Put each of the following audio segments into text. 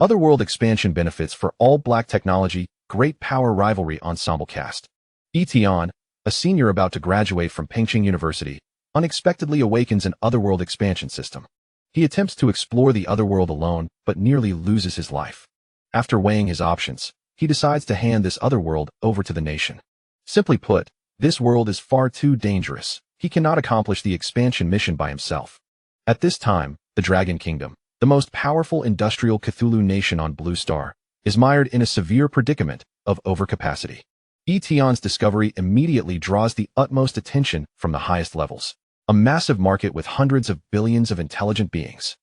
Otherworld expansion benefits for all black technology, great power rivalry ensemble cast. Tian, a senior about to graduate from Pengcheng University, unexpectedly awakens an Otherworld expansion system. He attempts to explore the Otherworld alone, but nearly loses his life. After weighing his options, he decides to hand this Otherworld over to the nation. Simply put, this world is far too dangerous. He cannot accomplish the expansion mission by himself. At this time, the Dragon Kingdom, the most powerful industrial Cthulhu nation on Blue Star, is mired in a severe predicament of overcapacity. Tian's discovery immediately draws the utmost attention from the highest levels. A massive market with hundreds of billions of intelligent beings.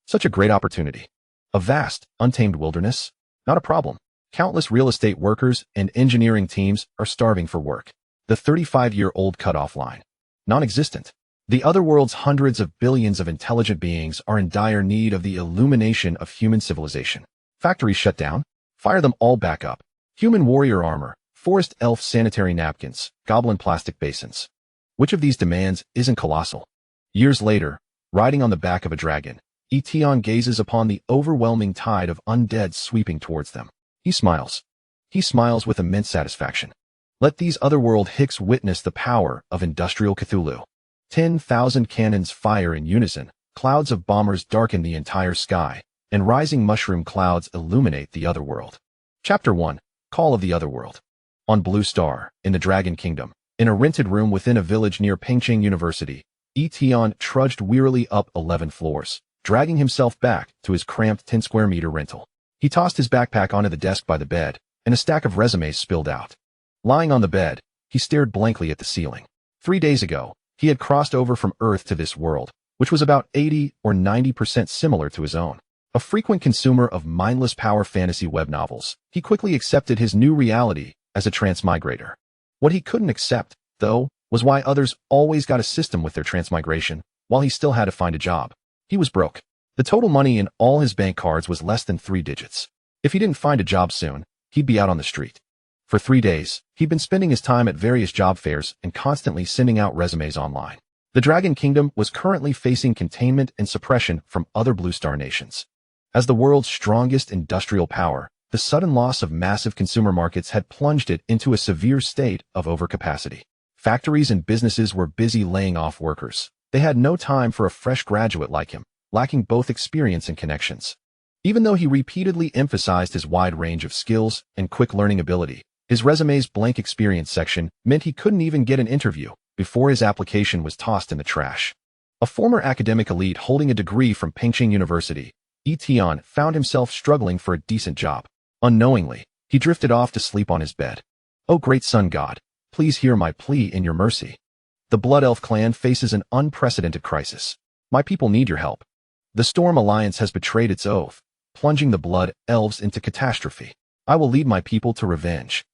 Such a great opportunity. A vast, untamed wilderness? Not a problem. Countless real estate workers and engineering teams are starving for work. The 35-year-old cutoff line. Non-existent. The Otherworld's hundreds of billions of intelligent beings are in dire need of the illumination of human civilization. Factories shut down? Fire them all back up. Human warrior armor, forest elf sanitary napkins, goblin plastic basins. Which of these demands isn't colossal? Years later, riding on the back of a dragon, Tian gazes upon the overwhelming tide of undead sweeping towards them. He smiles. He smiles with immense satisfaction. Let these Otherworld hicks witness the power of industrial Cthulhu. 10,000 cannons fire in unison, clouds of bombers darken the entire sky, and rising mushroom clouds illuminate the Otherworld. Chapter 1. Call of the Otherworld. On Blue Star, in the Dragon Kingdom, in a rented room within a village near Pengcheng University, Tian trudged wearily up 11 floors, dragging himself back to his cramped 10-square-meter rental. He tossed his backpack onto the desk by the bed, and a stack of resumes spilled out. Lying on the bed, he stared blankly at the ceiling. 3 days ago, he had crossed over from Earth to this world, which was about 80 or 90% similar to his own. A frequent consumer of mindless power fantasy web novels, he quickly accepted his new reality as a transmigrator. What he couldn't accept, though, was why others always got a system with their transmigration, while he still had to find a job. He was broke. The total money in all his bank cards was less than 3 digits. If he didn't find a job soon, he'd be out on the street. For 3 days, he'd been spending his time at various job fairs and constantly sending out resumes online. The Dragon Kingdom was currently facing containment and suppression from other Blue Star nations. As the world's strongest industrial power, the sudden loss of massive consumer markets had plunged it into a severe state of overcapacity. Factories and businesses were busy laying off workers. They had no time for a fresh graduate like him, lacking both experience and connections. Even though he repeatedly emphasized his wide range of skills and quick learning ability, his resume's blank experience section meant he couldn't even get an interview before his application was tossed in the trash. A former academic elite holding a degree from Pengcheng University, Tian found himself struggling for a decent job. Unknowingly, he drifted off to sleep on his bed. "Oh great sun god, please hear my plea in your mercy. The Blood Elf clan faces an unprecedented crisis. My people need your help. The Storm Alliance has betrayed its oath, plunging the Blood Elves into catastrophe. I will lead my people to revenge."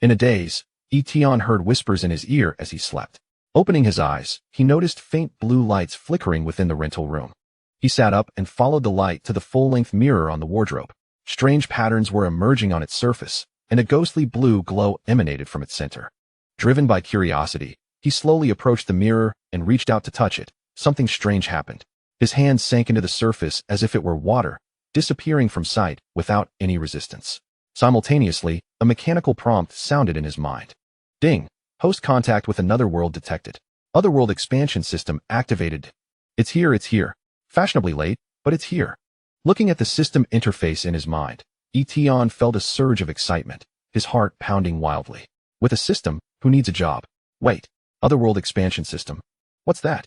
In a daze, Tian heard whispers in his ear as he slept. Opening his eyes, he noticed faint blue lights flickering within the rental room. He sat up and followed the light to the full-length mirror on the wardrobe. Strange patterns were emerging on its surface, and a ghostly blue glow emanated from its center. Driven by curiosity, he slowly approached the mirror and reached out to touch it. Something strange happened. His hand sank into the surface as if it were water, disappearing from sight without any resistance. Simultaneously, a mechanical prompt sounded in his mind. Ding! Host contact with another world detected. Otherworld expansion system activated. It's here. Fashionably late, but it's here. Looking at the system interface in his mind, Tian felt a surge of excitement, his heart pounding wildly. With a system, who needs a job? Wait, Otherworld expansion system. What's that?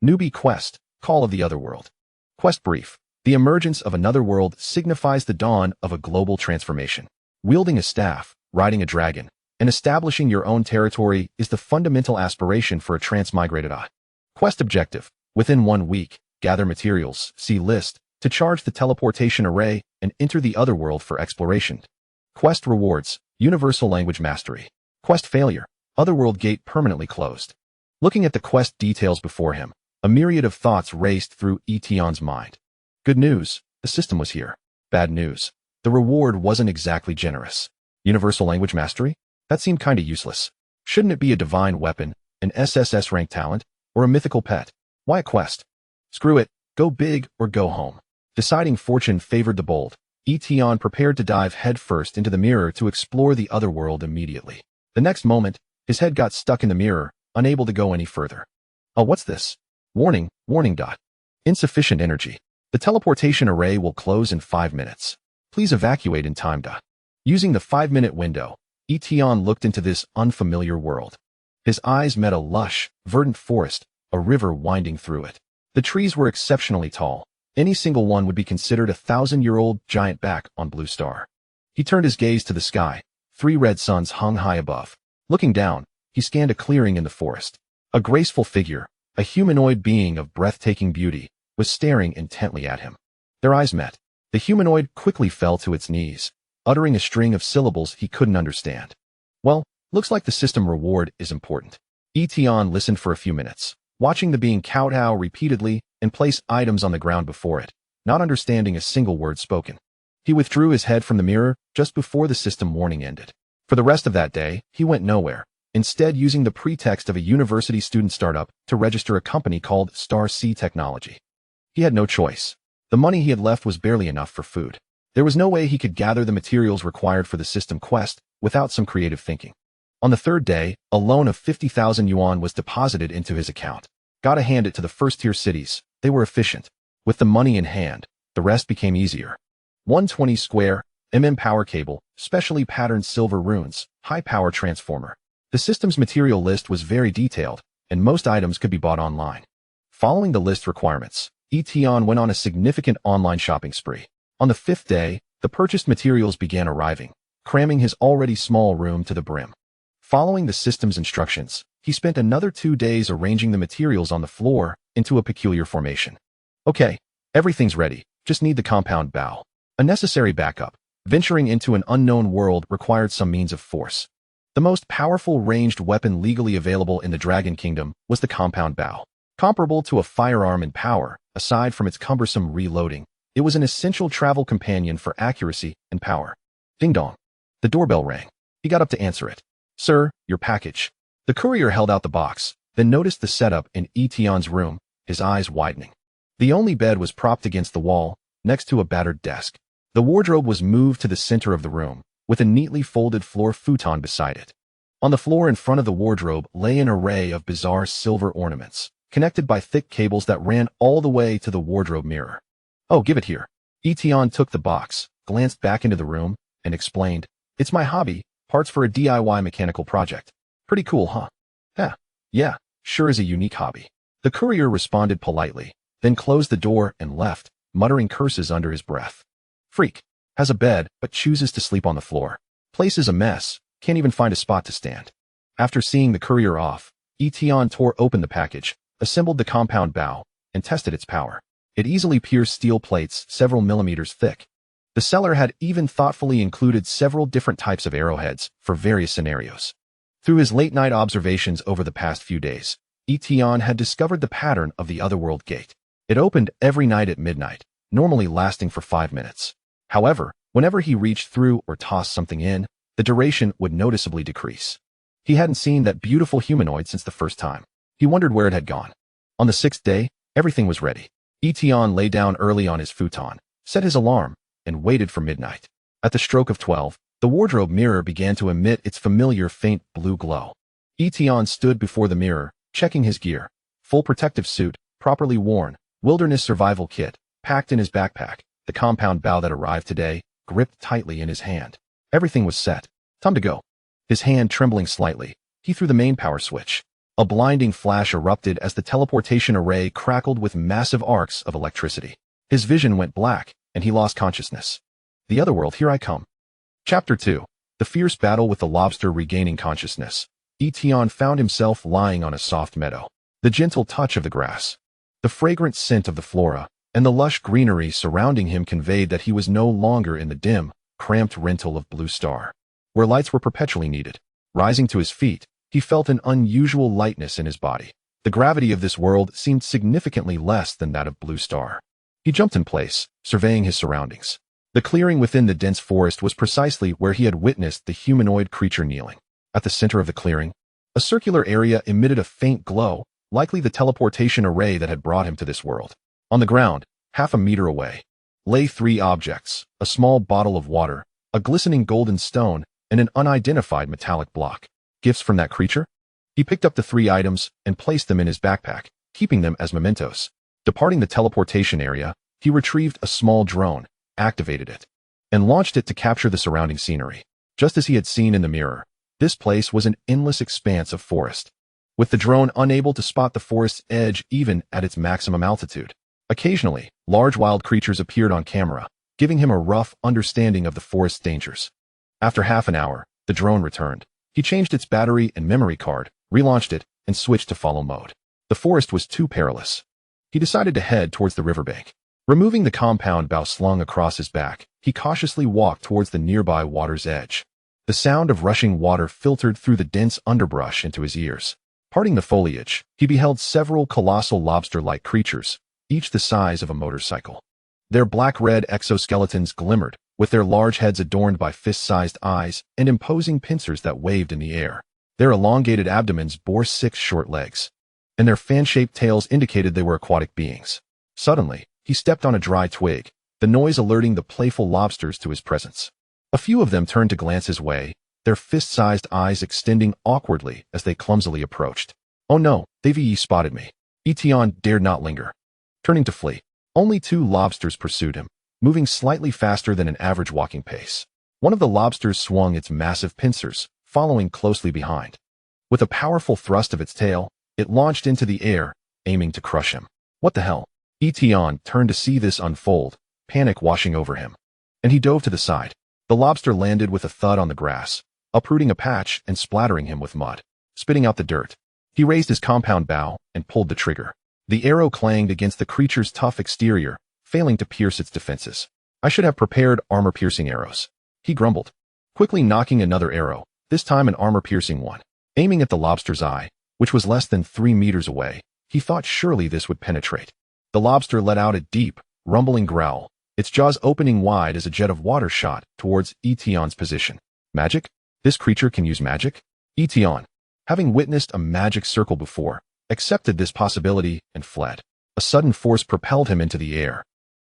Newbie quest, call of the Otherworld. Quest brief. The emergence of another world signifies the dawn of a global transformation. Wielding a staff, riding a dragon, and establishing your own territory is the fundamental aspiration for a transmigrated eye. Quest objective. Within 1 week, gather materials, see list, to charge the teleportation array and enter the Otherworld for exploration. Quest rewards, universal language mastery. Quest failure, Otherworld gate permanently closed. Looking at the quest details before him, a myriad of thoughts raced through Tian's mind. Good news, the system was here. Bad news, the reward wasn't exactly generous. Universal language mastery? That seemed kinda useless. Shouldn't it be a divine weapon, an SSS rank talent, or a mythical pet? Why a quest? Screw it, go big or go home. Deciding fortune favored the bold, Tian prepared to dive headfirst into the mirror to explore the other world immediately. The next moment, his head got stuck in the mirror, unable to go any further. Oh, what's this? Warning, warning. Insufficient energy. The teleportation array will close in 5 minutes. Please evacuate in time. Using the 5-minute window, Tian looked into this unfamiliar world. His eyes met a lush, verdant forest, a river winding through it. The trees were exceptionally tall. Any single one would be considered a 1,000-year-old giant back on Blue Star. He turned his gaze to the sky. 3 red suns hung high above. Looking down, he scanned a clearing in the forest. A graceful figure, a humanoid being of breathtaking beauty, was staring intently at him. Their eyes met. The humanoid quickly fell to its knees, uttering a string of syllables he couldn't understand. Well, looks like the system reward is important. Tian listened for a few minutes, watching the being kowtow repeatedly and place items on the ground before it, not understanding a single word spoken. He withdrew his head from the mirror just before the system warning ended. For the rest of that day, he went nowhere, instead using the pretext of a university student startup to register a company called Star C Technology. He had no choice. The money he had left was barely enough for food. There was no way he could gather the materials required for the system quest without some creative thinking. On the 3rd day, a loan of 50,000 yuan was deposited into his account. Gotta hand it to the first-tier cities. They were efficient. With the money in hand, the rest became easier. 120 square, power cable, specially patterned silver runes, high power transformer. The system's material list was very detailed, and most items could be bought online. Following the list requirements, Tian went on a significant online shopping spree. On the 5th day, the purchased materials began arriving, cramming his already small room to the brim. Following the system's instructions, he spent another 2 days arranging the materials on the floor into a peculiar formation. Okay, everything's ready, just need the compound bow. A necessary backup. Venturing into an unknown world required some means of force. The most powerful ranged weapon legally available in the Dragon Kingdom was the compound bow. Comparable to a firearm in power, aside from its cumbersome reloading, it was an essential travel companion for accuracy and power. Ding dong. The doorbell rang. He got up to answer it. Sir, your package. The courier held out the box, then noticed the setup in Tian's room, his eyes widening. The only bed was propped against the wall, next to a battered desk. The wardrobe was moved to the center of the room, with a neatly folded floor futon beside it. On the floor in front of the wardrobe lay an array of bizarre silver ornaments, connected by thick cables that ran all the way to the wardrobe mirror. Oh, give it here. Tian took the box, glanced back into the room, and explained, It's my hobby, parts for a DIY mechanical project. Pretty cool, huh? Yeah, sure is a unique hobby. The courier responded politely, then closed the door and left, muttering curses under his breath. Freak. Has a bed, but chooses to sleep on the floor. Place is a mess, can't even find a spot to stand. After seeing the courier off, Tian tore open the package, assembled the compound bow, and tested its power. It easily pierced steel plates several millimeters thick. The seller had even thoughtfully included several different types of arrowheads for various scenarios. Through his late-night observations over the past few days, Tian had discovered the pattern of the Otherworld gate. It opened every night at midnight, normally lasting for 5 minutes. However, whenever he reached through or tossed something in, the duration would noticeably decrease. He hadn't seen that beautiful humanoid since the first time. He wondered where it had gone. On the 6th day, everything was ready. Tian lay down early on his futon, set his alarm, and waited for midnight. At the stroke of 12, the wardrobe mirror began to emit its familiar faint blue glow. Tian stood before the mirror, checking his gear. Full protective suit, properly worn, wilderness survival kit, packed in his backpack, the compound bow that arrived today, gripped tightly in his hand. Everything was set. Time to go. His hand trembling slightly, he threw the main power switch. A blinding flash erupted as the teleportation array crackled with massive arcs of electricity. His vision went black, and he lost consciousness. The Otherworld, here I come. Chapter 2. The fierce battle with the lobster regaining consciousness. Tian found himself lying on a soft meadow. The gentle touch of the grass, the fragrant scent of the flora, and the lush greenery surrounding him conveyed that he was no longer in the dim, cramped rental of Blue Star, where lights were perpetually needed. Rising to his feet, he felt an unusual lightness in his body. The gravity of this world seemed significantly less than that of Blue Star. He jumped in place, surveying his surroundings. The clearing within the dense forest was precisely where he had witnessed the humanoid creature kneeling. At the center of the clearing, a circular area emitted a faint glow, likely the teleportation array that had brought him to this world. On the ground, half a meter away, Lay 3 objects, a small bottle of water, a glistening golden stone, and an unidentified metallic block. Gifts from that creature? He picked up the 3 items and placed them in his backpack, keeping them as mementos. Departing the teleportation area, he retrieved a small drone, activated it, and launched it to capture the surrounding scenery. Just as he had seen in the mirror, this place was an endless expanse of forest, with the drone unable to spot the forest's edge even at its maximum altitude. Occasionally, large wild creatures appeared on camera, giving him a rough understanding of the forest's dangers. After half an hour, the drone returned. He changed its battery and memory card, relaunched it, and switched to follow mode. The forest was too perilous. He decided to head towards the riverbank. Removing the compound bough slung across his back, he cautiously walked towards the nearby water's edge. The sound of rushing water filtered through the dense underbrush into his ears. Parting the foliage, he beheld several colossal lobster-like creatures, each the size of a motorcycle. Their black-red exoskeletons glimmered, with their large heads adorned by fist-sized eyes and imposing pincers that waved in the air. Their elongated abdomens bore 6 short legs, and their fan-shaped tails indicated they were aquatic beings. Suddenly, he stepped on a dry twig, the noise alerting the playful lobsters to his presence. A few of them turned to glance his way, their fist-sized eyes extending awkwardly as they clumsily approached. "Oh no, they've spotted me." Tian dared not linger. Turning to flee, only 2 lobsters pursued him, moving slightly faster than an average walking pace. One of the lobsters swung its massive pincers, following closely behind. With a powerful thrust of its tail, it launched into the air, aiming to crush him. What the hell? Tian turned to see this unfold, panic washing over him, and he dove to the side. The lobster landed with a thud on the grass, uprooting a patch and splattering him with mud. Spitting out the dirt, he raised his compound bow and pulled the trigger. The arrow clanged against the creature's tough exterior, failing to pierce its defenses. "I should have prepared armor-piercing arrows," he grumbled, quickly knocking another arrow, this time an armor-piercing one. Aiming at the lobster's eye, which was less than 3 meters away, he thought surely this would penetrate. The lobster let out a deep, rumbling growl, its jaws opening wide as a jet of water shot towards Tian's position. Magic? This creature can use magic? Tian, having witnessed a magic circle before, accepted this possibility and fled. A sudden force propelled him into the air,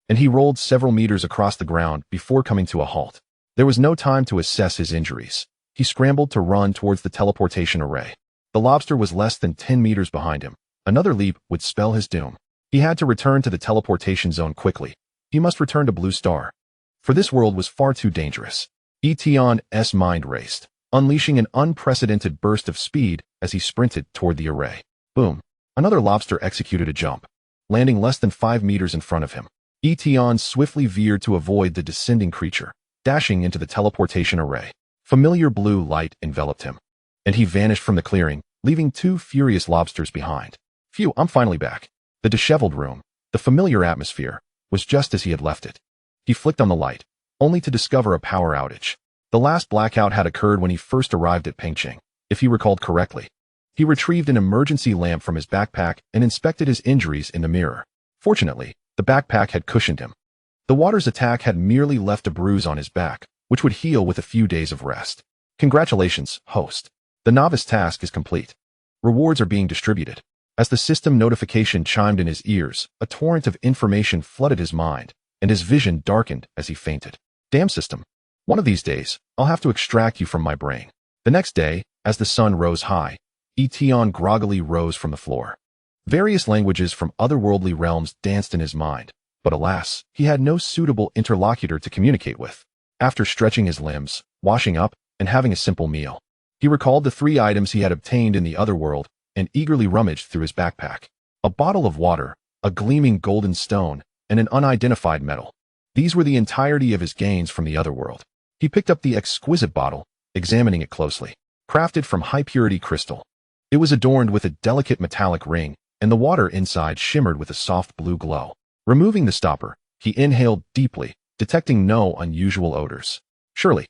and he rolled several meters across the ground before coming to a halt. There was no time to assess his injuries. He scrambled to run towards the teleportation array. The lobster was less than 10 meters behind him. Another leap would spell his doom. He had to return to the teleportation zone quickly. He must return to Blue Star, for this world was far too dangerous. Tian's mind raced, unleashing an unprecedented burst of speed as he sprinted toward the array. Boom! Another lobster executed a jump, landing less than 5 meters in front of him. Tian swiftly veered to avoid the descending creature, dashing into the teleportation array. Familiar blue light enveloped him, and he vanished from the clearing, leaving 2 furious lobsters behind. Phew, I'm finally back. The disheveled room, the familiar atmosphere, was just as he had left it. He flicked on the light, only to discover a power outage. The last blackout had occurred when he first arrived at Pengcheng, if he recalled correctly. He retrieved an emergency lamp from his backpack and inspected his injuries in the mirror. Fortunately, the backpack had cushioned him. The water's attack had merely left a bruise on his back, which would heal with a few days of rest. Congratulations, host. The novice task is complete. Rewards are being distributed. As the system notification chimed in his ears, a torrent of information flooded his mind, and his vision darkened as he fainted. Damn system. One of these days, I'll have to extract you from my brain. The next day, as the sun rose high, Tian groggily rose from the floor. Various languages from otherworldly realms danced in his mind, but alas, he had no suitable interlocutor to communicate with. After stretching his limbs, washing up, and having a simple meal, he recalled the 3 items he had obtained in the otherworld and eagerly rummaged through his backpack. A bottle of water, a gleaming golden stone, and an unidentified metal. These were the entirety of his gains from the otherworld. He picked up the exquisite bottle, examining it closely. Crafted from high-purity crystal, it was adorned with a delicate metallic ring, and the water inside shimmered with a soft blue glow. Removing the stopper, he inhaled deeply, detecting no unusual odors. Surely,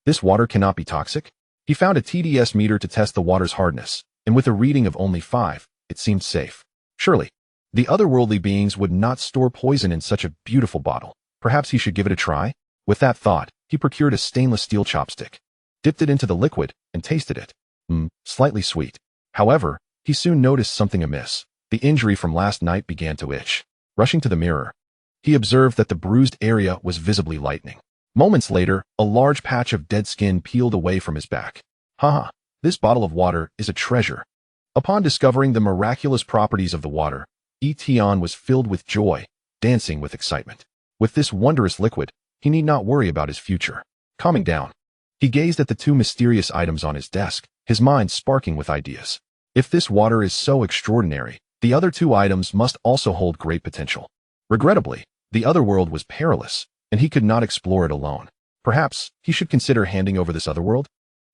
this water cannot be toxic? He found a TDS meter to test the water's hardness, and with a reading of only 5, it seemed safe. Surely, the otherworldly beings would not store poison in such a beautiful bottle. Perhaps he should give it a try? With that thought, he procured a stainless steel chopstick, dipped it into the liquid, and tasted it. Slightly sweet. However, he soon noticed something amiss. The injury from last night began to itch. Rushing to the mirror, he observed that the bruised area was visibly lightening. Moments later, a large patch of dead skin peeled away from his back. Haha, this bottle of water is a treasure. Upon discovering the miraculous properties of the water, Tian was filled with joy, dancing with excitement. With this wondrous liquid, he need not worry about his future. Calming down, he gazed at the two mysterious items on his desk, his mind sparking with ideas. If this water is so extraordinary, the other two items must also hold great potential. Regrettably, the otherworld was perilous, and he could not explore it alone. Perhaps he should consider handing over this otherworld?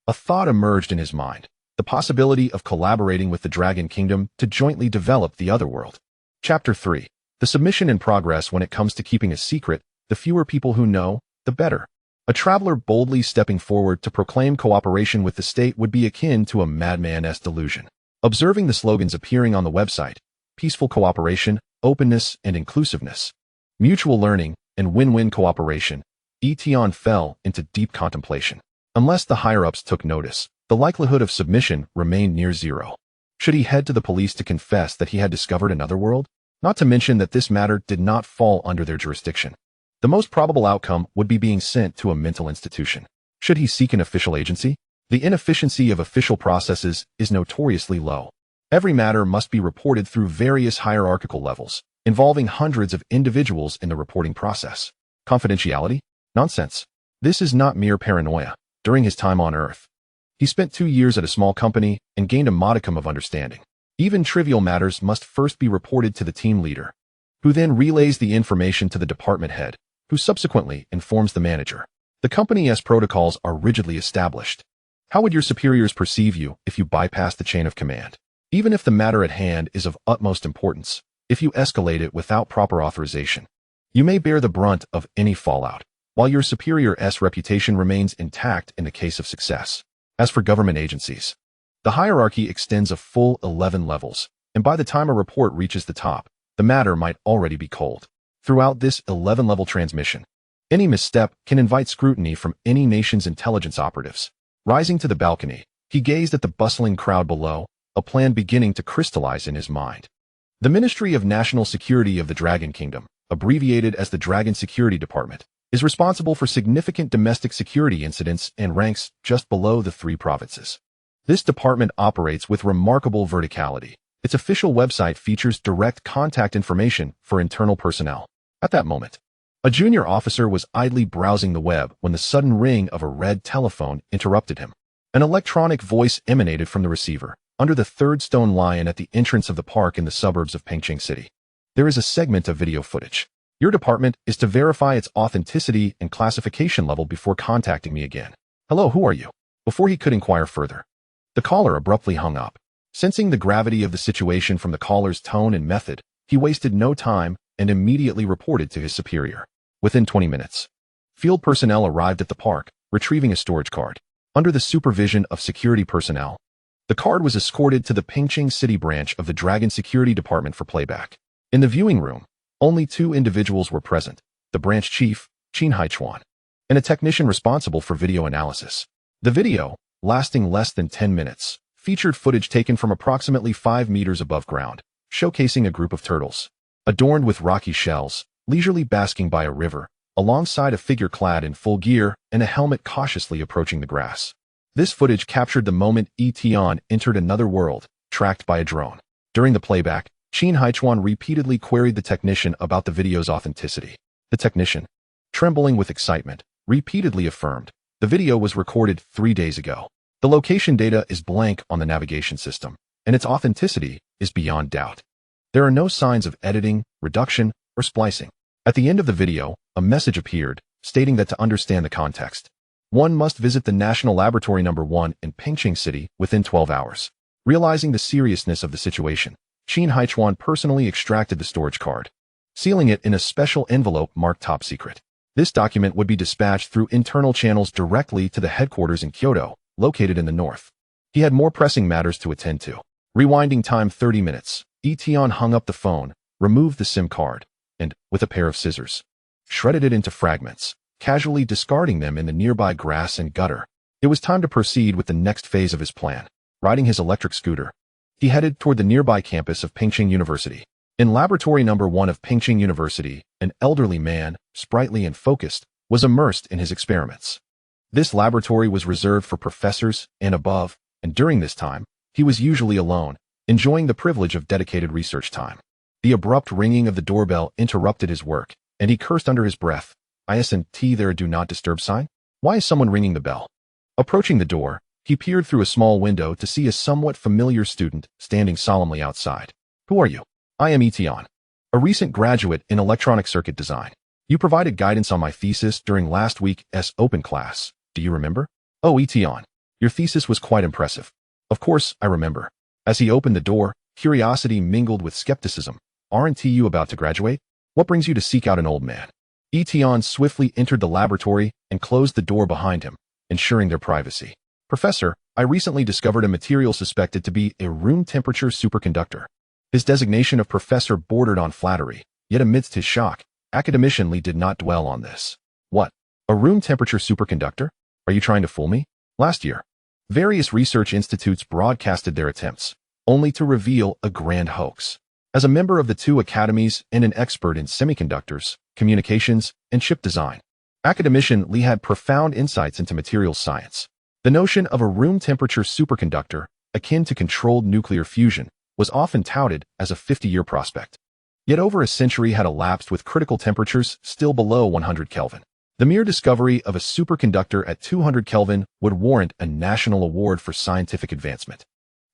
A thought emerged in his mind, the possibility of collaborating with the Dragon Kingdom to jointly develop the otherworld. Chapter 3. The submission in progress. When it comes to keeping a secret, the fewer people who know, the better. A traveler boldly stepping forward to proclaim cooperation with the state would be akin to a madman's delusion. Observing the slogans appearing on the website, peaceful cooperation, openness and inclusiveness, mutual learning, and win-win cooperation, Tian fell into deep contemplation. Unless the higher-ups took notice, the likelihood of submission remained near zero. Should he head to the police to confess that he had discovered another world? Not to mention that this matter did not fall under their jurisdiction. The most probable outcome would be being sent to a mental institution. Should he seek an official agency? The inefficiency of official processes is notoriously low. Every matter must be reported through various hierarchical levels, involving hundreds of individuals in the reporting process. Confidentiality? Nonsense. This is not mere paranoia. During his time on Earth, he spent 2 years at a small company and gained a modicum of understanding. Even trivial matters must first be reported to the team leader, who then relays the information to the department head, who subsequently informs the manager. The company's protocols are rigidly established. How would your superiors perceive you if you bypass the chain of command? Even if the matter at hand is of utmost importance, if you escalate it without proper authorization, you may bear the brunt of any fallout, while your superior's reputation remains intact in the case of success. As for government agencies, the hierarchy extends a full 11 levels, and by the time a report reaches the top, the matter might already be cold. Throughout this 11-level transmission, any misstep can invite scrutiny from any nation's intelligence operatives. Rising to the balcony, he gazed at the bustling crowd below, a plan beginning to crystallize in his mind. The Ministry of National Security of the Dragon Kingdom, abbreviated as the Dragon Security Department, is responsible for significant domestic security incidents and ranks just below the 3 provinces. This department operates with remarkable verticality. Its official website features direct contact information for internal personnel. At that moment, a junior officer was idly browsing the web when the sudden ring of a red telephone interrupted him. An electronic voice emanated from the receiver, under the 3rd stone lion at the entrance of the park in the suburbs of Pengcheng City. There is a segment of video footage. Your department is to verify its authenticity and classification level before contacting me again. Hello, who are you? Before he could inquire further, the caller abruptly hung up. Sensing the gravity of the situation from the caller's tone and method, he wasted no time and immediately reported to his superior. Within 20 minutes, field personnel arrived at the park, retrieving a storage card. Under the supervision of security personnel, the card was escorted to the Pengcheng City branch of the Dragon Security Department for playback. In the viewing room, only 2 individuals were present, the branch chief, Qin Haichuan, and a technician responsible for video analysis. The video, lasting less than 10 minutes, featured footage taken from approximately 5 meters above ground, showcasing a group of turtles, adorned with rocky shells, leisurely basking by a river, alongside a figure clad in full gear and a helmet cautiously approaching the grass. This footage captured the moment Tian entered another world, tracked by a drone. During the playback, Qin Haichuan repeatedly queried the technician about the video's authenticity. The technician, trembling with excitement, repeatedly affirmed, the video was recorded 3 days ago. The location data is blank on the navigation system, and its authenticity is beyond doubt. There are no signs of editing, reduction, or splicing. At the end of the video, a message appeared, stating that to understand the context, one must visit the National Laboratory No. 1 in Pengcheng City within 12 hours. Realizing the seriousness of the situation, Qin Haichuan personally extracted the storage card, sealing it in a special envelope marked top secret. This document would be dispatched through internal channels directly to the headquarters in Kyoto, located in the north. He had more pressing matters to attend to. Rewinding time 30 minutes, Tian hung up the phone, removed the SIM card, and, with a pair of scissors, shredded it into fragments, casually discarding them in the nearby grass and gutter. It was time to proceed with the next phase of his plan. Riding his electric scooter, he headed toward the nearby campus of Pengcheng University. In laboratory number 1 of Pingqing University, an elderly man, sprightly and focused, was immersed in his experiments. This laboratory was reserved for professors and above, and during this time, he was usually alone, enjoying the privilege of dedicated research time. The abrupt ringing of the doorbell interrupted his work, and he cursed under his breath, "Isn't there a do not disturb sign? Why is someone ringing the bell?" Approaching the door, he peered through a small window to see a somewhat familiar student standing solemnly outside. "Who are you?" "I am Tian, a recent graduate in electronic circuit design. You provided guidance on my thesis during last week's open class. Do you remember?" "Oh, Tian, your thesis was quite impressive." "Of course, I remember." As he opened the door, curiosity mingled with skepticism. "Aren't you about to graduate? What brings you to seek out an old man?" Tian swiftly entered the laboratory and closed the door behind him, ensuring their privacy. "Professor, I recently discovered a material suspected to be a room-temperature superconductor." His designation of professor bordered on flattery, yet amidst his shock, academician Li did not dwell on this. "What? A room-temperature superconductor? Are you trying to fool me?" Last year, various research institutes broadcasted their attempts, only to reveal a grand hoax. As a member of the two academies and an expert in semiconductors, communications, and chip design, academician Li had profound insights into materials science. The notion of a room-temperature superconductor, akin to controlled nuclear fusion, was often touted as a 50-year prospect. Yet over a century had elapsed with critical temperatures still below 100 Kelvin. The mere discovery of a superconductor at 200 Kelvin would warrant a national award for scientific advancement.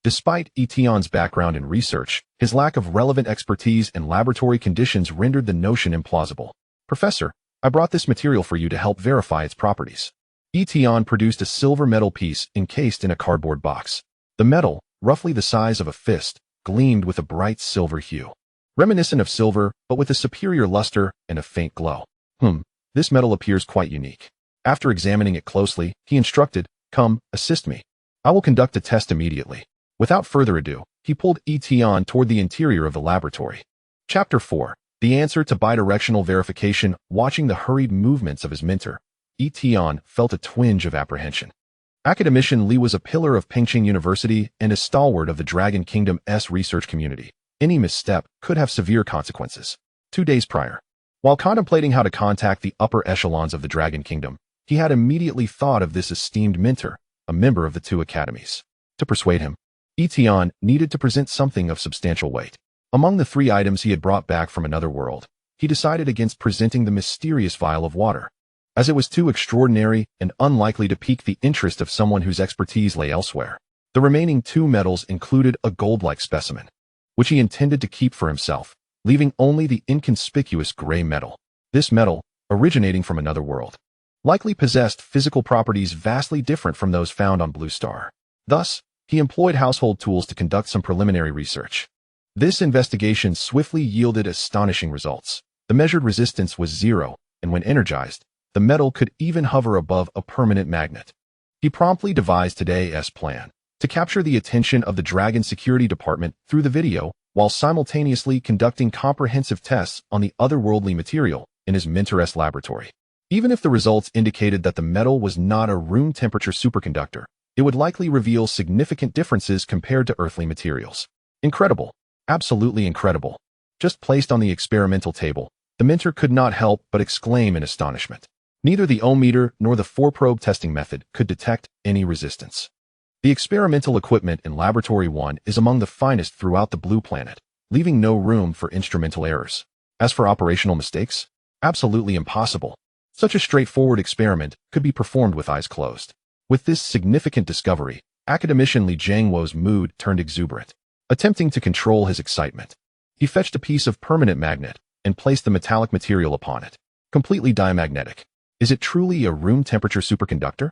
Despite Tian's background in research, his lack of relevant expertise and laboratory conditions rendered the notion implausible. "Professor, I brought this material for you to help verify its properties." Tian produced a silver metal piece encased in a cardboard box. The metal, roughly the size of a fist, gleamed with a bright silver hue, reminiscent of silver, but with a superior luster and a faint glow. This metal appears quite unique." After examining it closely, he instructed, "Come, assist me. I will conduct a test immediately." Without further ado, he pulled Tian toward the interior of the laboratory. Chapter 4. The answer to bidirectional verification. Watching the hurried movements of his mentor, Tian felt a twinge of apprehension. Academician Li was a pillar of Pingqing University and a stalwart of the Dragon Kingdom's research community. Any misstep could have severe consequences. 2 days prior, while contemplating how to contact the upper echelons of the Dragon Kingdom, he had immediately thought of this esteemed mentor, a member of the two academies. To persuade him, Tian needed to present something of substantial weight. Among the 3 items he had brought back from another world, he decided against presenting the mysterious vial of water, as it was too extraordinary and unlikely to pique the interest of someone whose expertise lay elsewhere. The remaining 2 metals included a gold-like specimen, which he intended to keep for himself, leaving only the inconspicuous gray metal. This metal, originating from another world, likely possessed physical properties vastly different from those found on Blue Star. Thus, he employed household tools to conduct some preliminary research. This investigation swiftly yielded astonishing results. The measured resistance was 0, and when energized, the metal could even hover above a permanent magnet. He promptly devised today's plan to capture the attention of the Dragon Security Department through the video, while simultaneously conducting comprehensive tests on the otherworldly material in his mentor's laboratory. Even if the results indicated that the metal was not a room-temperature superconductor, it would likely reveal significant differences compared to earthly materials. Incredible. Absolutely incredible. Just placed on the experimental table, the mentor could not help but exclaim in astonishment. Neither the ohmmeter nor the 4-probe testing method could detect any resistance. The experimental equipment in Laboratory 1 is among the finest throughout the Blue Planet, leaving no room for instrumental errors. As for operational mistakes, absolutely impossible. Such a straightforward experiment could be performed with eyes closed. With this significant discovery, academician Li Jiangwo's mood turned exuberant. Attempting to control his excitement, he fetched a piece of permanent magnet and placed the metallic material upon it. Completely diamagnetic. Is it truly a room-temperature superconductor?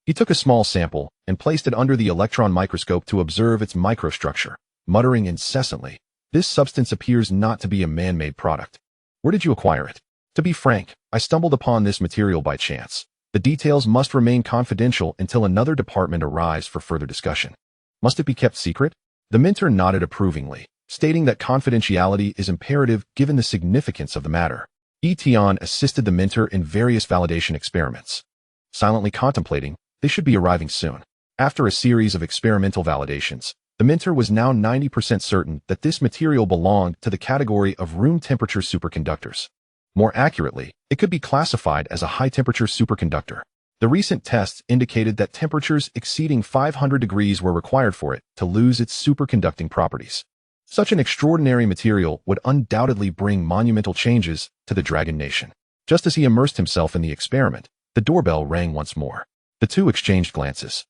He took a small sample and placed it under the electron microscope to observe its microstructure, muttering incessantly, "This substance appears not to be a man-made product. Where did you acquire it?" "To be frank, I stumbled upon this material by chance. The details must remain confidential until another department arrives for further discussion." "Must it be kept secret?" The mentor nodded approvingly, stating that confidentiality is imperative given the significance of the matter. Tian assisted the mentor in various validation experiments. Silently contemplating, they should be arriving soon. After a series of experimental validations, The Minter was now 90% certain that this material belonged to the category of room temperature superconductors. More accurately, it could be classified as a high-temperature superconductor. The recent tests indicated that temperatures exceeding 500 degrees were required for it to lose its superconducting properties. Such an extraordinary material would undoubtedly bring monumental changes to the Dragon Nation. Just as he immersed himself in the experiment, the doorbell rang once more. The two exchanged glances.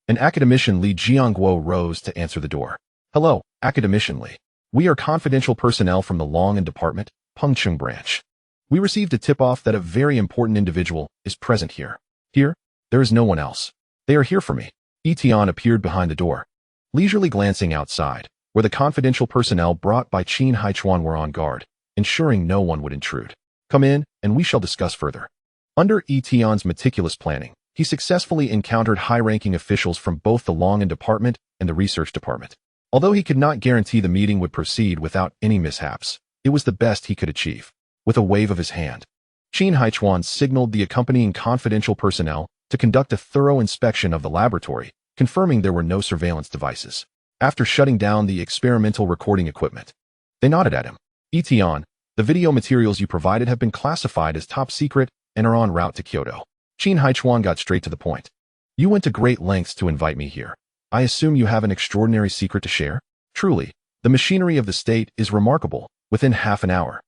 An academician Li Jiangguo rose to answer the door. Hello, academician Li. We are confidential personnel from the Long'an Department, Pengcheng Branch. We received a tip-off that a very important individual is present here. Here, there is no one else. They are here for me. Tian appeared behind the door, leisurely glancing outside, where the confidential personnel brought by Qin Haichuan were on guard, ensuring no one would intrude. Come in, and we shall discuss further. Under Tian's meticulous planning, he successfully encountered high-ranking officials from both the Long'an Department and the Research Department. Although he could not guarantee the meeting would proceed without any mishaps, it was the best he could achieve. With a wave of his hand, Qin Haichuan signaled the accompanying confidential personnel to conduct a thorough inspection of the laboratory, confirming there were no surveillance devices. After shutting down the experimental recording equipment, they nodded at him. Tian, the video materials you provided have been classified as top secret and are en route to Kyoto. Qin Haichuan got straight to the point. You went to great lengths to invite me here. I assume you have an extraordinary secret to share? Truly, the machinery of the state is remarkable. Within half an hour,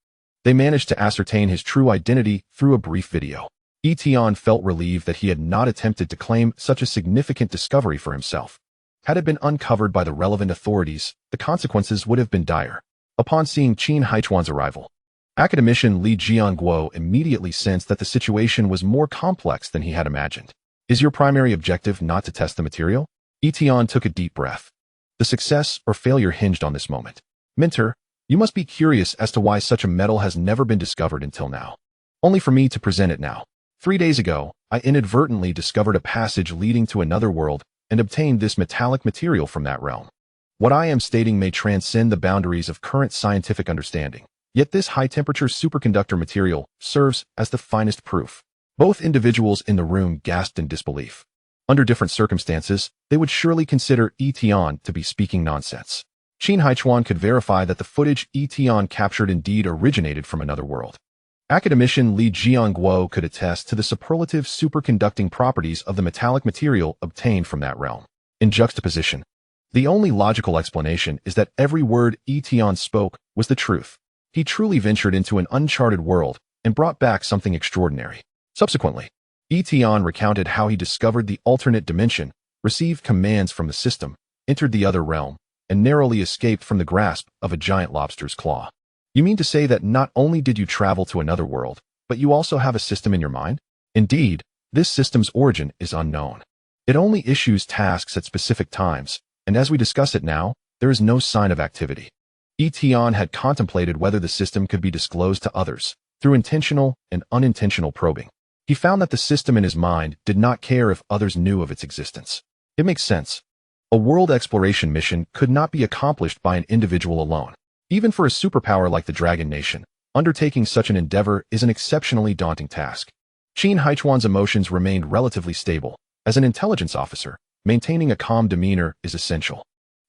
they managed to ascertain his true identity through a brief video. Tian felt relieved that he had not attempted to claim such a significant discovery for himself. Had it been uncovered by the relevant authorities, the consequences would have been dire. Upon seeing Qin Haichuan's arrival, academician Li Jiangguo immediately sensed that the situation was more complex than he had imagined. Is your primary objective not to test the material? Tian took a deep breath. The success or failure hinged on this moment. Minter, you must be curious as to why such a metal has never been discovered until now. Only for me to present it now. 3 days ago, I inadvertently discovered a passage leading to another world and obtained this metallic material from that realm. What I am stating may transcend the boundaries of current scientific understanding, yet this high-temperature superconductor material serves as the finest proof. Both individuals in the room gasped in disbelief. Under different circumstances, they would surely consider Tian to be speaking nonsense. Qin Haichuan could verify that the footage Tian captured indeed originated from another world. Academician Li Jiangguo could attest to the superlative superconducting properties of the metallic material obtained from that realm. In juxtaposition, the only logical explanation is that every word Tian spoke was the truth. He truly ventured into an uncharted world and brought back something extraordinary. Subsequently, Tian recounted how he discovered the alternate dimension, received commands from the system, entered the other realm, and narrowly escaped from the grasp of a giant lobster's claw. You mean to say that not only did you travel to another world, but you also have a system in your mind? Indeed, this system's origin is unknown. It only issues tasks at specific times, and as we discuss it now, there is no sign of activity. Tian had contemplated whether the system could be disclosed to others through intentional and unintentional probing. He found that the system in his mind did not care if others knew of its existence. It makes sense. A world exploration mission could not be accomplished by an individual alone. Even for a superpower like the Dragon Nation, undertaking such an endeavor is an exceptionally daunting task. Qin Haichuan's emotions remained relatively stable. As an intelligence officer, maintaining a calm demeanor is essential.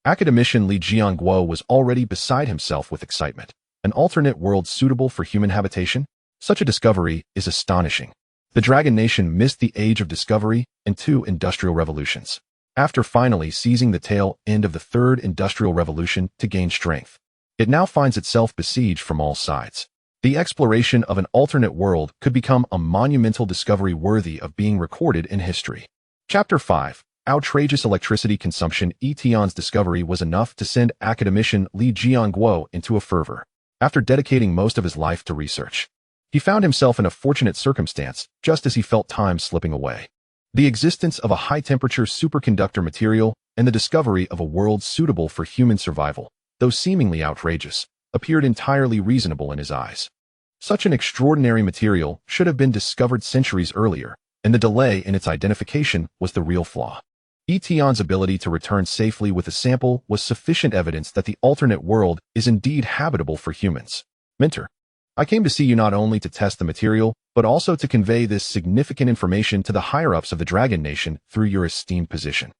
Academician Li Jiangguo was already beside himself with excitement. An alternate world suitable for human habitation? Such a discovery is astonishing. The Dragon Nation missed the age of discovery and 2 industrial revolutions. After finally seizing the tail end of the 3rd industrial revolution to gain strength, it now finds itself besieged from all sides. The exploration of an alternate world could become a monumental discovery worthy of being recorded in history. Chapter 5. Outrageous electricity consumption. Tian's discovery was enough to send academician Li Jiangguo into a fervor. After dedicating most of his life to research, he found himself in a fortunate circumstance just as he felt time slipping away. The existence of a high-temperature superconductor material and the discovery of a world suitable for human survival, though seemingly outrageous, appeared entirely reasonable in his eyes. Such an extraordinary material should have been discovered centuries earlier, and the delay in its identification was the real flaw. Tian's ability to return safely with a sample was sufficient evidence that the alternate world is indeed habitable for humans. Minter, I came to see you not only to test the material, but also to convey this significant information to the higher-ups of the Dragon Nation through your esteemed position.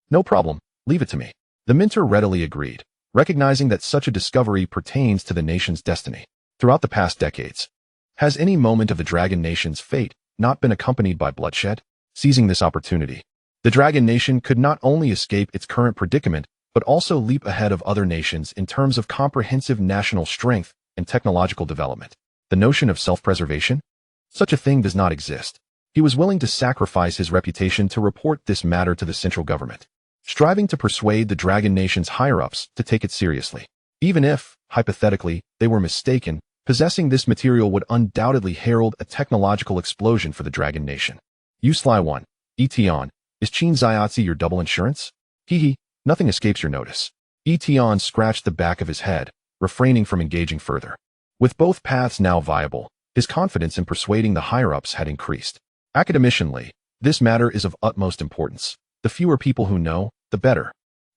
No problem, leave it to me. The Minter readily agreed, recognizing that such a discovery pertains to the nation's destiny. Throughout the past decades, has any moment of the Dragon Nation's fate not been accompanied by bloodshed? Seizing this opportunity, the Dragon Nation could not only escape its current predicament, but also leap ahead of other nations in terms of comprehensive national strength and technological development. The notion of self-preservation? Such a thing does not exist. He was willing to sacrifice his reputation to report this matter to the central government, striving to persuade the Dragon Nation's higher-ups to take it seriously. Even if, hypothetically, they were mistaken, possessing this material would undoubtedly herald a technological explosion for the Dragon Nation. You sly one, Tian, is Qin Xiaozi your double insurance? Hee, nothing escapes your notice. Tian scratched the back of his head, refraining from engaging further. With both paths now viable, his confidence in persuading the higher-ups had increased. Academicianly, this matter is of utmost importance. The fewer people who know, the better.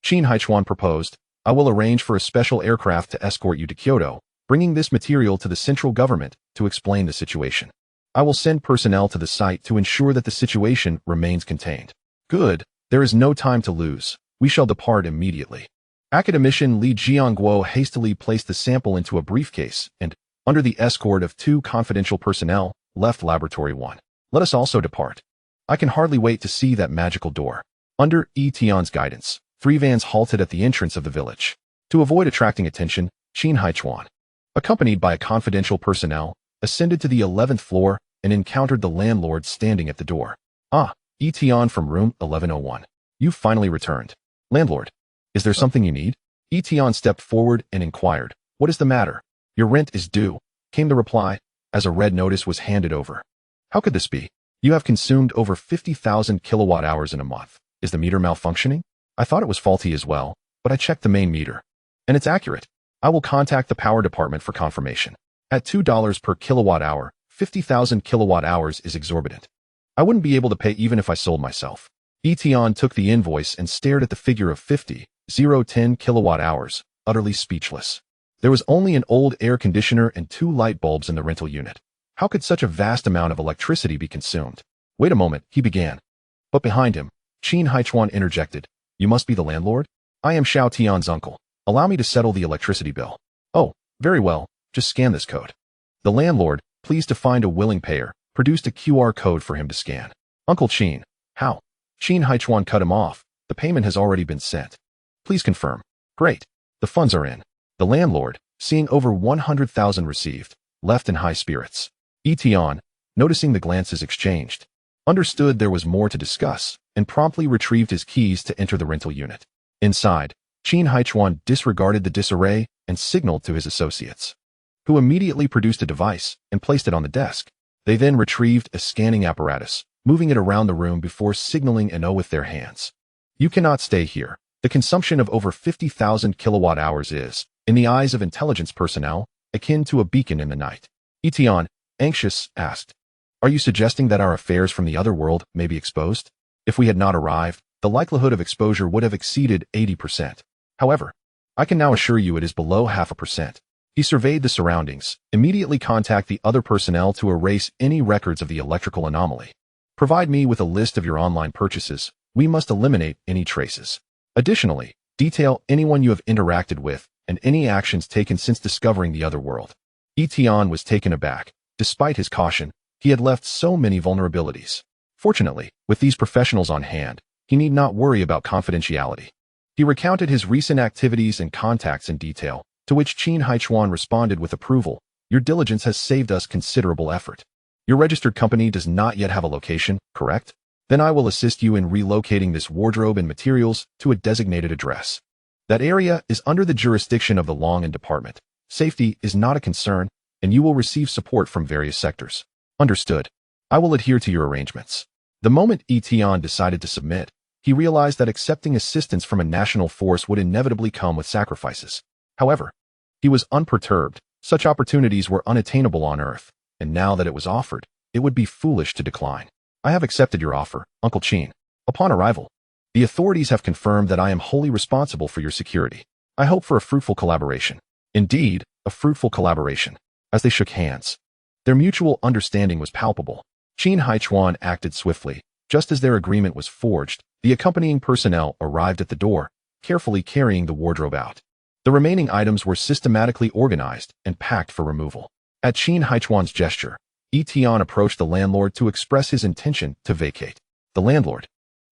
Qin Haichuan proposed, I will arrange for a special aircraft to escort you to Kyoto, bringing this material to the central government to explain the situation. I will send personnel to the site to ensure that the situation remains contained. Good, there is no time to lose. We shall depart immediately. Academician Li Jiangguo hastily placed the sample into a briefcase and, under the escort of 2 confidential personnel, left Laboratory 1. Let us also depart. I can hardly wait to see that magical door. Under Tian's guidance, 3 vans halted at the entrance of the village. To avoid attracting attention, Qin Haichuan, accompanied by a confidential personnel, ascended to the 11th floor and encountered the landlord standing at the door. Ah, Tian from room 1101. You've finally returned. Landlord, is there something you need? Tian stepped forward and inquired, what is the matter? Your rent is due, came the reply, as a red notice was handed over. How could this be? You have consumed over 50,000 kilowatt hours in a month. Is the meter malfunctioning? I thought it was faulty as well, but I checked the main meter. And it's accurate. I will contact the power department for confirmation. At $2 per kilowatt hour, 50,000 kilowatt hours is exorbitant. I wouldn't be able to pay even if I sold myself. Tian took the invoice and stared at the figure of 50,010 kilowatt hours, utterly speechless. There was only an old air conditioner and 2 light bulbs in the rental unit. How could such a vast amount of electricity be consumed? Wait a moment, he began. But behind him, Qin Haichuan interjected, you must be the landlord? I am Xiao Tian's uncle. Allow me to settle the electricity bill. Oh, very well, just scan this code. The landlord, pleased to find a willing payer, produced a QR code for him to scan. Uncle Qin, how? Qin Haichuan cut him off. The payment has already been sent. Please confirm. Great. The funds are in. The landlord, seeing over 100,000 received, left in high spirits. Tian, noticing the glances exchanged, understood there was more to discuss, and promptly retrieved his keys to enter the rental unit. Inside, Qin Haichuan disregarded the disarray and signaled to his associates, who immediately produced a device and placed it on the desk. They then retrieved a scanning apparatus, moving it around the room before signaling an O with their hands. You cannot stay here. The consumption of over 50,000 kilowatt hours is, in the eyes of intelligence personnel, akin to a beacon in the night. Tian, anxious, asked, are you suggesting that our affairs from the other world may be exposed? If we had not arrived, the likelihood of exposure would have exceeded 80%. However, I can now assure you it is below 0.5%. He surveyed the surroundings, immediately contact the other personnel to erase any records of the electrical anomaly. Provide me with a list of your online purchases. We must eliminate any traces. Additionally, detail anyone you have interacted with and any actions taken since discovering the other world. Tian was taken aback. Despite his caution, he had left so many vulnerabilities. Fortunately, with these professionals on hand, he need not worry about confidentiality. He recounted his recent activities and contacts in detail, to which Qin Haichuan responded with approval. Your diligence has saved us considerable effort. Your registered company does not yet have a location, correct? Then I will assist you in relocating this wardrobe and materials to a designated address. That area is under the jurisdiction of the Long'an Department. Safety is not a concern, and you will receive support from various sectors. Understood. I will adhere to your arrangements. The moment Tian decided to submit, he realized that accepting assistance from a national force would inevitably come with sacrifices. However, he was unperturbed. Such opportunities were unattainable on Earth, and now that it was offered, it would be foolish to decline. I have accepted your offer, Uncle Qin. Upon arrival, the authorities have confirmed that I am wholly responsible for your security. I hope for a fruitful collaboration. Indeed, a fruitful collaboration. As they shook hands, their mutual understanding was palpable. Qin Haichuan acted swiftly. Just as their agreement was forged, the accompanying personnel arrived at the door, carefully carrying the wardrobe out. The remaining items were systematically organized and packed for removal. At Qin Haichuan's gesture, Tian approached the landlord to express his intention to vacate. The landlord,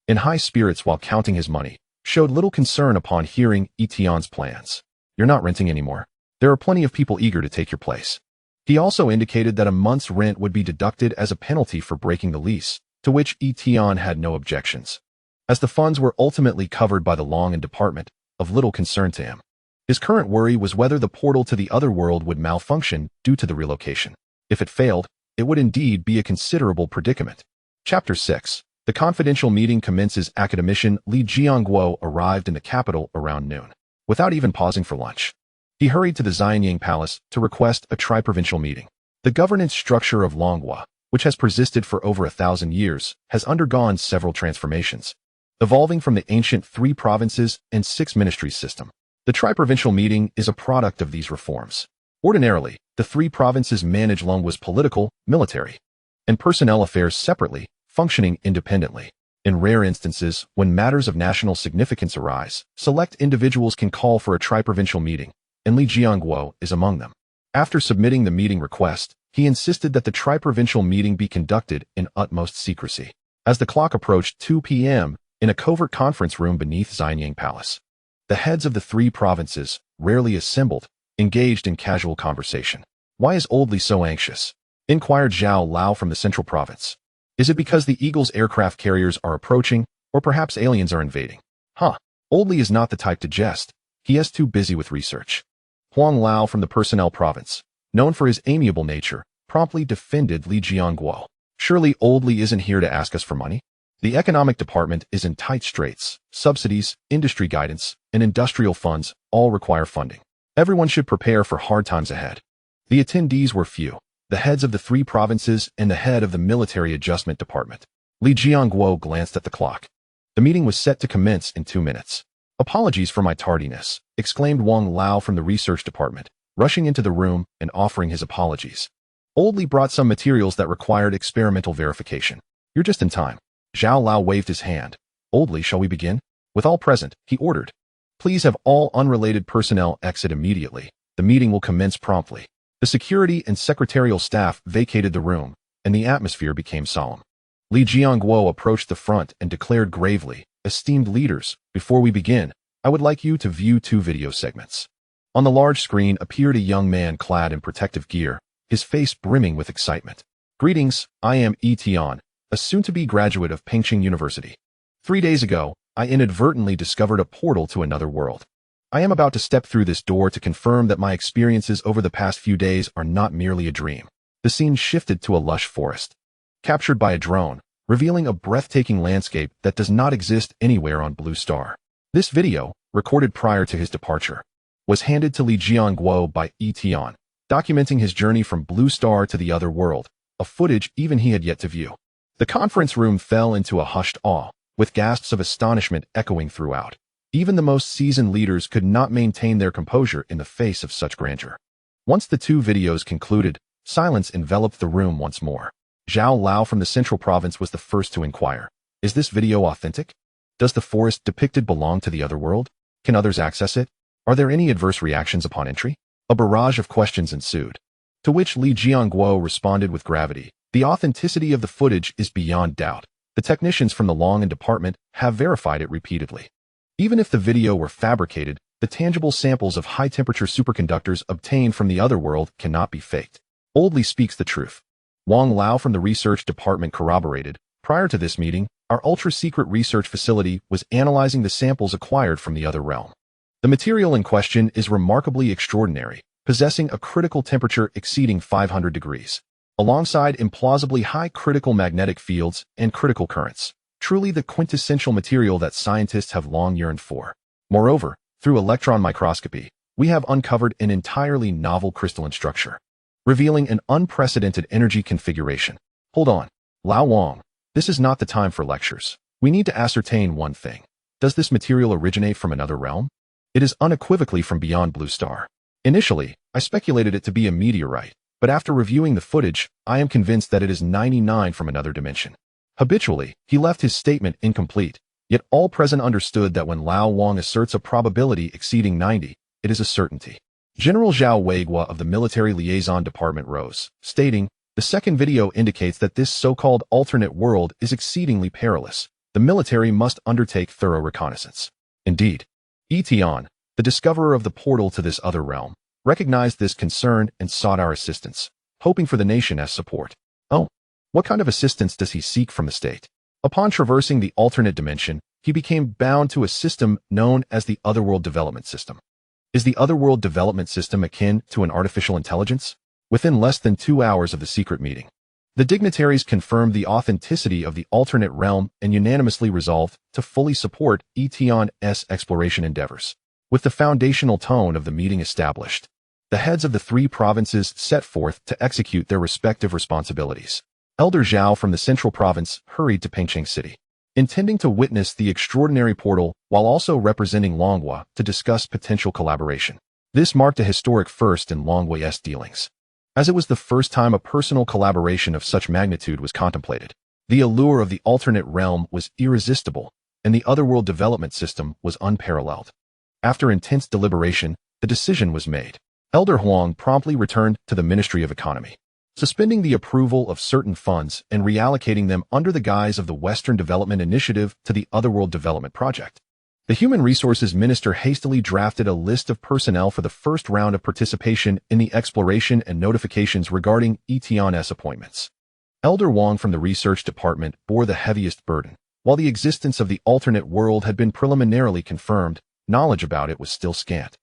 in high spirits while counting his money, showed little concern upon hearing Tian's plans. You're not renting anymore. There are plenty of people eager to take your place. He also indicated that a month's rent would be deducted as a penalty for breaking the lease, to which Tian had no objections. As the funds were ultimately covered by the Long and department, of little concern to him. His current worry was whether the portal to the Otherworld would malfunction due to the relocation. If it failed, it would indeed be a considerable predicament. Chapter 6. The confidential meeting commences. Academician Li Jiangguo arrived in the capital around noon. Without even pausing for lunch, he hurried to the Xianyang Palace to request a tri-provincial meeting. The governance structure of Longhua, which has persisted for over 1,000 years, has undergone several transformations, evolving from the ancient 3 provinces and 6 ministries system. The tri-provincial meeting is a product of these reforms. Ordinarily, the 3 provinces manage Longhua's political, military, and personnel affairs separately, functioning independently. In rare instances, when matters of national significance arise, select individuals can call for a tri-provincial meeting, and Li Jiangguo is among them. After submitting the meeting request, he insisted that the tri-provincial meeting be conducted in utmost secrecy. As the clock approached 2 p.m., in a covert conference room beneath Xianyang Palace, the heads of the 3 provinces, rarely assembled, engaged in casual conversation. Why is Old Li so anxious? Inquired Zhao Lao from the central province. Is it because the Eagle's aircraft carriers are approaching, or perhaps aliens are invading? Old Li is not the type to jest. He is too busy with research. Huang Lao from the personnel province, known for his amiable nature, promptly defended Li Jiangguo. Surely Old Li isn't here to ask us for money? The economic department is in tight straits. Subsidies, industry guidance, and industrial funds all require funding. Everyone should prepare for hard times ahead. The attendees were few. The heads of the 3 provinces and the head of the military adjustment department. Li Jiangguo glanced at the clock. The meeting was set to commence in 2 minutes. Apologies for my tardiness, exclaimed Wang Lao from the research department, rushing into the room and offering his apologies. Old Li brought some materials that required experimental verification. You're just in time. Zhao Lao waved his hand. Old Li, shall we begin? With all present, he ordered. Please have all unrelated personnel exit immediately. The meeting will commence promptly. The security and secretarial staff vacated the room, and the atmosphere became solemn. Li Jiangguo approached the front and declared gravely, Esteemed leaders, before we begin, I would like you to view 2 video segments. On the large screen appeared a young man clad in protective gear, his face brimming with excitement. Greetings, I am Tian, a soon-to-be graduate of Pengqing University. 3 days ago, I inadvertently discovered a portal to another world. I am about to step through this door to confirm that my experiences over the past few days are not merely a dream. The scene shifted to a lush forest, captured by a drone, revealing a breathtaking landscape that does not exist anywhere on Blue Star. This video, recorded prior to his departure, was handed to Li Jiangguo by Tian, documenting his journey from Blue Star to the other world, a footage even he had yet to view. The conference room fell into a hushed awe, with gasps of astonishment echoing throughout. Even the most seasoned leaders could not maintain their composure in the face of such grandeur. Once the 2 videos concluded, silence enveloped the room once more. Zhao Lao from the central province was the first to inquire. Is this video authentic? Does the forest depicted belong to the other world? Can others access it? Are there any adverse reactions upon entry? A barrage of questions ensued. To which Li Jiangguo responded with gravity. The authenticity of the footage is beyond doubt. The technicians from the Long and department have verified it repeatedly. Even if the video were fabricated, the tangible samples of high-temperature superconductors obtained from the other world cannot be faked. Old Li speaks the truth. Wang Lao from the research department corroborated. Prior to this meeting, our ultra-secret research facility was analyzing the samples acquired from the other realm. The material in question is remarkably extraordinary, possessing a critical temperature exceeding 500 degrees, alongside implausibly high critical magnetic fields and critical currents. Truly the quintessential material that scientists have long yearned for. Moreover, through electron microscopy, we have uncovered an entirely novel crystalline structure, revealing an unprecedented energy configuration. Hold on, Lao Wang, this is not the time for lectures. We need to ascertain one thing. Does this material originate from another realm? It is unequivocally from beyond Blue Star. Initially, I speculated it to be a meteorite, but after reviewing the footage, I am convinced that it is 99 from another dimension. Habitually, he left his statement incomplete, Yet all present understood that when Lao Wang asserts a probability exceeding 90, it is a certainty. General Zhao Weigua of the Military Liaison Department rose, stating, "The second video indicates that this so-called alternate world is exceedingly perilous. The military must undertake thorough reconnaissance." Indeed, Tian, the discoverer of the portal to this other realm, recognized this concern and sought our assistance, hoping for the nation's support. Oh, what kind of assistance does he seek from the state? Upon traversing the alternate dimension, he became bound to a system known as the Otherworld Development System. Is the Otherworld Development System akin to an artificial intelligence? Within less than 2 hours of the secret meeting, the dignitaries confirmed the authenticity of the alternate realm and unanimously resolved to fully support Tian's exploration endeavors. With the foundational tone of the meeting established, the heads of the 3 provinces set forth to execute their respective responsibilities. Elder Zhao from the Central Province hurried to Pengcheng City, intending to witness the extraordinary portal while also representing Longhua to discuss potential collaboration. This marked a historic first in Longhua's dealings, as it was the first time a personal collaboration of such magnitude was contemplated. The allure of the alternate realm was irresistible, and the Otherworld Development System was unparalleled. After intense deliberation, the decision was made. Elder Huang promptly returned to the Ministry of Economy, suspending the approval of certain funds and reallocating them under the guise of the Western Development Initiative to the Otherworld Development Project. The Human Resources Minister hastily drafted a list of personnel for the first round of participation in the exploration and notifications regarding Tian's appointments. Elder Wang from the Research Department bore the heaviest burden. While the existence of the alternate world had been preliminarily confirmed, knowledge about it was still scant,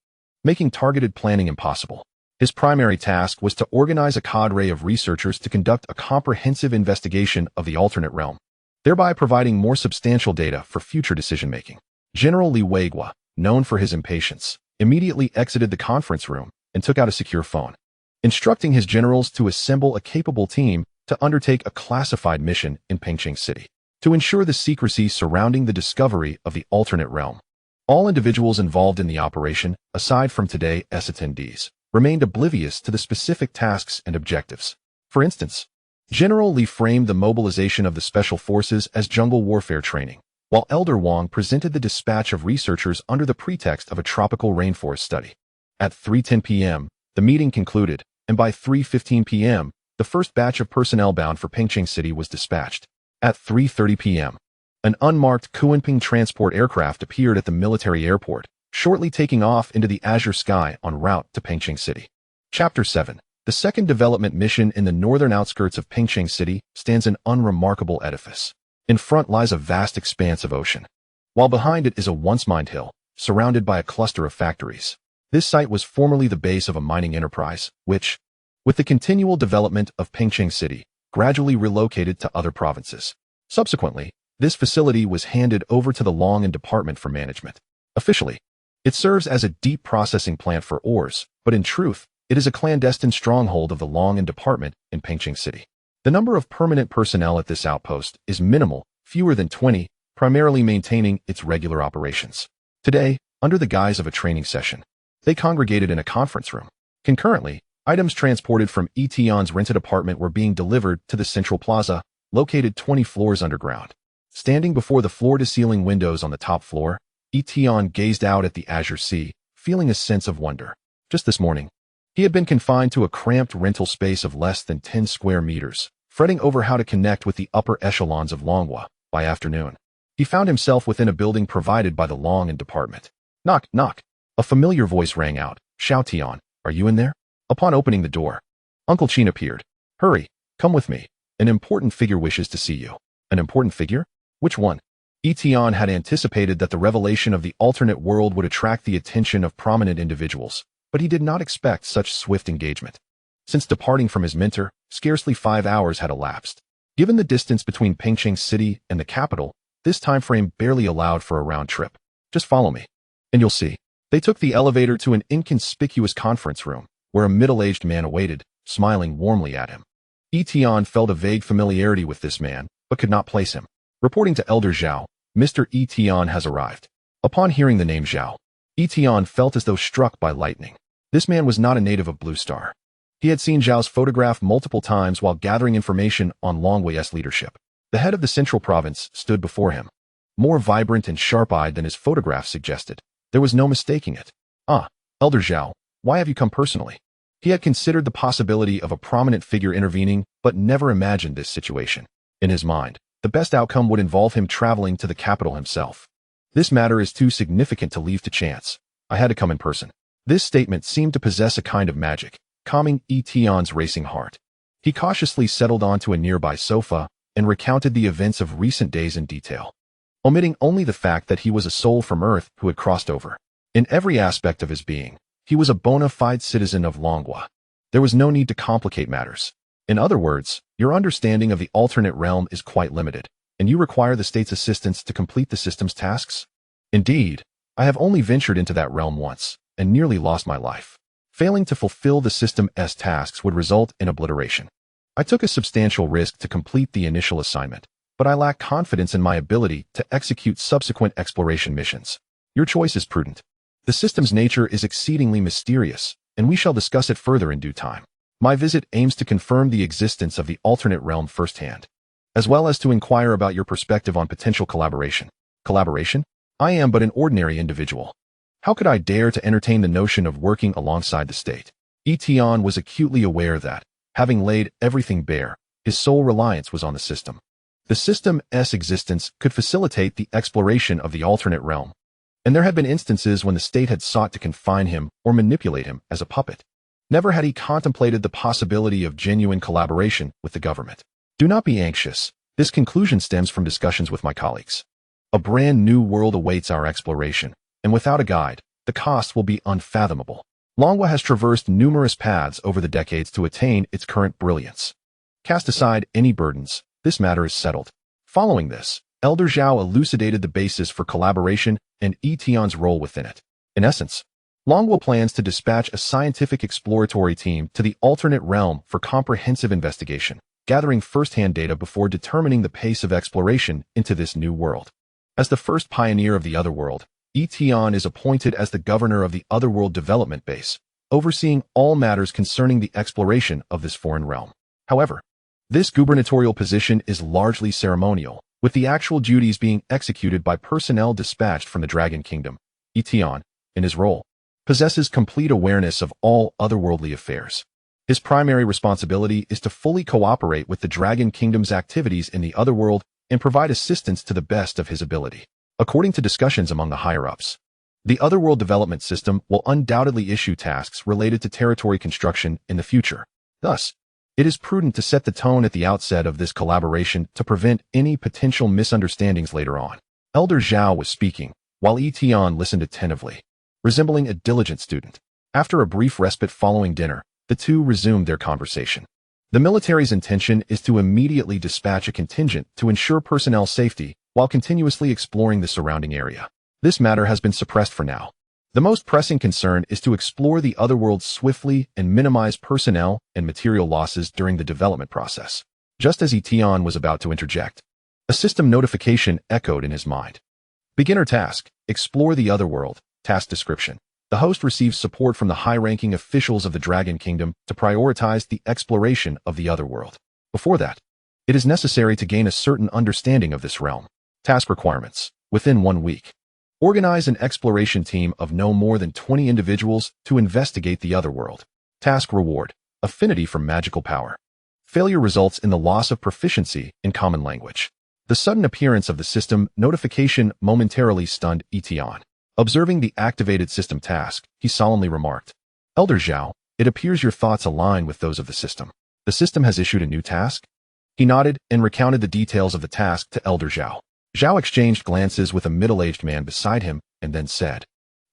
making targeted planning impossible. His primary task was to organize a cadre of researchers to conduct a comprehensive investigation of the alternate realm, thereby providing more substantial data for future decision-making. General Li Weigua, known for his impatience, immediately exited the conference room and took out a secure phone, instructing his generals to assemble a capable team to undertake a classified mission in Pengcheng City to ensure the secrecy surrounding the discovery of the alternate realm. All individuals involved in the operation, aside from today's attendees, remained oblivious to the specific tasks and objectives. For instance, General Li framed the mobilization of the special forces as jungle warfare training, while Elder Wang presented the dispatch of researchers under the pretext of a tropical rainforest study. At 3:10 p.m., the meeting concluded, and by 3:15 p.m., the first batch of personnel bound for Pengcheng City was dispatched. At 3:30 p.m., an unmarked Kuanping transport aircraft appeared at the military airport, shortly taking off into the azure sky en route to Pengcheng City. Chapter 7. The second development mission in the northern outskirts of Pengcheng City stands an unremarkable edifice. In front lies a vast expanse of ocean, while behind it is a once-mined hill, surrounded by a cluster of factories. This site was formerly the base of a mining enterprise, which, with the continual development of Pengcheng City, gradually relocated to other provinces. Subsequently, this facility was handed over to the Longan Department for management. Officially, it serves as a deep processing plant for ores, but in truth, it is a clandestine stronghold of the Longan Department in Pengcheng City. The number of permanent personnel at this outpost is minimal, fewer than 20, primarily maintaining its regular operations. Today, under the guise of a training session, they congregated in a conference room. Concurrently, items transported from Tian's rented apartment were being delivered to the central plaza, located 20 floors underground. Standing before the floor-to-ceiling windows on the top floor, Tian gazed out at the azure sea, feeling a sense of wonder. Just this morning, he had been confined to a cramped rental space of less than 10 square meters, fretting over how to connect with the upper echelons of Longhua. By afternoon, he found himself within a building provided by the Longan Department. Knock, knock. A familiar voice rang out. Xiao Tian, are you in there? Upon opening the door, Uncle Qin appeared. Hurry, come with me. An important figure wishes to see you. An important figure? Which one? Tian had anticipated that the revelation of the alternate world would attract the attention of prominent individuals, but he did not expect such swift engagement. Since departing from his mentor, scarcely 5 hours had elapsed. Given the distance between Pengcheng City and the capital, this time frame barely allowed for a round trip. Just follow me, and you'll see. They took the elevator to an inconspicuous conference room, where a middle-aged man awaited, smiling warmly at him. Tian felt a vague familiarity with this man, but could not place him. Reporting to Elder Zhao, Mr. Tian has arrived. Upon hearing the name Zhao, Tian felt as though struck by lightning. This man was not a native of Blue Star. He had seen Zhao's photograph multiple times while gathering information on Longhua's leadership. The head of the central province stood before him. more vibrant and sharp-eyed than his photograph suggested. There was no mistaking it. "Ah, Elder Zhao, why have you come personally?" He had considered the possibility of a prominent figure intervening, but never imagined this situation. In his mind, the best outcome would involve him traveling to the capital himself. "This matter is too significant to leave to chance. I had to come in person." This statement seemed to possess a kind of magic, calming Tian's racing heart. He cautiously settled onto a nearby sofa and recounted the events of recent days in detail, omitting only the fact that he was a soul from Earth who had crossed over. In every aspect of his being, he was a bona fide citizen of Longhua. There was no need to complicate matters. In other words, your understanding of the alternate realm is quite limited, and you require the state's assistance to complete the system's tasks? Indeed, I have only ventured into that realm once, and nearly lost my life. Failing to fulfill the system's tasks would result in obliteration. I took a substantial risk to complete the initial assignment, but I lack confidence in my ability to execute subsequent exploration missions. Your choice is prudent. The system's nature is exceedingly mysterious, and we shall discuss it further in due time. My visit aims to confirm the existence of the alternate realm firsthand, as well as to inquire about your perspective on potential collaboration. Collaboration? I am but an ordinary individual. How could I dare to entertain the notion of working alongside the state? Tian was acutely aware that, having laid everything bare, his sole reliance was on the system. The system's existence could facilitate the exploration of the alternate realm, and there had been instances when the state had sought to confine him or manipulate him as a puppet. Never had he contemplated the possibility of genuine collaboration with the government. Do not be anxious. This conclusion stems from discussions with my colleagues. A brand new world awaits our exploration, and without a guide, the cost will be unfathomable. Longhua has traversed numerous paths over the decades to attain its current brilliance. Cast aside any burdens, this matter is settled. Following this, Elder Zhao elucidated the basis for collaboration and Tian's role within it. In essence, Longhua plans to dispatch a scientific exploratory team to the alternate realm for comprehensive investigation, gathering first-hand data before determining the pace of exploration into this new world. As the first pioneer of the Otherworld, Tian is appointed as the governor of the Otherworld Development Base, overseeing all matters concerning the exploration of this foreign realm. However, this gubernatorial position is largely ceremonial, with the actual duties being executed by personnel dispatched from the Dragon Kingdom. Tian, in his role, possesses complete awareness of all otherworldly affairs. His primary responsibility is to fully cooperate with the Dragon Kingdom's activities in the Otherworld and provide assistance to the best of his ability. According to discussions among the higher-ups, the Otherworld Development System will undoubtedly issue tasks related to territory construction in the future. Thus, it is prudent to set the tone at the outset of this collaboration to prevent any potential misunderstandings later on. Elder Zhao was speaking, while Tian listened attentively, resembling a diligent student. After a brief respite following dinner, the two resumed their conversation. The military's intention is to immediately dispatch a contingent to ensure personnel safety while continuously exploring the surrounding area. This matter has been suppressed for now. The most pressing concern is to explore the Otherworld swiftly and minimize personnel and material losses during the development process. Just as Tian was about to interject, a system notification echoed in his mind. Beginner task: explore the Otherworld. Task description: the host receives support from the high-ranking officials of the Dragon Kingdom to prioritize the exploration of the Otherworld. Before that, it is necessary to gain a certain understanding of this realm. Task requirements: within 1 week, organize an exploration team of no more than 20 individuals to investigate the Otherworld. Task reward: affinity for magical power. Failure results in the loss of proficiency in common language. The sudden appearance of the system notification momentarily stunned Tian. Observing the activated system task, he solemnly remarked, "Elder Zhao, it appears your thoughts align with those of the system. The system has issued a new task?" He nodded and recounted the details of the task to Elder Zhao. Zhao exchanged glances with a middle-aged man beside him and then said,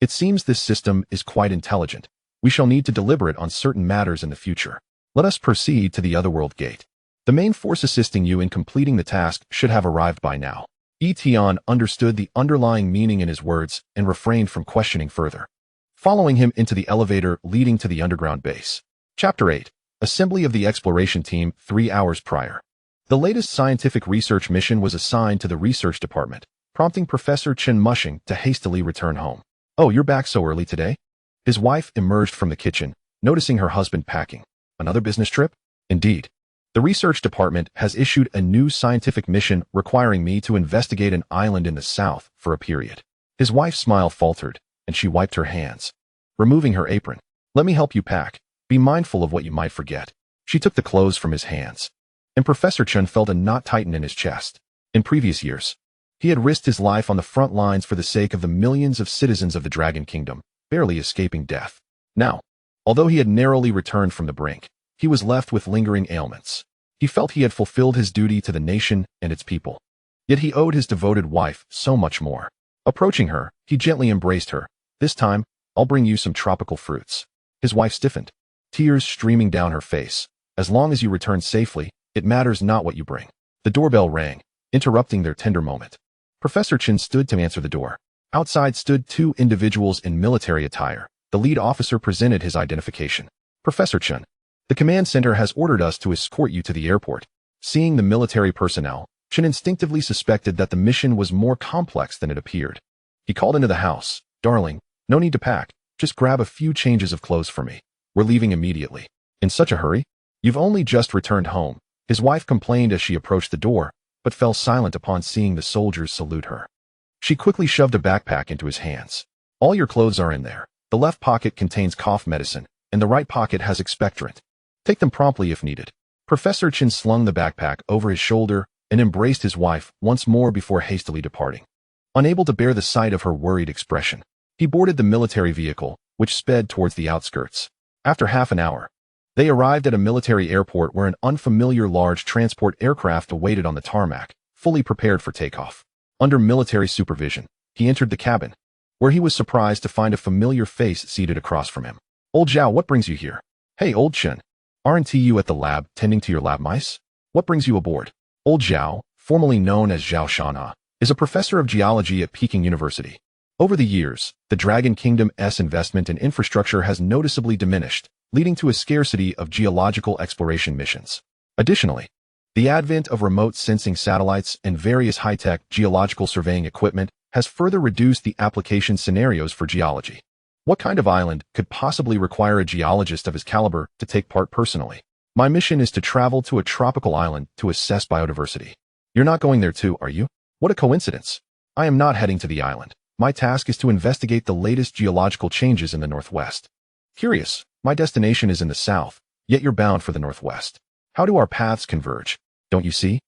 "It seems this system is quite intelligent. We shall need to deliberate on certain matters in the future. Let us proceed to the Otherworld Gate. The main force assisting you in completing the task should have arrived by now." Tian understood the underlying meaning in his words and refrained from questioning further, following him into the elevator leading to the underground base. Chapter 8. Assembly of the Exploration Team 3 hours prior. The latest scientific research mission was assigned to the research department, prompting Professor Chen Mushing to hastily return home. "Oh, you're back so early today?" His wife emerged from the kitchen, noticing her husband packing. "Another business trip?" "Indeed. The research department has issued a new scientific mission requiring me to investigate an island in the south for a period. His wife's smile faltered, and she wiped her hands, removing her apron. Let me help you pack. Be mindful of what you might forget. She took the clothes from his hands, and Professor Chen felt a knot tighten in his chest. In previous years, he had risked his life on the front lines for the sake of the millions of citizens of the Dragon Kingdom, barely escaping death. Now, although he had narrowly returned from the brink, he was left with lingering ailments. He felt he had fulfilled his duty to the nation and its people. Yet he owed his devoted wife so much more. Approaching her, he gently embraced her. This time, I'll bring you some tropical fruits. His wife stiffened, tears streaming down her face. As long as you return safely, it matters not what you bring. The doorbell rang, interrupting their tender moment. Professor Chen stood to answer the door. Outside stood two individuals in military attire. The lead officer presented his identification. Professor Chen, the command center has ordered us to escort you to the airport. Seeing the military personnel, Chen instinctively suspected that the mission was more complex than it appeared. He called into the house. Darling, no need to pack. Just grab a few changes of clothes for me. We're leaving immediately. In such a hurry? You've only just returned home. His wife complained as she approached the door, but fell silent upon seeing the soldiers salute her. She quickly shoved a backpack into his hands. All your clothes are in there. The left pocket contains cough medicine, and the right pocket has expectorant. Take them promptly if needed. Professor Chen slung the backpack over his shoulder and embraced his wife once more before hastily departing. Unable to bear the sight of her worried expression, he boarded the military vehicle, which sped towards the outskirts. After half an hour, they arrived at a military airport where an unfamiliar large transport aircraft awaited on the tarmac, fully prepared for takeoff. Under military supervision, he entered the cabin, where he was surprised to find a familiar face seated across from him. Old Zhao, what brings you here? Hey, Old Chen. Aren't you at the lab tending to your lab mice? What brings you aboard? Old Zhao, formerly known as Zhao Shanha, is a professor of geology at Peking University. Over the years, the Dragon Kingdom's investment in infrastructure has noticeably diminished, leading to a scarcity of geological exploration missions. Additionally, the advent of remote sensing satellites and various high-tech geological surveying equipment has further reduced the application scenarios for geology. What kind of island could possibly require a geologist of his caliber to take part personally? My mission is to travel to a tropical island to assess biodiversity. You're not going there too, are you? What a coincidence. I am not heading to the island. My task is to investigate the latest geological changes in the northwest. Curious, my destination is in the south, yet you're bound for the northwest. How do our paths converge? Don't you see?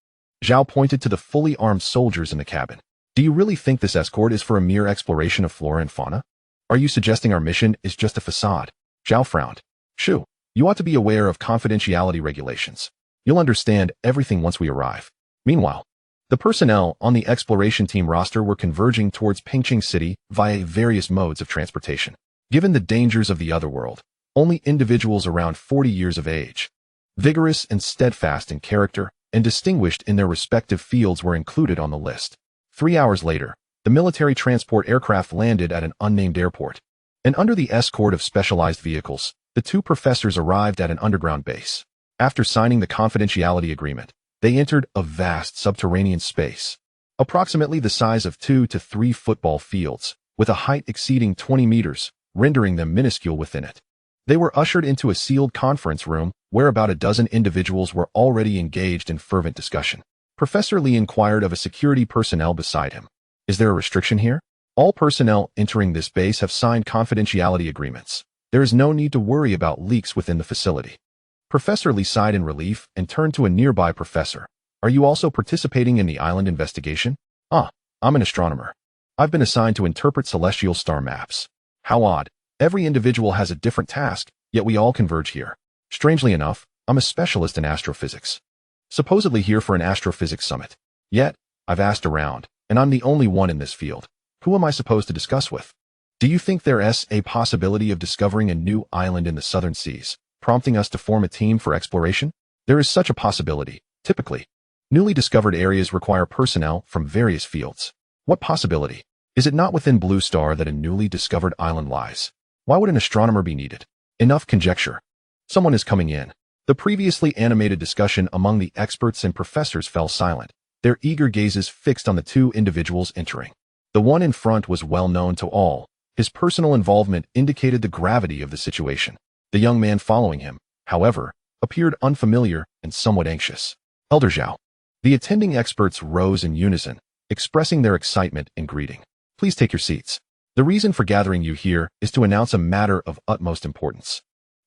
Zhao pointed to the fully armed soldiers in the cabin. Do you really think this escort is for a mere exploration of flora and fauna? Are you suggesting our mission is just a facade? Zhao frowned. Shoo, you ought to be aware of confidentiality regulations. You'll understand everything once we arrive. Meanwhile, the personnel on the exploration team roster were converging towards Pingqing City via various modes of transportation. Given the dangers of the Otherworld, only individuals around 40 years of age, vigorous and steadfast in character, and distinguished in their respective fields were included on the list. 3 hours later, the military transport aircraft landed at an unnamed airport, and under the escort of specialized vehicles, the two professors arrived at an underground base. After signing the confidentiality agreement, they entered a vast subterranean space, approximately the size of 2 to 3 football fields, with a height exceeding 20 meters, rendering them minuscule within it. They were ushered into a sealed conference room where about a dozen individuals were already engaged in fervent discussion. Professor Li inquired of a security personnel beside him. Is there a restriction here? All personnel entering this base have signed confidentiality agreements. There is no need to worry about leaks within the facility. Professor Li sighed in relief and turned to a nearby professor. Are you also participating in the island investigation? I'm an astronomer. I've been assigned to interpret celestial star maps. How odd. Every individual has a different task, yet we all converge here. Strangely enough, I'm a specialist in astrophysics. Supposedly here for an astrophysics summit. Yet, I've asked around, and I'm the only one in this field. Who am I supposed to discuss with? Do you think there's a possibility of discovering a new island in the southern seas, prompting us to form a team for exploration? There is such a possibility. Typically, newly discovered areas require personnel from various fields. What possibility? Is it not within Blue Star that a newly discovered island lies? Why would an astronomer be needed? Enough conjecture. Someone is coming in. The previously animated discussion among the experts and professors fell silent, their eager gazes fixed on the two individuals entering. The one in front was well known to all. His personal involvement indicated the gravity of the situation. The young man following him, however, appeared unfamiliar and somewhat anxious. Elder Zhao. The attending experts rose in unison, expressing their excitement and greeting. Please take your seats. The reason for gathering you here is to announce a matter of utmost importance.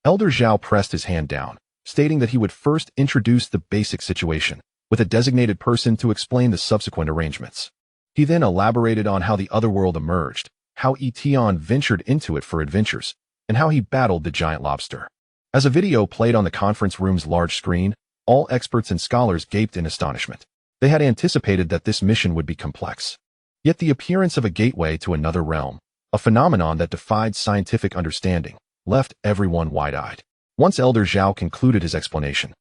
Elder Zhao pressed his hand down, stating that he would first introduce the basic situation, with a designated person to explain the subsequent arrangements. He then elaborated on how the Otherworld emerged, how Tian ventured into it for adventures, and how he battled the giant lobster. As a video played on the conference room's large screen, all experts and scholars gaped in astonishment. They had anticipated that this mission would be complex. Yet the appearance of a gateway to another realm, a phenomenon that defied scientific understanding, left everyone wide-eyed. Once Elder Zhao concluded his explanation,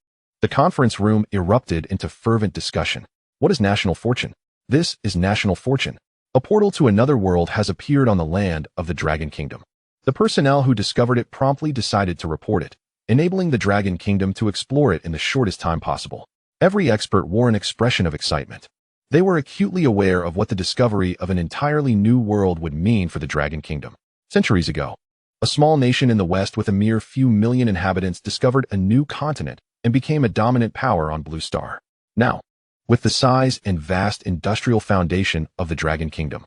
the conference room erupted into fervent discussion. What is national fortune? This is national fortune. A portal to another world has appeared on the land of the Dragon Kingdom. The personnel who discovered it promptly decided to report it, enabling the Dragon Kingdom to explore it in the shortest time possible. Every expert wore an expression of excitement. They were acutely aware of what the discovery of an entirely new world would mean for the Dragon Kingdom. Centuries ago, a small nation in the West with a mere few million inhabitants discovered a new continent and became a dominant power on Blue Star. Now, with the size and vast industrial foundation of the Dragon Kingdom,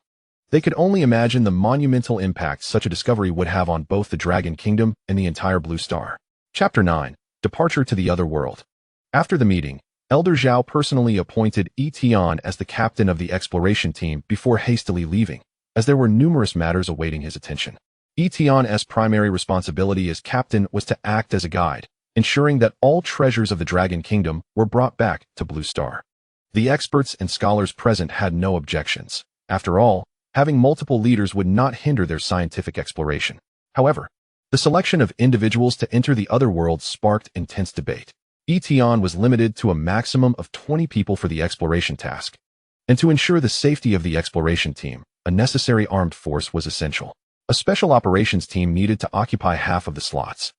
they could only imagine the monumental impact such a discovery would have on both the Dragon Kingdom and the entire Blue Star. Chapter 9. Departure to the Otherworld. After the meeting, Elder Zhao personally appointed Tian as the captain of the exploration team before hastily leaving, as there were numerous matters awaiting his attention. Tian's primary responsibility as captain was to act as a guide, ensuring that all treasures of the Dragon Kingdom were brought back to Blue Star. The experts and scholars present had no objections. After all, having multiple leaders would not hinder their scientific exploration. However, the selection of individuals to enter the Otherworld sparked intense debate. Tian was limited to a maximum of 20 people for the exploration task, and to ensure the safety of the exploration team, a necessary armed force was essential. A special operations team needed to occupy half of the slots.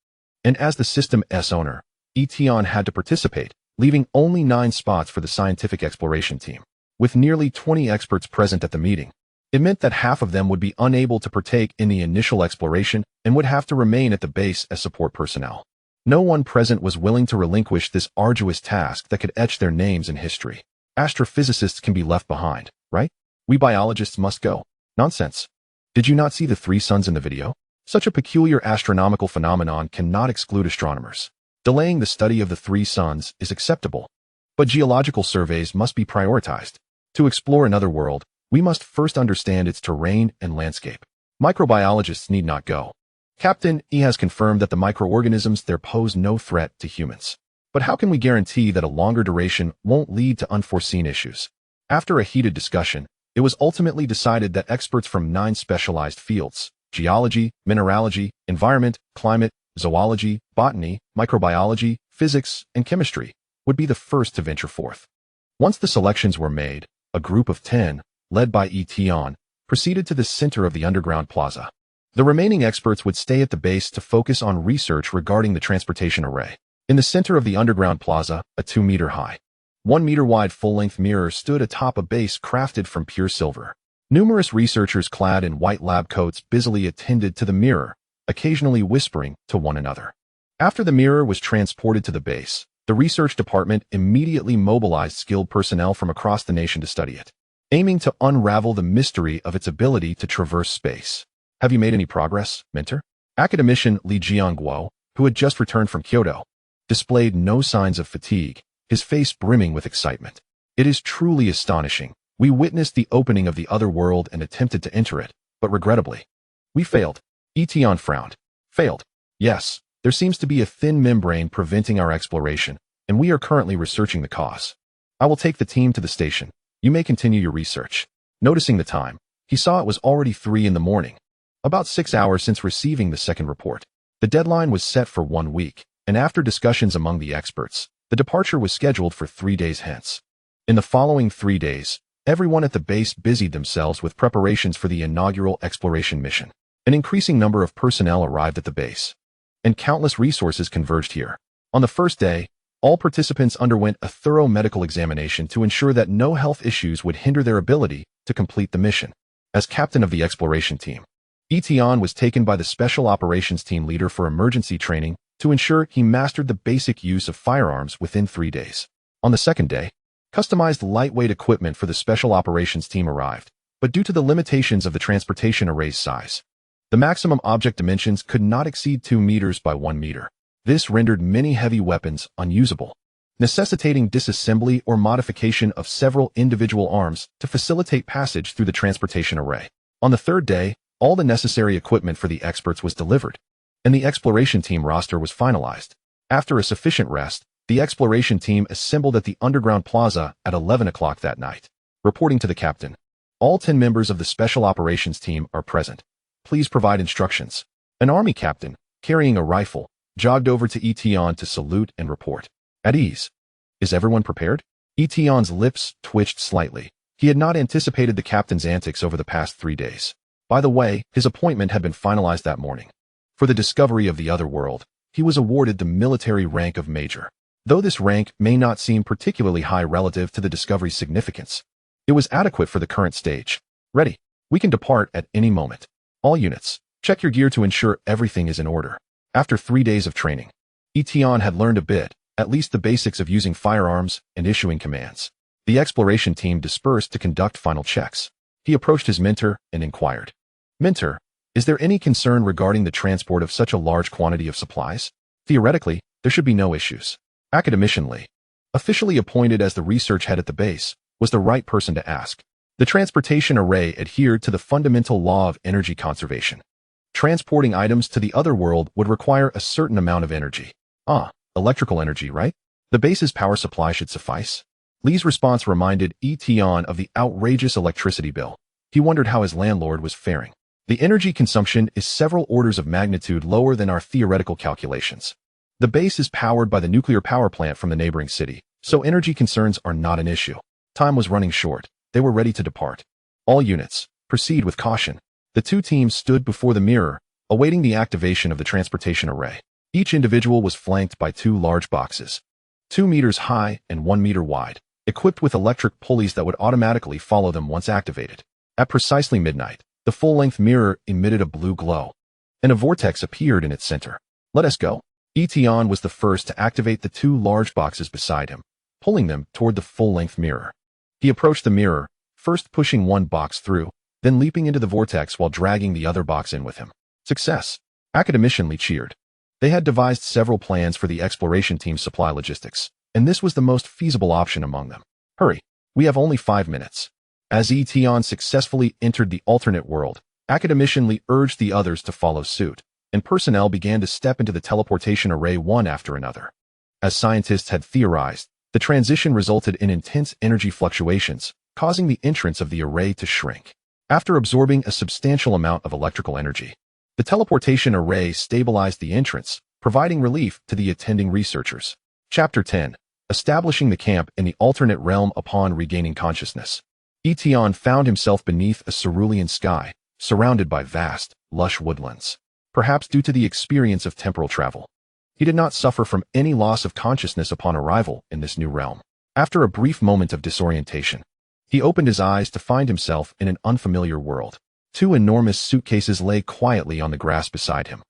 And as the system's owner, Tian had to participate, leaving only 9 spots for the scientific exploration team. With nearly 20 experts present at the meeting, it meant that half of them would be unable to partake in the initial exploration and would have to remain at the base as support personnel. No one present was willing to relinquish this arduous task that could etch their names in history. Astrophysicists can be left behind, right? We biologists must go. Nonsense. Did you not see the 3 suns in the video? Such a peculiar astronomical phenomenon cannot exclude astronomers. Delaying the study of the 3 suns is acceptable, but geological surveys must be prioritized. To explore another world, we must first understand its terrain and landscape. Microbiologists need not go. Captain E has confirmed that the microorganisms there pose no threat to humans. But how can we guarantee that a longer duration won't lead to unforeseen issues? After a heated discussion, it was ultimately decided that experts from 9 specialized fields, geology, mineralogy, environment, climate, zoology, botany, microbiology, physics, and chemistry, would be the first to venture forth. Once the selections were made, a group of 10, led by Tian, proceeded to the center of the underground plaza. The remaining experts would stay at the base to focus on research regarding the transportation array. In the center of the underground plaza, a 2-meter-high, 1-meter-wide full-length mirror stood atop a base crafted from pure silver. Numerous researchers clad in white lab coats busily attended to the mirror, occasionally whispering to one another. After the mirror was transported to the base, the research department immediately mobilized skilled personnel from across the nation to study it, aiming to unravel the mystery of its ability to traverse space. Have you made any progress, Mentor? Academician Li Jiangguo, who had just returned from Kyoto, displayed no signs of fatigue, his face brimming with excitement. It is truly astonishing. We witnessed the opening of the Otherworld and attempted to enter it, but regrettably, we failed. Tian frowned. Failed. Yes, there seems to be a thin membrane preventing our exploration, and we are currently researching the cause. I will take the team to the station. You may continue your research. Noticing the time, he saw it was already 3 in the morning, about 6 hours since receiving the second report. The deadline was set for 1 week, and after discussions among the experts, the departure was scheduled for 3 days hence. In the following 3 days, everyone at the base busied themselves with preparations for the inaugural exploration mission. An increasing number of personnel arrived at the base, and countless resources converged here. On the first day, all participants underwent a thorough medical examination to ensure that no health issues would hinder their ability to complete the mission. As captain of the exploration team, Tian was taken by the special operations team leader for emergency training to ensure he mastered the basic use of firearms within 3 days. On the second day, customized lightweight equipment for the special operations team arrived, but due to the limitations of the transportation array's size, the maximum object dimensions could not exceed 2 meters by 1 meter. This rendered many heavy weapons unusable, necessitating disassembly or modification of several individual arms to facilitate passage through the transportation array. On the third day, all the necessary equipment for the experts was delivered, and the exploration team roster was finalized. After a sufficient rest, the exploration team assembled at the underground plaza at 11 o'clock that night. Reporting to the captain, all 10 members of the special operations team are present. Please provide instructions. An army captain, carrying a rifle, jogged over to Tian to salute and report. At ease. Is everyone prepared? Tian's lips twitched slightly. He had not anticipated the captain's antics over the past 3 days. By the way, his appointment had been finalized that morning. For the discovery of the Otherworld, he was awarded the military rank of Major. Though this rank may not seem particularly high relative to the discovery's significance, it was adequate for the current stage. Ready. We can depart at any moment. All units, check your gear to ensure everything is in order. After 3 days of training, Tian had learned a bit, at least the basics of using firearms and issuing commands. The exploration team dispersed to conduct final checks. He approached his mentor and inquired, "Mentor, is there any concern regarding the transport of such a large quantity of supplies? Theoretically, there should be no issues." Academician Lee, officially appointed as the research head at the base, was the right person to ask. The transportation array adhered to the fundamental law of energy conservation. Transporting items to the Otherworld would require a certain amount of energy. Electrical energy, right? The base's power supply should suffice. Lee's response reminded Tian of the outrageous electricity bill. He wondered how his landlord was faring. The energy consumption is several orders of magnitude lower than our theoretical calculations. The base is powered by the nuclear power plant from the neighboring city, so energy concerns are not an issue. Time was running short. They were ready to depart. All units, proceed with caution. The two teams stood before the mirror, awaiting the activation of the transportation array. Each individual was flanked by 2 large boxes, 2 meters high and 1 meter wide, equipped with electric pulleys that would automatically follow them once activated. At precisely midnight, the full-length mirror emitted a blue glow, and a vortex appeared in its center. "Let us go." Tian was the first to activate the 2 large boxes beside him, pulling them toward the full-length mirror. He approached the mirror, first pushing one box through, then leaping into the vortex while dragging the other box in with him. Success! Academician Lee cheered. They had devised several plans for the exploration team's supply logistics, and this was the most feasible option among them. Hurry, we have only 5 minutes. As Tian successfully entered the alternate world, Academician Lee urged the others to follow suit, and personnel began to step into the teleportation array one after another. As scientists had theorized, the transition resulted in intense energy fluctuations, causing the entrance of the array to shrink. After absorbing a substantial amount of electrical energy, the teleportation array stabilized the entrance, providing relief to the attending researchers. Chapter 10. Establishing the camp in the alternate realm upon regaining consciousness. Tian found himself beneath a cerulean sky, surrounded by vast, lush woodlands. Perhaps due to the experience of temporal travel, he did not suffer from any loss of consciousness upon arrival in this new realm. After a brief moment of disorientation, he opened his eyes to find himself in an unfamiliar world. 2 enormous suitcases lay quietly on the grass beside him,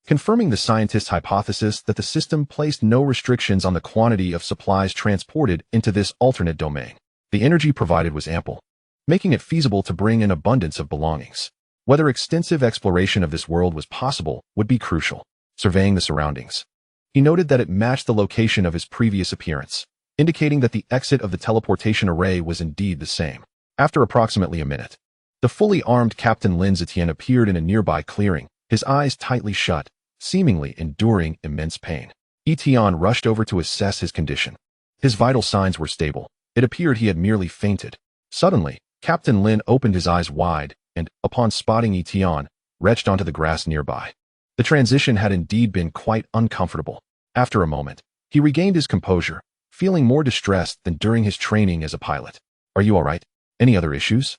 confirming the scientist's hypothesis that the system placed no restrictions on the quantity of supplies transported into this alternate domain. The energy provided was ample, making it feasible to bring an abundance of belongings. Whether extensive exploration of this world was possible would be crucial. Surveying the surroundings, he noted that it matched the location of his previous appearance, indicating that the exit of the teleportation array was indeed the same. After approximately a minute, the fully armed Captain Lin Tian appeared in a nearby clearing, his eyes tightly shut, seemingly enduring immense pain. Tian rushed over to assess his condition. His vital signs were stable. It appeared he had merely fainted. Suddenly, Captain Lin opened his eyes wide and, upon spotting Tian, retched onto the grass nearby. The transition had indeed been quite uncomfortable. After a moment, he regained his composure, feeling more distressed than during his training as a pilot. "Are you all right? Any other issues?"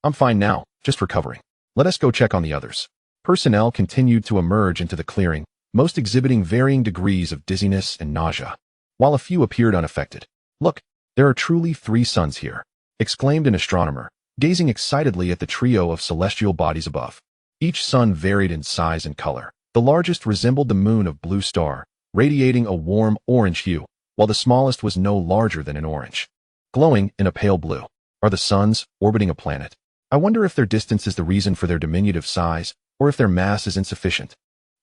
"I'm fine now, just recovering. Let us go check on the others." Personnel continued to emerge into the clearing, most exhibiting varying degrees of dizziness and nausea, while a few appeared unaffected. "Look, there are truly 3 suns here," exclaimed an astronomer, gazing excitedly at the trio of celestial bodies above. Each sun varied in size and color. The largest resembled the moon of Blue Star, radiating a warm orange hue, while the smallest was no larger than an orange. Glowing in a pale blue are the suns orbiting a planet. I wonder if their distance is the reason for their diminutive size, or if their mass is insufficient.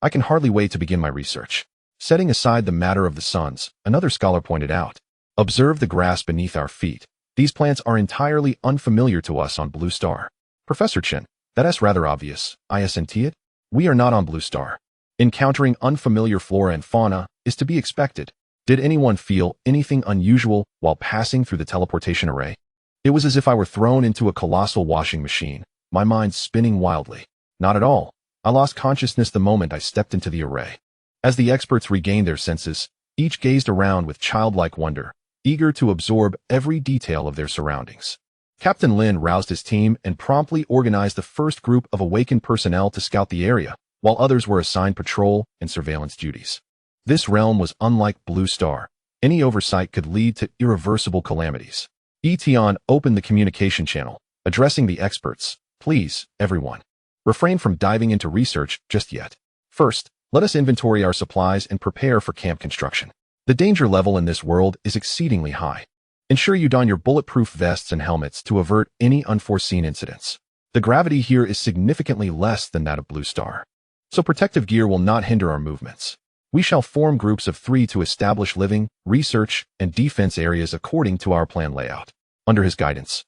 I can hardly wait to begin my research. Setting aside the matter of the suns, another scholar pointed out, observe the grass beneath our feet. These plants are entirely unfamiliar to us on Blue Star. Professor Chen, that's rather obvious. Isn't it? We are not on Blue Star. Encountering unfamiliar flora and fauna is to be expected. Did anyone feel anything unusual while passing through the teleportation array? It was as if I were thrown into a colossal washing machine, my mind spinning wildly. Not at all. I lost consciousness the moment I stepped into the array. As the experts regained their senses, each gazed around with childlike wonder, eager to absorb every detail of their surroundings. Captain Lin roused his team and promptly organized the first group of awakened personnel to scout the area, while others were assigned patrol and surveillance duties. This realm was unlike Blue Star. Any oversight could lead to irreversible calamities. Tian opened the communication channel, addressing the experts. Please, everyone, refrain from diving into research just yet. First, let us inventory our supplies and prepare for camp construction. The danger level in this world is exceedingly high. Ensure you don your bulletproof vests and helmets to avert any unforeseen incidents. The gravity here is significantly less than that of Blue Star, so protective gear will not hinder our movements. We shall form groups of 3 to establish living, research, and defense areas according to our plan layout. Under his guidance,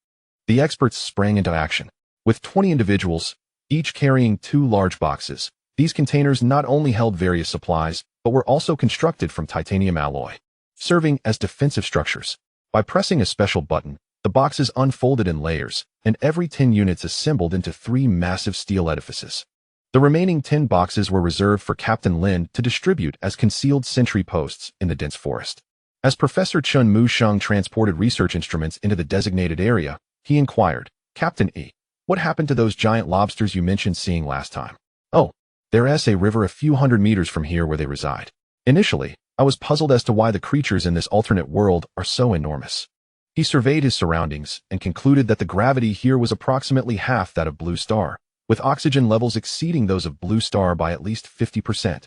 the experts sprang into action. With 20 individuals, each carrying 2 large boxes, these containers not only held various supplies, but were also constructed from titanium alloy, serving as defensive structures. By pressing a special button, the boxes unfolded in layers, and every 10 units assembled into 3 massive steel edifices. The remaining 10 boxes were reserved for Captain Lin to distribute as concealed sentry posts in the dense forest. As Professor Chun Mu-sheng transported research instruments into the designated area, he inquired, Captain E, what happened to those giant lobsters you mentioned seeing last time? Oh, there's a river a few hundred meters from here where they reside. Initially, I was puzzled as to why the creatures in this alternate world are so enormous. He surveyed his surroundings and concluded that the gravity here was approximately half that of Blue Star, with oxygen levels exceeding those of Blue Star by at least 50%.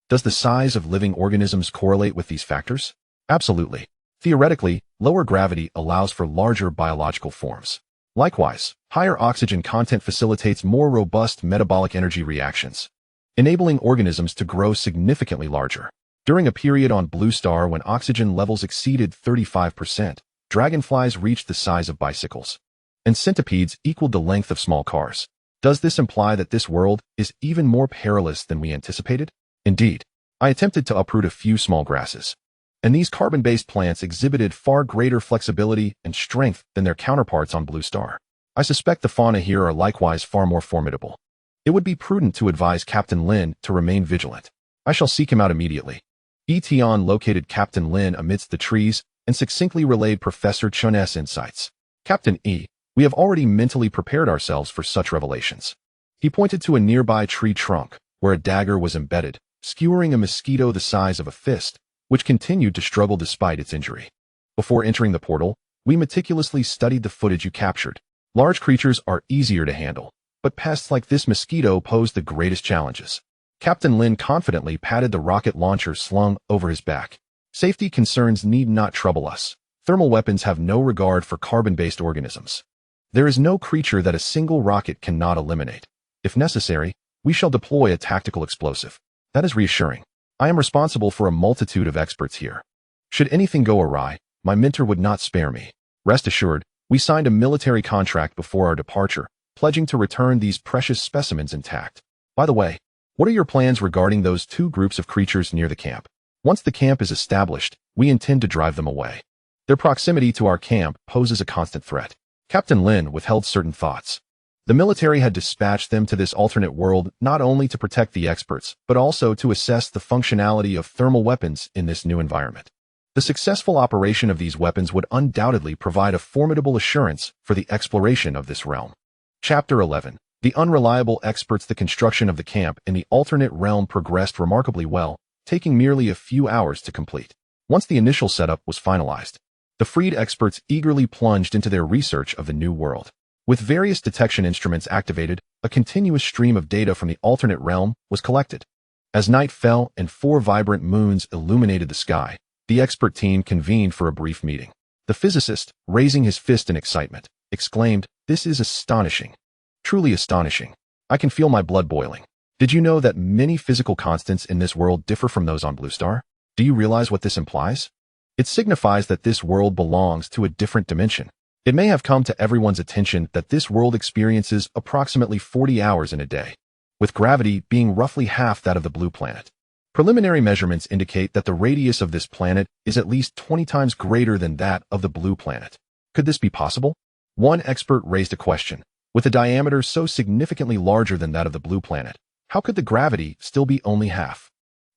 Does the size of living organisms correlate with these factors? Absolutely. Theoretically, lower gravity allows for larger biological forms. Likewise, higher oxygen content facilitates more robust metabolic energy reactions, enabling organisms to grow significantly larger. During a period on Blue Star when oxygen levels exceeded 35%, dragonflies reached the size of bicycles, and centipedes equaled the length of small cars. Does this imply that this world is even more perilous than we anticipated? Indeed, I attempted to uproot a few small grasses, and these carbon-based plants exhibited far greater flexibility and strength than their counterparts on Blue Star. I suspect the fauna here are likewise far more formidable. It would be prudent to advise Captain Lin to remain vigilant. I shall seek him out immediately. Tian located Captain Lin amidst the trees and succinctly relayed Professor Chun's insights. Captain E, we have already mentally prepared ourselves for such revelations. He pointed to a nearby tree trunk, where a dagger was embedded, skewering a mosquito the size of a fist, which continued to struggle despite its injury. Before entering the portal, we meticulously studied the footage you captured. Large creatures are easier to handle, but pests like this mosquito pose the greatest challenges. Captain Lin confidently patted the rocket launcher slung over his back. Safety concerns need not trouble us. Thermal weapons have no regard for carbon-based organisms. There is no creature that a single rocket cannot eliminate. If necessary, we shall deploy a tactical explosive. That is reassuring. I am responsible for a multitude of experts here. Should anything go awry, my mentor would not spare me. Rest assured, we signed a military contract before our departure, pledging to return these precious specimens intact. By the way, what are your plans regarding those 2 groups of creatures near the camp? Once the camp is established, we intend to drive them away. Their proximity to our camp poses a constant threat. Captain Lin withheld certain thoughts. The military had dispatched them to this alternate world not only to protect the experts, but also to assess the functionality of thermal weapons in this new environment. The successful operation of these weapons would undoubtedly provide a formidable assurance for the exploration of this realm. Chapter 11. The unreliable experts. The construction of the camp in the alternate realm progressed remarkably well, taking merely a few hours to complete. Once the initial setup was finalized, the freed experts eagerly plunged into their research of the new world. With various detection instruments activated, a continuous stream of data from the alternate realm was collected. As night fell and 4 vibrant moons illuminated the sky, the expert team convened for a brief meeting. The physicist, raising his fist in excitement, exclaimed, "This is astonishing. Truly astonishing. I can feel my blood boiling. Did you know that many physical constants in this world differ from those on Blue Star? Do you realize what this implies? It signifies that this world belongs to a different dimension. It may have come to everyone's attention that this world experiences approximately 40 hours in a day, with gravity being roughly half that of the blue planet. Preliminary measurements indicate that the radius of this planet is at least 20 times greater than that of the blue planet. Could this be possible? One expert raised a question. With a diameter so significantly larger than that of the blue planet, how could the gravity still be only half?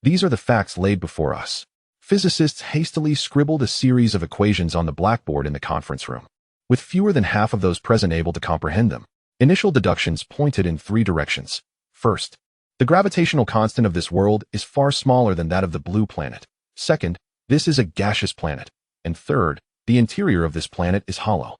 These are the facts laid before us. Physicists hastily scribbled a series of equations on the blackboard in the conference room, with fewer than half of those present able to comprehend them. Initial deductions pointed in 3 directions. First, the gravitational constant of this world is far smaller than that of the blue planet. Second, this is a gaseous planet. And third, the interior of this planet is hollow.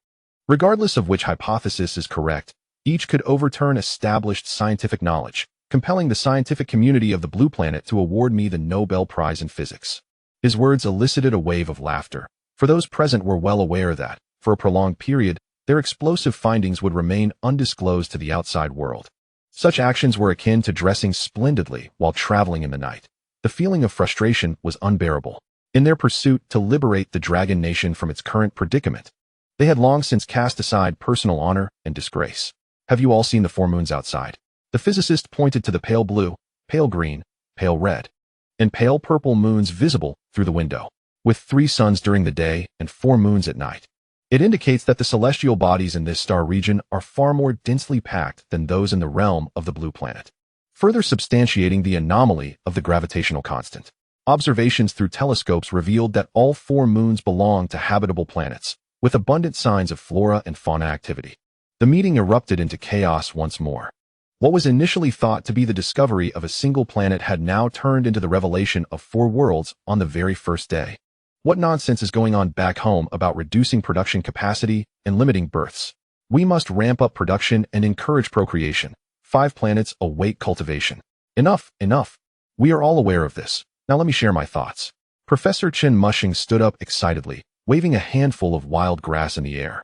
Regardless of which hypothesis is correct, each could overturn established scientific knowledge, compelling the scientific community of the blue planet to award me the Nobel Prize in Physics. His words elicited a wave of laughter, for those present were well aware that, for a prolonged period, their explosive findings would remain undisclosed to the outside world. Such actions were akin to dressing splendidly while traveling in the night. The feeling of frustration was unbearable. In their pursuit to liberate the Dragon Nation from its current predicament, they had long since cast aside personal honor and disgrace. Have you all seen the 4 moons outside? The physicist pointed to the pale blue, pale green, pale red, and pale purple moons visible through the window, with 3 suns during the day and 4 moons at night. It indicates that the celestial bodies in this star region are far more densely packed than those in the realm of the blue planet, further substantiating the anomaly of the gravitational constant. Observations through telescopes revealed that all 4 moons belong to habitable planets, with abundant signs of flora and fauna activity. The meeting erupted into chaos once more. What was initially thought to be the discovery of a single planet had now turned into the revelation of 4 worlds on the very first day. What nonsense is going on back home about reducing production capacity and limiting births? We must ramp up production and encourage procreation. 5 planets await cultivation. Enough, enough. We are all aware of this. Now let me share my thoughts. Professor Chen Mushing stood up excitedly, waving a handful of wild grass in the air.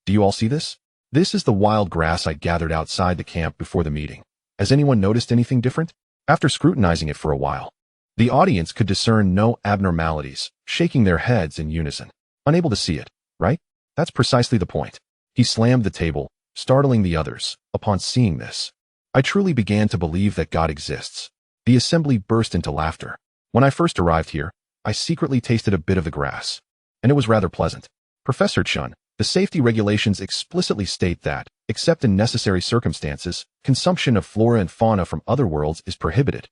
Do you all see this? This is the wild grass I gathered outside the camp before the meeting. Has anyone noticed anything different? After scrutinizing it for a while, the audience could discern no abnormalities, shaking their heads in unison. Unable to see it, right? That's precisely the point. He slammed the table, startling the others. Upon seeing this, I truly began to believe that God exists. The assembly burst into laughter. When I first arrived here, I secretly tasted a bit of the grass, and it was rather pleasant. Professor Chun, the safety regulations explicitly state that, except in necessary circumstances, consumption of flora and fauna from other worlds is prohibited.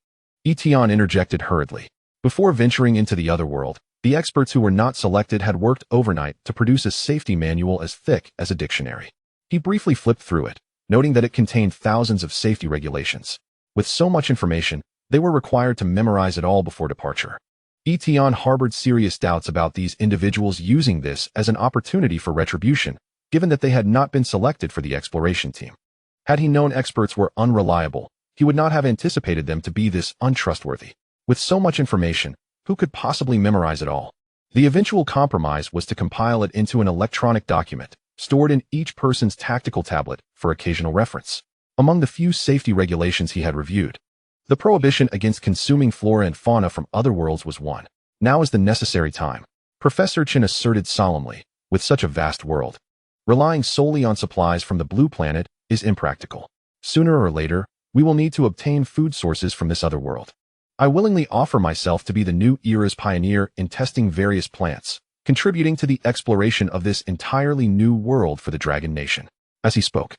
Tian interjected hurriedly. Before venturing into the other world, the experts who were not selected had worked overnight to produce a safety manual as thick as a dictionary. He briefly flipped through it, noting that it contained thousands of safety regulations. With so much information, they were required to memorize it all before departure. Tian harbored serious doubts about these individuals using this as an opportunity for retribution, given that they had not been selected for the exploration team. Had he known experts were unreliable, he would not have anticipated them to be this untrustworthy. With so much information, who could possibly memorize it all? The eventual compromise was to compile it into an electronic document, stored in each person's tactical tablet for occasional reference. Among the few safety regulations he had reviewed, the prohibition against consuming flora and fauna from other worlds was one. Now is the necessary time, Professor Chen asserted solemnly. With such a vast world, relying solely on supplies from the blue planet is impractical. Sooner or later, we will need to obtain food sources from this other world. I willingly offer myself to be the new era's pioneer in testing various plants, contributing to the exploration of this entirely new world for the Dragon Nation. As he spoke,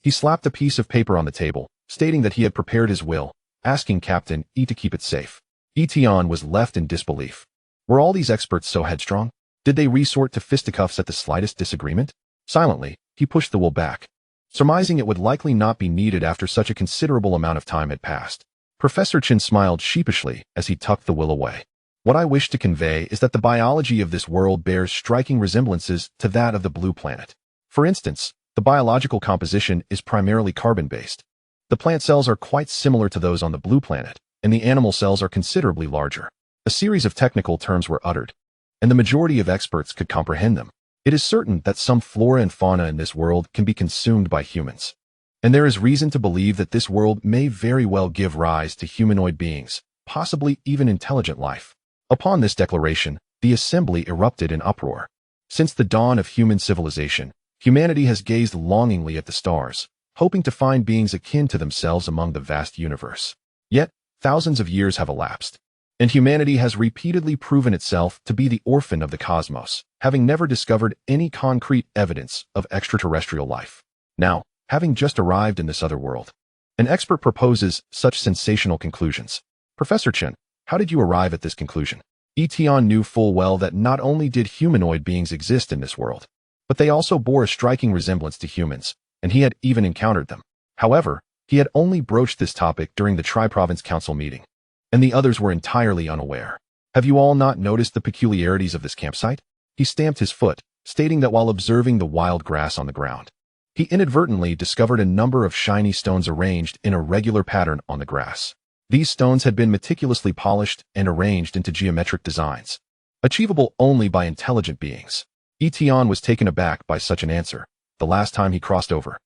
he slapped a piece of paper on the table, stating that he had prepared his will, asking Captain E to keep it safe. Tian was left in disbelief. Were all these experts so headstrong? Did they resort to fisticuffs at the slightest disagreement? Silently, he pushed the will back, surmising it would likely not be needed after such a considerable amount of time had passed. Professor Chen smiled sheepishly as he tucked the will away. What I wish to convey is that the biology of this world bears striking resemblances to that of the blue planet. For instance, the biological composition is primarily carbon-based. The plant cells are quite similar to those on the blue planet, and the animal cells are considerably larger. A series of technical terms were uttered, and the majority of experts could comprehend them. It is certain that some flora and fauna in this world can be consumed by humans, and there is reason to believe that this world may very well give rise to humanoid beings, possibly even intelligent life. Upon this declaration, the assembly erupted in uproar. Since the dawn of human civilization, humanity has gazed longingly at the stars, hoping to find beings akin to themselves among the vast universe. Yet, thousands of years have elapsed, and humanity has repeatedly proven itself to be the orphan of the cosmos, having never discovered any concrete evidence of extraterrestrial life. Now, having just arrived in this other world, an expert proposes such sensational conclusions. Professor Tian, how did you arrive at this conclusion? Tian knew full well that not only did humanoid beings exist in this world, but they also bore a striking resemblance to humans, and he had even encountered them. However, he had only broached this topic during the Tri-Province Council meeting, and the others were entirely unaware. Have you all not noticed the peculiarities of this campsite? He stamped his foot, stating that while observing the wild grass on the ground, he inadvertently discovered a number of shiny stones arranged in a regular pattern on the grass. These stones had been meticulously polished and arranged into geometric designs, achievable only by intelligent beings. Tian was taken aback by such an answer. The last time he crossed over,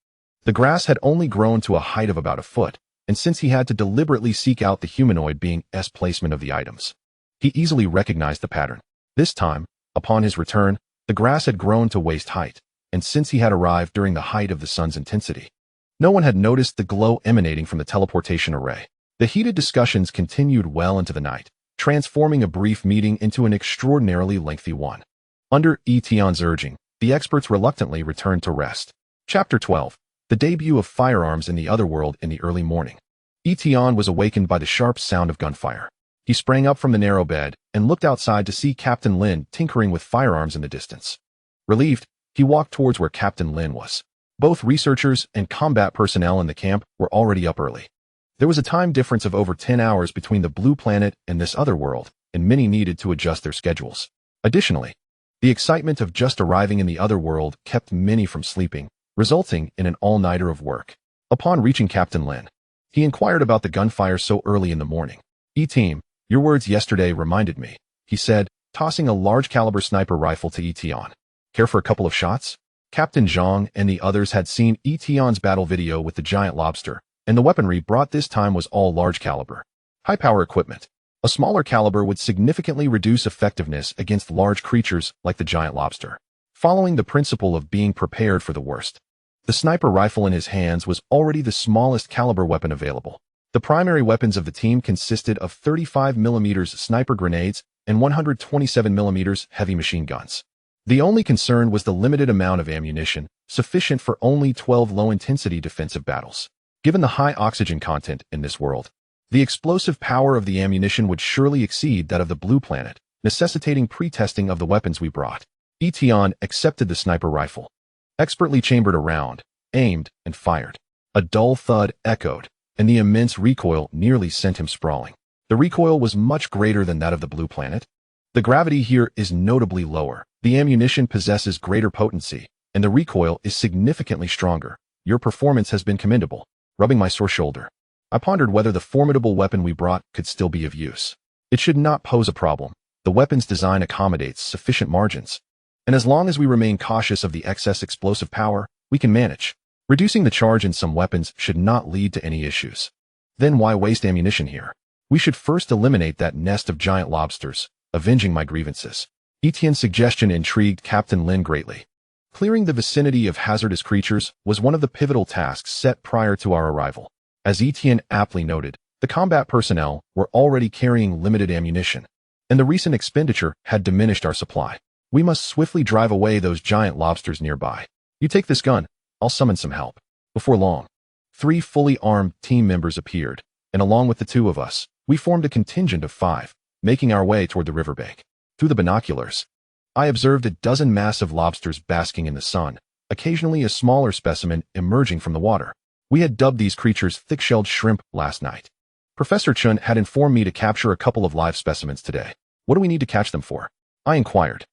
the grass had only grown to a height of about a foot, and since he had to deliberately seek out the humanoid being's placement of the items, he easily recognized the pattern. This time, upon his return, the grass had grown to waist height, and since he had arrived during the height of the sun's intensity, no one had noticed the glow emanating from the teleportation array. The heated discussions continued well into the night, transforming a brief meeting into an extraordinarily lengthy one. Under Tian's urging, the experts reluctantly returned to rest. Chapter 12. The debut of firearms in the Otherworld in the early morning. Tian was awakened by the sharp sound of gunfire. He sprang up from the narrow bed and looked outside to see Captain Lin tinkering with firearms in the distance. Relieved, he walked towards where Captain Lin was. Both researchers and combat personnel in the camp were already up early. There was a time difference of over 10 hours between the blue planet and this other world, and many needed to adjust their schedules. Additionally, the excitement of just arriving in the other world kept many from sleeping, resulting in an all-nighter of work. Upon reaching Captain Lin, he inquired about the gunfire so early in the morning. "E-team, your words yesterday reminded me," he said, tossing a large-caliber sniper rifle to Tian. "Care for a couple of shots?" Captain Zhang and the others had seen Tian's battle video with the giant lobster, and the weaponry brought this time was all large-caliber, high-power equipment. A smaller caliber would significantly reduce effectiveness against large creatures like the giant lobster. Following the principle of being prepared for the worst, the sniper rifle in his hands was already the smallest caliber weapon available. The primary weapons of the team consisted of 35mm sniper grenades and 127mm heavy machine guns. The only concern was the limited amount of ammunition, sufficient for only 12 low-intensity defensive battles. Given the high oxygen content in this world, the explosive power of the ammunition would surely exceed that of the blue planet, necessitating pre-testing of the weapons we brought. Tian accepted the sniper rifle, expertly chambered a round, aimed, and fired. A dull thud echoed, and the immense recoil nearly sent him sprawling. The recoil was much greater than that of the blue planet. The gravity here is notably lower. The ammunition possesses greater potency, and the recoil is significantly stronger. Your performance has been commendable. Rubbing my sore shoulder, I pondered whether the formidable weapon we brought could still be of use. It should not pose a problem. The weapon's design accommodates sufficient margins, and as long as we remain cautious of the excess explosive power, we can manage. Reducing the charge in some weapons should not lead to any issues. Then why waste ammunition here? We should first eliminate that nest of giant lobsters, avenging my grievances. Tian's suggestion intrigued Captain Lin greatly. Clearing the vicinity of hazardous creatures was one of the pivotal tasks set prior to our arrival. As Tian aptly noted, the combat personnel were already carrying limited ammunition, and the recent expenditure had diminished our supply. We must swiftly drive away those giant lobsters nearby. You take this gun, I'll summon some help. Before long, 3 fully armed team members appeared, and along with the 2 of us, we formed a contingent of 5, making our way toward the riverbank. Through the binoculars, I observed a dozen massive lobsters basking in the sun, occasionally a smaller specimen emerging from the water. We had dubbed these creatures thick-shelled shrimp last night. Professor Chun had informed me to capture a couple of live specimens today. What do we need to catch them for? I inquired.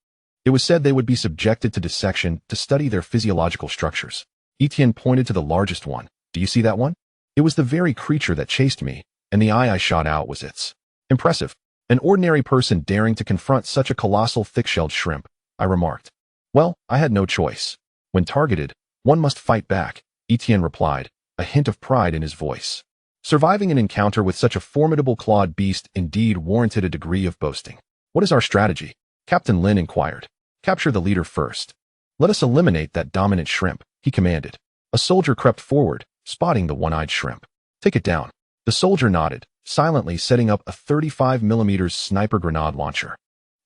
It was said they would be subjected to dissection to study their physiological structures. Tian pointed to the largest one. Do you see that one? It was the very creature that chased me, and the eye I shot out was its. Impressive. An ordinary person daring to confront such a colossal thick-shelled shrimp, I remarked. Well, I had no choice. When targeted, one must fight back, Etienne replied, a hint of pride in his voice. Surviving an encounter with such a formidable clawed beast indeed warranted a degree of boasting. What is our strategy? Captain Lin inquired. Capture the leader first. Let us eliminate that dominant shrimp, he commanded. A soldier crept forward, spotting the one-eyed shrimp. Take it down. The soldier nodded, silently setting up a 35mm sniper grenade launcher.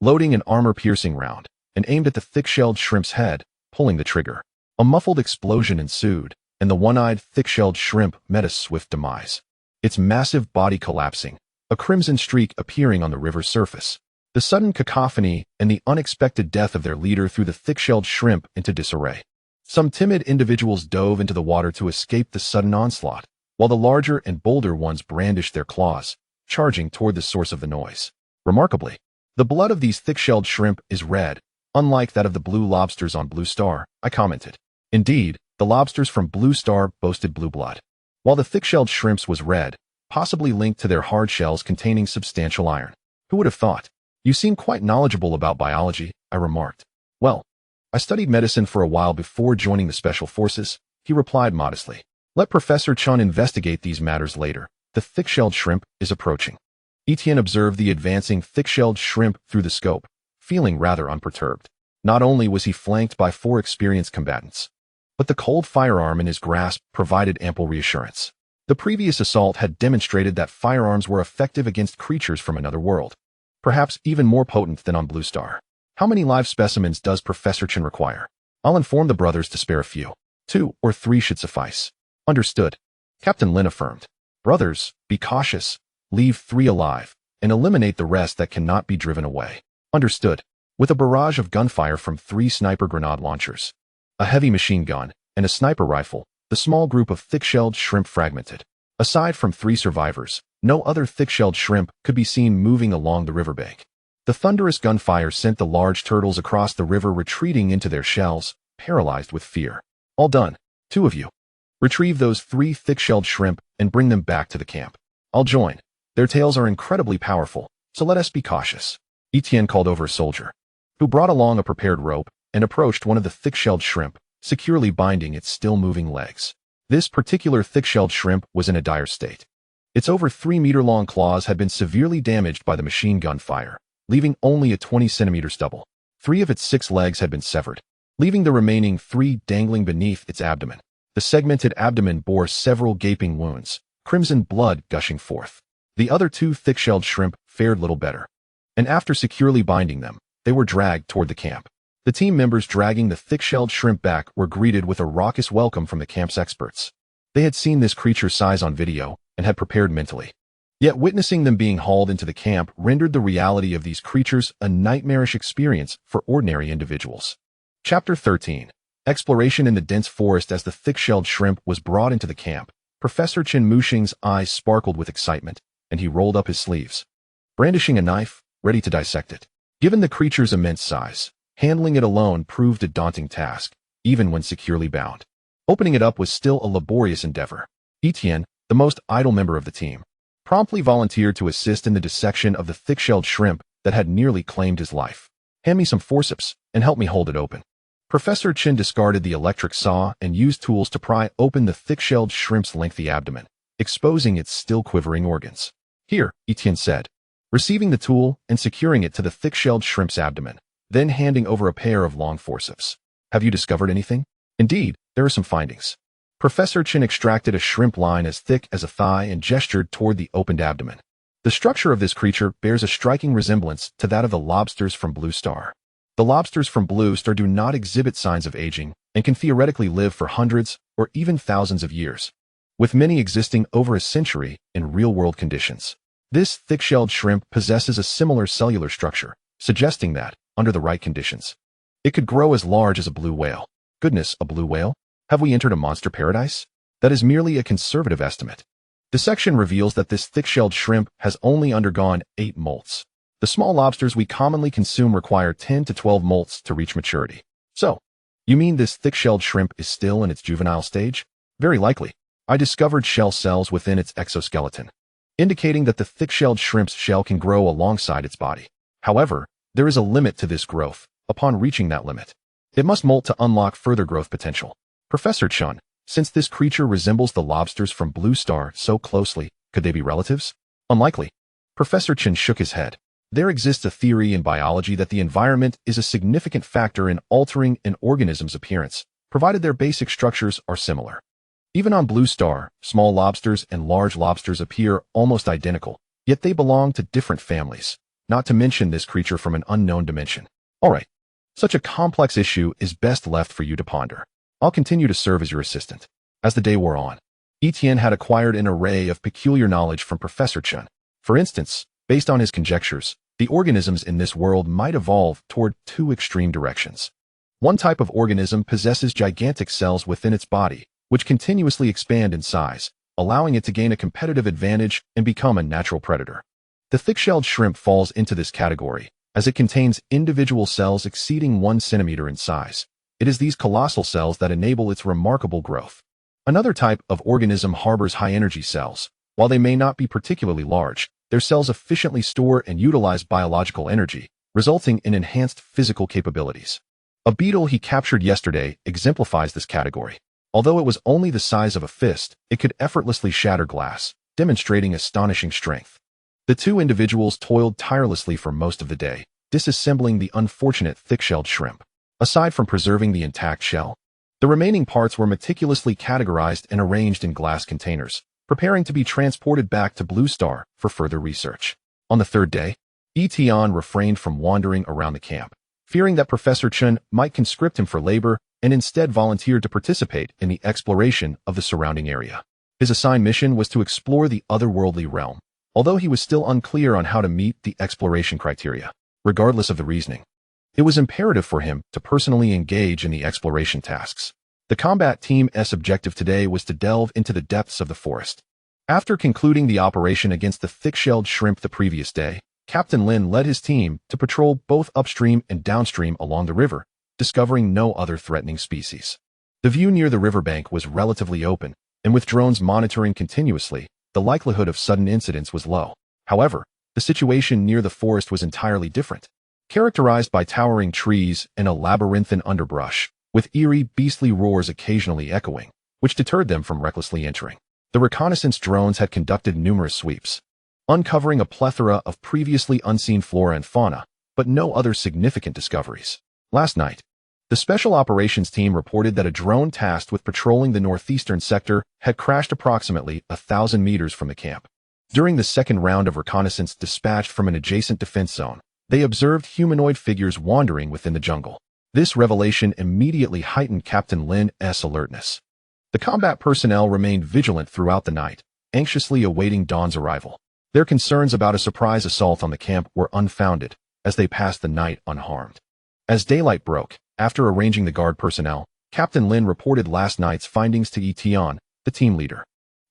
Loading an armor-piercing round, and aimed at the thick-shelled shrimp's head, pulling the trigger. A muffled explosion ensued, and the one-eyed thick-shelled shrimp met a swift demise. Its massive body collapsing, a crimson streak appearing on the river's surface. The sudden cacophony and the unexpected death of their leader threw the thick-shelled shrimp into disarray. Some timid individuals dove into the water to escape the sudden onslaught, while the larger and bolder ones brandished their claws, charging toward the source of the noise. Remarkably, the blood of these thick-shelled shrimp is red, unlike that of the blue lobsters on Blue Star, I commented. Indeed, the lobsters from Blue Star boasted blue blood, while the thick-shelled shrimps was red, possibly linked to their hard shells containing substantial iron. Who would have thought? You seem quite knowledgeable about biology, I remarked. Well, I studied medicine for a while before joining the Special Forces, he replied modestly. Let Professor Chun investigate these matters later. The thick-shelled shrimp is approaching. Etienne observed the advancing thick-shelled shrimp through the scope, feeling rather unperturbed. Not only was he flanked by 4 experienced combatants, but the cold firearm in his grasp provided ample reassurance. The previous assault had demonstrated that firearms were effective against creatures from another world, perhaps even more potent than on Blue Star. How many live specimens does Professor Chen require? I'll inform the brothers to spare a few. 2 or 3 should suffice. Understood. Captain Lin affirmed. Brothers, be cautious. Leave 3 alive, and eliminate the rest that cannot be driven away. Understood. With a barrage of gunfire from 3 sniper grenade launchers, a heavy machine gun, and a sniper rifle, the small group of thick-shelled shrimp fragmented. Aside from 3 survivors, no other thick-shelled shrimp could be seen moving along the riverbank. The thunderous gunfire sent the large turtles across the river retreating into their shells, paralyzed with fear. All done. 2 of you. Retrieve those 3 thick-shelled shrimp and bring them back to the camp. I'll join. Their tails are incredibly powerful, so let us be cautious. Etienne called over a soldier, who brought along a prepared rope and approached one of the thick-shelled shrimp, securely binding its still-moving legs. This particular thick-shelled shrimp was in a dire state. Its over 3-meter-long claws had been severely damaged by the machine gun fire, leaving only a 20-centimeter stubble. 3 of its 6 legs had been severed, leaving the remaining 3 dangling beneath its abdomen. The segmented abdomen bore several gaping wounds, crimson blood gushing forth. The other 2 thick-shelled shrimp fared little better, and after securely binding them, they were dragged toward the camp. The team members dragging the thick-shelled shrimp back were greeted with a raucous welcome from the camp's experts. They had seen this creature's size on video and had prepared mentally. Yet witnessing them being hauled into the camp rendered the reality of these creatures a nightmarish experience for ordinary individuals. Chapter 13. Exploration in the dense forest. As the thick-shelled shrimp was brought into the camp, Professor Chen Muxing's eyes sparkled with excitement, and he rolled up his sleeves, brandishing a knife, ready to dissect it. Given the creature's immense size, handling it alone proved a daunting task, even when securely bound. Opening it up was still a laborious endeavor. Etienne, the most idle member of the team, promptly volunteered to assist in the dissection of the thick-shelled shrimp that had nearly claimed his life. Hand me some forceps and help me hold it open. Professor Chen discarded the electric saw and used tools to pry open the thick-shelled shrimp's lengthy abdomen, exposing its still quivering organs. Here, Etienne said, receiving the tool and securing it to the thick-shelled shrimp's abdomen, then handing over a pair of long forceps. Have you discovered anything? Indeed, there are some findings. Professor Chen extracted a shrimp line as thick as a thigh and gestured toward the opened abdomen. The structure of this creature bears a striking resemblance to that of the lobsters from Blue Star. The lobsters from Blue Star do not exhibit signs of aging and can theoretically live for hundreds or even thousands of years, with many existing over a century in real-world conditions. This thick-shelled shrimp possesses a similar cellular structure, suggesting that, under the right conditions, it could grow as large as a blue whale. Goodness, a blue whale? Have we entered a monster paradise? That is merely a conservative estimate. Dissection reveals that this thick-shelled shrimp has only undergone 8 molts. The small lobsters we commonly consume require 10 to 12 molts to reach maturity. So, you mean this thick-shelled shrimp is still in its juvenile stage? Very likely. I discovered shell cells within its exoskeleton, indicating that the thick-shelled shrimp's shell can grow alongside its body. However, there is a limit to this growth. Upon reaching that limit, it must molt to unlock further growth potential. Professor Chun, since this creature resembles the lobsters from Blue Star so closely, could they be relatives? Unlikely. Professor Chun shook his head. There exists a theory in biology that the environment is a significant factor in altering an organism's appearance, provided their basic structures are similar. Even on Blue Star, small lobsters and large lobsters appear almost identical, yet they belong to different families, not to mention this creature from an unknown dimension. Alright, such a complex issue is best left for you to ponder. I'll continue to serve as your assistant. As the day wore on, Tian had acquired an array of peculiar knowledge from Professor Chun. For instance, based on his conjectures, the organisms in this world might evolve toward two extreme directions. One type of organism possesses gigantic cells within its body, which continuously expand in size, allowing it to gain a competitive advantage and become a natural predator. The thick-shelled shrimp falls into this category, as it contains individual cells exceeding 1 centimeter in size. It is these colossal cells that enable its remarkable growth. Another type of organism harbors high-energy cells. While they may not be particularly large, their cells efficiently store and utilize biological energy, resulting in enhanced physical capabilities. A beetle he captured yesterday exemplifies this category. Although it was only the size of a fist, it could effortlessly shatter glass, demonstrating astonishing strength. The two individuals toiled tirelessly for most of the day, disassembling the unfortunate thick-shelled shrimp. Aside from preserving the intact shell, the remaining parts were meticulously categorized and arranged in glass containers, preparing to be transported back to Blue Star for further research. On the third day, Tian refrained from wandering around the camp, fearing that Professor Chun might conscript him for labor, and instead volunteered to participate in the exploration of the surrounding area. His assigned mission was to explore the otherworldly realm, although he was still unclear on how to meet the exploration criteria. Regardless of the reasoning, it was imperative for him to personally engage in the exploration tasks. The combat team's objective today was to delve into the depths of the forest. After concluding the operation against the thick-shelled shrimp the previous day, Captain Lin led his team to patrol both upstream and downstream along the river, discovering no other threatening species. The view near the riverbank was relatively open, and with drones monitoring continuously, the likelihood of sudden incidents was low. However, the situation near the forest was entirely different. Characterized by towering trees and a labyrinthine underbrush, with eerie, beastly roars occasionally echoing, which deterred them from recklessly entering. The reconnaissance drones had conducted numerous sweeps, uncovering a plethora of previously unseen flora and fauna, but no other significant discoveries. Last night, the Special Operations Team reported that a drone tasked with patrolling the northeastern sector had crashed approximately 1,000 meters from the camp. During the second round of reconnaissance dispatched from an adjacent defense zone, they observed humanoid figures wandering within the jungle. This revelation immediately heightened Captain Lin's alertness. The combat personnel remained vigilant throughout the night, anxiously awaiting dawn's arrival. Their concerns about a surprise assault on the camp were unfounded, as they passed the night unharmed. As daylight broke, after arranging the guard personnel, Captain Lin reported last night's findings to Tian, the team leader.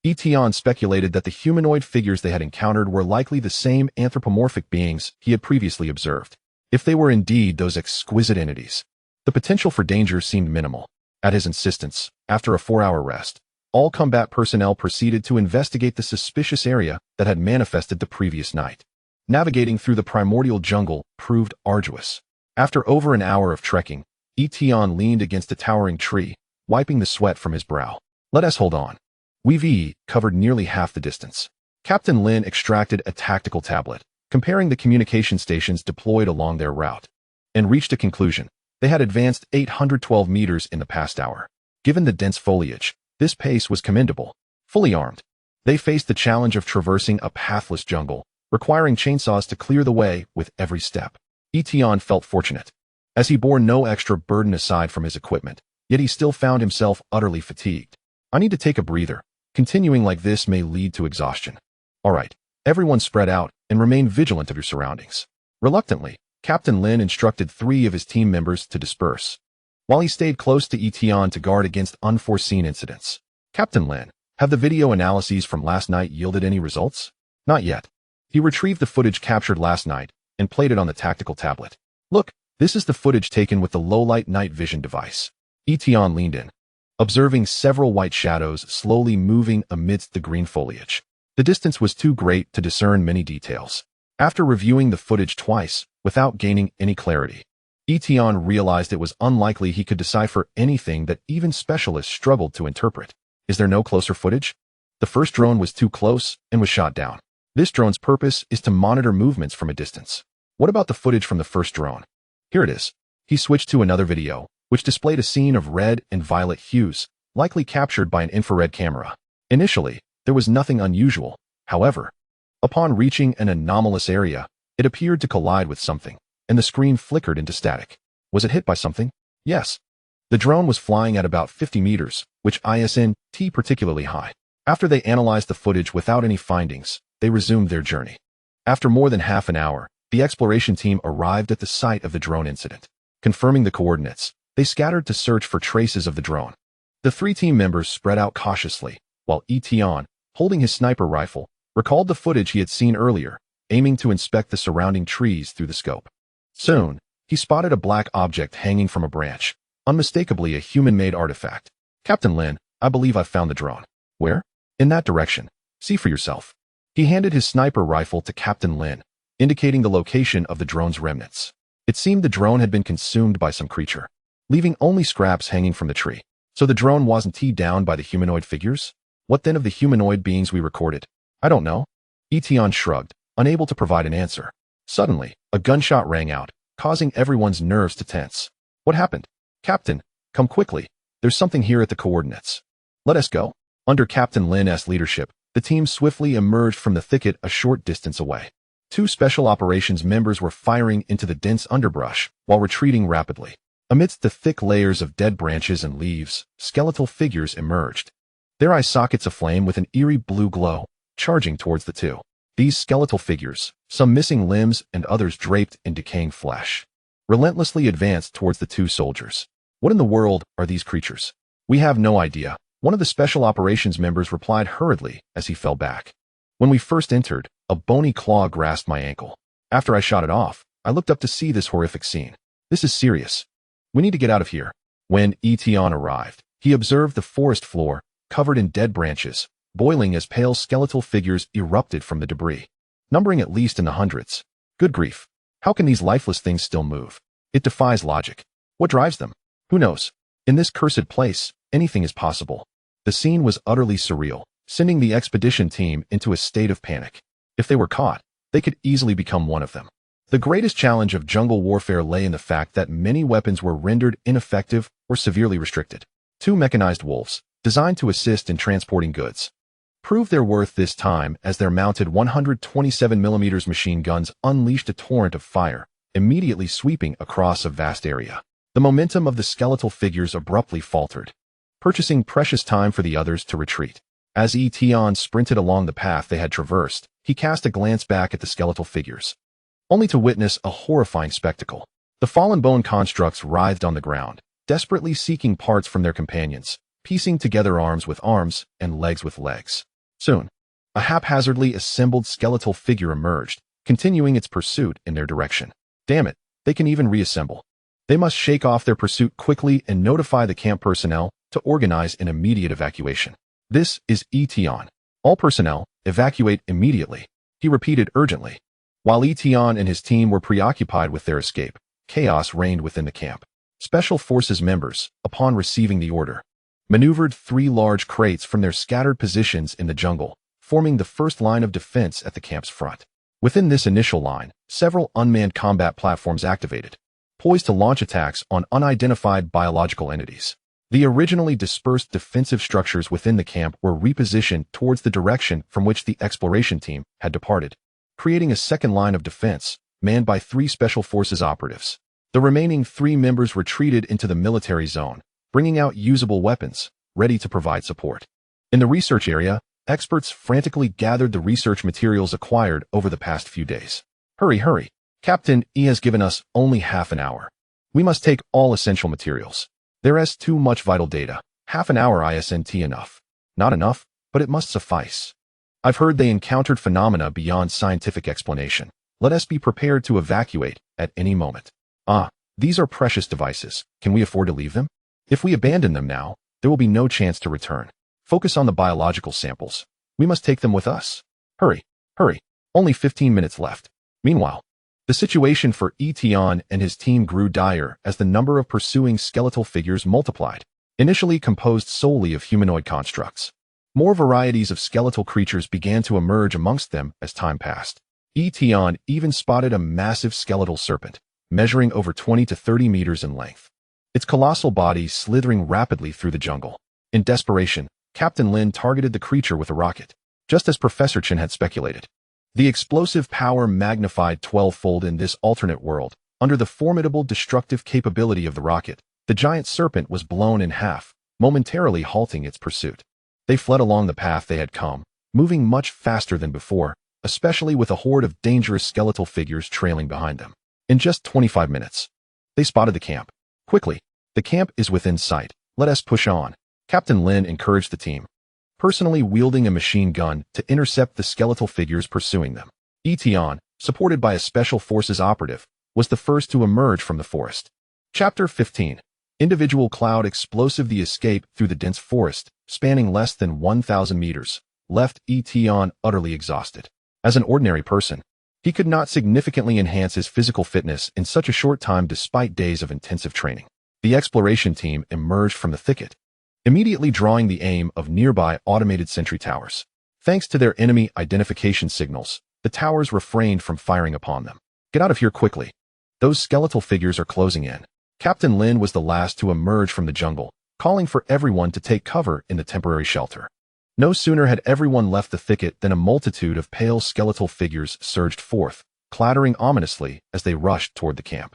Tian speculated that the humanoid figures they had encountered were likely the same anthropomorphic beings he had previously observed. If they were indeed those exquisite entities, the potential for danger seemed minimal. At his insistence, after a 4-hour rest, all combat personnel proceeded to investigate the suspicious area that had manifested the previous night. Navigating through the primordial jungle proved arduous. After over an hour of trekking, Tian leaned against a towering tree, wiping the sweat from his brow. Let us hold on. We've covered nearly half the distance. Captain Lin extracted a tactical tablet, comparing the communication stations deployed along their route, and reached a conclusion. They had advanced 812 meters in the past hour. Given the dense foliage, this pace was commendable. Fully armed, they faced the challenge of traversing a pathless jungle, requiring chainsaws to clear the way with every step. Tian felt fortunate, as he bore no extra burden aside from his equipment, yet he still found himself utterly fatigued. I need to take a breather. Continuing like this may lead to exhaustion. All right, everyone spread out and remain vigilant of your surroundings. Reluctantly, Captain Lin instructed 3 of his team members to disperse, while he stayed close to Tian to guard against unforeseen incidents. Captain Lin, have the video analyses from last night yielded any results? Not yet. He retrieved the footage captured last night and played it on the tactical tablet. Look, this is the footage taken with the low-light night vision device. Tian leaned in, observing several white shadows slowly moving amidst the green foliage. The distance was too great to discern many details. After reviewing the footage twice, without gaining any clarity, Tian realized it was unlikely he could decipher anything that even specialists struggled to interpret. Is there no closer footage? The first drone was too close and was shot down. This drone's purpose is to monitor movements from a distance. What about the footage from the first drone? Here it is. He switched to another video, which displayed a scene of red and violet hues, likely captured by an infrared camera. Initially, there was nothing unusual. However, upon reaching an anomalous area, it appeared to collide with something, and the screen flickered into static. Was it hit by something? Yes. The drone was flying at about 50 meters, which isn't particularly high. After they analyzed the footage without any findings, they resumed their journey. After more than half an hour, the exploration team arrived at the site of the drone incident. Confirming the coordinates, they scattered to search for traces of the drone. The 3 team members spread out cautiously, while Tian, holding his sniper rifle, recalled the footage he had seen earlier, aiming to inspect the surrounding trees through the scope. Soon, he spotted a black object hanging from a branch, unmistakably a human-made artifact. Captain Lin, I believe I've found the drone. Where? In that direction. See for yourself. He handed his sniper rifle to Captain Lin, indicating the location of the drone's remnants. It seemed the drone had been consumed by some creature, leaving only scraps hanging from the tree. So the drone wasn't teed down by the humanoid figures? What then of the humanoid beings we recorded? I don't know. Tian shrugged, unable to provide an answer. Suddenly, a gunshot rang out, causing everyone's nerves to tense. What happened? Captain, come quickly. There's something here at the coordinates. Let us go. Under Captain Lin's leadership, the team swiftly emerged from the thicket a short distance away. 2 special operations members were firing into the dense underbrush while retreating rapidly. Amidst the thick layers of dead branches and leaves, skeletal figures emerged. Their eye sockets aflame with an eerie blue glow, charging towards the 2. These skeletal figures, some missing limbs and others draped in decaying flesh, relentlessly advanced towards the 2 soldiers. What in the world are these creatures? We have no idea. One of the special operations members replied hurriedly as he fell back. When we first entered, a bony claw grasped my ankle. After I shot it off, I looked up to see this horrific scene. This is serious. We need to get out of here. When Tian arrived, he observed the forest floor, covered in dead branches, boiling as pale skeletal figures erupted from the debris, numbering at least in the hundreds. Good grief. How can these lifeless things still move? It defies logic. What drives them? Who knows? In this cursed place, anything is possible. The scene was utterly surreal, sending the expedition team into a state of panic. If they were caught, they could easily become one of them. The greatest challenge of jungle warfare lay in the fact that many weapons were rendered ineffective or severely restricted. 2 mechanized wolves, designed to assist in transporting goods, proved their worth this time as their mounted 127mm machine guns unleashed a torrent of fire, immediately sweeping across a vast area. The momentum of the skeletal figures abruptly faltered, purchasing precious time for the others to retreat. As Tian sprinted along the path they had traversed, he cast a glance back at the skeletal figures, only to witness a horrifying spectacle. The fallen bone constructs writhed on the ground, desperately seeking parts from their companions, piecing together arms with arms and legs with legs. Soon, a haphazardly assembled skeletal figure emerged, continuing its pursuit in their direction. Damn it, they can even reassemble. They must shake off their pursuit quickly and notify the camp personnel to organize an immediate evacuation. This is Tian. All personnel, evacuate immediately, he repeated urgently. While Tian and his team were preoccupied with their escape, chaos reigned within the camp. Special Forces members, upon receiving the order, maneuvered 3 large crates from their scattered positions in the jungle, forming the first line of defense at the camp's front. Within this initial line, several unmanned combat platforms activated, poised to launch attacks on unidentified biological entities. The originally dispersed defensive structures within the camp were repositioned towards the direction from which the exploration team had departed, creating a second line of defense, manned by 3 Special Forces operatives. The remaining 3 members retreated into the military zone, bringing out usable weapons, ready to provide support. In the research area, experts frantically gathered the research materials acquired over the past few days. Hurry, hurry. Captain E has given us only half an hour. We must take all essential materials. There is too much vital data. Half an hour isn't enough. Not enough, but it must suffice. I've heard they encountered phenomena beyond scientific explanation. Let us be prepared to evacuate at any moment. These are precious devices. Can we afford to leave them? If we abandon them now, there will be no chance to return. Focus on the biological samples. We must take them with us. Hurry, hurry. Only 15 minutes left. Meanwhile, the situation for Tian and his team grew dire as the number of pursuing skeletal figures multiplied. Initially composed solely of humanoid constructs, more varieties of skeletal creatures began to emerge amongst them as time passed. Tian even spotted a massive skeletal serpent, measuring over 20 to 30 meters in length, its colossal body slithering rapidly through the jungle. In desperation, Captain Lin targeted the creature with a rocket, just as Professor Chen had speculated. The explosive power magnified 12-fold in this alternate world. Under the formidable destructive capability of the rocket, the giant serpent was blown in half, momentarily halting its pursuit. They fled along the path they had come, moving much faster than before, especially with a horde of dangerous skeletal figures trailing behind them. In just 25 minutes, they spotted the camp. Quickly, the camp is within sight. Let us push on. Captain Lin encouraged the team, personally wielding a machine gun to intercept the skeletal figures pursuing them. Tian, supported by a special forces operative, was the first to emerge from the forest. Chapter 15. Individual cloud explosive. The escape through the dense forest, spanning less than 1,000 meters, left Tian utterly exhausted. As an ordinary person, he could not significantly enhance his physical fitness in such a short time despite days of intensive training. The exploration team emerged from the thicket, immediately drawing the aim of nearby automated sentry towers. Thanks to their enemy identification signals, the towers refrained from firing upon them. Get out of here quickly. Those skeletal figures are closing in. Captain Lin was the last to emerge from the jungle, calling for everyone to take cover in the temporary shelter. No sooner had everyone left the thicket than a multitude of pale skeletal figures surged forth, clattering ominously as they rushed toward the camp.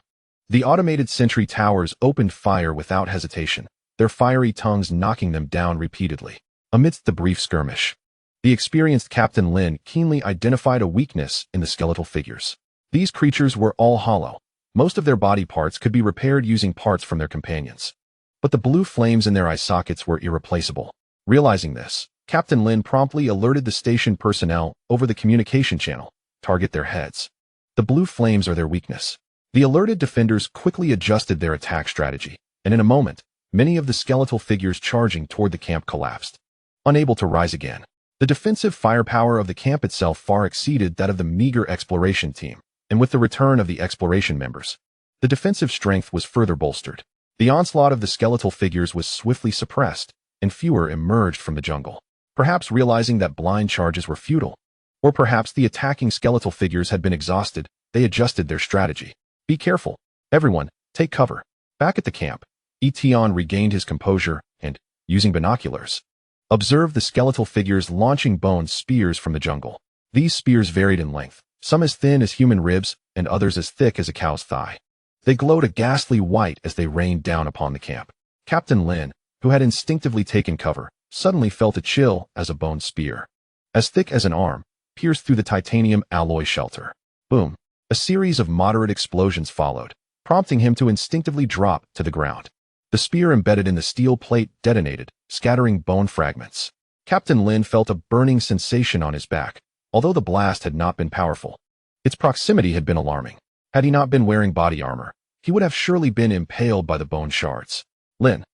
The automated sentry towers opened fire without hesitation, their fiery tongues knocking them down repeatedly. Amidst the brief skirmish, the experienced Captain Lin keenly identified a weakness in the skeletal figures. These creatures were all hollow. Most of their body parts could be repaired using parts from their companions. But the blue flames in their eye sockets were irreplaceable. Realizing this, Captain Lin promptly alerted the station personnel over the communication channel. Target their heads. The blue flames are their weakness. The alerted defenders quickly adjusted their attack strategy, and in a moment, many of the skeletal figures charging toward the camp collapsed, unable to rise again. The defensive firepower of the camp itself far exceeded that of the meager exploration team, and with the return of the exploration members, the defensive strength was further bolstered. The onslaught of the skeletal figures was swiftly suppressed, and fewer emerged from the jungle. Perhaps realizing that blind charges were futile, or perhaps the attacking skeletal figures had been exhausted, they adjusted their strategy. Be careful. Everyone, take cover. Back at the camp, Tian regained his composure and, using binoculars, observed the skeletal figures launching bone spears from the jungle. These spears varied in length, some as thin as human ribs and others as thick as a cow's thigh. They glowed a ghastly white as they rained down upon the camp. Captain Lin, who had instinctively taken cover, suddenly felt a chill as a bone spear, as thick as an arm, pierced through the titanium alloy shelter. Boom! A series of moderate explosions followed, prompting him to instinctively drop to the ground. The spear embedded in the steel plate detonated, scattering bone fragments. Captain Lin felt a burning sensation on his back, although the blast had not been powerful. Its proximity had been alarming. Had he not been wearing body armor, he would have surely been impaled by the bone shards. Lin,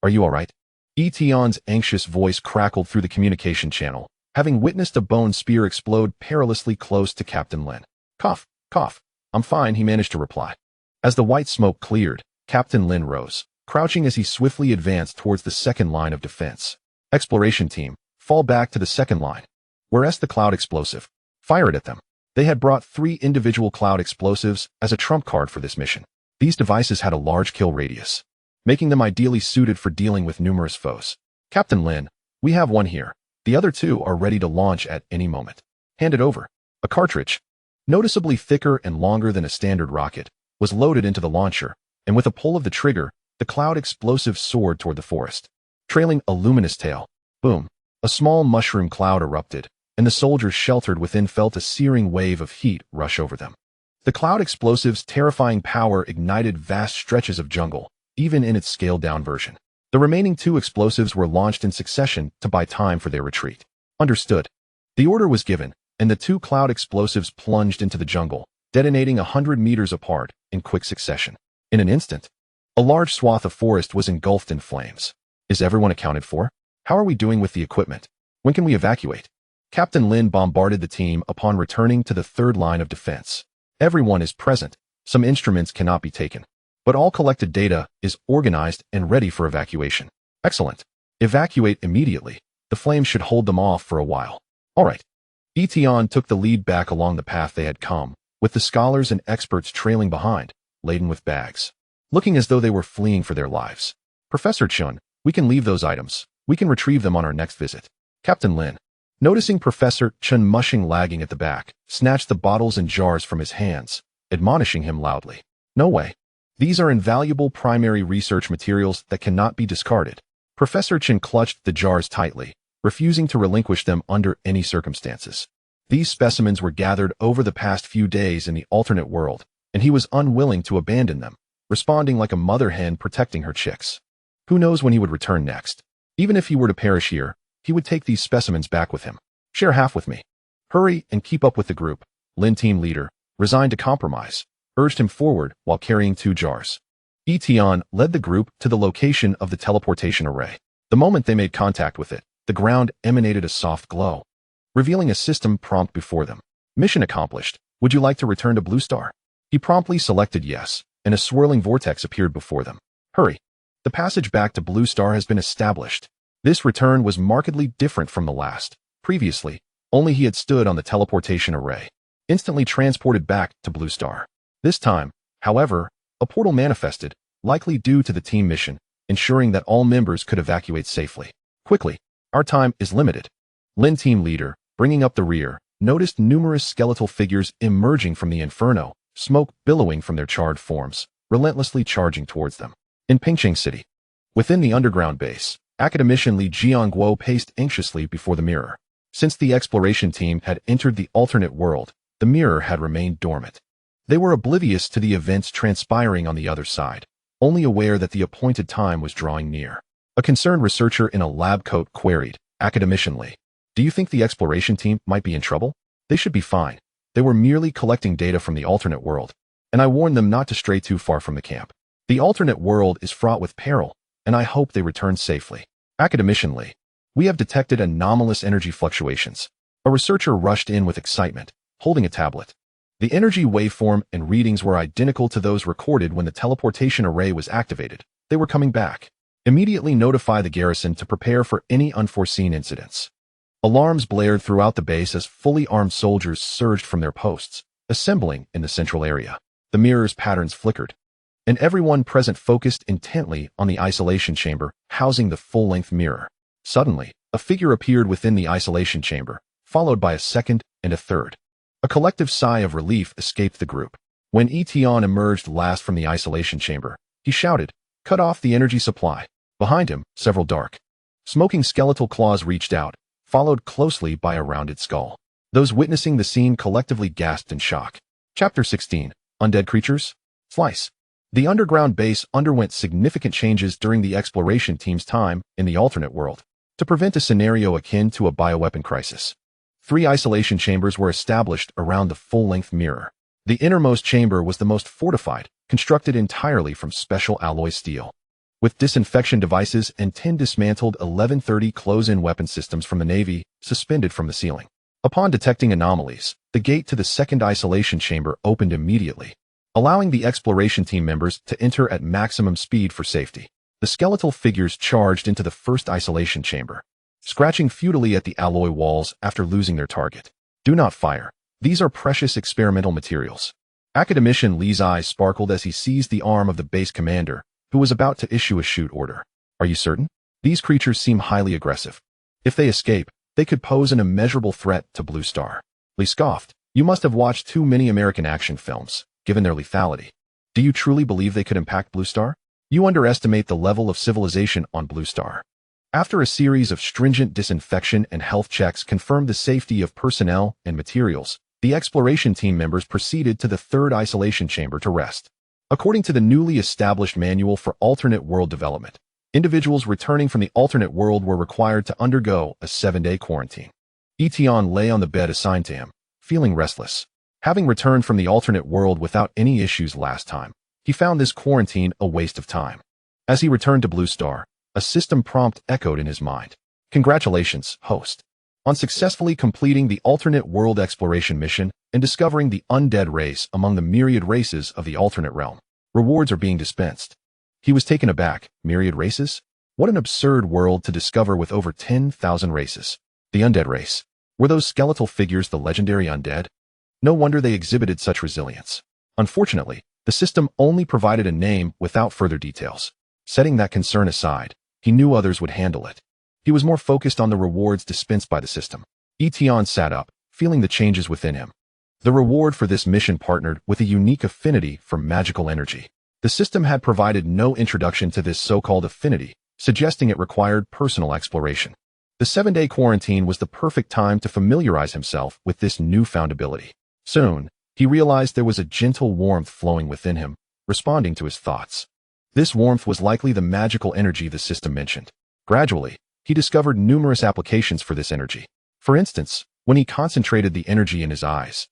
are you all right? Tian's anxious voice crackled through the communication channel, having witnessed a bone spear explode perilously close to Captain Lin. Cough, cough. I'm fine, he managed to reply. As the white smoke cleared, Captain Lin rose, crouching as he swiftly advanced towards the second line of defense. Exploration team, fall back to the second line. Where's the cloud explosive? Fire it at them. They had brought 3 individual cloud explosives as a trump card for this mission. These devices had a large kill radius, making them ideally suited for dealing with numerous foes. Captain Lin, we have one here. The other 2 are ready to launch at any moment. Hand it over. A cartridge, noticeably thicker and longer than a standard rocket, was loaded into the launcher, and with a pull of the trigger, the cloud explosive soared toward the forest. Trailing a luminous tail, boom, a small mushroom cloud erupted, and the soldiers sheltered within felt a searing wave of heat rush over them. The cloud explosive's terrifying power ignited vast stretches of jungle, even in its scaled-down version. The remaining 2 explosives were launched in succession to buy time for their retreat. Understood. The order was given, and the 2 cloud explosives plunged into the jungle, detonating 100 meters apart in quick succession. In an instant, a large swath of forest was engulfed in flames. Is everyone accounted for? How are we doing with the equipment? When can we evacuate? Captain Lin bombarded the team upon returning to the third line of defense. Everyone is present. Some instruments cannot be taken, but all collected data is organized and ready for evacuation. Excellent. Evacuate immediately. The flames should hold them off for a while. All right. Tian took the lead back along the path they had come, with the scholars and experts trailing behind, laden with bags, looking as though they were fleeing for their lives. Professor Chun, we can leave those items. We can retrieve them on our next visit. Captain Lin, noticing Professor Chun lagging at the back, snatched the bottles and jars from his hands, admonishing him loudly. No way. These are invaluable primary research materials that cannot be discarded. Professor Chun clutched the jars tightly, refusing to relinquish them under any circumstances. These specimens were gathered over the past few days in the alternate world, and he was unwilling to abandon them, responding like a mother hen protecting her chicks. Who knows when he would return next? Even if he were to perish here, he would take these specimens back with him. Share half with me. Hurry and keep up with the group. Lin, team leader, resigned to compromise, urged him forward while carrying 2 jars. Tian led the group to the location of the teleportation array. The moment they made contact with it, the ground emanated a soft glow, revealing a system prompt before them. Mission accomplished. Would you like to return to Blue Star? He promptly selected yes, and a swirling vortex appeared before them. Hurry. The passage back to Blue Star has been established. This return was markedly different from the last. Previously, only he had stood on the teleportation array, instantly transported back to Blue Star. This time, however, a portal manifested, likely due to the team mission, ensuring that all members could evacuate safely. Quickly. Our time is limited. Lin, team leader, bringing up the rear, noticed numerous skeletal figures emerging from the inferno, smoke billowing from their charred forms, relentlessly charging towards them. In Pingqing City, within the underground base, academician Li Jiangguo paced anxiously before the mirror. Since the exploration team had entered the alternate world, the mirror had remained dormant. They were oblivious to the events transpiring on the other side, only aware that the appointed time was drawing near. A concerned researcher in a lab coat queried, academician Li, do you think the exploration team might be in trouble? They should be fine. They were merely collecting data from the alternate world, and I warned them not to stray too far from the camp. The alternate world is fraught with peril, and I hope they return safely. Academician Li, we have detected anomalous energy fluctuations. A researcher rushed in with excitement, holding a tablet. The energy waveform and readings were identical to those recorded when the teleportation array was activated. They were coming back. Immediately notify the garrison to prepare for any unforeseen incidents. Alarms blared throughout the base as fully armed soldiers surged from their posts, assembling in the central area. The mirror's patterns flickered, and everyone present focused intently on the isolation chamber housing the full-length mirror. Suddenly, a figure appeared within the isolation chamber, followed by a second and a third. A collective sigh of relief escaped the group. When Tian emerged last from the isolation chamber, he shouted, cut off the energy supply. Behind him, several dark, smoking skeletal claws reached out, followed closely by a rounded skull. Those witnessing the scene collectively gasped in shock. Chapter 16. Undead Creatures? Slice. The underground base underwent significant changes during the exploration team's time in the alternate world. To prevent a scenario akin to a bioweapon crisis, 3 isolation chambers were established around the full-length mirror. The innermost chamber was the most fortified, constructed entirely from special alloy steel, with disinfection devices and 10 dismantled 1130 close-in weapon systems from the Navy suspended from the ceiling. Upon detecting anomalies, the gate to the second isolation chamber opened immediately, allowing the exploration team members to enter at maximum speed for safety. The skeletal figures charged into the first isolation chamber, scratching futilely at the alloy walls after losing their target. Do not fire. These are precious experimental materials. Academician Li's eyes sparkled as he seized the arm of the base commander, who was about to issue a shoot order. Are you certain? These creatures seem highly aggressive. If they escape, they could pose an immeasurable threat to Blue Star. Li scoffed. You must have watched too many American action films, given their lethality. Do you truly believe they could impact Blue Star? You underestimate the level of civilization on Blue Star. After a series of stringent disinfection and health checks confirmed the safety of personnel and materials, the exploration team members proceeded to the third isolation chamber to rest. According to the newly established Manual for Alternate World Development, individuals returning from the alternate world were required to undergo a 7-day quarantine. Tian lay on the bed assigned to him, feeling restless. Having returned from the alternate world without any issues last time, he found this quarantine a waste of time. As he returned to Blue Star, a system prompt echoed in his mind. Congratulations, host. On successfully completing the alternate world exploration mission and discovering the undead race among the myriad races of the alternate realm, rewards are being dispensed. He was taken aback. Myriad races? What an absurd world to discover with over 10,000 races. The undead race. Were those skeletal figures the legendary undead? No wonder they exhibited such resilience. Unfortunately, the system only provided a name without further details. Setting that concern aside, he knew others would handle it. He was more focused on the rewards dispensed by the system. Tian sat up, feeling the changes within him. The reward for this mission partnered with a unique affinity for magical energy. The system had provided no introduction to this so-called affinity, suggesting it required personal exploration. The 7-day quarantine was the perfect time to familiarize himself with this newfound ability. Soon, he realized there was a gentle warmth flowing within him, responding to his thoughts. This warmth was likely the magical energy the system mentioned. Gradually, he discovered numerous applications for this energy. For instance, when he concentrated the energy in his eyes,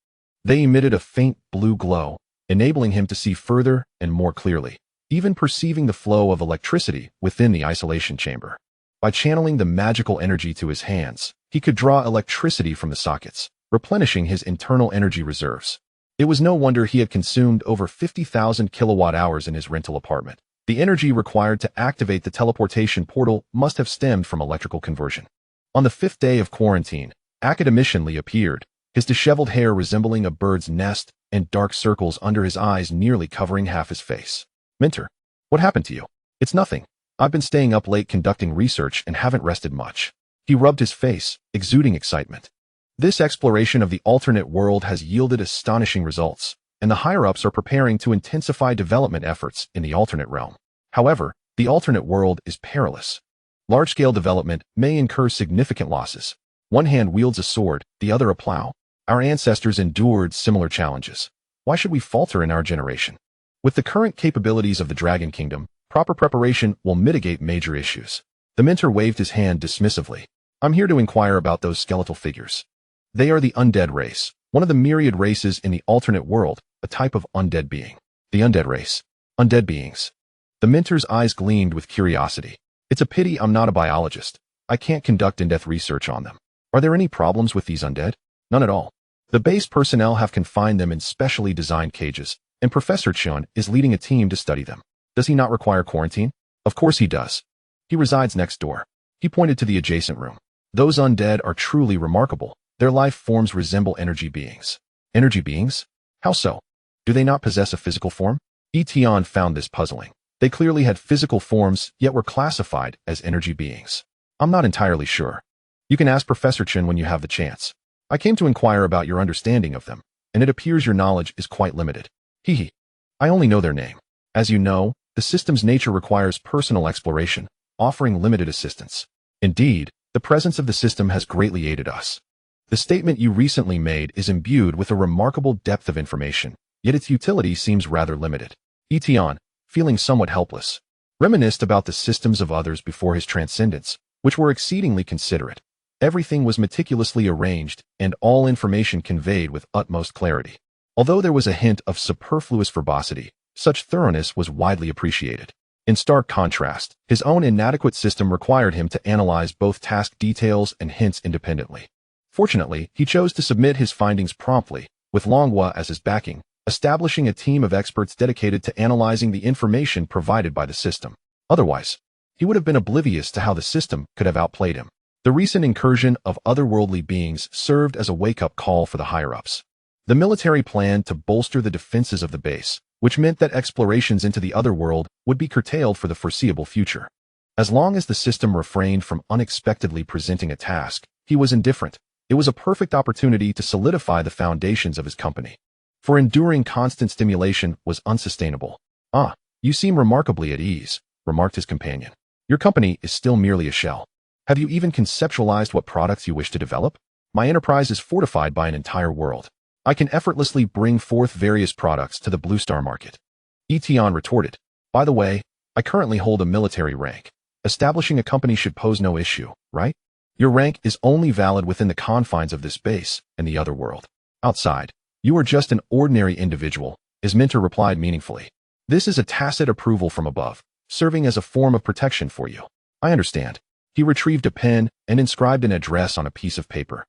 they emitted a faint blue glow, enabling him to see further and more clearly, even perceiving the flow of electricity within the isolation chamber. By channeling the magical energy to his hands, he could draw electricity from the sockets, replenishing his internal energy reserves. It was no wonder he had consumed over 50,000 kilowatt-hours in his rental apartment. The energy required to activate the teleportation portal must have stemmed from electrical conversion. On the 5th day of quarantine, Academician Lee appeared, his disheveled hair resembling a bird's nest and dark circles under his eyes nearly covering half his face. Mentor, what happened to you? It's nothing. I've been staying up late conducting research and haven't rested much. He rubbed his face, exuding excitement. This exploration of the alternate world has yielded astonishing results, and the higher-ups are preparing to intensify development efforts in the alternate realm. However, the alternate world is perilous. Large-scale development may incur significant losses. One hand wields a sword, the other a plow. Our ancestors endured similar challenges. Why should we falter in our generation? With the current capabilities of the Dragon Kingdom, proper preparation will mitigate major issues. The mentor waved his hand dismissively. I'm here to inquire about those skeletal figures. They are the undead race, one of the myriad races in the alternate world, a type of undead being. The undead race. Undead beings. The mentor's eyes gleamed with curiosity. It's a pity I'm not a biologist. I can't conduct in-depth research on them. Are there any problems with these undead? None at all. The base personnel have confined them in specially designed cages, and Professor Tian is leading a team to study them. Does he not require quarantine? Of course he does. He resides next door. He pointed to the adjacent room. Those undead are truly remarkable. Their life forms resemble energy beings. Energy beings? How so? Do they not possess a physical form? Tian found this puzzling. They clearly had physical forms, yet were classified as energy beings. I'm not entirely sure. You can ask Professor Chen when you have the chance. I came to inquire about your understanding of them, and it appears your knowledge is quite limited. Hehe. I only know their name. As you know, the system's nature requires personal exploration, offering limited assistance. Indeed, the presence of the system has greatly aided us. The statement you recently made is imbued with a remarkable depth of information, yet its utility seems rather limited. Tian, feeling somewhat helpless, reminisced about the systems of others before his transcendence, which were exceedingly considerate. Everything was meticulously arranged, and all information conveyed with utmost clarity. Although there was a hint of superfluous verbosity, such thoroughness was widely appreciated. In stark contrast, his own inadequate system required him to analyze both task details and hints independently. Fortunately, he chose to submit his findings promptly, with Longhua as his backing, establishing a team of experts dedicated to analyzing the information provided by the system. Otherwise, he would have been oblivious to how the system could have outplayed him. The recent incursion of otherworldly beings served as a wake-up call for the higher-ups. The military planned to bolster the defenses of the base, which meant that explorations into the otherworld would be curtailed for the foreseeable future. As long as the system refrained from unexpectedly presenting a task, he was indifferent. It was a perfect opportunity to solidify the foundations of his company. For enduring constant stimulation was unsustainable. Ah, you seem remarkably at ease, remarked his companion. Your company is still merely a shell. Have you even conceptualized what products you wish to develop? My enterprise is fortified by an entire world. I can effortlessly bring forth various products to the Blue Star market. Tian retorted. By the way, I currently hold a military rank. Establishing a company should pose no issue, right? Your rank is only valid within the confines of this base and the other world. Outside, you are just an ordinary individual, his mentor replied meaningfully. This is a tacit approval from above, serving as a form of protection for you. I understand. He retrieved a pen and inscribed an address on a piece of paper,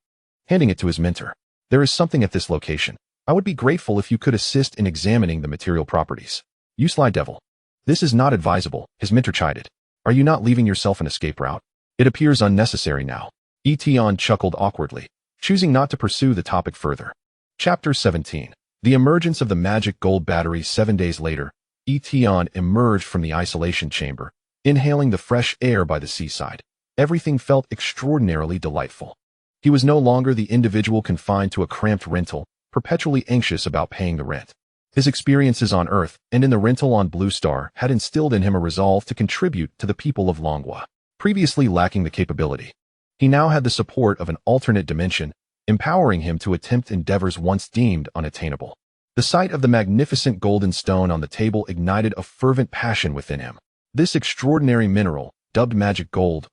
handing it to his mentor. "There is something at this location. I would be grateful if you could assist in examining the material properties." "You sly devil. This is not advisable," his mentor chided. "Are you not leaving yourself an escape route? It appears unnecessary now." Tian chuckled awkwardly, choosing not to pursue the topic further. Chapter 17. The emergence of the magic gold battery. 7 days later, Tian emerged from the isolation chamber, inhaling the fresh air by the seaside. Everything felt extraordinarily delightful. He was no longer the individual confined to a cramped rental, perpetually anxious about paying the rent. His experiences on Earth and in the rental on Blue Star had instilled in him a resolve to contribute to the people of Longwa. Previously lacking the capability, he now had the support of an alternate dimension, empowering him to attempt endeavors once deemed unattainable. The sight of the magnificent golden stone on the table ignited a fervent passion within him. This extraordinary mineral, dubbed magic gold,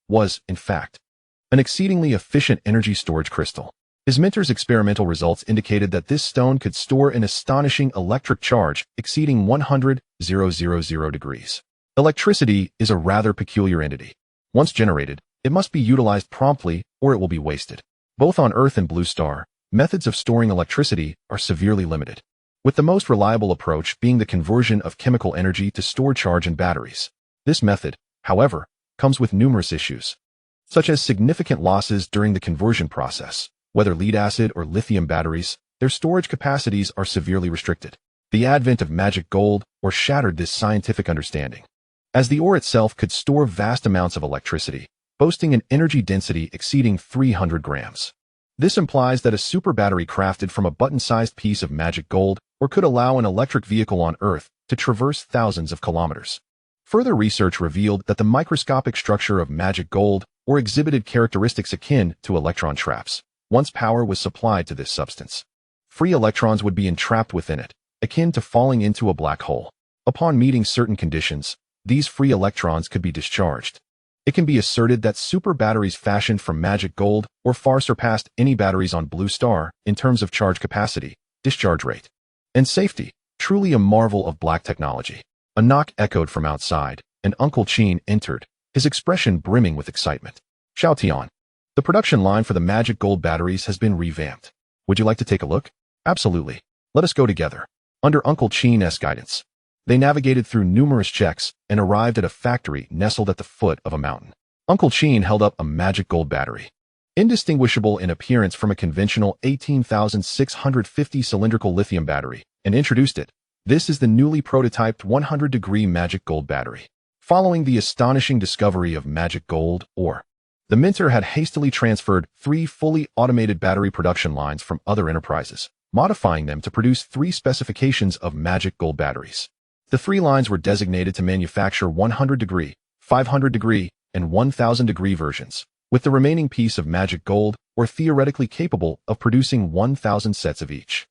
was, in fact, an exceedingly efficient energy storage crystal. His mentor's experimental results indicated that this stone could store an astonishing electric charge exceeding 100,000 degrees. Electricity is a rather peculiar entity. Once generated, it must be utilized promptly or it will be wasted. Both on Earth and Blue Star, methods of storing electricity are severely limited, with the most reliable approach being the conversion of chemical energy to store charge in batteries. This method, however, comes with numerous issues, such as significant losses during the conversion process. Whether lead-acid or lithium batteries, their storage capacities are severely restricted. The advent of magic gold shattered this scientific understanding, as the ore itself could store vast amounts of electricity, boasting an energy density exceeding 300 grams. This implies that a super battery crafted from a button-sized piece of magic gold could allow an electric vehicle on Earth to traverse thousands of kilometers. Further research revealed that the microscopic structure of magic gold exhibited characteristics akin to electron traps. Once power was supplied to this substance, free electrons would be entrapped within it, akin to falling into a black hole. Upon meeting certain conditions, these free electrons could be discharged. It can be asserted that super batteries fashioned from magic gold far surpassed any batteries on Blue Star in terms of charge capacity, discharge rate, and safety. Truly a marvel of black technology. A knock echoed from outside, and Uncle Tian entered, his expression brimming with excitement. "Xiao Tian, the production line for the magic gold batteries has been revamped. Would you like to take a look?" "Absolutely. Let us go together." Under Uncle Tian's guidance, they navigated through numerous checks and arrived at a factory nestled at the foot of a mountain. Uncle Tian held up a magic gold battery, indistinguishable in appearance from a conventional 18,650 cylindrical lithium battery, and introduced it. "This is the newly prototyped 100-degree magic gold battery." Following the astonishing discovery of magic gold the mentor had hastily transferred 3 fully automated battery production lines from other enterprises, modifying them to produce 3 specifications of magic gold batteries. The 3 lines were designated to manufacture 100-degree, 500-degree, and 1,000-degree versions, with the remaining piece of magic gold theoretically capable of producing 1,000 sets of each.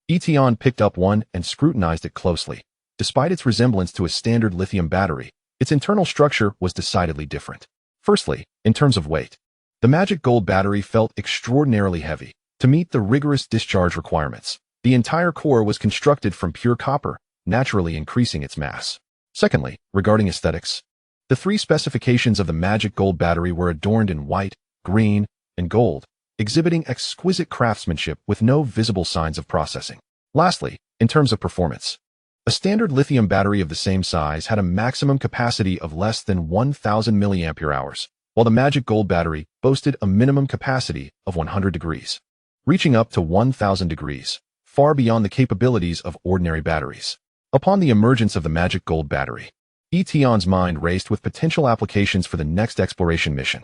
Tian picked up one and scrutinized it closely. Despite its resemblance to a standard lithium battery, its internal structure was decidedly different. Firstly, in terms of weight, the magic gold battery felt extraordinarily heavy. To meet the rigorous discharge requirements, the entire core was constructed from pure copper, naturally increasing its mass. Secondly, regarding aesthetics, the 3 specifications of the magic gold battery were adorned in white, green, and gold, exhibiting exquisite craftsmanship with no visible signs of processing. Lastly, in terms of performance, a standard lithium battery of the same size had a maximum capacity of less than 1,000 mAh, while the magic gold battery boasted a minimum capacity of 100 degrees, reaching up to 1,000 degrees, far beyond the capabilities of ordinary batteries. Upon the emergence of the magic gold battery, Tian's mind raced with potential applications for the next exploration mission.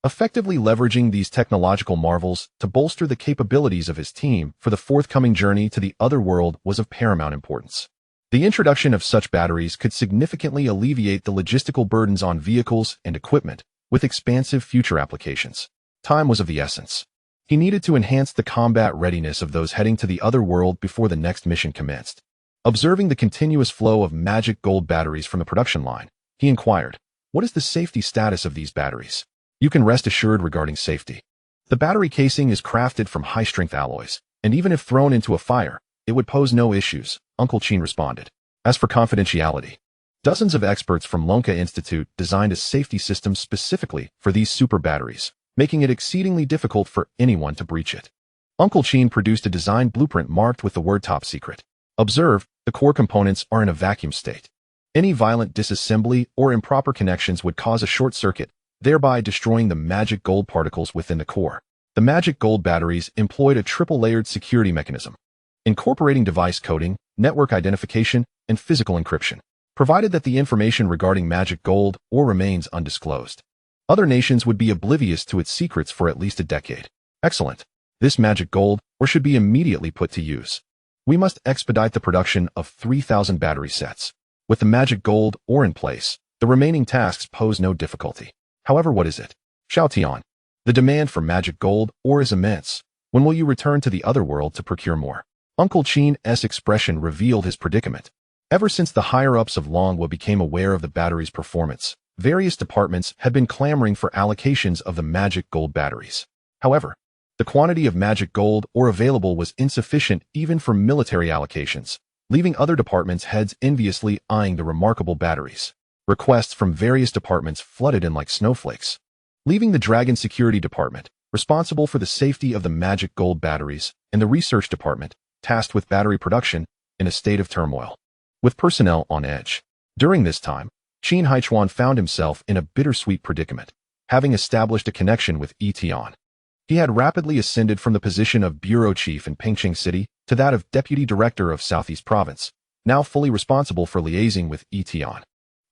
Effectively leveraging these technological marvels to bolster the capabilities of his team for the forthcoming journey to the Otherworld was of paramount importance. The introduction of such batteries could significantly alleviate the logistical burdens on vehicles and equipment, with expansive future applications. Time was of the essence. He needed to enhance the combat readiness of those heading to the Otherworld before the next mission commenced. Observing the continuous flow of magic gold batteries from the production line, he inquired, "What is the safety status of these batteries?" "You can rest assured regarding safety. The battery casing is crafted from high-strength alloys, and even if thrown into a fire, it would pose no issues," Uncle Tian responded. "As for confidentiality, Dozens of experts from Lonka Institute designed a safety system specifically for these super batteries, making it exceedingly difficult for anyone to breach it. Uncle Tian produced a design blueprint marked with the word top secret. Observe, the core components are in a vacuum state. Any violent disassembly or improper connections would cause a short circuit, thereby destroying the magic gold particles within the core. The magic gold batteries employed a triple-layered security mechanism, incorporating device coding, network identification, and physical encryption, provided that the information regarding magic gold or remains undisclosed. Other nations would be oblivious to its secrets for at least a decade. Excellent. This magic gold or should be immediately put to use. We must expedite the production of 3,000 battery sets. With the magic gold ore in place, the remaining tasks pose no difficulty. However, what is it? Xiao Tian. The demand for magic gold ore is immense. When will you return to the Otherworld to procure more? Uncle Tian's expression revealed his predicament. Ever since the higher-ups of Longwa became aware of the battery's performance, various departments had been clamoring for allocations of the magic gold batteries. However, the quantity of magic gold ore available was insufficient even for military allocations, leaving other departments' heads enviously eyeing the remarkable batteries. Requests from various departments flooded in like snowflakes, leaving the Dragon Security Department, responsible for the safety of the magic gold batteries, and the Research Department, tasked with battery production, in a state of turmoil, with personnel on edge. During this time, Qin Haichuan found himself in a bittersweet predicament, having established a connection with Tian. He had rapidly ascended from the position of bureau chief in Pingqing City to that of deputy director of Southeast Province, now fully responsible for liaising with Tian.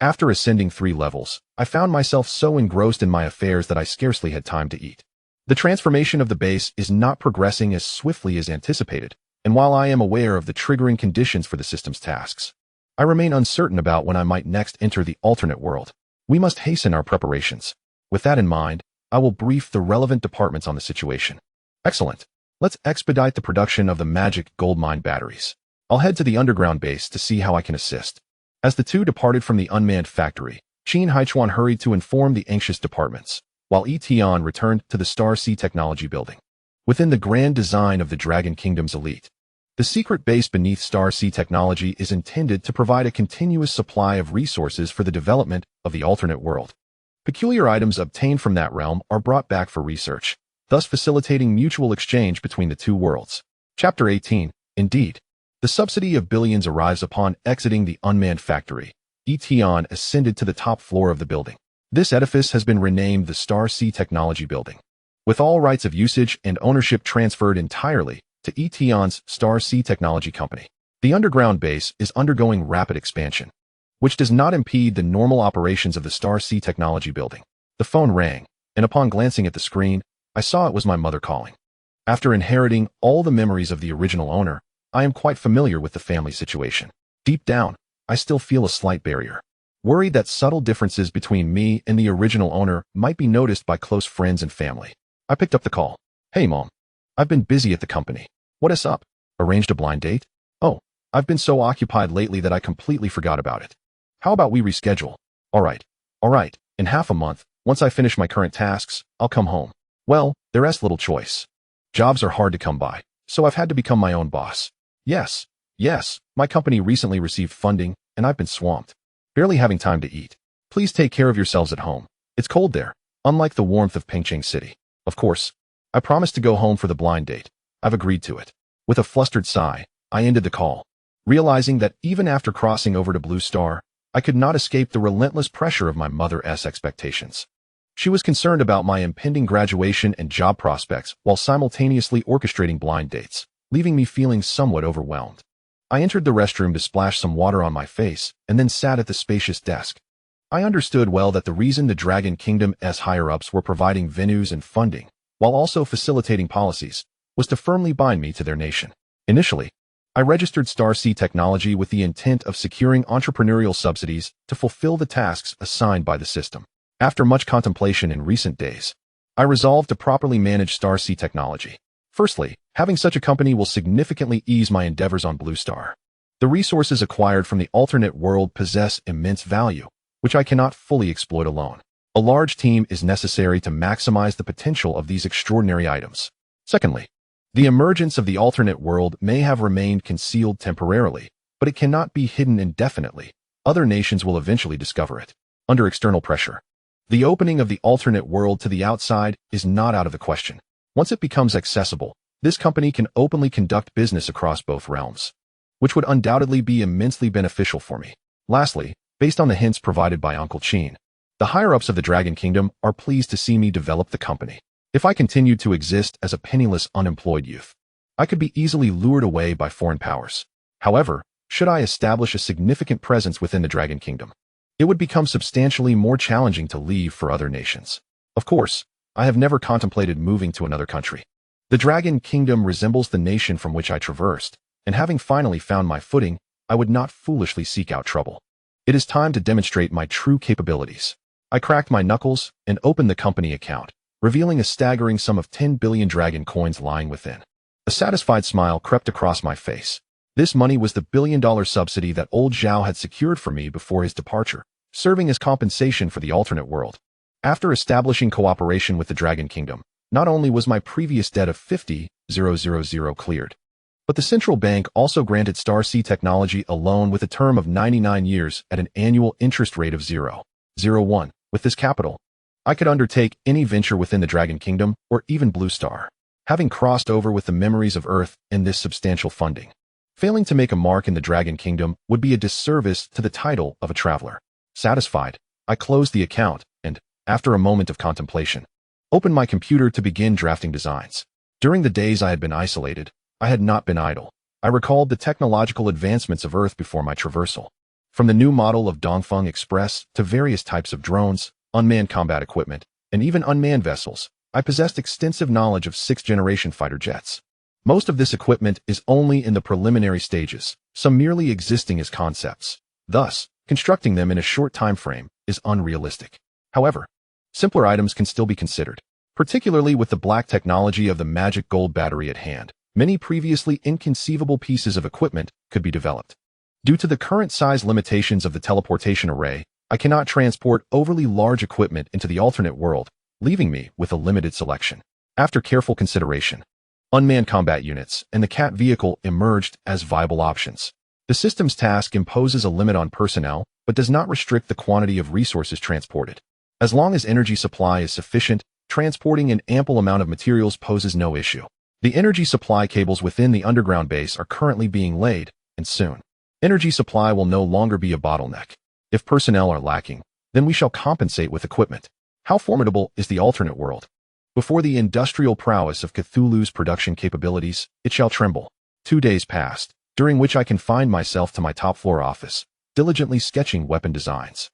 After ascending 3 levels, I found myself so engrossed in my affairs that I scarcely had time to eat. The transformation of the base is not progressing as swiftly as anticipated, and while I am aware of the triggering conditions for the system's tasks, I remain uncertain about when I might next enter the alternate world. We must hasten our preparations. With that in mind, I will brief the relevant departments on the situation. Excellent. Let's expedite the production of the magic gold mine batteries. I'll head to the underground base to see how I can assist. As the two departed from the unmanned factory, Qin Haichuan hurried to inform the anxious departments, while Tian returned to the Star Sea Technology Building. Within the grand design of the Dragon Kingdom's elite, the secret base beneath Star Sea Technology is intended to provide a continuous supply of resources for the development of the alternate world. Peculiar items obtained from that realm are brought back for research, thus facilitating mutual exchange between the two worlds. Chapter 18. Indeed, the subsidy of billions arrives upon exiting the unmanned factory. Tian ascended to the top floor of the building. This edifice has been renamed the Star Sea Technology Building, with all rights of usage and ownership transferred entirely to Tian's Star Sea Technology Company. The underground base is undergoing rapid expansion, which does not impede the normal operations of the Star Sea Technology Building. The phone rang, and upon glancing at the screen, I saw it was my mother calling. After inheriting all the memories of the original owner, I am quite familiar with the family situation. Deep down, I still feel a slight barrier, worried that subtle differences between me and the original owner might be noticed by close friends and family. I picked up the call. Hey, Mom. I've been busy at the company. What is up? Arranged a blind date? Oh, I've been so occupied lately that I completely forgot about it. How about we reschedule? All right. In half a month, once I finish my current tasks, I'll come home. Well, there's little choice. Jobs are hard to come by, so I've had to become my own boss. Yes, my company recently received funding, and I've been swamped, barely having time to eat. Please take care of yourselves at home. It's cold there, unlike the warmth of Pingqing City. Of course, I promised to go home for the blind date. I've agreed to it. With a flustered sigh, I ended the call, realizing that even after crossing over to Blue Star, I could not escape the relentless pressure of my mother's expectations. She was concerned about my impending graduation and job prospects while simultaneously orchestrating blind dates, leaving me feeling somewhat overwhelmed. I entered the restroom to splash some water on my face and then sat at the spacious desk. I understood well that the reason the Dragon Kingdom's higher-ups were providing venues and funding, while also facilitating policies, was to firmly bind me to their nation. Initially, I registered Star Sea Technology with the intent of securing entrepreneurial subsidies to fulfill the tasks assigned by the system. After much contemplation in recent days, I resolved to properly manage Star Sea Technology. Firstly, having such a company will significantly ease my endeavors on Blue Star. The resources acquired from the alternate world possess immense value, which I cannot fully exploit alone. A large team is necessary to maximize the potential of these extraordinary items. Secondly, the emergence of the alternate world may have remained concealed temporarily, but it cannot be hidden indefinitely, other nations will eventually discover it. Under external pressure, the opening of the alternate world to the outside is not out of the question. Once it becomes accessible, this company can openly conduct business across both realms, which would undoubtedly be immensely beneficial for me. Lastly, based on the hints provided by Uncle Tian, the higher-ups of the Dragon Kingdom are pleased to see me develop the company. If I continued to exist as a penniless, unemployed youth, I could be easily lured away by foreign powers. However, should I establish a significant presence within the Dragon Kingdom, it would become substantially more challenging to leave for other nations. Of course, I have never contemplated moving to another country. The Dragon Kingdom resembles the nation from which I traversed, and having finally found my footing, I would not foolishly seek out trouble. It is time to demonstrate my true capabilities. I cracked my knuckles and opened the company account, revealing a staggering sum of 10 billion dragon coins lying within. A satisfied smile crept across my face. This money was the billion-dollar subsidy that old Zhao had secured for me before his departure, serving as compensation for the alternate world. After establishing cooperation with the Dragon Kingdom, not only was my previous debt of 50,000 cleared, but the central bank also granted Starseed Technology a loan with a term of 99 years at an annual interest rate of 0.01. With this capital, I could undertake any venture within the Dragon Kingdom or even Blue Star, having crossed over with the memories of Earth in this substantial funding. Failing to make a mark in the Dragon Kingdom would be a disservice to the title of a traveler. Satisfied, I closed the account and, after a moment of contemplation, opened my computer to begin drafting designs. During the days I had been isolated, I had not been idle. I recalled the technological advancements of Earth before my traversal. From the new model of Dongfeng Express to various types of drones, unmanned combat equipment, and even unmanned vessels, I possessed extensive knowledge of 6th-generation fighter jets. Most of this equipment is only in the preliminary stages, some merely existing as concepts. Thus, constructing them in a short time frame is unrealistic. However, simpler items can still be considered, particularly with the black technology of the magic gold battery at hand. Many previously inconceivable pieces of equipment could be developed. Due to the current size limitations of the teleportation array, I cannot transport overly large equipment into the alternate world, leaving me with a limited selection. After careful consideration, unmanned combat units and the CAT vehicle emerged as viable options. The system's task imposes a limit on personnel, but does not restrict the quantity of resources transported. As long as energy supply is sufficient, transporting an ample amount of materials poses no issue. The energy supply cables within the underground base are currently being laid, and soon, energy supply will no longer be a bottleneck. If personnel are lacking, then we shall compensate with equipment. How formidable is the alternate world? Before the industrial prowess of Cthulhu's production capabilities, it shall tremble. 2 days passed, during which I confined myself to my top-floor office, diligently sketching weapon designs.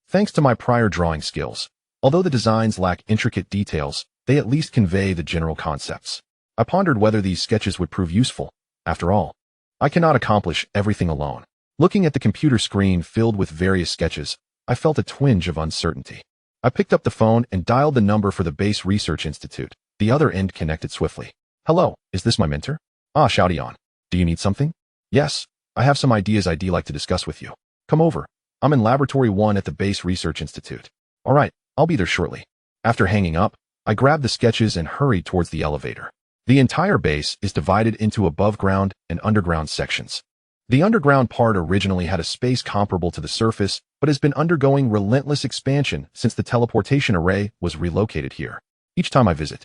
Thanks to my prior drawing skills, although the designs lack intricate details, they at least convey the general concepts. I pondered whether these sketches would prove useful. After all, I cannot accomplish everything alone. Looking at the computer screen filled with various sketches, I felt a twinge of uncertainty. I picked up the phone and dialed the number for the Base Research Institute. The other end connected swiftly. Hello, is this my mentor? Ah, Tian. Do you need something? Yes, I have some ideas I'd like to discuss with you. Come over. I'm in Laboratory 1 at the Base Research Institute. All right, I'll be there shortly. After hanging up, I grabbed the sketches and hurried towards the elevator. The entire base is divided into above-ground and underground sections. The underground part originally had a space comparable to the surface, but has been undergoing relentless expansion since the teleportation array was relocated here. Each time I visit,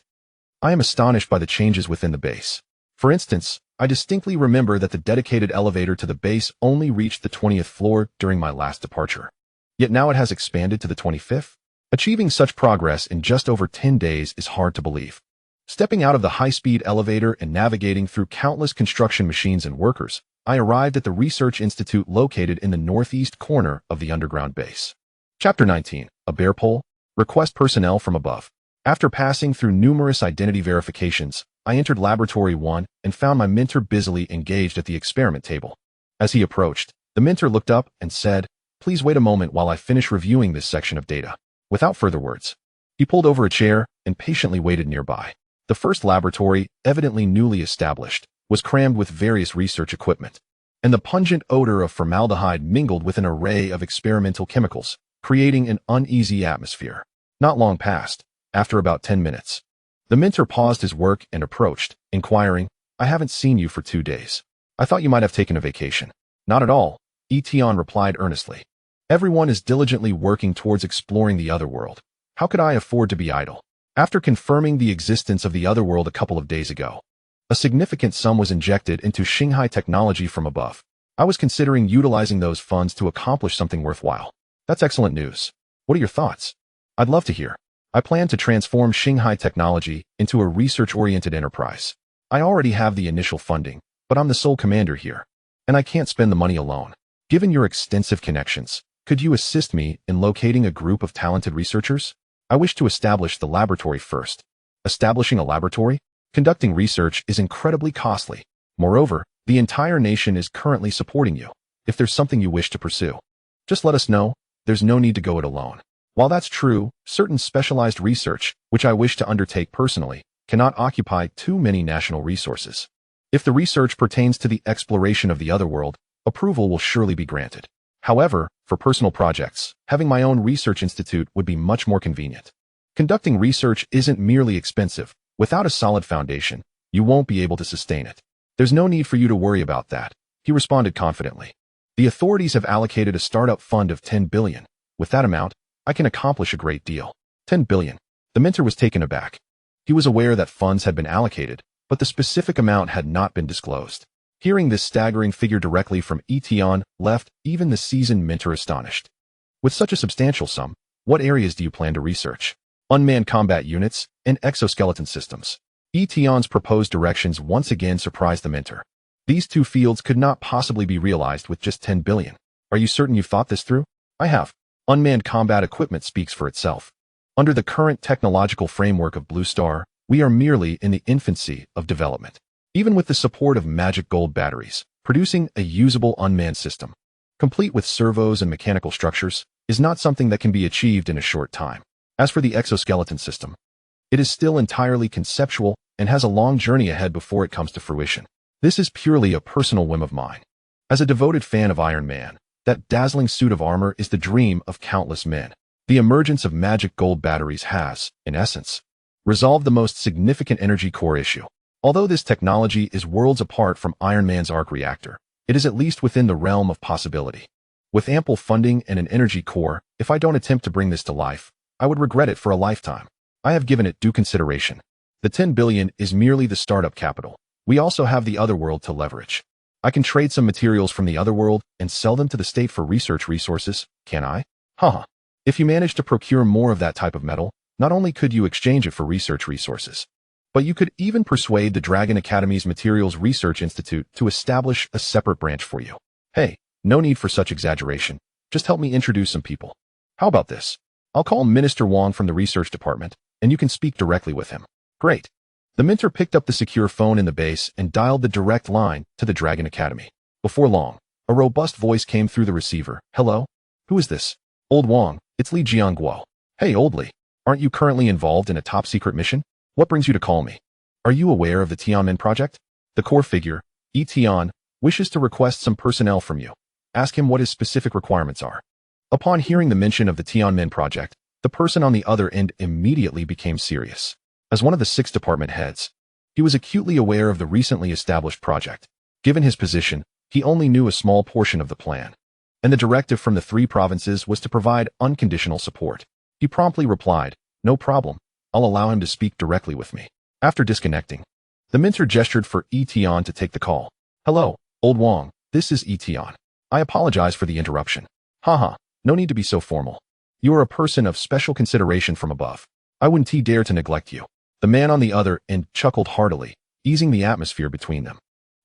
I am astonished by the changes within the base. For instance, I distinctly remember that the dedicated elevator to the base only reached the 20th floor during my last departure. Yet now it has expanded to the 25th. Achieving such progress in just over 10 days is hard to believe. Stepping out of the high-speed elevator and navigating through countless construction machines and workers, I arrived at the Research Institute located in the northeast corner of the underground base. Chapter 19, A Bear Pole, Request Personnel from Above. After passing through numerous identity verifications, I entered Laboratory 1 and found my mentor busily engaged at the experiment table. As he approached, the mentor looked up and said, "Please wait a moment while I finish reviewing this section of data." Without further words, he pulled over a chair and patiently waited nearby. The first laboratory, evidently newly established, was crammed with various research equipment, and the pungent odor of formaldehyde mingled with an array of experimental chemicals, creating an uneasy atmosphere. Not long passed. After about 10 minutes, the mentor paused his work and approached, inquiring, "I haven't seen you for 2 days. I thought you might have taken a vacation." "Not at all," Tian replied earnestly. Everyone is diligently working towards exploring the Otherworld. How could I afford to be idle? After confirming the existence of the Otherworld a couple of days ago, a significant sum was injected into Shanghai technology from above. I was considering utilizing those funds to accomplish something worthwhile. That's excellent news. What are your thoughts? I'd love to hear. I plan to transform Shanghai technology into a research-oriented enterprise. I already have the initial funding, but I'm the sole commander here, and I can't spend the money alone. Given your extensive connections, could you assist me in locating a group of talented researchers? I wish to establish the laboratory first. Establishing a laboratory? Conducting research is incredibly costly. Moreover, the entire nation is currently supporting you. If there's something you wish to pursue, just let us know. There's no need to go it alone. While that's true, certain specialized research, which I wish to undertake personally, cannot occupy too many national resources. If the research pertains to the exploration of the Otherworld, approval will surely be granted. However, for personal projects, having my own research institute would be much more convenient. Conducting research isn't merely expensive. Without a solid foundation, you won't be able to sustain it. There's no need for you to worry about that, he responded confidently. The authorities have allocated a startup fund of 10 billion. With that amount, I can accomplish a great deal. 10 billion. The mentor was taken aback. He was aware that funds had been allocated, but the specific amount had not been disclosed. Hearing this staggering figure directly from Tian left even the seasoned mentor astonished. With such a substantial sum, what areas do you plan to research? Unmanned combat units and exoskeleton systems. Tian's proposed directions once again surprised the mentor. These two fields could not possibly be realized with just 10 billion. Are you certain you've thought this through? I have. Unmanned combat equipment speaks for itself. Under the current technological framework of Blue Star, we are merely in the infancy of development. Even with the support of magic gold batteries, producing a usable unmanned system, complete with servos and mechanical structures, is not something that can be achieved in a short time. As for the exoskeleton system, it is still entirely conceptual and has a long journey ahead before it comes to fruition. This is purely a personal whim of mine. As a devoted fan of Iron Man, that dazzling suit of armor is the dream of countless men. The emergence of magic gold batteries has, in essence, resolved the most significant energy core issue. Although this technology is worlds apart from Iron Man's arc reactor, it is at least within the realm of possibility. With ample funding and an energy core, if I don't attempt to bring this to life, I would regret it for a lifetime. I have given it due consideration. The 10 billion is merely the startup capital. We also have the Otherworld to leverage. I can trade some materials from the Otherworld and sell them to the state for research resources, can I? Haha. If you manage to procure more of that type of metal, not only could you exchange it for research resources, but you could even persuade the Dragon Academy's Materials Research Institute to establish a separate branch for you. Hey, no need for such exaggeration. Just help me introduce some people. How about this? I'll call Minister Wang from the research department, and you can speak directly with him. Great. The mentor picked up the secure phone in the base and dialed the direct line to the Dragon Academy. Before long, a robust voice came through the receiver. Hello? Who is this? Old Wang, it's Li Jiangguo. Hey, Old Li, aren't you currently involved in a top-secret mission? What brings you to call me? Are you aware of the Tianmen project? The core figure, Tian, wishes to request some personnel from you. Ask him what his specific requirements are. Upon hearing the mention of the Tianmen project, the person on the other end immediately became serious. As one of the 6 department heads, he was acutely aware of the recently established project. Given his position, he only knew a small portion of the plan, and the directive from the 3 provinces was to provide unconditional support. He promptly replied, "No problem. I'll allow him to speak directly with me." After disconnecting, the mentor gestured for Tian to take the call. "Hello, Old Wang, this is Tian. I apologize for the interruption." "Haha, no need to be so formal. You are a person of special consideration from above. I wouldn't dare to neglect you." The man on the other end chuckled heartily, easing the atmosphere between them.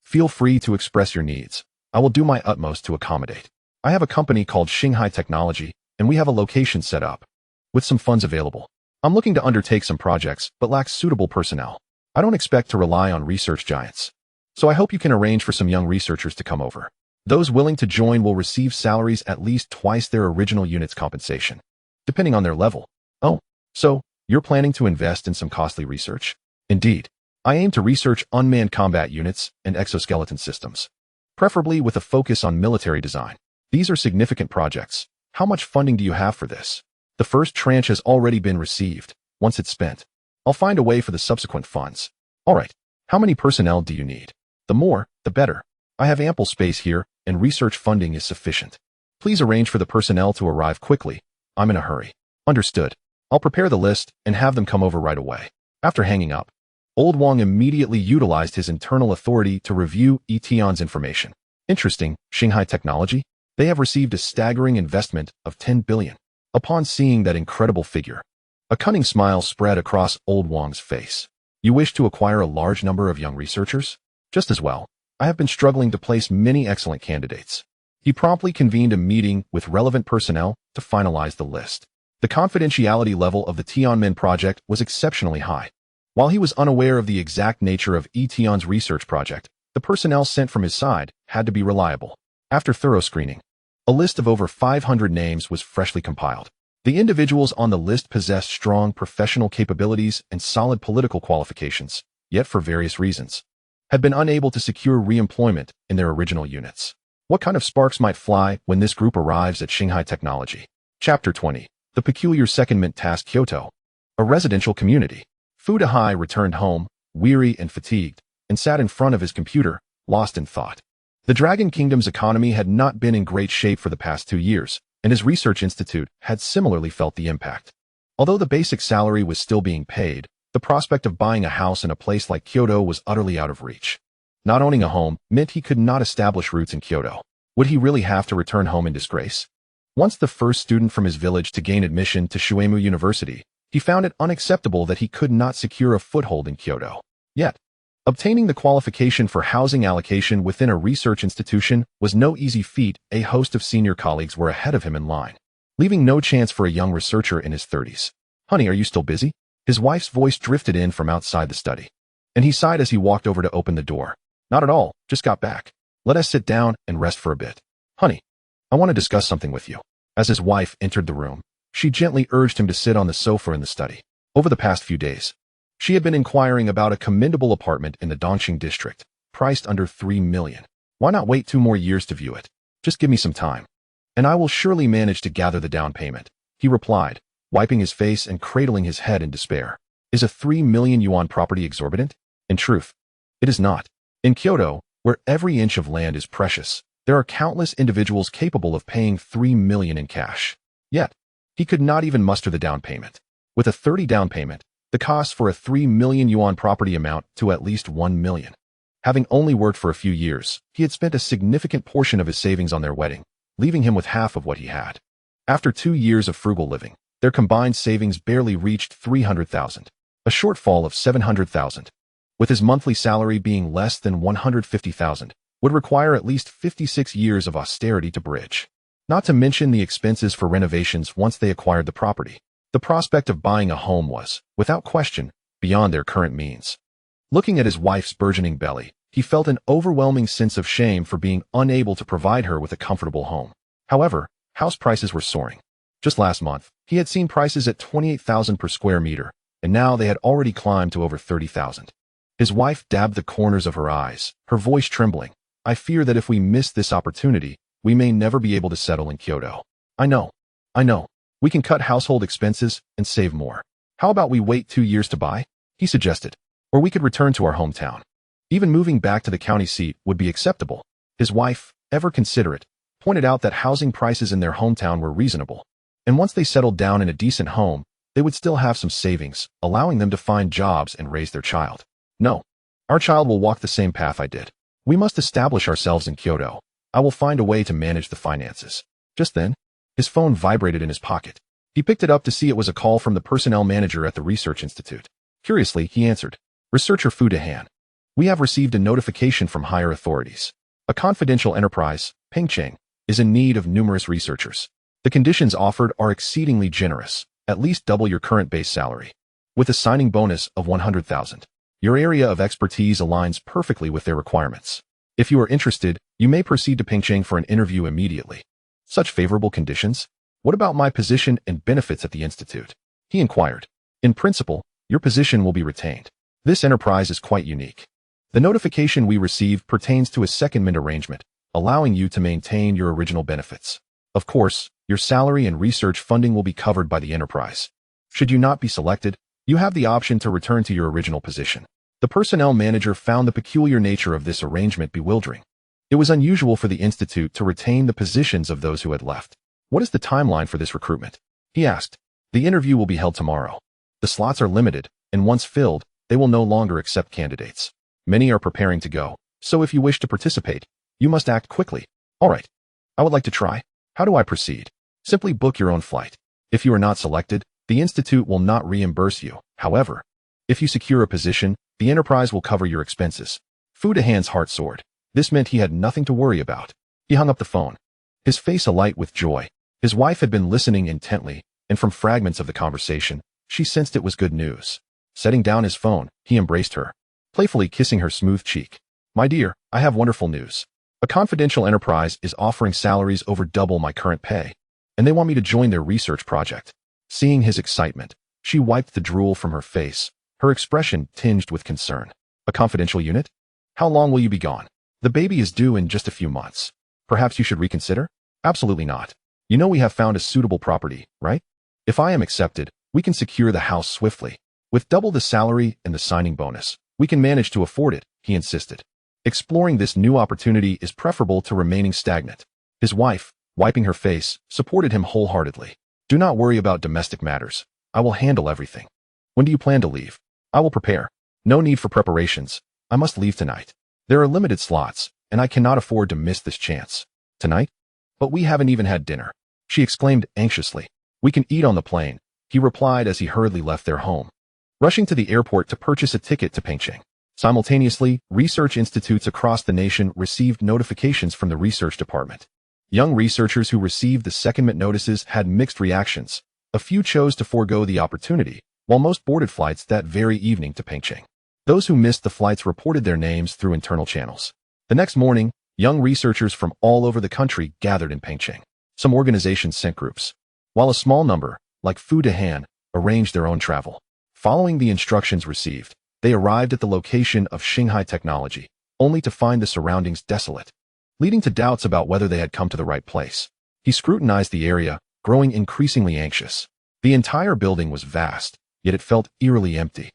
"Feel free to express your needs. I will do my utmost to accommodate. I have a company called Shanghai Technology, and we have a location set up. With some funds available, I'm looking to undertake some projects, but lack suitable personnel. I don't expect to rely on research giants. So I hope you can arrange for some young researchers to come over. Those willing to join will receive salaries at least twice their original unit's compensation, depending on their level." "Oh, so you're planning to invest in some costly research?" "Indeed. I aim to research unmanned combat units and exoskeleton systems, preferably with a focus on military design. These are significant projects. How much funding do you have for this?" "The first tranche has already been received. Once it's spent, I'll find a way for the subsequent funds." "All right. How many personnel do you need?" "The more, the better. I have ample space here, and research funding is sufficient. Please arrange for the personnel to arrive quickly. I'm in a hurry. Understood. I'll prepare the list and have them come over right away. After hanging up, Old Wang immediately utilized his internal authority to review Tian's information. Interesting, Shanghai Technology? They have received a staggering investment of 10 billion. Upon seeing that incredible figure, a cunning smile spread across Old Wang's face. You wish to acquire a large number of young researchers? Just as well. I have been struggling to place many excellent candidates. He promptly convened a meeting with relevant personnel to finalize the list. The confidentiality level of the Tianmen project was exceptionally high. While he was unaware of the exact nature of Tian's research project, the personnel sent from his side had to be reliable. After thorough screening, a list of over 500 names was freshly compiled. The individuals on the list possessed strong professional capabilities and solid political qualifications, yet for various reasons, had been unable to secure re-employment in their original units. What kind of sparks might fly when this group arrives at Shanghai Technology? Chapter 20. The Peculiar Secondment Task Kyoto. A residential community. Fu Dehai returned home, weary and fatigued, and sat in front of his computer, lost in thought. The Dragon Kingdom's economy had not been in great shape for the past 2 years, and his research institute had similarly felt the impact. Although the basic salary was still being paid, the prospect of buying a house in a place like Kyoto was utterly out of reach. Not owning a home meant he could not establish roots in Kyoto. Would he really have to return home in disgrace? Once the first student from his village to gain admission to Shuemu University, he found it unacceptable that he could not secure a foothold in Kyoto. Yet, obtaining the qualification for housing allocation within a research institution was no easy feat. A host of senior colleagues were ahead of him in line, leaving no chance for a young researcher in his 30s. Honey, are you still busy? His wife's voice drifted in from outside the study, and he sighed as he walked over to open the door. Not at all, just got back. Let us sit down and rest for a bit. Honey, I want to discuss something with you. As his wife entered the room, she gently urged him to sit on the sofa in the study. Over the past few days, she had been inquiring about a commendable apartment in the Dongqing district, priced under 3 million. Why not wait 2 more years to view it? Just give me some time, and I will surely manage to gather the down payment, he replied, wiping his face and cradling his head in despair. Is a 3 million yuan property exorbitant? In truth, it is not. In Kyoto, where every inch of land is precious, there are countless individuals capable of paying 3 million in cash. Yet, he could not even muster the down payment. With a 30 down payment, the costs for a 3 million yuan property amount to at least 1 million. Having only worked for a few years, he had spent a significant portion of his savings on their wedding, leaving him with half of what he had. After 2 years of frugal living, their combined savings barely reached 300,000, a shortfall of 700,000. With his monthly salary being less than 150,000, would require at least 56 years of austerity to bridge. Not to mention the expenses for renovations once they acquired the property. The prospect of buying a home was, without question, beyond their current means. Looking at his wife's burgeoning belly, he felt an overwhelming sense of shame for being unable to provide her with a comfortable home. However, house prices were soaring. Just last month, he had seen prices at 28,000 per square meter, and now they had already climbed to over 30,000. His wife dabbed the corners of her eyes, her voice trembling. I fear that if we miss this opportunity, we may never be able to settle in Kyoto. I know. We can cut household expenses and save more. How about we wait 2 years to buy? He suggested. Or we could return to our hometown. Even moving back to the county seat would be acceptable. His wife, ever considerate, pointed out that housing prices in their hometown were reasonable. And once they settled down in a decent home, they would still have some savings, allowing them to find jobs and raise their child. No. Our child will walk the same path I did. We must establish ourselves in Kyoto. I will find a way to manage the finances. Just then, his phone vibrated in his pocket. He picked it up to see it was a call from the personnel manager at the research institute. Curiously, he answered. Researcher Fu Dehan. We have received a notification from higher authorities. A confidential enterprise, Pengcheng, is in need of numerous researchers. The conditions offered are exceedingly generous, at least double your current base salary, with a signing bonus of 100,000. Your area of expertise aligns perfectly with their requirements. If you are interested, you may proceed to Pengcheng for an interview immediately. Such favorable conditions? What about my position and benefits at the institute? He inquired. In principle, your position will be retained. This enterprise is quite unique. The notification we received pertains to a secondment arrangement, allowing you to maintain your original benefits. Of course, your salary and research funding will be covered by the enterprise. Should you not be selected, you have the option to return to your original position. The personnel manager found the peculiar nature of this arrangement bewildering. It was unusual for the institute to retain the positions of those who had left. What is the timeline for this recruitment? He asked. The interview will be held tomorrow. The slots are limited, and once filled, they will no longer accept candidates. Many are preparing to go, so if you wish to participate, you must act quickly. All right. I would like to try. How do I proceed? Simply book your own flight. If you are not selected, the institute will not reimburse you. However, if you secure a position, the enterprise will cover your expenses. Fu Dahan's heart soared. This meant he had nothing to worry about. He hung up the phone, his face alight with joy. His wife had been listening intently, and from fragments of the conversation, she sensed it was good news. Setting down his phone, he embraced her, playfully kissing her smooth cheek. My dear, I have wonderful news. A confidential enterprise is offering salaries over double my current pay, and they want me to join their research project. Seeing his excitement, she wiped the drool from her face, her expression tinged with concern. A confidential unit? How long will you be gone? The baby is due in just a few months. Perhaps you should reconsider? Absolutely not. You know we have found a suitable property, right? If I am accepted, we can secure the house swiftly. With double the salary and the signing bonus, we can manage to afford it, he insisted. Exploring this new opportunity is preferable to remaining stagnant. His wife, wiping her face, supported him wholeheartedly. Do not worry about domestic matters. I will handle everything. When do you plan to leave? I will prepare. No need for preparations. I must leave tonight. There are limited slots, and I cannot afford to miss this chance. Tonight? But we haven't even had dinner, she exclaimed anxiously. We can eat on the plane, he replied as he hurriedly left their home, rushing to the airport to purchase a ticket to Pengcheng. Simultaneously, research institutes across the nation received notifications from the research department. Young researchers who received the secondment notices had mixed reactions. A few chose to forego the opportunity, while most boarded flights that very evening to Pengcheng. Those who missed the flights reported their names through internal channels. The next morning, young researchers from all over the country gathered in Pengcheng. Some organizations sent groups, while a small number, like Fu Dahan, arranged their own travel. Following the instructions received, they arrived at the location of Shanghai Technology, only to find the surroundings desolate, leading to doubts about whether they had come to the right place. He scrutinized the area, growing increasingly anxious. The entire building was vast, yet it felt eerily empty,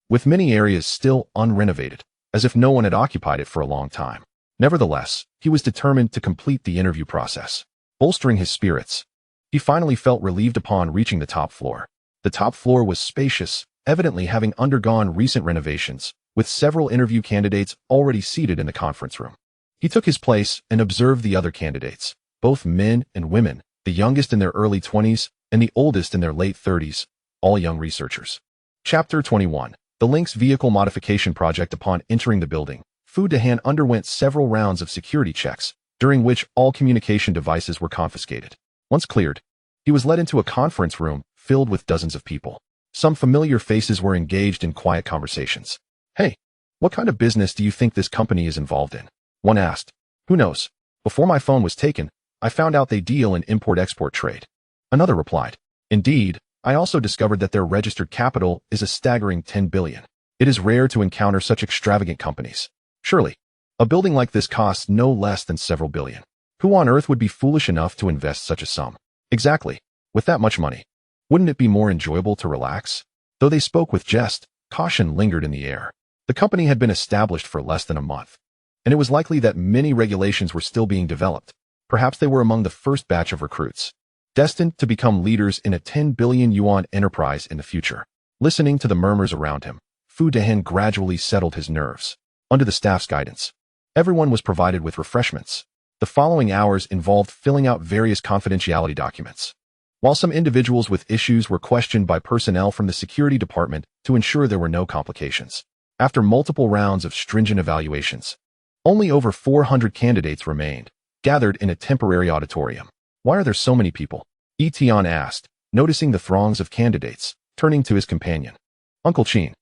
with many areas still unrenovated, as if no one had occupied it for a long time. Nevertheless, he was determined to complete the interview process. Bolstering his spirits, he finally felt relieved upon reaching the top floor. The top floor was spacious, evidently having undergone recent renovations, with several interview candidates already seated in the conference room. He took his place and observed the other candidates, both men and women, the youngest in their early 20s and the oldest in their late 30s, all young researchers. Chapter 21. The Lynx Vehicle Modification Project. Upon entering the building, Fu Dahan underwent several rounds of security checks, during which all communication devices were confiscated. Once cleared, he was led into a conference room filled with dozens of people. Some familiar faces were engaged in quiet conversations. Hey, what kind of business do you think this company is involved in? One asked. Who knows? Before my phone was taken, I found out they deal in import-export trade. Another replied. Indeed, I also discovered that their registered capital is a staggering 10 billion. It is rare to encounter such extravagant companies. Surely, a building like this costs no less than several billion. Who on earth would be foolish enough to invest such a sum? Exactly. With that much money, wouldn't it be more enjoyable to relax? Though they spoke with jest, caution lingered in the air. The company had been established for less than a month, and it was likely that many regulations were still being developed. Perhaps they were among the first batch of recruits, destined to become leaders in a 10 billion yuan enterprise in the future. Listening to the murmurs around him, Fu Dahan gradually settled his nerves. Under the staff's guidance, everyone was provided with refreshments. The following hours involved filling out various confidentiality documents, while some individuals with issues were questioned by personnel from the security department to ensure there were no complications. After multiple rounds of stringent evaluations, only over 400 candidates remained, gathered in a temporary auditorium. Why are there so many people? Tian asked, noticing the throngs of candidates, turning to his companion. Uncle Qin.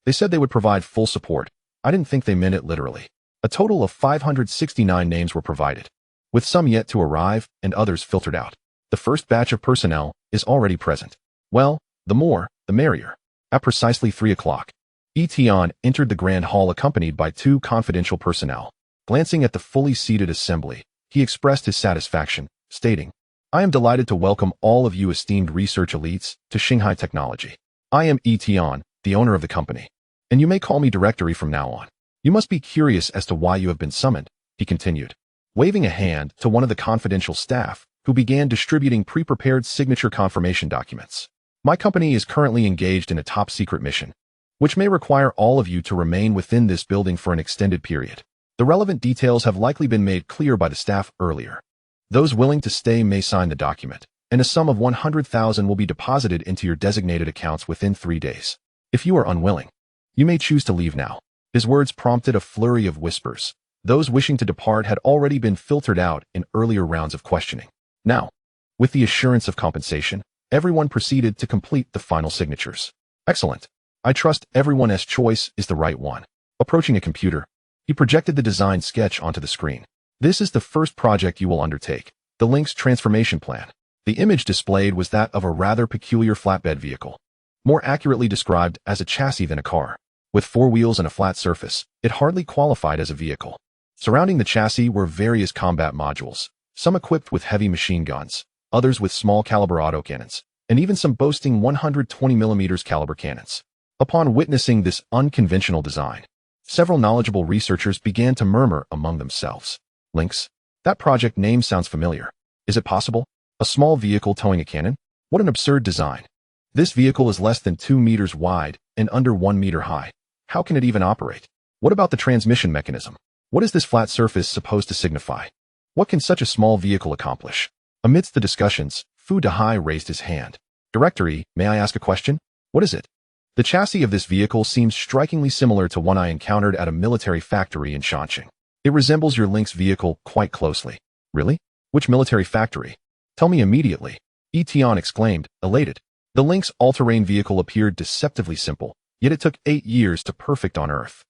They said they would provide full support. I didn't think they meant it literally. A total of 569 names were provided, with some yet to arrive and others filtered out. The first batch of personnel is already present. Well, the more, the merrier. At precisely 3 o'clock, Tian entered the grand hall accompanied by 2 confidential personnel. Glancing at the fully seated assembly, he expressed his satisfaction, stating, I am delighted to welcome all of you esteemed research elites to Shanghai Technology. I am Tian, the owner of the company, and you may call me directory from now on. You must be curious as to why you have been summoned. he continued, waving a hand to one of the confidential staff, who began distributing pre-prepared signature confirmation documents. My company is currently engaged in a top-secret mission, which may require all of you to remain within this building for an extended period. The relevant details have likely been made clear by the staff earlier. Those willing to stay may sign the document, and a sum of 100,000 will be deposited into your designated accounts within 3 days. If you are unwilling, you may choose to leave now. His words prompted a flurry of whispers. Those wishing to depart had already been filtered out in earlier rounds of questioning. Now, with the assurance of compensation, everyone proceeded to complete the final signatures. Excellent. I trust everyone's choice is the right one. Approaching a computer, he projected the design sketch onto the screen. This is the first project you will undertake, the Lynx transformation plan. The image displayed was that of a rather peculiar flatbed vehicle, more accurately described as a chassis than a car. With 4 wheels and a flat surface, it hardly qualified as a vehicle. Surrounding the chassis were various combat modules, some equipped with heavy machine guns, others with small caliber autocannons, and even some boasting 120mm caliber cannons. Upon witnessing this unconventional design, several knowledgeable researchers began to murmur among themselves. Lynx? That project name sounds familiar. Is it possible? A small vehicle towing a cannon? What an absurd design. This vehicle is less than 2 meters wide and under 1 meter high. How can it even operate? What about the transmission mechanism? What is this flat surface supposed to signify? What can such a small vehicle accomplish? Amidst the discussions, Fu Dehai raised his hand. Director E, may I ask a question? What is it? The chassis of this vehicle seems strikingly similar to one I encountered at a military factory in Shanxing. It resembles your Lynx vehicle quite closely. Really? Which military factory? Tell me immediately. Tian exclaimed, elated. The Lynx all-terrain vehicle appeared deceptively simple, yet it took 8 years to perfect on Earth.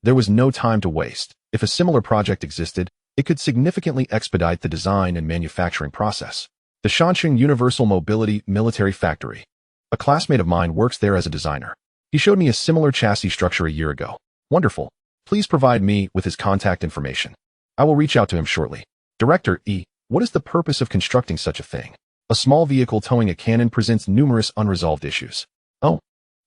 There was no time to waste. If a similar project existed, it could significantly expedite the design and manufacturing process. The Shanxing Universal Mobility Military Factory. A classmate of mine works there as a designer. He showed me a similar chassis structure a year ago. Wonderful. Please provide me with his contact information. I will reach out to him shortly. Director E, what is the purpose of constructing such a thing? A small vehicle towing a cannon presents numerous unresolved issues. Oh,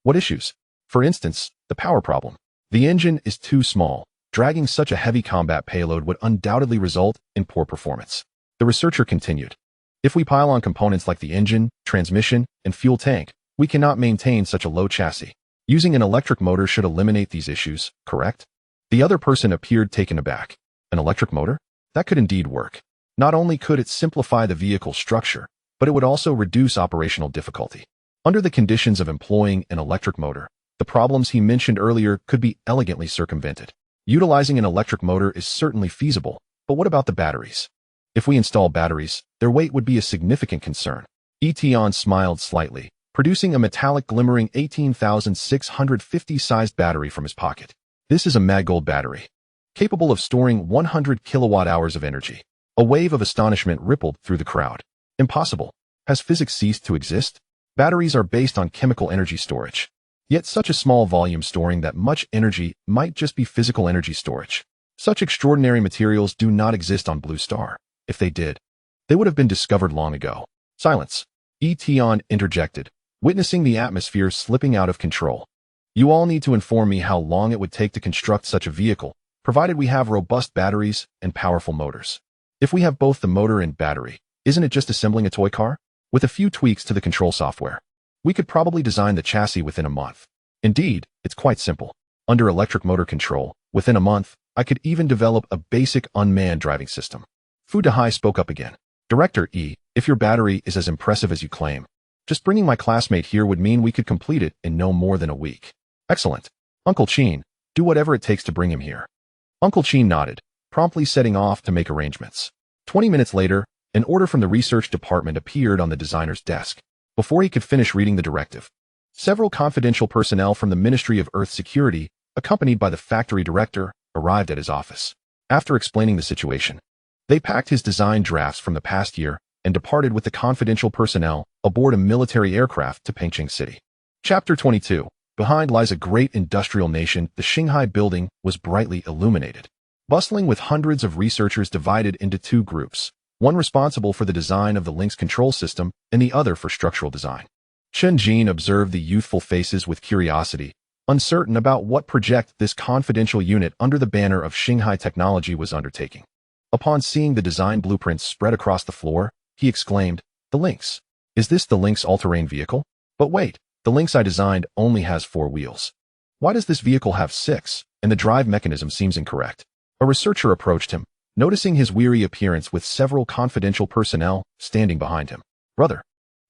what issues? For instance, the power problem. The engine is too small. Dragging such a heavy combat payload would undoubtedly result in poor performance. The researcher continued. If we pile on components like the engine, transmission, and fuel tank, we cannot maintain such a low chassis. Using an electric motor should eliminate these issues, correct? The other person appeared taken aback. An electric motor? That could indeed work. Not only could it simplify the vehicle structure, but it would also reduce operational difficulty. Under the conditions of employing an electric motor, the problems he mentioned earlier could be elegantly circumvented. Utilizing an electric motor is certainly feasible, but what about the batteries? If we install batteries, their weight would be a significant concern. Tian smiled slightly, producing a metallic glimmering 18,650 sized battery from his pocket. This is a Maggold battery, capable of storing 100 kilowatt-hours of energy. A wave of astonishment rippled through the crowd. Impossible. Has physics ceased to exist? Batteries are based on chemical energy storage. Yet such a small volume storing that much energy might just be physical energy storage. Such extraordinary materials do not exist on Blue Star. If they did, they would have been discovered long ago. Silence. Tian interjected, witnessing the atmosphere slipping out of control. You all need to inform me how long it would take to construct such a vehicle, provided we have robust batteries and powerful motors. If we have both the motor and battery, isn't it just assembling a toy car? With a few tweaks to the control software, we could probably design the chassis within a month. Indeed, it's quite simple. Under electric motor control, within a month, I could even develop a basic unmanned driving system. Fu Dehai spoke up again. Director E, if your battery is as impressive as you claim, just bringing my classmate here would mean we could complete it in no more than a week. Excellent. Uncle Qin, do whatever it takes to bring him here. Uncle Qin nodded, promptly setting off to make arrangements. 20 minutes later, an order from the research department appeared on the designer's desk. Before he could finish reading the directive, several confidential personnel from the Ministry of Earth Security, accompanied by the factory director, arrived at his office. After explaining the situation, they packed his design drafts from the past year and departed with the confidential personnel aboard a military aircraft to Pengqing City. Chapter 22. Behind lies a great industrial nation. The Xinghai building was brightly illuminated, bustling with hundreds of researchers divided into 2 groups, one responsible for the design of the Lynx control system and the other for structural design. Chen Jin observed the youthful faces with curiosity, uncertain about what project this confidential unit under the banner of Shanghai Technology was undertaking. Upon seeing the design blueprints spread across the floor, he exclaimed, "The Lynx. Is this the Lynx all-terrain vehicle? But wait, the Lynx I designed only has 4 wheels. Why does this vehicle have 6, and the drive mechanism seems incorrect?" A researcher approached him, noticing his weary appearance with several confidential personnel standing behind him. "Brother,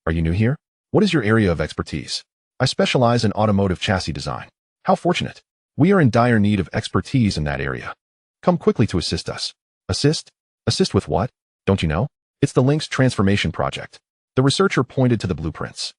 are you new here? What is your area of expertise?" "I specialize in automotive chassis design." "How fortunate. We are in dire need of expertise in that area. Come quickly to assist us." "Assist? Assist with what? Don't you know? It's the Lynx transformation project." The researcher pointed to the blueprints.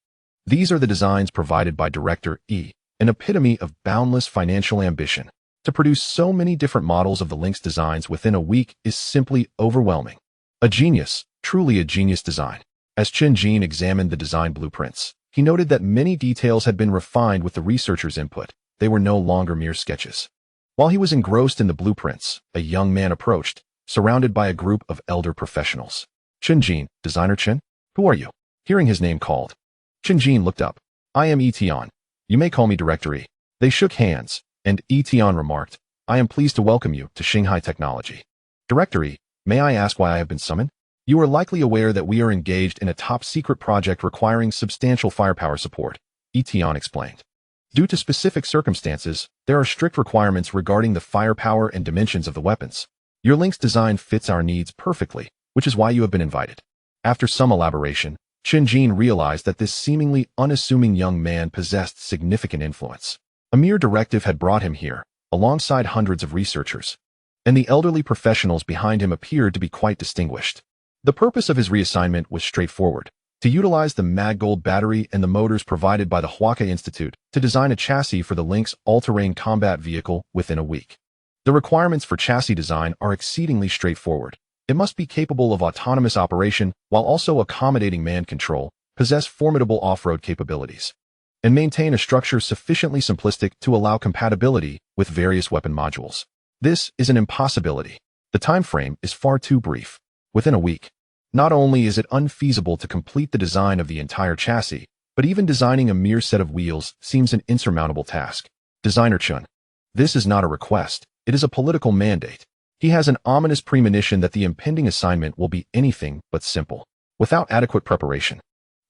"These are the designs provided by Director E, an epitome of boundless financial ambition. To produce so many different models of the Lynx designs within a week is simply overwhelming. A genius, truly a genius design." As Chen Jin examined the design blueprints, he noted that many details had been refined with the researcher's input. They were no longer mere sketches. While he was engrossed in the blueprints, a young man approached, surrounded by a group of elder professionals. "Chen Jin, Designer Chen? Who are you?" Hearing his name called, Chen Jin looked up. "I am Tian. You may call me Director E." They shook hands, and Tian remarked, "I am pleased to welcome you to Shanghai Technology." "Director E, may I ask why I have been summoned?" "You are likely aware that we are engaged in a top-secret project requiring substantial firepower support," Tian explained. "Due to specific circumstances, there are strict requirements regarding the firepower and dimensions of the weapons. Your Lynx design fits our needs perfectly, which is why you have been invited." After some elaboration, Chen Jin realized that this seemingly unassuming young man possessed significant influence. A mere directive had brought him here, alongside hundreds of researchers, and the elderly professionals behind him appeared to be quite distinguished. The purpose of his reassignment was straightforward: to utilize the Maggold battery and the motors provided by the Huaka Institute to design a chassis for the Lynx all-terrain combat vehicle within a week. The requirements for chassis design are exceedingly straightforward. It must be capable of autonomous operation while also accommodating man control, possess formidable off-road capabilities, and maintain a structure sufficiently simplistic to allow compatibility with various weapon modules. This is an impossibility. The time frame is far too brief. Within a week. Not only is it unfeasible to complete the design of the entire chassis, but even designing a mere set of wheels seems an insurmountable task. Designer Chun. This is not a request, it is a political mandate. He has an ominous premonition that the impending assignment will be anything but simple. Without adequate preparation,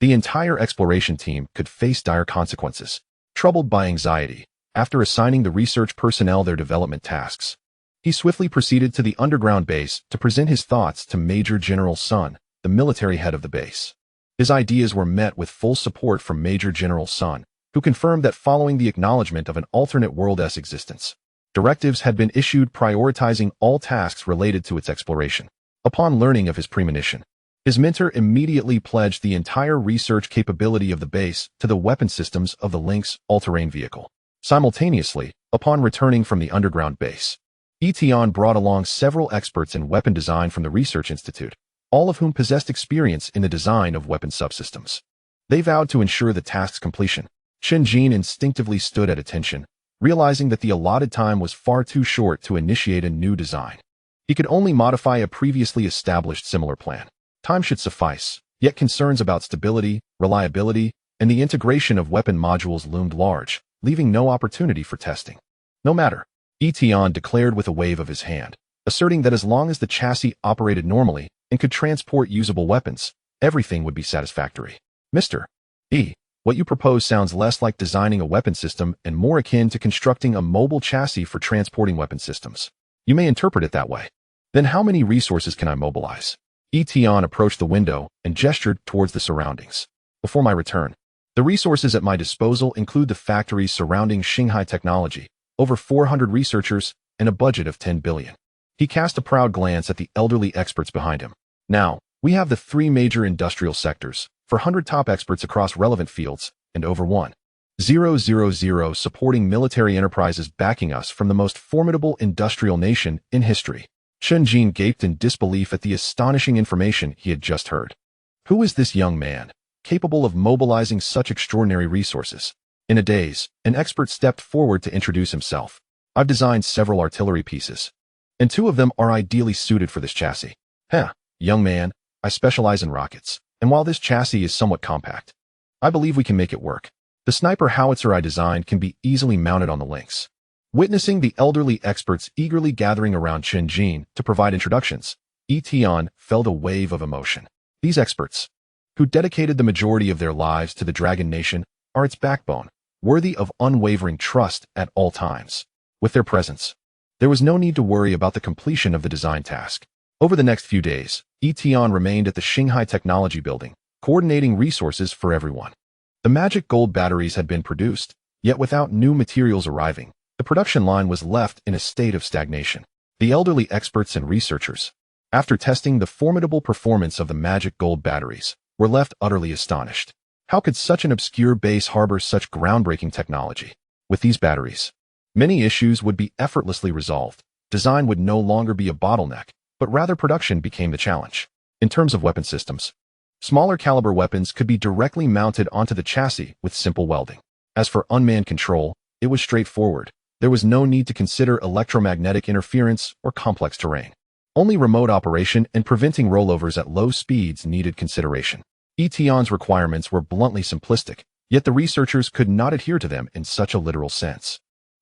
the entire exploration team could face dire consequences. Troubled by anxiety, after assigning the research personnel their development tasks, he swiftly proceeded to the underground base to present his thoughts to Major General Sun, the military head of the base. His ideas were met with full support from Major General Sun, who confirmed that following the acknowledgement of an alternate world's existence, directives had been issued prioritizing all tasks related to its exploration. Upon learning of his premonition, his mentor immediately pledged the entire research capability of the base to the weapon systems of the Lynx all-terrain vehicle. Simultaneously, upon returning from the underground base, Tian brought along several experts in weapon design from the Research Institute, all of whom possessed experience in the design of weapon subsystems. They vowed to ensure the task's completion. Chen Jin instinctively stood at attention, realizing that the allotted time was far too short to initiate a new design. He could only modify a previously established similar plan. Time should suffice, yet concerns about stability, reliability, and the integration of weapon modules loomed large, leaving no opportunity for testing. "No matter," Tian declared with a wave of his hand, asserting that as long as the chassis operated normally and could transport usable weapons, everything would be satisfactory. "Mr. E, what you propose sounds less like designing a weapon system and more akin to constructing a mobile chassis for transporting weapon systems. You may interpret it that way. Then how many resources can I mobilize?" Tian approached the window and gestured towards the surroundings. "Before my return, the resources at my disposal include the factories surrounding Shanghai Technology, over 400 researchers, and a budget of 10 billion. He cast a proud glance at the elderly experts behind him. "Now, we have the 3 major industrial sectors, 400 top experts across relevant fields, and over 1,000 supporting military enterprises backing us from the most formidable industrial nation in history." Chen Jin gaped in disbelief at the astonishing information he had just heard. Who is this young man, capable of mobilizing such extraordinary resources? In a daze, an expert stepped forward to introduce himself. "I've designed several artillery pieces, and 2 of them are ideally suited for this chassis." Young man, I specialize in rockets, and while this chassis is somewhat compact, I believe we can make it work." The sniper howitzer I designed can be easily mounted on the Lynx. Witnessing the elderly experts eagerly gathering around Tian to provide introductions, Tian felt a wave of emotion. These experts, who dedicated the majority of their lives to the Dragon Nation, are its backbone, worthy of unwavering trust at all times. With their presence, there was no need to worry about the completion of the design task. Over the next few days, Tian remained at the Shanghai Technology Building, coordinating resources for everyone. The magic gold batteries had been produced, yet without new materials arriving, the production line was left in a state of stagnation. The elderly experts and researchers, after testing the formidable performance of the magic gold batteries, were left utterly astonished. How could such an obscure base harbor such groundbreaking technology? With these batteries, many issues would be effortlessly resolved. Design would no longer be a bottleneck, but rather production became the challenge. In terms of weapon systems, smaller caliber weapons could be directly mounted onto the chassis with simple welding. As for unmanned control, it was straightforward. There was no need to consider electromagnetic interference or complex terrain. Only remote operation and preventing rollovers at low speeds needed consideration. Tian's requirements were bluntly simplistic, yet the researchers could not adhere to them in such a literal sense.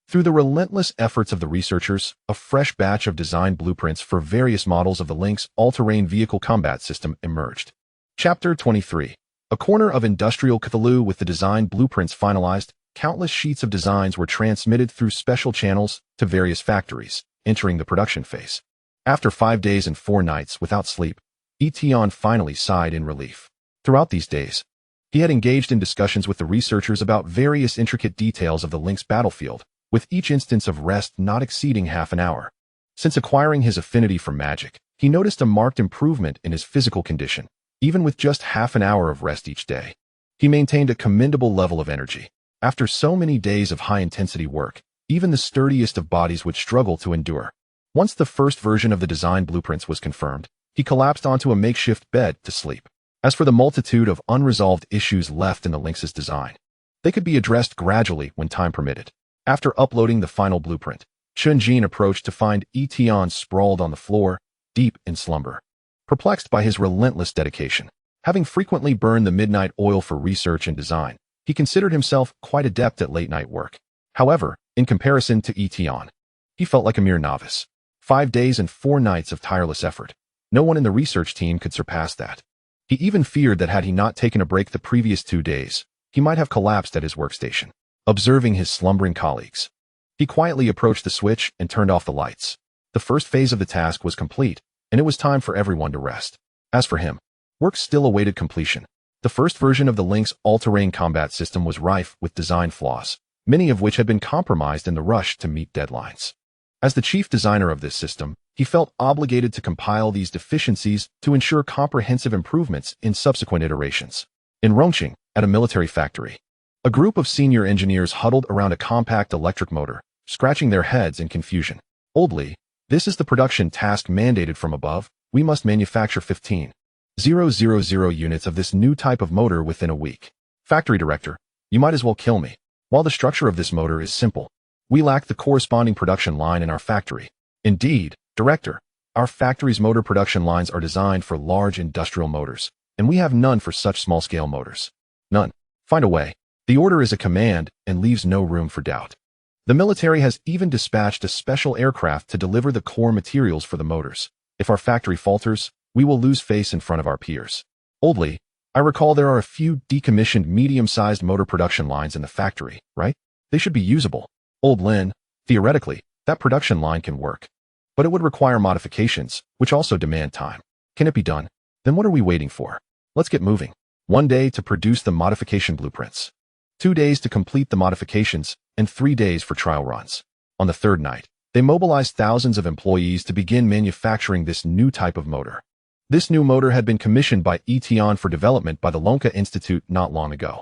Through the relentless efforts of the researchers, a fresh batch of design blueprints for various models of the Lynx all-terrain vehicle combat system emerged. Chapter 23. A corner of industrial Cthulhu. With the design blueprints finalized, countless sheets of designs were transmitted through special channels to various factories, entering the production phase. After 5 days and 4 nights without sleep, Tian finally sighed in relief. Throughout these days, he had engaged in discussions with the researchers about various intricate details of the Lynx battlefield, with each instance of rest not exceeding half an hour. Since acquiring his affinity for magic, he noticed a marked improvement in his physical condition, even with just half an hour of rest each day. He maintained a commendable level of energy. After so many days of high-intensity work, even the sturdiest of bodies would struggle to endure. Once the first version of the design blueprints was confirmed, he collapsed onto a makeshift bed to sleep. As for the multitude of unresolved issues left in the Lynx's design, they could be addressed gradually when time permitted. After uploading the final blueprint, Tian approached to find Tian sprawled on the floor, deep in slumber. Perplexed by his relentless dedication, having frequently burned the midnight oil for research and design, he considered himself quite adept at late-night work. However, in comparison to Tian, he felt like a mere novice. 5 days and 4 nights of tireless effort. No one in the research team could surpass that. He even feared that had he not taken a break the previous 2 days, he might have collapsed at his workstation. Observing his slumbering colleagues, he quietly approached the switch and turned off the lights. The first phase of the task was complete, and it was time for everyone to rest. As for him, work still awaited completion. The first version of the Lynx all-terrain combat system was rife with design flaws, many of which had been compromised in the rush to meet deadlines. As the chief designer of this system, he felt obligated to compile these deficiencies to ensure comprehensive improvements in subsequent iterations. In Rongqing, at a military factory, a group of senior engineers huddled around a compact electric motor, scratching their heads in confusion. "Oldly, this is the production task mandated from above. We must manufacture 15,000 units of this new type of motor within a week. Factory director, you might as well kill me. While the structure of this motor is simple, we lack the corresponding production line in our factory. Indeed, director, our factory's motor production lines are designed for large industrial motors, and we have none for such small-scale motors. None. Find a way." The order is a command and leaves no room for doubt. The military has even dispatched a special aircraft to deliver the core materials for the motors. If our factory falters, we will lose face in front of our peers. Oldly, I recall there are a few decommissioned medium-sized motor production lines in the factory, right? They should be usable. Old Lin, theoretically, that production line can work. But it would require modifications, which also demand time. Can it be done? Then what are we waiting for? Let's get moving. 1 day to produce the modification blueprints. 2 days to complete the modifications, and 3 days for trial runs. On the 3rd night, they mobilized thousands of employees to begin manufacturing this new type of motor. This new motor had been commissioned by Tian for development by the Lonka Institute not long ago.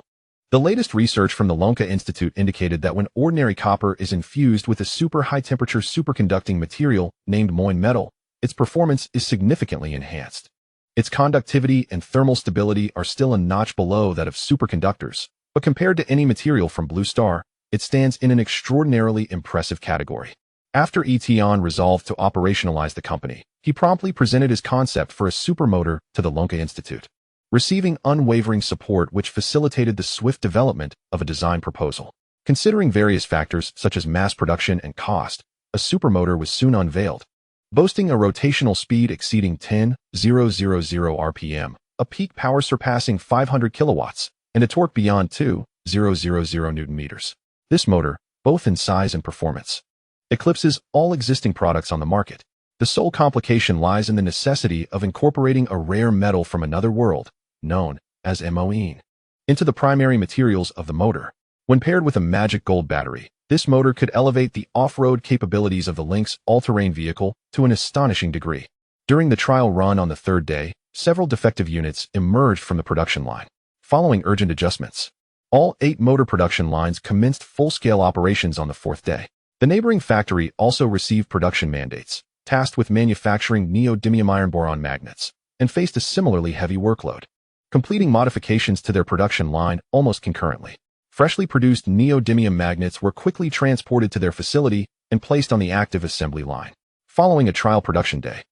The latest research from the Lonka Institute indicated that when ordinary copper is infused with a super high-temperature superconducting material named moin metal, its performance is significantly enhanced. Its conductivity and thermal stability are still a notch below that of superconductors, but compared to any material from Blue Star, it stands in an extraordinarily impressive category. After Tian resolved to operationalize the company, he promptly presented his concept for a supermotor to the Lonka Institute. receiving unwavering support which facilitated the swift development of a design proposal. Considering various factors such as mass production and cost, a supermotor was soon unveiled, boasting a rotational speed exceeding 10,000 rpm, a peak power surpassing 500 kilowatts, and a torque beyond 2,000 newton meters. This motor, both in size and performance, eclipses all existing products on the market. The sole complication lies in the necessity of incorporating a rare metal from another world, known as moine, into the primary materials of the motor. When paired with a magic gold battery, this motor could elevate the off-road capabilities of the Lynx all-terrain vehicle to an astonishing degree. During the trial run on the third day, several defective units emerged from the production line. Following urgent adjustments, all 8 motor production lines commenced full-scale operations on the fourth day. The neighboring factory also received production mandates, tasked with manufacturing neodymium iron boron magnets, and faced a similarly heavy workload, completing modifications to their production line almost concurrently. Freshly produced neodymium magnets were quickly transported to their facility and placed on the active assembly line. Following a trial production day,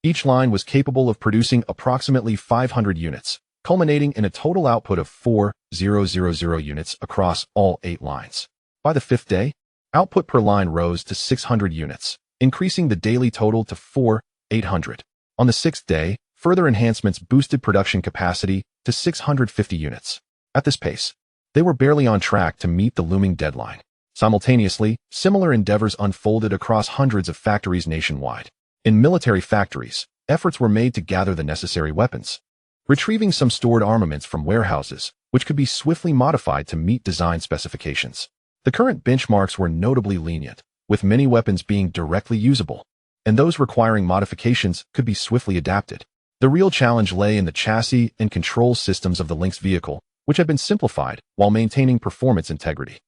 each line was capable of producing approximately 500 units, culminating in a total output of 4,000 units across all 8 lines. By the fifth day, output per line rose to 600 units, increasing the daily total to 4,800. On the sixth day, further enhancements boosted production capacity to 650 units. At this pace, they were barely on track to meet the looming deadline. Simultaneously, similar endeavors unfolded across hundreds of factories nationwide. In military factories, efforts were made to gather the necessary weapons, retrieving some stored armaments from warehouses, which could be swiftly modified to meet design specifications. The current benchmarks were notably lenient, with many weapons being directly usable, and those requiring modifications could be swiftly adapted. The real challenge lay in the chassis and control systems of the Lynx vehicle, which had been simplified while maintaining performance integrity.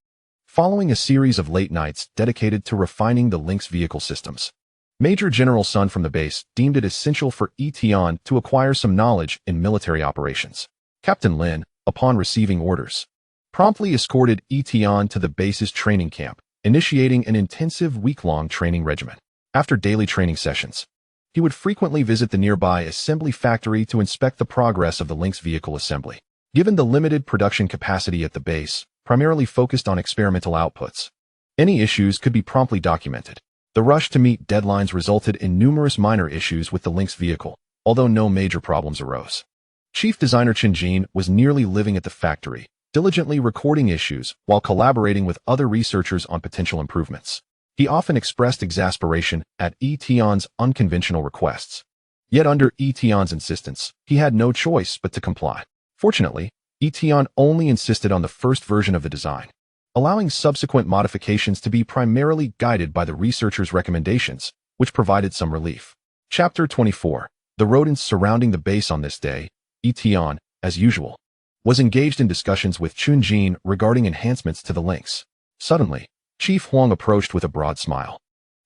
Following a series of late nights dedicated to refining the Lynx vehicle systems, Major General Sun from the base deemed it essential for Tian to acquire some knowledge in military operations. Captain Lin, upon receiving orders, promptly escorted Tian to the base's training camp, initiating an intensive week-long training regimen. After daily training sessions, he would frequently visit the nearby assembly factory to inspect the progress of the Lynx vehicle assembly. Given the limited production capacity at the base, primarily focused on experimental outputs, any issues could be promptly documented. The rush to meet deadlines resulted in numerous minor issues with the Lynx vehicle, although no major problems arose. Chief designer Chen was nearly living at the factory, diligently recording issues while collaborating with other researchers on potential improvements. He often expressed exasperation at Tian's unconventional requests. Yet under Tian's insistence, he had no choice but to comply. Fortunately, Tian only insisted on the first version of the design, allowing subsequent modifications to be primarily guided by the researcher's recommendations, which provided some relief. Chapter 24. The rodents surrounding the base. On this day, Tian, as usual, was engaged in discussions with Chun regarding enhancements to the Lynx. Suddenly, Chief Huang approached with a broad smile,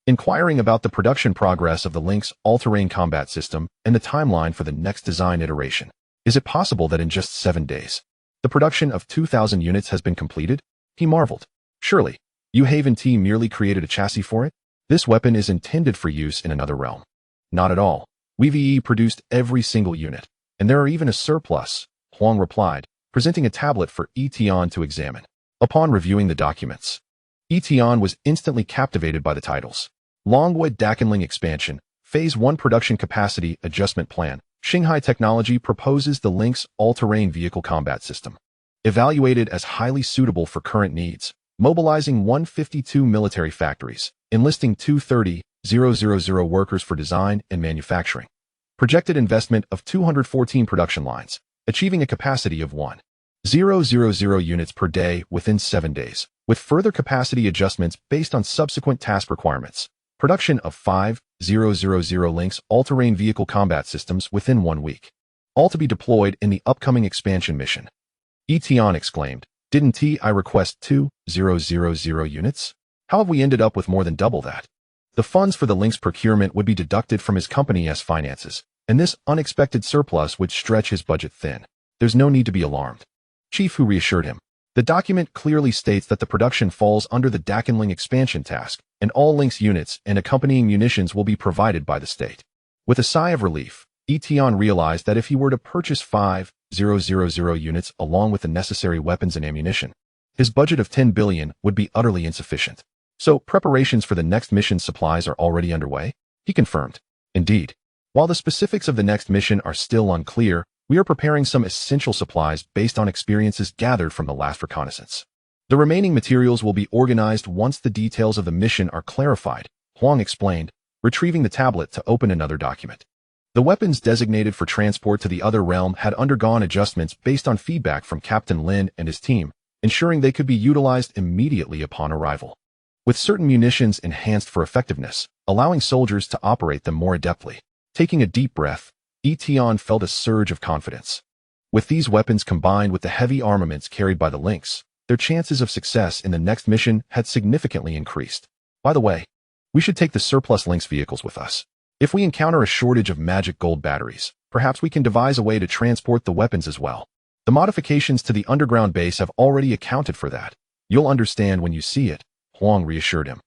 inquiring about the production progress of the Lynx all-terrain combat system and the timeline for the next design iteration. Is it possible that in just 7 days, the production of 2,000 units has been completed? He marveled. Surely, you Haven T merely created a chassis for it? This weapon is intended for use in another realm. Not at all. We produced every single unit, and there are even a surplus, Huang replied, presenting a tablet for Tian to examine. Upon reviewing the documents, Tian was instantly captivated by the titles. Longwood Dakenling Expansion, Phase 1 Production Capacity Adjustment Plan. Shanghai Technology proposes the Lynx all-terrain vehicle combat system, evaluated as highly suitable for current needs, mobilizing 152 military factories, enlisting 230,000 workers for design and manufacturing. Projected investment of 214 production lines, achieving a capacity of 1,000 units per day within 7 days, with further capacity adjustments based on subsequent task requirements. Production of 5,000 Lynx all-terrain vehicle combat systems within 1 week, all to be deployed in the upcoming expansion mission. Tian exclaimed, "Didn't I request 2,000 units? How have we ended up with more than double that?" The funds for the Lynx procurement would be deducted from his company's finances, and this unexpected surplus would stretch his budget thin. There's no need to be alarmed. Chief Hu reassured him. The document clearly states that the production falls under the Dakenling expansion task, and all Lynx units and accompanying munitions will be provided by the state. With a sigh of relief, Tian realized that if he were to purchase 5,000 000 units along with the necessary weapons and ammunition. His budget of 10 billion would be utterly insufficient. So, preparations for the next mission's supplies are already underway? He confirmed. Indeed. While the specifics of the next mission are still unclear, we are preparing some essential supplies based on experiences gathered from the last reconnaissance. The remaining materials will be organized once the details of the mission are clarified, Huang explained, retrieving the tablet to open another document. The weapons designated for transport to the other realm had undergone adjustments based on feedback from Captain Lin and his team, ensuring they could be utilized immediately upon arrival. With certain munitions enhanced for effectiveness, allowing soldiers to operate them more adeptly. Taking a deep breath, Tian felt a surge of confidence. With these weapons combined with the heavy armaments carried by the Lynx, their chances of success in the next mission had significantly increased. By the way, we should take the surplus Lynx vehicles with us. If we encounter a shortage of magic gold batteries, perhaps we can devise a way to transport the weapons as well. The modifications to the underground base have already accounted for that. You'll understand when you see it, Huang reassured him.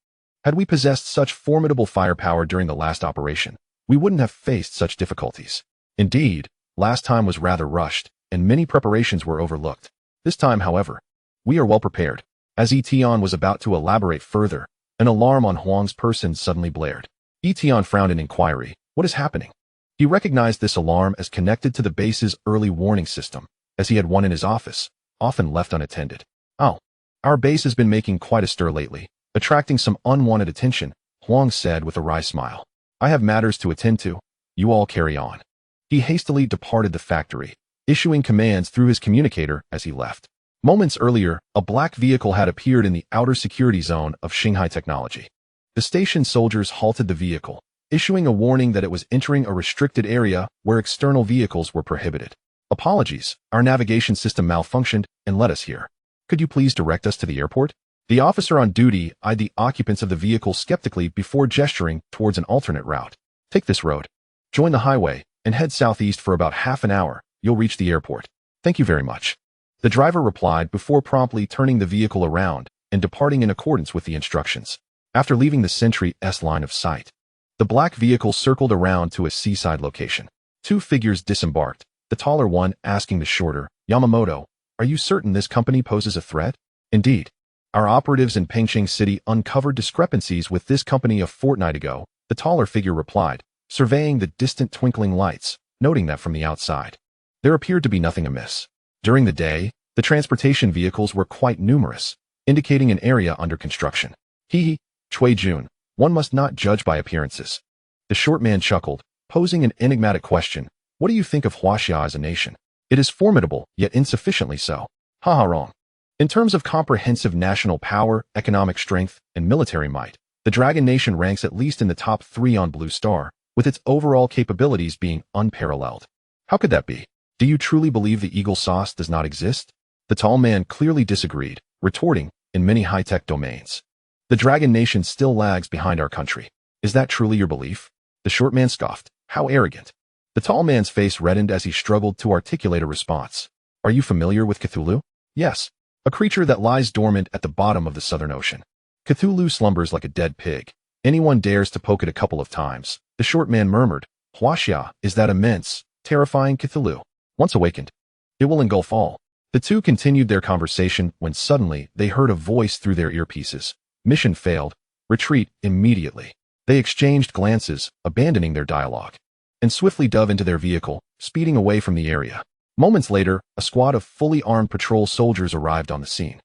Had we possessed such formidable firepower during the last operation, we wouldn't have faced such difficulties. Indeed, last time was rather rushed, and many preparations were overlooked. This time, however, we are well prepared. As Tian was about to elaborate further, an alarm on Huang's person suddenly blared. Tian frowned in inquiry. What is happening? He recognized this alarm as connected to the base's early warning system, as he had one in his office, often left unattended. Oh, our base has been making quite a stir lately, attracting some unwanted attention, Huang said with a wry smile. I have matters to attend to. You all carry on. He hastily departed the factory, issuing commands through his communicator as he left. Moments earlier, a black vehicle had appeared in the outer security zone of Shanghai Technology. The station soldiers halted the vehicle, issuing a warning that it was entering a restricted area where external vehicles were prohibited. Apologies, our navigation system malfunctioned and led us here. Could you please direct us to the airport? The officer on duty eyed the occupants of the vehicle skeptically before gesturing towards an alternate route. Take this road. Join the highway and head southeast for about half an hour. You'll reach the airport. Thank you very much. The driver replied before promptly turning the vehicle around and departing in accordance with the instructions. After leaving the sentry's line of sight, the black vehicle circled around to a seaside location. Two figures disembarked, the taller one asking the shorter, Yamamoto, are you certain this company poses a threat? Indeed. Our operatives in Pengcheng City uncovered discrepancies with this company a fortnight ago, the taller figure replied, surveying the distant twinkling lights, noting that from the outside, there appeared to be nothing amiss. During the day, the transportation vehicles were quite numerous, indicating an area under construction. Hee, Cui Jun, one must not judge by appearances. The short man chuckled, posing an enigmatic question. What do you think of Huaxia as a nation? It is formidable, yet insufficiently so. Haha, wrong. In terms of comprehensive national power, economic strength, and military might, the Dragon Nation ranks at least in the top 3 on Blue Star, with its overall capabilities being unparalleled. How could that be? Do you truly believe the Eagle Sauce does not exist? The tall man clearly disagreed, retorting, in many high-tech domains. The Dragon Nation still lags behind our country. Is that truly your belief? The short man scoffed. How arrogant. The tall man's face reddened as he struggled to articulate a response. Are you familiar with Cthulhu? Yes. A creature that lies dormant at the bottom of the Southern Ocean. Cthulhu slumbers like a dead pig. Anyone dares to poke it a couple of times. The short man murmured. Huaxia is that immense, terrifying Cthulhu. Once awakened, it will engulf all. The two continued their conversation when suddenly they heard a voice through their earpieces. Mission failed. Retreat immediately. They exchanged glances, abandoning their dialogue, and swiftly dove into their vehicle, speeding away from the area. Moments later, a squad of fully armed patrol soldiers arrived on the scene.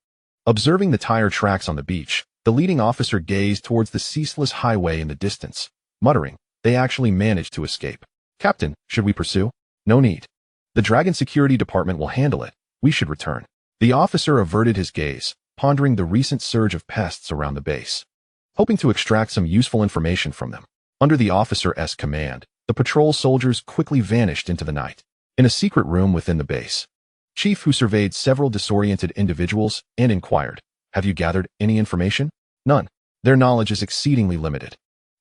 Observing the tire tracks on the beach, the leading officer gazed towards the ceaseless highway in the distance, muttering, they actually managed to escape. Captain, should we pursue? No need. The Dragon Security Department will handle it. We should return. The officer averted his gaze, pondering the recent surge of pests around the base, hoping to extract some useful information from them. Under the officer's command, the patrol soldiers quickly vanished into the night. In a secret room within the base, Chief Hu surveyed several disoriented individuals and inquired, have you gathered any information? None. Their knowledge is exceedingly limited.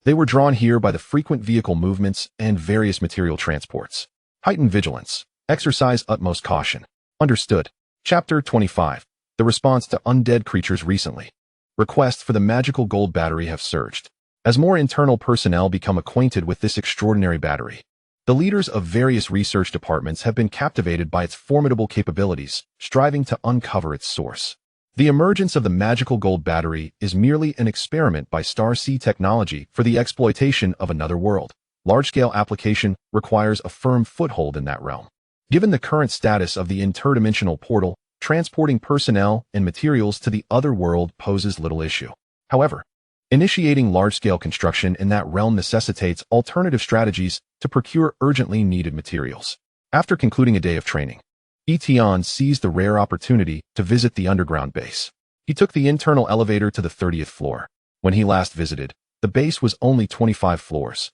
They were drawn here by the frequent vehicle movements and various material transports. Heighten vigilance. Exercise utmost caution. Understood. Chapter 25. The response to undead creatures recently. Requests for the magical gold battery have surged. As more internal personnel become acquainted with this extraordinary battery, The leaders of various research departments have been captivated by its formidable capabilities, striving to uncover its source. The emergence of the magical gold battery is merely an experiment by Star Sea Technology for the exploitation of another world. Large-scale application requires a firm foothold in that realm. Given the current status of the interdimensional portal, transporting personnel and materials to the other world poses little issue. However, initiating large-scale construction in that realm necessitates alternative strategies to procure urgently needed materials. After concluding a day of training, Tian seized the rare opportunity to visit the underground base. He took the internal elevator to the 30th floor. When he last visited, the base was only 25 floors.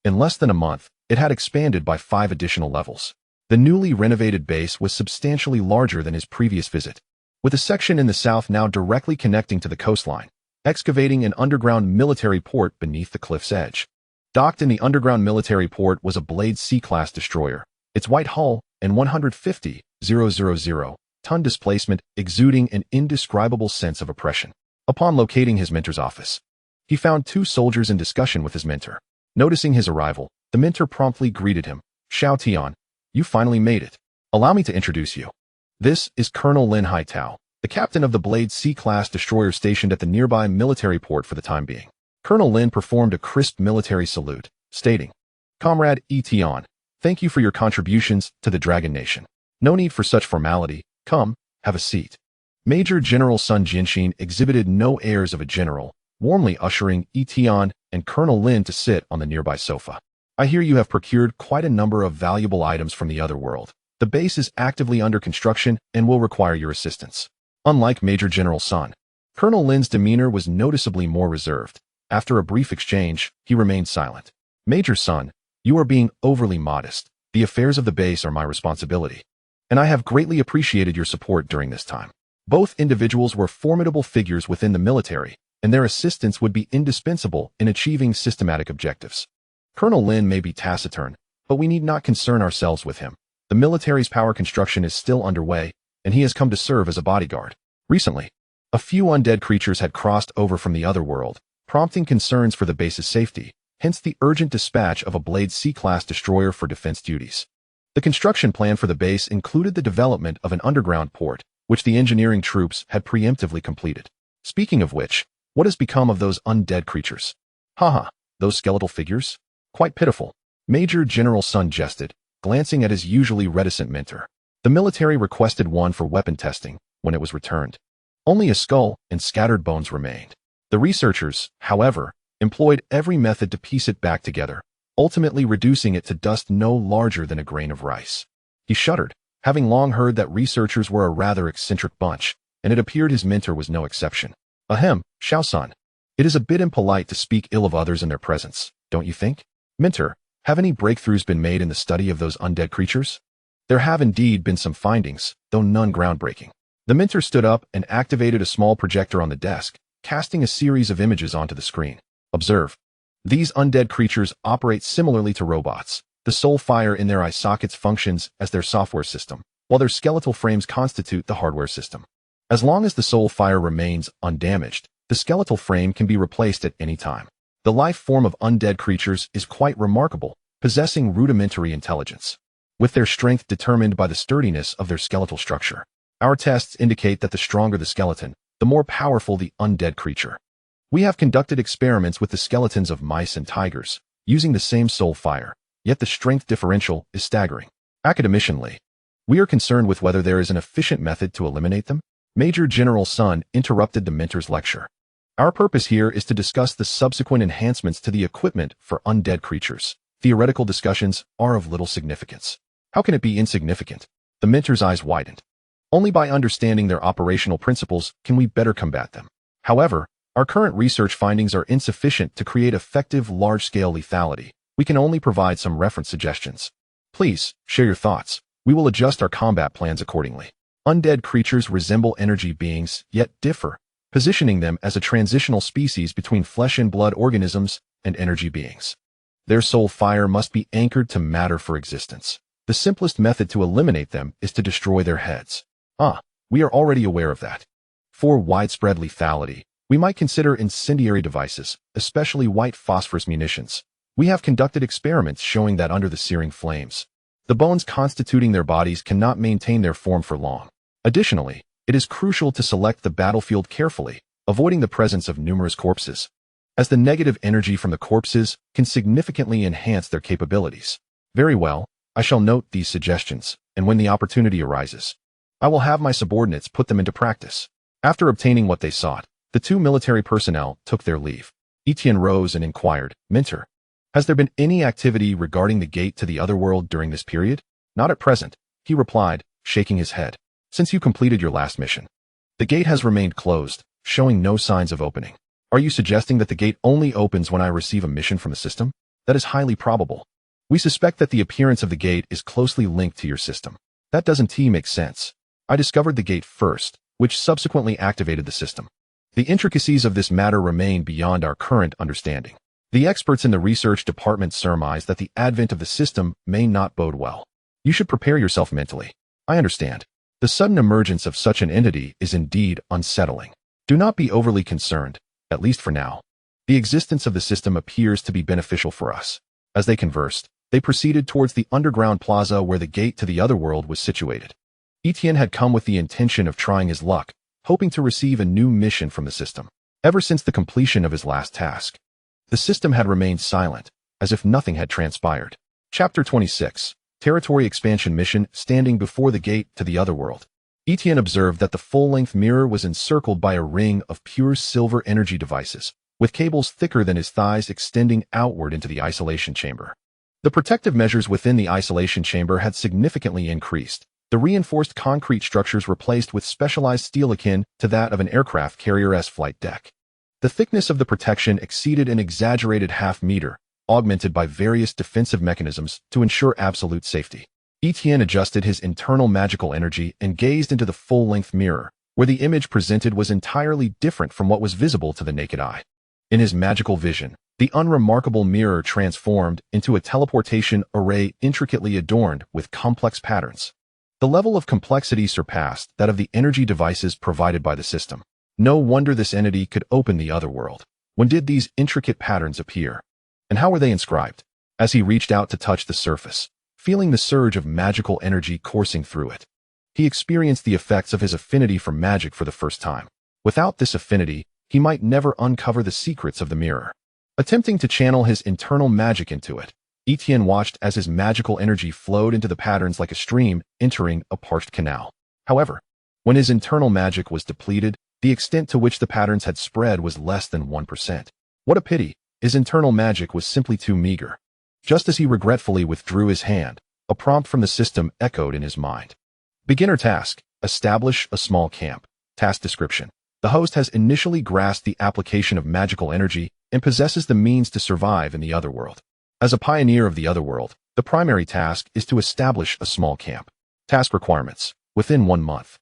In less than a month, it had expanded by 5 additional levels. The newly renovated base was substantially larger than his previous visit, with a section in the south now directly connecting to the coastline, excavating an underground military port beneath the cliff's edge. Docked in the underground military port was a Blade C-class destroyer, its white hull and 150,000-ton displacement exuding an indescribable sense of oppression. Upon locating his mentor's office, he found 2 soldiers in discussion with his mentor. Noticing his arrival, the mentor promptly greeted him. "Xiao Tian, you finally made it. Allow me to introduce you. This is Colonel Lin Haitao, the captain of the Blade C-class destroyer stationed at the nearby military port for the time being." Colonel Lin performed a crisp military salute, stating, "Comrade Tian, thank you for your contributions to the Dragon Nation. No need for such formality. Come, have a seat." Major General Sun Jinshin exhibited no airs of a general, warmly ushering Tian and Colonel Lin to sit on the nearby sofa. "I hear you have procured quite a number of valuable items from the Otherworld. The base is actively under construction and will require your assistance." Unlike Major General Sun, Colonel Lin's demeanor was noticeably more reserved. After a brief exchange, he remained silent. "Major Sun, you are being overly modest. The affairs of the base are my responsibility, and I have greatly appreciated your support during this time." Both individuals were formidable figures within the military, and their assistance would be indispensable in achieving systematic objectives. Colonel Lin may be taciturn, but we need not concern ourselves with him. The military's power construction is still underway, and he has come to serve as a bodyguard. Recently, a few undead creatures had crossed over from the Otherworld, prompting concerns for the base's safety, hence the urgent dispatch of a Blade C-class destroyer for defense duties. The construction plan for the base included the development of an underground port, which the engineering troops had preemptively completed. Speaking of which, what has become of those undead creatures? Haha, those skeletal figures? Quite pitiful. Major General Sun jested, glancing at his usually reticent mentor. The military requested one for weapon testing. When it was returned, only a skull and scattered bones remained. The researchers, however, employed every method to piece it back together, ultimately reducing it to dust no larger than a grain of rice. He shuddered, having long heard that researchers were a rather eccentric bunch, and it appeared his mentor was no exception. "Ahem, Xiao-san. It is a bit impolite to speak ill of others in their presence, don't you think? Mentor, have any breakthroughs been made in the study of those undead creatures?" "There have indeed been some findings, though none groundbreaking." The mentor stood up and activated a small projector on the desk, casting a series of images onto the screen. "Observe. These undead creatures operate similarly to robots. The soul fire in their eye sockets functions as their software system, while their skeletal frames constitute the hardware system. As long as the soul fire remains undamaged, the skeletal frame can be replaced at any time. The life form of undead creatures is quite remarkable, possessing rudimentary intelligence, with their strength determined by the sturdiness of their skeletal structure. Our tests indicate that the stronger the skeleton, the more powerful the undead creature. We have conducted experiments with the skeletons of mice and tigers, using the same soul fire, yet the strength differential is staggering. Academicianly, we are concerned with whether there is an efficient method to eliminate them." Major General Sun interrupted the mentor's lecture. "Our purpose here is to discuss the subsequent enhancements to the equipment for undead creatures. Theoretical discussions are of little significance." "How can it be insignificant?" The mentor's eyes widened. "Only by understanding their operational principles can we better combat them. However, our current research findings are insufficient to create effective large-scale lethality. We can only provide some reference suggestions. Please, share your thoughts. We will adjust our combat plans accordingly." Undead creatures resemble energy beings, yet differ, positioning them as a transitional species between flesh and blood organisms and energy beings. Their soul fire must be anchored to matter for existence. The simplest method to eliminate them is to destroy their heads. We are already aware of that. For widespread lethality, we might consider incendiary devices, especially white phosphorus munitions. We have conducted experiments showing that under the searing flames, the bones constituting their bodies cannot maintain their form for long. Additionally, it is crucial to select the battlefield carefully, avoiding the presence of numerous corpses, as the negative energy from the corpses can significantly enhance their capabilities. Very well, I shall note these suggestions, and when the opportunity arises, I will have my subordinates put them into practice. After obtaining what they sought, the two military personnel took their leave. Tian rose and inquired, "Minter, has there been any activity regarding the gate to the otherworld during this period?" "Not at present," he replied, shaking his head. "Since you completed your last mission, the gate has remained closed, showing no signs of opening." "Are you suggesting that the gate only opens when I receive a mission from the system?" "That is highly probable. We suspect that the appearance of the gate is closely linked to your system." "That doesn't make sense. I discovered the gate first, which subsequently activated the system. The intricacies of this matter remain beyond our current understanding. The experts in the research department surmise that the advent of the system may not bode well. You should prepare yourself mentally." "I understand. The sudden emergence of such an entity is indeed unsettling. Do not be overly concerned, at least for now. The existence of the system appears to be beneficial for us." As they conversed, they proceeded towards the underground plaza where the gate to the otherworld was situated. Tian had come with the intention of trying his luck, hoping to receive a new mission from the system. Ever since the completion of his last task, the system had remained silent, as if nothing had transpired. Chapter 26, Territory Expansion Mission. Standing before the gate to the otherworld, Tian observed that the full-length mirror was encircled by a ring of pure silver energy devices, with cables thicker than his thighs extending outward into the isolation chamber. The protective measures within the isolation chamber had significantly increased, the reinforced concrete structures replaced with specialized steel akin to that of an aircraft carrier's flight deck. The thickness of the protection exceeded an exaggerated half-meter, augmented by various defensive mechanisms to ensure absolute safety. Tian adjusted his internal magical energy and gazed into the full-length mirror, where the image presented was entirely different from what was visible to the naked eye. In his magical vision, the unremarkable mirror transformed into a teleportation array intricately adorned with complex patterns. The level of complexity surpassed that of the energy devices provided by the system. No wonder this entity could open the otherworld. When did these intricate patterns appear? And how were they inscribed? As he reached out to touch the surface, feeling the surge of magical energy coursing through it, he experienced the effects of his affinity for magic for the first time. Without this affinity, he might never uncover the secrets of the mirror. Attempting to channel his internal magic into it, Tian watched as his magical energy flowed into the patterns like a stream entering a parched canal. However, when his internal magic was depleted, the extent to which the patterns had spread was less than 1%. What a pity! His internal magic was simply too meager. Just as he regretfully withdrew his hand, a prompt from the system echoed in his mind. Beginner task: establish a small camp. Task description: the host has initially grasped the application of magical energy and possesses the means to survive in the otherworld. As a pioneer of the otherworld, the primary task is to establish a small camp. Task requirements: within 1 month.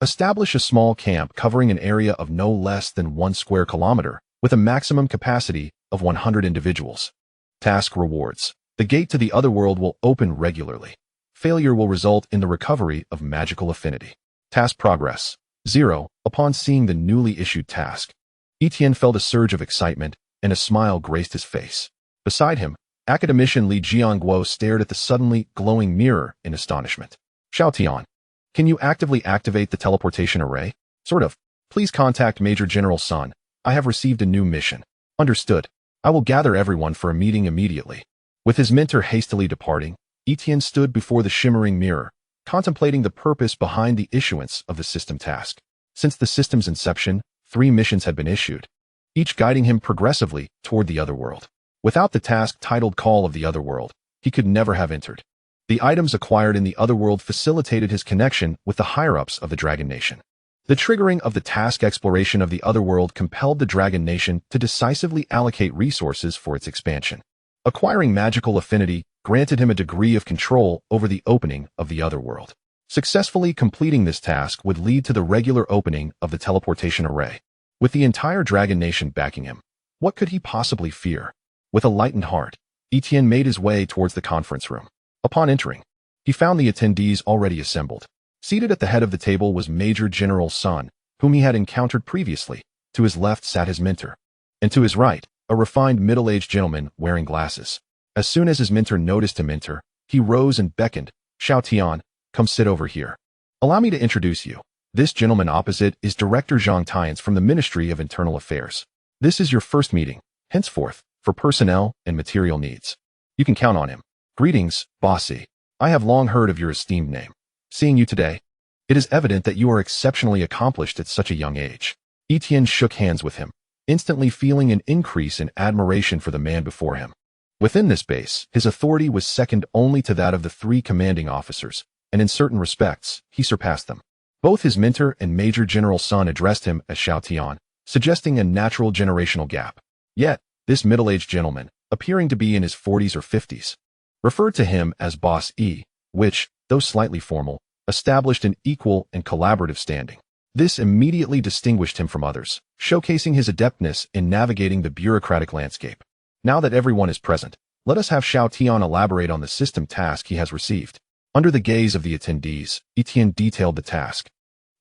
Establish a small camp covering an area of no less than 1 square kilometer, with a maximum capacity of 100 individuals. Task rewards: the gate to the otherworld will open regularly. Failure will result in the recovery of magical affinity. Task progress: 0. Upon seeing the newly issued task, Tian felt a surge of excitement, and a smile graced his face. Beside him, Academician Li Jiangguo stared at the suddenly glowing mirror in astonishment. "Xiao Tian, can you actively activate the teleportation array?" "Sort of. Please contact Major General Sun. I have received a new mission." "Understood. I will gather everyone for a meeting immediately." With his mentor hastily departing, Tian stood before the shimmering mirror, contemplating the purpose behind the issuance of the system task. Since the system's inception, 3 missions had been issued, each guiding him progressively toward the otherworld. Without the task titled Call of the Otherworld, he could never have entered. The items acquired in the otherworld facilitated his connection with the higher-ups of the Dragon Nation. The triggering of the task exploration of the otherworld compelled the Dragon Nation to decisively allocate resources for its expansion. Acquiring magical affinity granted him a degree of control over the opening of the otherworld. Successfully completing this task would lead to the regular opening of the teleportation array. With the entire Dragon Nation backing him, what could he possibly fear? With a lightened heart, Tian made his way towards the conference room. Upon entering, he found the attendees already assembled. Seated at the head of the table was Major General Sun, whom he had encountered previously. To his left sat his mentor, and to his right, a refined middle-aged gentleman wearing glasses. As soon as his mentor noticed him enter, he rose and beckoned. Tian, come sit over here. Allow me to introduce you. This gentleman opposite is Director Zhang Tian from the Ministry of Internal Affairs. This is your first meeting, henceforth, for personnel and material needs. You can count on him. Greetings, Bossy. I have long heard of your esteemed name. Seeing you today, it is evident that you are exceptionally accomplished at such a young age. Tian shook hands with him, instantly feeling an increase in admiration for the man before him. Within this base, his authority was second only to that of the 3 commanding officers, and in certain respects, he surpassed them. Both his mentor and Major General Sun addressed him as Tian, suggesting a natural generational gap. Yet, this middle-aged gentleman, appearing to be in his 40s or 50s, referred to him as Boss E, which, though slightly formal, established an equal and collaborative standing. This immediately distinguished him from others, showcasing his adeptness in navigating the bureaucratic landscape. Now that everyone is present, let us have Tian elaborate on the system task he has received. Under the gaze of the attendees, Tian detailed the task,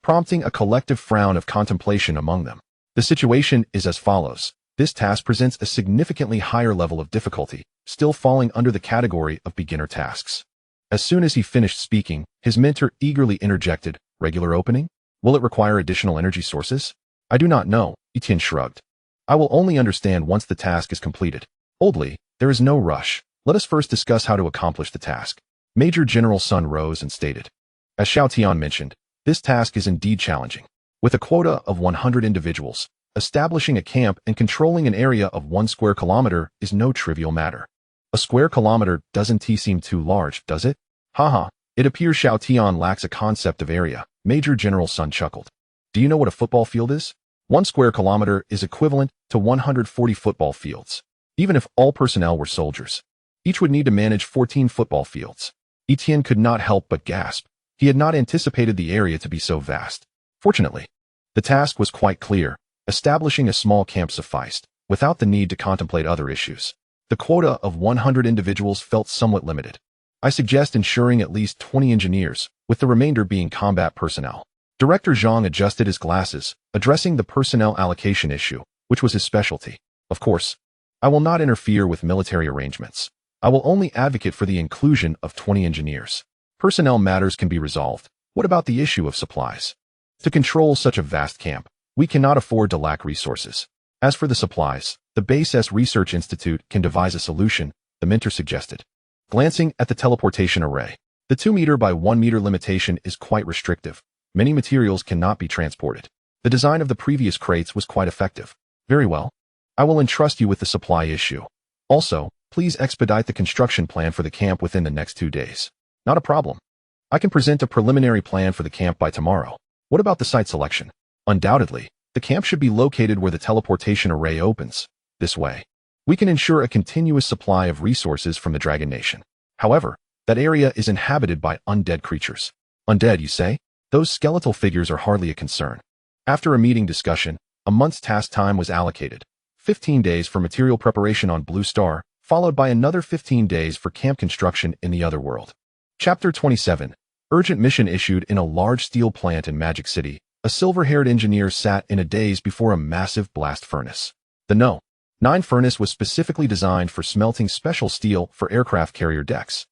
prompting a collective frown of contemplation among them. The situation is as follows. This task presents a significantly higher level of difficulty, still falling under the category of beginner tasks. As soon as he finished speaking, his mentor eagerly interjected, regular opening? Will it require additional energy sources? I do not know, Tian shrugged. I will only understand once the task is completed. Oldly, there is no rush. Let us first discuss how to accomplish the task. Major General Sun rose and stated. As Tian mentioned, this task is indeed challenging. With a quota of 100 individuals, establishing a camp and controlling an area of 1 square kilometer is no trivial matter. A square kilometer doesn't seem too large, does it? Haha, it appears Tian lacks a concept of area, Major General Sun chuckled. Do you know what a football field is? 1 square kilometer is equivalent to 140 football fields. Even if all personnel were soldiers, each would need to manage 14 football fields. Tian could not help but gasp. He had not anticipated the area to be so vast. Fortunately, the task was quite clear. Establishing a small camp sufficed, without the need to contemplate other issues. The quota of 100 individuals felt somewhat limited. I suggest ensuring at least 20 engineers, with the remainder being combat personnel. Director Zhang adjusted his glasses, addressing the personnel allocation issue, which was his specialty. Of course, I will not interfere with military arrangements. I will only advocate for the inclusion of 20 engineers. Personnel matters can be resolved. What about the issue of supplies? To control such a vast camp, we cannot afford to lack resources. As for the supplies, the Base S Research Institute can devise a solution, the mentor suggested. Glancing at the teleportation array, the 2 meter by 1 meter limitation is quite restrictive. Many materials cannot be transported. The design of the previous crates was quite effective. Very well. I will entrust you with the supply issue. Also, please expedite the construction plan for the camp within the next 2 days. Not a problem. I can present a preliminary plan for the camp by tomorrow. What about the site selection? Undoubtedly, the camp should be located where the teleportation array opens. This way, we can ensure a continuous supply of resources from the Dragon Nation. However, that area is inhabited by undead creatures. Undead, you say? Those skeletal figures are hardly a concern. After a meeting discussion, a month's task time was allocated. 15 days for material preparation on Blue Star, followed by another 15 days for camp construction in the Otherworld. Chapter 27. Urgent mission issued in a large steel plant in Magic City. A silver-haired engineer sat in a daze before a massive blast furnace. The No. 9 furnace was specifically designed for smelting special steel for aircraft carrier decks.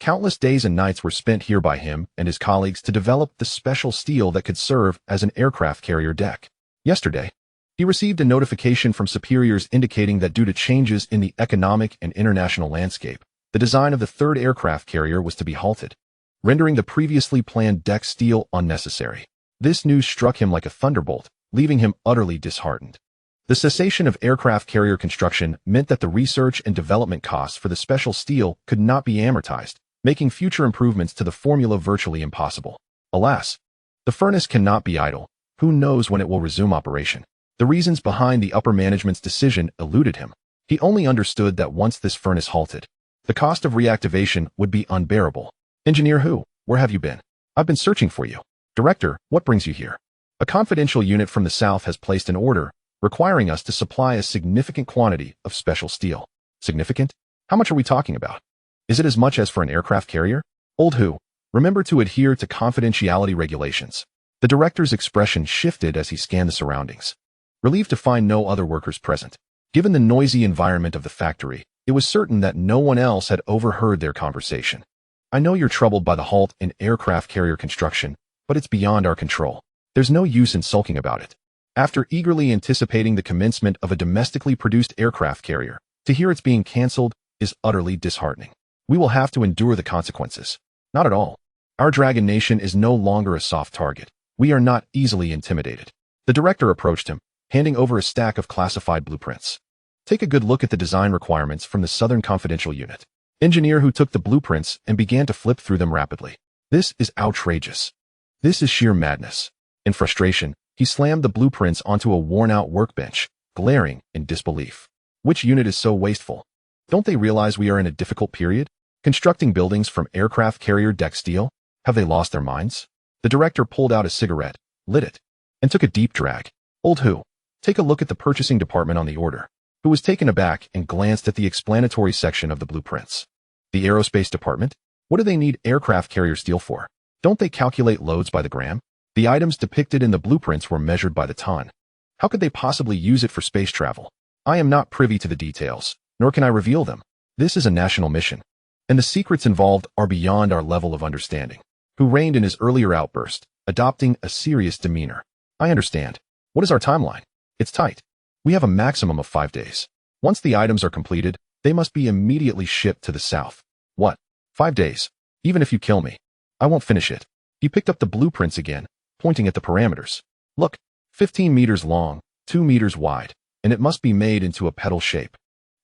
Countless days and nights were spent here by him and his colleagues to develop the special steel that could serve as an aircraft carrier deck. Yesterday, he received a notification from superiors indicating that due to changes in the economic and international landscape, the design of the 3rd aircraft carrier was to be halted, rendering the previously planned deck steel unnecessary. This news struck him like a thunderbolt, leaving him utterly disheartened. The cessation of aircraft carrier construction meant that the research and development costs for the special steel could not be amortized, making future improvements to the formula virtually impossible. Alas, the furnace cannot be idle. Who knows when it will resume operation? The reasons behind the upper management's decision eluded him. He only understood that once this furnace halted, the cost of reactivation would be unbearable. Engineer Hu, where have you been? I've been searching for you. Director, what brings you here? A confidential unit from the south has placed an order, requiring us to supply a significant quantity of special steel. Significant? How much are we talking about? Is it as much as for an aircraft carrier? Old Hu, remember to adhere to confidentiality regulations. The director's expression shifted as he scanned the surroundings. Relieved to find no other workers present, Given the noisy environment of the factory, it was certain that no one else had overheard their conversation. I know you're troubled by the halt in aircraft carrier construction, but it's beyond our control. There's no use in sulking about it. After eagerly anticipating the commencement of a domestically produced aircraft carrier, to hear it's being cancelled is utterly disheartening. We will have to endure the consequences. Not at all. Our Dragon Nation is no longer a soft target. We are not easily intimidated. The director approached him, handing over a stack of classified blueprints. Take a good look at the design requirements from the Southern Confidential Unit. Engineer who took the blueprints and began to flip through them rapidly. This is outrageous. This is sheer madness. In frustration, he slammed the blueprints onto a worn-out workbench, glaring in disbelief. Which unit is so wasteful? Don't they realize we are in a difficult period? Constructing buildings from aircraft carrier deck steel? Have they lost their minds? The director pulled out a cigarette, lit it, and took a deep drag. Old Who, take a look at the purchasing department on the order. Who was taken aback and glanced at the explanatory section of the blueprints. The aerospace department? What do they need aircraft carrier steel for? Don't they calculate loads by the gram? The items depicted in the blueprints were measured by the ton. How could they possibly use it for space travel? I am not privy to the details, nor can I reveal them. This is a national mission, and the secrets involved are beyond our level of understanding. Who reigned in his earlier outburst, adopting a serious demeanor. I understand. What is our timeline? It's tight. We have a maximum of 5 days. Once the items are completed, they must be immediately shipped to the south. What? 5 days? Even if you kill me, I won't finish it. He picked up the blueprints again, pointing at the parameters. Look, 15 meters long, 2 meters wide, and it must be made into a petal shape,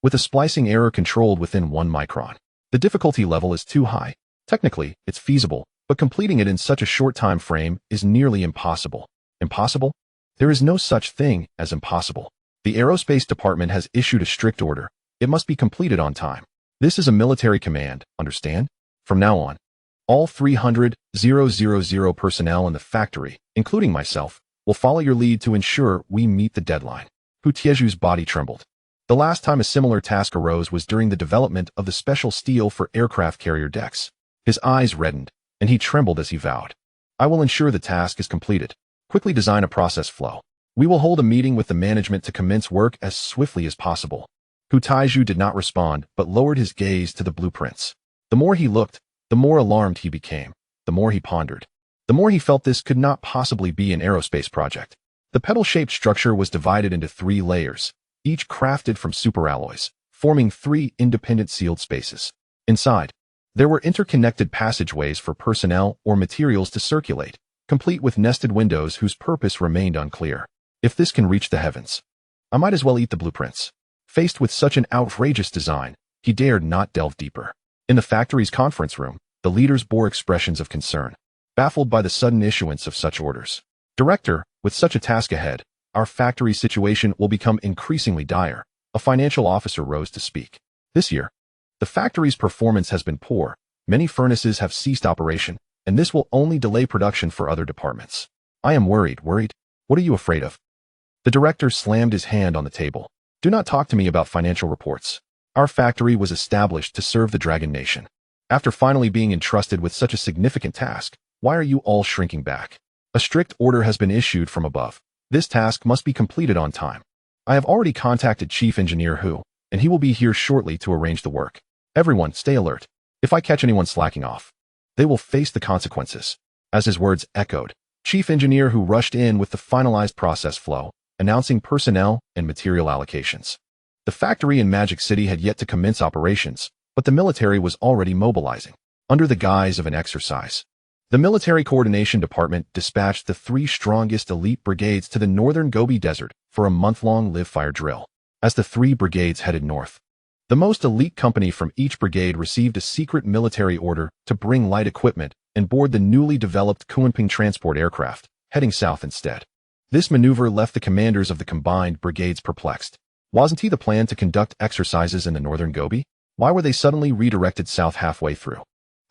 with a splicing error controlled within 1 micron. The difficulty level is too high. Technically, it's feasible, but completing it in such a short time frame is nearly impossible. Impossible? There is no such thing as impossible. The aerospace department has issued a strict order. It must be completed on time. This is a military command, understand? From now on, all 300,000 personnel in the factory, including myself, will follow your lead to ensure we meet the deadline. Hu Tieju's body trembled. The last time a similar task arose was during the development of the special steel for aircraft carrier decks. His eyes reddened, and he trembled as he vowed. I will ensure the task is completed. Quickly design a process flow. We will hold a meeting with the management to commence work as swiftly as possible. Hu Taiju did not respond, but lowered his gaze to the blueprints. The more he looked, the more alarmed he became. The more he pondered, the more he felt this could not possibly be an aerospace project. The petal-shaped structure was divided into 3 layers, each crafted from superalloys, forming 3 independent sealed spaces. Inside, there were interconnected passageways for personnel or materials to circulate, complete with nested windows whose purpose remained unclear. If this can reach the heavens, I might as well eat the blueprints. Faced with such an outrageous design, he dared not delve deeper. In the factory's conference room, the leaders bore expressions of concern, baffled by the sudden issuance of such orders. Director, with such a task ahead, our factory situation will become increasingly dire. A financial officer rose to speak. This year, the factory's performance has been poor. Many furnaces have ceased operation, and this will only delay production for other departments. I am worried. What are you afraid of? The director slammed his hand on the table. Do not talk to me about financial reports. Our factory was established to serve the Dragon Nation. After finally being entrusted with such a significant task, why are you all shrinking back? A strict order has been issued from above. This task must be completed on time. I have already contacted Chief Engineer Hu, and he will be here shortly to arrange the work. Everyone, stay alert. If I catch anyone slacking off, they will face the consequences. As his words echoed, Chief Engineer Hu rushed in with the finalized process flow, announcing personnel and material allocations. The factory in Magic City had yet to commence operations, but the military was already mobilizing. Under the guise of an exercise, the Military Coordination Department dispatched the 3 strongest elite brigades to the northern Gobi Desert for a month-long live-fire drill. As the 3 brigades headed north, the most elite company from each brigade received a secret military order to bring light equipment and board the newly developed Kunping transport aircraft, heading south instead. This maneuver left the commanders of the combined brigades perplexed. Wasn't he the plan to conduct exercises in the northern Gobi? Why were they suddenly redirected south halfway through?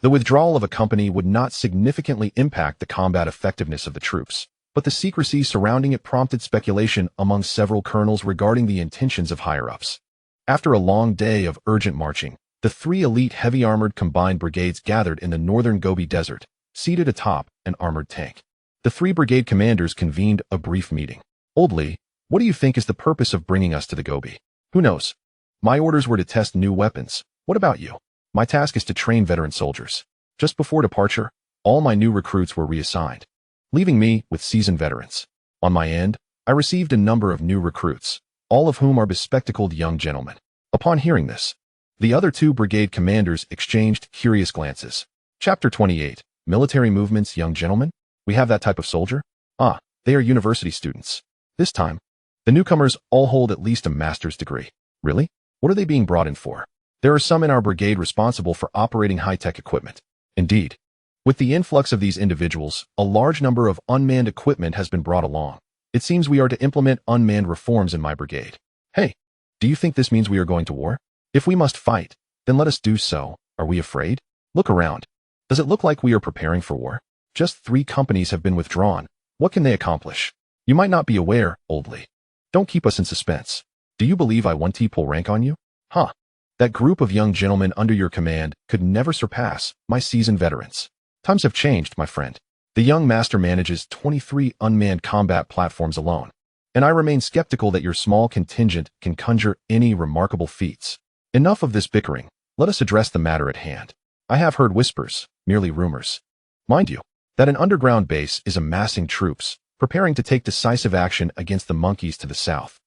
The withdrawal of a company would not significantly impact the combat effectiveness of the troops, but the secrecy surrounding it prompted speculation among several colonels regarding the intentions of higher-ups. After a long day of urgent marching, the 3 elite heavy-armored combined brigades gathered in the northern Gobi Desert, seated atop an armored tank. The 3 brigade commanders convened a brief meeting. Old Li, what do you think is the purpose of bringing us to the Gobi? Who knows? My orders were to test new weapons. What about you? My task is to train veteran soldiers. Just before departure, all my new recruits were reassigned, leaving me with seasoned veterans. On my end, I received a number of new recruits, all of whom are bespectacled young gentlemen. Upon hearing this, the other two brigade commanders exchanged curious glances. Chapter 28. Military movements, young gentlemen? We have that type of soldier? Ah, they are university students. This time, the newcomers all hold at least a master's degree. Really? What are they being brought in for? There are some in our brigade responsible for operating high-tech equipment. Indeed. With the influx of these individuals, a large number of unmanned equipment has been brought along. It seems we are to implement unmanned reforms in my brigade. Hey, do you think this means we are going to war? If we must fight, then let us do so. Are we afraid? Look around. Does it look like we are preparing for war? Just 3 companies have been withdrawn. What can they accomplish? You might not be aware, Oldly. Don't keep us in suspense. Do you believe I want to pull rank on you? Huh. That group of young gentlemen under your command could never surpass my seasoned veterans. Times have changed, my friend. The young master manages 23 unmanned combat platforms alone, and I remain skeptical that your small contingent can conjure any remarkable feats. Enough of this bickering. Let us address the matter at hand. I have heard whispers, merely rumors. Mind you, that an underground base is amassing troops, preparing to take decisive action against the monkeys to the south.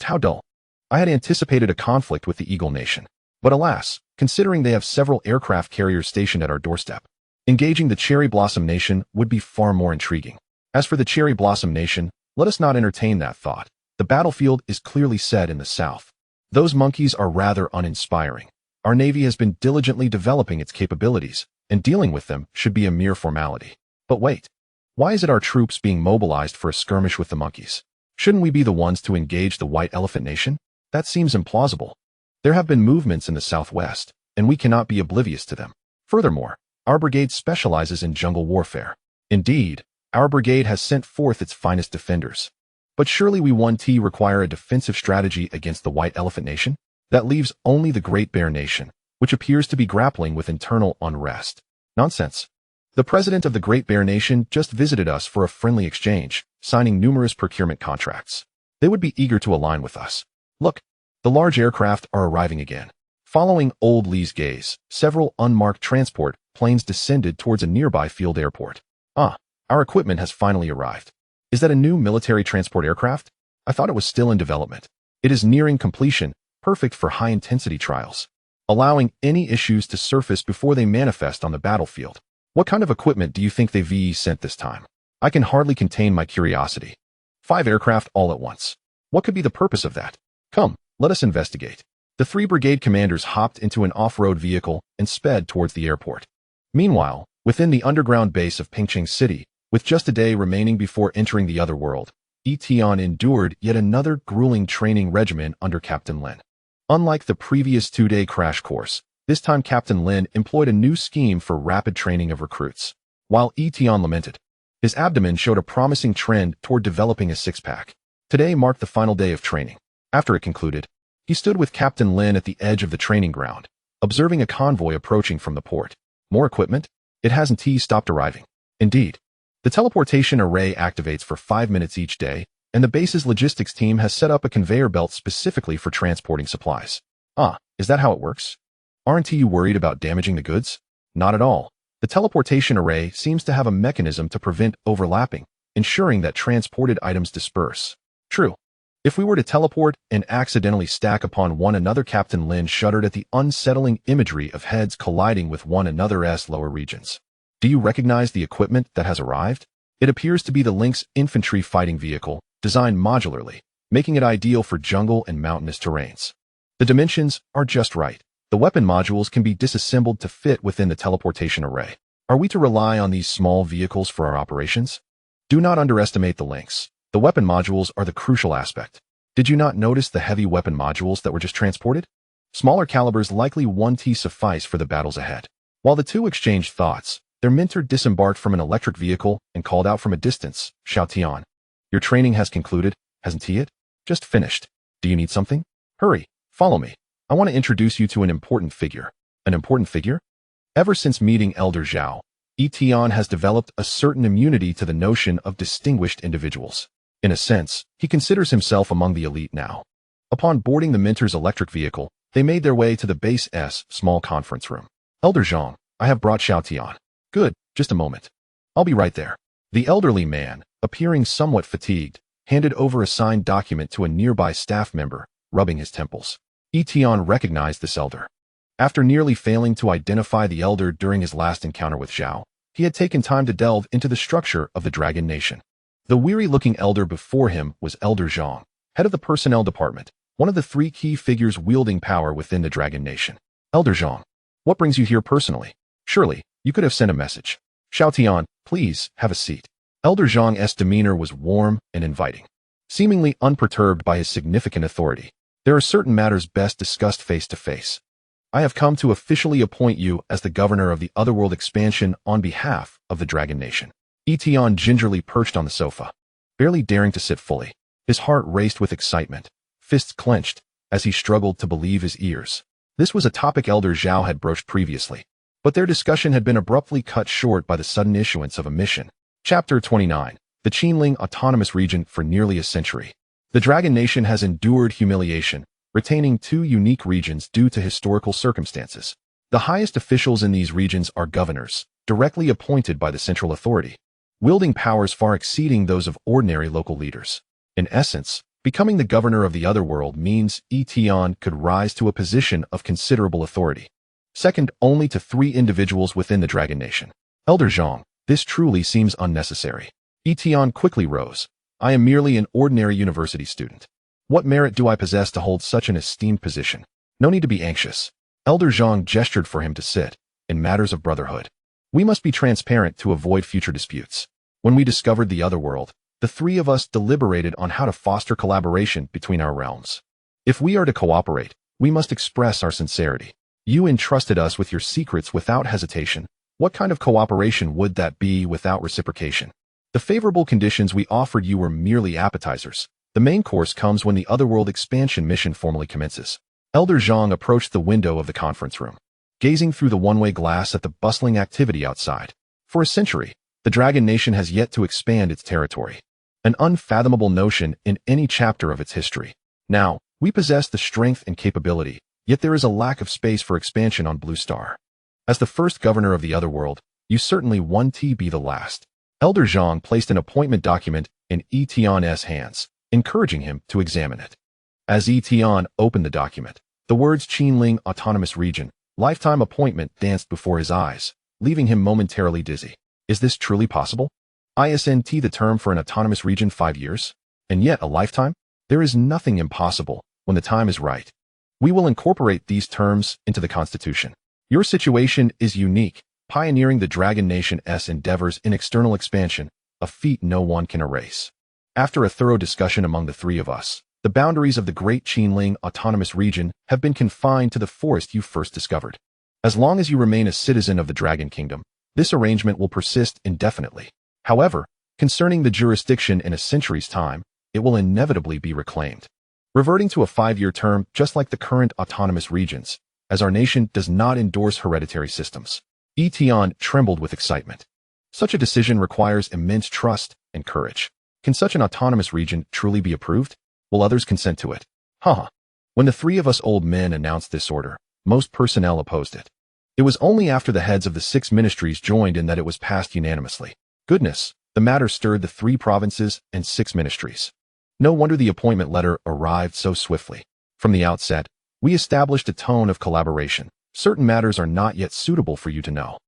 How dull. I had anticipated a conflict with the Eagle Nation. But alas, considering they have several aircraft carriers stationed at our doorstep, engaging the Cherry Blossom Nation would be far more intriguing. As for the Cherry Blossom Nation, let us not entertain that thought. The battlefield is clearly set in the south. Those monkeys are rather uninspiring. Our Navy has been diligently developing its capabilities, and dealing with them should be a mere formality. But wait, why is it our troops being mobilized for a skirmish with the monkeys? Shouldn't we be the ones to engage the White Elephant Nation? That seems implausible. There have been movements in the southwest, and we cannot be oblivious to them. Furthermore, our brigade specializes in jungle warfare. Indeed, our brigade has sent forth its finest defenders. But surely we require a defensive strategy against the White Elephant Nation? That leaves only the Great Bear Nation, which appears to be grappling with internal unrest. Nonsense. The president of the Great Bear Nation just visited us for a friendly exchange, signing numerous procurement contracts. They would be eager to align with us. Look, the large aircraft are arriving again. Following Old Lee's gaze, several unmarked transport planes descended towards a nearby field airport. Ah, our equipment has finally arrived. Is that a new military transport aircraft? I thought it was still in development. It is nearing completion, perfect for high-intensity trials, allowing any issues to surface before they manifest on the battlefield. What kind of equipment do you think they sent this time? I can hardly contain my curiosity. 5 aircraft all at once. What could be the purpose of that? Come, let us investigate. The 3 brigade commanders hopped into an off-road vehicle and sped towards the airport. Meanwhile, within the underground base of Pingching City, with just a day remaining before entering the Otherworld, Tian endured yet another grueling training regimen under Captain Lin. Unlike the previous 2-day crash course, this time Captain Lin employed a new scheme for rapid training of recruits. While Tian lamented, his abdomen showed a promising trend toward developing a six-pack. Today marked the final day of training. After it concluded, he stood with Captain Lin at the edge of the training ground, observing a convoy approaching from the port. More equipment? It hasn't stopped arriving. Indeed. The teleportation array activates for 5 minutes each day, and the base's logistics team has set up a conveyor belt specifically for transporting supplies. Ah, is that how it works? Aren't you worried about damaging the goods? Not at all. The teleportation array seems to have a mechanism to prevent overlapping, ensuring that transported items disperse. True. If we were to teleport and accidentally stack upon one another, Captain Lin shuddered at the unsettling imagery of heads colliding with one another's lower regions. Do you recognize the equipment that has arrived? It appears to be the Lynx infantry fighting vehicle, designed modularly, making it ideal for jungle and mountainous terrains. The dimensions are just right. The weapon modules can be disassembled to fit within the teleportation array. Are we to rely on these small vehicles for our operations? Do not underestimate the Lynx. The weapon modules are the crucial aspect. Did you not notice the heavy weapon modules that were just transported? Smaller calibers likely won't suffice for the battles ahead. While the two exchanged thoughts, their mentor disembarked from an electric vehicle and called out from a distance, "Xiao Tian, your training has concluded, hasn't it? Just finished. Do you need something? Hurry, follow me. I want to introduce you to an important figure." An important figure? Ever since meeting Elder Zhao, Tian has developed a certain immunity to the notion of distinguished individuals. In a sense, he considers himself among the elite now. Upon boarding the Minter's electric vehicle, they made their way to the base S small conference room. Elder Zhang, I have brought Tian. Good, just a moment. I'll be right there. The elderly man, appearing somewhat fatigued, handed over a signed document to a nearby staff member, rubbing his temples. Tian recognized this elder. After nearly failing to identify the elder during his last encounter with Zhao, he had taken time to delve into the structure of the Dragon Nation. The weary-looking elder before him was Elder Zhang, head of the personnel department, one of the three key figures wielding power within the Dragon Nation. Elder Zhang, what brings you here personally? Surely, you could have sent a message. Tian, please, have a seat. Elder Zhang's demeanor was warm and inviting. Seemingly unperturbed by his significant authority, there are certain matters best discussed face to face. I have come to officially appoint you as the governor of the Otherworld expansion on behalf of the Dragon Nation. Tian gingerly perched on the sofa, barely daring to sit fully. His heart raced with excitement, fists clenched, as he struggled to believe his ears. This was a topic Elder Zhao had broached previously, but their discussion had been abruptly cut short by the sudden issuance of a mission. Chapter 29. The Qinling Autonomous Region for nearly a century. The Dragon Nation has endured humiliation, retaining two unique regions due to historical circumstances. The highest officials in these regions are governors, directly appointed by the central authority, wielding powers far exceeding those of ordinary local leaders. In essence, becoming the governor of the Otherworld means Tian could rise to a position of considerable authority, second only to three individuals within the Dragon Nation. Elder Zhang, this truly seems unnecessary. Tian quickly rose. I am merely an ordinary university student. What merit do I possess to hold such an esteemed position? No need to be anxious. Elder Zhang gestured for him to sit. In matters of brotherhood, we must be transparent to avoid future disputes. When we discovered the Otherworld, the three of us deliberated on how to foster collaboration between our realms. If we are to cooperate, we must express our sincerity. You entrusted us with your secrets without hesitation. What kind of cooperation would that be without reciprocation? The favorable conditions we offered you were merely appetizers. The main course comes when the Otherworld expansion mission formally commences. Elder Zhang approached the window of the conference room, gazing through the one-way glass at the bustling activity outside. For a century, the Dragon Nation has yet to expand its territory, an unfathomable notion in any chapter of its history. Now, we possess the strength and capability, yet there is a lack of space for expansion on Blue Star. As the first governor of the Otherworld, you certainly want to be the last. Elder Zhang placed an appointment document in Tian's hands, encouraging him to examine it. As Tian opened the document, the words Qinling Autonomous Region, lifetime appointment danced before his eyes, leaving him momentarily dizzy. Is this truly possible? Isn't the term for an autonomous region 5 years? And yet a lifetime? There is nothing impossible when the time is right. We will incorporate these terms into the Constitution. Your situation is unique, pioneering the Dragon Nation's endeavors in external expansion, a feat no one can erase. After a thorough discussion among the three of us, the boundaries of the Great Qinling Autonomous Region have been confined to the forest you first discovered. As long as you remain a citizen of the Dragon Kingdom, this arrangement will persist indefinitely. However, concerning the jurisdiction in a century's time, it will inevitably be reclaimed, reverting to a 5-year term just like the current autonomous regions, as our nation does not endorse hereditary systems. Tian trembled with excitement. Such a decision requires immense trust and courage. Can such an autonomous region truly be approved? Will others consent to it? When the three of us old men announced this order, most personnel opposed it. It was only after the heads of the 6 ministries joined in that it was passed unanimously. Goodness, the matter stirred the 3 provinces and 6 ministries. No wonder the appointment letter arrived so swiftly. From the outset, we established a tone of collaboration. Certain matters are not yet suitable for you to know.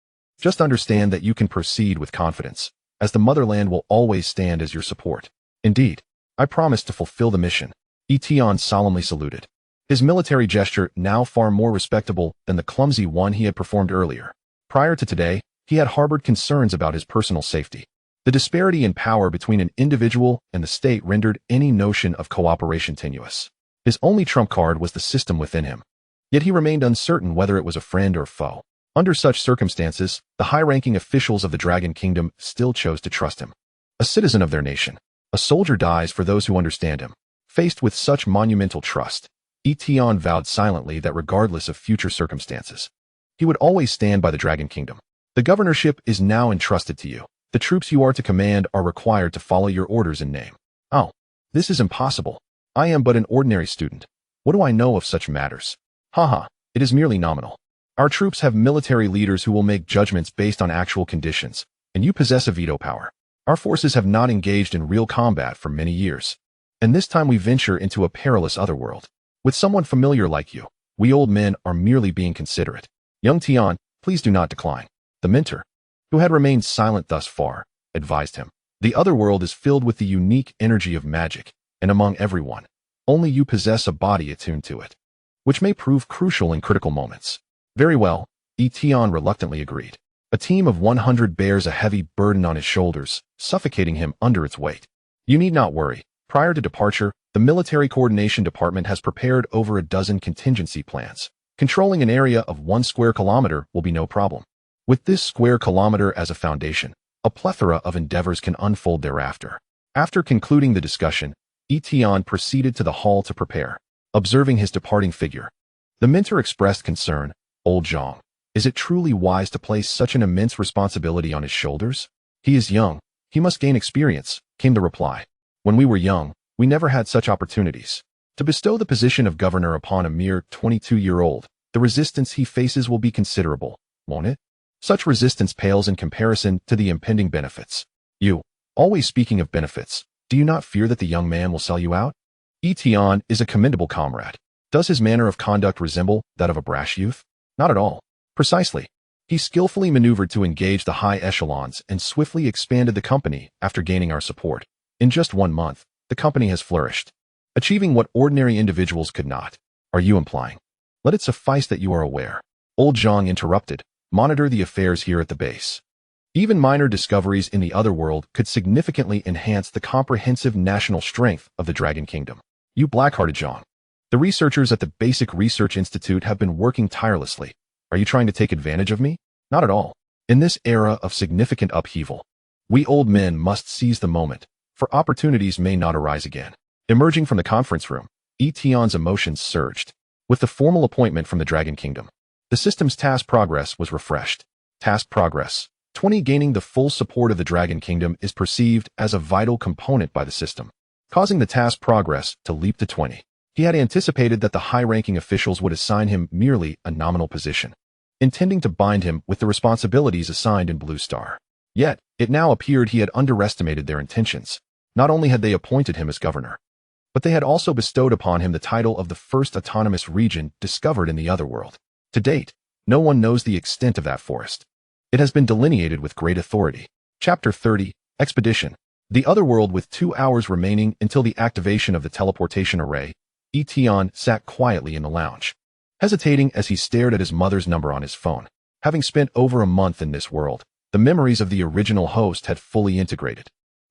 Just understand that you can proceed with confidence, as the motherland will always stand as your support. Indeed, I promise to fulfill the mission. Tian solemnly saluted, his military gesture now far more respectable than the clumsy one he had performed earlier. Prior to today, he had harbored concerns about his personal safety. The disparity in power between an individual and the state rendered any notion of cooperation tenuous. His only trump card was the system within him. Yet he remained uncertain whether it was a friend or foe. Under such circumstances, the high-ranking officials of the Dragon Kingdom still chose to trust him. A citizen of their nation, a soldier dies for those who understand him. Faced with such monumental trust, Tian vowed silently that regardless of future circumstances, he would always stand by the Dragon Kingdom. The governorship is now entrusted to you. The troops you are to command are required to follow your orders in name. Oh, this is impossible. I am but an ordinary student. What do I know of such matters? Haha, it is merely nominal. Our troops have military leaders who will make judgments based on actual conditions, and you possess a veto power. Our forces have not engaged in real combat for many years, and this time we venture into a perilous otherworld. With someone familiar like you, we old men are merely being considerate. Young Tian, please do not decline. The mentor, who had remained silent thus far, advised him. The otherworld is filled with the unique energy of magic, and among everyone, only you possess a body attuned to it, which may prove crucial in critical moments. Very well, Tian reluctantly agreed. A team of 100 bears a heavy burden on his shoulders, suffocating him under its weight. You need not worry. Prior to departure, the Military Coordination Department has prepared over a dozen contingency plans. Controlling an area of 1 square kilometer will be no problem. With this square kilometer as a foundation, a plethora of endeavors can unfold thereafter. After concluding the discussion, Tian proceeded to the hall to prepare. Observing his departing figure, the mentor expressed concern. Old Zhang, is it truly wise to place such an immense responsibility on his shoulders? He is young. He must gain experience, came the reply. When we were young, we never had such opportunities. To bestow the position of governor upon a mere 22-year-old, the resistance he faces will be considerable, won't it? Such resistance pales in comparison to the impending benefits. You, always speaking of benefits, do you not fear that the young man will sell you out? Tian is a commendable comrade. Does his manner of conduct resemble that of a brash youth? Not at all. Precisely. He skillfully maneuvered to engage the high echelons and swiftly expanded the company after gaining our support. In just 1 month, the company has flourished, achieving what ordinary individuals could not. Are you implying? Let it suffice that you are aware. Old Zhang interrupted. Monitor the affairs here at the base. Even minor discoveries in the otherworld could significantly enhance the comprehensive national strength of the Dragon Kingdom. You black-hearted Zhang. The researchers at the Basic Research Institute have been working tirelessly. Are you trying to take advantage of me? Not at all. In this era of significant upheaval, we old men must seize the moment, for opportunities may not arise again. Emerging from the conference room, Tian's emotions surged. With the formal appointment from the Dragon Kingdom, the system's task progress was refreshed. Task progress 20. Gaining the full support of the Dragon Kingdom is perceived as a vital component by the system, causing the task progress to leap to 20. He had anticipated that the high-ranking officials would assign him merely a nominal position, intending to bind him with the responsibilities assigned in Blue Star. Yet, it now appeared he had underestimated their intentions. Not only had they appointed him as governor, but they had also bestowed upon him the title of the first autonomous region discovered in the otherworld. To date, no one knows the extent of that forest. It has been delineated with great authority. Chapter 30, Expedition. The otherworld. With 2 hours remaining until the activation of the teleportation array, Tian sat quietly in the lounge, hesitating as he stared at his mother's number on his phone. Having spent over a month in this world, the memories of the original host had fully integrated,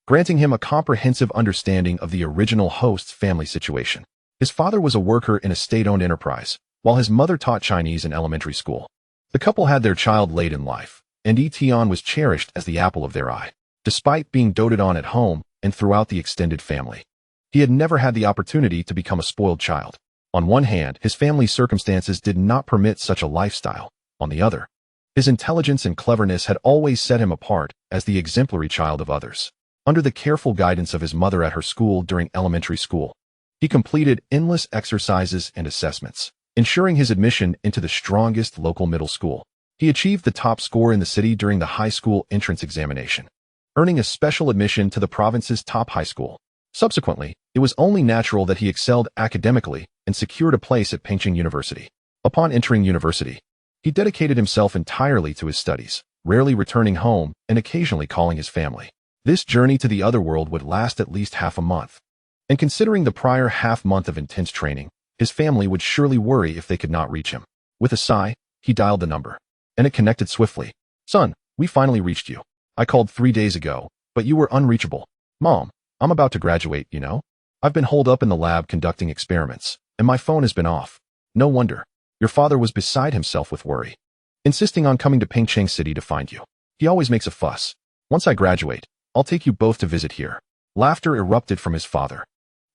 granting him a comprehensive understanding of the original host's family situation. His father was a worker in a state-owned enterprise, while his mother taught Chinese in elementary school. The couple had their child late in life, and Tian was cherished as the apple of their eye. Despite being doted on at home and throughout the extended family, he had never had the opportunity to become a spoiled child. On one hand, his family's circumstances did not permit such a lifestyle. On the other, his intelligence and cleverness had always set him apart as the exemplary child of others. Under the careful guidance of his mother at her school during elementary school, he completed endless exercises and assessments, ensuring his admission into the strongest local middle school. He achieved the top score in the city during the high school entrance examination, earning a special admission to the province's top high school. Subsequently, it was only natural that he excelled academically and secured a place at Pengcheng University. Upon entering university, he dedicated himself entirely to his studies, rarely returning home and occasionally calling his family. This journey to the otherworld would last at least half a month, and considering the prior half-month of intense training, his family would surely worry if they could not reach him. With a sigh, he dialed the number, and it connected swiftly. Son, we finally reached you. I called 3 days ago, but you were unreachable. Mom, I'm about to graduate, you know? I've been holed up in the lab conducting experiments, and my phone has been off. No wonder. Your father was beside himself with worry, insisting on coming to Pengcheng City to find you. He always makes a fuss. Once I graduate, I'll take you both to visit here. Laughter erupted from his father,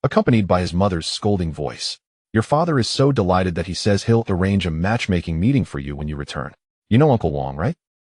accompanied by his mother's scolding voice. Your father is so delighted that he says he'll arrange a matchmaking meeting for you when you return. You know Uncle Wong, right?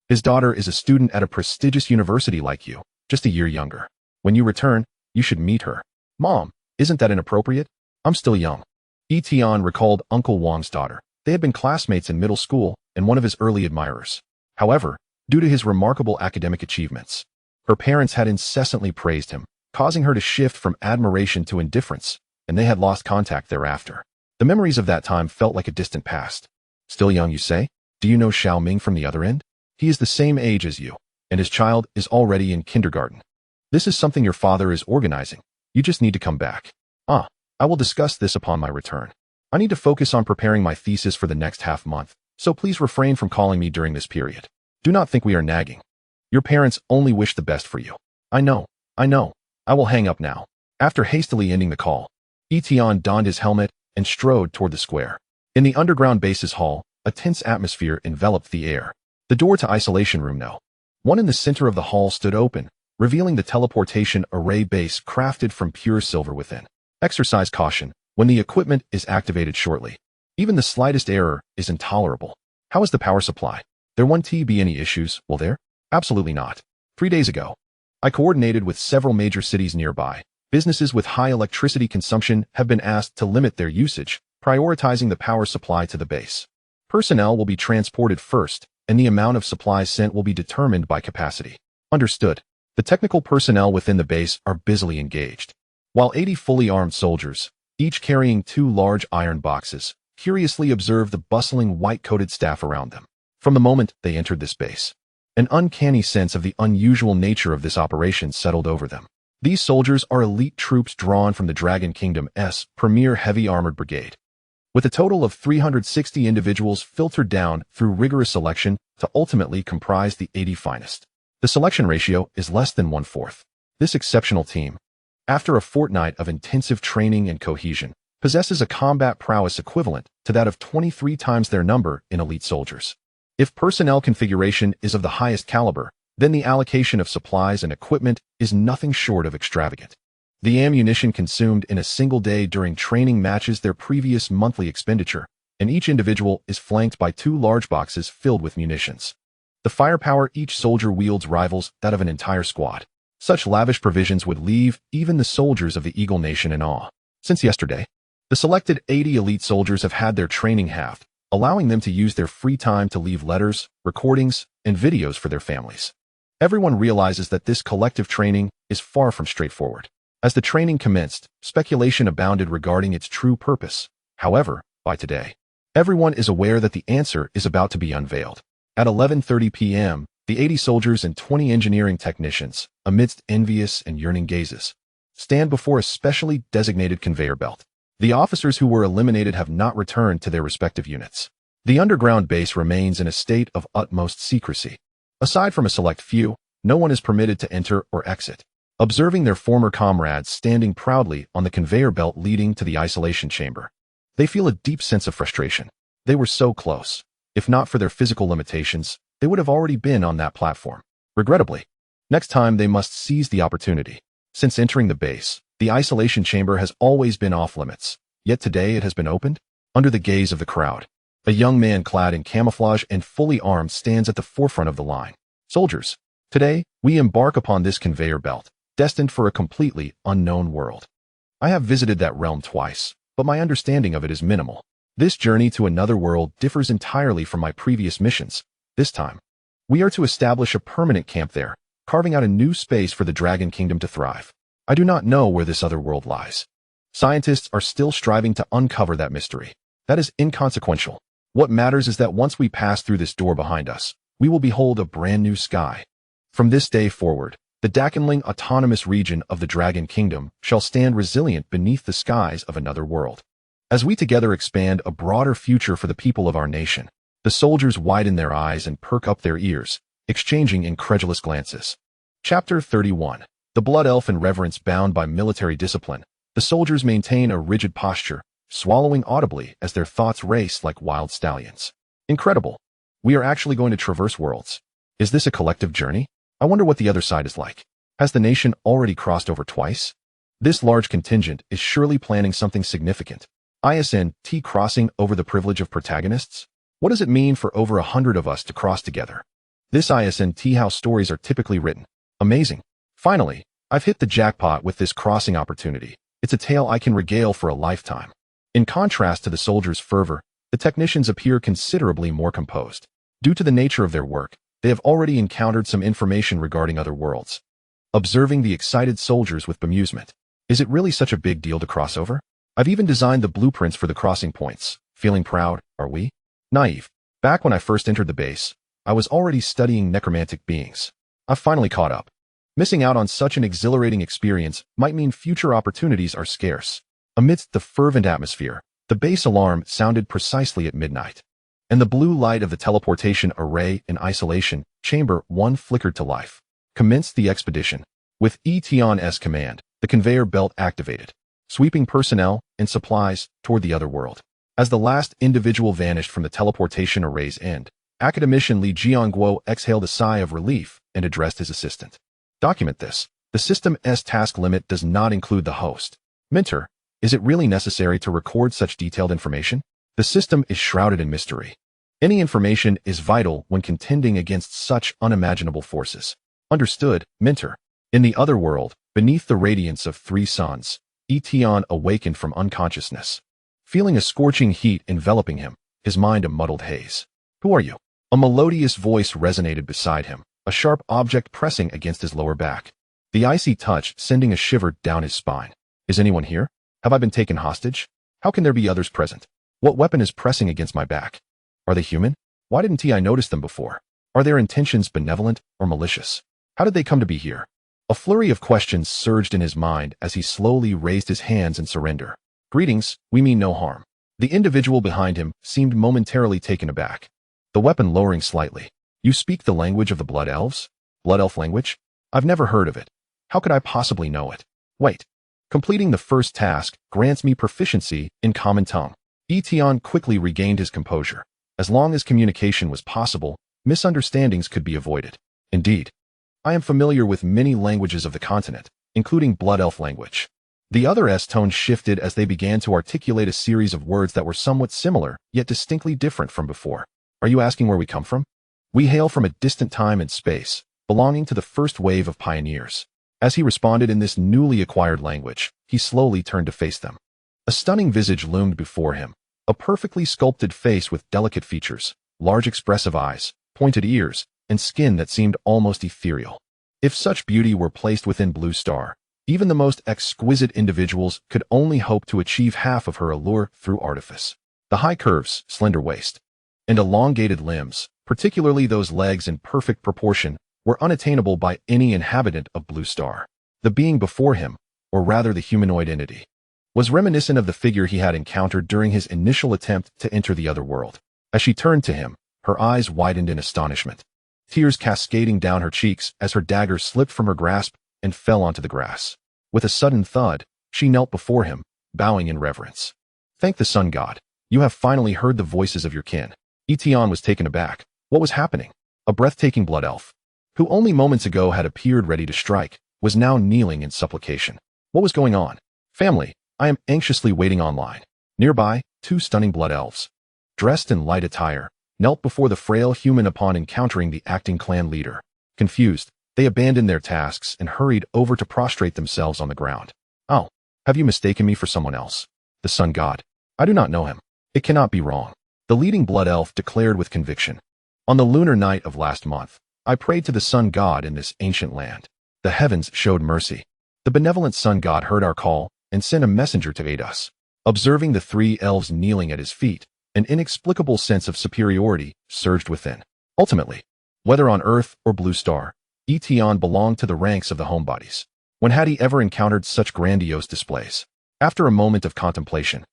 His daughter is a student at a prestigious university like you, just a year younger. When you return, you should meet her. Mom, isn't that inappropriate? I'm still young. Tian recalled Uncle Wang's daughter. They had been classmates in middle school and one of his early admirers. However, due to his remarkable academic achievements, her parents had incessantly praised him, causing her to shift from admiration to indifference, and they had lost contact thereafter. The memories of that time felt like a distant past. Still young, you say? Do you know Xiao Ming from the other end? He is the same age as you, and his child is already in kindergarten. This is something your father is organizing. You just need to come back. I will discuss this upon my return. I need to focus on preparing my thesis for the next half month, so please refrain from calling me during this period. Do not think we are nagging. Your parents only wish the best for you. I know. I will hang up now. After hastily ending the call, Tian donned his helmet and strode toward the square. In the underground base's hall, a tense atmosphere enveloped the air. The door to isolation room No. 1 in the center of the hall stood open, revealing the teleportation array base crafted from pure silver within. Exercise caution when the equipment is activated shortly. Even the slightest error is intolerable. How is the power supply? There won't be any issues, will there? Absolutely not. 3 days ago, I coordinated with several major cities nearby. Businesses with high electricity consumption have been asked to limit their usage, prioritizing the power supply to the base. Personnel will be transported first, and the amount of supplies sent will be determined by capacity. Understood. The technical personnel within the base are busily engaged, while 80 fully armed soldiers, each carrying 2 large iron boxes, curiously observed the bustling white-coated staff around them. From the moment they entered this base, an uncanny sense of the unusual nature of this operation settled over them. These soldiers are elite troops drawn from the Dragon Kingdom's premier heavy armored brigade, with a total of 360 individuals filtered down through rigorous selection to ultimately comprise the 80 finest. The selection ratio is less than 1/4. This exceptional team, after a fortnight of intensive training and cohesion, possesses a combat prowess equivalent to that of 23 times their number in elite soldiers. If personnel configuration is of the highest caliber, then the allocation of supplies and equipment is nothing short of extravagant. The ammunition consumed in a single day during training matches their previous monthly expenditure, and each individual is flanked by 2 large boxes filled with munitions. The firepower each soldier wields rivals that of an entire squad. Such lavish provisions would leave even the soldiers of the Eagle Nation in awe. Since yesterday, the selected 80 elite soldiers have had their training halved, allowing them to use their free time to leave letters, recordings, and videos for their families. Everyone realizes that this collective training is far from straightforward. As the training commenced, speculation abounded regarding its true purpose. However, by today, everyone is aware that the answer is about to be unveiled. At 11:30 p.m., the 80 soldiers and 20 engineering technicians, amidst envious and yearning gazes, stand before a specially designated conveyor belt. The officers who were eliminated have not returned to their respective units. The underground base remains in a state of utmost secrecy. Aside from a select few, no one is permitted to enter or exit. Observing their former comrades standing proudly on the conveyor belt leading to the isolation chamber, they feel a deep sense of frustration. They were so close. If not for their physical limitations, they would have already been on that platform. Regrettably, next time they must seize the opportunity. Since entering the base, the isolation chamber has always been off limits, yet today it has been opened. Under the gaze of the crowd, a young man clad in camouflage and fully armed stands at the forefront of the line. Soldiers, today we embark upon this conveyor belt, destined for a completely unknown world. I have visited that realm twice, but my understanding of it is minimal. This journey to another world differs entirely from my previous missions. This time, we are to establish a permanent camp there, carving out a new space for the Dragon Kingdom to thrive. I do not know where this other world lies. Scientists are still striving to uncover that mystery. That is inconsequential. What matters is that once we pass through this door behind us, we will behold a brand new sky. From this day forward, the Dakenling autonomous region of the Dragon Kingdom shall stand resilient beneath the skies of another world. As we together expand a broader future for the people of our nation, the soldiers widen their eyes and perk up their ears, exchanging incredulous glances. Chapter 31. The Blood Elf in reverence bound by military discipline, the soldiers maintain a rigid posture, swallowing audibly as their thoughts race like wild stallions. Incredible. We are actually going to traverse worlds. Is this a collective journey? I wonder what the other side is like. Has the nation already crossed over twice? This large contingent is surely planning something significant. ISNT crossing over the privilege of protagonists? What does it mean for over 100 of us to cross together? This ISNT how stories are typically written. Amazing. Finally, I've hit the jackpot with this crossing opportunity. It's It's a tale I can regale for a lifetime. In contrast to the soldiers' fervor, the technicians appear considerably more composed. Due to the nature of their work, they have already encountered some information regarding other worlds. Observing the excited soldiers with bemusement. Is it really such a big deal to cross over? I've even designed the blueprints for the crossing points. Feeling proud, are we? Naive. Back when I first entered the base, I was already studying necromantic beings. I've finally caught up. Missing out on such an exhilarating experience might mean future opportunities are scarce. Amidst the fervent atmosphere, the base alarm sounded precisely at midnight, and the blue light of the teleportation array in isolation chamber 1 flickered to life. Commenced the expedition. With Tian's command, the conveyor belt activated, sweeping personnel and supplies toward the other world. As the last individual vanished from the teleportation array's end, Academician Li Jianguo exhaled a sigh of relief and addressed his assistant. Document this. The system's task limit does not include the host. Minter, is it really necessary to record such detailed information? The system is shrouded in mystery. Any information is vital when contending against such unimaginable forces. Understood, Minter. In the other world, beneath the radiance of 3 suns, Tian awakened from unconsciousness. Feeling a scorching heat enveloping him, his mind a muddled haze. Who are you? A melodious voice resonated beside him, a sharp object pressing against his lower back. The icy touch sending a shiver down his spine. Is anyone here? Have I been taken hostage? How can there be others present? What weapon is pressing against my back? Are they human? Why didn't I notice them before? Are their intentions benevolent or malicious? How did they come to be here? A flurry of questions surged in his mind as he slowly raised his hands in surrender. Greetings, we mean no harm. The individual behind him seemed momentarily taken aback, the weapon lowering slightly. You speak the language of the Blood Elves? Blood Elf language? I've never heard of it. How could I possibly know it? Wait. Completing the first task grants me proficiency in common tongue. Tian quickly regained his composure. As long as communication was possible, misunderstandings could be avoided. Indeed, I am familiar with many languages of the continent, including Blood Elf language. The other's tone shifted as they began to articulate a series of words that were somewhat similar, yet distinctly different from before. Are you asking where we come from? We hail from a distant time and space, belonging to the first wave of pioneers. As he responded in this newly acquired language, he slowly turned to face them. A stunning visage loomed before him, a perfectly sculpted face with delicate features, large expressive eyes, pointed ears, and skin that seemed almost ethereal. If such beauty were placed within Blue Star, even the most exquisite individuals could only hope to achieve half of her allure through artifice. The high curves, slender waist, and elongated limbs, particularly those legs in perfect proportion, were unattainable by any inhabitant of Blue Star. The being before him, or rather the humanoid entity, was reminiscent of the figure he had encountered during his initial attempt to enter the other world. As she turned to him, her eyes widened in astonishment, tears cascading down her cheeks as her dagger slipped from her grasp and fell onto the grass. With a sudden thud, she knelt before him, bowing in reverence. Thank the sun god. You have finally heard the voices of your kin. Tian was taken aback. What was happening? A breathtaking blood elf, who only moments ago had appeared ready to strike, was now kneeling in supplication. What was going on? Family, I am anxiously waiting online. Nearby, 2 stunning blood elves, dressed in light attire, knelt before the frail human upon encountering the acting clan leader. Confused, they abandoned their tasks and hurried over to prostrate themselves on the ground. Oh, have you mistaken me for someone else? The sun god. I do not know him. It cannot be wrong. The leading blood elf declared with conviction. On the lunar night of last month, I prayed to the sun god in this ancient land. The heavens showed mercy. The benevolent sun god heard our call and sent a messenger to aid us. Observing the 3 elves kneeling at his feet, an inexplicable sense of superiority surged within. Ultimately, whether on Earth or Blue Star, Tian belonged to the ranks of the homebodies. When had he ever encountered such grandiose displays? After a moment of contemplation,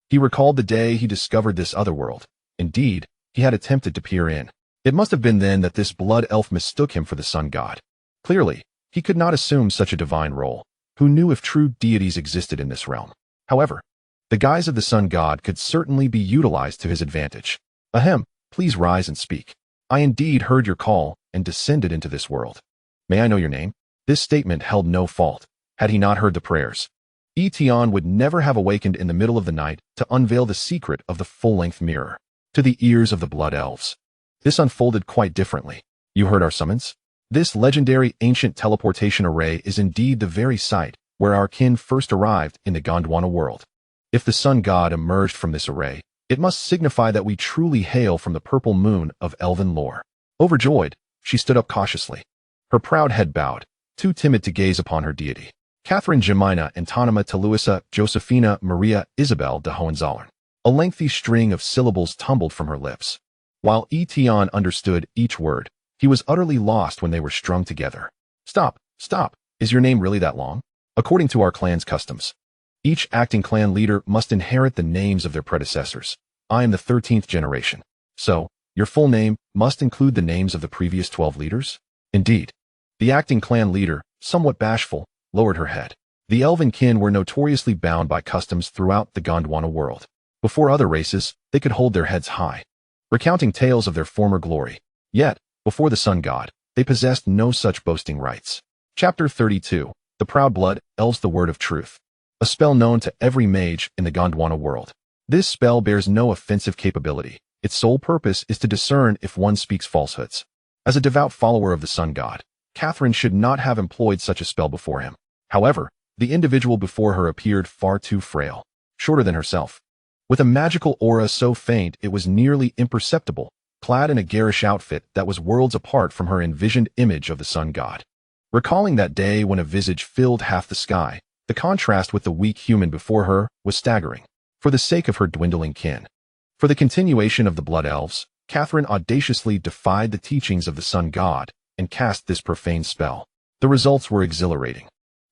he recalled the day he discovered this other world. Indeed, he had attempted to peer in. It must have been then that this blood elf mistook him for the sun god. Clearly, he could not assume such a divine role. Who knew if true deities existed in this realm? However, the guise of the sun god could certainly be utilized to his advantage. Ahem, please rise and speak. I indeed heard your call and descended into this world. May I know your name? This statement held no fault. Had he not heard the prayers, Tian would never have awakened in the middle of the night to unveil the secret of the full-length mirror. To the ears of the blood elves, this unfolded quite differently. You heard our summons? This legendary ancient teleportation array is indeed the very site where our kin first arrived in the Gondwana world. If the sun god emerged from this array, it must signify that we truly hail from the purple moon of elven lore. Overjoyed, she stood up cautiously. Her proud head bowed, too timid to gaze upon her deity. Catherine Jemina Antonima Teluisa Josephina Maria Isabel de Hohenzollern. A lengthy string of syllables tumbled from her lips. While Tian understood each word, he was utterly lost when they were strung together. Stop, stop, is your name really that long? According to our clan's customs, each acting clan leader must inherit the names of their predecessors. I am the 13th generation. So, your full name must include the names of the previous 12 leaders? Indeed. The acting clan leader, somewhat bashful, lowered her head. The elven kin were notoriously bound by customs throughout the Gondwana world. Before other races, they could hold their heads high, recounting tales of their former glory. Yet, before the sun god, they possessed no such boasting rights. Chapter 32. The Proud Blood, Elves, the Word of Truth. A spell known to every mage in the Gondwana world. This spell bears no offensive capability. Its sole purpose is to discern if one speaks falsehoods. As a devout follower of the sun god, Catherine should not have employed such a spell before him. However, the individual before her appeared far too frail, shorter than herself, with a magical aura so faint it was nearly imperceptible, clad in a garish outfit that was worlds apart from her envisioned image of the sun god. Recalling that day when a visage filled half the sky, the contrast with the weak human before her was staggering. For the sake of her dwindling kin, for the continuation of the blood elves, Catherine audaciously defied the teachings of the sun god and cast this profane spell. The results were exhilarating.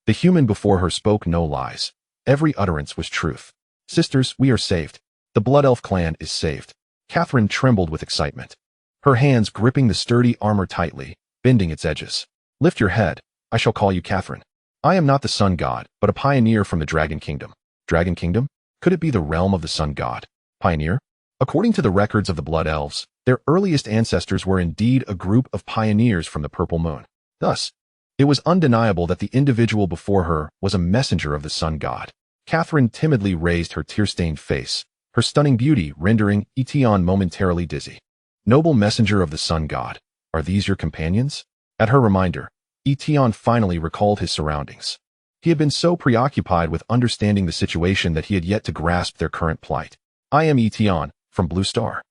The human before her spoke no lies. Every utterance was truth. Sisters, we are saved. The blood elf clan is saved. Catherine trembled with excitement, her hands gripping the sturdy armor tightly, bending its edges. Lift your head. I shall call you Catherine. I am not the sun god, but a pioneer from the Dragon Kingdom. Dragon Kingdom? Could it be the realm of the sun god? Pioneer? According to the records of the blood elves, their earliest ancestors were indeed a group of pioneers from the purple moon. Thus, it was undeniable that the individual before her was a messenger of the sun god. Catherine timidly raised her tear-stained face, her stunning beauty rendering Tian momentarily dizzy. Noble messenger of the sun god, are these your companions? At her reminder, Tian finally recalled his surroundings. He had been so preoccupied with understanding the situation that he had yet to grasp their current plight. I am Tian, from Blue Star.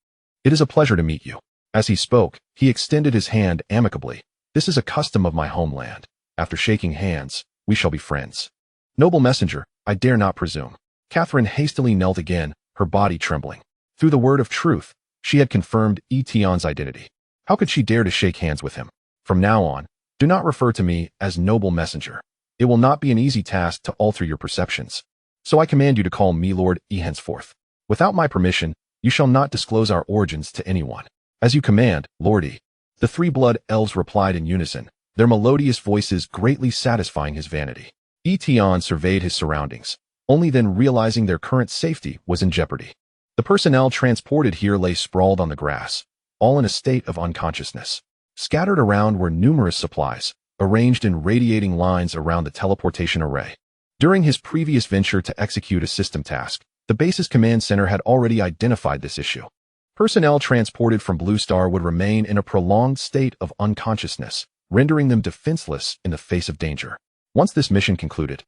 It is a pleasure to meet you. As he spoke, he extended his hand amicably. This is a custom of my homeland. After shaking hands, we shall be friends. Noble messenger, I dare not presume. Catherine hastily knelt again, her body trembling. Through the word of truth, she had confirmed Tian's identity. How could she dare to shake hands with him? From now on, do not refer to me as noble messenger. It will not be an easy task to alter your perceptions. So I command you to call me Lord E henceforth. Without my permission, you shall not disclose our origins to anyone. As you command, Lord E. The three blood elves replied in unison, their melodious voices greatly satisfying his vanity. Tian surveyed his surroundings, only then realizing their current safety was in jeopardy. The personnel transported here lay sprawled on the grass, all in a state of unconsciousness. Scattered around were numerous supplies, arranged in radiating lines around the teleportation array. During his previous venture to execute a system task, the base's command center had already identified this issue. Personnel transported from Blue Star would remain in a prolonged state of unconsciousness, rendering them defenseless in the face of danger. Once this mission concluded,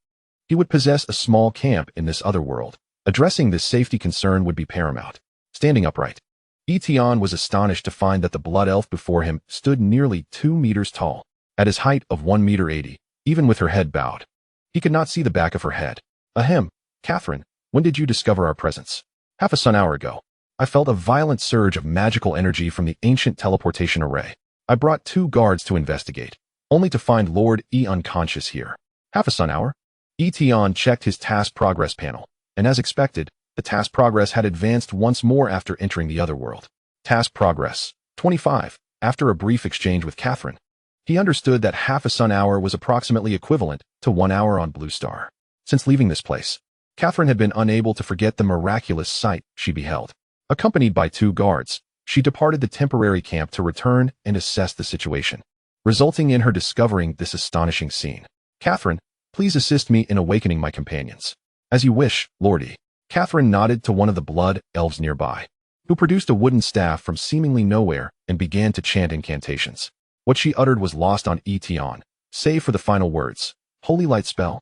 he would possess a small camp in this other world. Addressing this safety concern would be paramount. Standing upright, Tian was astonished to find that the blood elf before him stood nearly 2 meters tall. At his height of 1.80 meters, even with her head bowed, he could not see the back of her head. Ahem, Catherine, when did you discover our presence? Half a sun hour ago. I felt a violent surge of magical energy from the ancient teleportation array. I brought 2 guards to investigate, only to find Lord E unconscious here. Half a sun hour? Tian checked his task progress panel, and as expected, the task progress had advanced once more after entering the other world. Task progress, 25. After a brief exchange with Catherine, he understood that half a sun hour was approximately equivalent to 1 hour on Blue Star. Since leaving this place, Catherine had been unable to forget the miraculous sight she beheld. Accompanied by 2 guards, she departed the temporary camp to return and assess the situation, resulting in her discovering this astonishing scene. Catherine, please assist me in awakening my companions. As you wish, Lordy. Catherine nodded to one of the blood elves nearby, who produced a wooden staff from seemingly nowhere and began to chant incantations. What she uttered was lost on Tian, save for the final words. Holy light spell.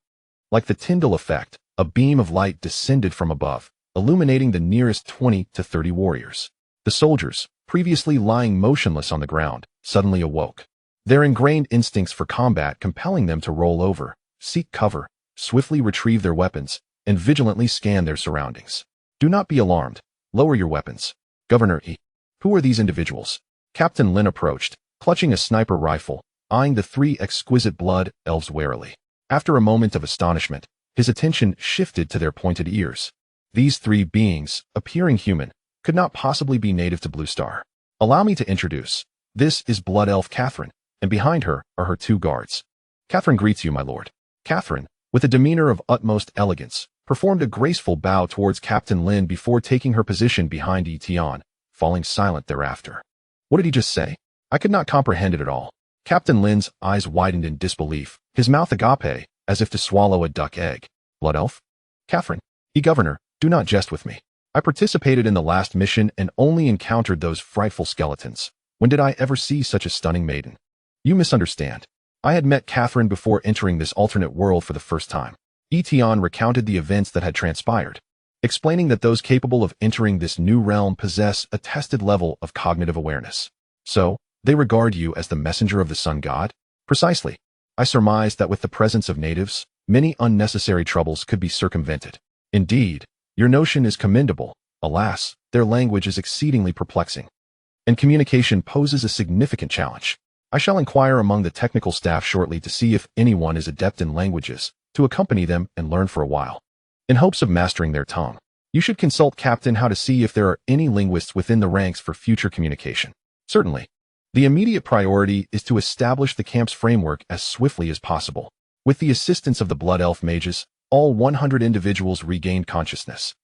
Like the Tyndall effect, a beam of light descended from above, illuminating the nearest 20 to 30 warriors. The soldiers, previously lying motionless on the ground, suddenly awoke. Their ingrained instincts for combat compelling them to roll over, seek cover, swiftly retrieve their weapons, and vigilantly scan their surroundings. Do not be alarmed. Lower your weapons. Governor E. Who are these individuals? Captain Lin approached, clutching a sniper rifle, eyeing the three exquisite blood elves warily. After a moment of astonishment, his attention shifted to their pointed ears. These three beings, appearing human, could not possibly be native to Blue Star. Allow me to introduce. This is Blood Elf Catherine, and behind her are her two guards. Catherine greets you, my lord. Catherine, with a demeanor of utmost elegance, performed a graceful bow towards Captain Lin before taking her position behind Tian, falling silent thereafter. What did he just say? I could not comprehend it at all. Captain Lin's eyes widened in disbelief, his mouth agape, as if to swallow a duck egg. Blood Elf? Catherine. Governor, do not jest with me. I participated in the last mission and only encountered those frightful skeletons. When did I ever see such a stunning maiden? You misunderstand. I had met Catherine before entering this alternate world for the first time. Tian recounted the events that had transpired, explaining that those capable of entering this new realm possess a tested level of cognitive awareness. So, they regard you as the messenger of the sun god? Precisely. I surmised that with the presence of natives, many unnecessary troubles could be circumvented. Indeed, your notion is commendable. Alas, their language is exceedingly perplexing, and communication poses a significant challenge. I shall inquire among the technical staff shortly to see if anyone is adept in languages, to accompany them and learn for a while, in hopes of mastering their tongue. You should consult Captain how to see if there are any linguists within the ranks for future communication. Certainly. The immediate priority is to establish the camp's framework as swiftly as possible. With the assistance of the Blood Elf mages, all 100 individuals regained consciousness.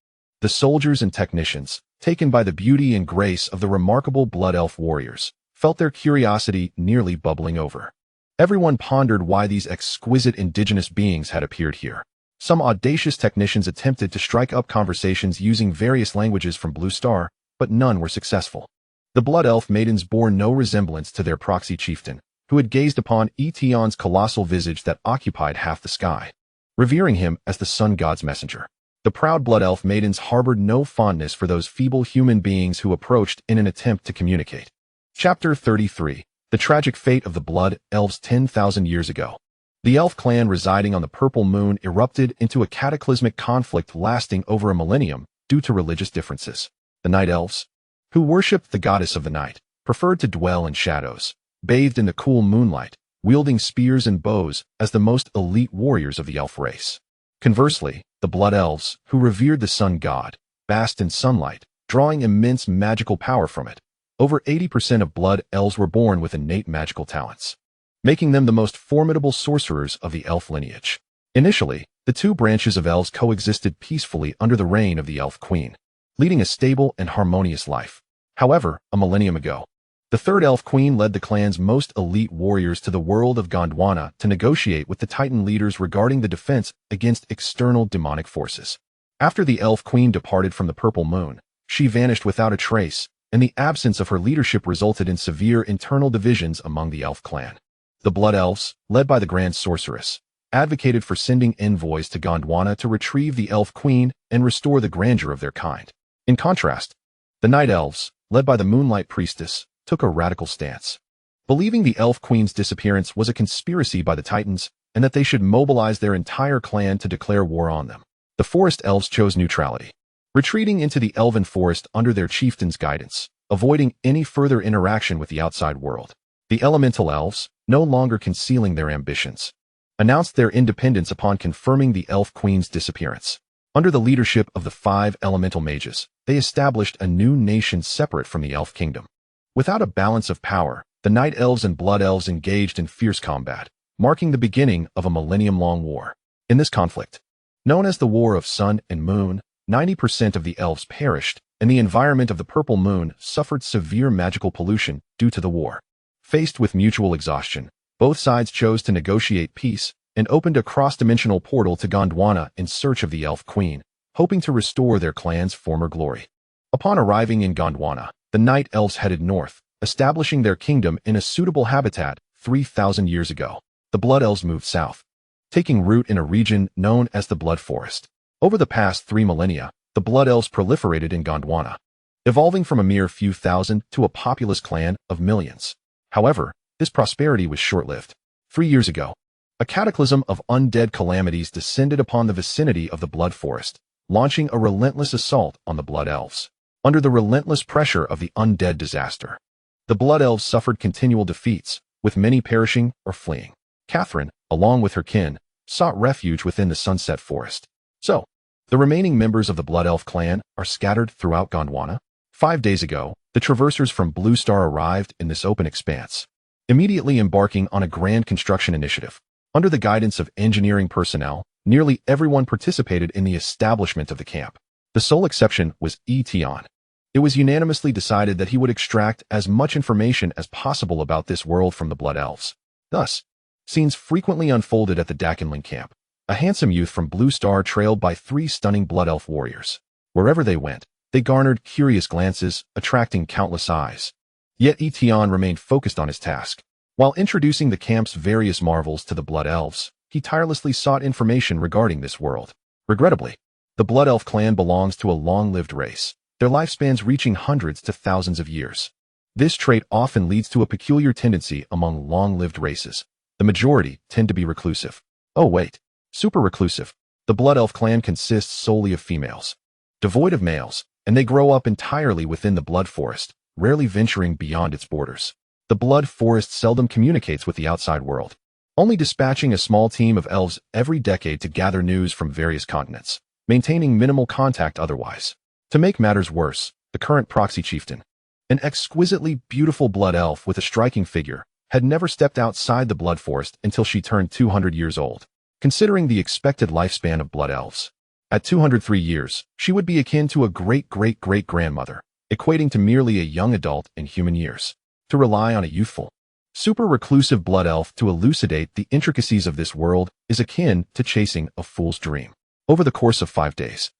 The soldiers and technicians, taken by the beauty and grace of the remarkable Blood Elf warriors, felt their curiosity nearly bubbling over. Everyone pondered why these exquisite indigenous beings had appeared here. Some audacious technicians attempted to strike up conversations using various languages from Blue Star, but none were successful. The Blood Elf maidens bore no resemblance to their proxy chieftain, who had gazed upon Tian's colossal visage that occupied half the sky, revering him as the sun god's messenger. The proud Blood Elf maidens harbored no fondness for those feeble human beings who approached in an attempt to communicate. Chapter 33. The tragic fate of the Blood Elves 10,000 years ago. The elf clan residing on the Purple Moon erupted into a cataclysmic conflict lasting over a millennium due to religious differences. The Night Elves, who worshipped the goddess of the night, preferred to dwell in shadows, bathed in the cool moonlight, wielding spears and bows as the most elite warriors of the elf race. Conversely, the Blood Elves, who revered the sun god, basked in sunlight, drawing immense magical power from it. Over 80% of Blood Elves were born with innate magical talents, making them the most formidable sorcerers of the elf lineage. Initially, the two branches of elves coexisted peacefully under the reign of the Elf Queen, leading a stable and harmonious life. However, a millennium ago, the third Elf Queen led the clan's most elite warriors to the world of Gondwana to negotiate with the Titan leaders regarding the defense against external demonic forces. After the Elf Queen departed from the Purple Moon, she vanished without a trace, and the absence of her leadership resulted in severe internal divisions among the Elf clan. The Blood Elves, led by the Grand Sorceress, advocated for sending envoys to Gondwana to retrieve the Elf Queen and restore the grandeur of their kind. In contrast, the Night Elves, led by the Moonlight Priestess, took a radical stance, believing the Elf Queen's disappearance was a conspiracy by the Titans and that they should mobilize their entire clan to declare war on them. The Forest Elves chose neutrality, retreating into the Elven Forest under their chieftain's guidance, avoiding any further interaction with the outside world. The Elemental Elves, no longer concealing their ambitions, announced their independence upon confirming the Elf Queen's disappearance. Under the leadership of the 5 elemental mages, they established a new nation separate from the Elf Kingdom. Without a balance of power, the Night Elves and Blood Elves engaged in fierce combat, marking the beginning of a millennium-long war. In this conflict, known as the War of Sun and Moon, 90% of the elves perished, and the environment of the Purple Moon suffered severe magical pollution due to the war. Faced with mutual exhaustion, both sides chose to negotiate peace and opened a cross-dimensional portal to Gondwana in search of the Elf Queen, hoping to restore their clan's former glory. Upon arriving in Gondwana, the Night Elves headed north, establishing their kingdom in a suitable habitat 3,000 years ago. The Blood Elves moved south, taking root in a region known as the Blood Forest. Over the past 3 millennia, the Blood Elves proliferated in Gondwana, evolving from a mere few thousand to a populous clan of millions. However, this prosperity was short-lived. 3 years ago, a cataclysm of undead calamities descended upon the vicinity of the Blood Forest, launching a relentless assault on the Blood Elves. Under the relentless pressure of the undead disaster, the Blood Elves suffered continual defeats, with many perishing or fleeing. Catherine, along with her kin, sought refuge within the Sunset Forest. So, the remaining members of the Blood Elf clan are scattered throughout Gondwana. 5 days ago, the traversers from Blue Star arrived in this open expanse, immediately embarking on a grand construction initiative. Under the guidance of engineering personnel, nearly everyone participated in the establishment of the camp. The sole exception was Tian. It was unanimously decided that he would extract as much information as possible about this world from the Blood Elves. Thus, scenes frequently unfolded at the Dakenling camp. A handsome youth from Blue Star trailed by 3 stunning Blood Elf warriors. Wherever they went, they garnered curious glances, attracting countless eyes. Yet Tian remained focused on his task. While introducing the camp's various marvels to the Blood Elves, he tirelessly sought information regarding this world. Regrettably, the Blood Elf clan belongs to a long-lived race, their lifespans reaching hundreds to thousands of years. This trait often leads to a peculiar tendency among long-lived races. The majority tend to be reclusive. Oh wait, super reclusive. The Blood Elf clan consists solely of females, devoid of males, and they grow up entirely within the Blood Forest, rarely venturing beyond its borders. The Blood Forest seldom communicates with the outside world, only dispatching a small team of elves every decade to gather news from various continents, maintaining minimal contact otherwise. To make matters worse, the current proxy chieftain, an exquisitely beautiful Blood Elf with a striking figure, had never stepped outside the Blood Forest until she turned 200 years old. Considering the expected lifespan of Blood Elves, at 203 years, she would be akin to a great-great-great-grandmother, equating to merely a young adult in human years. To rely on a youthful, super reclusive Blood Elf to elucidate the intricacies of this world is akin to chasing a fool's dream. Over the course of 5 days,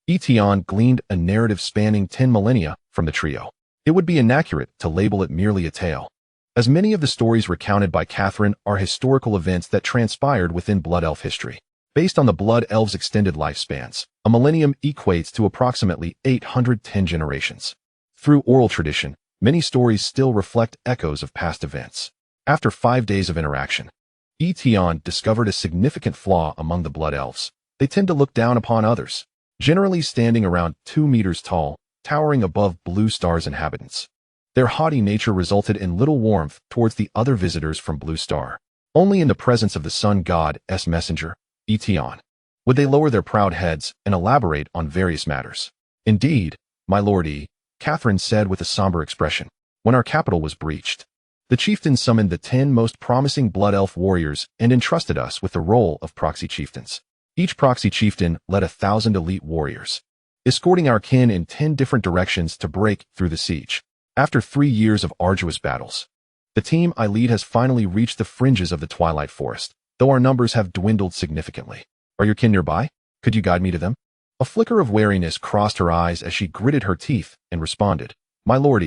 Tian gleaned a narrative spanning 10 millennia from the trio. It would be inaccurate to label it merely a tale, as many of the stories recounted by Catherine are historical events that transpired within Blood Elf history. Based on the Blood Elves' extended lifespans, a millennium equates to approximately 810 generations. Through oral tradition, many stories still reflect echoes of past events. After 5 days of interaction, Tian discovered a significant flaw among the Blood Elves. They tend to look down upon others, generally standing around 2 meters tall, towering above Blue Star's inhabitants. Their haughty nature resulted in little warmth towards the other visitors from Blue Star. Only in the presence of the Sun God's messenger, Tian, would they lower their proud heads and elaborate on various matters. Indeed, my lord Catherine said with a somber expression, when our capital was breached, the chieftain summoned the 10 most promising Blood Elf warriors and entrusted us with the role of proxy chieftains. Each proxy chieftain led 1,000 elite warriors, escorting our kin in 10 different directions to break through the siege. After 3 years of arduous battles, the team I lead has finally reached the fringes of the Twilight Forest, though our numbers have dwindled significantly. Are your kin nearby? Could you guide me to them? A flicker of wariness crossed her eyes as she gritted her teeth and responded, My lord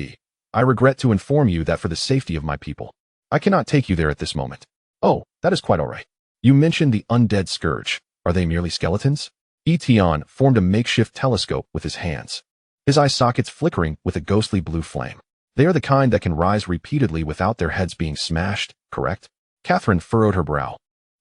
I regret to inform you that for the safety of my people, I cannot take you there at this moment. Oh, that is quite all right. You mentioned the undead scourge. Are they merely skeletons? Tian formed a makeshift telescope with his hands, his eye sockets flickering with a ghostly blue flame. They are the kind that can rise repeatedly without their heads being smashed, correct? Catherine furrowed her brow,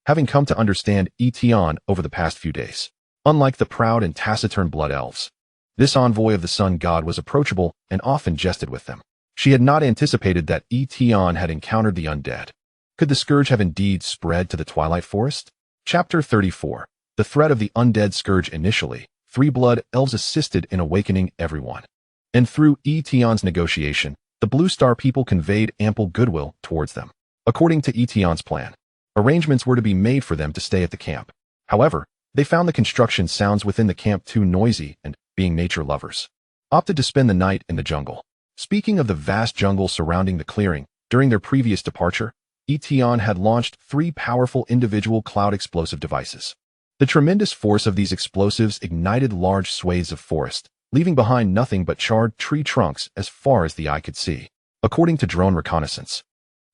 having come to understand Tian over the past few days. Unlike the proud and taciturn Blood Elves, this envoy of the Sun God was approachable and often jested with them. She had not anticipated that Tian had encountered the undead. Could the scourge have indeed spread to the Twilight Forest? Chapter 34. The threat of the undead scourge. Initially, 3 Blood Elves assisted in awakening everyone. And through Tian's negotiation, the Blue Star people conveyed ample goodwill towards them. According to Tian's plan, arrangements were to be made for them to stay at the camp. However, they found the construction sounds within the camp too noisy and, being nature lovers, opted to spend the night in the jungle. Speaking of the vast jungle surrounding the clearing, during their previous departure, Tian had launched 3 powerful individual cloud explosive devices. The tremendous force of these explosives ignited large swathes of forest, leaving behind nothing but charred tree trunks as far as the eye could see. According to drone reconnaissance,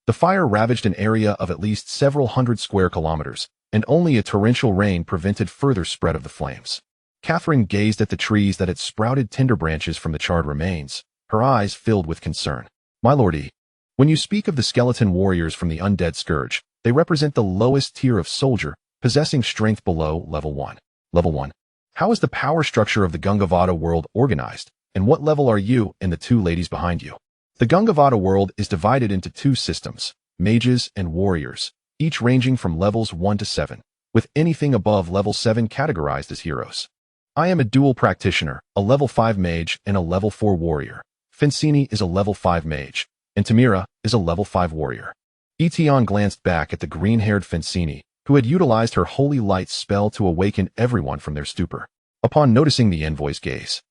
the fire ravaged an area of at least several hundred square kilometers, and only a torrential rain prevented further spread of the flames. Catherine gazed at the trees that had sprouted tinder branches from the charred remains, her eyes filled with concern. My lordie, when you speak of the skeleton warriors from the undead scourge, they represent the lowest tier of soldier, possessing strength below level 1. Level 1. How is the power structure of the Gungavada world organized, and what level are you and the two ladies behind you? The Gungavada world is divided into two systems, mages and warriors, each ranging from levels 1 to 7, with anything above level 7 categorized as heroes. I am a dual practitioner, a level 5 mage and a level 4 warrior. Fencini is a level 5 mage, and Tamira is a level 5 warrior. Tian glanced back at the green-haired Fencini, who had utilized her holy light spell to awaken everyone from their stupor. Upon noticing the envoy's gaze,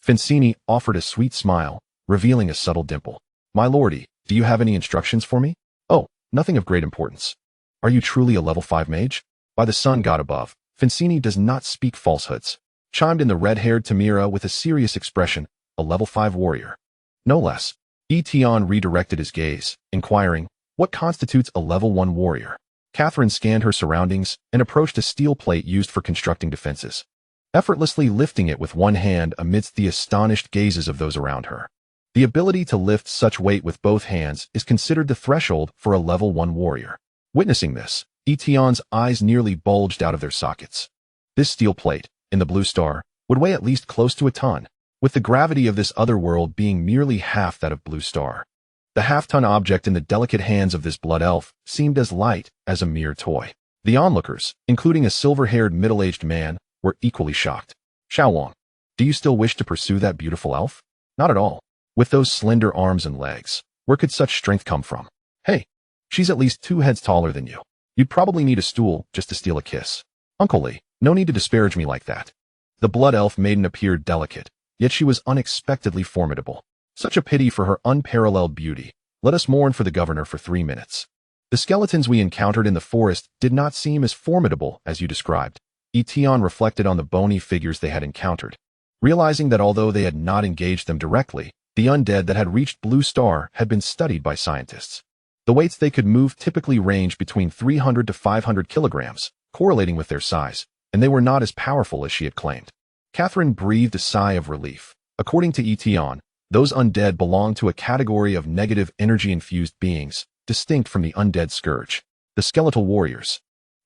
Fencini offered a sweet smile, revealing a subtle dimple. My lordie, do you have any instructions for me? Oh, nothing of great importance. Are you truly a level 5 mage? By the sun god above, Fencini does not speak falsehoods, chimed in the red-haired Tamira with a serious expression, a level 5 warrior. No less. Tian redirected his gaze, inquiring, what constitutes a level 1 warrior? Catherine scanned her surroundings and approached a steel plate used for constructing defenses, effortlessly lifting it with one hand amidst the astonished gazes of those around her. The ability to lift such weight with both hands is considered the threshold for a level 1 warrior. Witnessing this, Tian's eyes nearly bulged out of their sockets. This steel plate, in the blue star, would weigh at least close to a ton, with the gravity of this other world being merely half that of blue star. The half-ton object in the delicate hands of this blood elf seemed as light as a mere toy. The onlookers, including a silver-haired middle-aged man, were equally shocked. Xiaolong, do you still wish to pursue that beautiful elf? Not at all. With those slender arms and legs, where could such strength come from? Hey, she's at least 2 heads taller than you. You'd probably need a stool just to steal a kiss. Uncle Lee, no need to disparage me like that. The blood elf maiden appeared delicate, yet she was unexpectedly formidable. Such a pity for her unparalleled beauty. Let us mourn for the governor for 3 minutes. The skeletons we encountered in the forest did not seem as formidable as you described. Tian reflected on the bony figures they had encountered, realizing that although they had not engaged them directly, the undead that had reached Blue Star had been studied by scientists. The weights they could move typically range between 300 to 500 kilograms, correlating with their size, and they were not as powerful as she had claimed. Catherine breathed a sigh of relief. According to Tian, those undead belonged to a category of negative energy-infused beings, distinct from the undead scourge, the skeletal warriors.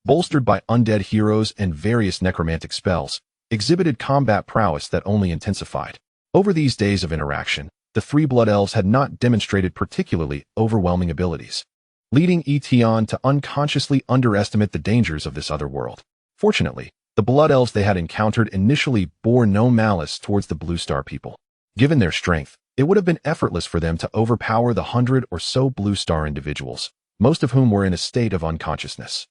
Bolstered by undead heroes and various necromantic spells, exhibited combat prowess that only intensified. Over these days of interaction, the 3 blood elves had not demonstrated particularly overwhelming abilities, leading Tian to unconsciously underestimate the dangers of this other world. Fortunately, the blood elves they had encountered initially bore no malice towards the Blue Star people. Given their strength, it would have been effortless for them to overpower the 100 or so Blue Star individuals, most of whom were in a state of unconsciousness.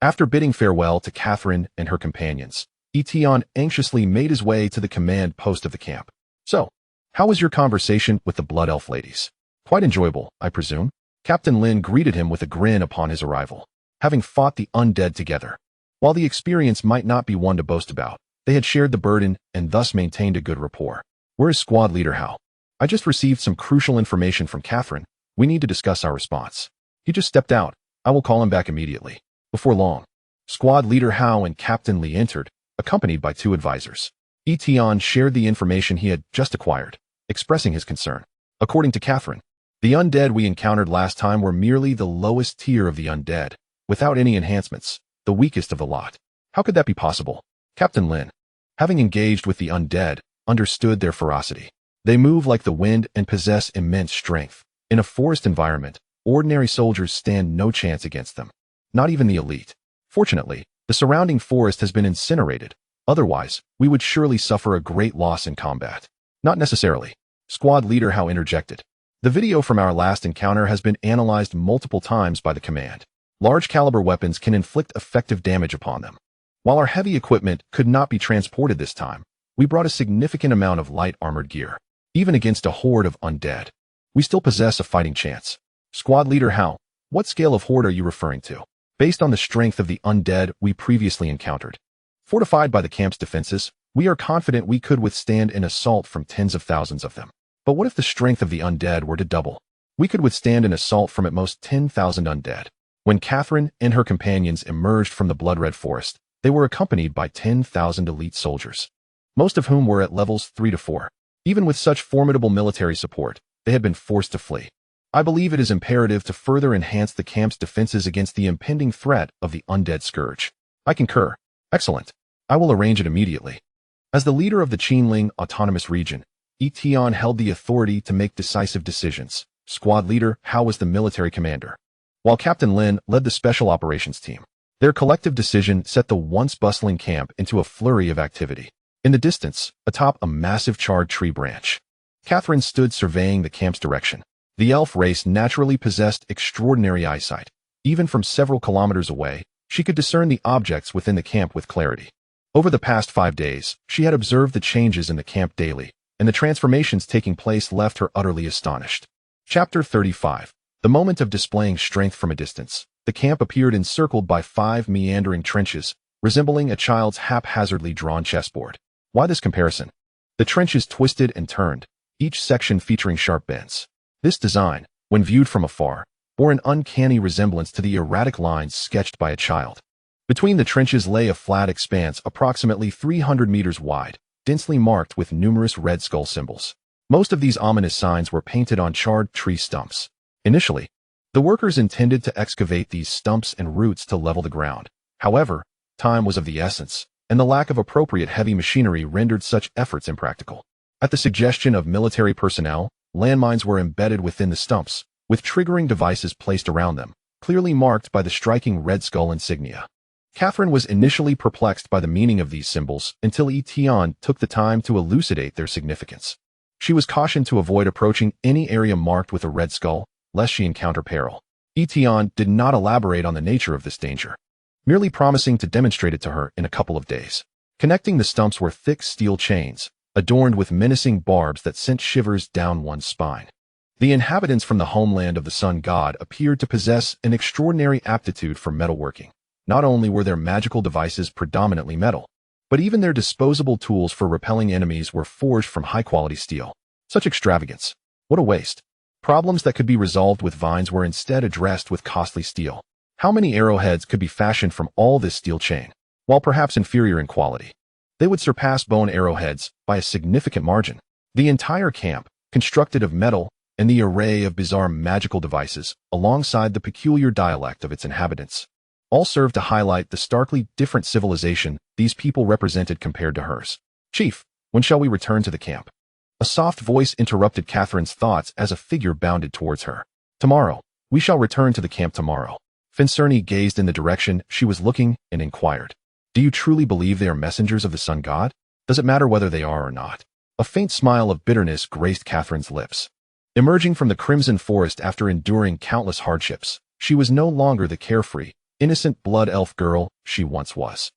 After bidding farewell to Catherine and her companions, Tian anxiously made his way to the command post of the camp. So, how was your conversation with the Blood Elf ladies? Quite enjoyable, I presume? Captain Lin greeted him with a grin upon his arrival. Having fought the undead together, while the experience might not be one to boast about, they had shared the burden and thus maintained a good rapport. Where is squad leader Hao? I just received some crucial information from Catherine. We need to discuss our response. He just stepped out. I will call him back immediately. Before long, squad leader Hao and Captain Li entered, accompanied by 2 advisors. Tian shared the information he had just acquired, expressing his concern. According to Catherine, the undead we encountered last time were merely the lowest tier of the undead, without any enhancements, the weakest of the lot. How could that be possible? Captain Lin, having engaged with the undead, understood their ferocity. They move like the wind and possess immense strength. In a forest environment, ordinary soldiers stand no chance against them. Not even the elite. Fortunately, the surrounding forest has been incinerated. Otherwise, we would surely suffer a great loss in combat. Not necessarily. Squad leader Hao interjected. The video from our last encounter has been analyzed multiple times by the command. Large caliber weapons can inflict effective damage upon them. While our heavy equipment could not be transported this time, we brought a significant amount of light armored gear. Even against a horde of undead, we still possess a fighting chance. Squad leader Hao, what scale of horde are you referring to? Based on the strength of the undead we previously encountered. Fortified by the camp's defenses, we are confident we could withstand an assault from tens of thousands of them. But what if the strength of the undead were to double? We could withstand an assault from at most 10,000 undead. When Catherine and her companions emerged from the blood-red forest, they were accompanied by 10,000 elite soldiers, most of whom were at levels 3 to 4. Even with such formidable military support, they had been forced to flee. I believe it is imperative to further enhance the camp's defenses against the impending threat of the undead scourge. I concur. Excellent. I will arrange it immediately. As the leader of the Qinling Autonomous Region, Tian held the authority to make decisive decisions. Squad leader, Hao was the military commander, while Captain Lin led the special operations team. Their collective decision set the once bustling camp into a flurry of activity. In the distance, atop a massive charred tree branch, Catherine stood surveying the camp's direction. The elf race naturally possessed extraordinary eyesight. Even from several kilometers away, she could discern the objects within the camp with clarity. Over the past 5 days, she had observed the changes in the camp daily, and the transformations taking place left her utterly astonished. Chapter 35. The moment of displaying strength from a distance. The camp appeared encircled by 5 meandering trenches, resembling a child's haphazardly drawn chessboard. Why this comparison? The trenches twisted and turned, each section featuring sharp bends. This design, when viewed from afar, bore an uncanny resemblance to the erratic lines sketched by a child. Between the trenches lay a flat expanse approximately 300 meters wide, densely marked with numerous red skull symbols. Most of these ominous signs were painted on charred tree stumps. Initially, the workers intended to excavate these stumps and roots to level the ground. However, time was of the essence, and the lack of appropriate heavy machinery rendered such efforts impractical. At the suggestion of military personnel, landmines were embedded within the stumps, with triggering devices placed around them, clearly marked by the striking red skull insignia. Catherine was initially perplexed by the meaning of these symbols until Tian took the time to elucidate their significance. She was cautioned to avoid approaching any area marked with a red skull, lest she encounter peril. Tian did not elaborate on the nature of this danger, merely promising to demonstrate it to her in a couple of days. Connecting the stumps were thick steel chains, adorned with menacing barbs that sent shivers down one's spine. The inhabitants from the homeland of the sun god appeared to possess an extraordinary aptitude for metalworking. Not only were their magical devices predominantly metal, but even their disposable tools for repelling enemies were forged from high-quality steel. Such extravagance. What a waste. Problems that could be resolved with vines were instead addressed with costly steel. How many arrowheads could be fashioned from all this steel chain? While perhaps inferior in quality, they would surpass bone arrowheads by a significant margin. The entire camp, constructed of metal, and the array of bizarre magical devices, alongside the peculiar dialect of its inhabitants, all served to highlight the starkly different civilization these people represented compared to hers. Chief, when shall we return to the camp? A soft voice interrupted Catherine's thoughts as a figure bounded towards her. Tomorrow. We shall return to the camp tomorrow. Fincerni gazed in the direction she was looking and inquired. Do you truly believe they are messengers of the sun god? Does it matter whether they are or not? A faint smile of bitterness graced Catherine's lips. Emerging from the crimson forest after enduring countless hardships, she was no longer the carefree, innocent blood elf girl she once was.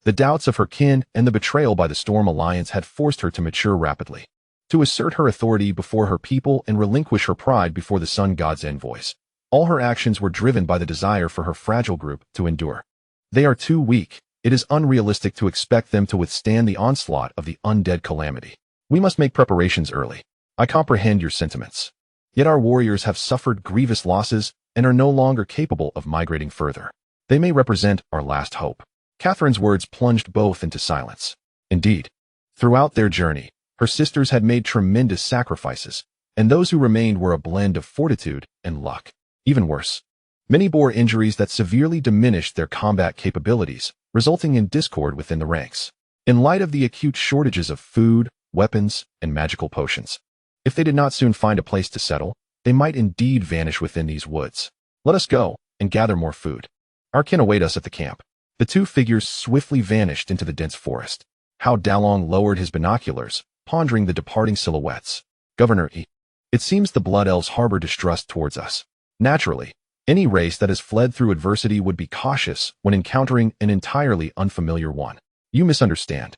The doubts of her kin and the betrayal by the Storm Alliance had forced her to mature rapidly, to assert her authority before her people and relinquish her pride before the sun god's envoys. All her actions were driven by the desire for her fragile group to endure. They are too weak. It is unrealistic to expect them to withstand the onslaught of the undead calamity. We must make preparations early. I comprehend your sentiments. Yet our warriors have suffered grievous losses and are no longer capable of migrating further. They may represent our last hope. Catherine's words plunged both into silence. Indeed, throughout their journey, her sisters had made tremendous sacrifices, and those who remained were a blend of fortitude and luck. Even worse, many bore injuries that severely diminished their combat capabilities, resulting in discord within the ranks. In light of the acute shortages of food, weapons, and magical potions, if they did not soon find a place to settle, they might indeed vanish within these woods. Let us go and gather more food. Our kin await us at the camp. The two figures swiftly vanished into the dense forest. Hao Dalong lowered his binoculars, pondering the departing silhouettes. Governor E. It seems the Blood Elves harbor distrust towards us. Naturally, any race that has fled through adversity would be cautious when encountering an entirely unfamiliar one. You misunderstand.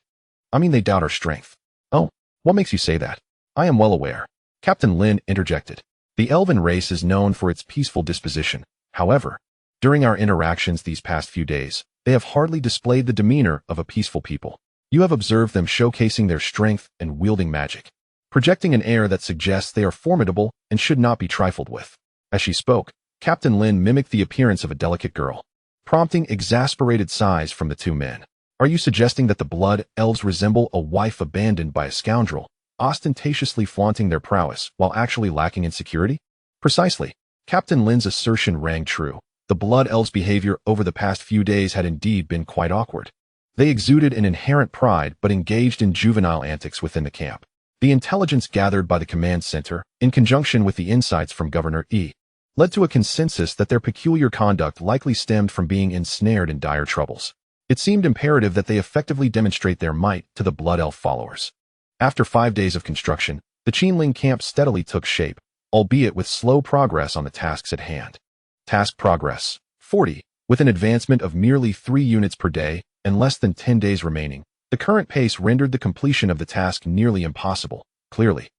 I mean, they doubt our strength. Oh, what makes you say that? I am well aware. Captain Lin interjected. The elven race is known for its peaceful disposition. However, during our interactions these past few days, they have hardly displayed the demeanor of a peaceful people. You have observed them showcasing their strength and wielding magic, projecting an air that suggests they are formidable and should not be trifled with. As she spoke, Captain Lin mimicked the appearance of a delicate girl, prompting exasperated sighs from the two men. Are you suggesting that the blood elves resemble a wife abandoned by a scoundrel, ostentatiously flaunting their prowess while actually lacking in security? Precisely. Captain Lin's assertion rang true. The blood elves' behavior over the past few days had indeed been quite awkward. They exuded an inherent pride but engaged in juvenile antics within the camp. The intelligence gathered by the command center, in conjunction with the insights from Governor E, led to a consensus that their peculiar conduct likely stemmed from being ensnared in dire troubles. It seemed imperative that they effectively demonstrate their might to the blood elf followers. After 5 days of construction, the Qinling camp steadily took shape, albeit with slow progress on the tasks at hand. Task progress, 40, with an advancement of merely 3 units per day and less than 10 days remaining. The current pace rendered the completion of the task nearly impossible. Clearly,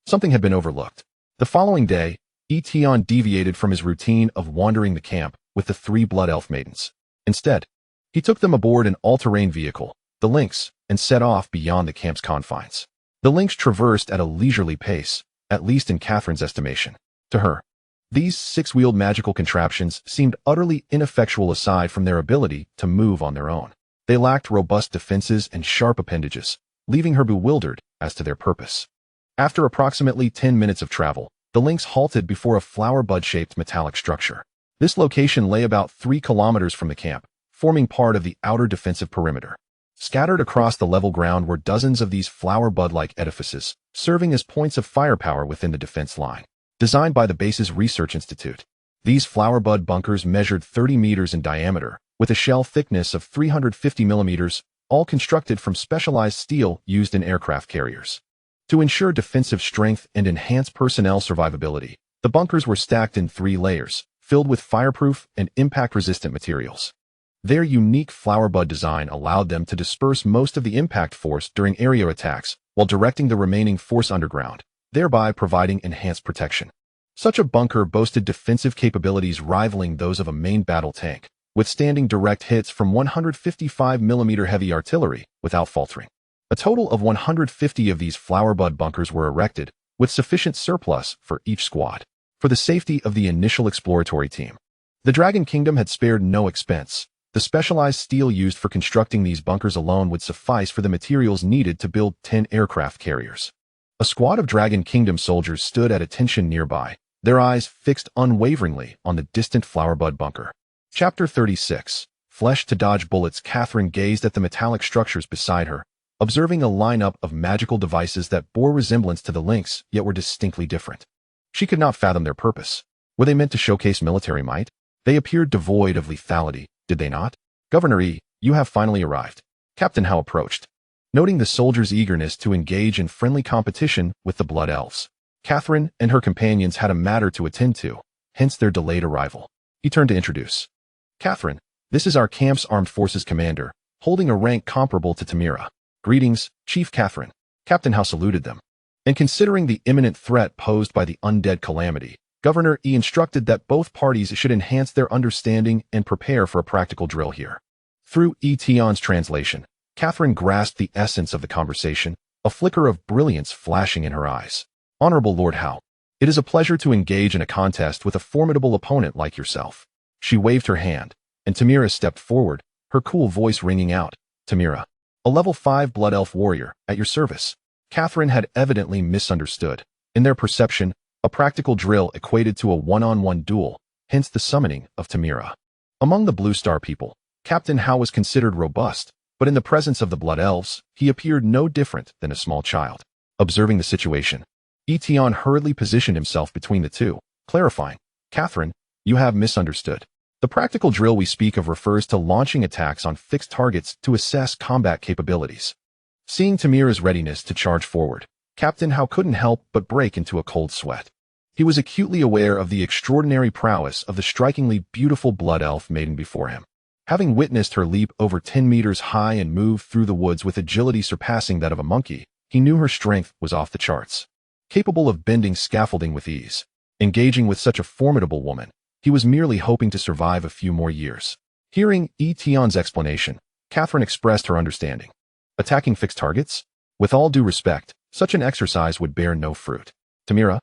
something had been overlooked. The following day, Tian deviated from his routine of wandering the camp with the 3 blood elf maidens. Instead, he took them aboard an all-terrain vehicle, the Lynx, and set off beyond the camp's confines. The Lynx traversed at a leisurely pace, at least in Catherine's estimation. To her, these 6-wheeled magical contraptions seemed utterly ineffectual aside from their ability to move on their own. They lacked robust defenses and sharp appendages, leaving her bewildered as to their purpose. After approximately 10 minutes of travel, the Lynx halted before a flower bud-shaped metallic structure. This location lay about 3 kilometers from the camp, forming part of the outer defensive perimeter. Scattered across the level ground were dozens of these flower bud-like edifices, serving as points of firepower within the defense line. Designed by the base's research institute, these flower bud bunkers measured 30 meters in diameter, with a shell thickness of 350 millimeters, all constructed from specialized steel used in aircraft carriers. To ensure defensive strength and enhance personnel survivability, the bunkers were stacked in 3 layers, filled with fireproof and impact-resistant materials. Their unique flower bud design allowed them to disperse most of the impact force during area attacks while directing the remaining force underground, thereby providing enhanced protection. Such a bunker boasted defensive capabilities rivaling those of a main battle tank, withstanding direct hits from 155mm heavy artillery without faltering. A total of 150 of these flower bud bunkers were erected, with sufficient surplus for each squad. For the safety of the initial exploratory team, the Dragon Kingdom had spared no expense. The specialized steel used for constructing these bunkers alone would suffice for the materials needed to build 10 aircraft carriers. A squad of Dragon Kingdom soldiers stood at attention nearby, their eyes fixed unwaveringly on the distant flower bud bunker. Chapter 36. Flesh to dodge bullets. Catherine gazed at the metallic structures beside her, observing a lineup of magical devices that bore resemblance to the Lynx, yet were distinctly different. She could not fathom their purpose. Were they meant to showcase military might? They appeared devoid of lethality, did they not? Governor E, you have finally arrived. Captain Howe approached, noting the soldiers' eagerness to engage in friendly competition with the blood elves. Catherine and her companions had a matter to attend to, hence their delayed arrival. He turned to introduce. Catherine, this is our camp's armed forces commander, holding a rank comparable to Tamira. Greetings, Chief Catherine. Captain Howe saluted them. And considering the imminent threat posed by the undead calamity, Governor E instructed that both parties should enhance their understanding and prepare for a practical drill here. Through Tian's translation, Catherine grasped the essence of the conversation, a flicker of brilliance flashing in her eyes. Honorable Lord Howe, it is a pleasure to engage in a contest with a formidable opponent like yourself. She waved her hand, and Tamira stepped forward, her cool voice ringing out. Tamira, a level 5 blood elf warrior, at your service. Catherine had evidently misunderstood. In their perception, a practical drill equated to a one-on-one duel, hence the summoning of Tamira. Among the Blue Star people, Captain Howe was considered robust, but in the presence of the Blood Elves, he appeared no different than a small child. Observing the situation, Tian hurriedly positioned himself between the two, clarifying, Catherine, you have misunderstood. The practical drill we speak of refers to launching attacks on fixed targets to assess combat capabilities. Seeing Tamira's readiness to charge forward, Captain Howe couldn't help but break into a cold sweat. He was acutely aware of the extraordinary prowess of the strikingly beautiful blood elf maiden before him. Having witnessed her leap over 10 meters high and move through the woods with agility surpassing that of a monkey, he knew her strength was off the charts. Capable of bending scaffolding with ease, engaging with such a formidable woman, he was merely hoping to survive a few more years. Hearing Tian's explanation, Catherine expressed her understanding. Attacking fixed targets? With all due respect, such an exercise would bear no fruit. Tamira,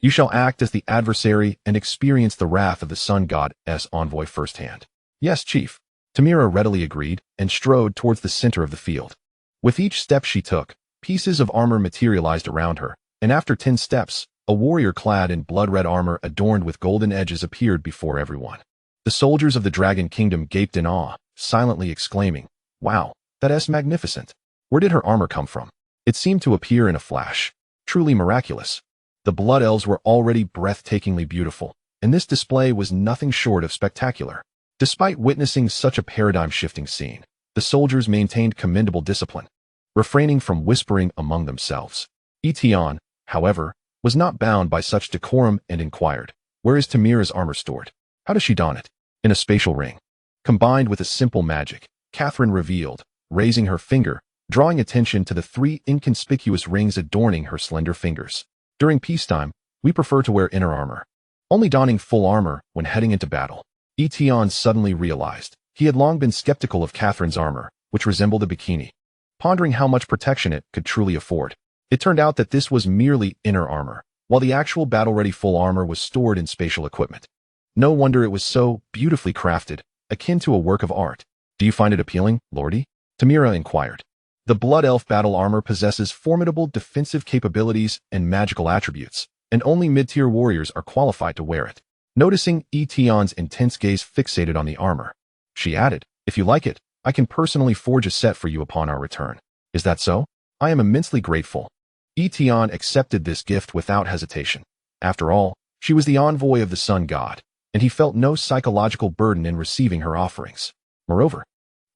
You shall act as the adversary and experience the wrath of the sun god's envoy firsthand. Yes, Chief. Tamira readily agreed and strode towards the center of the field. With each step she took, pieces of armor materialized around her, and after 10 steps, a warrior clad in blood-red armor adorned with golden edges appeared before everyone. The soldiers of the Dragon Kingdom gaped in awe, silently exclaiming, "Wow, that's magnificent. Where did her armor come from?" It seemed to appear in a flash. Truly miraculous. The Blood Elves were already breathtakingly beautiful, and this display was nothing short of spectacular. Despite witnessing such a paradigm-shifting scene, the soldiers maintained commendable discipline, refraining from whispering among themselves. Tian, however, was not bound by such decorum and inquired, "Where is Tamira's armor stored? How does she don it?" "In a spatial ring, combined with a simple magic," Catherine revealed, raising her finger, drawing attention to the 3 inconspicuous rings adorning her slender fingers. "During peacetime, we prefer to wear inner armor, only donning full armor when heading into battle." Tian suddenly realized he had long been skeptical of Catherine's armor, which resembled a bikini, pondering how much protection it could truly afford. It turned out that this was merely inner armor, while the actual battle-ready full armor was stored in spatial equipment. No wonder it was so beautifully crafted, akin to a work of art. "Do you find it appealing, Lordy?" Tamira inquired. The Blood Elf battle armor possesses formidable defensive capabilities and magical attributes, and only mid-tier warriors are qualified to wear it. Noticing Tian's intense gaze fixated on the armor, she added, "If you like it, I can personally forge a set for you upon our return." "Is that so? I am immensely grateful." Tian accepted this gift without hesitation. After all, she was the envoy of the sun god, and he felt no psychological burden in receiving her offerings. Moreover,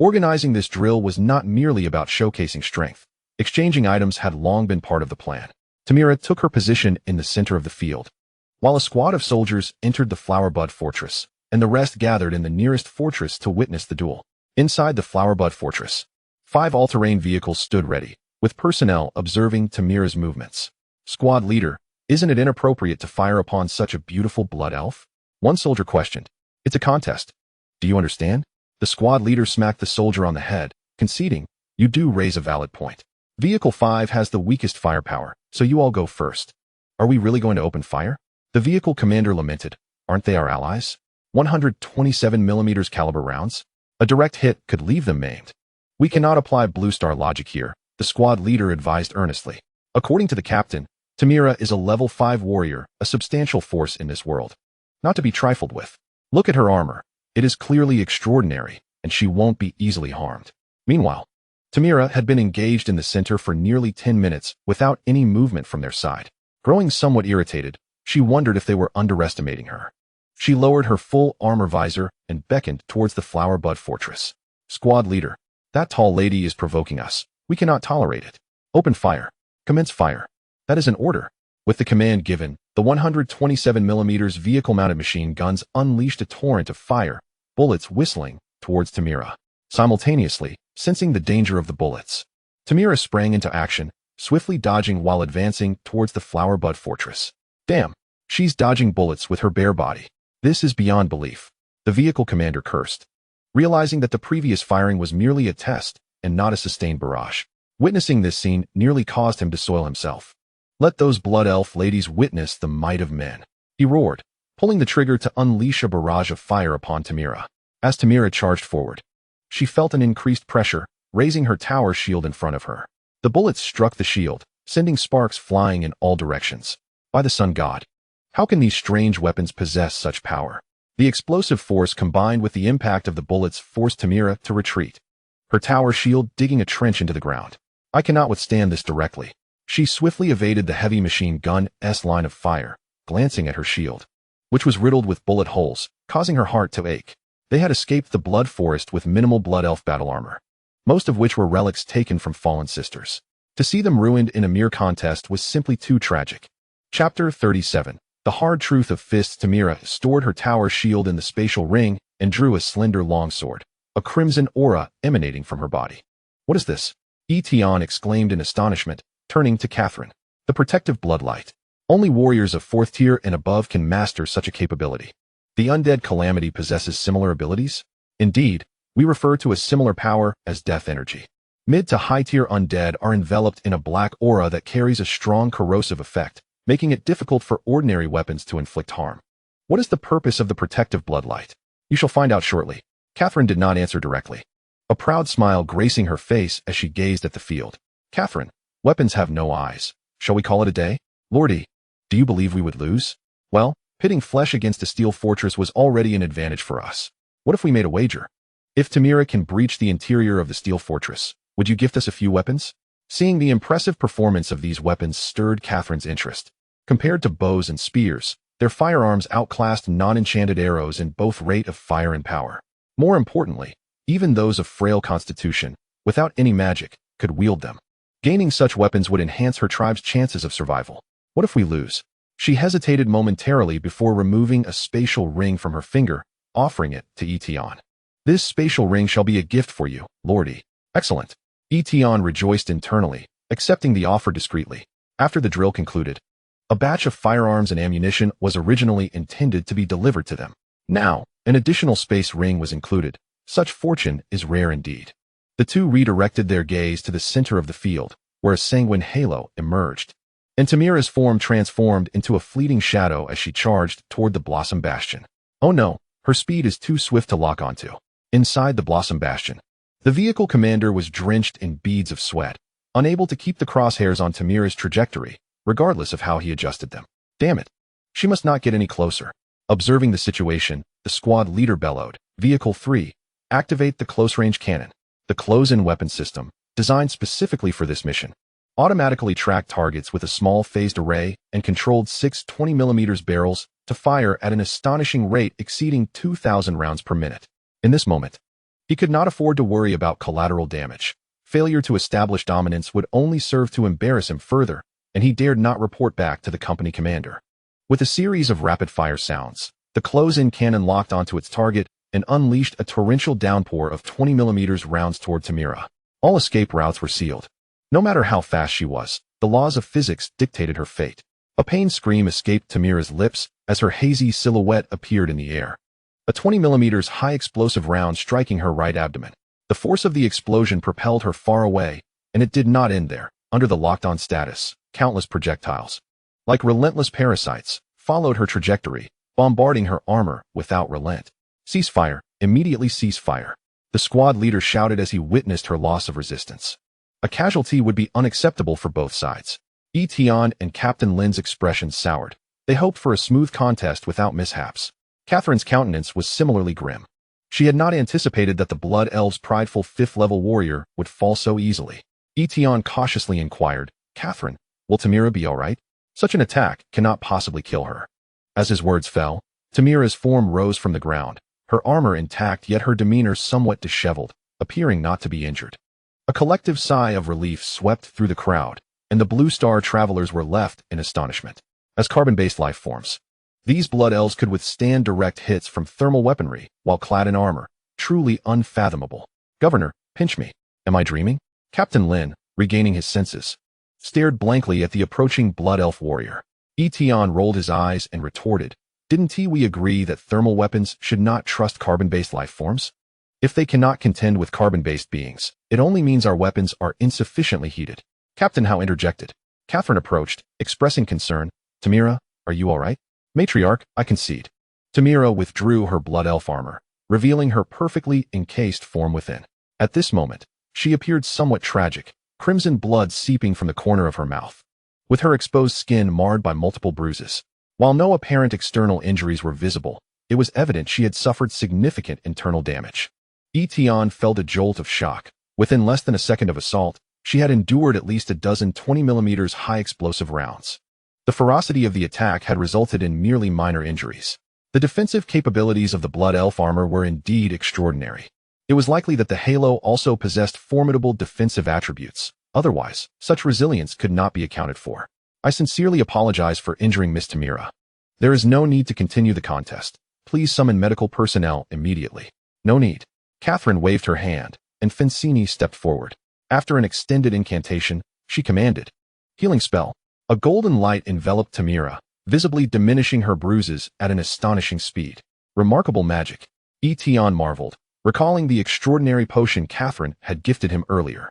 organizing this drill was not merely about showcasing strength. Exchanging items had long been part of the plan. Tamira took her position in the center of the field, while a squad of soldiers entered the Flowerbud Fortress, and the rest gathered in the nearest fortress to witness the duel. Inside the Flowerbud Fortress, 5 all-terrain vehicles stood ready, with personnel observing Tamira's movements. "Squad leader, isn't it inappropriate to fire upon such a beautiful blood elf?" one soldier questioned. "It's a contest. Do you understand?" The squad leader smacked the soldier on the head, conceding, "You do raise a valid point. Vehicle 5 has the weakest firepower, so you all go first." "Are we really going to open fire?" the vehicle commander lamented. "Aren't they our allies? 127mm caliber rounds? A direct hit could leave them maimed." "We cannot apply Blue Star logic here," the squad leader advised earnestly. "According to the captain, Tamira is a level 5 warrior, a substantial force in this world, not to be trifled with. Look at her armor. It is clearly extraordinary, and she won't be easily harmed." Meanwhile, Tamira had been engaged in the center for nearly 10 minutes without any movement from their side. Growing somewhat irritated, she wondered if they were underestimating her. She lowered her full armor visor and beckoned towards the Flowerbud Fortress. "Squad leader, that tall lady is provoking us. We cannot tolerate it. Open fire. Commence fire." "That is an order." With the command given, the 127mm vehicle-mounted machine guns unleashed a torrent of fire, bullets whistling towards Tamira. Simultaneously, sensing the danger of the bullets, Tamira sprang into action, swiftly dodging while advancing towards the Flowerbud Fortress. "Damn, she's dodging bullets with her bare body. This is beyond belief," the vehicle commander cursed, realizing that the previous firing was merely a test and not a sustained barrage. Witnessing this scene nearly caused him to soil himself. "Let those blood elf ladies witness the might of men," he roared, pulling the trigger to unleash a barrage of fire upon Tamira. As Tamira charged forward, she felt an increased pressure, raising her tower shield in front of her. The bullets struck the shield, sending sparks flying in all directions. By the sun god, how can these strange weapons possess such power? The explosive force combined with the impact of the bullets forced Tamira to retreat, her tower shield digging a trench into the ground. "I cannot withstand this directly." She swiftly evaded the heavy machine gun's line of fire, glancing at her shield, which was riddled with bullet holes, causing her heart to ache. They had escaped the blood forest with minimal blood elf battle armor, most of which were relics taken from fallen sisters. To see them ruined in a mere contest was simply too tragic. Chapter 37. The hard truth of fists. Tamira stored her tower shield in the spatial ring and drew a slender longsword, a crimson aura emanating from her body. "What is this?" Tian exclaimed in astonishment, turning to Catherine. "The protective bloodlight. Only warriors of 4th tier and above can master such a capability. The undead calamity possesses similar abilities? Indeed, we refer to a similar power as death energy. Mid to high tier undead are enveloped in a black aura that carries a strong corrosive effect, making it difficult for ordinary weapons to inflict harm. What is the purpose of the protective bloodlight? You shall find out shortly. Catherine did not answer directly, a proud smile gracing her face as she gazed at the field. Catherine, weapons have no eyes. Shall we call it a day? Lordy, do you believe we would lose? Well, pitting flesh against a steel fortress was already an advantage for us. What if we made a wager? If Tamira can breach the interior of the steel fortress, would you gift us a few weapons? Seeing the impressive performance of these weapons stirred Catherine's interest. Compared to bows and spears, their firearms outclassed non-enchanted arrows in both rate of fire and power. More importantly, even those of frail constitution, without any magic, could wield them. Gaining such weapons would enhance her tribe's chances of survival. What if we lose? She hesitated momentarily before removing a spatial ring from her finger, offering it to Tian. This spatial ring shall be a gift for you, Lordy. Excellent. Tian rejoiced internally, accepting the offer discreetly. After the drill concluded, a batch of firearms and ammunition was originally intended to be delivered to them. Now, an additional space ring was included. Such fortune is rare indeed. The two redirected their gaze to the center of the field, where a sanguine halo emerged, and Tamira's form transformed into a fleeting shadow as she charged toward the Blossom Bastion. Oh no, her speed is too swift to lock onto. Inside the Blossom Bastion, the vehicle commander was drenched in beads of sweat, unable to keep the crosshairs on Tamira's trajectory, regardless of how he adjusted them. Damn it. She must not get any closer. Observing the situation, the squad leader bellowed, Vehicle 3, activate the close-range cannon. The close-in weapon system, designed specifically for this mission, automatically tracked targets with a small phased array and controlled 6 20mm barrels to fire at an astonishing rate exceeding 2,000 rounds per minute. In this moment, he could not afford to worry about collateral damage. Failure to establish dominance would only serve to embarrass him further, and he dared not report back to the company commander. With a series of rapid-fire sounds, the close-in cannon locked onto its target and unleashed a torrential downpour of 20mm rounds toward Tamira. All escape routes were sealed. No matter how fast she was, the laws of physics dictated her fate. A pained scream escaped Tamira's lips as her hazy silhouette appeared in the air, a 20mm high explosive round striking her right abdomen. The force of the explosion propelled her far away, and it did not end there. Under the locked-on status, countless projectiles, like relentless parasites, followed her trajectory, bombarding her armor without relent. Cease fire, immediately cease fire. The squad leader shouted as he witnessed her loss of resistance. A casualty would be unacceptable for both sides. Tian and Captain Lin's expressions soured. They hoped for a smooth contest without mishaps. Catherine's countenance was similarly grim. She had not anticipated that the Blood Elf's prideful 5th-level warrior would fall so easily. Tian cautiously inquired, Catherine, will Tamira be all right? Such an attack cannot possibly kill her. As his words fell, Tamira's form rose from the ground, her armor intact yet her demeanor somewhat disheveled, appearing not to be injured. A collective sigh of relief swept through the crowd, and the Blue Star travelers were left in astonishment. As carbon-based life forms, these Blood Elves could withstand direct hits from thermal weaponry while clad in armor, truly unfathomable. Governor, pinch me. Am I dreaming? Captain Lin, regaining his senses, stared blankly at the approaching Blood Elf warrior. Tian rolled his eyes and retorted, didn't we agree that thermal weapons should not trust carbon-based life forms? If they cannot contend with carbon-based beings, it only means our weapons are insufficiently heated. Captain Hao interjected. Catherine approached, expressing concern. Tamira, are you all right? Matriarch, I concede. Tamira withdrew her Blood Elf armor, revealing her perfectly encased form within. At this moment, she appeared somewhat tragic, crimson blood seeping from the corner of her mouth, with her exposed skin marred by multiple bruises. While no apparent external injuries were visible, it was evident she had suffered significant internal damage. Tian felt a jolt of shock. Within less than a second of assault, she had endured at least a dozen 20mm high explosive rounds. The ferocity of the attack had resulted in merely minor injuries. The defensive capabilities of the Blood Elf armor were indeed extraordinary. It was likely that the halo also possessed formidable defensive attributes. Otherwise, such resilience could not be accounted for. I sincerely apologize for injuring Miss Tamira. There is no need to continue the contest. Please summon medical personnel immediately. No need. Catherine waved her hand, and Fencini stepped forward. After an extended incantation, she commanded, Healing spell. A golden light enveloped Tamira, visibly diminishing her bruises at an astonishing speed. Remarkable magic. Tian marveled, recalling the extraordinary potion Catherine had gifted him earlier.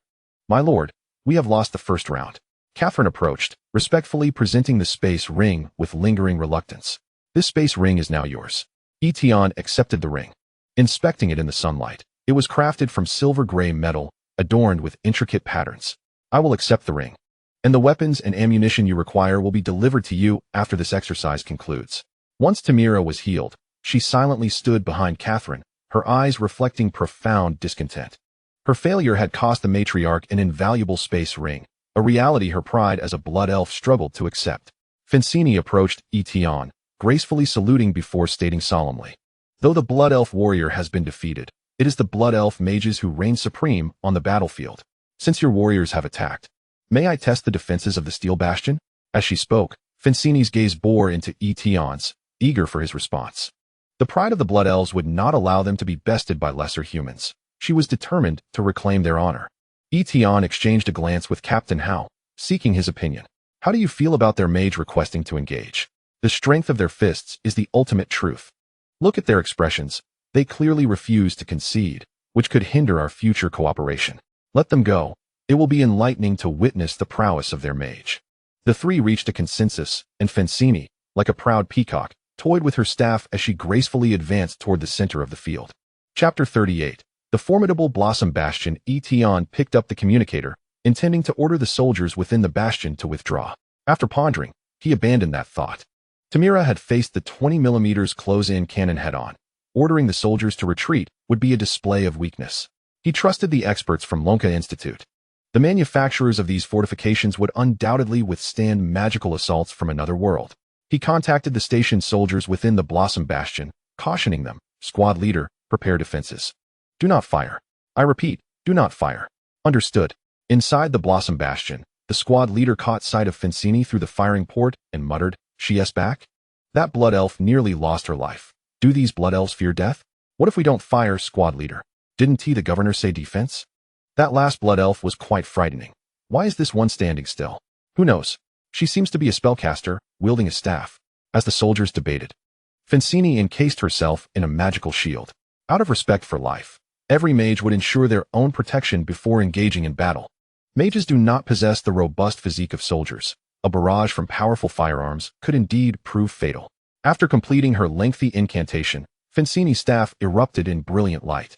My lord, we have lost the first round. Catherine approached, respectfully presenting the space ring with lingering reluctance. This space ring is now yours. Tian accepted the ring. Inspecting it in the sunlight, it was crafted from silver-gray metal, adorned with intricate patterns. I will accept the ring. And the weapons and ammunition you require will be delivered to you after this exercise concludes. Once Tamira was healed, she silently stood behind Catherine, her eyes reflecting profound discontent. Her failure had cost the matriarch an invaluable space ring, a reality her pride as a blood elf struggled to accept. Vincini approached Tian, gracefully saluting before stating solemnly, "Though the blood elf warrior has been defeated, it is the blood elf mages who reign supreme on the battlefield. Since your warriors have attacked, may I test the defenses of the steel bastion?" As she spoke, Vincini's gaze bore into Tian's, eager for his response. The pride of the blood elves would not allow them to be bested by lesser humans. She was determined to reclaim their honor. Tian exchanged a glance with Captain Hao, seeking his opinion. "How do you feel about their mage requesting to engage? The strength of their fists is the ultimate truth. Look at their expressions. They clearly refuse to concede, which could hinder our future cooperation. Let them go. It will be enlightening to witness the prowess of their mage." The three reached a consensus, and Vincini, like a proud peacock, toyed with her staff as she gracefully advanced toward the center of the field. Chapter 38. The formidable Blossom Bastion. Tian picked up the communicator, intending to order the soldiers within the bastion to withdraw. After pondering, he abandoned that thought. Tamira had faced the 20mm close-in cannon head-on. Ordering the soldiers to retreat would be a display of weakness. He trusted the experts from Lonka Institute. The manufacturers of these fortifications would undoubtedly withstand magical assaults from another world. He contacted the stationed soldiers within the Blossom Bastion, cautioning them, "Squad leader, prepare defenses. Do not fire. I repeat, do not fire." Understood. Inside the Blossom Bastion, the squad leader caught sight of Vincini through the firing port and muttered, "She's back? That blood elf nearly lost her life. Do these blood elves fear death? What if we don't fire, squad leader? Didn't the governor say defense?" That last blood elf was quite frightening. Why is this one standing still? Who knows? She seems to be a spellcaster, wielding a staff. As the soldiers debated, Vincini encased herself in a magical shield. Out of respect for life, every mage would ensure their own protection before engaging in battle. Mages do not possess the robust physique of soldiers. A barrage from powerful firearms could indeed prove fatal. After completing her lengthy incantation, Vincini's staff erupted in brilliant light.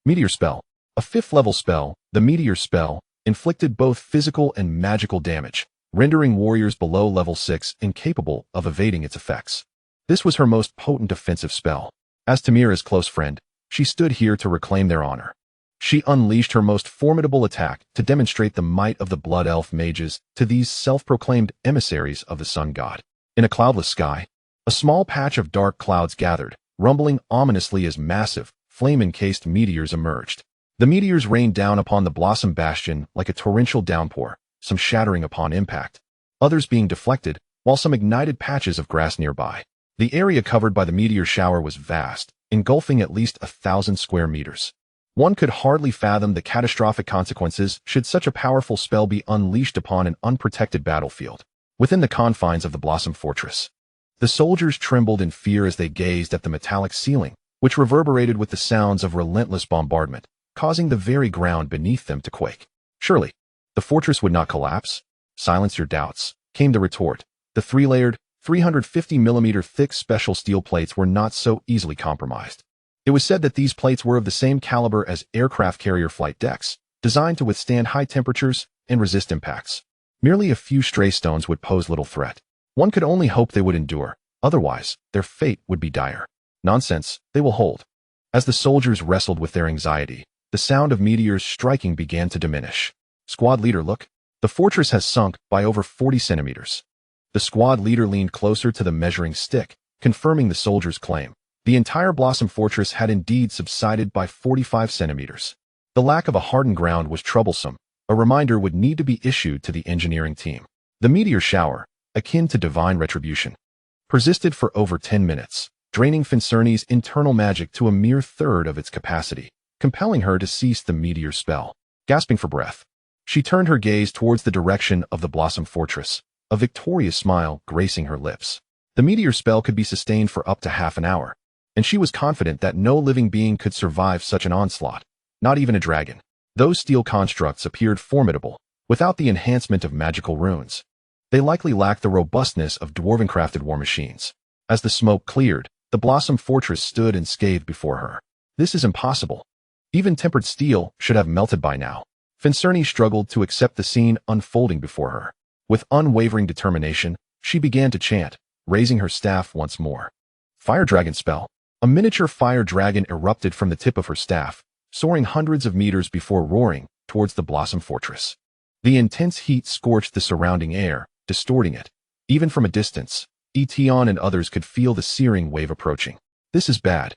Meteor Spell. A 5th-level spell, the Meteor Spell, inflicted both physical and magical damage, rendering warriors below level 6 incapable of evading its effects. This was her most potent defensive spell. As Tamira's close friend, she stood here to reclaim their honor. She unleashed her most formidable attack to demonstrate the might of the Blood Elf mages to these self-proclaimed emissaries of the Sun God. In a cloudless sky, a small patch of dark clouds gathered, rumbling ominously as massive, flame-encased meteors emerged. The meteors rained down upon the Blossom Bastion like a torrential downpour, some shattering upon impact, others being deflected, while some ignited patches of grass nearby. The area covered by the meteor shower was vast, engulfing at least 1,000 square meters. One could hardly fathom the catastrophic consequences should such a powerful spell be unleashed upon an unprotected battlefield. Within the confines of the Blossom Fortress, the soldiers trembled in fear as they gazed at the metallic ceiling, which reverberated with the sounds of relentless bombardment, causing the very ground beneath them to quake. Surely, the fortress would not collapse? Silence your doubts, came the retort. The three-layered, 350mm thick special steel plates were not so easily compromised. It was said that these plates were of the same caliber as aircraft carrier flight decks, designed to withstand high temperatures and resist impacts. Merely a few stray stones would pose little threat. One could only hope they would endure, otherwise, their fate would be dire. Nonsense, they will hold. As the soldiers wrestled with their anxiety, the sound of meteors striking began to diminish. Squad leader, look. The fortress has sunk by over 40 centimeters. The squad leader leaned closer to the measuring stick, confirming the soldier's claim. The entire Blossom Fortress had indeed subsided by 45 centimeters. The lack of a hardened ground was troublesome. A reminder would need to be issued to the engineering team. The meteor shower, akin to divine retribution, persisted for over 10 minutes, draining Vincini's internal magic to a mere third of its capacity, compelling her to cease the meteor spell. Gasping for breath, she turned her gaze towards the direction of the Blossom Fortress, a victorious smile gracing her lips. The meteor spell could be sustained for up to half an hour, and she was confident that no living being could survive such an onslaught, not even a dragon. Those steel constructs appeared formidable, without the enhancement of magical runes. They likely lacked the robustness of dwarven-crafted war machines. As the smoke cleared, the Blossom Fortress stood unscathed before her. This is impossible. Even tempered steel should have melted by now. Fincerni struggled to accept the scene unfolding before her. With unwavering determination, she began to chant, raising her staff once more. Fire Dragon spell. A miniature fire dragon erupted from the tip of her staff, soaring hundreds of meters before roaring towards the Blossom Fortress. The intense heat scorched the surrounding air, distorting it. Even from a distance, Tian and others could feel the searing wave approaching. This is bad.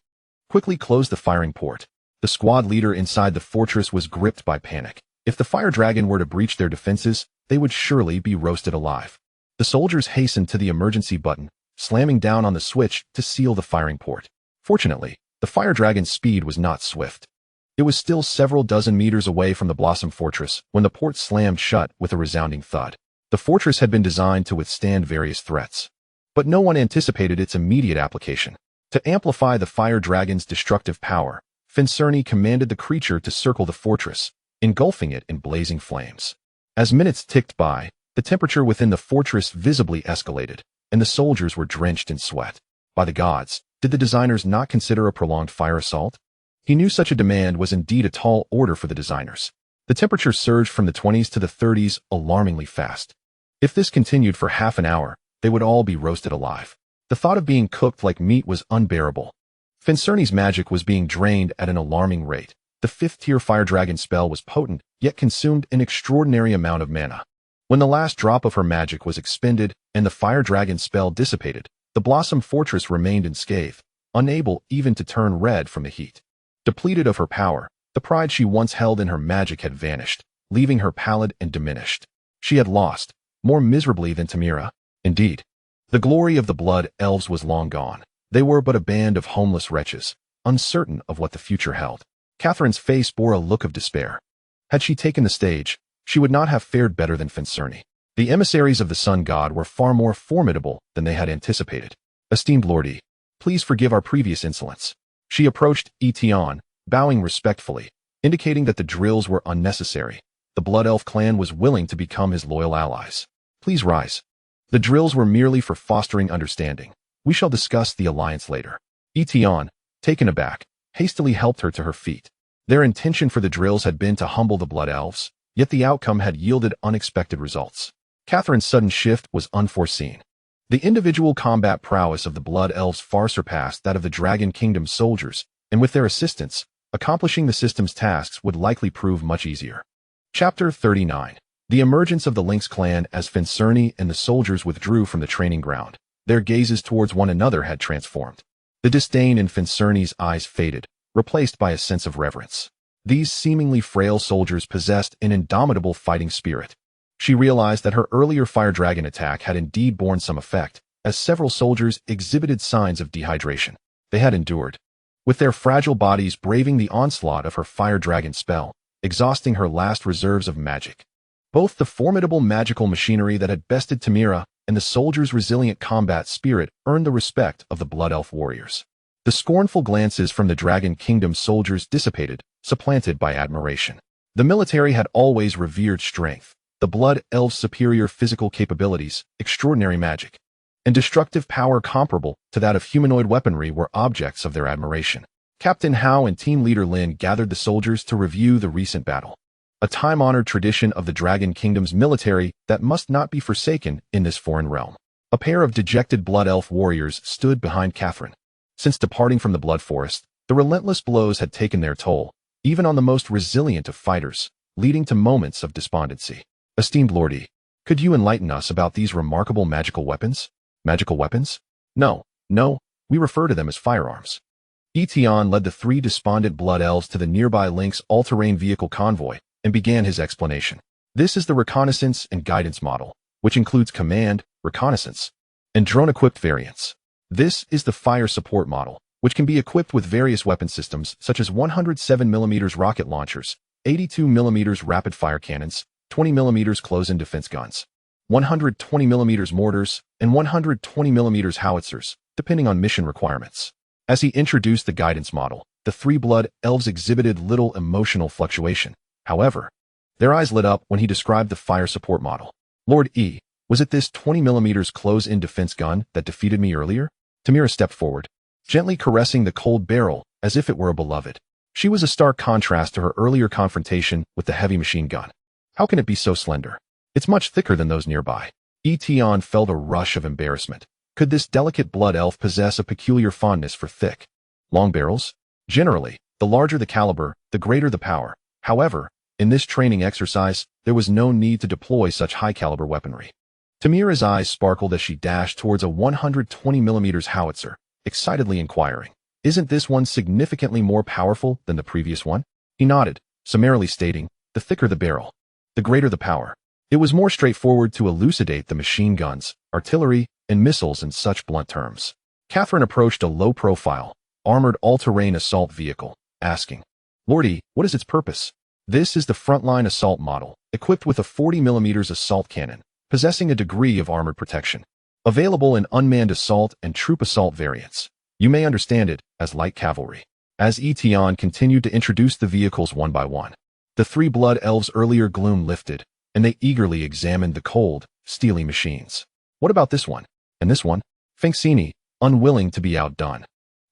Quickly close the firing port. The squad leader inside the fortress was gripped by panic. If the fire dragon were to breach their defenses, they would surely be roasted alive. The soldiers hastened to the emergency button, slamming down on the switch to seal the firing port. Fortunately, the fire dragon's speed was not swift. It was still several dozen meters away from the Blossom Fortress when the port slammed shut with a resounding thud. The fortress had been designed to withstand various threats, but no one anticipated its immediate application. To amplify the fire dragon's destructive power, Fincerni commanded the creature to circle the fortress, engulfing it in blazing flames. As minutes ticked by, the temperature within the fortress visibly escalated, and the soldiers were drenched in sweat. By the gods, did the designers not consider a prolonged fire assault? He knew such a demand was indeed a tall order for the designers. The temperature surged from the 20s to the 30s alarmingly fast. If this continued for half an hour, they would all be roasted alive. The thought of being cooked like meat was unbearable. Fincerni's magic was being drained at an alarming rate. The 5th-tier fire dragon spell was potent, yet consumed an extraordinary amount of mana. When the last drop of her magic was expended and the fire dragon spell dissipated, the Blossom Fortress remained unscathed, unable even to turn red from the heat. Depleted of her power, the pride she once held in her magic had vanished, leaving her pallid and diminished. She had lost, more miserably than Tamira. Indeed, the glory of the Blood Elves was long gone. They were but a band of homeless wretches, uncertain of what the future held. Catherine's face bore a look of despair. Had she taken the stage, she would not have fared better than Fincerni. The emissaries of the Sun God were far more formidable than they had anticipated. Esteemed Lordie, please forgive our previous insolence. She approached Tian, bowing respectfully, indicating that the drills were unnecessary. The Blood Elf clan was willing to become his loyal allies. Please rise. The drills were merely for fostering understanding. We shall discuss the alliance later. Tian, taken aback, hastily helped her to her feet. Their intention for the drills had been to humble the Blood Elves, yet the outcome had yielded unexpected results. Catherine's sudden shift was unforeseen. The individual combat prowess of the Blood Elves far surpassed that of the Dragon Kingdom's soldiers, and with their assistance, accomplishing the system's tasks would likely prove much easier. Chapter 39. The emergence of the Lynx clan as Fincerni and the soldiers withdrew from the training ground. Their gazes towards one another had transformed. The disdain in Fincerni's eyes faded, replaced by a sense of reverence. These seemingly frail soldiers possessed an indomitable fighting spirit. She realized that her earlier fire dragon attack had indeed borne some effect, as several soldiers exhibited signs of dehydration. They had endured, with their fragile bodies braving the onslaught of her fire dragon spell, exhausting her last reserves of magic. Both the formidable magical machinery that had bested Tamira and the soldiers' resilient combat spirit earned the respect of the Blood Elf warriors. The scornful glances from the Dragon Kingdom soldiers dissipated, supplanted by admiration. The military had always revered strength, the Blood Elves' superior physical capabilities, extraordinary magic, and destructive power comparable to that of humanoid weaponry were objects of their admiration. Captain Hao and team leader Lin gathered the soldiers to review the recent battle, a time-honored tradition of the Dragon Kingdom's military that must not be forsaken in this foreign realm. A pair of dejected Blood Elf warriors stood behind Catherine. Since departing from the Blood Forest, the relentless blows had taken their toll, even on the most resilient of fighters, leading to moments of despondency. Esteemed Lordie, could you enlighten us about these remarkable magical weapons? Magical weapons? No, we refer to them as firearms. Tian led the 3 despondent Blood Elves to the nearby Lynx all-terrain vehicle convoy and began his explanation. This is the reconnaissance and guidance model, which includes command, reconnaissance, and drone-equipped variants. This is the fire support model, which can be equipped with various weapon systems such as 107mm rocket launchers, 82mm rapid-fire cannons, 20mm close-in defense guns, 120mm mortars, and 120mm howitzers, depending on mission requirements. As he introduced the guidance model, the 3 Blood Elves exhibited little emotional fluctuation. However, Their eyes lit up when he described the fire support model. Lord E, was it this 20mm close-in defense gun that defeated me earlier? Tamira stepped forward, gently caressing the cold barrel as if it were a beloved. She was a stark contrast to her earlier confrontation with the heavy machine gun. How can it be so slender? It's much thicker than those nearby. Tian felt a rush of embarrassment. Could this delicate blood elf possess a peculiar fondness for thick, long barrels? Generally, the larger the caliber, the greater the power. However, in this training exercise, there was no need to deploy such high-caliber weaponry. Tamira's eyes sparkled as she dashed towards a 120mm howitzer, excitedly inquiring, "Isn't this one significantly more powerful than the previous one?" He nodded, summarily stating, "The thicker the barrel, the greater the power." It was more straightforward to elucidate the machine guns, artillery, and missiles in such blunt terms. Catherine approached a low-profile, armored all-terrain assault vehicle, asking, "Lordy, what is its purpose?" This is the frontline assault model, equipped with a 40mm assault cannon, possessing a degree of armored protection. Available in unmanned assault and troop assault variants. You may understand it as light cavalry. As Tian continued to introduce the vehicles one by one, the three blood elves' earlier gloom lifted, and they eagerly examined the cold, steely machines. "What about this one? And this one?" Finksini, unwilling to be outdone,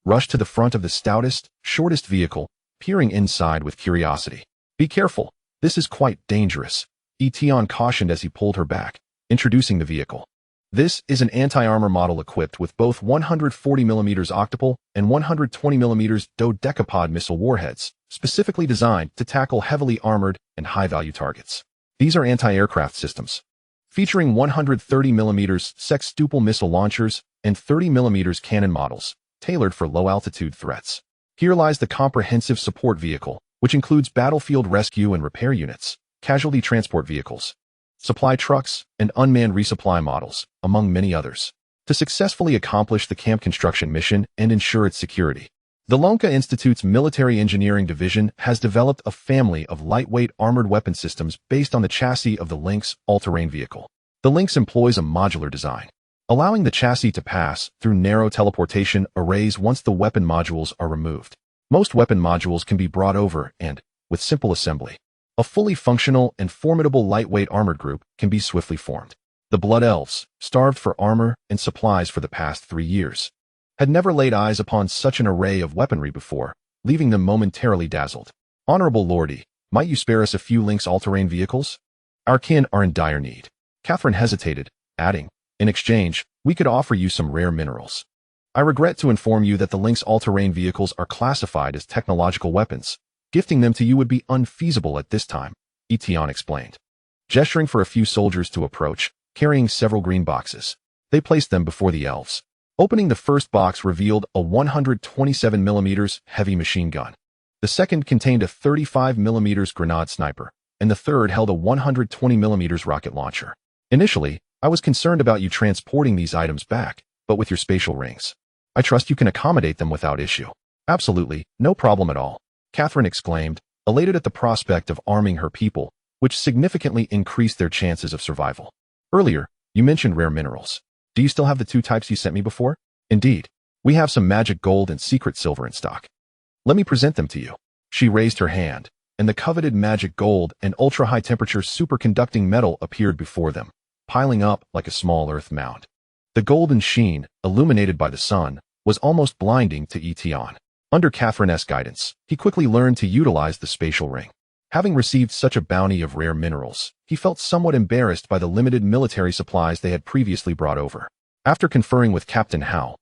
rushed to the front of the stoutest, shortest vehicle, peering inside with curiosity. "Be careful, this is quite dangerous," Tian cautioned as he pulled her back, introducing the vehicle. This is an anti-armor model equipped with both 140mm octopus and 120mm dodecapod missile warheads, specifically designed to tackle heavily armored and high-value targets. These are anti-aircraft systems, featuring 130mm sextuple missile launchers and 30mm cannon models, tailored for low-altitude threats. Here lies the comprehensive support vehicle, which includes battlefield rescue and repair units, casualty transport vehicles, supply trucks, and unmanned resupply models, among many others, to successfully accomplish the camp construction mission and ensure its security. The Lonka Institute's Military Engineering Division has developed a family of lightweight armored weapon systems based on the chassis of the Lynx all-terrain vehicle. The Lynx employs a modular design, allowing the chassis to pass through narrow teleportation arrays once the weapon modules are removed. Most weapon modules can be brought over and, with simple assembly, a fully functional and formidable lightweight armored group can be swiftly formed. The Blood Elves, starved for armor and supplies for the past 3 years, had never laid eyes upon such an array of weaponry before, leaving them momentarily dazzled. "Honorable Lordy, might you spare us a few Lynx all-terrain vehicles? Our kin are in dire need." Catherine hesitated, adding, "In exchange, we could offer you some rare minerals." "I regret to inform you that the Lynx all-terrain vehicles are classified as technological weapons. Gifting them to you would be unfeasible at this time," Tian explained. Gesturing for a few soldiers to approach, carrying several green boxes, they placed them before the elves. Opening the first box revealed a 127mm heavy machine gun. The second contained a 35mm grenade sniper, and the third held a 120mm rocket launcher. "Initially, I was concerned about you transporting these items back, but with your spatial rings, I trust you can accommodate them without issue." "Absolutely, no problem at all," Catherine exclaimed, elated at the prospect of arming her people, which significantly increased their chances of survival. "Earlier, you mentioned rare minerals. Do you still have the 2 types you sent me before?" "Indeed. We have some magic gold and secret silver in stock. Let me present them to you." She raised her hand, and the coveted magic gold and ultra-high-temperature superconducting metal appeared before them, piling up like a small earth mound. The golden sheen, illuminated by the sun, was almost blinding to Tian. Under Catherine's guidance, he quickly learned to utilize the spatial ring. Having received such a bounty of rare minerals, he felt somewhat embarrassed by the limited military supplies they had previously brought over. After conferring with Captain Howe,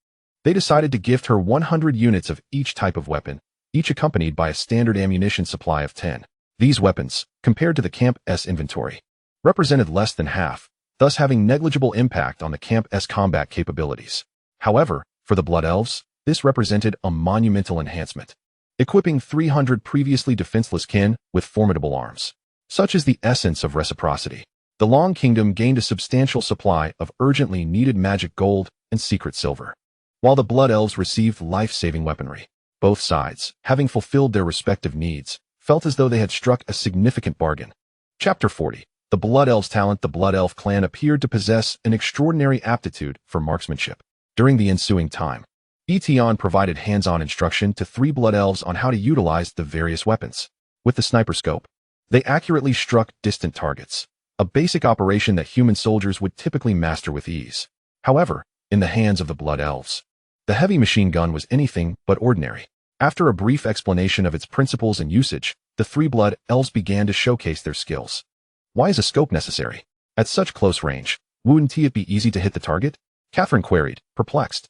they decided to gift her 100 units of each type of weapon, each accompanied by a standard ammunition supply of 10. These weapons, compared to the Camp's inventory, represented less than half, thus having negligible impact on the Camp's combat capabilities. However, for the Blood Elves, this represented a monumental enhancement, equipping 300 previously defenseless kin with formidable arms. Such is the essence of reciprocity. The Long Kingdom gained a substantial supply of urgently needed magic gold and secret silver, while the Blood Elves received life-saving weaponry. Both sides, having fulfilled their respective needs, felt as though they had struck a significant bargain. Chapter 40. The Blood Elves' talent. The Blood Elf clan appeared to possess an extraordinary aptitude for marksmanship. During the ensuing time, Tian provided hands-on instruction to 3 Blood Elves on how to utilize the various weapons. With the sniper scope, They accurately struck distant targets, a basic operation that human soldiers would typically master with ease. However, in the hands of the Blood Elves, the heavy machine gun was anything but ordinary. After a brief explanation of its principles and usage, the three Blood Elves began to showcase their skills. Why is a scope necessary? At such close range, wouldn't it be easy to hit the target? Catherine queried, perplexed,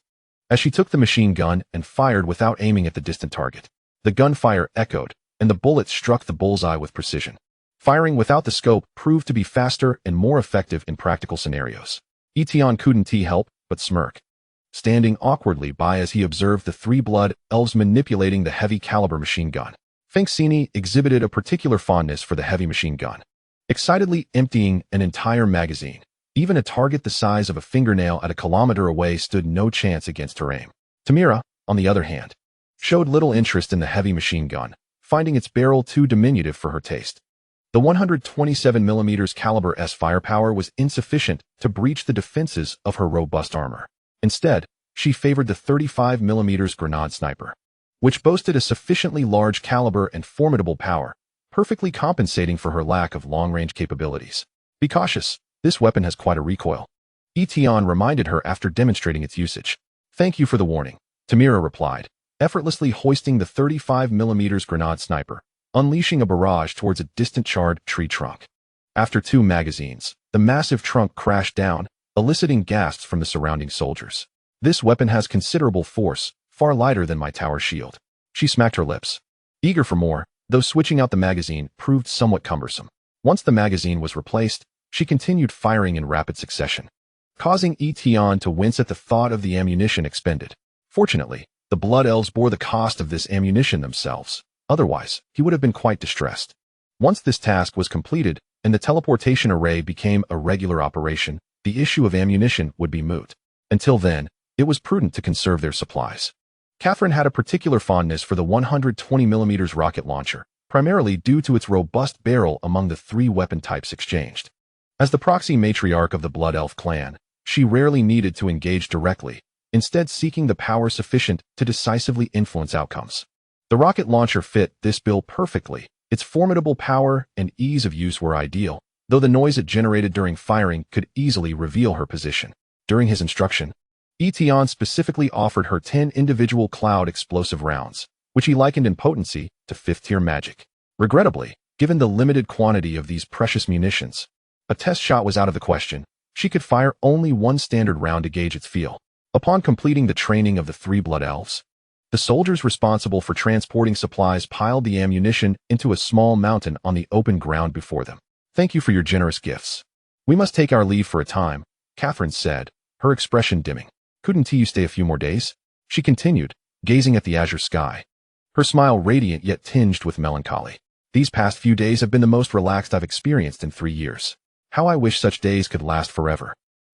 as she took the machine gun and fired without aiming at the distant target. The gunfire echoed, and the bullet struck the bullseye with precision. Firing without the scope proved to be faster and more effective in practical scenarios. Tian couldn't help but smirk, standing awkwardly by as he observed the three Blood Elves manipulating the heavy-caliber machine gun. Feng exhibited a particular fondness for the heavy machine gun, excitedly emptying an entire magazine. Even a target the size of a fingernail at a kilometer away stood no chance against her aim. Tamira, on the other hand, showed little interest in the heavy machine gun, finding its barrel too diminutive for her taste. The 127mm caliber firepower was insufficient to breach the defenses of her robust armor. Instead, she favored the 35mm grenade sniper, which boasted a sufficiently large caliber and formidable power, perfectly compensating for her lack of long-range capabilities. Be cautious, this weapon has quite a recoil, Tian reminded her after demonstrating its usage. Thank you for the warning, Tamira replied, effortlessly hoisting the 35mm grenade sniper, unleashing a barrage towards a distant charred tree trunk. After 2 magazines, the massive trunk crashed down, eliciting gasps from the surrounding soldiers. This weapon has considerable force, far lighter than my tower shield. She smacked her lips, eager for more, though switching out the magazine proved somewhat cumbersome. Once the magazine was replaced, she continued firing in rapid succession, causing Tian to wince at the thought of the ammunition expended. Fortunately, the Blood Elves bore the cost of this ammunition themselves. Otherwise, he would have been quite distressed. Once this task was completed and the teleportation array became a regular operation, the issue of ammunition would be moot. Until then, it was prudent to conserve their supplies. Catherine had a particular fondness for the 120mm rocket launcher, primarily due to its robust barrel among the 3 weapon types exchanged. As the proxy matriarch of the Blood Elf clan, she rarely needed to engage directly, instead seeking the power sufficient to decisively influence outcomes. The rocket launcher fit this bill perfectly. Its formidable power and ease of use were ideal, though the noise it generated during firing could easily reveal her position. During his instruction, Tian specifically offered her 10 individual cloud explosive rounds, which he likened in potency to 5th-tier magic. Regrettably, given the limited quantity of these precious munitions, a test shot was out of the question. She could fire only 1 standard round to gauge its feel. Upon completing the training of the 3 Blood Elves, the soldiers responsible for transporting supplies piled the ammunition into a small mountain on the open ground before them. Thank you for your generous gifts. We must take our leave for a time, Catherine said, her expression dimming. Couldn't you stay a few more days? She continued, gazing at the azure sky, her smile radiant yet tinged with melancholy. These past few days have been the most relaxed I've experienced in 3 years. How I wish such days could last forever.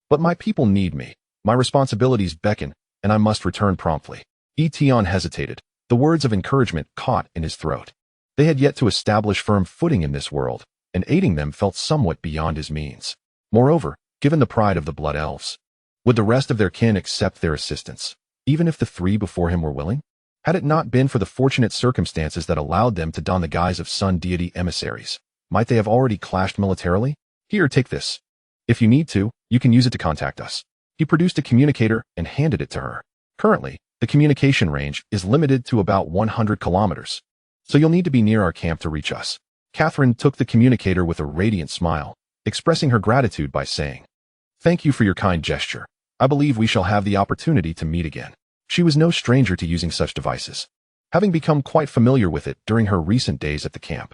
But my people need me. My responsibilities beckon, and I must return promptly. Tian hesitated, the words of encouragement caught in his throat. They had yet to establish firm footing in this world, and aiding them felt somewhat beyond his means. Moreover, given the pride of the Blood Elves, would the rest of their kin accept their assistance, even if the 3 before him were willing? Had it not been for the fortunate circumstances that allowed them to don the guise of sun deity emissaries, might they have already clashed militarily? Here, take this. If you need to, you can use it to contact us. He produced a communicator and handed it to her. Currently, the communication range is limited to about 100 kilometers, so you'll need to be near our camp to reach us. Catherine took the communicator with a radiant smile, expressing her gratitude by saying, "Thank you for your kind gesture. I believe we shall have the opportunity to meet again." She was no stranger to using such devices, having become quite familiar with it during her recent days at the camp.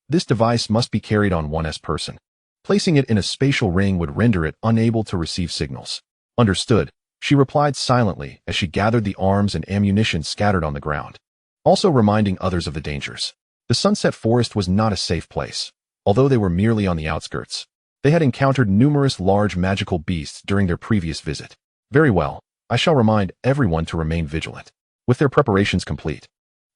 This device must be carried on one's person. Placing it in a spatial ring would render it unable to receive signals. Understood, she replied silently as she gathered the arms and ammunition scattered on the ground, also reminding others of the dangers. The Sunset Forest was not a safe place, although they were merely on the outskirts. They had encountered numerous large magical beasts during their previous visit. Very well, I shall remind everyone to remain vigilant. With their preparations complete,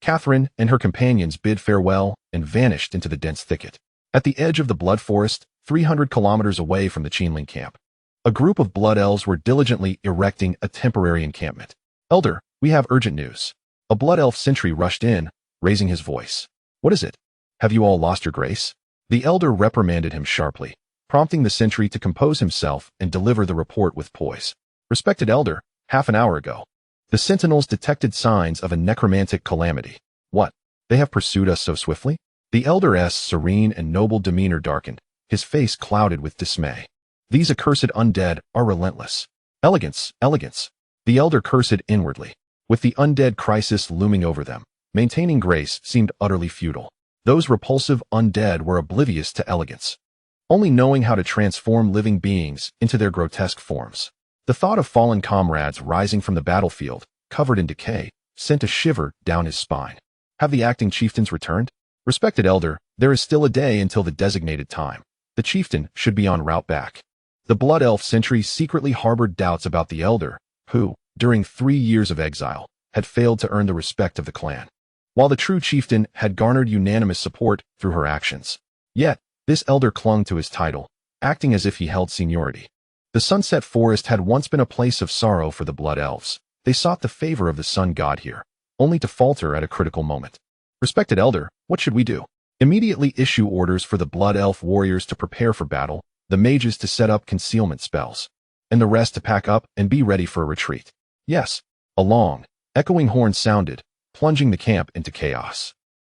Catherine and her companions bid farewell and vanished into the dense thicket. At the edge of the Blood Forest, 300 kilometers away from the Qinling camp, a group of Blood Elves were diligently erecting a temporary encampment. "Elder, we have urgent news." A Blood Elf sentry rushed in, raising his voice. "What is it? Have you all lost your grace? The elder reprimanded him sharply, prompting the sentry to compose himself and deliver the report with poise. Respected elder, half an hour ago, the sentinels detected signs of a necromantic calamity. What? They have pursued us so swiftly? The elder's serene and noble demeanor darkened, his face clouded with dismay. These accursed undead are relentless. Elegance. The elder cursed inwardly. With the undead crisis looming over them, maintaining grace seemed utterly futile. Those repulsive undead were oblivious to elegance, only knowing how to transform living beings into their grotesque forms. The thought of fallen comrades rising from the battlefield, covered in decay, sent a shiver down his spine. Have the acting chieftains returned? Respected elder, there is still a day until the designated time. The chieftain should be en route back. The Blood Elf sentry secretly harbored doubts about the elder, who, during 3 years of exile, had failed to earn the respect of the clan, while the true chieftain had garnered unanimous support through her actions. Yet, this elder clung to his title, acting as if he held seniority. The Sunset Forest had once been a place of sorrow for the Blood Elves. They sought the favor of the Sun God here, only to falter at a critical moment. Respected elder, what should we do? Immediately issue orders for the Blood Elf warriors to prepare for battle, the mages to set up concealment spells, and the rest to pack up and be ready for a retreat. Yes. A long, echoing horn sounded, plunging the camp into chaos.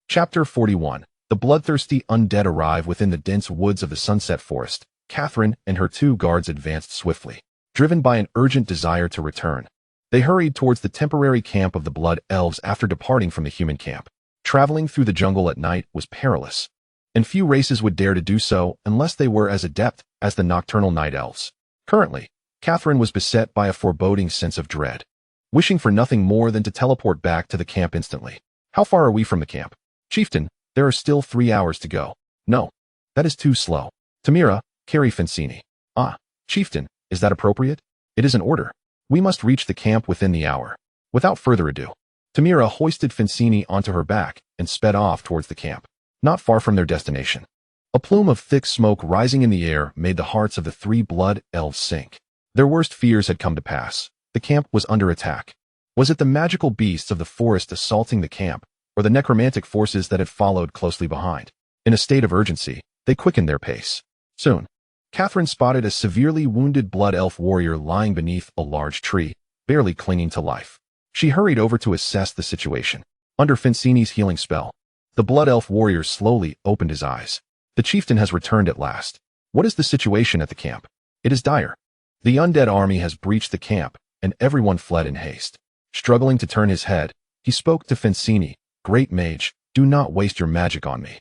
Chapter 41. The bloodthirsty undead arrive within the dense woods of the Sunset Forest. Catherine and her 2 guards advanced swiftly, driven by an urgent desire to return. They hurried towards the temporary camp of the Blood Elves after departing from the human camp. Traveling through the jungle at night was perilous, and few races would dare to do so unless they were as adept as the nocturnal night elves. Currently, Catherine was beset by a foreboding sense of dread, wishing for nothing more than to teleport back to the camp instantly. How far are we from the camp? Chieftain, there are still 3 hours to go. No, that is too slow. Tamira, carry Fencini. Ah, Chieftain, is that appropriate? It is an order. We must reach the camp within the hour. Without further ado, Tamira hoisted Fencini onto her back and sped off towards the camp, not far from their destination. A plume of thick smoke rising in the air made the hearts of the 3 Blood Elves sink. Their worst fears had come to pass. The camp was under attack. Was it the magical beasts of the forest assaulting the camp, or the necromantic forces that had followed closely behind? In a state of urgency, they quickened their pace. Soon, Catherine spotted a severely wounded Blood Elf warrior lying beneath a large tree, barely clinging to life. She hurried over to assess the situation. Under Fencini's healing spell, the Blood Elf warrior slowly opened his eyes. The chieftain has returned at last. What is the situation at the camp? It is dire. The undead army has breached the camp, and everyone fled in haste. Struggling to turn his head, he spoke to Fencini. Great mage, do not waste your magic on me.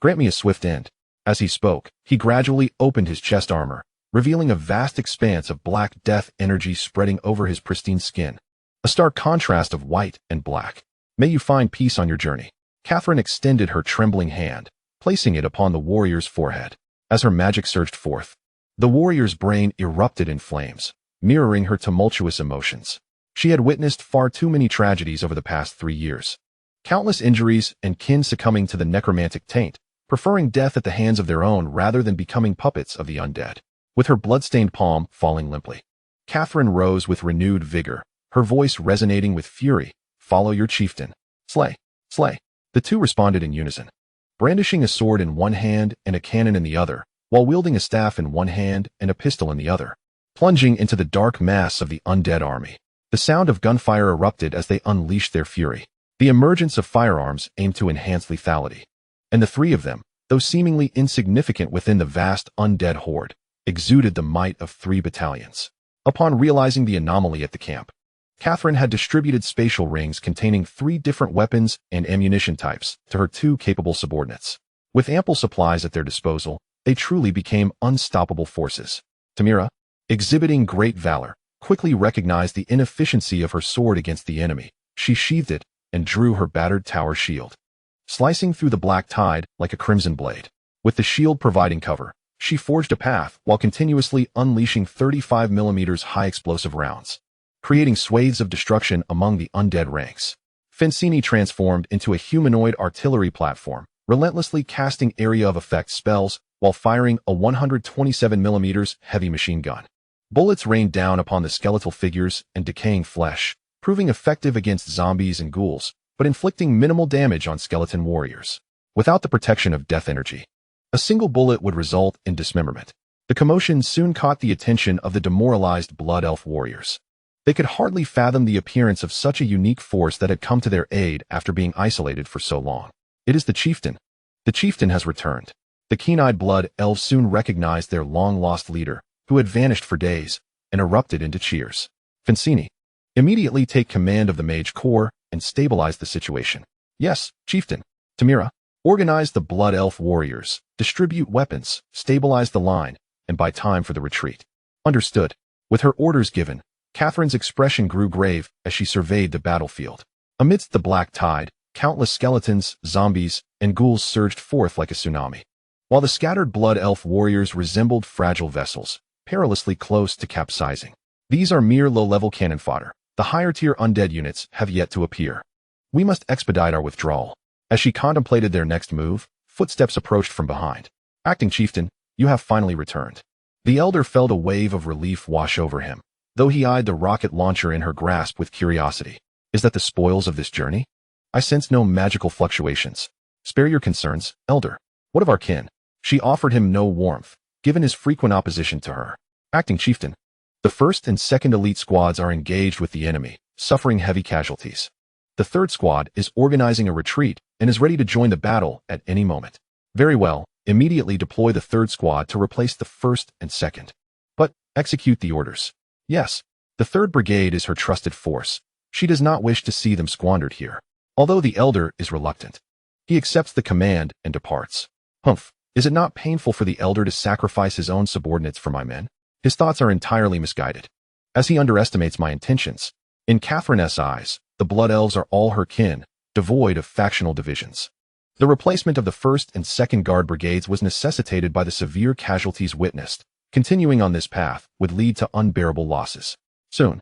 Grant me a swift end. As he spoke, he gradually opened his chest armor, revealing a vast expanse of black death energy spreading over his pristine skin. A stark contrast of white and black. May you find peace on your journey. Catherine extended her trembling hand, placing it upon the warrior's forehead. As her magic surged forth, the warrior's brain erupted in flames, mirroring her tumultuous emotions. She had witnessed far too many tragedies over the past 3 years. Countless injuries and kin succumbing to the necromantic taint, preferring death at the hands of their own rather than becoming puppets of the undead. With her blood-stained palm falling limply, Catherine rose with renewed vigor, her voice resonating with fury. Follow your chieftain. Slay. Slay. The 2 responded in unison, brandishing a sword in one hand and a cannon in the other, while wielding a staff in one hand and a pistol in the other. Plunging into the dark mass of the undead army, the sound of gunfire erupted as they unleashed their fury. The emergence of firearms aimed to enhance lethality. And the 3 of them, though seemingly insignificant within the vast undead horde, exuded the might of 3 battalions. Upon realizing the anomaly at the camp, Catherine had distributed spatial rings containing 3 different weapons and ammunition types to her 2 capable subordinates. With ample supplies at their disposal, they truly became unstoppable forces. Tamira, exhibiting great valor, quickly recognized the inefficiency of her sword against the enemy. She sheathed it and drew her battered tower shield, slicing through the black tide like a crimson blade. With the shield providing cover, she forged a path while continuously unleashing 35mm high explosive rounds, creating swathes of destruction among the undead ranks. Fencini transformed into a humanoid artillery platform, relentlessly casting area of effect spells while firing a 127mm heavy machine gun. Bullets rained down upon the skeletal figures and decaying flesh, proving effective against zombies and ghouls, but inflicting minimal damage on skeleton warriors. without the protection of death energy. A single bullet would result in dismemberment. The commotion soon caught the attention of the demoralized Blood Elf warriors. They could hardly fathom the appearance of such a unique force that had come to their aid after being isolated for so long. It is the chieftain. The chieftain has returned. The keen-eyed Blood Elves soon recognized their long-lost leader, who had vanished for days, and erupted into cheers. Vincini, immediately take command of the Mage Corps and stabilize the situation. Yes, chieftain. Tamira, organize the Blood Elf warriors, distribute weapons, stabilize the line, and buy time for the retreat. Understood. With her orders given, Catherine's expression grew grave as she surveyed the battlefield. Amidst the black tide, countless skeletons, zombies, and ghouls surged forth like a tsunami. While the scattered Blood Elf warriors resembled fragile vessels, perilously close to capsizing. These are mere low-level cannon fodder. The higher-tier undead units have yet to appear. We must expedite our withdrawal. As she contemplated their next move, footsteps approached from behind. Acting Chieftain, you have finally returned. The elder felt a wave of relief wash over him, though he eyed the rocket launcher in her grasp with curiosity. Is that the spoils of this journey? I sense no magical fluctuations. Spare your concerns, elder. What of our kin? She offered him no warmth, given his frequent opposition to her. Acting Chieftain, the 1st and 2nd elite squads are engaged with the enemy, suffering heavy casualties. The 3rd squad is organizing a retreat and is ready to join the battle at any moment. Very well, immediately deploy the 3rd squad to replace the 1st and 2nd. But execute the orders. Yes, the 3rd Brigade is her trusted force. She does not wish to see them squandered here. Although the elder is reluctant, he accepts the command and departs. Humph, is it not painful for the elder to sacrifice his own subordinates for my men? His thoughts are entirely misguided, as he underestimates my intentions. In Catherine's eyes, the Blood Elves are all her kin, devoid of factional divisions. The replacement of the 1st and 2nd Guard Brigades was necessitated by the severe casualties witnessed. Continuing on this path would lead to unbearable losses. Soon,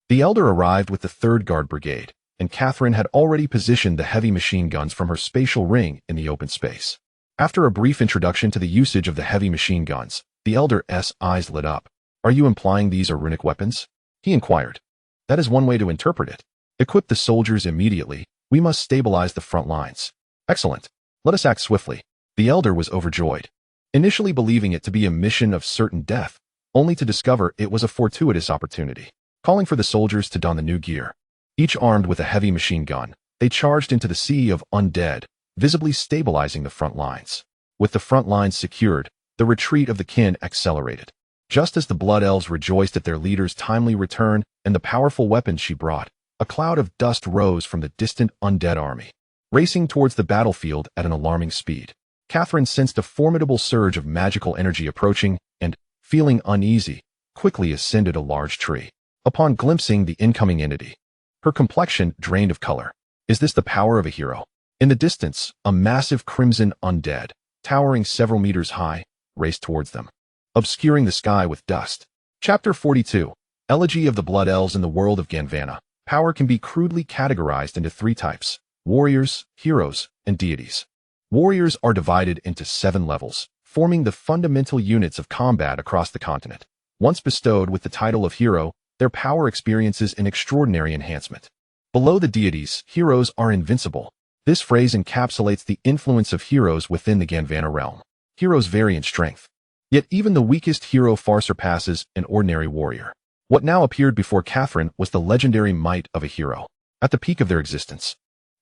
the elder arrived with the 3rd Guard Brigade, and Catherine had already positioned the heavy machine guns from her spatial ring in the open space. After a brief introduction to the usage of the heavy machine guns, the elder's eyes lit up. Are you implying these are runic weapons? He inquired. That is one way to interpret it. Equip the soldiers immediately. We must stabilize the front lines. Excellent. Let us act swiftly. The elder was overjoyed, initially believing it to be a mission of certain death, only to discover it was a fortuitous opportunity. Calling for the soldiers to don the new gear. Each armed with a heavy machine gun, they charged into the sea of undead, visibly stabilizing the front lines. With the front lines secured, the retreat of the kin accelerated. Just as the Blood Elves rejoiced at their leader's timely return and the powerful weapons she brought, a cloud of dust rose from the distant undead army, racing towards the battlefield at an alarming speed. Catherine sensed a formidable surge of magical energy approaching and, feeling uneasy, quickly ascended a large tree. Upon glimpsing the incoming entity, her complexion drained of color. Is this the power of a hero? In the distance, a massive crimson undead, towering several meters high, raced towards them, obscuring the sky with dust. Chapter 42. Elegy of the Blood Elves in the World of Ganvana. Power can be crudely categorized into 3 types: warriors, heroes, and deities. Warriors are divided into 7 levels, forming the fundamental units of combat across the continent. Once bestowed with the title of hero, their power experiences an extraordinary enhancement. Below the deities, heroes are invincible. This phrase encapsulates the influence of heroes within the Ganvana realm. Heroes vary in strength, yet even the weakest hero far surpasses an ordinary warrior. What now appeared before Catherine was the legendary might of a hero. At the peak of their existence,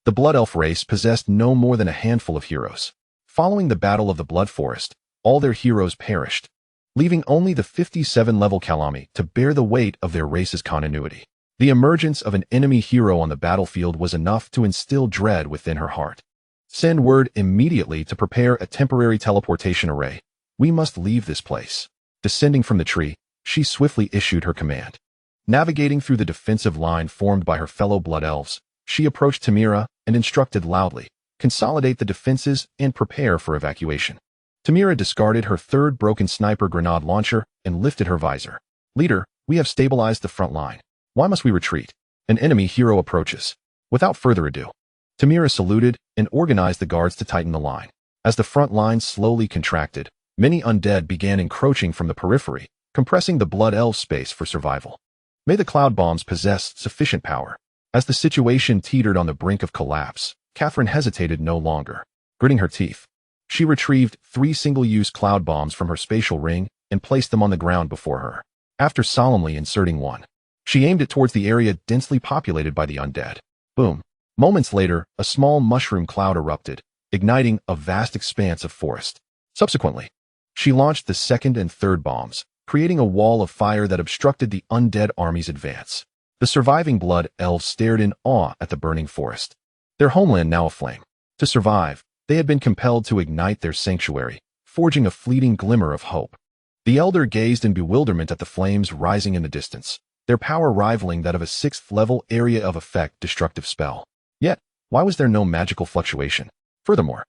the Blood Elf race possessed no more than a handful of heroes. Following the Battle of the Blood Forest, all their heroes perished, leaving only the 57-level Kalami to bear the weight of their race's continuity. The emergence of an enemy hero on the battlefield was enough to instill dread within her heart. Send word immediately to prepare a temporary teleportation array. We must leave this place. Descending from the tree, she swiftly issued her command. Navigating through the defensive line formed by her fellow Blood Elves, she approached Tamira and instructed loudly, consolidate the defenses and prepare for evacuation. Tamira discarded her 3rd broken sniper grenade launcher and lifted her visor. Leader, we have stabilized the front line. Why must we retreat? An enemy hero approaches. Without further ado, Tamira saluted and organized the guards to tighten the line. As the front line slowly contracted, many undead began encroaching from the periphery, compressing the Blood Elf space for survival. May the cloud bombs possess sufficient power. As the situation teetered on the brink of collapse, Catherine hesitated no longer. Gritting her teeth, she retrieved 3 single-use cloud bombs from her spatial ring and placed them on the ground before her. After solemnly inserting one, she aimed it towards the area densely populated by the undead. Boom. Moments later, a small mushroom cloud erupted, igniting a vast expanse of forest. Subsequently, she launched the second and third bombs, creating a wall of fire that obstructed the undead army's advance. The surviving blood elves stared in awe at the burning forest, their homeland now aflame. To survive, they had been compelled to ignite their sanctuary, forging a fleeting glimmer of hope. The elder gazed in bewilderment at the flames rising in the distance, their power rivaling that of a 6th-level area of effect destructive spell. Yet, why was there no magical fluctuation? Furthermore,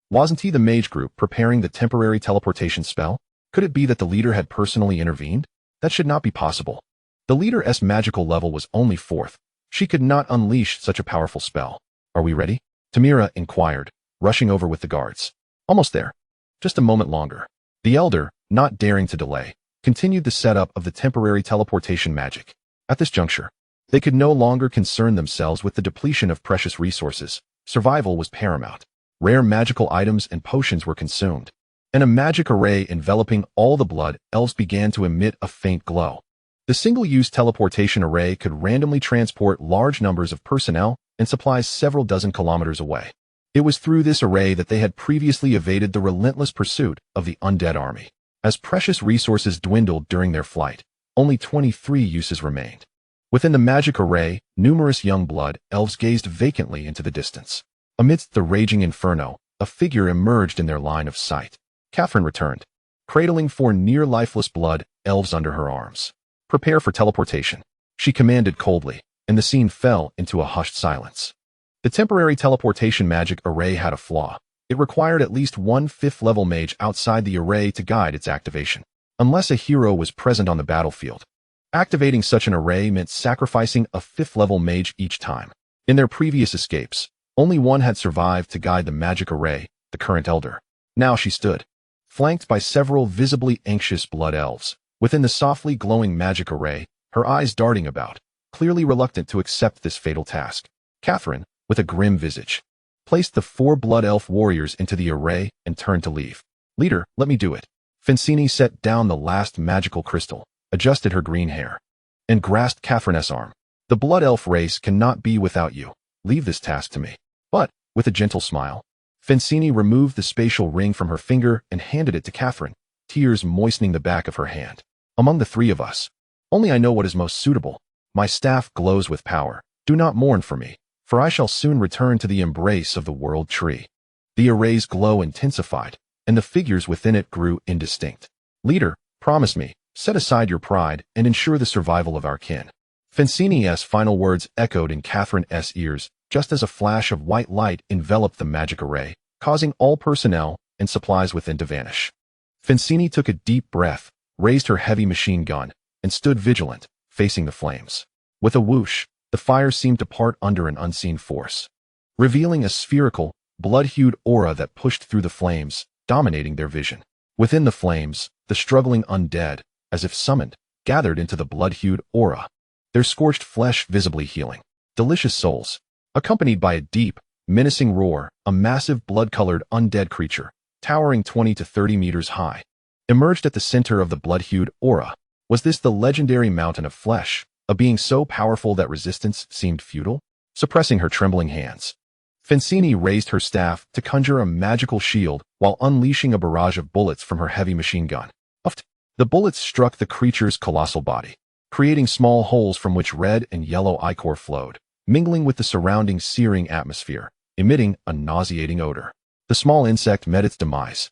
wasn't he the mage group preparing the temporary teleportation spell? Could it be that the leader had personally intervened? That should not be possible. The leader's magical level was only 4th. She could not unleash such a powerful spell. Are we ready? Tamira inquired, rushing over with the guards. Almost there. Just a moment longer. The elder, not daring to delay, continued the setup of the temporary teleportation magic. At this juncture, they could no longer concern themselves with the depletion of precious resources. Survival was paramount. Rare magical items and potions were consumed, and a magic array enveloping all the blood elves began to emit a faint glow. The single-use teleportation array could randomly transport large numbers of personnel and supplies several dozen kilometers away. It was through this array that they had previously evaded the relentless pursuit of the undead army. As precious resources dwindled during their flight, only 23 uses remained. Within the magic array, numerous young blood elves gazed vacantly into the distance. Amidst the raging inferno, a figure emerged in their line of sight. Catherine returned, cradling 4 near-lifeless blood elves under her arms. Prepare for teleportation, she commanded coldly, and the scene fell into a hushed silence. The temporary teleportation magic array had a flaw. It required at least 1 5th-level mage outside the array to guide its activation, unless a hero was present on the battlefield. Activating such an array meant sacrificing a 5th-level mage each time. In their previous escapes, only one had survived to guide the magic array, the current elder. Now she stood, flanked by several visibly anxious blood elves. Within the softly glowing magic array, her eyes darting about, clearly reluctant to accept this fatal task. Catherine, with a grim visage, placed the 4 blood elf warriors into the array and turned to leave. Leader, let me do it. Fencini set down the last magical crystal, adjusted her green hair, and grasped Catherine's arm. The blood elf race cannot be without you. Leave this task to me. But, with a gentle smile, Fencini removed the spatial ring from her finger and handed it to Catherine, tears moistening the back of her hand. Among the 3 of us, only I know what is most suitable. My staff glows with power. Do not mourn for me, for I shall soon return to the embrace of the world tree. The array's glow intensified, and the figures within it grew indistinct. Leader, promise me, set aside your pride and ensure the survival of our kin. Fencini's final words echoed in Catherine's ears, just as a flash of white light enveloped the magic array, causing all personnel and supplies within to vanish. Fencini took a deep breath, raised her heavy machine gun, and stood vigilant, facing the flames. With a whoosh, the fire seemed to part under an unseen force, revealing a spherical, blood-hued aura that pushed through the flames, dominating their vision. Within the flames, the struggling undead, as if summoned, gathered into the blood-hued aura, their scorched flesh visibly healing. Delicious souls. Accompanied by a deep, menacing roar, a massive blood-colored undead creature, towering 20 to 30 meters high, emerged at the center of the blood-hued aura. Was this the legendary mountain of flesh, a being so powerful that resistance seemed futile? Suppressing her trembling hands, Fencini raised her staff to conjure a magical shield while unleashing a barrage of bullets from her heavy machine gun. The bullets struck the creature's colossal body, creating small holes from which red and yellow ichor flowed, mingling with the surrounding searing atmosphere, emitting a nauseating odor. The small insect met its demise,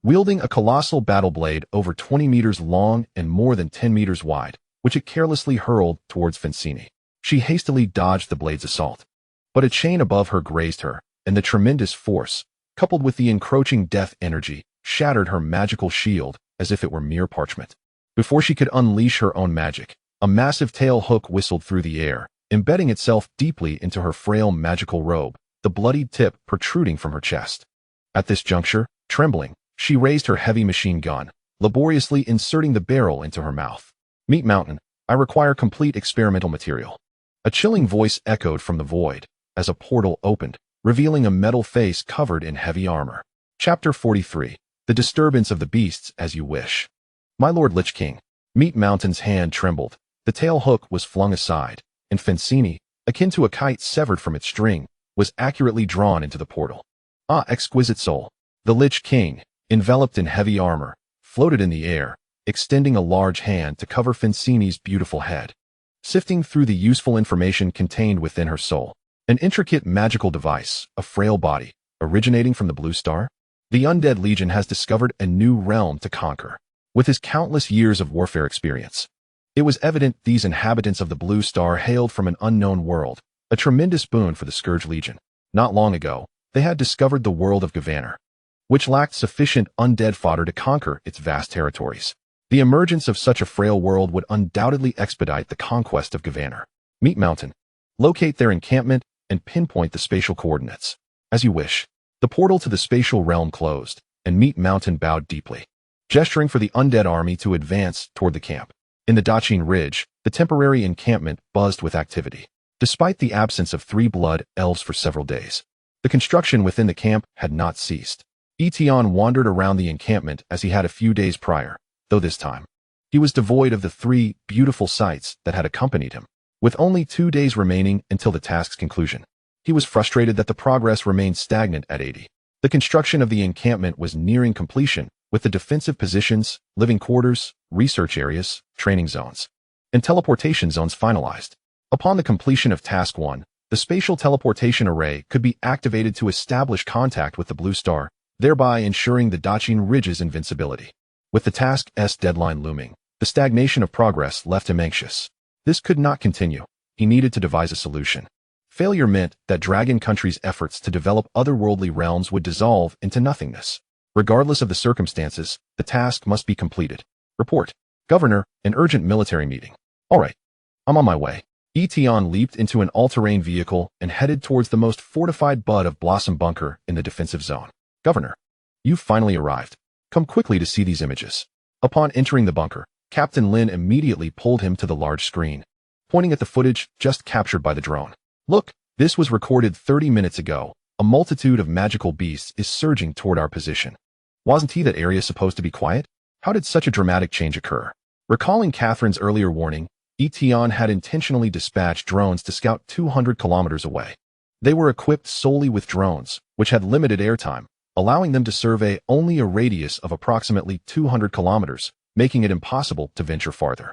wielding a colossal battle blade over 20 meters long and more than 10 meters wide, which it carelessly hurled towards Fencini. She hastily dodged the blade's assault, but a chain above her grazed her, and the tremendous force, coupled with the encroaching death energy, shattered her magical shield as if it were mere parchment. Before she could unleash her own magic, a massive tail hook whistled through the air, embedding itself deeply into her frail magical robe, the bloodied tip protruding from her chest. At this juncture, trembling, she raised her heavy machine gun, laboriously inserting the barrel into her mouth. Meat Mountain, I require complete experimental material. A chilling voice echoed from the void, as a portal opened, revealing a metal face covered in heavy armor. Chapter 43. The Disturbance of the Beasts as You Wish. My Lord Lich King. Meat Mountain's hand trembled. The tail hook was flung aside, and Fencini, akin to a kite severed from its string, was accurately drawn into the portal. Ah, exquisite soul! The Lich King, enveloped in heavy armor, floated in the air, extending a large hand to cover Fencini's beautiful head. Sifting through the useful information contained within her soul, an intricate magical device, a frail body, originating from the Blue Star? The Undead Legion has discovered a new realm to conquer. With his countless years of warfare experience, it was evident these inhabitants of the Blue Star hailed from an unknown world, a tremendous boon for the Scourge Legion. Not long ago, they had discovered the world of Gavanner, which lacked sufficient undead fodder to conquer its vast territories. The emergence of such a frail world would undoubtedly expedite the conquest of Gavanner. Meat Mountain. Locate their encampment and pinpoint the spatial coordinates. As you wish. The portal to the spatial realm closed, and Meat Mountain bowed deeply, gesturing for the undead army to advance toward the camp. In the Dachin Ridge, the temporary encampment buzzed with activity. Despite the absence of 3 blood elves for several days, the construction within the camp had not ceased. Tian wandered around the encampment as he had a few days prior, though this time, he was devoid of the 3 beautiful sights that had accompanied him. With only 2 days remaining until the task's conclusion, he was frustrated that the progress remained stagnant at 80. The construction of the encampment was nearing completion, with the defensive positions, living quarters, research areas, training zones, and teleportation zones finalized. Upon the completion of Task 1, the spatial teleportation array could be activated to establish contact with the Blue Star, thereby ensuring the Dachin Ridge's invincibility. With the task's deadline looming, the stagnation of progress left him anxious. This could not continue. He needed to devise a solution. Failure meant that Dragon Country's efforts to develop otherworldly realms would dissolve into nothingness. Regardless of the circumstances, the task must be completed. Report. Governor, an urgent military meeting. All right. I'm on my way. Tian leaped into an all-terrain vehicle and headed towards the most fortified bud of Blossom Bunker in the defensive zone. Governor, you've finally arrived. Come quickly to see these images. Upon entering the bunker, Captain Lin immediately pulled him to the large screen, pointing at the footage just captured by the drone. Look, this was recorded 30 minutes ago. A multitude of magical beasts is surging toward our position. Wasn't that area supposed to be quiet? How did such a dramatic change occur? Recalling Catherine's earlier warning, Tian had intentionally dispatched drones to scout 200 kilometers away. They were equipped solely with drones, which had limited airtime, allowing them to survey only a radius of approximately 200 kilometers, making it impossible to venture farther.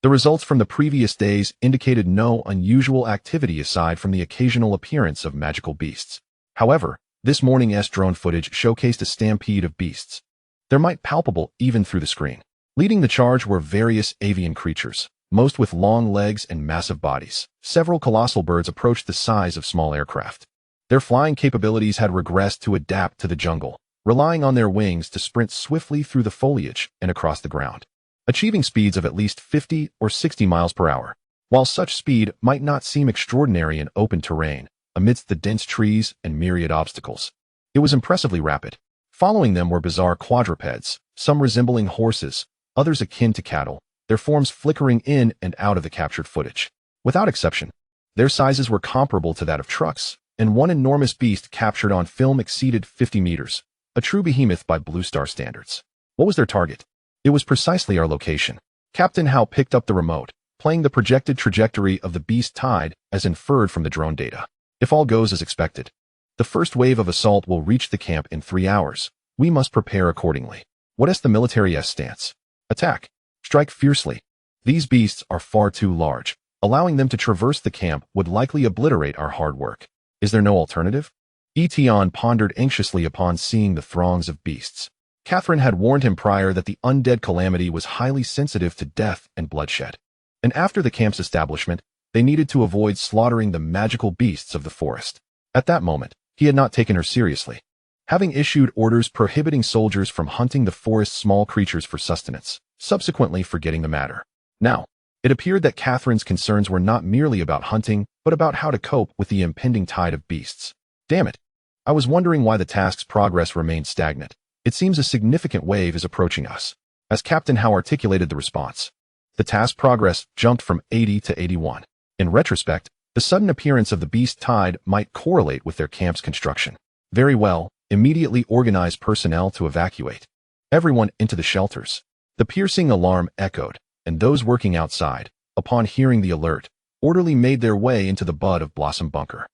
The results from the previous days indicated no unusual activity aside from the occasional appearance of magical beasts. However, this morning's drone footage showcased a stampede of beasts. There might palpable even through the screen. Leading the charge were various avian creatures, most with long legs and massive bodies. Several colossal birds approached the size of small aircraft. Their flying capabilities had regressed to adapt to the jungle, relying on their wings to sprint swiftly through the foliage and across the ground, achieving speeds of at least 50 or 60 miles per hour. While such speed might not seem extraordinary in open terrain, amidst the dense trees and myriad obstacles, it was impressively rapid. Following them were bizarre quadrupeds, some resembling horses, others akin to cattle, their forms flickering in and out of the captured footage. Without exception, their sizes were comparable to that of trucks, and one enormous beast captured on film exceeded 50 meters, a true behemoth by Blue Star standards. What was their target? It was precisely our location. Captain Hao picked up the remote, playing the projected trajectory of the beast tide as inferred from the drone data. If all goes as expected, the first wave of assault will reach the camp in 3 hours. We must prepare accordingly. What is the military's stance? Attack. Strike fiercely. These beasts are far too large. Allowing them to traverse the camp would likely obliterate our hard work. Is there no alternative? Tian pondered anxiously upon seeing the throngs of beasts. Catherine had warned him prior that the undead calamity was highly sensitive to death and bloodshed. And after the camp's establishment, they needed to avoid slaughtering the magical beasts of the forest. At that moment, he had not taken her seriously, having issued orders prohibiting soldiers from hunting the forest's small creatures for sustenance, subsequently forgetting the matter. Now, it appeared that Catherine's concerns were not merely about hunting, but about how to cope with the impending tide of beasts. Damn it. I was wondering why the task's progress remained stagnant. It seems a significant wave is approaching us. As Captain Hao articulated the response, the task progress jumped from 80 to 81. In retrospect, The sudden appearance of the beast tide might correlate with their camp's construction. Very well, immediately organize personnel to evacuate everyone into the shelters. The piercing alarm echoed, and those working outside, upon hearing the alert, orderly made their way into the Bud of Blossom bunker.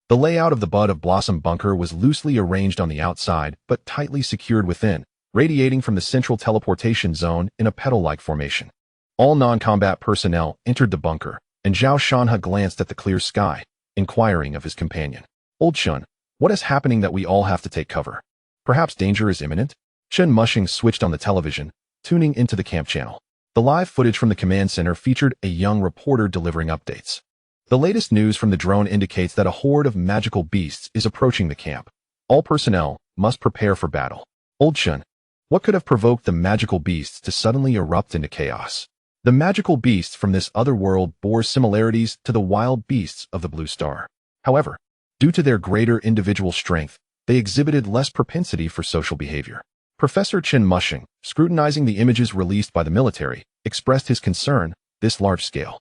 The layout of the Bud of Blossom bunker was loosely arranged on the outside but tightly secured within, radiating from the central teleportation zone in a petal-like formation. All non-combat personnel entered the bunker, and Zhao Shanhe glanced at the clear sky, inquiring of his companion. Old Shun, what is happening that we all have to take cover? Perhaps danger is imminent? Chen Mushing switched on the television, tuning into the camp channel. The live footage from the command center featured a young reporter delivering updates. The latest news from the drone indicates that a horde of magical beasts is approaching the camp. All personnel must prepare for battle. Old Shun, what could have provoked the magical beasts to suddenly erupt into chaos? The magical beasts from this other world bore similarities to the wild beasts of the Blue Star. However, due to their greater individual strength, they exhibited less propensity for social behavior. Professor Chen Mushing, scrutinizing the images released by the military, expressed his concern. This large-scale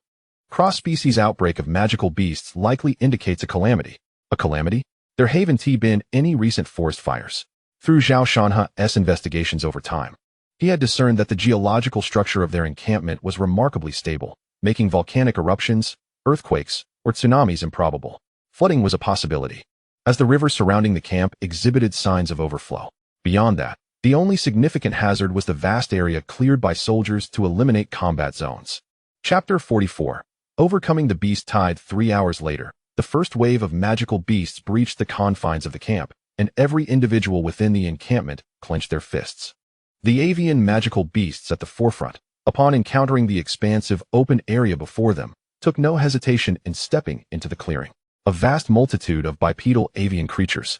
cross-species outbreak of magical beasts likely indicates a calamity. A calamity? There haven't been any recent forest fires. Through Zhao Shanhe's investigations over time, he had discerned that the geological structure of their encampment was remarkably stable, making volcanic eruptions, earthquakes, or tsunamis improbable. Flooding was a possibility, as the river surrounding the camp exhibited signs of overflow. Beyond that, the only significant hazard was the vast area cleared by soldiers to eliminate combat zones. Chapter 44. Overcoming the beast tide. 3 hours later, the first wave of magical beasts breached the confines of the camp, and every individual within the encampment clenched their fists. The avian magical beasts at the forefront, upon encountering the expansive open area before them, took no hesitation in stepping into the clearing. A vast multitude of bipedal avian creatures,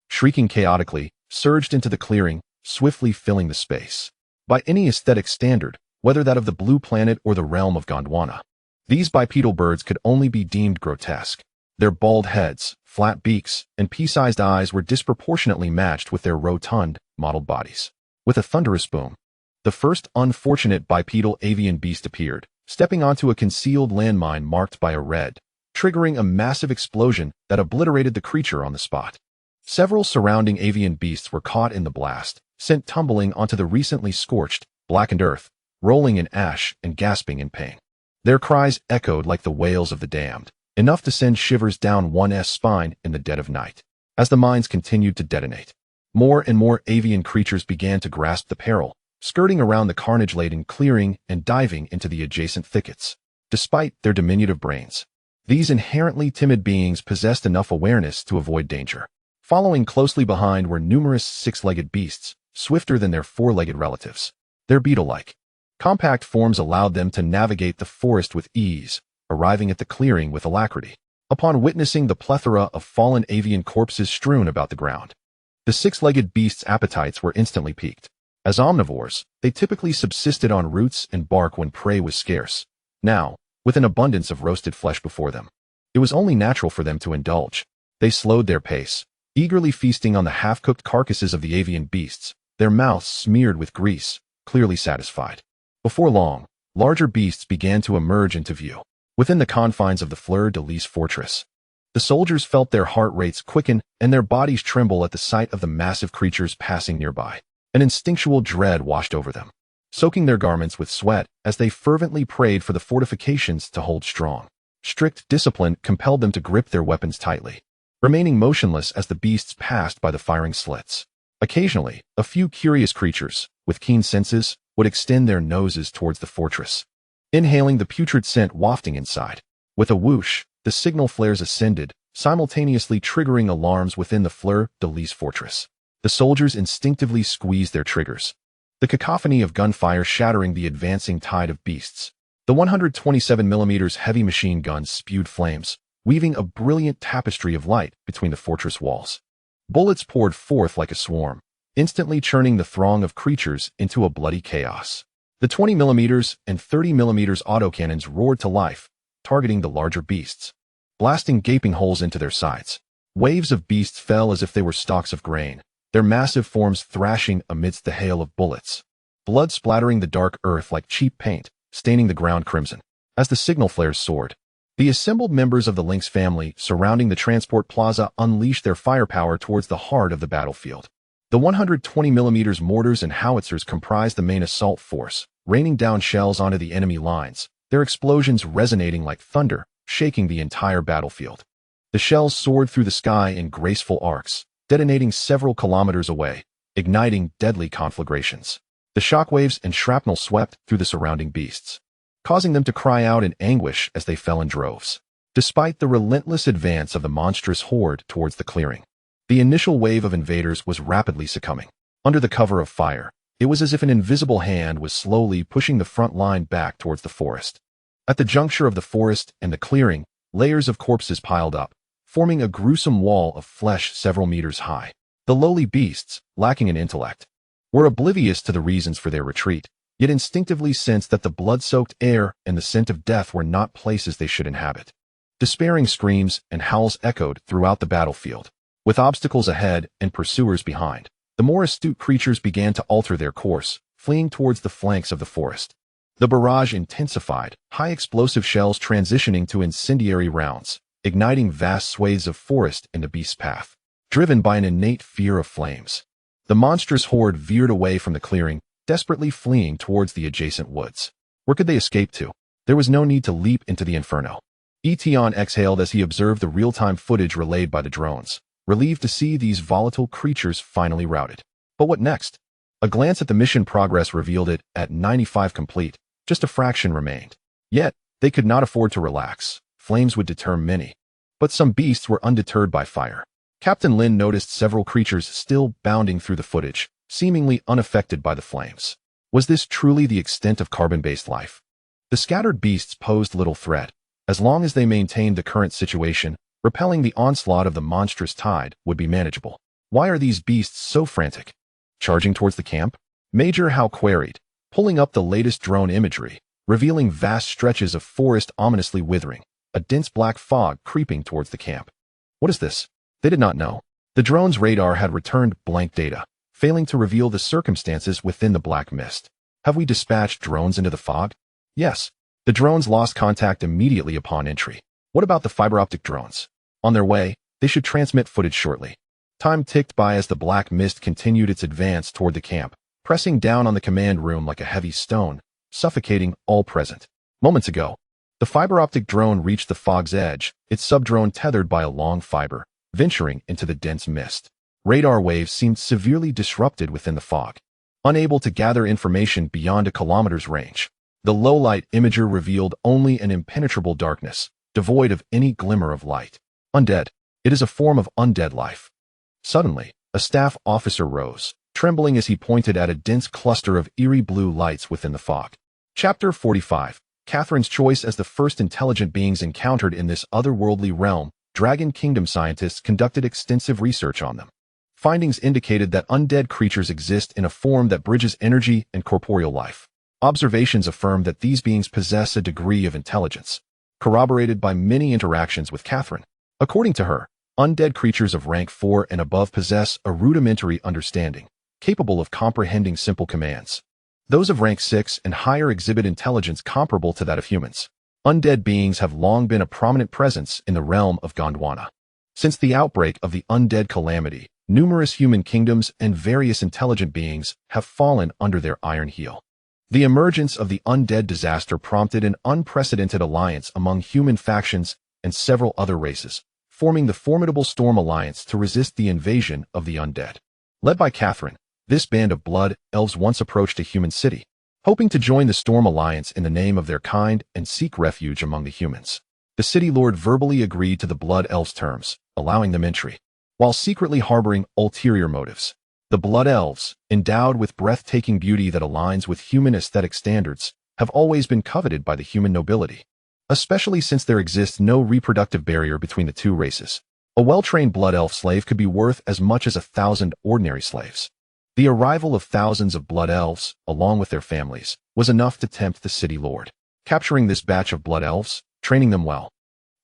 shrieking chaotically, surged into the clearing, swiftly filling the space. By any aesthetic standard, whether that of the Blue Planet or the realm of Gondwana, these bipedal birds could only be deemed grotesque. Their bald heads, flat beaks, and pea-sized eyes were disproportionately matched with their rotund, mottled bodies. With a thunderous boom, the first unfortunate bipedal avian beast appeared, stepping onto a concealed landmine marked by a red, triggering a massive explosion that obliterated the creature on the spot. Several surrounding avian beasts were caught in the blast, sent tumbling onto the recently scorched, blackened earth, rolling in ash and gasping in pain. Their cries echoed like the wails of the damned, enough to send shivers down one's spine in the dead of night. As the mines continued to detonate, more and more avian creatures began to grasp the peril, skirting around the carnage-laden clearing and diving into the adjacent thickets. Despite their diminutive brains, these inherently timid beings possessed enough awareness to avoid danger. Following closely behind were numerous six-legged beasts, swifter than their four-legged relatives. Their beetle-like, compact forms allowed them to navigate the forest with ease, arriving at the clearing with alacrity. Upon witnessing the plethora of fallen avian corpses strewn about the ground, the six-legged beasts' appetites were instantly piqued. As omnivores, they typically subsisted on roots and bark when prey was scarce. Now, with an abundance of roasted flesh before them, it was only natural for them to indulge. They slowed their pace, eagerly feasting on the half-cooked carcasses of the avian beasts, their mouths smeared with grease, clearly satisfied. Before long, larger beasts began to emerge into view, within the confines of the Fleur-de-Lis fortress. The soldiers felt their heart rates quicken and their bodies tremble at the sight of the massive creatures passing nearby. An instinctual dread washed over them, soaking their garments with sweat as they fervently prayed for the fortifications to hold strong. Strict discipline compelled them to grip their weapons tightly, remaining motionless as the beasts passed by the firing slits. Occasionally, a few curious creatures, with keen senses, would extend their noses towards the fortress, inhaling the putrid scent wafting inside. With a whoosh, the signal flares ascended, simultaneously triggering alarms within the Fleur-de-Lis fortress. The soldiers instinctively squeezed their triggers, the cacophony of gunfire shattering the advancing tide of beasts. The 127mm heavy machine guns spewed flames, weaving a brilliant tapestry of light between the fortress walls. Bullets poured forth like a swarm, instantly churning the throng of creatures into a bloody chaos. The 20mm and 30mm autocannons roared to life, targeting the larger beasts, blasting gaping holes into their sides. Waves of beasts fell as if they were stalks of grain, their massive forms thrashing amidst the hail of bullets, blood splattering the dark earth like cheap paint, staining the ground crimson. As the signal flares soared, The assembled members of the Lynx family surrounding the transport plaza unleashed their firepower towards the heart of the battlefield. The 120mm mortars and howitzers comprised the main assault force, raining down shells onto the enemy lines, their explosions resonating like thunder, shaking the entire battlefield. The shells soared through the sky in graceful arcs, detonating several kilometers away, igniting deadly conflagrations. The shockwaves and shrapnel swept through the surrounding beasts, causing them to cry out in anguish as they fell in droves. Despite the relentless advance of the monstrous horde towards the clearing, the initial wave of invaders was rapidly succumbing. Under the cover of fire, it was as if an invisible hand was slowly pushing the front line back towards the forest. At the juncture of the forest and the clearing, layers of corpses piled up, forming a gruesome wall of flesh several meters high. The lowly beasts, lacking in intellect, were oblivious to the reasons for their retreat, yet instinctively sensed that the blood-soaked air and the scent of death were not places they should inhabit. Despairing screams and howls echoed throughout the battlefield. With obstacles ahead and pursuers behind, the more astute creatures began to alter their course, fleeing towards the flanks of the forest. The barrage intensified, high explosive shells transitioning to incendiary rounds, igniting vast swathes of forest in the beast's path. Driven by an innate fear of flames, the monstrous horde veered away from the clearing, desperately fleeing towards the adjacent woods. Where could they escape to? There was no need to leap into the inferno. Tian exhaled as he observed the real-time footage relayed by the drones, relieved to see these volatile creatures finally routed. But what next? A glance at the mission progress revealed it at 95 complete, just a fraction remained. Yet, they could not afford to relax. Flames would deter many. But some beasts were undeterred by fire. Captain Lin noticed several creatures still bounding through the footage, seemingly unaffected by the flames. Was this truly the extent of carbon-based life? The scattered beasts posed little threat. As long as they maintained the current situation, repelling the onslaught of the monstrous tide would be manageable. Why are these beasts so frantic? Charging towards the camp? Major Howe queried, pulling up the latest drone imagery, revealing vast stretches of forest ominously withering, a dense black fog creeping towards the camp. What is this? They did not know. The drone's radar had returned blank data, failing to reveal the circumstances within the black mist. Have we dispatched drones into the fog? Yes. The drones lost contact immediately upon entry. What about the fiber optic drones? On their way, they should transmit footage shortly. Time ticked by as the black mist continued its advance toward the camp, pressing down on the command room like a heavy stone, suffocating all present. Moments ago, the fiber optic drone reached the fog's edge, its sub-drone tethered by a long fiber, venturing into the dense mist. Radar waves seemed severely disrupted within the fog, unable to gather information beyond a kilometer's range. The low-light imager revealed only an impenetrable darkness, devoid of any glimmer of light. Undead. It is a form of undead life. Suddenly, a staff officer rose, trembling as he pointed at a dense cluster of eerie blue lights within the fog. Chapter 45. Catherine's choice as the first intelligent beings encountered in this otherworldly realm. Dragon Kingdom scientists conducted extensive research on them. Findings indicated that undead creatures exist in a form that bridges energy and corporeal life. Observations affirm that these beings possess a degree of intelligence, corroborated by many interactions with Catherine. According to her, undead creatures of rank 4 and above possess a rudimentary understanding, capable of comprehending simple commands. Those of rank 6 and higher exhibit intelligence comparable to that of humans. Undead beings have long been a prominent presence in the realm of Gondwana. Since the outbreak of the undead calamity, numerous human kingdoms and various intelligent beings have fallen under their iron heel. The emergence of the undead disaster prompted an unprecedented alliance among human factions and several other races, forming the formidable Storm Alliance to resist the invasion of the undead. Led by Catherine, this band of blood elves once approached a human city, hoping to join the Storm Alliance in the name of their kind and seek refuge among the humans. The city lord verbally agreed to the blood elves' terms, allowing them entry, while secretly harboring ulterior motives. The blood elves, endowed with breathtaking beauty that aligns with human aesthetic standards, have always been coveted by the human nobility, especially since there exists no reproductive barrier between the two races. A well-trained blood elf slave could be worth as much as 1,000 ordinary slaves. The arrival of thousands of blood elves, along with their families, was enough to tempt the city lord. Capturing this batch of blood elves, training them well,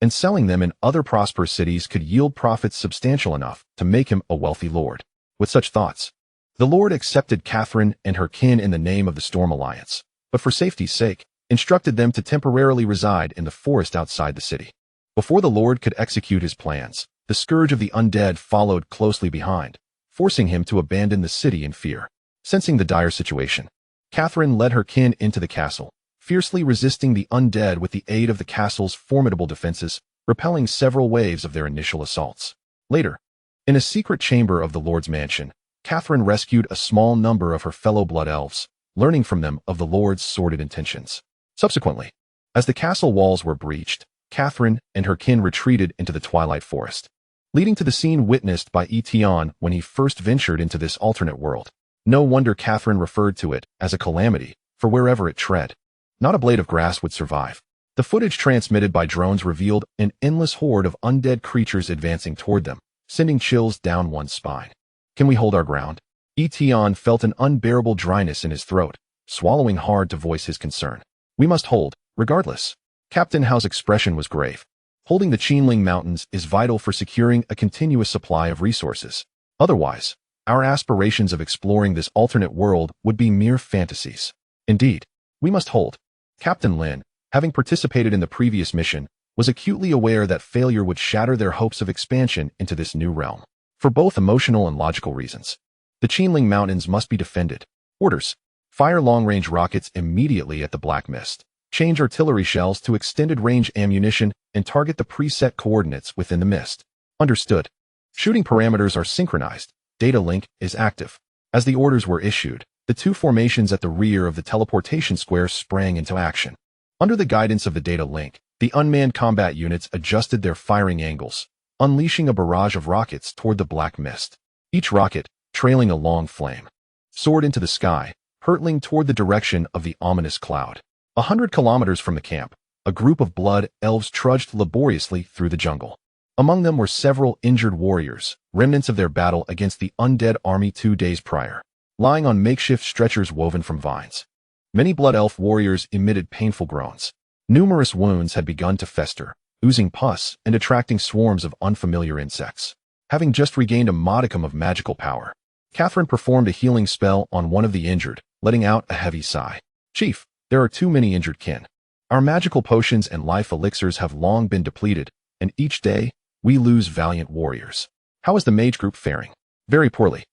and selling them in other prosperous cities could yield profits substantial enough to make him a wealthy lord. With such thoughts, the lord accepted Catherine and her kin in the name of the Storm Alliance, but for safety's sake, instructed them to temporarily reside in the forest outside the city. Before the Lord could execute his plans, the scourge of the undead followed closely behind, forcing him to abandon the city in fear. Sensing the dire situation, Catherine led her kin into the castle, fiercely resisting the undead with the aid of the castle's formidable defenses, repelling several waves of their initial assaults. Later, in a secret chamber of the Lord's mansion, Catherine rescued a small number of her fellow blood elves, learning from them of the Lord's sordid intentions. Subsequently, as the castle walls were breached, Catherine and her kin retreated into the twilight forest, leading to the scene witnessed by Tian when he first ventured into this alternate world. No wonder Catherine referred to it as a calamity, for wherever it tread, not a blade of grass would survive. The footage transmitted by drones revealed an endless horde of undead creatures advancing toward them, sending chills down one's spine. Can we hold our ground? Tian felt an unbearable dryness in his throat, swallowing hard to voice his concern. We must hold, regardless. Captain Hao's expression was grave. Holding the Qinling Mountains is vital for securing a continuous supply of resources. Otherwise, our aspirations of exploring this alternate world would be mere fantasies. Indeed, we must hold. Captain Lin, having participated in the previous mission, was acutely aware that failure would shatter their hopes of expansion into this new realm. For both emotional and logical reasons, the Qinling Mountains must be defended. Orders. Fire long-range rockets immediately at the black mist. Change artillery shells to extended-range ammunition and target the preset coordinates within the mist. Understood. Shooting parameters are synchronized. Data link is active. As the orders were issued, the two formations at the rear of the teleportation square sprang into action. Under the guidance of the data link, the unmanned combat units adjusted their firing angles, unleashing a barrage of rockets toward the black mist. Each rocket, trailing a long flame, soared into the sky, hurtling toward the direction of the ominous cloud. 100 kilometers from the camp, a group of blood elves trudged laboriously through the jungle. Among them were several injured warriors, remnants of their battle against the undead army 2 days prior, lying on makeshift stretchers woven from vines. Many blood elf warriors emitted painful groans. Numerous wounds had begun to fester, oozing pus and attracting swarms of unfamiliar insects. Having just regained a modicum of magical power, Catherine performed a healing spell on one of the injured, letting out a heavy sigh. Chief, there are too many injured kin. Our magical potions and life elixirs have long been depleted, and each day, we lose valiant warriors. How is the mage group faring? Very poorly.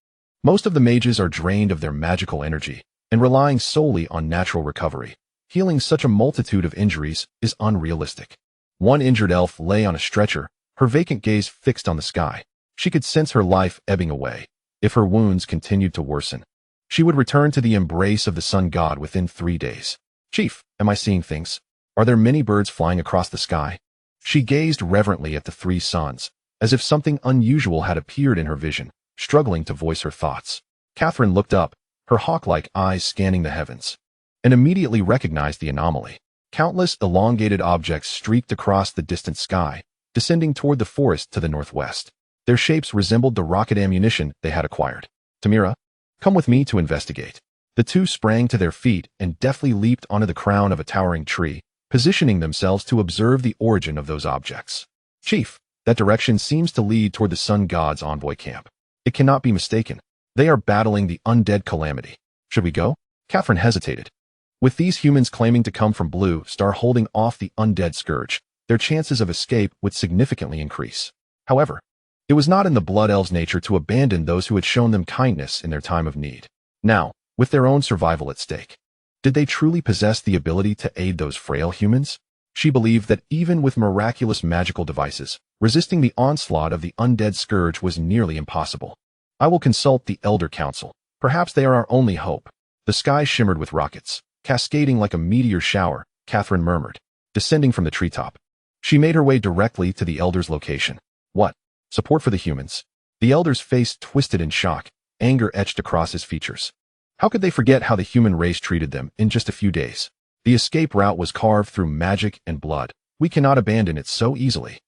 Most of the mages are drained of their magical energy and relying solely on natural recovery. Healing such a multitude of injuries is unrealistic. One injured elf lay on a stretcher, her vacant gaze fixed on the sky. She could sense her life ebbing away. If her wounds continued to worsen, she would return to the embrace of the sun god within 3 days. Chief, am I seeing things? Are there many birds flying across the sky? She gazed reverently at the 3 suns, as if something unusual had appeared in her vision, struggling to voice her thoughts. Catherine looked up, her hawk-like eyes scanning the heavens, and immediately recognized the anomaly. Countless elongated objects streaked across the distant sky, descending toward the forest to the northwest. Their shapes resembled the rocket ammunition they had acquired. Tamira, come with me to investigate. The two sprang to their feet and deftly leaped onto the crown of a towering tree, positioning themselves to observe the origin of those objects. Chief, that direction seems to lead toward the sun god's envoy camp. It cannot be mistaken. They are battling the undead calamity. Should we go? Catherine hesitated. With these humans claiming to come from Blue Star holding off the undead scourge, their chances of escape would significantly increase. However, it was not in the Blood Elves' nature to abandon those who had shown them kindness in their time of need. Now, with their own survival at stake, did they truly possess the ability to aid those frail humans? She believed that even with miraculous magical devices, resisting the onslaught of the undead scourge was nearly impossible. I will consult the Elder Council. Perhaps they are our only hope. The sky shimmered with rockets, cascading like a meteor shower, Catherine murmured, descending from the treetop. She made her way directly to the Elder's location. What? Support for the humans? The Elder's face twisted in shock, anger etched across his features. How could they forget how the human race treated them in just a few days? The escape route was carved through magic and blood. We cannot abandon it so easily.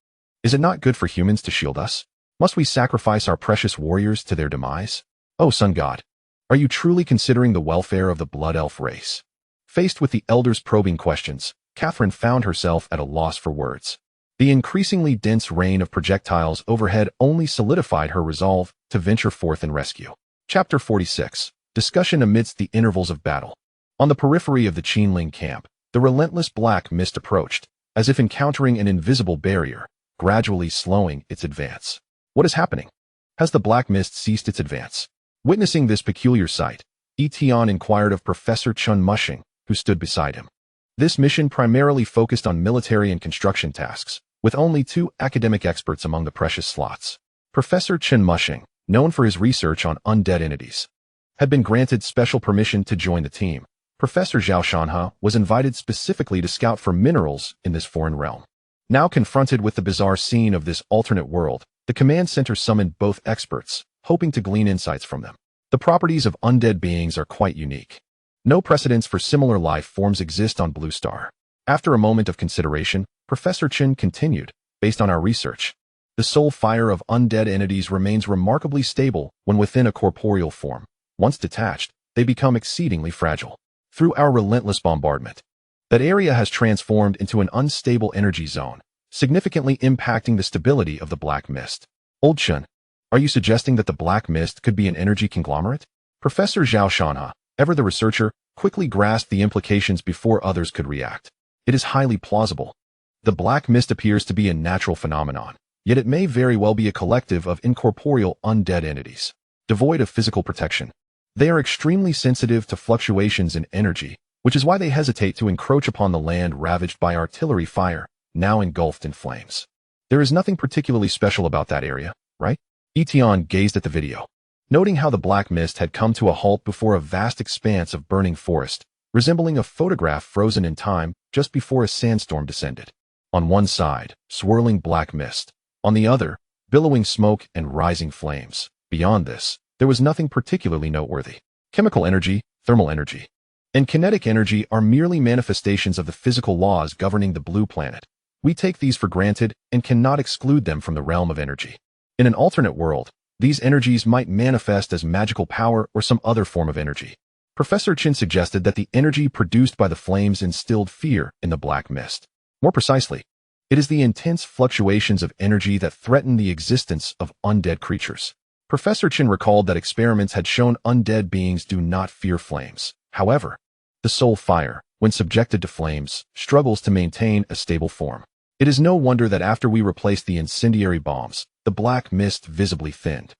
Is it not good for humans to shield us? Must we sacrifice our precious warriors to their demise? Oh, Sun God, are you truly considering the welfare of the Blood Elf race? Faced with the Elder's probing questions, Catherine found herself at a loss for words. The increasingly dense rain of projectiles overhead only solidified her resolve to venture forth and rescue. Chapter 46. Discussion amidst the intervals of battle. On the periphery of the Qinling camp, The relentless black mist approached, as if encountering an invisible barrier, gradually slowing its advance. What is happening? Has the black mist ceased its advance? Witnessing this peculiar sight, Tian inquired of Professor Chun Mushing, who stood beside him. This mission primarily focused on military and construction tasks, with only 2 academic experts among the precious slots. Professor Chun Mushing, known for his research on undead entities, had been granted special permission to join the team. Professor Zhao Shanha was invited specifically to scout for minerals in this foreign realm. Now confronted with the bizarre scene of this alternate world, the command center summoned both experts, hoping to glean insights from them. The properties of undead beings are quite unique. No precedents for similar life forms exist on Blue Star. After a moment of consideration, Professor Chin continued, based on our research, the soul fire of undead entities remains remarkably stable when within a corporeal form. Once detached, they become exceedingly fragile. Through our relentless bombardment, that area has transformed into an unstable energy zone, significantly impacting the stability of the black mist. Old Chun, are you suggesting that the black mist could be an energy conglomerate? Professor Zhao Shanha, ever the researcher, quickly grasped the implications before others could react. It is highly plausible. The black mist appears to be a natural phenomenon, yet it may very well be a collective of incorporeal undead entities, devoid of physical protection. They are extremely sensitive to fluctuations in energy, which is why they hesitate to encroach upon the land ravaged by artillery fire, now engulfed in flames. There is nothing particularly special about that area, right? Tian gazed at the video, noting how the black mist had come to a halt before a vast expanse of burning forest, resembling a photograph frozen in time just before a sandstorm descended. On one side, swirling black mist. On the other, billowing smoke and rising flames. Beyond this, there was nothing particularly noteworthy. Chemical energy, thermal energy, and kinetic energy are merely manifestations of the physical laws governing the blue planet. We take these for granted and cannot exclude them from the realm of energy. In an alternate world, these energies might manifest as magical power or some other form of energy. Professor Chin suggested that the energy produced by the flames instilled fear in the black mist. More precisely, it is the intense fluctuations of energy that threaten the existence of undead creatures. Professor Chin recalled that experiments had shown undead beings do not fear flames. However, the soul fire, when subjected to flames, struggles to maintain a stable form. It is no wonder that after we replaced the incendiary bombs, the black mist visibly thinned.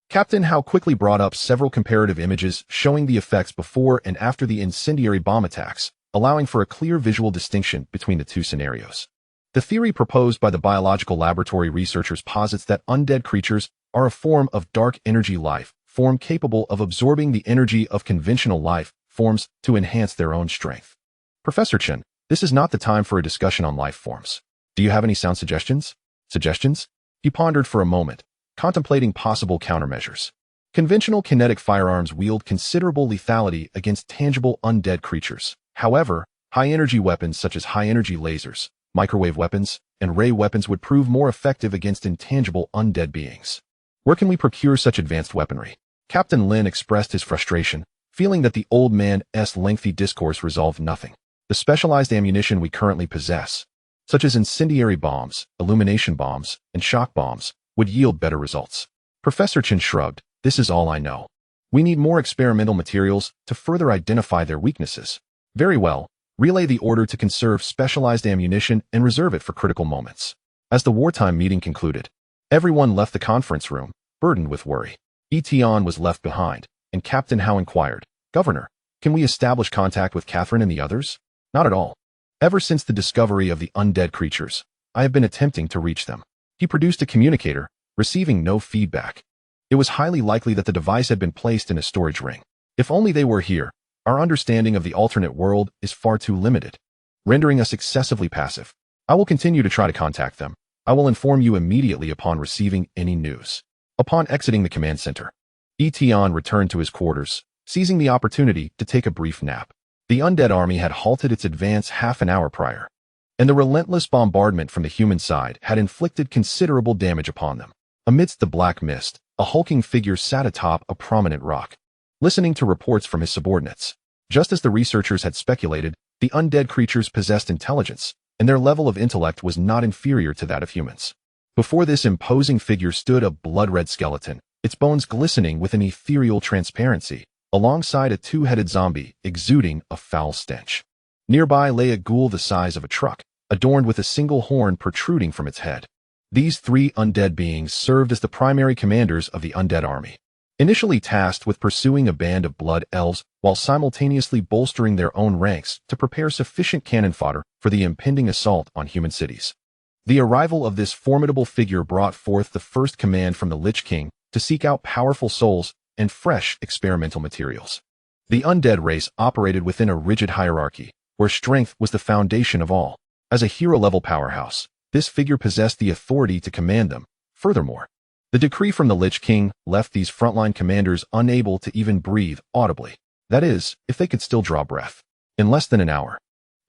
Captain Hao quickly brought up several comparative images showing the effects before and after the incendiary bomb attacks, allowing for a clear visual distinction between the 2 scenarios. The theory proposed by the biological laboratory researchers posits that undead creatures are a form of dark energy life form capable of absorbing the energy of conventional life forms to enhance their own strength. Professor Chen, this is not the time for a discussion on life forms. Do you have any sound suggestions? Suggestions? He pondered for a moment, contemplating possible countermeasures. Conventional kinetic firearms wield considerable lethality against tangible undead creatures. However, high-energy weapons such as high-energy lasers, microwave weapons, and ray weapons would prove more effective against intangible undead beings. Where can we procure such advanced weaponry? Captain Lin expressed his frustration, feeling that the old man's lengthy discourse resolved nothing. The specialized ammunition we currently possess, such as incendiary bombs, illumination bombs, and shock bombs, would yield better results. Professor Chin shrugged. This is all I know. We need more experimental materials to further identify their weaknesses. Very well, relay the order to conserve specialized ammunition and reserve it for critical moments. As the wartime meeting concluded, everyone left the conference room, burdened with worry. Tian was left behind, and Captain Hao inquired, Governor, can we establish contact with Catherine and the others? Not at all. Ever since the discovery of the undead creatures, I have been attempting to reach them. He produced a communicator, receiving no feedback. It was highly likely that the device had been placed in a storage ring. If only they were here, our understanding of the alternate world is far too limited, rendering us excessively passive. I will continue to try to contact them. I will inform you immediately upon receiving any news. Upon exiting the command center, Tian returned to his quarters, seizing the opportunity to take a brief nap. The undead army had halted its advance half an hour prior, and the relentless bombardment from the human side had inflicted considerable damage upon them. Amidst the black mist, a hulking figure sat atop a prominent rock, listening to reports from his subordinates. Just as the researchers had speculated, the undead creatures possessed intelligence, and their level of intellect was not inferior to that of humans. Before this imposing figure stood a blood-red skeleton, its bones glistening with an ethereal transparency, alongside a 2-headed zombie exuding a foul stench. Nearby lay a ghoul the size of a truck, adorned with a single horn protruding from its head. These three undead beings served as the primary commanders of the undead army, initially tasked with pursuing a band of blood elves while simultaneously bolstering their own ranks to prepare sufficient cannon fodder for the impending assault on human cities. The arrival of this formidable figure brought forth the first command from the Lich King to seek out powerful souls and fresh experimental materials. The undead race operated within a rigid hierarchy, where strength was the foundation of all. As a hero-level powerhouse, this figure possessed the authority to command them. Furthermore, the decree from the Lich King left these frontline commanders unable to even breathe audibly. That is, if they could still draw breath. In less than an hour,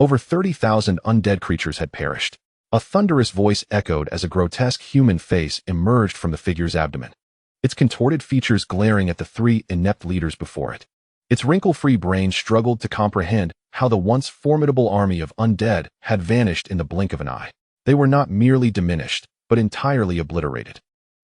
over 30,000 undead creatures had perished. A thunderous voice echoed as a grotesque human face emerged from the figure's abdomen, its contorted features glaring at the three inept leaders before it. Its wrinkle-free brain struggled to comprehend how the once formidable army of undead had vanished in the blink of an eye. They were not merely diminished, but entirely obliterated,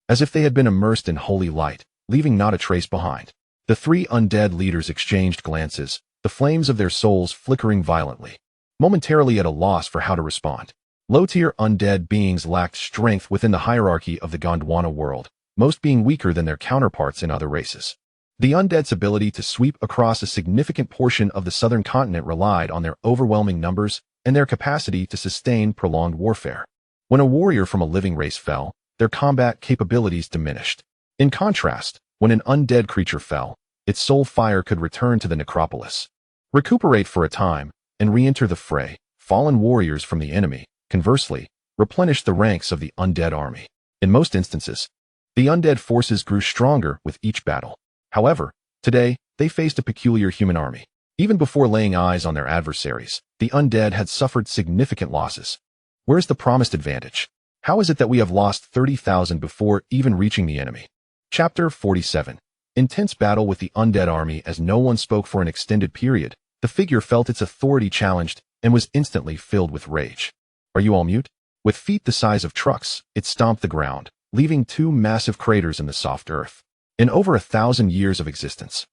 as if they had been immersed in holy light, leaving not a trace behind. The three undead leaders exchanged glances, the flames of their souls flickering violently, momentarily at a loss for how to respond. Low-tier undead beings lacked strength within the hierarchy of the Gondwana world, most being weaker than their counterparts in other races. The undead's ability to sweep across a significant portion of the southern continent relied on their overwhelming numbers and their capacity to sustain prolonged warfare. When a warrior from a living race fell, their combat capabilities diminished. In contrast, when an undead creature fell, its soul fire could return to the necropolis, recuperate for a time, and re-enter the fray. Fallen warriors from the enemy, conversely, replenished the ranks of the undead army. In most instances, the undead forces grew stronger with each battle. However, today, they faced a peculiar human army. Even before laying eyes on their adversaries, the undead had suffered significant losses. Where's the promised advantage? How is it that we have lost 30,000 before even reaching the enemy? Chapter 47. Intense battle with the undead army. As no one spoke for an extended period, the figure felt its authority challenged and was instantly filled with rage. Are you all mute? With feet the size of trucks, it stomped the ground, leaving two massive craters in the soft earth. In over 1,000 years of existence,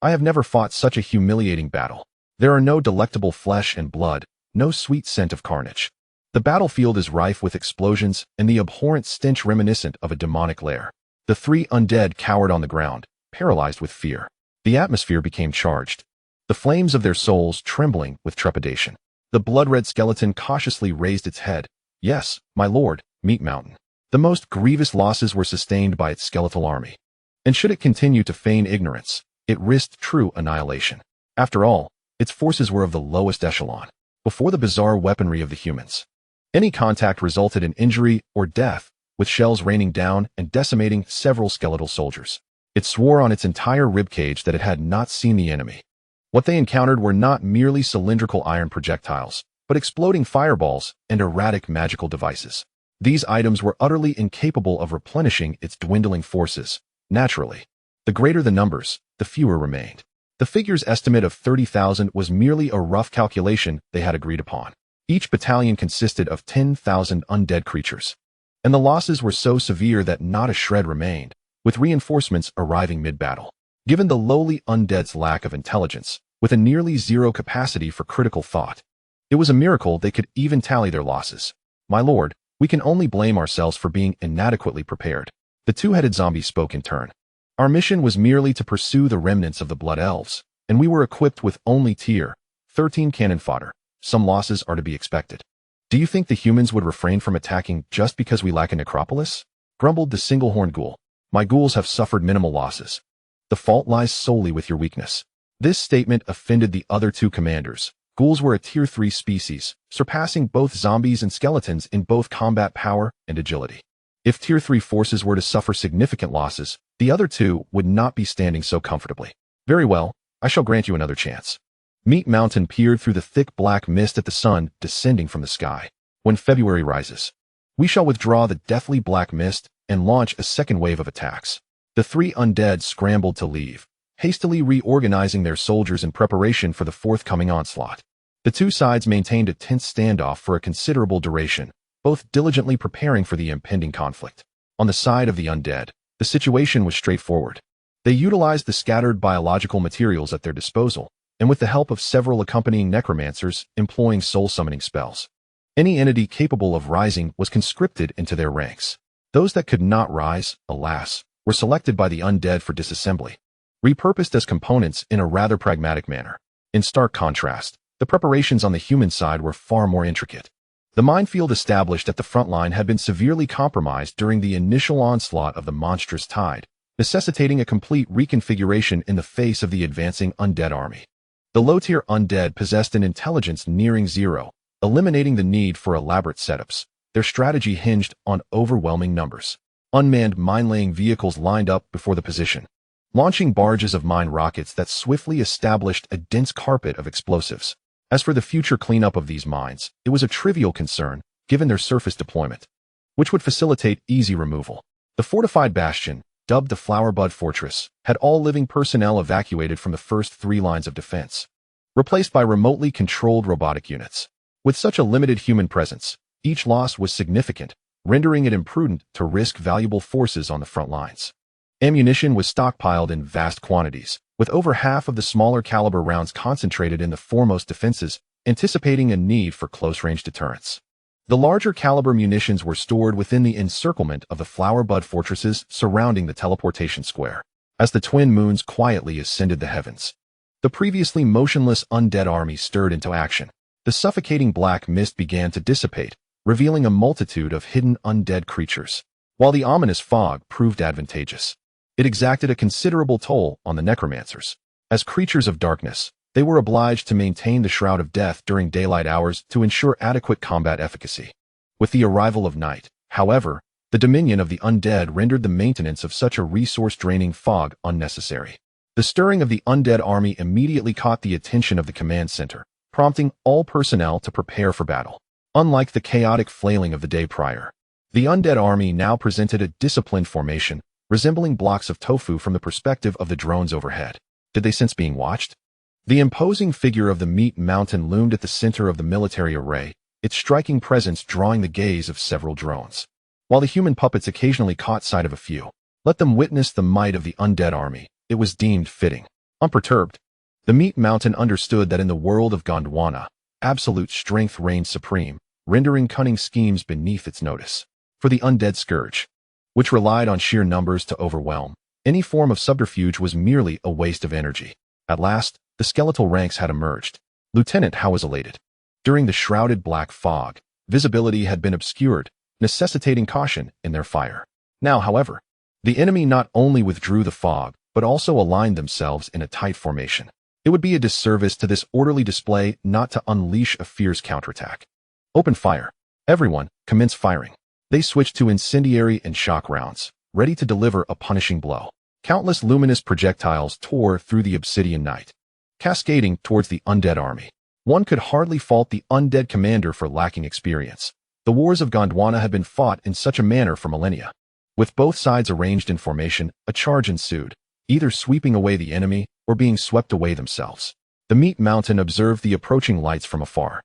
I have never fought such a humiliating battle. There are no delectable flesh and blood, no sweet scent of carnage. The battlefield is rife with explosions and the abhorrent stench reminiscent of a demonic lair. The three undead cowered on the ground, paralyzed with fear. The atmosphere became charged, the flames of their souls trembling with trepidation. The blood-red skeleton cautiously raised its head. Yes, my lord, Meat Mountain. The most grievous losses were sustained by its skeletal army. And should it continue to feign ignorance, it risked true annihilation. After all, its forces were of the lowest echelon, before the bizarre weaponry of the humans. Any contact resulted in injury or death, with shells raining down and decimating several skeletal soldiers. It swore on its entire ribcage that it had not seen the enemy. What they encountered were not merely cylindrical iron projectiles, but exploding fireballs and erratic magical devices. These items were utterly incapable of replenishing its dwindling forces. Naturally, the greater the numbers, the fewer remained. The figure's estimate of 30,000 was merely a rough calculation they had agreed upon. Each battalion consisted of 10,000 undead creatures, and the losses were so severe that not a shred remained, with reinforcements arriving mid-battle. Given the lowly undead's lack of intelligence, with a nearly zero capacity for critical thought, it was a miracle they could even tally their losses. My lord, we can only blame ourselves for being inadequately prepared. The two-headed zombie spoke in turn. Our mission was merely to pursue the remnants of the Blood Elves, and we were equipped with only Tier 13 cannon fodder. Some losses are to be expected. Do you think the humans would refrain from attacking just because we lack a necropolis? Grumbled the single-horned ghoul. My ghouls have suffered minimal losses. The fault lies solely with your weakness. This statement offended the other two commanders. Ghouls were a Tier 3 species, surpassing both zombies and skeletons in both combat power and agility. If Tier 3 forces were to suffer significant losses, the other two would not be standing so comfortably. Very well, I shall grant you another chance. Meat Mountain peered through the thick black mist at the sun descending from the sky. When February rises, we shall withdraw the deathly black mist and launch a second wave of attacks. The three undead scrambled to leave, hastily reorganizing their soldiers in preparation for the forthcoming onslaught. The two sides maintained a tense standoff for a considerable duration, both diligently preparing for the impending conflict. On the side of the undead, the situation was straightforward. They utilized the scattered biological materials at their disposal, and with the help of several accompanying necromancers employing soul-summoning spells. Any entity capable of rising was conscripted into their ranks. Those that could not rise, alas, were selected by the undead for disassembly, repurposed as components in a rather pragmatic manner. In stark contrast, the preparations on the human side were far more intricate. The minefield established at the front line had been severely compromised during the initial onslaught of the monstrous tide, necessitating a complete reconfiguration in the face of the advancing undead army. The low-tier undead possessed an intelligence nearing zero, eliminating the need for elaborate setups. Their strategy hinged on overwhelming numbers. Unmanned mine-laying vehicles lined up before the position, launching barges of mine rockets that swiftly established a dense carpet of explosives. As for the future cleanup of these mines, it was a trivial concern, given their surface deployment, which would facilitate easy removal. The fortified bastion, dubbed the Flowerbud Fortress, had all living personnel evacuated from the first 3 lines of defense, replaced by remotely controlled robotic units. With such a limited human presence, each loss was significant, rendering it imprudent to risk valuable forces on the front lines. Ammunition was stockpiled in vast quantities, with over half of the smaller caliber rounds concentrated in the foremost defenses, anticipating a need for close-range deterrence. The larger caliber munitions were stored within the encirclement of the Flowerbud fortresses surrounding the teleportation square. As the twin moons quietly ascended the heavens, the previously motionless undead army stirred into action. The suffocating black mist began to dissipate, revealing a multitude of hidden undead creatures. While the ominous fog proved advantageous, it exacted a considerable toll on the necromancers. As creatures of darkness, they were obliged to maintain the shroud of death during daylight hours to ensure adequate combat efficacy. With the arrival of night, however, the dominion of the undead rendered the maintenance of such a resource-draining fog unnecessary. The stirring of the undead army immediately caught the attention of the command center, prompting all personnel to prepare for battle. Unlike the chaotic flailing of the day prior, the undead army now presented a disciplined formation, resembling blocks of tofu from the perspective of the drones overhead. Did they sense being watched? The imposing figure of the meat mountain loomed at the center of the military array, its striking presence drawing the gaze of several drones. While the human puppets occasionally caught sight of a few, let them witness the might of the undead army, it was deemed fitting. Unperturbed, the meat mountain understood that in the world of Gondwana, absolute strength reigned supreme, rendering cunning schemes beneath its notice. For the undead scourge, which relied on sheer numbers to overwhelm, any form of subterfuge was merely a waste of energy. At last, the skeletal ranks had emerged. Lieutenant Howe was elated. During the shrouded black fog, visibility had been obscured, necessitating caution in their fire. Now, however, the enemy not only withdrew the fog, but also aligned themselves in a tight formation. It would be a disservice to this orderly display not to unleash a fierce counterattack. Open fire. Everyone, commence firing. They switched to incendiary and shock rounds, ready to deliver a punishing blow. Countless luminous projectiles tore through the obsidian night, cascading towards the undead army. One could hardly fault the undead commander for lacking experience. The wars of Gondwana had been fought in such a manner for millennia. With both sides arranged in formation, a charge ensued, either sweeping away the enemy or being swept away themselves. The meat mountain observed the approaching lights from afar,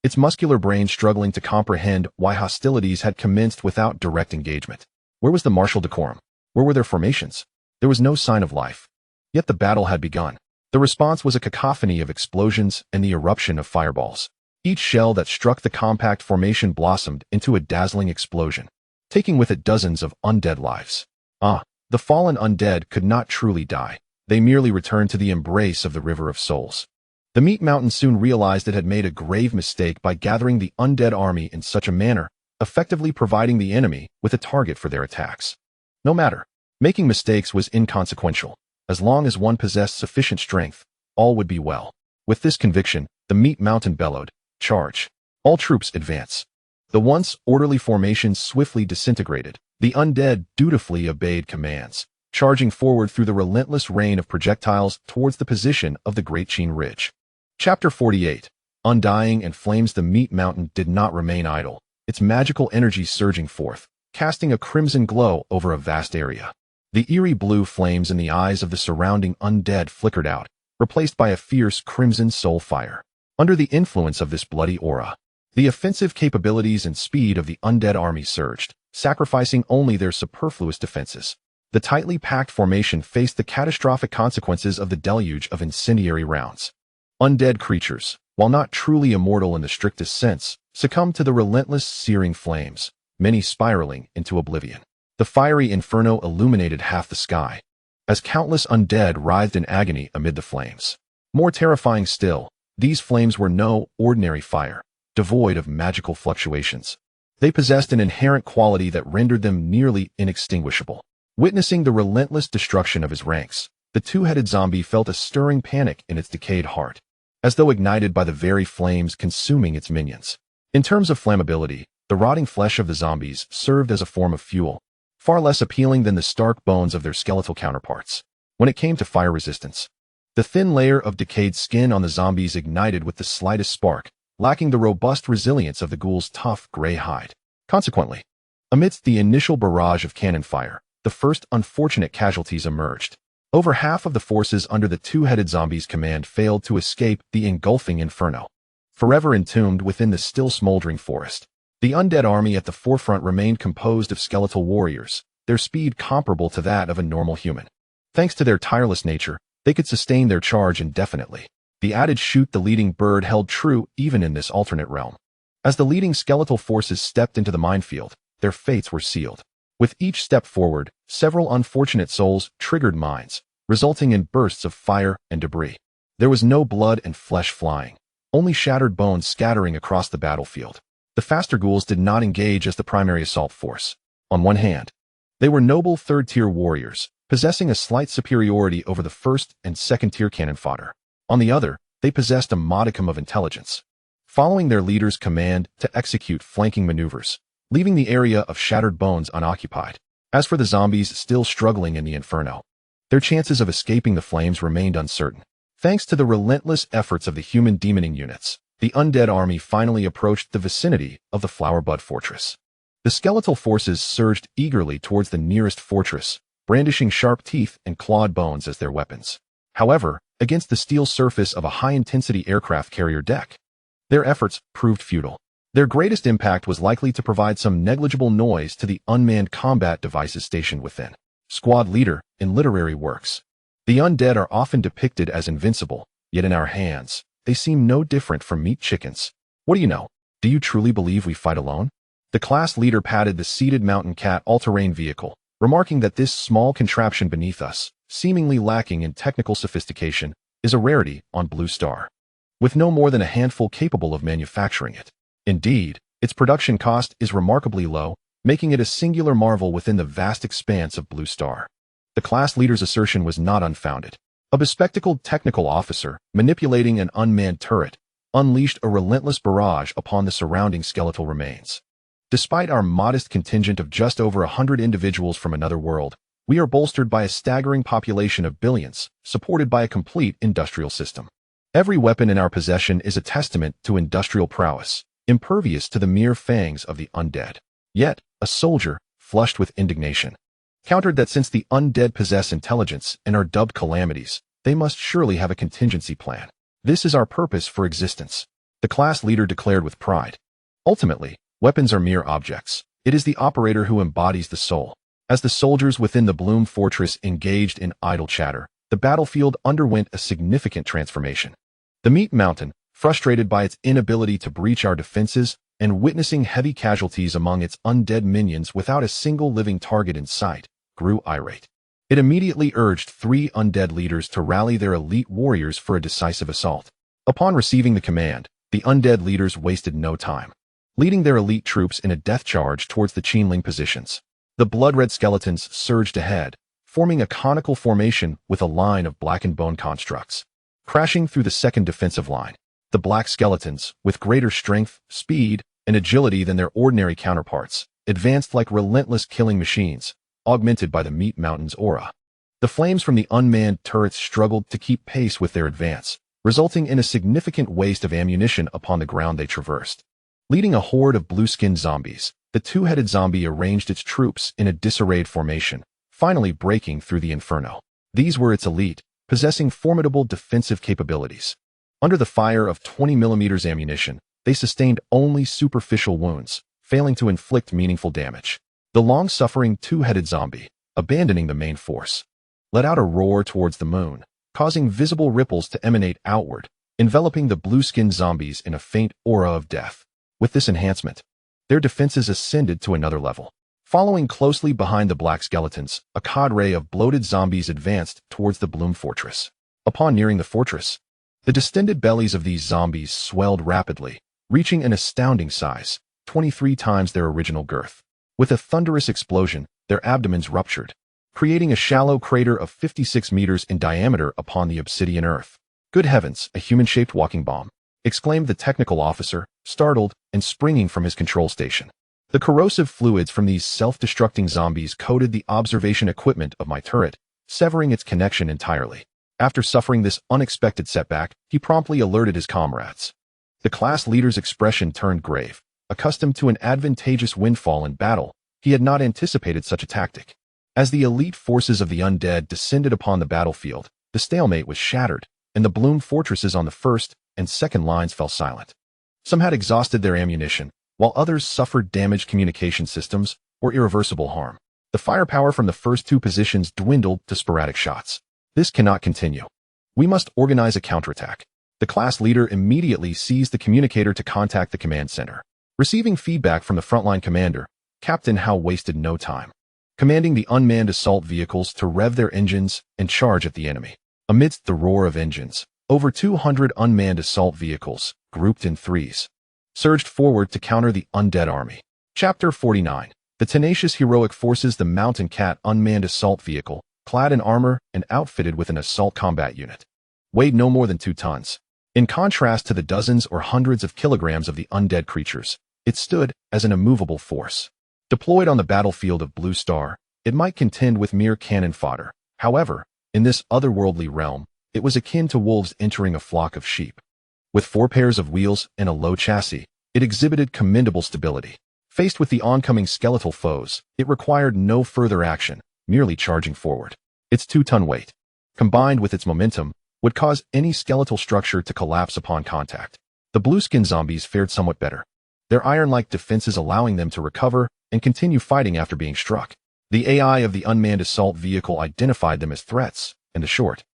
its muscular brain struggling to comprehend why hostilities had commenced without direct engagement. Where was the martial decorum? Where were their formations? There was no sign of life. Yet the battle had begun. The response was a cacophony of explosions and the eruption of fireballs. Each shell that struck the compact formation blossomed into a dazzling explosion, taking with it dozens of undead lives. The fallen undead could not truly die. They merely returned to the embrace of the River of Souls. The meat mountain soon realized it had made a grave mistake by gathering the undead army in such a manner, effectively providing the enemy with a target for their attacks. No matter. Making mistakes was inconsequential. As long as one possessed sufficient strength, all would be well. With this conviction, the meat mountain bellowed, "Charge! All troops advance!" The once orderly formation swiftly disintegrated. The undead dutifully obeyed commands, charging forward through the relentless rain of projectiles towards the position of the Great Chin Ridge. Chapter 48. Undying and flames. The meat mountain did not remain idle, its magical energy surging forth, casting a crimson glow over a vast area. The eerie blue flames in the eyes of the surrounding undead flickered out, replaced by a fierce crimson soul fire. Under the influence of this bloody aura, the offensive capabilities and speed of the undead army surged, sacrificing only their superfluous defenses. The tightly packed formation faced the catastrophic consequences of the deluge of incendiary rounds. Undead creatures, while not truly immortal in the strictest sense, succumb to the relentless, searing flames, many spiraling into oblivion. The fiery inferno illuminated half the sky, as countless undead writhed in agony amid the flames. More terrifying still, these flames were no ordinary fire, devoid of magical fluctuations. They possessed an inherent quality that rendered them nearly inextinguishable. Witnessing the relentless destruction of his ranks, the two-headed zombie felt a stirring panic in its decayed heart, as though ignited by the very flames consuming its minions. In terms of flammability, the rotting flesh of the zombies served as a form of fuel, far less appealing than the stark bones of their skeletal counterparts. When it came to fire resistance, the thin layer of decayed skin on the zombies ignited with the slightest spark, lacking the robust resilience of the ghoul's tough gray hide. Consequently, amidst the initial barrage of cannon fire, the first unfortunate casualties emerged. Over half of the forces under the two-headed zombies' command failed to escape the engulfing inferno. Forever entombed within the still smoldering forest, the undead army at the forefront remained composed of skeletal warriors, their speed comparable to that of a normal human. Thanks to their tireless nature, they could sustain their charge indefinitely. The adage "shoot the leading bird" held true even in this alternate realm. As the leading skeletal forces stepped into the minefield, their fates were sealed. With each step forward, several unfortunate souls triggered mines, resulting in bursts of fire and debris. There was no blood and flesh flying, only shattered bones scattering across the battlefield. The faster ghouls did not engage as the primary assault force. On one hand, they were noble third-tier warriors, possessing a slight superiority over the first- and second-tier cannon fodder. On the other, they possessed a modicum of intelligence, following their leader's command to execute flanking maneuvers, leaving the area of shattered bones unoccupied. As for the zombies still struggling in the inferno, their chances of escaping the flames remained uncertain. Thanks to the relentless efforts of the human demoning units, the undead army finally approached the vicinity of the Flowerbud Fortress. The skeletal forces surged eagerly towards the nearest fortress, brandishing sharp teeth and clawed bones as their weapons. However, against the steel surface of a high-intensity aircraft carrier deck, their efforts proved futile. Their greatest impact was likely to provide some negligible noise to the unmanned combat devices stationed within. Squad leader in literary works. The undead are often depicted as invincible, yet in our hands, they seem no different from meat chickens. What do you know? Do you truly believe we fight alone? The class leader patted the seated mountain cat all-terrain vehicle, remarking that this small contraption beneath us, seemingly lacking in technical sophistication, is a rarity on Blue Star, with no more than a handful capable of manufacturing it. Indeed, its production cost is remarkably low, making it a singular marvel within the vast expanse of Blue Star. The class leader's assertion was not unfounded. A bespectacled technical officer, manipulating an unmanned turret, unleashed a relentless barrage upon the surrounding skeletal remains. Despite our modest contingent of just over 100 individuals from another world, we are bolstered by a staggering population of billions, supported by a complete industrial system. Every weapon in our possession is a testament to industrial prowess, impervious to the mere fangs of the undead. Yet, a soldier, flushed with indignation, countered that since the undead possess intelligence and are dubbed calamities, they must surely have a contingency plan. This is our purpose for existence, the class leader declared with pride. Ultimately, weapons are mere objects. It is the operator who embodies the soul. As the soldiers within the Bloom Fortress engaged in idle chatter, the battlefield underwent a significant transformation. The Meat Mountain, frustrated by its inability to breach our defenses and witnessing heavy casualties among its undead minions without a single living target in sight, grew irate. It immediately urged 3 undead leaders to rally their elite warriors for a decisive assault. Upon receiving the command, the undead leaders wasted no time, leading their elite troops in a death charge towards the Qinling positions. The blood-red skeletons surged ahead, forming a conical formation with a line of blackened bone constructs. Crashing through the second defensive line, the black skeletons, with greater strength, speed, and agility than their ordinary counterparts, advanced like relentless killing machines, augmented by the Meat Mountain's aura. The flames from the unmanned turrets struggled to keep pace with their advance, resulting in a significant waste of ammunition upon the ground they traversed. Leading a horde of blue-skinned zombies, the two-headed zombie arranged its troops in a disarrayed formation, finally breaking through the inferno. These were its elite, possessing formidable defensive capabilities. Under the fire of 20mm ammunition, they sustained only superficial wounds, failing to inflict meaningful damage. The long-suffering two-headed zombie, abandoning the main force, let out a roar towards the moon, causing visible ripples to emanate outward, enveloping the blue-skinned zombies in a faint aura of death. With this enhancement, their defenses ascended to another level. Following closely behind the black skeletons, a cadre of bloated zombies advanced towards the Bloom Fortress. Upon nearing the fortress, the distended bellies of these zombies swelled rapidly, reaching an astounding size, 23 times their original girth. With a thunderous explosion, their abdomens ruptured, creating a shallow crater of 56 meters in diameter upon the obsidian earth. "Good heavens, a human-shaped walking bomb!" exclaimed the technical officer, startled and springing from his control station. The corrosive fluids from these self-destructing zombies coated the observation equipment of my turret, severing its connection entirely. After suffering this unexpected setback, he promptly alerted his comrades. The class leader's expression turned grave. Accustomed to an advantageous windfall in battle, he had not anticipated such a tactic. As the elite forces of the undead descended upon the battlefield, the stalemate was shattered, and the Bloom fortresses on the first and second lines fell silent. Some had exhausted their ammunition, while others suffered damaged communication systems or irreversible harm. The firepower from the first two positions dwindled to sporadic shots. This cannot continue. We must organize a counterattack. The class leader immediately seized the communicator to contact the command center. Receiving feedback from the frontline commander, Captain Howe wasted no time, commanding the unmanned assault vehicles to rev their engines and charge at the enemy. Amidst the roar of engines, over 200 unmanned assault vehicles, grouped in threes, surged forward to counter the undead army. Chapter 49. The tenacious heroic forces. The Mountain Cat unmanned assault vehicle, clad in armor and outfitted with an assault combat unit, weighed no more than 2 tons. In contrast to the dozens or hundreds of kilograms of the undead creatures, it stood as an immovable force. Deployed on the battlefield of Blue Star, it might contend with mere cannon fodder. However, in this otherworldly realm, it was akin to wolves entering a flock of sheep. With 4 pairs of wheels and a low chassis, it exhibited commendable stability. Faced with the oncoming skeletal foes, it required no further action, merely charging forward. Its 2-ton weight, combined with its momentum, would cause any skeletal structure to collapse upon contact. The blue-skin zombies fared somewhat better, their iron-like defenses allowing them to recover and continue fighting after being struck. The AI of the unmanned assault vehicle identified them as threats, and the short,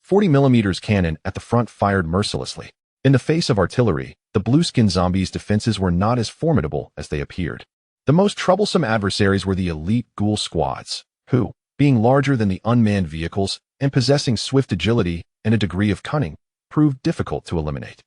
40mm cannon at the front fired mercilessly. In the face of artillery, the blue-skin zombies' defenses were not as formidable as they appeared. The most troublesome adversaries were the elite ghoul squads, who, being larger than the unmanned vehicles and possessing swift agility and a degree of cunning, proved difficult to eliminate.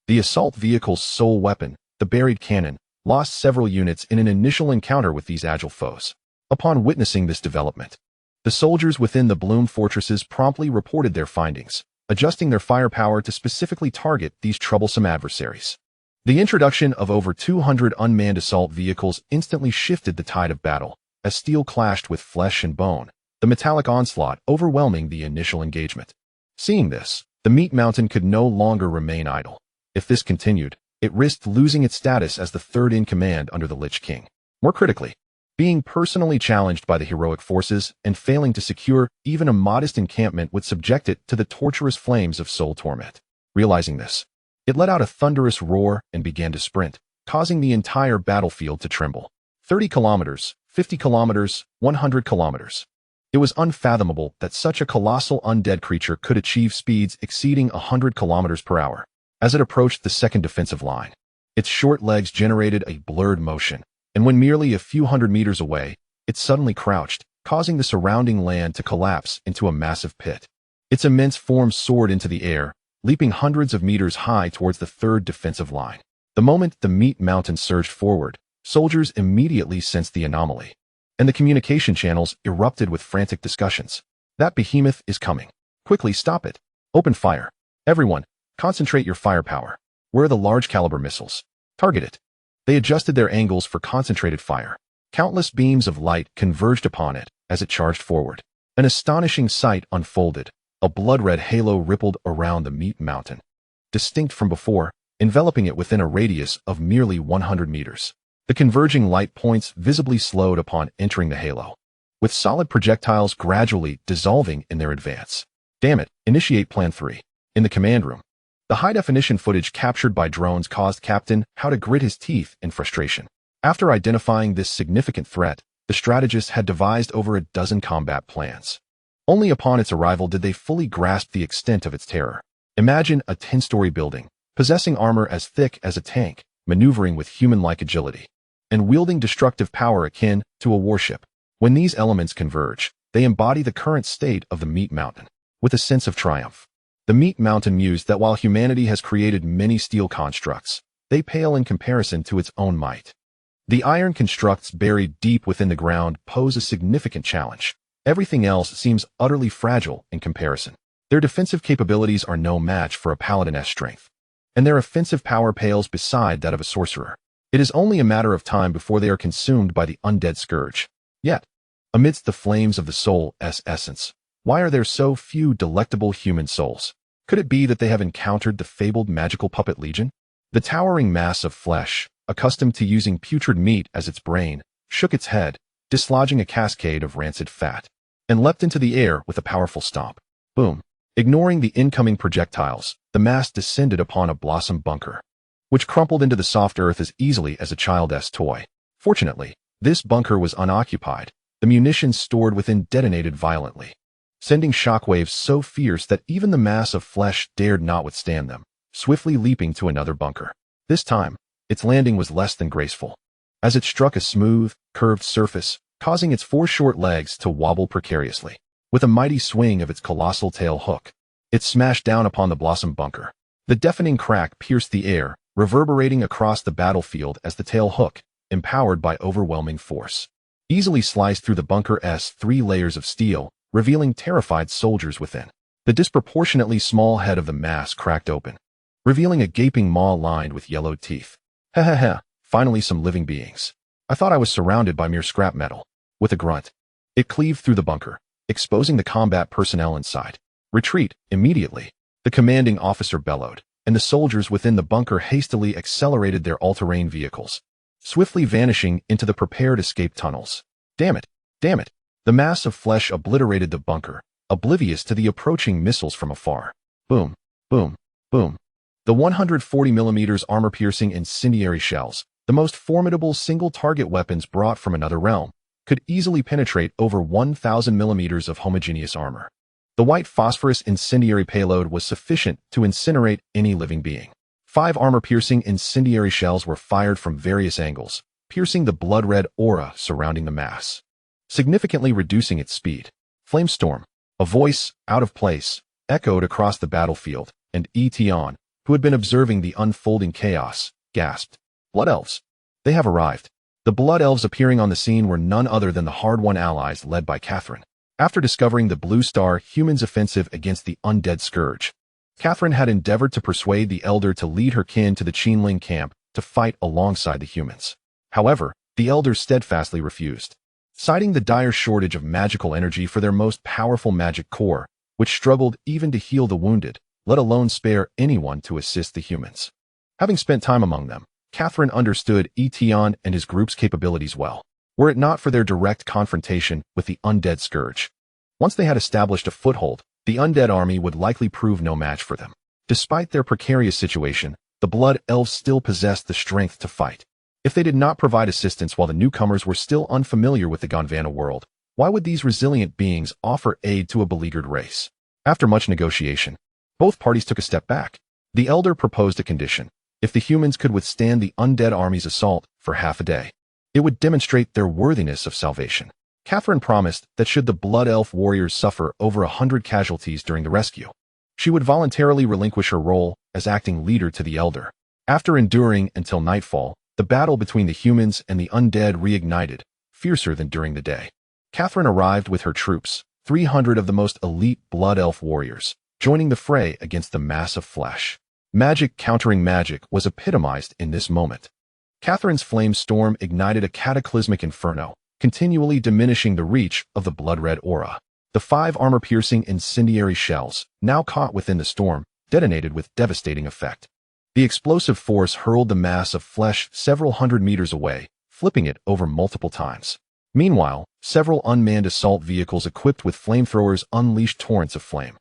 The assault vehicle's sole weapon, the buried cannon, lost several units in an initial encounter with these agile foes. Upon witnessing this development, the soldiers within the Bloom fortresses promptly reported their findings, adjusting their firepower to specifically target these troublesome adversaries. The introduction of over 200 unmanned assault vehicles instantly shifted the tide of battle, as steel clashed with flesh and bone, the metallic onslaught overwhelming the initial engagement. Seeing this, the Meat Mountain could no longer remain idle. If this continued, it risked losing its status as the third-in-command under the Lich King. More critically, being personally challenged by the heroic forces and failing to secure even a modest encampment would subject it to the torturous flames of soul torment. Realizing this, it let out a thunderous roar and began to sprint, causing the entire battlefield to tremble. 30 kilometers, 50 kilometers, 100 kilometers. It was unfathomable that such a colossal undead creature could achieve speeds exceeding 100 kilometers per hour. As it approached the second defensive line, its short legs generated a blurred motion, and when merely a few hundred meters away, it suddenly crouched, causing the surrounding land to collapse into a massive pit. Its immense form soared into the air, leaping hundreds of meters high towards the third defensive line. The moment the Meat Mountain surged forward, soldiers immediately sensed the anomaly, and the communication channels erupted with frantic discussions. "That behemoth is coming. Quickly stop it. Open fire. Everyone, concentrate your firepower. Where are the large-caliber missiles? Target it." They adjusted their angles for concentrated fire. Countless beams of light converged upon it as it charged forward. An astonishing sight unfolded. A blood-red halo rippled around the Meat Mountain, distinct from before, enveloping it within a radius of merely 100 meters. The converging light points visibly slowed upon entering the halo, with solid projectiles gradually dissolving in their advance. "Damn it, initiate Plan 3. In the command room, the high-definition footage captured by drones caused Captain Howe to grit his teeth in frustration. After identifying this significant threat, the strategists had devised over a dozen combat plans. Only upon its arrival did they fully grasp the extent of its terror. Imagine a 10-story building, possessing armor as thick as a tank, maneuvering with human-like agility, and wielding destructive power akin to a warship. When these elements converge, they embody the current state of the Meat Mountain, with a sense of triumph. The Meat Mountain mused that while humanity has created many steel constructs, they pale in comparison to its own might. The iron constructs buried deep within the ground pose a significant challenge. Everything else seems utterly fragile in comparison. Their defensive capabilities are no match for a paladin's strength, and their offensive power pales beside that of a sorcerer. It is only a matter of time before they are consumed by the undead scourge. Yet, amidst the flames of the soul's essence, why are there so few delectable human souls? Could it be that they have encountered the fabled magical puppet legion? The towering mass of flesh, accustomed to using putrid meat as its brain, shook its head, dislodging a cascade of rancid fat, and leapt into the air with a powerful stomp. Boom! Ignoring the incoming projectiles, the mass descended upon a blossom bunker, which crumpled into the soft earth as easily as a child's toy. Fortunately, this bunker was unoccupied. The munitions stored within detonated violently, sending shockwaves so fierce that even the mass of flesh dared not withstand them, swiftly leaping to another bunker. This time, its landing was less than graceful, as it struck a smooth, curved surface, causing its 4 short legs to wobble precariously. With a mighty swing of its colossal tail hook, it smashed down upon the blossom bunker. The deafening crack pierced the air, reverberating across the battlefield as the tail hook, empowered by overwhelming force, easily sliced through the bunker's 3 layers of steel, revealing terrified soldiers within. The disproportionately small head of the mass cracked open, revealing a gaping maw lined with yellowed teeth. Ha ha ha, finally some living beings. I thought I was surrounded by mere scrap metal. With a grunt, it cleaved through the bunker, exposing the combat personnel inside. Retreat, immediately, the commanding officer bellowed, and the soldiers within the bunker hastily accelerated their all-terrain vehicles, swiftly vanishing into the prepared escape tunnels. Damn it! Damn it! The mass of flesh obliterated the bunker, oblivious to the approaching missiles from afar. Boom! Boom! Boom! The 140mm armor-piercing incendiary shells, the most formidable single-target weapons brought from another realm, could easily penetrate over 1,000mm of homogeneous armor. The white phosphorus incendiary payload was sufficient to incinerate any living being. 5 armor-piercing incendiary shells were fired from various angles, piercing the blood-red aura surrounding the mass, significantly reducing its speed. Flamestorm, a voice, out of place, echoed across the battlefield, and Tian, who had been observing the unfolding chaos, gasped. Blood elves. They have arrived. The Blood Elves appearing on the scene were none other than the hard-won allies led by Catherine. After discovering the Blue Star humans' offensive against the undead scourge, Catherine had endeavored to persuade the Elder to lead her kin to the Qinling camp to fight alongside the humans. However, the Elder steadfastly refused, citing the dire shortage of magical energy for their most powerful magic core, which struggled even to heal the wounded, let alone spare anyone to assist the humans. Having spent time among them, Catherine understood Tian and his group's capabilities well, were it not for their direct confrontation with the undead scourge. Once they had established a foothold, the undead army would likely prove no match for them. Despite their precarious situation, the Blood Elves still possessed the strength to fight. If they did not provide assistance while the newcomers were still unfamiliar with the Gondwana world, why would these resilient beings offer aid to a beleaguered race? After much negotiation, both parties took a step back. The Elder proposed a condition. If the humans could withstand the undead army's assault for half a day, it would demonstrate their worthiness of salvation. Catherine promised that should the Blood Elf warriors suffer over 100 casualties during the rescue, she would voluntarily relinquish her role as acting leader to the Elder. After enduring until nightfall, the battle between the humans and the undead reignited, fiercer than during the day. Catherine arrived with her troops, 300 of the most elite Blood Elf warriors, joining the fray against the mass of flesh. Magic countering magic was epitomized in this moment. Catherine's flame storm ignited a cataclysmic inferno, continually diminishing the reach of the blood-red aura. The 5 armor-piercing incendiary shells, now caught within the storm, detonated with devastating effect. The explosive force hurled the mass of flesh several hundred meters away, flipping it over multiple times. Meanwhile, several unmanned assault vehicles equipped with flamethrowers unleashed torrents of flame,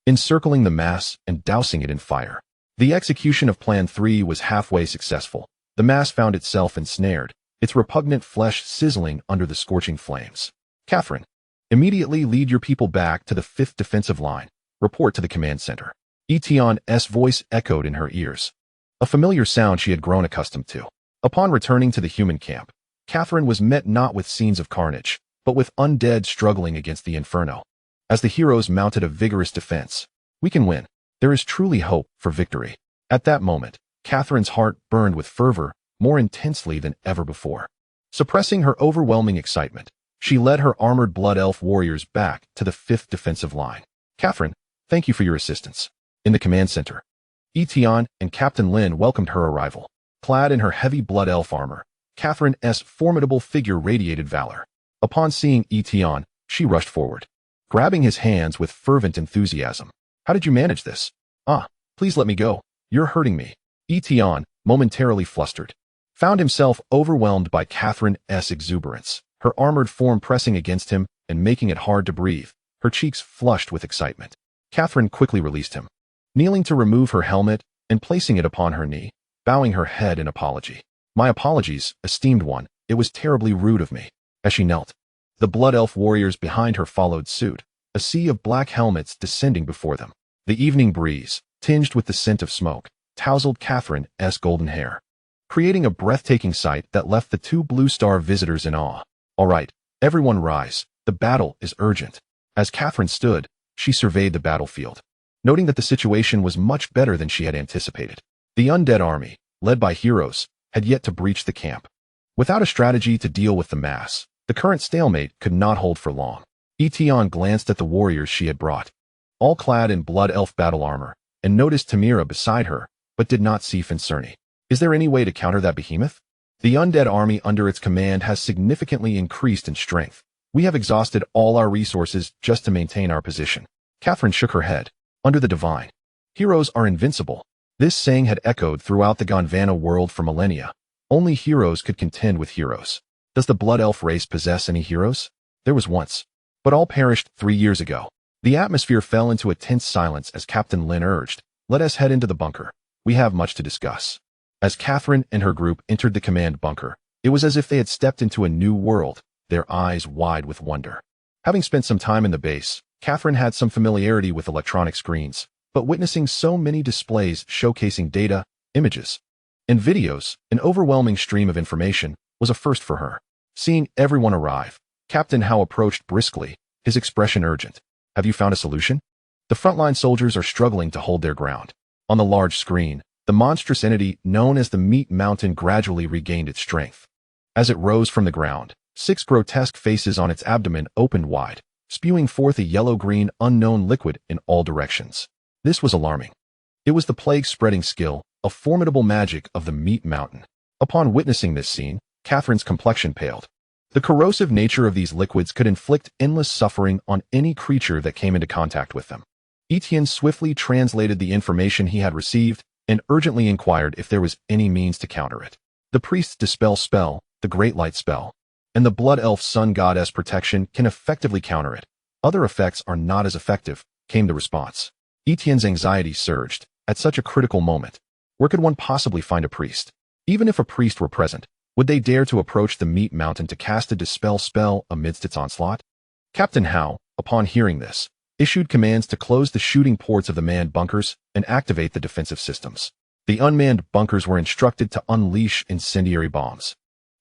encircling the mass and dousing it in fire. The execution of Plan 3 was halfway successful. The mass found itself ensnared, its repugnant flesh sizzling under the scorching flames. Catherine, immediately lead your people back to the 5th defensive line. Report to the command center. Tian's voice echoed in her ears, a familiar sound she had grown accustomed to. Upon returning to the human camp, Catherine was met not with scenes of carnage, but with undead struggling against the inferno. As the heroes mounted a vigorous defense, "We can win. There is truly hope for victory." At that moment, Catherine's heart burned with fervor more intensely than ever before. Suppressing her overwhelming excitement, she led her armored blood elf warriors back to the 5th defensive line. "Catherine, thank you for your assistance." In the command center, Tian and Captain Lin welcomed her arrival. Clad in her heavy blood elf armor, Catherine's formidable figure radiated valor. Upon seeing Tian, she rushed forward, grabbing his hands with fervent enthusiasm. "How did you manage this? Please let me go. You're hurting me." Tian, momentarily flustered, found himself overwhelmed by Catherine's exuberance, her armored form pressing against him and making it hard to breathe, her cheeks flushed with excitement. Catherine quickly released him, kneeling to remove her helmet and placing it upon her knee, bowing her head in apology. "My apologies, esteemed one, it was terribly rude of me." As she knelt, the blood elf warriors behind her followed suit, a sea of black helmets descending before them. The evening breeze, tinged with the scent of smoke, tousled Catherine's golden hair, creating a breathtaking sight that left the 2 Blue Star visitors in awe. "All right, everyone rise, the battle is urgent." As Catherine stood, she surveyed the battlefield, noting that the situation was much better than she had anticipated. The undead army, led by heroes, had yet to breach the camp. Without a strategy to deal with the mass, the current stalemate could not hold for long. Tian glanced at the warriors she had brought, all clad in blood elf battle armor, and noticed Tamira beside her, but did not see Fincerni. "Is there any way to counter that behemoth? The undead army under its command has significantly increased in strength. We have exhausted all our resources just to maintain our position." Catherine shook her head. Under the divine, heroes are invincible. This saying had echoed throughout the Gondwana world for millennia. Only heroes could contend with heroes. Does the blood elf race possess any heroes? There was once, but all perished 3 years ago. The atmosphere fell into a tense silence as Captain Lin urged, "Let us head into the bunker. We have much to discuss." As Catherine and her group entered the command bunker, it was as if they had stepped into a new world, their eyes wide with wonder. Having spent some time in the base, Catherine had some familiarity with electronic screens, but witnessing so many displays showcasing data, images, and videos, an overwhelming stream of information, was a first for her. Seeing everyone arrive, Captain Howe approached briskly, his expression urgent. "Have you found a solution?" The frontline soldiers are struggling to hold their ground. On the large screen, the monstrous entity known as the Meat Mountain gradually regained its strength. As it rose from the ground, 6 grotesque faces on its abdomen opened wide, spewing forth a yellow-green unknown liquid in all directions. This was alarming. It was the plague-spreading skill, a formidable magic of the Meat Mountain. Upon witnessing this scene, Catherine's complexion paled. The corrosive nature of these liquids could inflict endless suffering on any creature that came into contact with them. Etienne swiftly translated the information he had received and urgently inquired if there was any means to counter it. The priest's dispel spell, the Great Light spell, and the blood elf sun goddess protection can effectively counter it. Other effects are not as effective, came the response. Etienne's anxiety surged. At such a critical moment, where could one possibly find a priest? Even if a priest were present, would they dare to approach the Meat Mountain to cast a dispel spell amidst its onslaught? Captain Howe, upon hearing this, issued commands to close the shooting ports of the manned bunkers and activate the defensive systems. The unmanned bunkers were instructed to unleash incendiary bombs,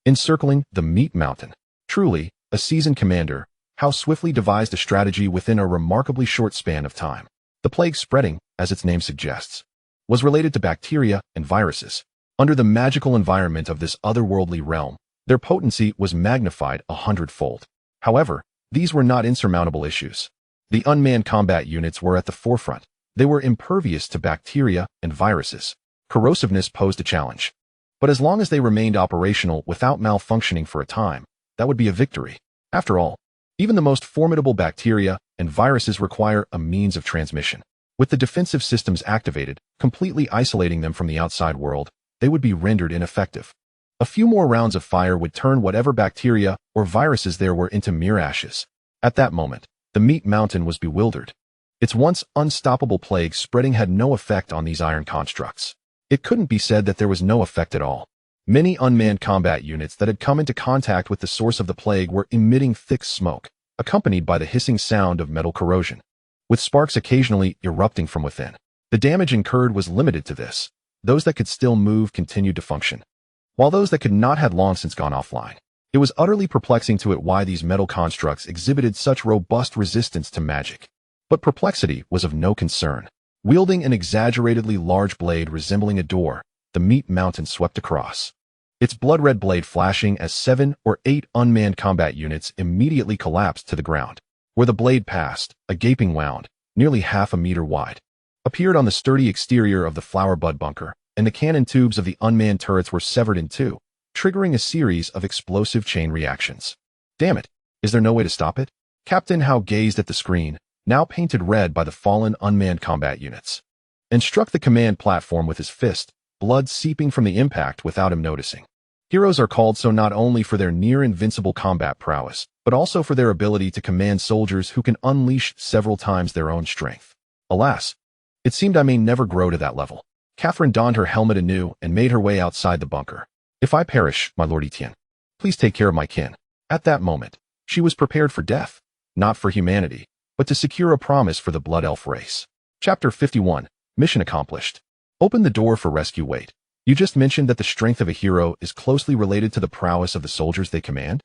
encircling the Meat Mountain. Truly, a seasoned commander, Howe swiftly devised a strategy within a remarkably short span of time. The plague spreading, as its name suggests, was related to bacteria and viruses. Under the magical environment of this otherworldly realm, their potency was magnified 100-fold. However, these were not insurmountable issues. The unmanned combat units were at the forefront. They were impervious to bacteria and viruses. Corrosiveness posed a challenge. But as long as they remained operational without malfunctioning for a time, that would be a victory. After all, even the most formidable bacteria and viruses require a means of transmission. With the defensive systems activated, completely isolating them from the outside world, they would be rendered ineffective. A few more rounds of fire would turn whatever bacteria or viruses there were into mere ashes. At that moment, the Meat Mountain was bewildered. Its once unstoppable plague spreading had no effect on these iron constructs. It couldn't be said that there was no effect at all. Many unmanned combat units that had come into contact with the source of the plague were emitting thick smoke, accompanied by the hissing sound of metal corrosion, with sparks occasionally erupting from within. The damage incurred was limited to this. Those that could still move continued to function, while those that could not had long since gone offline. It was utterly perplexing to it why these metal constructs exhibited such robust resistance to magic. But perplexity was of no concern. Wielding an exaggeratedly large blade resembling a door, the meat mountain swept across, its blood-red blade flashing as 7 or 8 unmanned combat units immediately collapsed to the ground. Where the blade passed, a gaping wound, nearly half a meter wide, appeared on the sturdy exterior of the flower bud bunker, and the cannon tubes of the unmanned turrets were severed in two, triggering a series of explosive chain reactions. Damn it, is there no way to stop it? Captain Howe gazed at the screen, now painted red by the fallen unmanned combat units, and struck the command platform with his fist, blood seeping from the impact without him noticing. Heroes are called so not only for their near-invincible combat prowess, but also for their ability to command soldiers who can unleash several times their own strength. Alas, it seemed I may never grow to that level. Catherine donned her helmet anew and made her way outside the bunker. If I perish, my lord Tian, please take care of my kin. At that moment, she was prepared for death, not for humanity, but to secure a promise for the Blood Elf race. Chapter 51, Mission Accomplished. Open the door for rescue. Wait. You just mentioned that the strength of a hero is closely related to the prowess of the soldiers they command?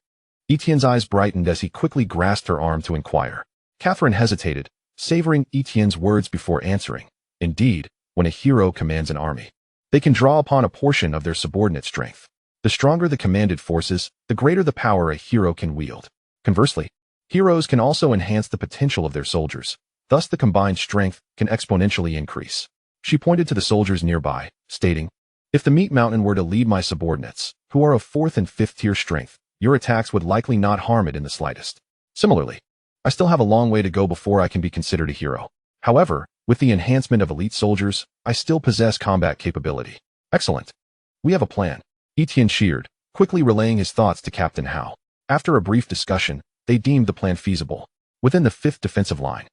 Etienne's eyes brightened as he quickly grasped her arm to inquire. Catherine hesitated, savoring Etienne's words before answering. Indeed, when a hero commands an army, they can draw upon a portion of their subordinate strength. The stronger the commanded forces, the greater the power a hero can wield. Conversely, heroes can also enhance the potential of their soldiers. Thus the combined strength can exponentially increase. She pointed to the soldiers nearby, stating, if the meat mountain were to lead my subordinates, who are of 4th and 5th tier strength, your attacks would likely not harm it in the slightest. Similarly, I still have a long way to go before I can be considered a hero. However, with the enhancement of elite soldiers, I still possess combat capability. Excellent. We have a plan. Etienne cheered, quickly relaying his thoughts to Captain Howe. After a brief discussion, they deemed the plan feasible. Within the 5th defensive line,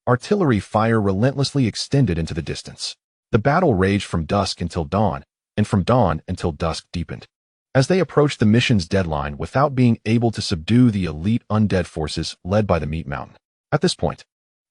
artillery fire relentlessly extended into the distance. The battle raged from dusk until dawn, and from dawn until dusk deepened. As they approached the mission's deadline without being able to subdue the elite undead forces led by the meat mountain. At this point,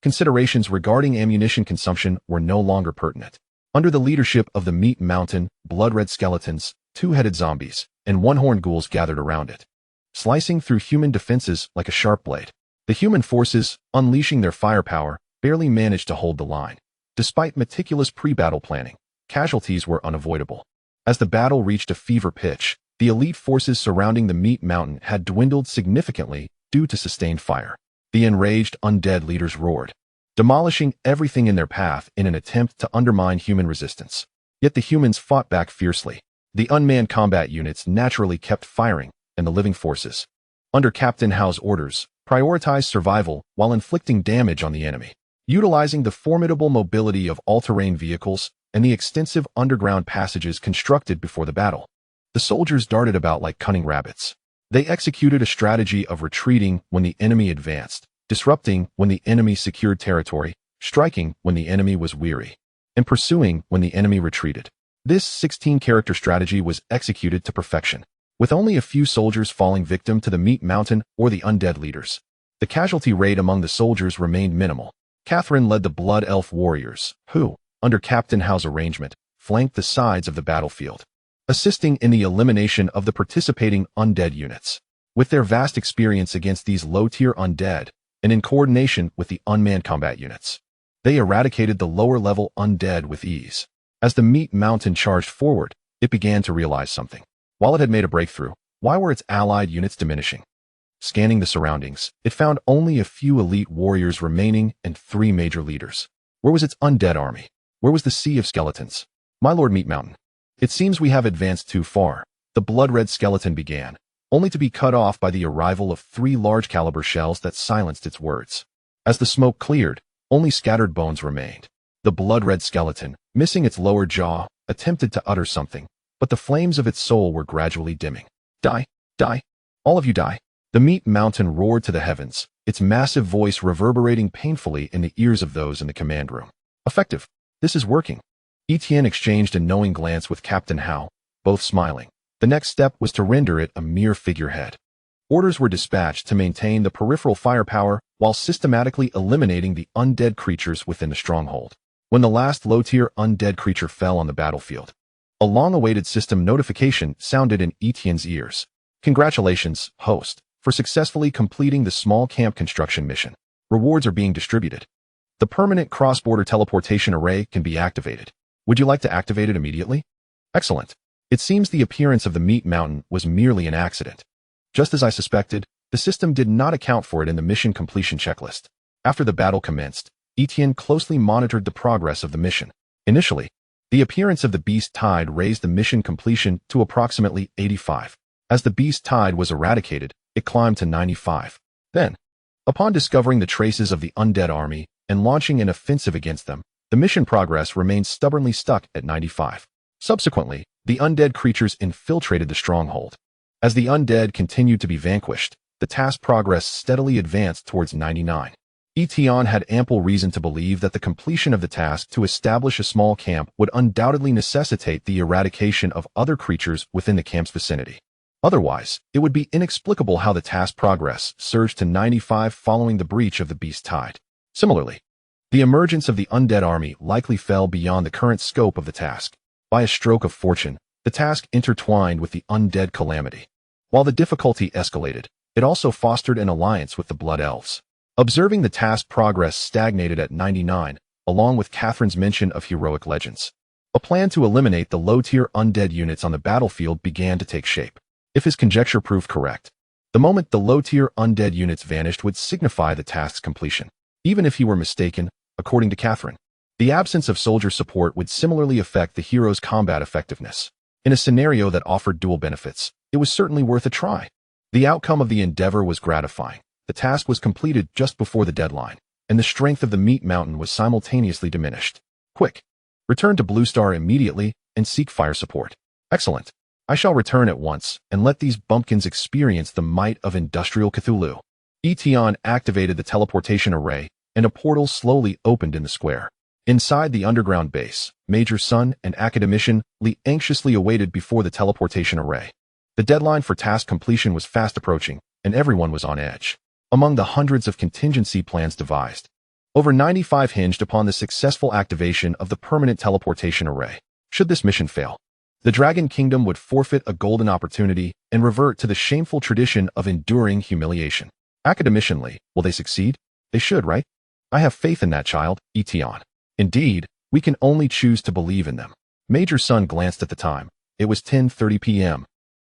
considerations regarding ammunition consumption were no longer pertinent. Under the leadership of the meat mountain, blood-red skeletons, 2-headed zombies, and one-horned ghouls gathered around it, slicing through human defenses like a sharp blade. The human forces, unleashing their firepower, barely managed to hold the line. Despite meticulous pre-battle planning, casualties were unavoidable. As the battle reached a fever pitch, the elite forces surrounding the meat mountain had dwindled significantly due to sustained fire. The enraged undead leaders roared, demolishing everything in their path in an attempt to undermine human resistance. Yet the humans fought back fiercely. The unmanned combat units naturally kept firing, and the living forces, under Captain Howe's orders, prioritized survival while inflicting damage on the enemy. Utilizing the formidable mobility of all-terrain vehicles and the extensive underground passages constructed before the battle, the soldiers darted about like cunning rabbits. They executed a strategy of retreating when the enemy advanced, disrupting when the enemy secured territory, striking when the enemy was weary, and pursuing when the enemy retreated. This 16-character strategy was executed to perfection, with only a few soldiers falling victim to the meat mountain or the undead leaders. The casualty rate among the soldiers remained minimal. Catherine led the Blood Elf warriors, who, under Captain Howe's arrangement, flanked the sides of the battlefield, assisting in the elimination of the participating undead units. With their vast experience against these low-tier undead, and in coordination with the unmanned combat units, they eradicated the lower-level undead with ease. As the meat mountain charged forward, it began to realize something. While it had made a breakthrough, why were its allied units diminishing? Scanning the surroundings, it found only a few elite warriors remaining and 3 major leaders. Where was its undead army? Where was the sea of skeletons? My lord Meat Mountain, it seems we have advanced too far. The blood-red skeleton began, only to be cut off by the arrival of 3 large-caliber shells that silenced its words. As the smoke cleared, only scattered bones remained. The blood-red skeleton, missing its lower jaw, attempted to utter something, but the flames of its soul were gradually dimming. Die, die, all of you die. The meat mountain roared to the heavens, its massive voice reverberating painfully in the ears of those in the command room. Effective. This is working. Etienne exchanged a knowing glance with Captain Howe, both smiling. The next step was to render it a mere figurehead. Orders were dispatched to maintain the peripheral firepower while systematically eliminating the undead creatures within the stronghold. when the last low-tier undead creature fell on the battlefield. A long-awaited system notification sounded in Tian's ears. Congratulations, host, for successfully completing the small camp construction mission. Rewards are being distributed. The permanent cross-border teleportation array can be activated. Would you like to activate it immediately? Excellent. It seems the appearance of the meat mountain was merely an accident. Just as I suspected, the system did not account for it in the mission completion checklist. After the battle commenced, Tian closely monitored the progress of the mission. Initially, the appearance of the beast tide raised the mission completion to approximately 85. As the beast tide was eradicated, it climbed to 95. Then, upon discovering the traces of the undead army and launching an offensive against them, the mission progress remained stubbornly stuck at 95. Subsequently, the undead creatures infiltrated the stronghold. As the undead continued to be vanquished, the task progress steadily advanced towards 99. Tian had ample reason to believe that the completion of the task to establish a small camp would undoubtedly necessitate the eradication of other creatures within the camp's vicinity. Otherwise, it would be inexplicable how the task progress surged to 95 following the breach of the beast tide. Similarly, the emergence of the undead army likely fell beyond the current scope of the task. By a stroke of fortune, the task intertwined with the undead calamity. While the difficulty escalated, it also fostered an alliance with the Blood Elves. Observing the task progress stagnated at 99, along with Catherine's mention of heroic legends. A plan to eliminate the low-tier undead units on the battlefield began to take shape. If his conjecture proved correct, the moment the low-tier undead units vanished would signify the task's completion. Even if he were mistaken, according to Catherine, the absence of soldier support would similarly affect the hero's combat effectiveness. In a scenario that offered dual benefits, it was certainly worth a try. The outcome of the endeavor was gratifying. The task was completed just before the deadline, and the strength of the meat mountain was simultaneously diminished. Quick! Return to Blue Star immediately and seek fire support. Excellent. I shall return at once and let these bumpkins experience the might of industrial Cthulhu. Tian activated the teleportation array, and a portal slowly opened in the square. Inside the underground base, Major Sun and Academician Li anxiously awaited before the teleportation array. The deadline for task completion was fast approaching, and everyone was on edge. Among the hundreds of contingency plans devised, over 95 hinged upon the successful activation of the permanent teleportation array. Should this mission fail, the Dragon Kingdom would forfeit a golden opportunity and revert to the shameful tradition of enduring humiliation. Academician Li, will they succeed? They should, right? I have faith in that child, Tian. Indeed, we can only choose to believe in them. Major Sun glanced at the time. It was 10:30 p.m.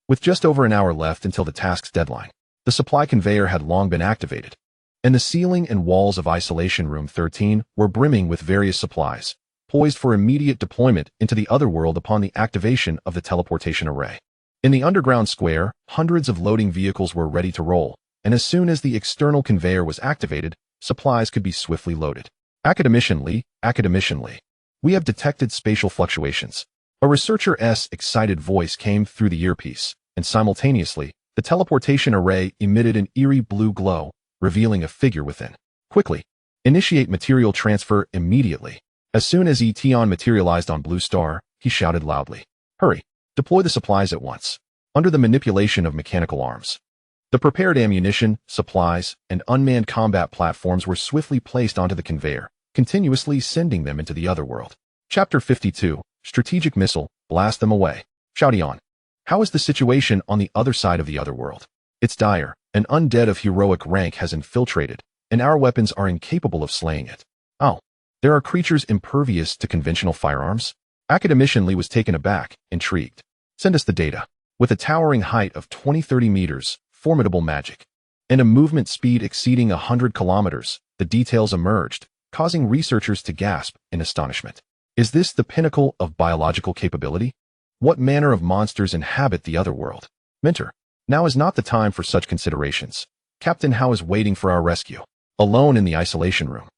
With just over an hour left until the task's deadline, the supply conveyor had long been activated, and the ceiling and walls of Isolation Room 13 were brimming with various supplies, poised for immediate deployment into the Otherworld upon the activation of the teleportation array. In the underground square, hundreds of loading vehicles were ready to roll, and as soon as the external conveyor was activated, supplies could be swiftly loaded. Academician Li, we have detected spatial fluctuations. A researcher's excited voice came through the earpiece, and simultaneously, the teleportation array emitted an eerie blue glow, revealing a figure within. Quickly, initiate material transfer immediately. As soon as Tian materialized on Blue Star, he shouted loudly, "Hurry! Deploy the supplies at once." Under the manipulation of mechanical arms, the prepared ammunition, supplies, and unmanned combat platforms were swiftly placed onto the conveyor, continuously sending them into the Otherworld. Chapter 52, Strategic Missile, Blast Them Away. Tian, how is the situation on the other side of the Otherworld? It's dire. An undead of heroic rank has infiltrated, and our weapons are incapable of slaying it. Oh, there are creatures impervious to conventional firearms? Academician Li was taken aback, intrigued. Send us the data. With a towering height of 20-30 meters, formidable magic, and a movement speed exceeding 100 kilometers, the details emerged, causing researchers to gasp in astonishment. Is this the pinnacle of biological capability? What manner of monsters inhabit the Otherworld? Mentor, now is not the time for such considerations. Captain Hao is waiting for our rescue. Alone in the isolation room,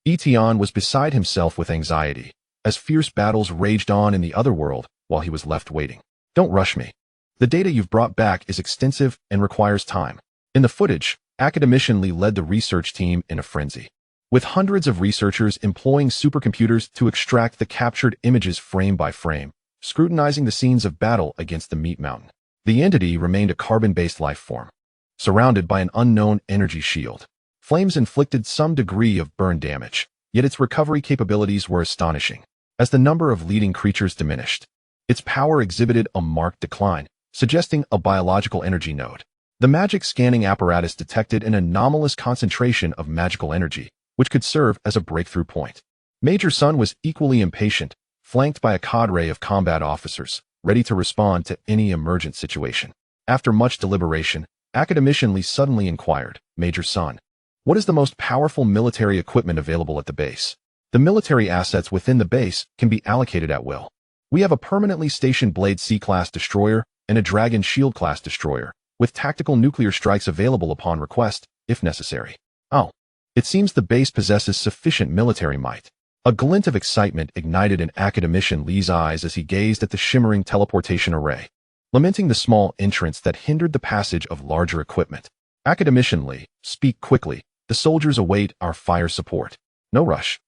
Tian was beside himself with anxiety, as fierce battles raged on in the Otherworld while he was left waiting. Don't rush me. The data you've brought back is extensive and requires time. In the footage, Academician Li led the research team in a frenzy, with hundreds of researchers employing supercomputers to extract the captured images frame by frame, scrutinizing the scenes of battle against the meat mountain. The entity remained a carbon-based life form, surrounded by an unknown energy shield. Flames inflicted some degree of burn damage, yet its recovery capabilities were astonishing. As the number of leading creatures diminished, its power exhibited a marked decline, suggesting a biological energy node. The magic scanning apparatus detected an anomalous concentration of magical energy, which could serve as a breakthrough point. Major Sun was equally impatient, flanked by a cadre of combat officers, ready to respond to any emergent situation. After much deliberation, Academician Lee suddenly inquired, "Major Sun, what is the most powerful military equipment available at the base?" The military assets within the base can be allocated at will. We have a permanently stationed Blade C-class destroyer and a Dragon Shield-class destroyer, with tactical nuclear strikes available upon request, if necessary. Oh, it seems the base possesses sufficient military might. A glint of excitement ignited in Academician Lee's eyes as he gazed at the shimmering teleportation array, lamenting the small entrance that hindered the passage of larger equipment. "Academician Lee, speak quickly. The soldiers await our fire support." "No rush.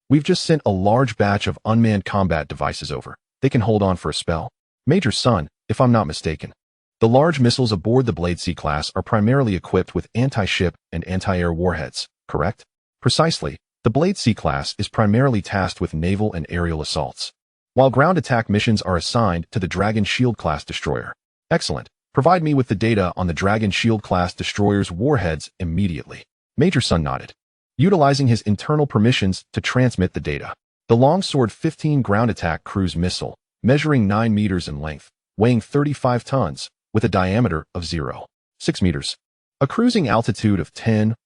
We've just sent a large batch of unmanned combat devices over. They can hold on for a spell." "Major Sun, if I'm not mistaken, the large missiles aboard the Blade C-class are primarily equipped with anti-ship and anti-air warheads, correct?" "Precisely. The Blade C-class is primarily tasked with naval and aerial assaults, while ground attack missions are assigned to the Dragon Shield-class destroyer." "Excellent. Provide me with the data on the Dragon Shield-class destroyer's warheads immediately." Major Sun nodded, utilizing his internal permissions to transmit the data. The Longsword 15 ground attack cruise missile, measuring 9 meters in length, weighing 35 tons, with a diameter of 0.6 meters. A cruising altitude of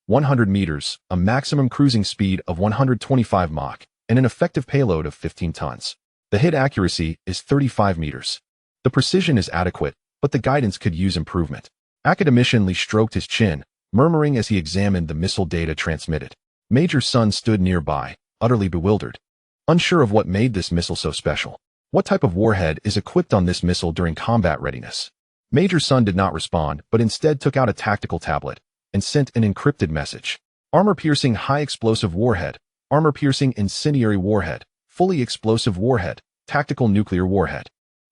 100 meters, a maximum cruising speed of 125 Mach, and an effective payload of 15 tons. The hit accuracy is 35 meters. The precision is adequate, but the guidance could use improvement. Academician Lee stroked his chin, murmuring as he examined the missile data transmitted. Major Sun stood nearby, utterly bewildered, unsure of what made this missile so special. What type of warhead is equipped on this missile during combat readiness? Major Sun did not respond, but instead took out a tactical tablet and sent an encrypted message. Armor-piercing high-explosive warhead, armor-piercing incendiary warhead, fully explosive warhead, tactical nuclear warhead.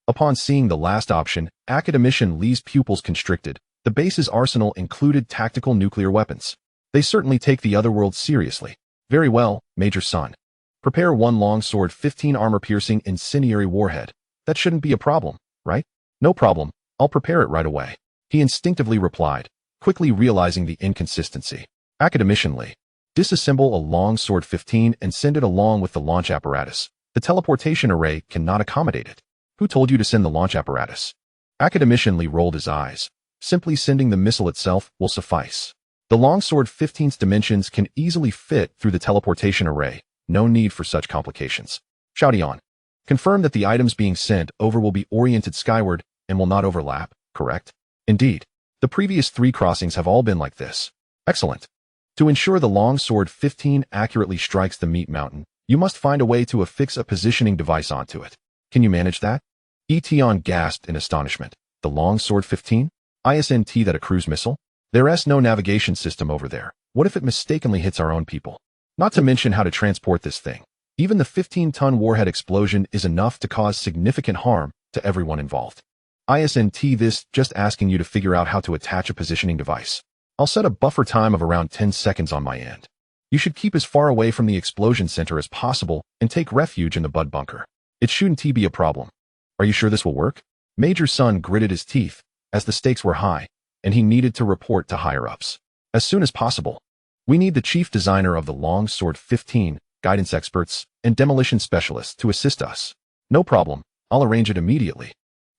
Upon seeing the last option, Academician Lee's pupils constricted. The base's arsenal included tactical nuclear weapons. They certainly take the Otherworld seriously. "Very well, Major Sun. Prepare one Longsword 15 armor-piercing incendiary warhead. That shouldn't be a problem, right?" "No problem. I'll prepare it right away," he instinctively replied, quickly realizing the inconsistency. "Academician Lee, disassemble a Longsword 15 and send it along with the launch apparatus. The teleportation array cannot accommodate it." "Who told you to send the launch apparatus?" Academician Lee rolled his eyes. "Simply sending the missile itself will suffice. The Longsword 15's dimensions can easily fit through the teleportation array. No need for such complications." Tian, confirm that the items being sent over will be oriented skyward and will not overlap, correct? "Indeed. The previous 3 crossings have all been like this." "Excellent. To ensure the Longsword 15 accurately strikes the meat mountain, you must find a way to affix a positioning device onto it. Can you manage that?" Tian gasped in astonishment. "The Longsword 15? Isn't that a cruise missile? There's no navigation system over there. What if it mistakenly hits our own people? Not to mention how to transport this thing. Even the 15-ton warhead explosion is enough to cause significant harm to everyone involved. Isn't this just asking you to figure out how to attach a positioning device? I'll set a buffer time of around 10 seconds on my end. You should keep as far away from the explosion center as possible and take refuge in the Bud bunker. It shouldn't be a problem." "Are you sure this will work?" Major Sun gritted his teeth, as the stakes were high, and he needed to report to higher-ups. "As soon as possible. We need the chief designer of the Longsword 15, guidance experts, and demolition specialists to assist us." "No problem. I'll arrange it immediately."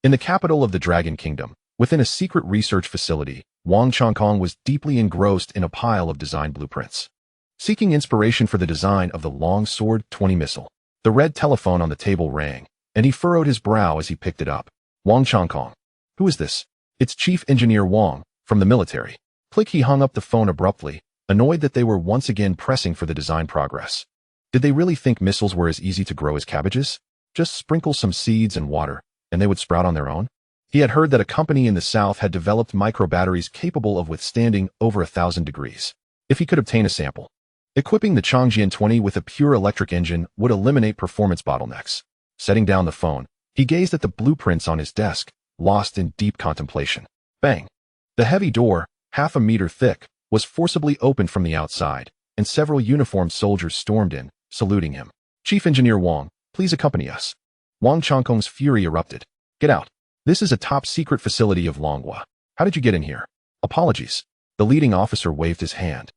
In the capital of the Dragon Kingdom, within a secret research facility, Wang Chongkong was deeply engrossed in a pile of design blueprints, seeking inspiration for the design of the Longsword 20 missile. The red telephone on the table rang, and he furrowed his brow as he picked it up. "Wang Chongkong. Who is this?" "It's Chief Engineer Wang, from the military." Click. He hung up the phone abruptly, annoyed that they were once again pressing for the design progress. Did they really think missiles were as easy to grow as cabbages? Just sprinkle some seeds and water, and they would sprout on their own? He had heard that a company in the south had developed micro-batteries capable of withstanding over 1,000 degrees. If he could obtain a sample, equipping the Changjian 20 with a pure electric engine would eliminate performance bottlenecks. Setting down the phone, he gazed at the blueprints on his desk, lost in deep contemplation. Bang! The heavy door, half a meter thick, was forcibly opened from the outside, and several uniformed soldiers stormed in, saluting him. Chief Engineer Wang, please accompany us. Wang Changkong's fury erupted. Get out. This is a top-secret facility of Longhua. How did you get in here? Apologies. The leading officer waved his hand,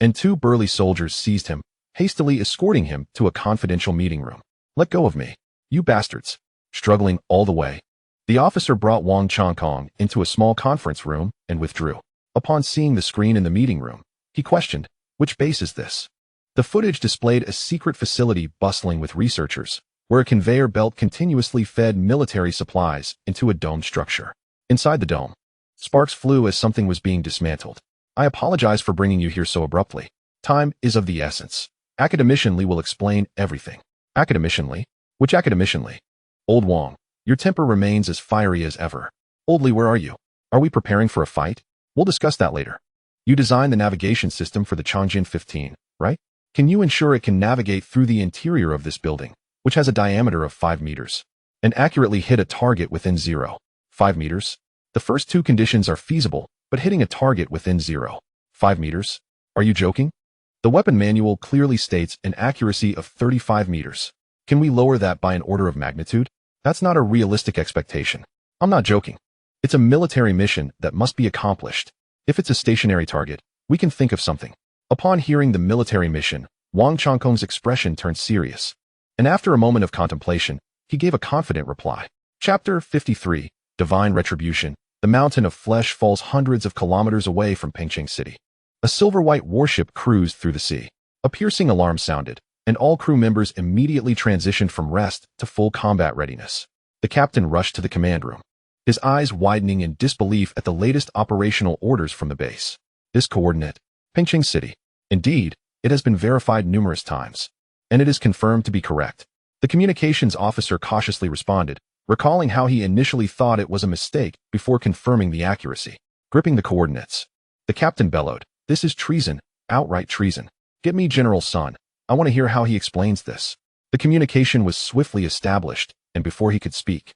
and two burly soldiers seized him, hastily escorting him to a confidential meeting room. Let go of me, you bastards. Struggling all the way, the officer brought Wang Changkong into a small conference room and withdrew. Upon seeing the screen in the meeting room, he questioned, which base is this? The footage displayed a secret facility bustling with researchers, where a conveyor belt continuously fed military supplies into a domed structure. Inside the dome, sparks flew as something was being dismantled. I apologize for bringing you here so abruptly. Time is of the essence. Academician Li will explain everything. Academician Li? Which Academician Li? Old Wang, your temper remains as fiery as ever. Old Li, where are you? Are we preparing for a fight? We'll discuss that later. You designed the navigation system for the Changjian 15, right? Can you ensure it can navigate through the interior of this building, which has a diameter of 5 meters, and accurately hit a target within 0.5 meters? The first two conditions are feasible, but hitting a target within 0.5 meters? Are you joking? The weapon manual clearly states an accuracy of 35 meters. Can we lower that by an order of magnitude? That's not a realistic expectation. I'm not joking. It's a military mission that must be accomplished. If it's a stationary target, we can think of something. Upon hearing the military mission, Wang Changkong's expression turned serious, and after a moment of contemplation, he gave a confident reply. Chapter 53, Divine Retribution. The mountain of flesh falls hundreds of kilometers away from Pengcheng City. A silver-white warship cruised through the sea. A piercing alarm sounded, and all crew members immediately transitioned from rest to full combat readiness. The captain rushed to the command room, his eyes widening in disbelief at the latest operational orders from the base. This coordinate, Pengcheng City. Indeed, it has been verified numerous times, and it is confirmed to be correct. The communications officer cautiously responded, recalling how he initially thought it was a mistake before confirming the accuracy. Gripping the coordinates, the captain bellowed, "This is treason, outright treason. Get me General Sun. I want to hear how he explains this." The communication was swiftly established, and before he could speak,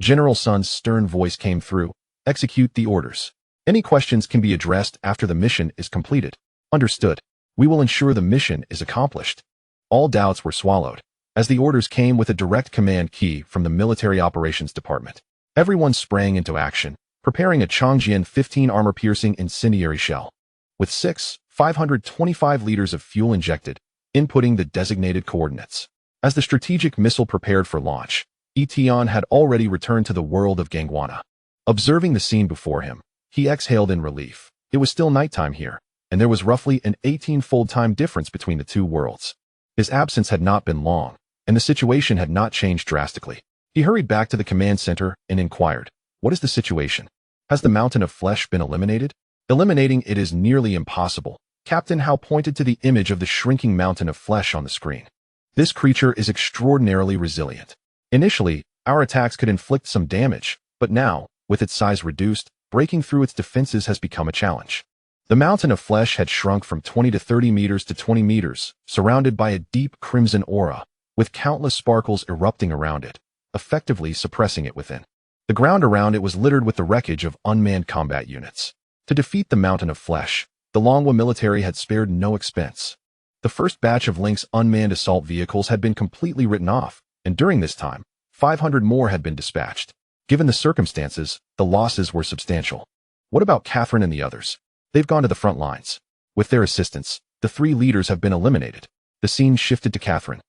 General Sun's stern voice came through, "Execute the orders. Any questions can be addressed after the mission is completed." Understood. We will ensure the mission is accomplished. All doubts were swallowed, as the orders came with a direct command key from the Military Operations Department. Everyone sprang into action, preparing a Changjian 15 armor-piercing incendiary shell. With 525 liters of fuel injected, inputting the designated coordinates. As the strategic missile prepared for launch, Tian had already returned to the world of Gangwana. Observing the scene before him, he exhaled in relief. It was still nighttime here, and there was roughly an 18-fold time difference between the two worlds. His absence had not been long, and the situation had not changed drastically. He hurried back to the command center and inquired, "What is the situation? Has the mountain of flesh been eliminated?" "Eliminating it is nearly impossible." Captain Hao pointed to the image of the shrinking mountain of flesh on the screen. "This creature is extraordinarily resilient. Initially, our attacks could inflict some damage, but now, with its size reduced, breaking through its defenses has become a challenge." The mountain of flesh had shrunk from 20 to 30 meters to 20 meters, surrounded by a deep crimson aura, with countless sparkles erupting around it, effectively suppressing it within. The ground around it was littered with the wreckage of unmanned combat units. To defeat the mountain of flesh, the Longhua military had spared no expense. The first batch of Link's unmanned assault vehicles had been completely written off, and during this time, 500 more had been dispatched. Given the circumstances, the losses were substantial. What about Catherine and the others? They've gone to the front lines. With their assistance, the 3 leaders have been eliminated. The scene shifted to Catherine,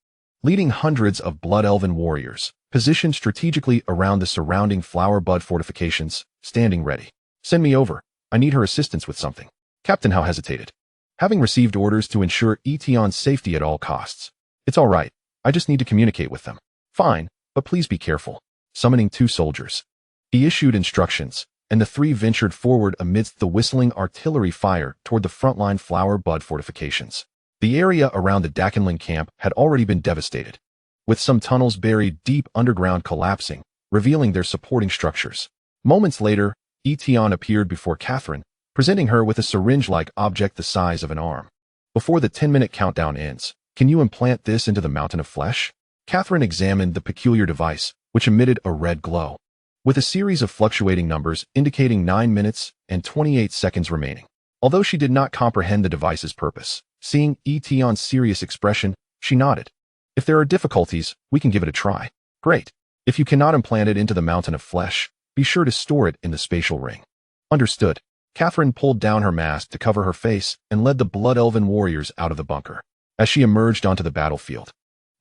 leading hundreds of blood elven warriors, positioned strategically around the surrounding flower bud fortifications, standing ready. "Send me over. I need her assistance with something." Captain Hao hesitated, having received orders to ensure Tian's safety at all costs. "It's all right. I just need to communicate with them." "Fine, but please be careful." Summoning 2 soldiers, he issued instructions, and the 3 ventured forward amidst the whistling artillery fire toward the frontline flower bud fortifications. The area around the Dakenling camp had already been devastated, with some tunnels buried deep underground collapsing, revealing their supporting structures. Moments later, Tian appeared before Catherine, presenting her with a syringe-like object the size of an arm. "Before the 10-minute countdown ends, can you implant this into the mountain of flesh?" Catherine examined the peculiar device, which emitted a red glow, with a series of fluctuating numbers indicating 9 minutes and 28 seconds remaining. Although she did not comprehend the device's purpose, seeing Tian's serious expression She nodded. If there are difficulties, we can give it a try. Great. If you cannot implant it into the mountain of flesh, be sure to store it in the spatial ring. Understood. Catherine pulled down her mask to cover her face and led the Blood Elven warriors out of the bunker. As she emerged onto the battlefield,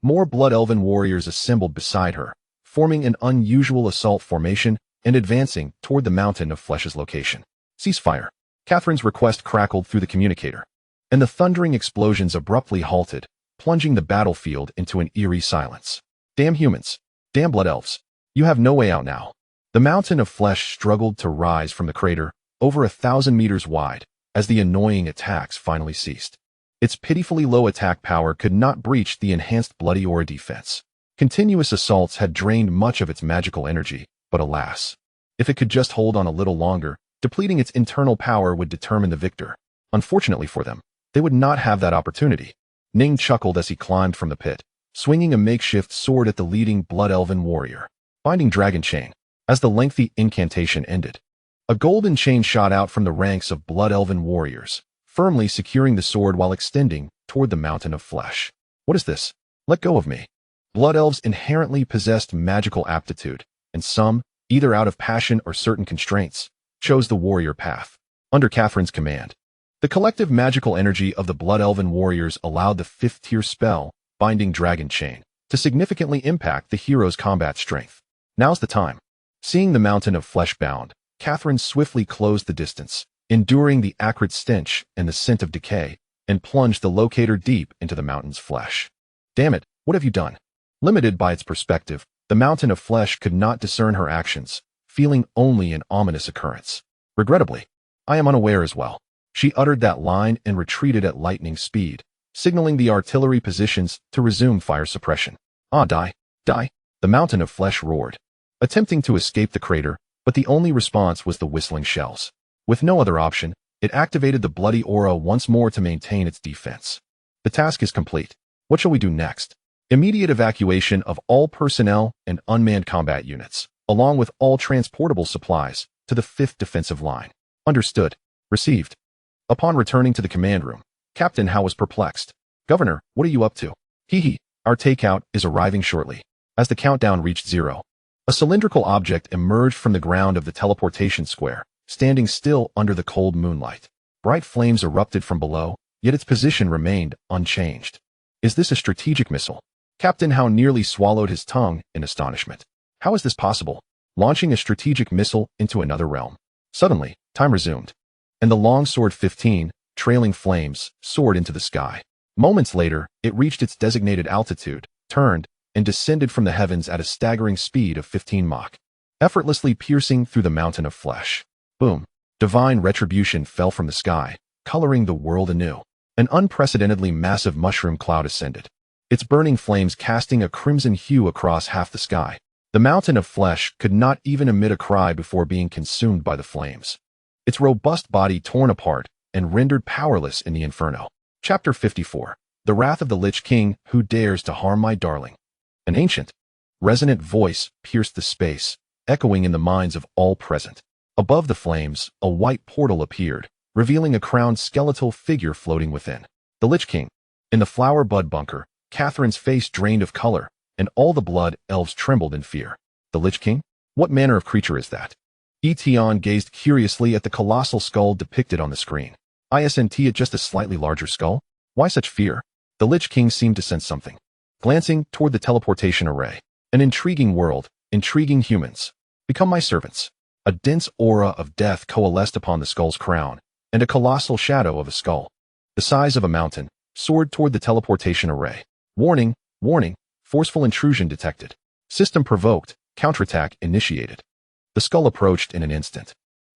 more Blood Elven warriors assembled beside her, forming an unusual assault formation and advancing toward the mountain of flesh's location. Ceasefire. Catherine's request crackled through the communicator, and the thundering explosions abruptly halted, plunging the battlefield into an eerie silence. Damn humans. Damn Blood Elves. You have no way out now. The mountain of flesh struggled to rise from the crater, over 1,000 meters wide, as the annoying attacks finally ceased. Its pitifully low attack power could not breach the enhanced bloody aura defense. Continuous assaults had drained much of its magical energy, but alas, if it could just hold on a little longer, depleting its internal power would determine the victor. Unfortunately for them, they would not have that opportunity. Ning chuckled as he climbed from the pit, swinging a makeshift sword at the leading Blood Elven warrior. Binding Dragon Chain. As the lengthy incantation ended, a golden chain shot out from the ranks of Blood Elven warriors, firmly securing the sword while extending toward the mountain of flesh. What is this? Let go of me. Blood Elves inherently possessed magical aptitude, and some, either out of passion or certain constraints, chose the warrior path. Under Catherine's command, the collective magical energy of the Blood Elven warriors allowed the 5th-tier spell, Binding Dragon Chain, to significantly impact the hero's combat strength. Now's the time. Seeing the mountain of flesh bound, Catherine swiftly closed the distance, enduring the acrid stench and the scent of decay, and plunged the locator deep into the mountain's flesh. Damn it, what have you done? Limited by its perspective, the mountain of flesh could not discern her actions, feeling only an ominous occurrence. Regrettably, I am unaware as well. She uttered that line and retreated at lightning speed, signaling the artillery positions to resume fire suppression. Ah, die, die, the mountain of flesh roared, attempting to escape the crater, but the only response was the whistling shells. With no other option, it activated the bloody aura once more to maintain its defense. The task is complete. What shall we do next? Immediate evacuation of all personnel and unmanned combat units, along with all transportable supplies, to the 5th defensive line. Understood. Received. Upon returning to the command room, Captain Howe was perplexed. Governor, what are you up to? Hee. Our takeout is arriving shortly. As the countdown reached 0, a cylindrical object emerged from the ground of the teleportation square, standing still under the cold moonlight. Bright flames erupted from below, yet its position remained unchanged. Is this a strategic missile? Captain Howe nearly swallowed his tongue in astonishment. How is this possible? Launching a strategic missile into another realm. Suddenly, time resumed, and the longsword 15, trailing flames, soared into the sky. Moments later, it reached its designated altitude, turned, and descended from the heavens at a staggering speed of 15 Mach, effortlessly piercing through the mountain of flesh. Boom. Divine retribution fell from the sky, coloring the world anew. An unprecedentedly massive mushroom cloud ascended, its burning flames casting a crimson hue across half the sky. The mountain of flesh could not even emit a cry before being consumed by the flames, its robust body torn apart and rendered powerless in the inferno. Chapter 54. The Wrath of the Lich King Who Dares to Harm My Darling. An ancient, resonant voice pierced the space, echoing in the minds of all present. Above the flames, a white portal appeared, revealing a crowned skeletal figure floating within. The Lich King. In the flower bud bunker, Catherine's face drained of color, and all the Blood Elves trembled in fear. The Lich King? What manner of creature is that? Tian gazed curiously at the colossal skull depicted on the screen. Isn't it just a slightly larger skull? Why such fear? The Lich King seemed to sense something. Glancing toward the teleportation array. An intriguing world, intriguing humans. Become my servants. A dense aura of death coalesced upon the skull's crown, and a colossal shadow of a skull, the size of a mountain, soared toward the teleportation array. Warning, warning, forceful intrusion detected. System provoked, counterattack initiated. The skull approached in an instant,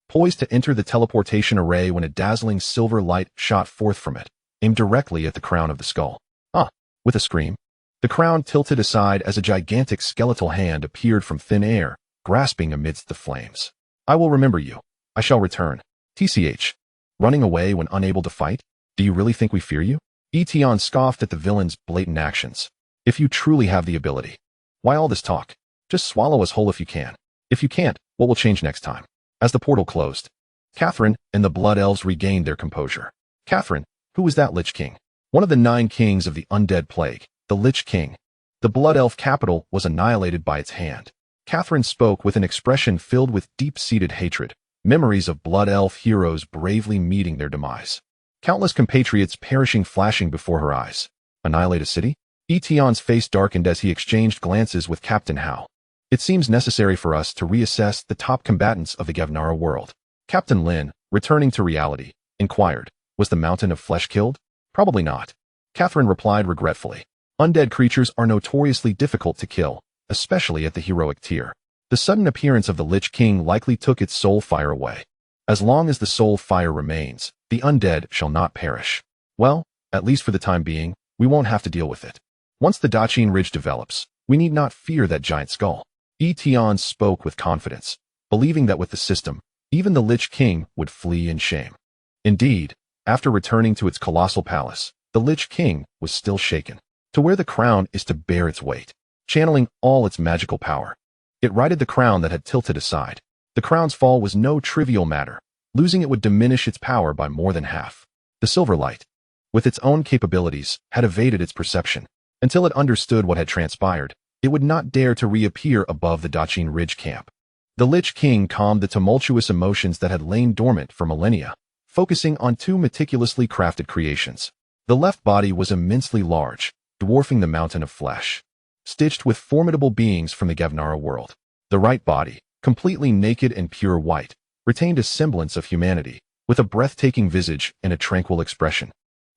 poised to enter the teleportation array when a dazzling silver light shot forth from it, aimed directly at the crown of the skull. Ah! With a scream, the crown tilted aside as a gigantic skeletal hand appeared from thin air, grasping amidst the flames. I will remember you. I shall return. TCH. Running away when unable to fight? Do you really think we fear you? Tian scoffed at the villain's blatant actions. If you truly have the ability, why all this talk? Just swallow us whole if you can. If you can't, what will change next time? As the portal closed, Catherine and the Blood Elves regained their composure. Catherine, who was that Lich King? One of the 9 kings of the undead plague. the Lich King. The Blood Elf capital was annihilated by its hand. Catherine spoke with an expression filled with deep-seated hatred, memories of Blood Elf heroes bravely meeting their demise. Countless compatriots perishing flashing before her eyes. Annihilate a city? Tian's face darkened as he exchanged glances with Captain Hao. It seems necessary for us to reassess the top combatants of the Gavnara world. Captain Lin, returning to reality, inquired, was the mountain of flesh killed? Probably not. Catherine replied regretfully. Undead creatures are notoriously difficult to kill, especially at the heroic tier. The sudden appearance of the Lich King likely took its soul fire away. As long as the soul fire remains, the undead shall not perish. Well, at least for the time being, we won't have to deal with it. Once the Daqin Ridge develops, we need not fear that giant skull. Tian spoke with confidence, believing that with the system, even the Lich King would flee in shame. Indeed, after returning to its colossal palace, the Lich King was still shaken. To wear the crown is to bear its weight, channeling all its magical power. It righted the crown that had tilted aside. The crown's fall was no trivial matter. Losing it would diminish its power by more than half. The Silver Light, with its own capabilities, had evaded its perception. Until it understood what had transpired, it would not dare to reappear above the Daqin Ridge camp. The Lich King calmed the tumultuous emotions that had lain dormant for millennia, focusing on two meticulously crafted creations. The left body was immensely large, dwarfing the mountain of flesh, stitched with formidable beings from the Gavnara world. The right body, completely naked and pure white, retained a semblance of humanity, with a breathtaking visage and a tranquil expression.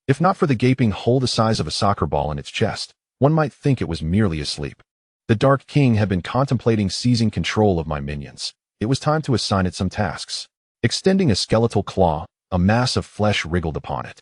If not for the gaping hole the size of a soccer ball in its chest, one might think it was merely asleep. The Dark King had been contemplating seizing control of my minions. It was time to assign it some tasks. Extending a skeletal claw, a mass of flesh wriggled upon it,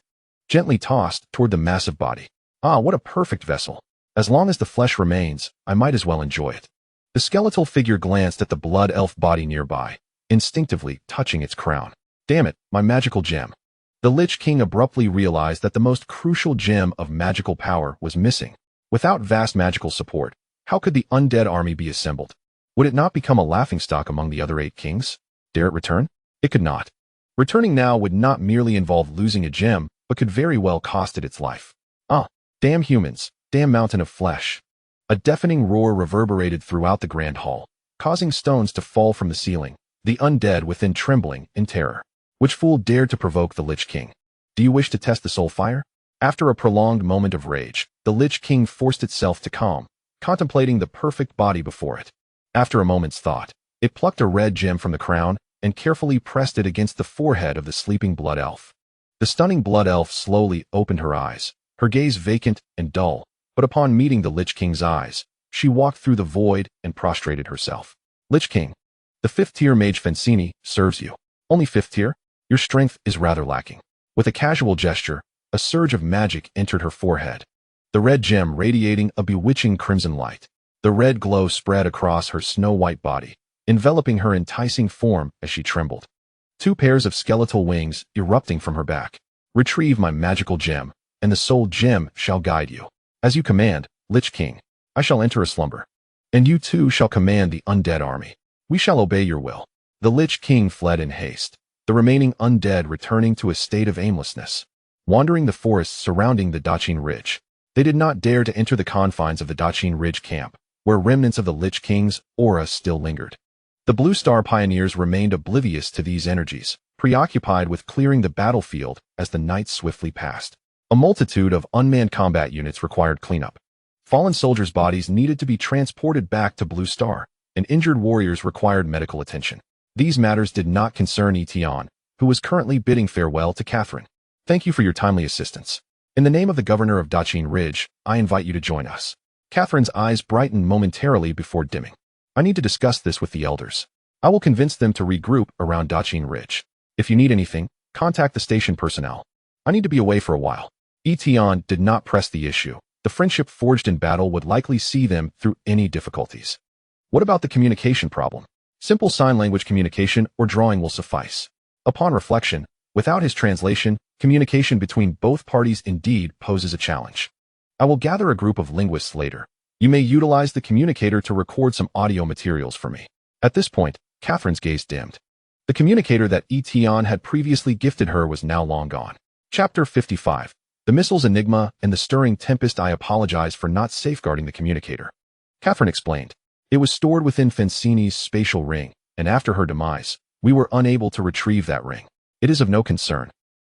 gently tossed toward the massive body. Ah, what a perfect vessel. As long as the flesh remains, I might as well enjoy it. The skeletal figure glanced at the Blood Elf body nearby, instinctively touching its crown. Damn it, my magical gem. The Lich King abruptly realized that the most crucial gem of magical power was missing. Without vast magical support, how could the undead army be assembled? Would it not become a laughingstock among the other 8 kings? Dare it return? It could not. Returning now would not merely involve losing a gem, but could very well cost it its life. Ah, damn humans, damn mountain of flesh. A deafening roar reverberated throughout the grand hall, causing stones to fall from the ceiling, the undead within trembling in terror. Which fool dared to provoke the Lich King? Do you wish to test the soul fire? After a prolonged moment of rage, the Lich King forced itself to calm, contemplating the perfect body before it. After a moment's thought, it plucked a red gem from the crown and carefully pressed it against the forehead of the sleeping Blood Elf. The stunning Blood Elf slowly opened her eyes, her gaze vacant and dull, but upon meeting the Lich King's eyes, she walked through the void and prostrated herself. Lich King, the 5th tier mage Fencini serves you. Only 5th tier? Your strength is rather lacking. With a casual gesture, a surge of magic entered her forehead, the red gem radiating a bewitching crimson light. The red glow spread across her snow-white body, enveloping her enticing form as she trembled. 2 pairs of skeletal wings erupting from her back. Retrieve my magical gem, and the soul gem shall guide you. As you command, Lich King, I shall enter a slumber. And you too shall command the undead army. We shall obey your will. The Lich King fled in haste, the remaining undead returning to a state of aimlessness, wandering the forests surrounding the Daqin Ridge. They did not dare to enter the confines of the Daqin Ridge camp, where remnants of the Lich King's aura still lingered. The Blue Star pioneers remained oblivious to these energies, preoccupied with clearing the battlefield as the night swiftly passed. A multitude of unmanned combat units required cleanup. Fallen soldiers' bodies needed to be transported back to Blue Star, and injured warriors required medical attention. These matters did not concern Tian, who was currently bidding farewell to Catherine. Thank you for your timely assistance. In the name of the governor of Daqin Ridge, I invite you to join us. Catherine's eyes brightened momentarily before dimming. I need to discuss this with the elders. I will convince them to regroup around Daqin Ridge. If you need anything, contact the station personnel. I need to be away for a while. Tian did not press the issue. The friendship forged in battle would likely see them through any difficulties. What about the communication problem? Simple sign language communication or drawing will suffice. Upon reflection, without his translation, communication between both parties indeed poses a challenge. I will gather a group of linguists later. You may utilize the communicator to record some audio materials for me. At this point, Catherine's gaze dimmed. The communicator that Tian had previously gifted her was now long gone. Chapter 55. The missile's enigma and the stirring tempest. I apologize for not safeguarding the communicator. Catherine explained. It was stored within Fencini's spatial ring, and after her demise, we were unable to retrieve that ring. It is of no concern.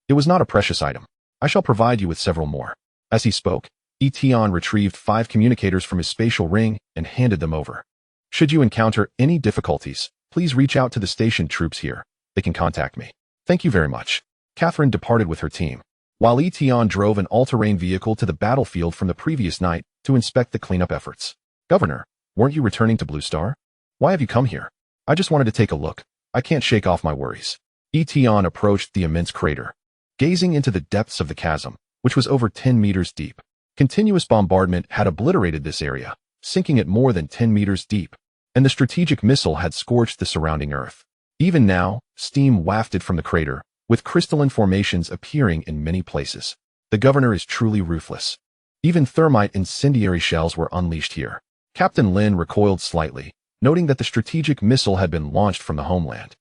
It was not a precious item. I shall provide you with several more. As he spoke, Tian retrieved 5 communicators from his spatial ring and handed them over. Should you encounter any difficulties, please reach out to the station troops here. They can contact me. Thank you very much. Catherine departed with her team, while Tian drove an all-terrain vehicle to the battlefield from the previous night to inspect the cleanup efforts. Governor, weren't you returning to Blue Star? Why have you come here? I just wanted to take a look. I can't shake off my worries. Tian approached the immense crater, gazing into the depths of the chasm, which was over 10 meters deep. Continuous bombardment had obliterated this area, sinking it more than 10 meters deep, and the strategic missile had scorched the surrounding earth. Even now, steam wafted from the crater, with crystalline formations appearing in many places. The governor is truly ruthless. Even thermite incendiary shells were unleashed here. Captain Lin recoiled slightly, noting that the strategic missile had been launched from the homeland.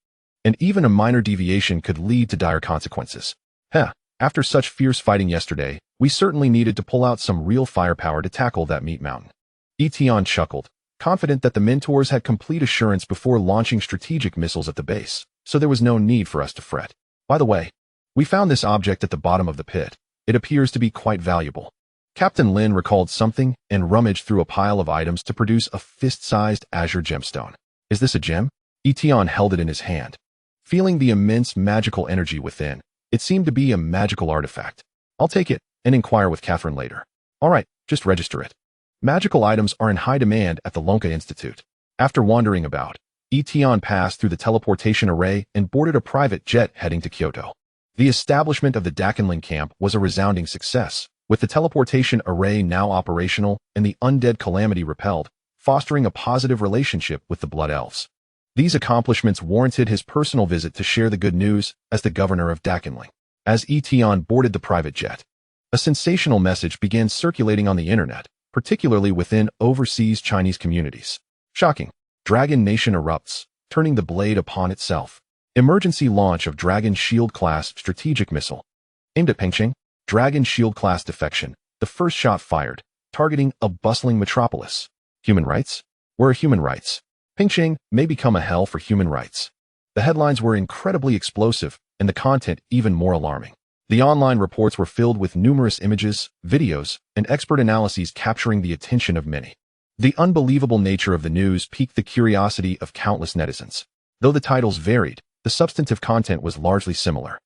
And even a minor deviation could lead to dire consequences. After such fierce fighting yesterday, we certainly needed to pull out some real firepower to tackle that meat mountain. Tian chuckled, confident that the mentors had complete assurance before launching strategic missiles at the base, so there was no need for us to fret. By the way, we found this object at the bottom of the pit. It appears to be quite valuable. Captain Lin recalled something and rummaged through a pile of items to produce a fist-sized azure gemstone. Is this a gem? Tian held it in his hand. Feeling the immense magical energy within, it seemed to be a magical artifact. I'll take it and inquire with Catherine later. All right, just register it. Magical items are in high demand at the Lonka Institute. After wandering about, Tian passed through the teleportation array and boarded a private jet heading to Kyoto. The establishment of the Dakenling camp was a resounding success, with the teleportation array now operational and the undead calamity repelled, fostering a positive relationship with the Blood Elves. These accomplishments warranted his personal visit to share the good news as the governor of Dakenling. As Tian boarded the private jet, a sensational message began circulating on the internet, particularly within overseas Chinese communities. Shocking. Dragon Nation erupts, turning the blade upon itself. Emergency launch of Dragon Shield-class strategic missile. Aimed at Pengcheng, Dragon Shield-class defection, the first shot fired, targeting a bustling metropolis. Human rights? Where are human rights? Pengcheng may become a hell for human rights. The headlines were incredibly explosive, and the content even more alarming. The online reports were filled with numerous images, videos, and expert analyses capturing the attention of many. The unbelievable nature of the news piqued the curiosity of countless netizens. Though the titles varied, the substantive content was largely similar.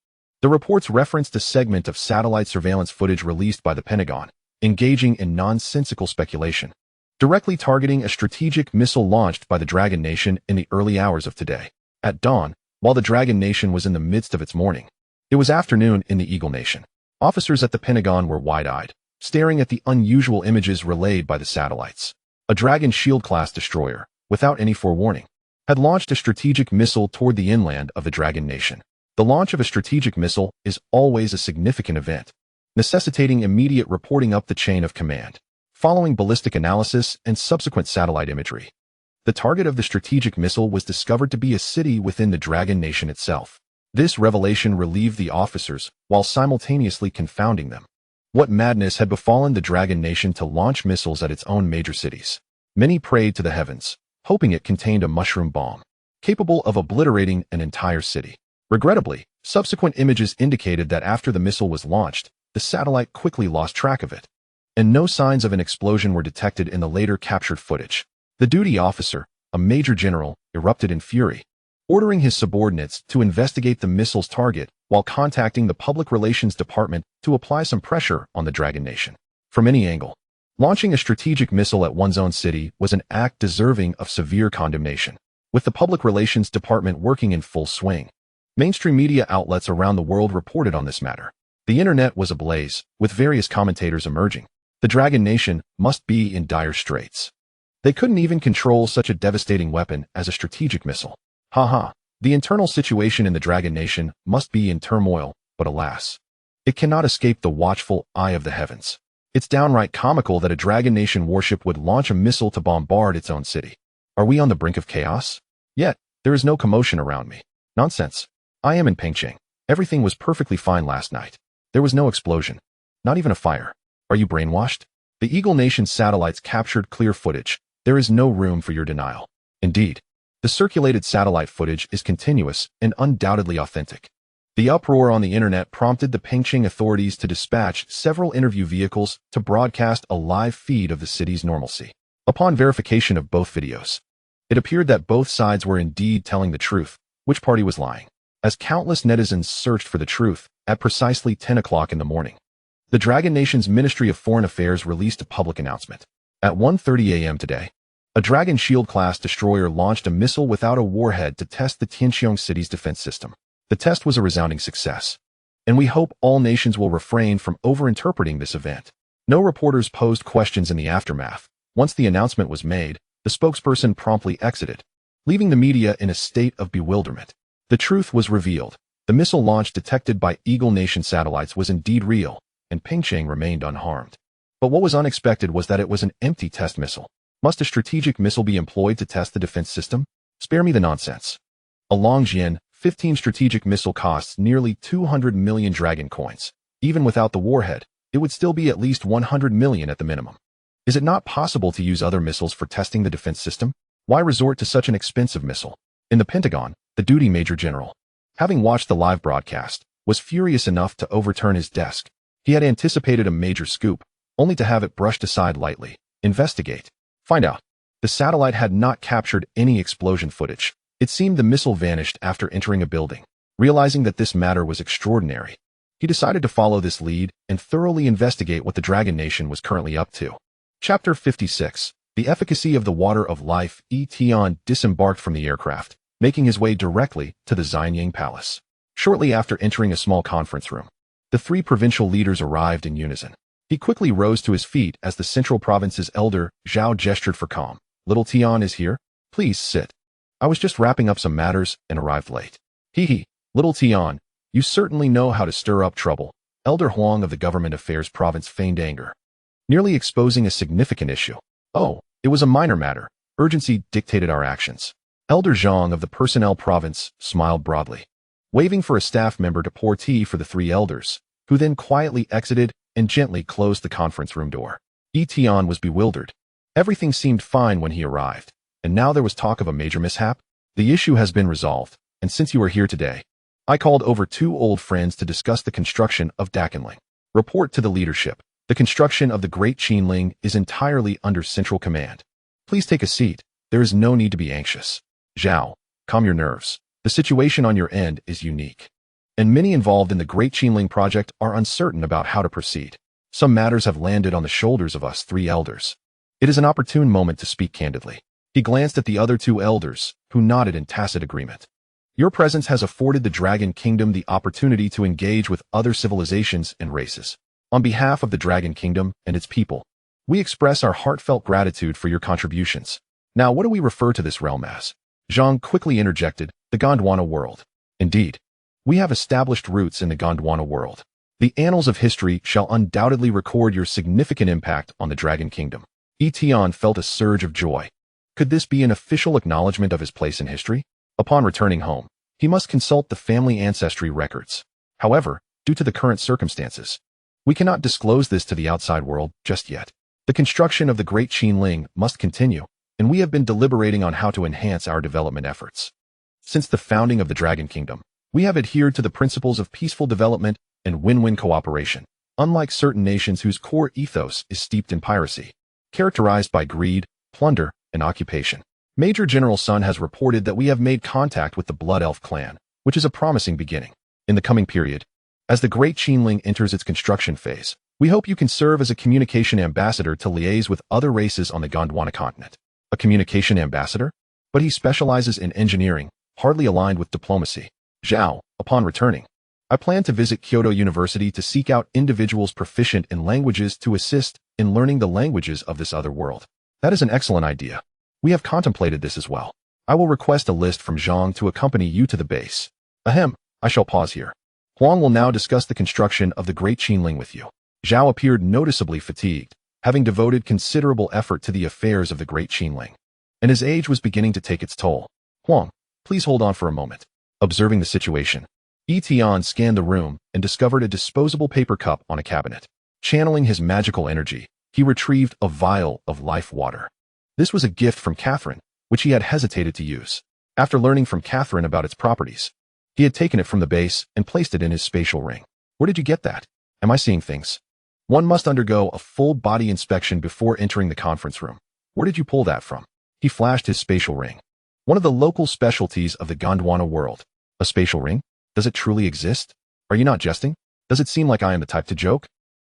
The reports referenced a segment of satellite surveillance footage released by the Pentagon, engaging in nonsensical speculation, directly targeting a strategic missile launched by the Dragon Nation in the early hours of today. At dawn, while the Dragon Nation was in the midst of its mourning, it was afternoon in the Eagle Nation. Officers at the Pentagon were wide-eyed, staring at the unusual images relayed by the satellites. A Dragon Shield-class destroyer, without any forewarning, had launched a strategic missile toward the inland of the Dragon Nation. The launch of a strategic missile is always a significant event, necessitating immediate reporting up the chain of command, following ballistic analysis and subsequent satellite imagery. The target of the strategic missile was discovered to be a city within the Dragon Nation itself. This revelation relieved the officers while simultaneously confounding them. What madness had befallen the Dragon Nation to launch missiles at its own major cities? Many prayed to the heavens, hoping it contained a mushroom bomb, capable of obliterating an entire city. Regrettably, subsequent images indicated that after the missile was launched, the satellite quickly lost track of it, and no signs of an explosion were detected in the later captured footage. The duty officer, a major general, erupted in fury, ordering his subordinates to investigate the missile's target while contacting the Public Relations Department to apply some pressure on the Dragon Nation. From any angle, launching a strategic missile at one's own city was an act deserving of severe condemnation. With the Public Relations Department working in full swing, mainstream media outlets around the world reported on this matter. The internet was ablaze, with various commentators emerging. The Dragon Nation must be in dire straits. They couldn't even control such a devastating weapon as a strategic missile. The internal situation in the Dragon Nation must be in turmoil, but alas, it cannot escape the watchful eye of the heavens. It's downright comical that a Dragon Nation warship would launch a missile to bombard its own city. Are we on the brink of chaos? Yet, there is no commotion around me. Nonsense. I am in Pengcheng. Everything was perfectly fine last night. There was no explosion. Not even a fire. Are you brainwashed? The Eagle Nation's satellites captured clear footage. There is no room for your denial. Indeed, the circulated satellite footage is continuous and undoubtedly authentic. The uproar on the internet prompted the Pengcheng authorities to dispatch several interview vehicles to broadcast a live feed of the city's normalcy. Upon verification of both videos, it appeared that both sides were indeed telling the truth. Which party was lying? As countless netizens searched for the truth, at precisely 10 o'clock in the morning, the Dragon Nation's Ministry of Foreign Affairs released a public announcement. At 1:30 a.m. today, a Dragon Shield-class destroyer launched a missile without a warhead to test the Tianqiong city's defense system. The test was a resounding success, and we hope all nations will refrain from overinterpreting this event. No reporters posed questions in the aftermath. Once the announcement was made, the spokesperson promptly exited, leaving the media in a state of bewilderment. The truth was revealed. The missile launch detected by Eagle Nation satellites was indeed real, and Pengcheng remained unharmed. But what was unexpected was that it was an empty test missile. Must a strategic missile be employed to test the defense system? Spare me the nonsense. A Longjian 15 strategic missile costs nearly 200 million dragon coins. Even without the warhead, it would still be at least 100 million at the minimum. Is it not possible to use other missiles for testing the defense system? Why resort to such an expensive missile? In the Pentagon, the duty major general, having watched the live broadcast, was furious enough to overturn his desk. He had anticipated a major scoop, only to have it brushed aside lightly. Investigate. Find out. The satellite had not captured any explosion footage. It seemed the missile vanished after entering a building. Realizing that this matter was extraordinary, he decided to follow this lead and thoroughly investigate what the Dragon Nation was currently up to. Chapter 56. The efficacy of the water of life. Tian disembarked from the aircraft, making his way directly to the Xianyang Palace. Shortly after entering a small conference room, the three provincial leaders arrived in unison. He quickly rose to his feet as the central province's elder, Zhao, gestured for calm. Little Tian is here. Please sit. I was just wrapping up some matters and arrived late. Hee. Little Tian, you certainly know how to stir up trouble. Elder Huang of the Government Affairs Province feigned anger, nearly exposing a significant issue. Oh, it was a minor matter. Urgency dictated our actions. Elder Zhang of the Personnel Province smiled broadly, waving for a staff member to pour tea for the three elders, who then quietly exited and gently closed the conference room door. Tian was bewildered. Everything seemed fine when he arrived, and now there was talk of a major mishap. The issue has been resolved, and since you are here today, I called over 2 old friends to discuss the construction of Dakenling. Report to the leadership. The construction of the Great Qinling is entirely under central command. Please take a seat. There is no need to be anxious. Zhao, calm your nerves. The situation on your end is unique, and many involved in the Great Qinling project are uncertain about how to proceed. Some matters have landed on the shoulders of us 3 elders. It is an opportune moment to speak candidly. He glanced at the other 2 elders, who nodded in tacit agreement. Your presence has afforded the Dragon Kingdom the opportunity to engage with other civilizations and races. On behalf of the Dragon Kingdom and its people, we express our heartfelt gratitude for your contributions. Now, what do we refer to this realm as? Zhang quickly interjected, the Gondwana world. Indeed, we have established roots in the Gondwana world. The annals of history shall undoubtedly record your significant impact on the Dragon Kingdom. Tian felt a surge of joy. Could this be an official acknowledgement of his place in history? Upon returning home, he must consult the family ancestry records. However, due to the current circumstances, we cannot disclose this to the outside world just yet. The construction of the Great Qinling must continue, and we have been deliberating on how to enhance our development efforts. Since the founding of the Dragon Kingdom, we have adhered to the principles of peaceful development and win-win cooperation, unlike certain nations whose core ethos is steeped in piracy, characterized by greed, plunder, and occupation. Major General Sun has reported that we have made contact with the Blood Elf clan, which is a promising beginning. In the coming period, as the Great Qinling enters its construction phase, we hope you can serve as a communication ambassador to liaise with other races on the Gondwana continent. A communication ambassador? But he specializes in engineering, hardly aligned with diplomacy. Zhao, upon returning, I plan to visit Kyoto University to seek out individuals proficient in languages to assist in learning the languages of this other world. That is an excellent idea. We have contemplated this as well. I will request a list from Zhang to accompany you to the base. Ahem, I shall pause here. Huang will now discuss the construction of the Great Qinling with you. Zhao appeared noticeably fatigued, having devoted considerable effort to the affairs of the Great Qinling, and his age was beginning to take its toll. Huang, please hold on for a moment. Observing the situation, Tian scanned the room and discovered a disposable paper cup on a cabinet. Channeling his magical energy, he retrieved a vial of life water. This was a gift from Catherine, which he had hesitated to use. After learning from Catherine about its properties, he had taken it from the base and placed it in his spatial ring. Where did you get that? Am I seeing things? One must undergo a full body inspection before entering the conference room. Where did you pull that from? He flashed his spatial ring. One of the local specialties of the Gondwana world. A spatial ring? Does it truly exist? Are you not jesting? Does it seem like I am the type to joke?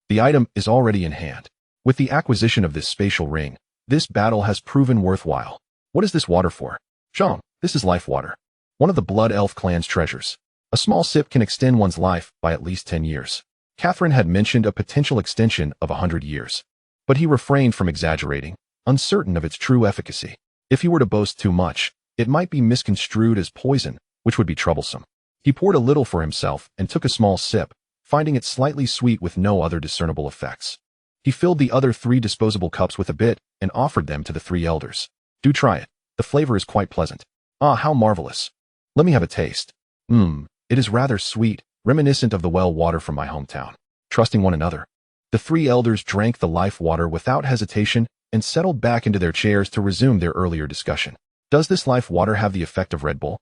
The item is already in hand. With the acquisition of this spatial ring, this battle has proven worthwhile. What is this water for? Zhang, this is life water. One of the Blood Elf clan's treasures. A small sip can extend one's life by at least 10 years. Catherine had mentioned a potential extension of 100 years. But he refrained from exaggerating, uncertain of its true efficacy. If he were to boast too much, it might be misconstrued as poison, which would be troublesome. He poured a little for himself and took a small sip, finding it slightly sweet with no other discernible effects. He filled the other 3 disposable cups with a bit and offered them to the 3 elders. Do try it. The flavor is quite pleasant. Ah, how marvelous. Let me have a taste. It is rather sweet, reminiscent of the well water from my hometown. Trusting one another, the 3 elders drank the life water without hesitation and settled back into their chairs to resume their earlier discussion. Does this life water have the effect of Red Bull?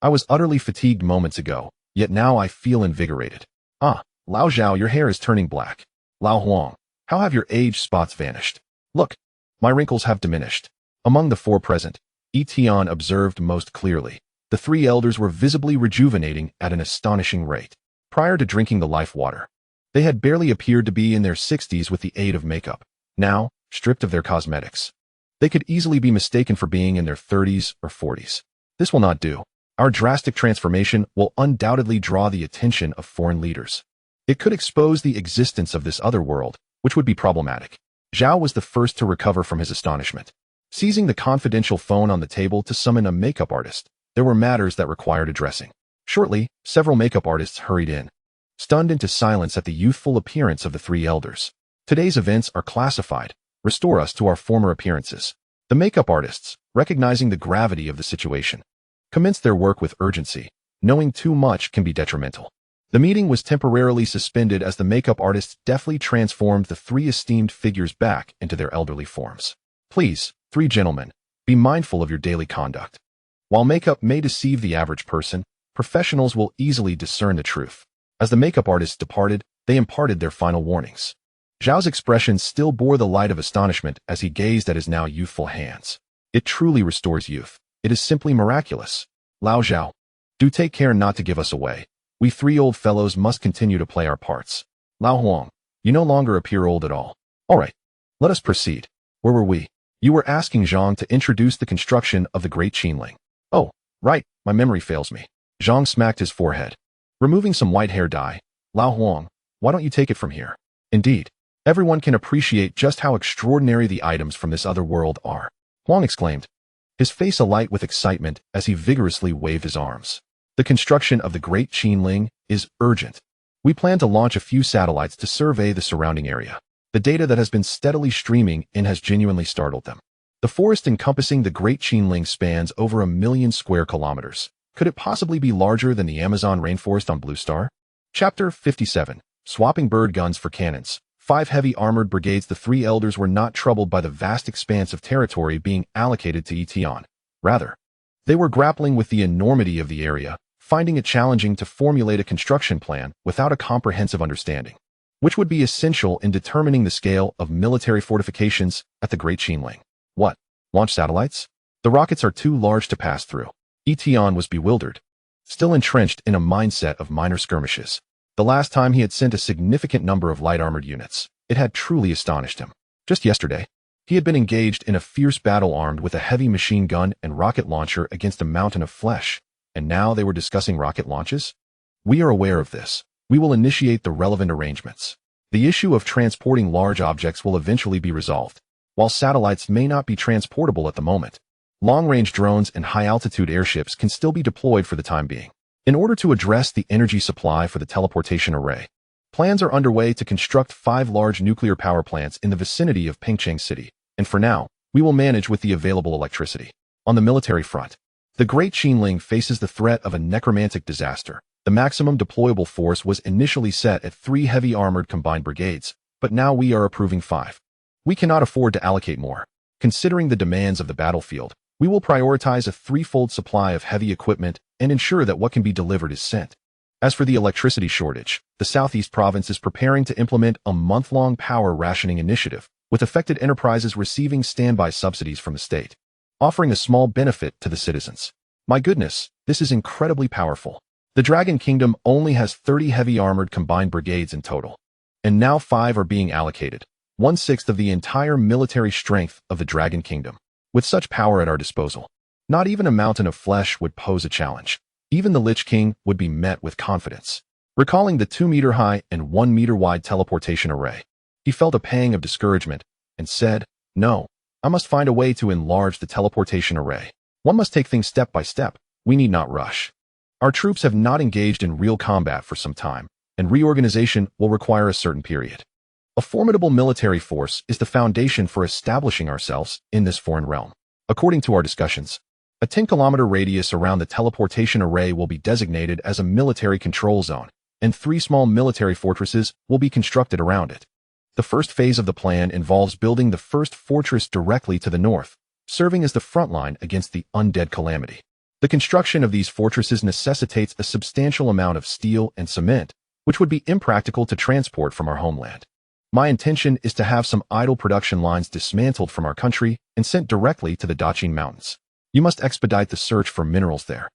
I was utterly fatigued moments ago, yet now I feel invigorated. Ah, Lao Zhao, your hair is turning black. Lao Huang, how have your age spots vanished? Look, my wrinkles have diminished. Among the 4 present, Tian observed most clearly. The 3 elders were visibly rejuvenating at an astonishing rate. Prior to drinking the life water, they had barely appeared to be in their 60s with the aid of makeup. Now, stripped of their cosmetics, they could easily be mistaken for being in their 30s or 40s. This will not do. Our drastic transformation will undoubtedly draw the attention of foreign leaders. It could expose the existence of this other world, which would be problematic. Zhao was the first to recover from his astonishment. Seizing the confidential phone on the table to summon a makeup artist, there were matters that required addressing. Shortly, several makeup artists hurried in, stunned into silence at the youthful appearance of the 3 elders. Today's events are classified. Restore us to our former appearances. The makeup artists, recognizing the gravity of the situation, commenced their work with urgency. Knowing too much can be detrimental. The meeting was temporarily suspended as the makeup artists deftly transformed the 3 esteemed figures back into their elderly forms. Please, 3 gentlemen, be mindful of your daily conduct. While makeup may deceive the average person, professionals will easily discern the truth. As the makeup artists departed, they imparted their final warnings. Zhao's expression still bore the light of astonishment as he gazed at his now youthful hands. It truly restores youth. It is simply miraculous. Lao Zhao, do take care not to give us away. We 3 old fellows must continue to play our parts. Lao Huang, you no longer appear old at all. All right, let us proceed. Where were we? You were asking Zhang to introduce the construction of the Great Qinling. Oh, right, my memory fails me. Zhang smacked his forehead. Removing some white hair dye. Lao Huang, why don't you take it from here? Indeed, everyone can appreciate just how extraordinary the items from this other world are. Huang exclaimed, his face alight with excitement as he vigorously waved his arms. The construction of the Great Qinling is urgent. We plan to launch a few satellites to survey the surrounding area. The data that has been steadily streaming in has genuinely startled them. The forest encompassing the Great Qinling spans over 1 million square kilometers. Could it possibly be larger than the Amazon rainforest on Blue Star? Chapter 57. Swapping bird guns for cannons. 5 heavy armored brigades. The 3 elders were not troubled by the vast expanse of territory being allocated to Tian. Rather, they were grappling with the enormity of the area, finding it challenging to formulate a construction plan without a comprehensive understanding, which would be essential in determining the scale of military fortifications at the Great Qinling. What? Launch satellites? The rockets are too large to pass through. Tian was bewildered, still entrenched in a mindset of minor skirmishes. The last time he had sent a significant number of light-armored units, it had truly astonished him. Just yesterday, he had been engaged in a fierce battle armed with a heavy machine gun and rocket launcher against a mountain of flesh, and now they were discussing rocket launches? We are aware of this. We will initiate the relevant arrangements. The issue of transporting large objects will eventually be resolved. While satellites may not be transportable at the moment, long-range drones and high-altitude airships can still be deployed for the time being. In order to address the energy supply for the teleportation array, plans are underway to construct 5 large nuclear power plants in the vicinity of Pengcheng City, and for now, we will manage with the available electricity. On the military front, the Great Qinling faces the threat of a necromantic disaster. The maximum deployable force was initially set at 3 heavy armored combined brigades, but now we are approving 5. We cannot afford to allocate more. Considering the demands of the battlefield, we will prioritize a 3-fold supply of heavy equipment and ensure that what can be delivered is sent. As for the electricity shortage, the Southeast Province is preparing to implement a month-long power rationing initiative, with affected enterprises receiving standby subsidies from the state, offering a small benefit to the citizens. My goodness, this is incredibly powerful. The Dragon Kingdom only has 30 heavy armored combined brigades in total, and now 5 are being allocated, 1/6 of the entire military strength of the Dragon Kingdom. With such power at our disposal, not even a mountain of flesh would pose a challenge. Even the Lich King would be met with confidence. Recalling the 2-meter-high and 1-meter-wide teleportation array, he felt a pang of discouragement and said, "No, I must find a way to enlarge the teleportation array. One must take things step by step. We need not rush. Our troops have not engaged in real combat for some time, and reorganization will require a certain period. A formidable military force is the foundation for establishing ourselves in this foreign realm. According to our discussions, a 10-kilometer radius around the teleportation array will be designated as a military control zone, and 3 small military fortresses will be constructed around it. The first phase of the plan involves building the first fortress directly to the north, serving as the front line against the undead calamity. The construction of these fortresses necessitates a substantial amount of steel and cement, which would be impractical to transport from our homeland. My intention is to have some idle production lines dismantled from our country and sent directly to the Daqing Mountains. You must expedite the search for minerals there.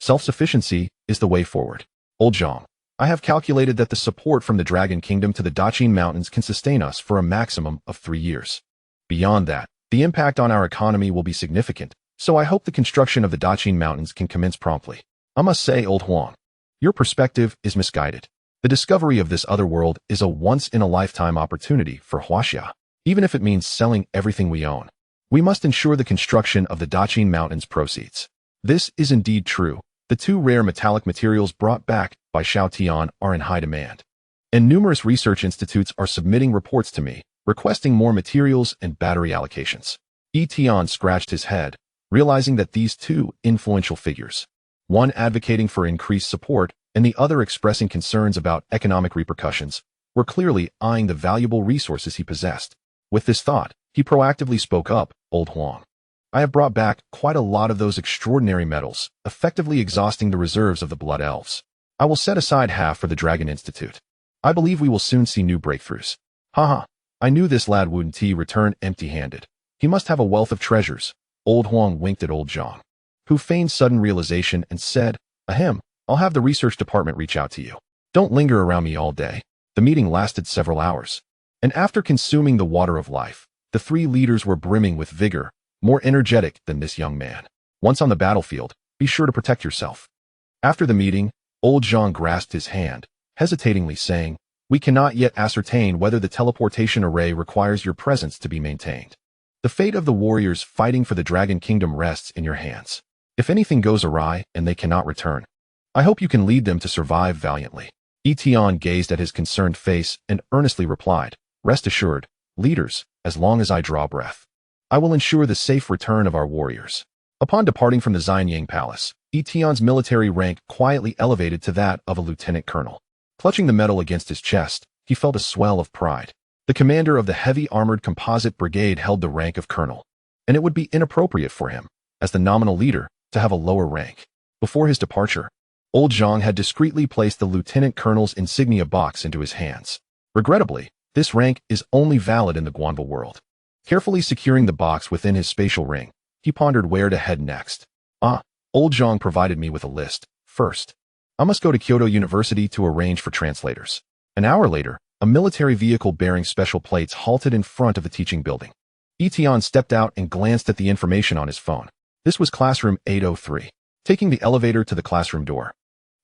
Self-sufficiency is the way forward. Old Zhang, I have calculated that the support from the Dragon Kingdom to the Daqing Mountains can sustain us for a maximum of 3 years. Beyond that, the impact on our economy will be significant, so I hope the construction of the Daqing Mountains can commence promptly. I must say, Old Huang, your perspective is misguided. The discovery of this other world is a once-in-a-lifetime opportunity for Huaxia, even if it means selling everything we own. We must ensure the construction of the Daqing Mountains proceeds. This is indeed true. The 2 rare metallic materials brought back by Tian are in high demand, and numerous research institutes are submitting reports to me, requesting more materials and battery allocations. Tian scratched his head, realizing that these 2 influential figures, one advocating for increased support and the other expressing concerns about economic repercussions, were clearly eyeing the valuable resources he possessed. With this thought, he proactively spoke up, Old Huang. I have brought back quite a lot of those extraordinary metals, effectively exhausting the reserves of the Blood Elves. I will set aside half for the Dragon Institute. I believe we will soon see new breakthroughs. Haha, I knew this lad wouldn't return empty-handed. He must have a wealth of treasures. Old Huang winked at Old Zhang, who feigned sudden realization and said, Ahem, I'll have the research department reach out to you. Don't linger around me all day. The meeting lasted several hours, and after consuming the water of life, the 3 leaders were brimming with vigor, more energetic than this young man. Once on the battlefield, be sure to protect yourself. After the meeting, Old Zhang grasped his hand, hesitatingly saying, We cannot yet ascertain whether the teleportation array requires your presence to be maintained. The fate of the warriors fighting for the Dragon Kingdom rests in your hands. If anything goes awry and they cannot return, I hope you can lead them to survive valiantly. Tian gazed at his concerned face and earnestly replied, Rest assured, leaders, as long as I draw breath, I will ensure the safe return of our warriors. Upon departing from the Xianyang Palace, Tian's military rank quietly elevated to that of a lieutenant colonel. Clutching the medal against his chest, he felt a swell of pride. The commander of the heavy armored composite brigade held the rank of colonel, and it would be inappropriate for him, as the nominal leader, to have a lower rank. Before his departure, Old Zhang had discreetly placed the lieutenant colonel's insignia box into his hands. Regrettably, this rank is only valid in the Guanville world. Carefully securing the box within his spatial ring, he pondered where to head next. Old Zhang provided me with a list. First, I must go to Kyoto University to arrange for translators. An hour later, a military vehicle bearing special plates halted in front of the teaching building. Tian stepped out and glanced at the information on his phone. This was classroom 803. Taking the elevator to the classroom door,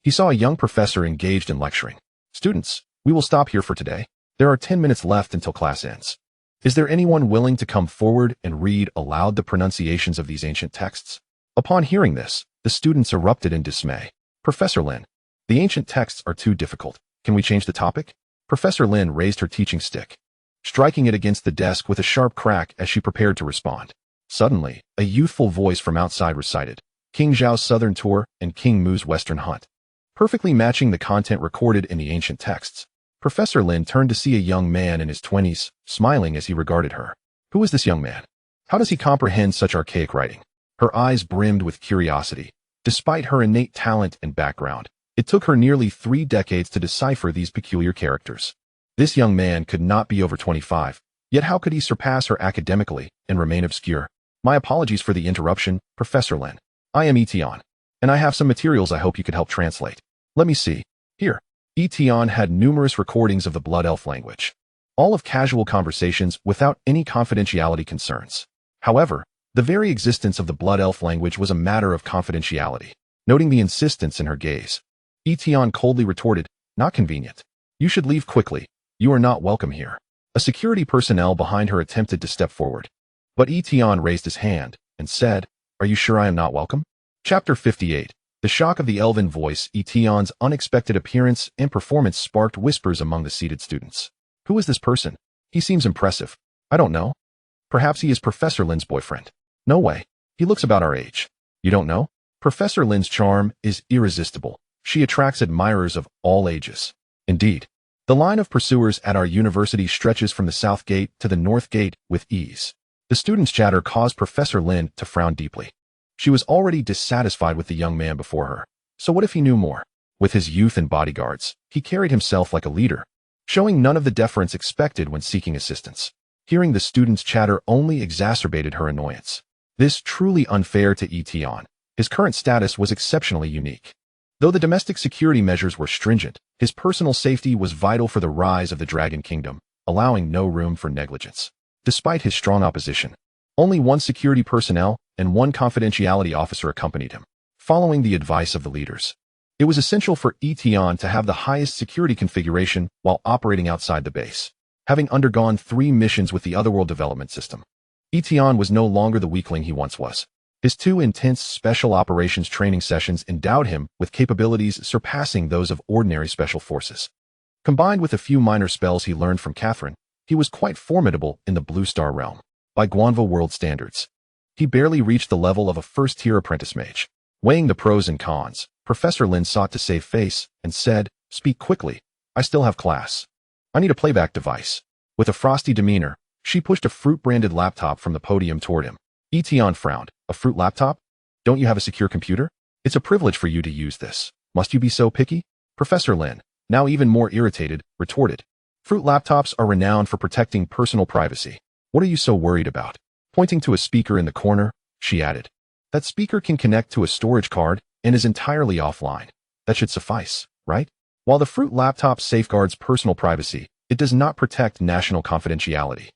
he saw a young professor engaged in lecturing. Students, we will stop here for today. There are 10 minutes left until class ends. Is there anyone willing to come forward and read aloud the pronunciations of these ancient texts? Upon hearing this, the students erupted in dismay. Professor Lin, the ancient texts are too difficult. Can we change the topic? Professor Lin raised her teaching stick, striking it against the desk with a sharp crack as she prepared to respond. Suddenly, a youthful voice from outside recited, King Zhao's Southern Tour and King Mu's Western Hunt, perfectly matching the content recorded in the ancient texts. Professor Lin turned to see a young man in his 20s, smiling as he regarded her. Who is this young man? How does he comprehend such archaic writing? Her eyes brimmed with curiosity. Despite her innate talent and background, it took her nearly 3 decades to decipher these peculiar characters. This young man could not be over 25, yet how could he surpass her academically and remain obscure? My apologies for the interruption, Professor Lin. I am Tian, and I have some materials I hope you could help translate. Let me see. Here. Tian had numerous recordings of the Blood Elf language, all of casual conversations without any confidentiality concerns. However, the very existence of the Blood Elf language was a matter of confidentiality. Noting the insistence in her gaze, Tian coldly retorted, "Not convenient. You should leave quickly. You are not welcome here." A security personnel behind her attempted to step forward, but Tian raised his hand and said, "Are you sure I am not welcome?" Chapter 58. The shock of the elven voice, Tian's unexpected appearance and performance sparked whispers among the seated students. Who is this person? He seems impressive. I don't know. Perhaps he is Professor Lin's boyfriend. No way. He looks about our age. You don't know? Professor Lin's charm is irresistible. She attracts admirers of all ages. Indeed, the line of pursuers at our university stretches from the south gate to the north gate with ease. The students' chatter caused Professor Lin to frown deeply. She was already dissatisfied with the young man before her. So what if he knew more? With his youth and bodyguards, he carried himself like a leader, showing none of the deference expected when seeking assistance. Hearing the students' chatter only exacerbated her annoyance. This truly unfair to Tian. His current status was exceptionally unique. Though the domestic security measures were stringent, his personal safety was vital for the rise of the Dragon Kingdom, allowing no room for negligence. Despite his strong opposition, only 1 security personnel and 1 confidentiality officer accompanied him, following the advice of the leaders. It was essential for Tian to have the highest security configuration while operating outside the base. Having undergone 3 missions with the Otherworld development system, Tian was no longer the weakling he once was. His 2 intense special operations training sessions endowed him with capabilities surpassing those of ordinary special forces. Combined with a few minor spells he learned from Catherine, he was quite formidable in the Blue Star realm. By Guanva world standards, he barely reached the level of a first-tier apprentice mage. Weighing the pros and cons, Professor Lin sought to save face and said, "Speak quickly. I still have class. I need a playback device." With a frosty demeanor, she pushed a fruit-branded laptop from the podium toward him. Tian frowned. "A fruit laptop? Don't you have a secure computer? It's a privilege for you to use this. Must you be so picky?" Professor Lin, now even more irritated, retorted. "Fruit laptops are renowned for protecting personal privacy. What are you so worried about?" Pointing to a speaker in the corner, she added, "That speaker can connect to a storage card and is entirely offline. That should suffice, right?" While the fruit laptop safeguards personal privacy, it does not protect national confidentiality.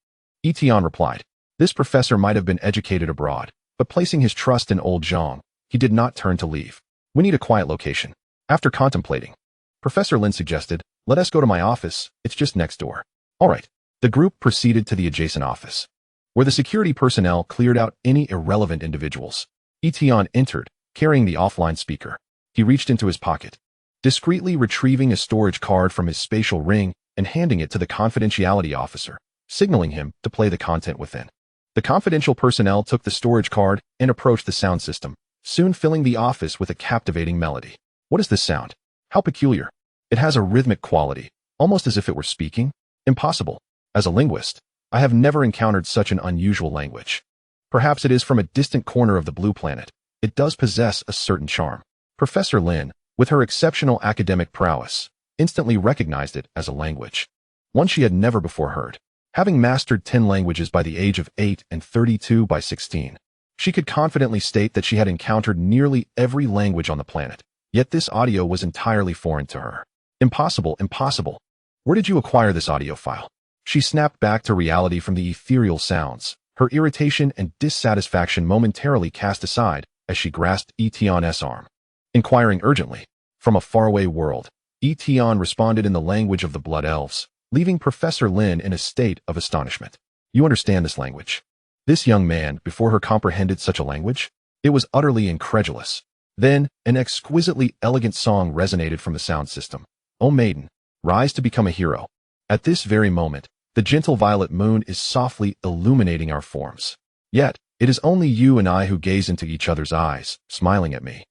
Tian replied. This professor might have been educated abroad, but placing his trust in old Zhang, he did not turn to leave. "We need a quiet location." After contemplating, Professor Lin suggested, "Let us go to my office, it's just next door." All right. The group proceeded to the adjacent office, where the security personnel cleared out any irrelevant individuals. Tian entered, carrying the offline speaker. He reached into his pocket, discreetly retrieving a storage card from his spatial ring and handing it to the confidentiality officer, signaling him to play the content within. The confidential personnel took the storage card and approached the sound system, soon filling the office with a captivating melody. What is this sound? How peculiar. It has a rhythmic quality, almost as if it were speaking. Impossible. As a linguist, I have never encountered such an unusual language. Perhaps it is from a distant corner of the blue planet. It does possess a certain charm. Professor Lin, with her exceptional academic prowess, instantly recognized it as a language, one she had never before heard. Having mastered 10 languages by the age of 8 and 32 by 16, she could confidently state that she had encountered nearly every language on the planet. Yet this audio was entirely foreign to her. Impossible, impossible. Where did you acquire this audio file? She snapped back to reality from the ethereal sounds, her irritation and dissatisfaction momentarily cast aside as she grasped Tian's arm. Inquiring urgently, from a faraway world, Tian responded in the language of the Blood Elves, leaving Professor Lin in a state of astonishment. You understand this language? This young man, before her, comprehended such a language? It was utterly incredulous. Then, an exquisitely elegant song resonated from the sound system. O maiden, rise to become a hero. At this very moment, the gentle violet moon is softly illuminating our forms. Yet, it is only you and I who gaze into each other's eyes, smiling at me.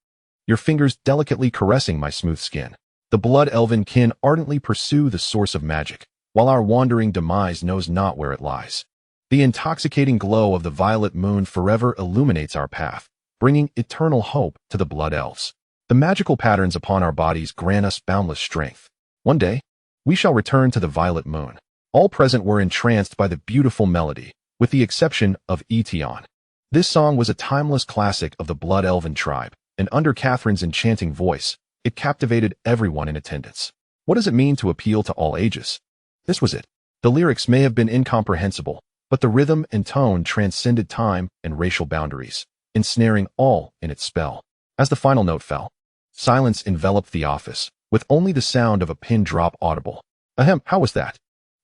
Your fingers delicately caressing my smooth skin. The The blood elven kin ardently pursue the source of magic, while our wandering demise knows not where it lies. The intoxicating glow of the violet moon forever illuminates our path, bringing eternal hope to the blood elves. The magical patterns upon our bodies grant us boundless strength. One day, we shall return to the violet moon. All present were entranced by the beautiful melody, with the exception of Tian. This song was a timeless classic of the blood elven tribe, and under Catherine's enchanting voice, it captivated everyone in attendance. What does it mean to appeal to all ages? This was it. The lyrics may have been incomprehensible, but the rhythm and tone transcended time and racial boundaries, ensnaring all in its spell. As the final note fell, silence enveloped the office, with only the sound of a pin drop audible. Ahem, how was that?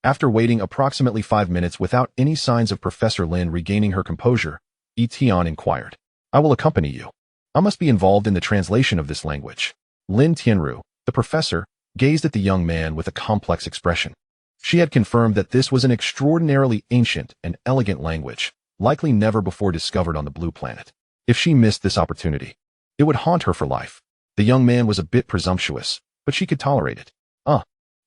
After waiting approximately 5 minutes without any signs of Professor Lin regaining her composure, Tian inquired. I will accompany you. I must be involved in the translation of this language. Lin Tianru, the professor, gazed at the young man with a complex expression. She had confirmed that this was an extraordinarily ancient and elegant language, likely never before discovered on the blue planet. If she missed this opportunity, it would haunt her for life. The young man was a bit presumptuous, but she could tolerate it.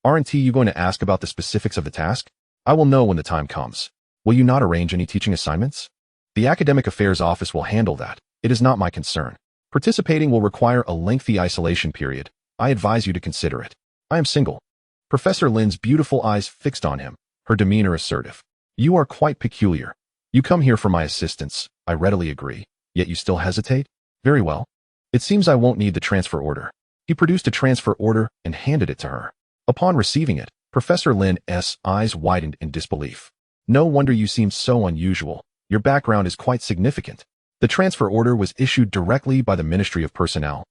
Aren't you going to ask about the specifics of the task? I will know when the time comes. Will you not arrange any teaching assignments? The Academic Affairs Office will handle that. It is not my concern. Participating will require a lengthy isolation period. I advise you to consider it. I am single. Professor Lin's beautiful eyes fixed on him, her demeanor assertive. You are quite peculiar. You come here for my assistance, I readily agree, yet you still hesitate? Very well. It seems I won't need the transfer order. He produced a transfer order and handed it to her. Upon receiving it, Professor Lin's eyes widened in disbelief. No wonder you seem so unusual. Your background is quite significant. The transfer order was issued directly by the Ministry of Personnel,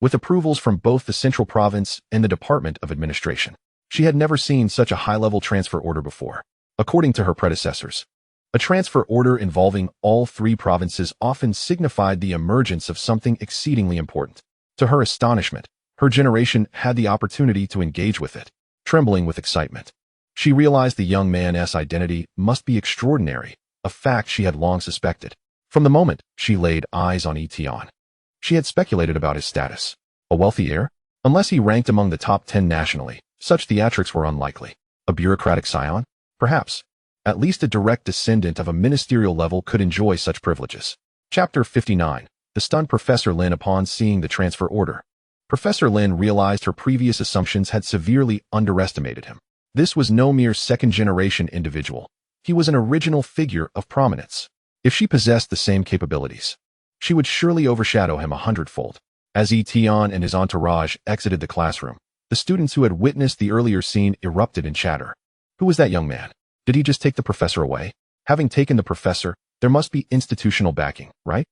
with approvals from both the Central Province and the Department of Administration. She had never seen such a high-level transfer order before. According to her predecessors, a transfer order involving all 3 provinces often signified the emergence of something exceedingly important. To her astonishment, her generation had the opportunity to engage with it, trembling with excitement. She realized the young man's identity must be extraordinary, a fact she had long suspected. From the moment she laid eyes on Tian, she had speculated about his status. A wealthy heir? Unless he ranked among the top 10 nationally, such theatrics were unlikely. A bureaucratic scion? Perhaps. At least a direct descendant of a ministerial level could enjoy such privileges. Chapter 59. The stunned Professor Lin upon seeing the transfer order. Professor Lin realized her previous assumptions had severely underestimated him. This was no mere second-generation individual. He was an original figure of prominence. If she possessed the same capabilities, she would surely overshadow him 100-fold. As Tian and his entourage exited the classroom, the students who had witnessed the earlier scene erupted in chatter. Who was that young man? Did he just take the professor away? Having taken the professor, there must be institutional backing, right?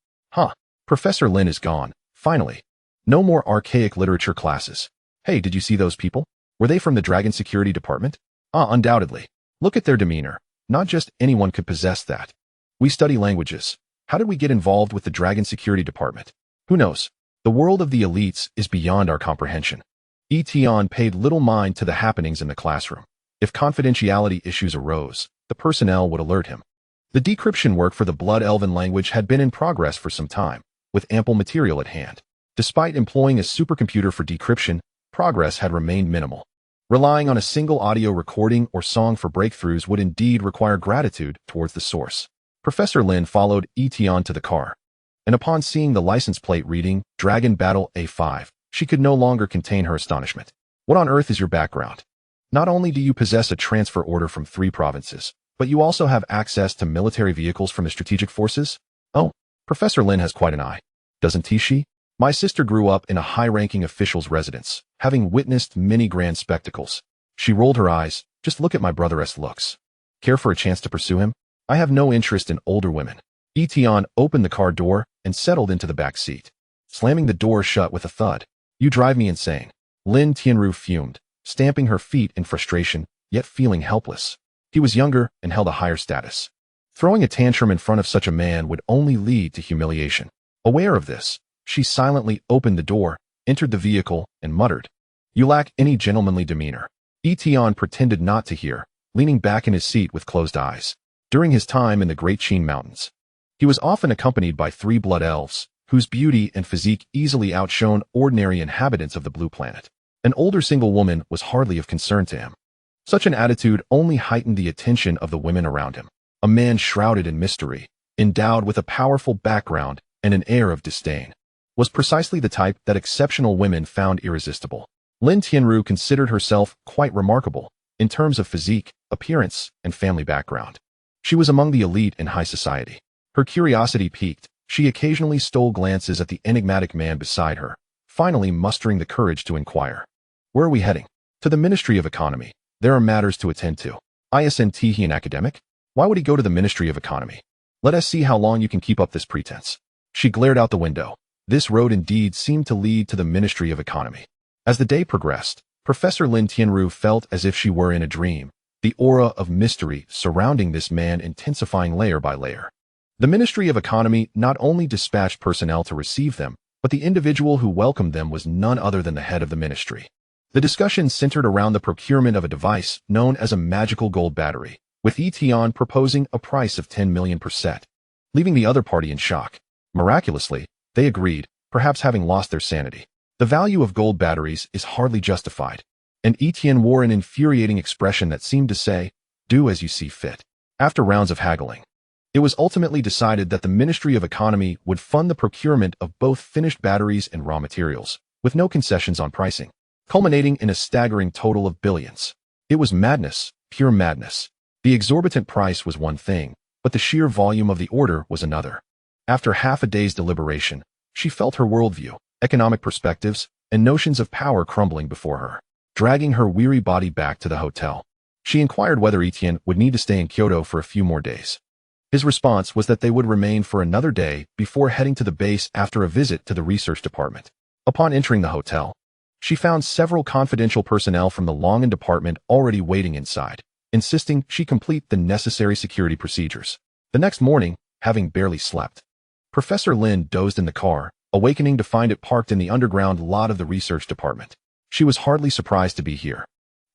Professor Lin is gone, finally. No more archaic literature classes. Hey, did you see those people? Were they from the Dragon Security Department? Undoubtedly. Look at their demeanor. Not just anyone could possess that. We study languages. How did we get involved with the Dragon Security Department? Who knows? The world of the elites is beyond our comprehension. Tian paid little mind to the happenings in the classroom. If confidentiality issues arose, the personnel would alert him. The decryption work for the Blood Elven language had been in progress for some time, with ample material at hand. Despite employing a supercomputer for decryption, progress had remained minimal. Relying on a single audio recording or song for breakthroughs would indeed require gratitude towards the source. Professor Lin followed Tian to the car, and upon seeing the license plate reading Dragon Battle A5, she could no longer contain her astonishment. What on earth is your background? Not only do you possess a transfer order from 3 provinces, but you also have access to military vehicles from the strategic forces? Oh, Professor Lin has quite an eye. Doesn't she? My sister grew up in a high-ranking official's residence, having witnessed many grand spectacles. She rolled her eyes. Just look at my brother's looks. Care for a chance to pursue him? I have no interest in older women. Tian opened the car door and settled into the back seat, slamming the door shut with a thud. You drive me insane. Lin Tianru fumed, stamping her feet in frustration, yet feeling helpless. He was younger and held a higher status. Throwing a tantrum in front of such a man would only lead to humiliation. Aware of this, she silently opened the door, entered the vehicle, and muttered, "You lack any gentlemanly demeanor." Tian pretended not to hear, leaning back in his seat with closed eyes. During his time in the Great Qin Mountains, he was often accompanied by 3 blood elves, whose beauty and physique easily outshone ordinary inhabitants of the Blue Planet. An older single woman was hardly of concern to him. Such an attitude only heightened the attention of the women around him. A man shrouded in mystery, endowed with a powerful background and an air of disdain, was precisely the type that exceptional women found irresistible. Lin Tianru considered herself quite remarkable in terms of physique, appearance, and family background. She was among the elite in high society. Her curiosity piqued. She occasionally stole glances at the enigmatic man beside her, finally mustering the courage to inquire. Where are we heading? To the Ministry of Economy. There are matters to attend to. Isn't he an academic? Why would he go to the Ministry of Economy? Let us see how long you can keep up this pretense. She glared out the window. This road indeed seemed to lead to the Ministry of Economy. As the day progressed, Professor Lin Tianru felt as if she were in a dream, the aura of mystery surrounding this man intensifying layer by layer. The Ministry of Economy not only dispatched personnel to receive them, but the individual who welcomed them was none other than the head of the ministry. The discussion centered around the procurement of a device known as a magical gold battery, with Tian proposing a price of 10 million per set, leaving the other party in shock. Miraculously, they agreed, perhaps having lost their sanity. The value of gold batteries is hardly justified, and Tian wore an infuriating expression that seemed to say, "Do as you see fit." After rounds of haggling, it was ultimately decided that the Ministry of Economy would fund the procurement of both finished batteries and raw materials, with no concessions on pricing, culminating in a staggering total of billions. It was madness, pure madness. The exorbitant price was one thing, but the sheer volume of the order was another. After half a day's deliberation, she felt her worldview, economic perspectives, and notions of power crumbling before her. Dragging her weary body back to the hotel, she inquired whether Tian would need to stay in Kyoto for a few more days. His response was that they would remain for another day before heading to the base after a visit to the research department. Upon entering the hotel, she found several confidential personnel from the Longan department already waiting inside, insisting she complete the necessary security procedures. The next morning, having barely slept, Professor Lin dozed in the car, awakening to find it parked in the underground lot of the research department. She was hardly surprised to be here.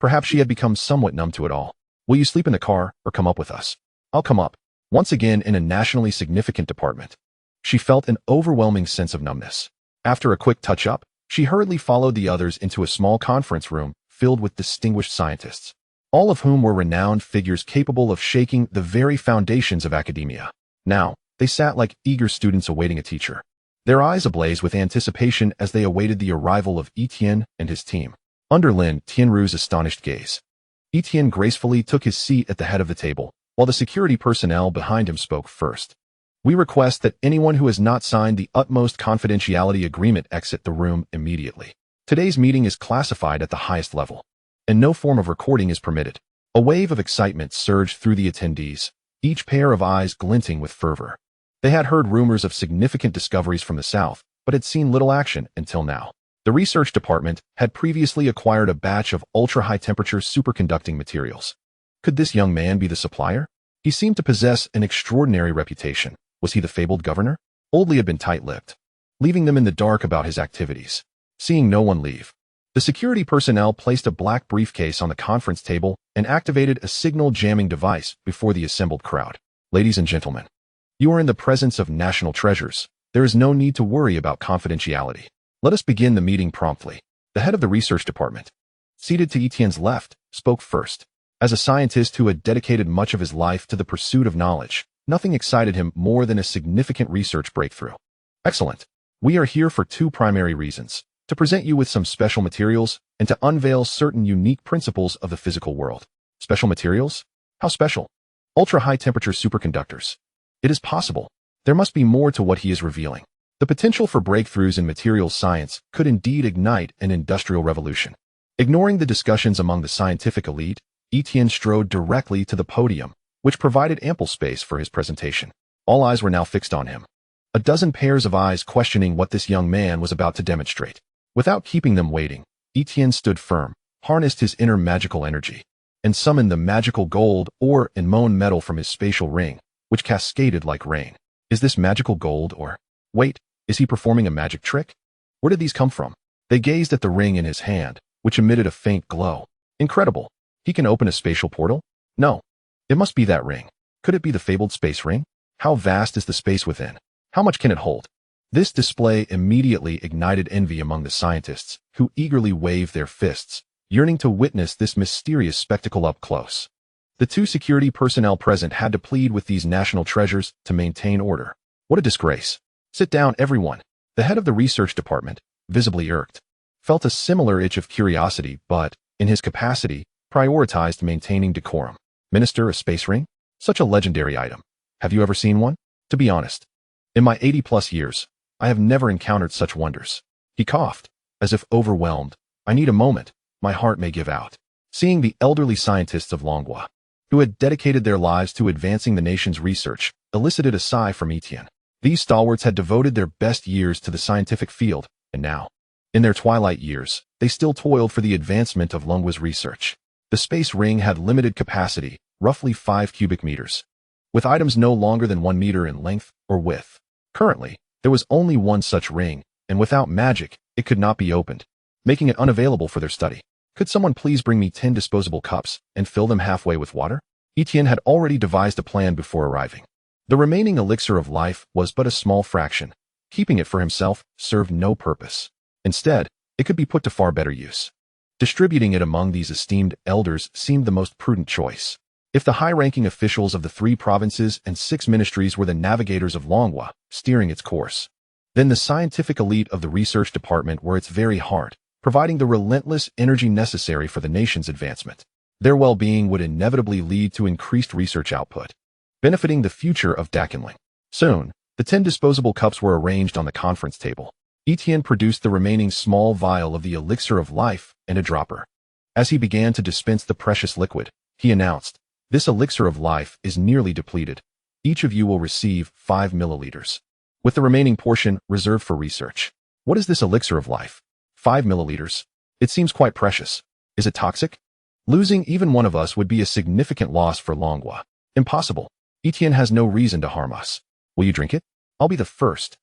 Perhaps she had become somewhat numb to it all. "Will you sleep in the car or come up with us?" "I'll come up." Once again in a nationally significant department, she felt an overwhelming sense of numbness. After a quick touch-up, she hurriedly followed the others into a small conference room filled with distinguished scientists, all of whom were renowned figures capable of shaking the very foundations of academia. Now, they sat like eager students awaiting a teacher, their eyes ablaze with anticipation as they awaited the arrival of Tian and his team. Under Lin Tianru's astonished gaze, Tian gracefully took his seat at the head of the table, while the security personnel behind him spoke first. "We request that anyone who has not signed the utmost confidentiality agreement exit the room immediately. Today's meeting is classified at the highest level, and no form of recording is permitted." A wave of excitement surged through the attendees, each pair of eyes glinting with fervor. They had heard rumors of significant discoveries from the south, but had seen little action until now. The research department had previously acquired a batch of ultra-high-temperature superconducting materials. Could this young man be the supplier? He seemed to possess an extraordinary reputation. Was he the fabled governor? Oldley had been tight-lipped, leaving them in the dark about his activities. Seeing no one leave, the security personnel placed a black briefcase on the conference table and activated a signal jamming device before the assembled crowd. "Ladies and gentlemen, you are in the presence of national treasures. There is no need to worry about confidentiality. Let us begin the meeting promptly." The head of the research department, seated to Tian's left, spoke first. As a scientist who had dedicated much of his life to the pursuit of knowledge, nothing excited him more than a significant research breakthrough. "Excellent. We are here for two primary reasons: to present you with some special materials and to unveil certain unique principles of the physical world." "Special materials? How special?" "Ultra-high temperature superconductors." It is possible. There must be more to what he is revealing. The potential for breakthroughs in materials science could indeed ignite an industrial revolution. Ignoring the discussions among the scientific elite, Tian strode directly to the podium, which provided ample space for his presentation. All eyes were now fixed on him, a dozen pairs of eyes questioning what this young man was about to demonstrate. Without keeping them waiting, Tian stood firm, harnessed his inner magical energy, and summoned the magical gold ore and moan metal from his spatial ring, which cascaded like rain. "Is this magical gold or... Wait, is he performing a magic trick? Where did these come from?" They gazed at the ring in his hand, which emitted a faint glow. "Incredible. He can open a spatial portal? No. It must be that ring. Could it be the fabled space ring? How vast is the space within? How much can it hold?" This display immediately ignited envy among the scientists, who eagerly waved their fists, yearning to witness this mysterious spectacle up close. The two security personnel present had to plead with these national treasures to maintain order. What a disgrace. Sit down, everyone. The head of the research department, visibly irked, felt a similar itch of curiosity, but, in his capacity, prioritized maintaining decorum. Minister, a space ring? Such a legendary item. Have you ever seen one? To be honest, in my 80-plus years, I have never encountered such wonders. He coughed, as if overwhelmed. I need a moment. My heart may give out. Seeing the elderly scientists of Longwa, who had dedicated their lives to advancing the nation's research, elicited a sigh from Tian. These stalwarts had devoted their best years to the scientific field, and now, in their twilight years, they still toiled for the advancement of Longwa's research. The space ring had limited capacity, roughly 5 cubic meters, with items no longer than 1 meter in length or width. Currently, there was only one such ring, and without magic, it could not be opened, making it unavailable for their study. Could someone please bring me 10 disposable cups and fill them halfway with water? Tian had already devised a plan before arriving. The remaining elixir of life was but a small fraction. Keeping it for himself served no purpose. Instead, it could be put to far better use. Distributing it among these esteemed elders seemed the most prudent choice. If the high-ranking officials of the 3 provinces and 6 ministries were the navigators of Longwa, steering its course, then the scientific elite of the research department were its very heart, providing the relentless energy necessary for the nation's advancement. Their well-being would inevitably lead to increased research output, benefiting the future of Dakinling. Soon, the 10 disposable cups were arranged on the conference table. Tian produced the remaining small vial of the elixir of life and a dropper. As he began to dispense the precious liquid, he announced, "This elixir of life is nearly depleted. Each of you will receive 5 milliliters, with the remaining portion reserved for research." What is this elixir of life? 5 milliliters. It seems quite precious. Is it toxic? Losing even one of us would be a significant loss for Longwa. Impossible. Tian has no reason to harm us. Will you drink it? I'll be the first.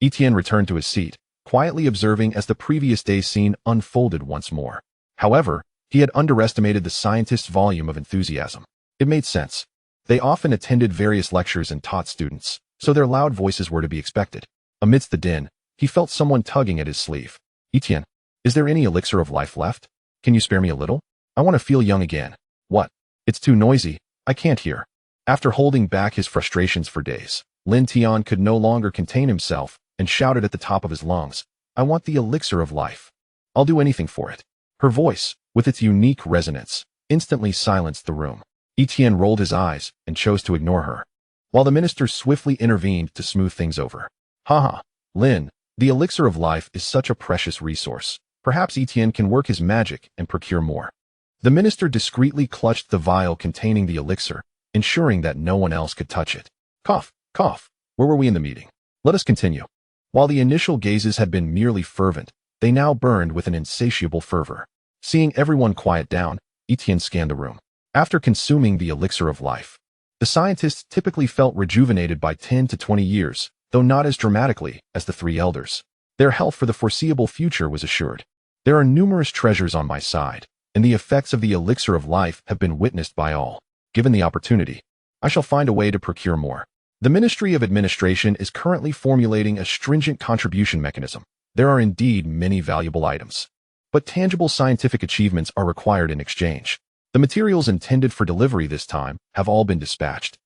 Tian returned to his seat, quietly observing as the previous day's scene unfolded once more. However, he had underestimated the scientists' volume of enthusiasm. It made sense. They often attended various lectures and taught students, so their loud voices were to be expected. Amidst the din, he felt someone tugging at his sleeve. Tian, is there any elixir of life left? Can you spare me a little? I want to feel young again. What? It's too noisy. I can't hear. After holding back his frustrations for days, Tian could no longer contain himself and shouted at the top of his lungs, "I want the elixir of life. I'll do anything for it." Her voice, with its unique resonance, instantly silenced the room. Tian rolled his eyes and chose to ignore her, while the minister swiftly intervened to smooth things over. Haha, Lin, the elixir of life is such a precious resource. Perhaps Tian can work his magic and procure more. The minister discreetly clutched the vial containing the elixir, ensuring that no one else could touch it. Cough, cough. Where were we in the meeting? Let us continue. While the initial gazes had been merely fervent, they now burned with an insatiable fervor. Seeing everyone quiet down, Tian scanned the room. After consuming the elixir of life, the scientists typically felt rejuvenated by 10 to 20 years, though not as dramatically as the 3 elders. Their health for the foreseeable future was assured. There are numerous treasures on my side, and the effects of the elixir of life have been witnessed by all. Given the opportunity, I shall find a way to procure more. The Ministry of Administration is currently formulating a stringent contribution mechanism. There are indeed many valuable items, but tangible scientific achievements are required in exchange. The materials intended for delivery this time have all been dispatched,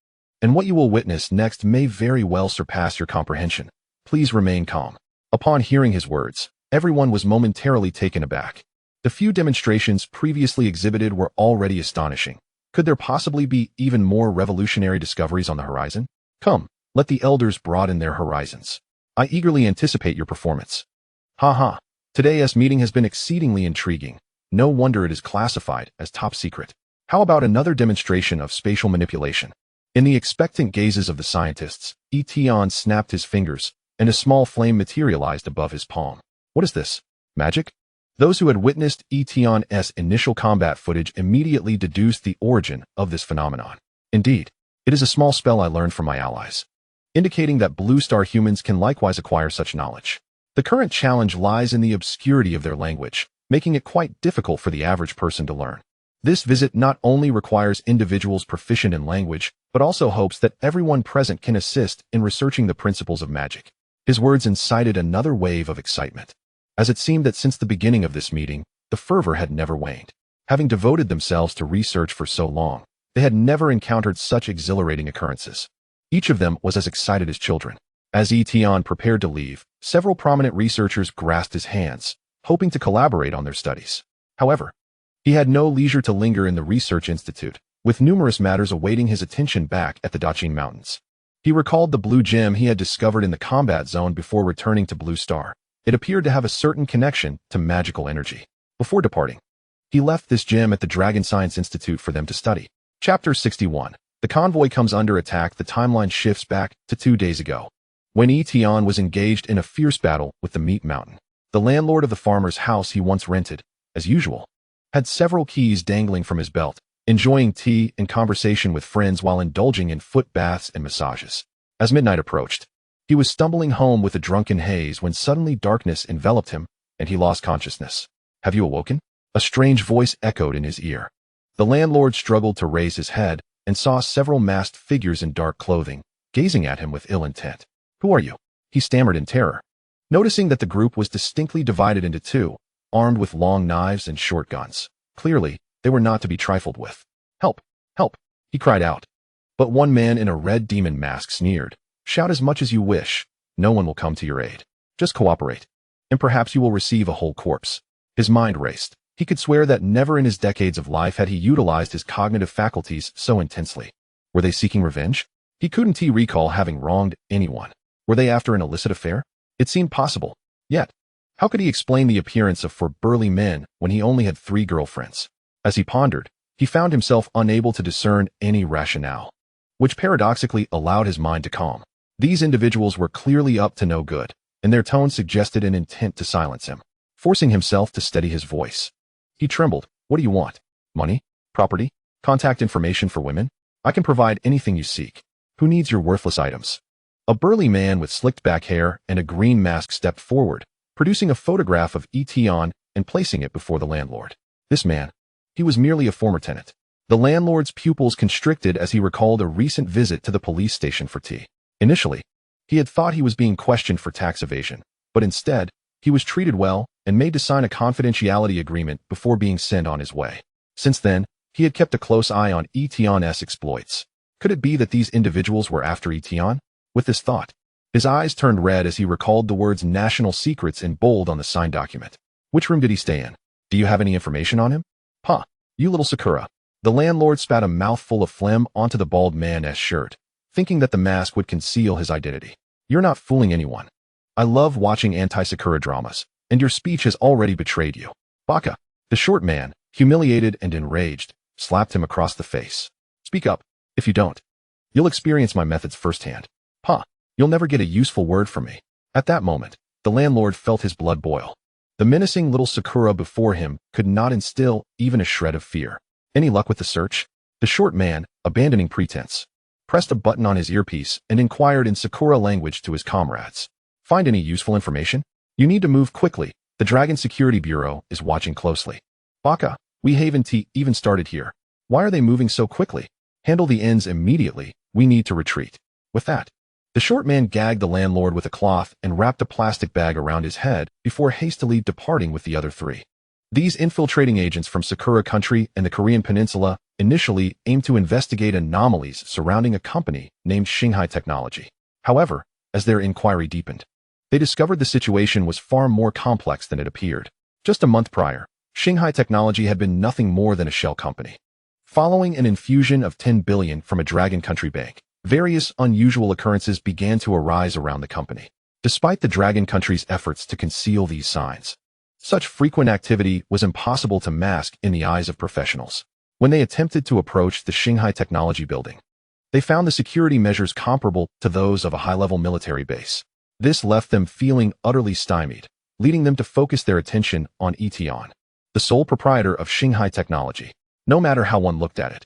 and what you will witness next may very well surpass your comprehension. Please remain calm. Upon hearing his words, everyone was momentarily taken aback. The few demonstrations previously exhibited were already astonishing. Could there possibly be even more revolutionary discoveries on the horizon? Come, let the elders broaden their horizons. I eagerly anticipate your performance. Haha, today's meeting has been exceedingly intriguing. No wonder it is classified as top secret. How about another demonstration of spatial manipulation? In the expectant gazes of the scientists, Tian snapped his fingers, and a small flame materialized above his palm. What is this? Magic? Those who had witnessed Tian's initial combat footage immediately deduced the origin of this phenomenon. Indeed, it is a small spell I learned from my allies, indicating that Blue Star humans can likewise acquire such knowledge. The current challenge lies in the obscurity of their language, making it quite difficult for the average person to learn. This visit not only requires individuals proficient in language, but also hopes that everyone present can assist in researching the principles of magic. His words incited another wave of excitement, as it seemed that since the beginning of this meeting, the fervor had never waned. Having devoted themselves to research for so long, they had never encountered such exhilarating occurrences. Each of them was as excited as children. As Tian prepared to leave, several prominent researchers grasped his hands, hoping to collaborate on their studies. However, he had no leisure to linger in the research institute, with numerous matters awaiting his attention back at the Daqin Mountains. He recalled the blue gem he had discovered in the combat zone before returning to Blue Star. It appeared to have a certain connection to magical energy. Before departing, he left this gem at the Dragon Science Institute for them to study. Chapter 61. The convoy comes under attack. The timeline shifts back to 2 days ago, when Tian was engaged in a fierce battle with the Meat Mountain. The landlord of the farmer's house he once rented, as usual, had several keys dangling from his belt, enjoying tea and conversation with friends while indulging in foot baths and massages. As midnight approached, he was stumbling home with a drunken haze when suddenly darkness enveloped him and he lost consciousness. "Have you awoken?" A strange voice echoed in his ear. The landlord struggled to raise his head and saw several masked figures in dark clothing, gazing at him with ill intent. "Who are you?" he stammered in terror, noticing that the group was distinctly divided into two, armed with long knives and short guns. Clearly, they were not to be trifled with. "Help! Help!" he cried out. But one man in a red demon mask sneered. "Shout as much as you wish. No one will come to your aid. Just cooperate, and perhaps you will receive a whole corpse." His mind raced. He could swear that never in his decades of life had he utilized his cognitive faculties so intensely. Were they seeking revenge? He couldn't recall having wronged anyone. Were they after an illicit affair? It seemed possible. Yet, how could he explain the appearance of 4 burly men when he only had 3 girlfriends? As he pondered, he found himself unable to discern any rationale, which paradoxically allowed his mind to calm. These individuals were clearly up to no good, and their tone suggested an intent to silence him. Forcing himself to steady his voice, he trembled. "What do you want? Money? Property? Contact information for women? I can provide anything you seek. Who needs your worthless items?" A burly man with slicked back hair and a green mask stepped forward, producing a photograph of Tian and placing it before the landlord. This man, he was merely a former tenant. The landlord's pupils constricted as he recalled a recent visit to the police station for tea. Initially, he had thought he was being questioned for tax evasion, but instead, he was treated well and made to sign a confidentiality agreement before being sent on his way. Since then, he had kept a close eye on Tian's exploits. Could it be that these individuals were after Tian? With this thought, his eyes turned red as he recalled the words "national secrets" in bold on the signed document. Which room did he stay in? Do you have any information on him? "Huh, you little Sakura." The landlord spat a mouthful of phlegm onto the bald man's shirt, thinking that the mask would conceal his identity. "You're not fooling anyone. I love watching anti-Sakura dramas, and your speech has already betrayed you." "Baka." The short man, humiliated and enraged, slapped him across the face. "Speak up. If you don't, you'll experience my methods firsthand. "Huh, you'll never get a useful word from me." At that moment, the landlord felt his blood boil. The menacing little Sakura before him could not instill even a shred of fear. "Any luck with the search?" The short man, abandoning pretense, pressed a button on his earpiece and inquired in Sakura language to his comrades. "Find any useful information? You need to move quickly. The Dragon Security Bureau is watching closely." "Baka, we haven't even started here. Why are they moving so quickly? Handle the ends immediately. We need to retreat." With that, the short man gagged the landlord with a cloth and wrapped a plastic bag around his head before hastily departing with the other 3. These infiltrating agents from Sakura Country and the Korean Peninsula initially aimed to investigate anomalies surrounding a company named Shanghai Technology. However, as their inquiry deepened, they discovered the situation was far more complex than it appeared. Just a month prior, Shanghai Technology had been nothing more than a shell company. Following an infusion of 10 billion from a Dragon Country bank, various unusual occurrences began to arise around the company. Despite the Dragon Country's efforts to conceal these signs, such frequent activity was impossible to mask in the eyes of professionals. When they attempted to approach the Shanghai Technology building, they found the security measures comparable to those of a high-level military base. This left them feeling utterly stymied, leading them to focus their attention on Tian, the sole proprietor of Shanghai Technology. No matter how one looked at it,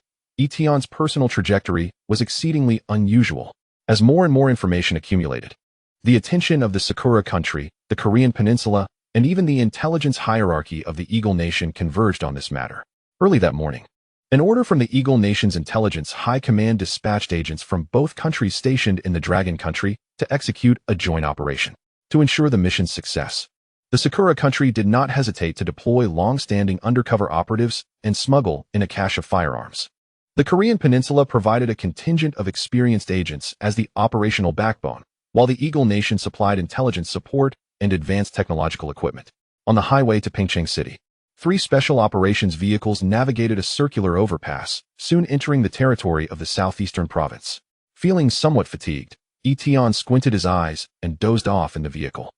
Tian's personal trajectory was exceedingly unusual. As more and more information accumulated, the attention of the Sakura Country, the Korean Peninsula, and even the intelligence hierarchy of the Eagle Nation converged on this matter. Early that morning, an order from the Eagle Nation's intelligence high command dispatched agents from both countries stationed in the Dragon Country to execute a joint operation. To ensure the mission's success, the Sakura country did not hesitate to deploy long-standing undercover operatives and smuggle in a cache of firearms. The Korean peninsula provided a contingent of experienced agents as the operational backbone, while the Eagle Nation supplied intelligence support and advanced technological equipment. On the highway to Pingcheng City, 3 special operations vehicles navigated a circular overpass, soon entering the territory of the southeastern province. Feeling somewhat fatigued, Tian squinted his eyes and dozed off in the vehicle.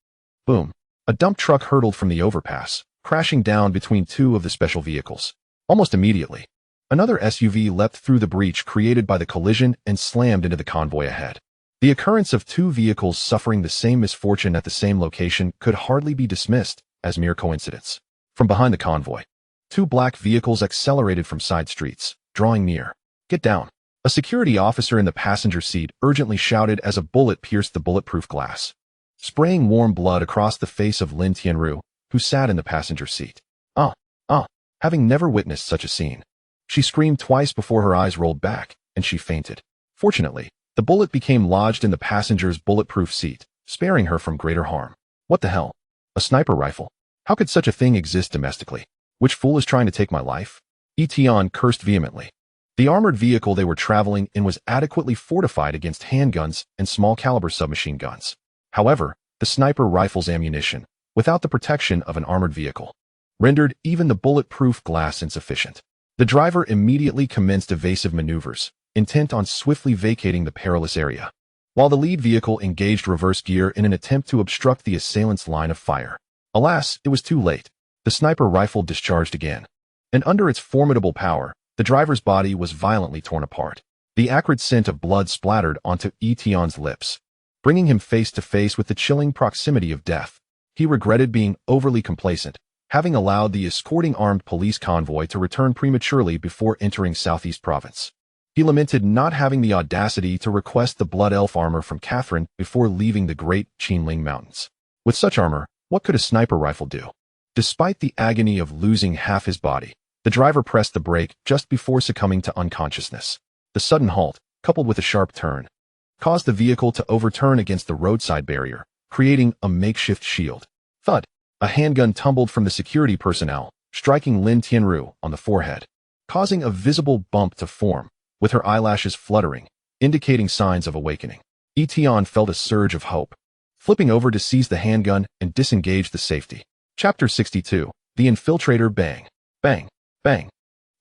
Boom! A dump truck hurtled from the overpass, crashing down between 2 of the special vehicles. Almost immediately, another SUV leapt through the breach created by the collision and slammed into the convoy ahead. The occurrence of 2 vehicles suffering the same misfortune at the same location could hardly be dismissed as mere coincidence. From behind the convoy, 2 black vehicles accelerated from side streets, drawing near. "Get down!" A security officer in the passenger seat urgently shouted as a bullet pierced the bulletproof glass, spraying warm blood across the face of Lin Tianru, who sat in the passenger seat. Having never witnessed such a scene, she screamed twice before her eyes rolled back, and she fainted. Fortunately, the bullet became lodged in the passenger's bulletproof seat, sparing her from greater harm. What the hell? A sniper rifle? How could such a thing exist domestically? Which fool is trying to take my life? Tian cursed vehemently. The armored vehicle they were traveling in was adequately fortified against handguns and small-caliber submachine guns. However, the sniper rifle's ammunition, without the protection of an armored vehicle, rendered even the bulletproof glass insufficient. The driver immediately commenced evasive maneuvers, intent on swiftly vacating the perilous area, while the lead vehicle engaged reverse gear in an attempt to obstruct the assailant's line of fire. Alas, it was too late. The sniper rifle discharged again, and under its formidable power, the driver's body was violently torn apart. The acrid scent of blood splattered onto Tian's lips, bringing him face to face with the chilling proximity of death. He regretted being overly complacent, having allowed the escorting armed police convoy to return prematurely before entering Southeast Province. He lamented not having the audacity to request the Blood Elf armor from Catherine before leaving the great Qinling Mountains. With such armor, what could a sniper rifle do? Despite the agony of losing half his body, the driver pressed the brake just before succumbing to unconsciousness. The sudden halt, coupled with a sharp turn, caused the vehicle to overturn against the roadside barrier, creating a makeshift shield. Thud! A handgun tumbled from the security personnel, striking Lin Tianru on the forehead, causing a visible bump to form, with her eyelashes fluttering, indicating signs of awakening. Tian felt a surge of hope, flipping over to seize the handgun and disengage the safety. Chapter 62. The Infiltrator. Bang! Bang! Bang!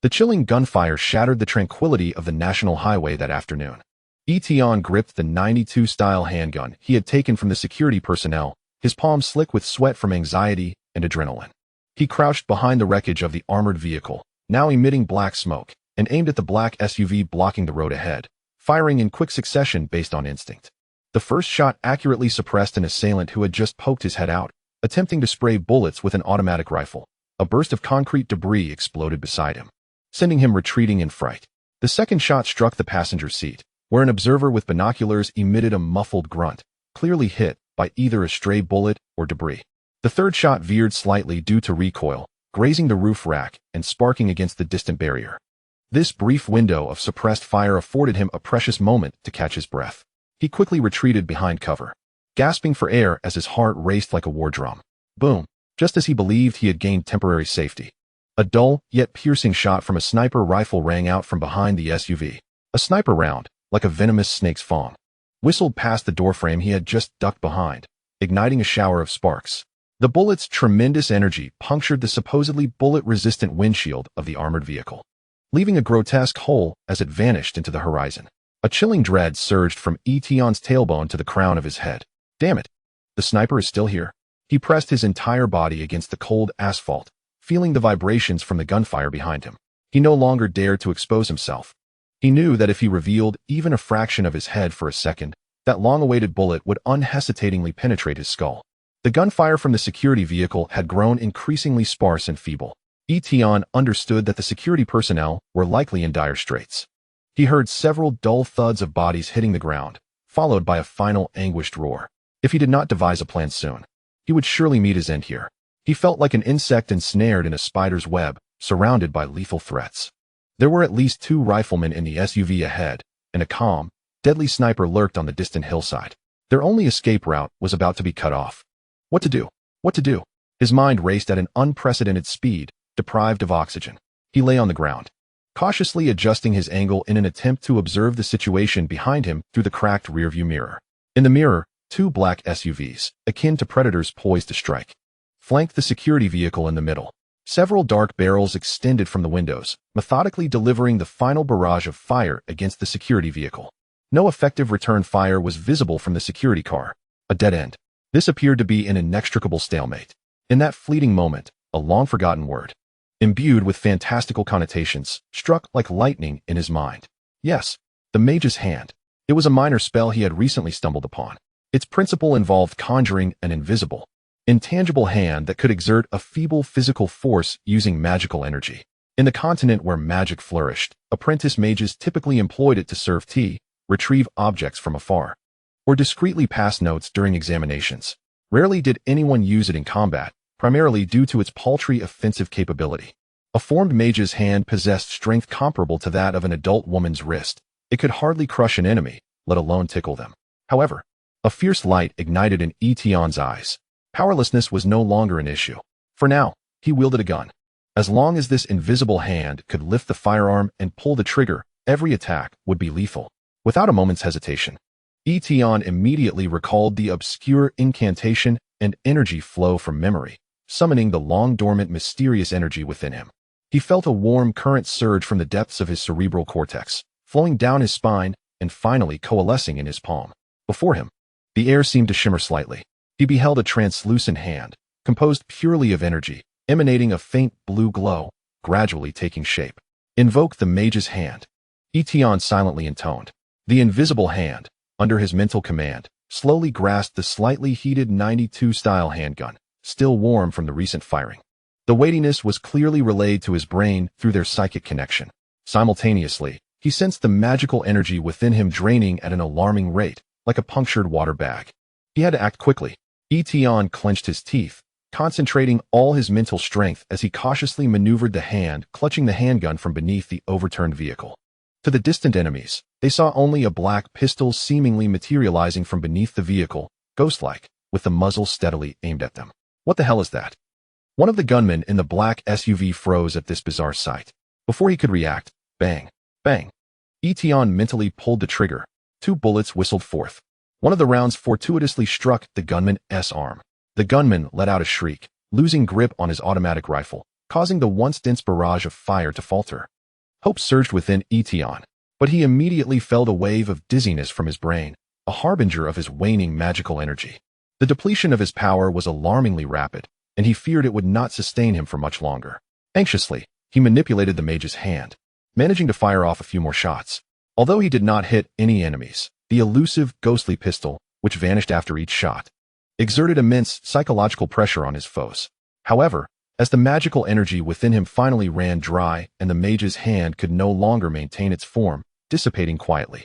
The chilling gunfire shattered the tranquility of the national highway that afternoon. Tian gripped the 92-style handgun he had taken from the security personnel, his palms slick with sweat from anxiety and adrenaline. He crouched behind the wreckage of the armored vehicle, now emitting black smoke, and aimed at the black SUV blocking the road ahead, firing in quick succession based on instinct. The first shot accurately suppressed an assailant who had just poked his head out, attempting to spray bullets with an automatic rifle. A burst of concrete debris exploded beside him, sending him retreating in fright. The second shot struck the passenger seat, where an observer with binoculars emitted a muffled grunt, clearly hit by either a stray bullet or debris. The third shot veered slightly due to recoil, grazing the roof rack and sparking against the distant barrier. This brief window of suppressed fire afforded him a precious moment to catch his breath. He quickly retreated behind cover, gasping for air as his heart raced like a war drum. Boom! Just as he believed he had gained temporary safety, a dull yet piercing shot from a sniper rifle rang out from behind the SUV. A sniper round, like a venomous snake's fang, whistled past the doorframe he had just ducked behind, igniting a shower of sparks. The bullet's tremendous energy punctured the supposedly bullet-resistant windshield of the armored vehicle, leaving a grotesque hole as it vanished into the horizon. A chilling dread surged from Tian's tailbone to the crown of his head. Damn it! The sniper is still here. He pressed his entire body against the cold asphalt, feeling the vibrations from the gunfire behind him. He no longer dared to expose himself. He knew that if he revealed even a fraction of his head for a second, that long-awaited bullet would unhesitatingly penetrate his skull. The gunfire from the security vehicle had grown increasingly sparse and feeble. Tian understood that the security personnel were likely in dire straits. He heard several dull thuds of bodies hitting the ground, followed by a final anguished roar. If he did not devise a plan soon, he would surely meet his end here. He felt like an insect ensnared in a spider's web, surrounded by lethal threats. There were at least 2 riflemen in the SUV ahead, and a calm, deadly sniper lurked on the distant hillside. Their only escape route was about to be cut off. What to do? What to do? His mind raced at an unprecedented speed, deprived of oxygen. He lay on the ground, cautiously adjusting his angle in an attempt to observe the situation behind him through the cracked rearview mirror. In the mirror, two black SUVs, akin to predators poised to strike, flanked the security vehicle in the middle. Several dark barrels extended from the windows, methodically delivering the final barrage of fire against the security vehicle. No effective return fire was visible from the security car. A dead end. This appeared to be an inextricable stalemate. In that fleeting moment, a long-forgotten word, imbued with fantastical connotations, struck like lightning in his mind. Yes, the mage's hand. It was a minor spell he had recently stumbled upon. Its principle involved conjuring an invisible, intangible hand that could exert a feeble physical force using magical energy. In the continent where magic flourished, apprentice mages typically employed it to serve tea, retrieve objects from afar, or discreetly pass notes during examinations. Rarely did anyone use it in combat, primarily due to its paltry offensive capability. A formed mage's hand possessed strength comparable to that of an adult woman's wrist. It could hardly crush an enemy, let alone tickle them. However, a fierce light ignited in Tian's eyes. Powerlessness was no longer an issue. For now, he wielded a gun. As long as this invisible hand could lift the firearm and pull the trigger, every attack would be lethal. Without a moment's hesitation, Tian immediately recalled the obscure incantation and energy flow from memory, summoning the long-dormant mysterious energy within him. He felt a warm current surge from the depths of his cerebral cortex, flowing down his spine and finally coalescing in his palm. Before him, the air seemed to shimmer slightly. He beheld a translucent hand, composed purely of energy, emanating a faint blue glow, gradually taking shape. Invoke the mage's hand, Tian silently intoned. The invisible hand, under his mental command, slowly grasped the slightly heated 92-style handgun, still warm from the recent firing. The weightiness was clearly relayed to his brain through their psychic connection. Simultaneously, he sensed the magical energy within him draining at an alarming rate, like a punctured water bag. He had to act quickly. Tian clenched his teeth, concentrating all his mental strength as he cautiously maneuvered the hand clutching the handgun from beneath the overturned vehicle. To the distant enemies, they saw only a black pistol seemingly materializing from beneath the vehicle, ghost-like, with the muzzle steadily aimed at them. What the hell is that? One of the gunmen in the black SUV froze at this bizarre sight. Before he could react, bang, bang. Tian mentally pulled the trigger. 2 bullets whistled forth. One of the rounds fortuitously struck the gunman's arm. The gunman let out a shriek, losing grip on his automatic rifle, causing the once dense barrage of fire to falter. Hope surged within Tian, but he immediately felt a wave of dizziness from his brain, a harbinger of his waning magical energy. The depletion of his power was alarmingly rapid, and he feared it would not sustain him for much longer. Anxiously, he manipulated the mage's hand, managing to fire off a few more shots. Although he did not hit any enemies, the elusive, ghostly pistol, which vanished after each shot, exerted immense psychological pressure on his foes. However, as the magical energy within him finally ran dry and the mage's hand could no longer maintain its form, dissipating quietly,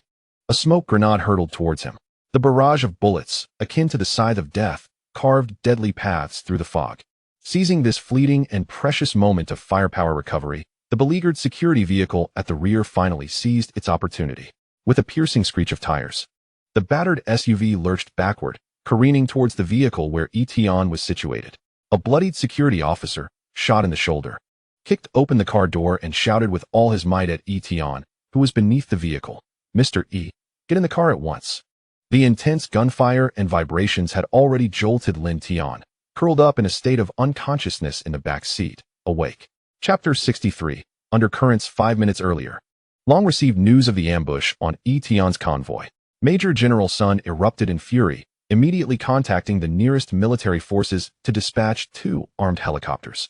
a smoke grenade hurtled towards him. The barrage of bullets, akin to the scythe of death, carved deadly paths through the fog. Seizing this fleeting and precious moment of firepower recovery, the beleaguered security vehicle at the rear finally seized its opportunity. With a piercing screech of tires, the battered SUV lurched backward, careening towards the vehicle where Tian was situated. A bloodied security officer, shot in the shoulder, kicked open the car door and shouted with all his might at Tian, who was beneath the vehicle. "Mr. E, get in the car at once." The intense gunfire and vibrations had already jolted Lin Tian, curled up in a state of unconsciousness in the back seat, awake. Chapter 63, Undercurrents 5 minutes earlier. Long received news of the ambush on Tian's convoy. Major General Sun erupted in fury, immediately contacting the nearest military forces to dispatch 2 armed helicopters.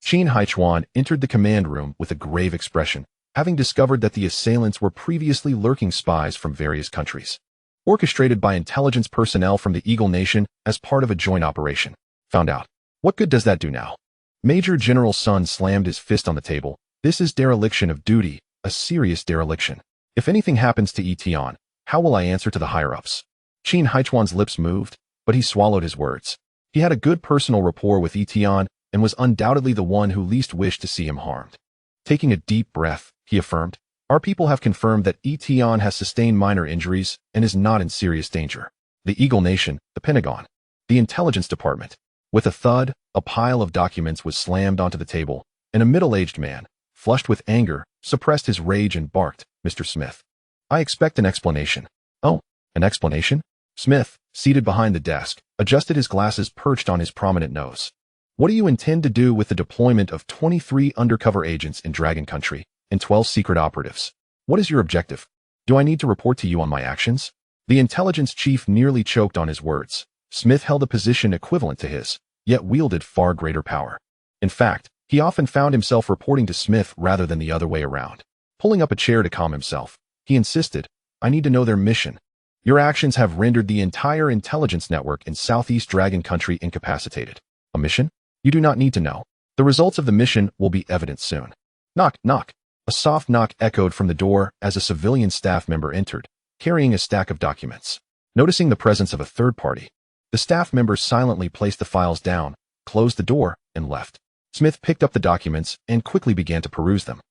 Qin Haichuan entered the command room with a grave expression, having discovered that the assailants were previously lurking spies from various countries, orchestrated by intelligence personnel from the Eagle Nation as part of a joint operation. Found out. What good does that do now? Major General Sun slammed his fist on the table. This is dereliction of duty, a serious dereliction. If anything happens to Tian, how will I answer to the higher-ups? Qin Haichuan's lips moved, but he swallowed his words. He had a good personal rapport with Tian and was undoubtedly the one who least wished to see him harmed. Taking a deep breath, he affirmed, "Our people have confirmed that Tian has sustained minor injuries and is not in serious danger. The Eagle Nation, the Pentagon, the Intelligence Department. With a thud, a pile of documents was slammed onto the table, and a middle-aged man, flushed with anger, suppressed his rage and barked, "Mr. Smith, I expect an explanation." "Oh, an explanation?" Smith, seated behind the desk, adjusted his glasses perched on his prominent nose. "What do you intend to do with the deployment of 23 undercover agents in Dragon Country and 12 secret operatives? What is your objective? Do I need to report to you on my actions?" The intelligence chief nearly choked on his words. Smith held a position equivalent to his, yet wielded far greater power. In fact, he often found himself reporting to Smith rather than the other way around. Pulling up a chair to calm himself, he insisted, "I need to know their mission. Your actions have rendered the entire intelligence network in Southeast Dragon Country incapacitated. A mission? You do not need to know. The results of the mission will be evident soon." Knock, knock. A soft knock echoed from the door as a civilian staff member entered, carrying a stack of documents. Noticing the presence of a third party, the staff member silently placed the files down, closed the door, and left. Smith picked up the documents and quickly began to peruse them.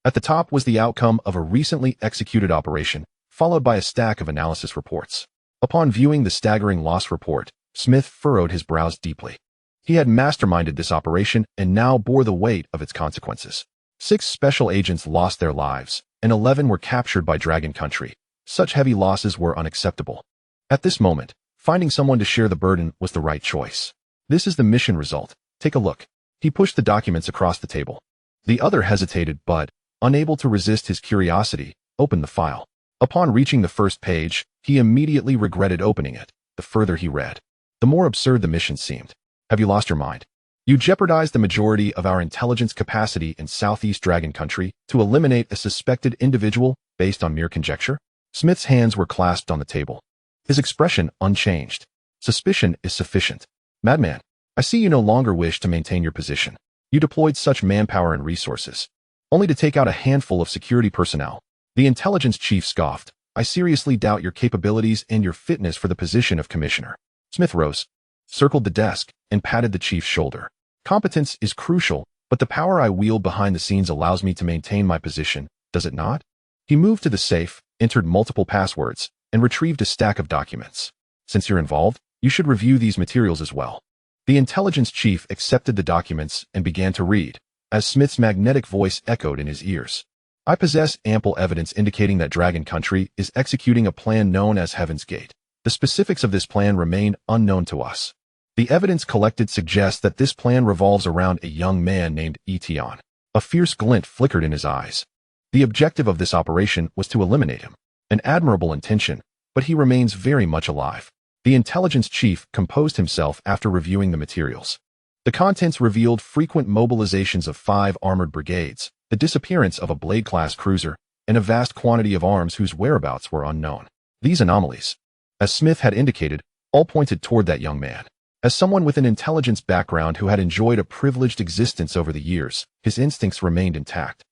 At the top was the outcome of a recently executed operation, followed by a stack of analysis reports. Upon viewing the staggering loss report, Smith furrowed his brows deeply. He had masterminded this operation and now bore the weight of its consequences. 6 special agents lost their lives, and 11 were captured by Dragon Country. Such heavy losses were unacceptable. At this moment, finding someone to share the burden was the right choice. "This is the mission result. Take a look." He pushed the documents across the table. The other hesitated but, unable to resist his curiosity, opened the file. Upon reaching the first page, he immediately regretted opening it. The further he read, the more absurd the mission seemed. "Have you lost your mind? You jeopardized the majority of our intelligence capacity in Southeast Dragon Country to eliminate a suspected individual based on mere conjecture?" Smith's hands were clasped on the table, his expression unchanged. "Suspicion is sufficient. Madman, I see you no longer wish to maintain your position. You deployed such manpower and resources, only to take out a handful of security personnel." The intelligence chief scoffed. "I seriously doubt your capabilities and your fitness for the position of commissioner." Smith rose, circled the desk, and patted the chief's shoulder. "Competence is crucial, but the power I wield behind the scenes allows me to maintain my position, does it not?" He moved to the safe, entered multiple passwords, and retrieved a stack of documents. "Since you're involved, you should review these materials as well." The intelligence chief accepted the documents and began to read, as Smith's magnetic voice echoed in his ears. "I possess ample evidence indicating that Dragon Country is executing a plan known as Heaven's Gate. The specifics of this plan remain unknown to us. The evidence collected suggests that this plan revolves around a young man named Tian." A fierce glint flickered in his eyes. The objective of this operation was to eliminate him. An admirable intention, but he remains very much alive. The intelligence chief composed himself after reviewing the materials. The contents revealed frequent mobilizations of 5 armored brigades, the disappearance of a Blade-class cruiser, and a vast quantity of arms whose whereabouts were unknown. These anomalies, as Smith had indicated, all pointed toward that young man. As someone with an intelligence background who had enjoyed a privileged existence over the years, his instincts remained intact.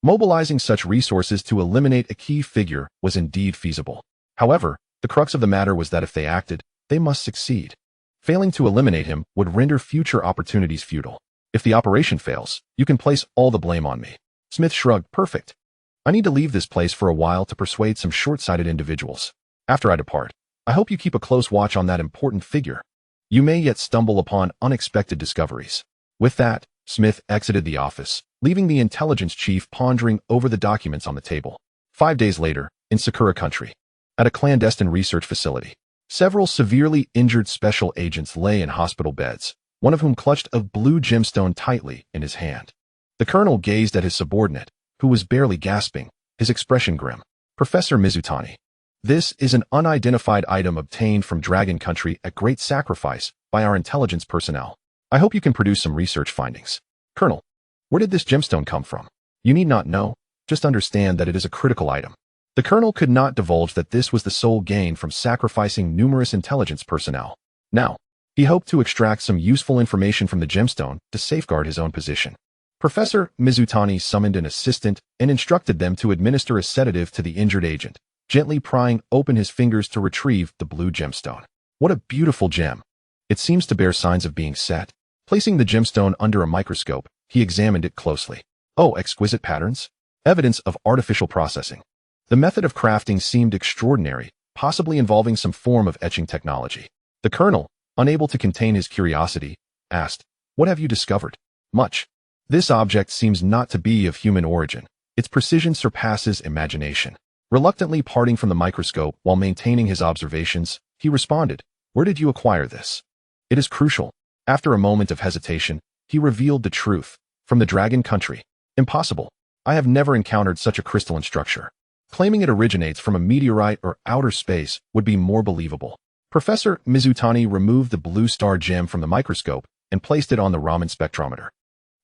Mobilizing such resources to eliminate a key figure was indeed feasible. However, the crux of the matter was that if they acted, they must succeed. Failing to eliminate him would render future opportunities futile. "If the operation fails, you can place all the blame on me." Smith shrugged. "Perfect. I need to leave this place for a while to persuade some short-sighted individuals. After I depart, I hope you keep a close watch on that important figure. You may yet stumble upon unexpected discoveries." With that, Smith exited the office, leaving the intelligence chief pondering over the documents on the table. 5 days later, in Sakura Country, at a clandestine research facility, several severely injured special agents lay in hospital beds, one of whom clutched a blue gemstone tightly in his hand. The colonel gazed at his subordinate, who was barely gasping, his expression grim. "Professor Mizutani, this is an unidentified item obtained from Dragon Country at great sacrifice by our intelligence personnel. I hope you can produce some research findings." "Colonel, where did this gemstone come from?" "You need not know, just understand that it is a critical item." The colonel could not divulge that this was the sole gain from sacrificing numerous intelligence personnel. Now, he hoped to extract some useful information from the gemstone to safeguard his own position. Professor Mizutani summoned an assistant and instructed them to administer a sedative to the injured agent, gently prying open his fingers to retrieve the blue gemstone. "What a beautiful gem. It seems to bear signs of being set." Placing the gemstone under a microscope, he examined it closely. "Oh, exquisite patterns. Evidence of artificial processing." The method of crafting seemed extraordinary, possibly involving some form of etching technology. The colonel, unable to contain his curiosity, asked, "What have you discovered?" "Much. This object seems not to be of human origin. Its precision surpasses imagination." Reluctantly parting from the microscope while maintaining his observations, he responded, "Where did you acquire this?" "It is crucial." After a moment of hesitation, he revealed the truth. "From the Dragon Country." "Impossible. I have never encountered such a crystalline structure." Claiming it originates from a meteorite or outer space would be more believable. Professor Mizutani removed the blue star gem from the microscope and placed it on the Raman spectrometer.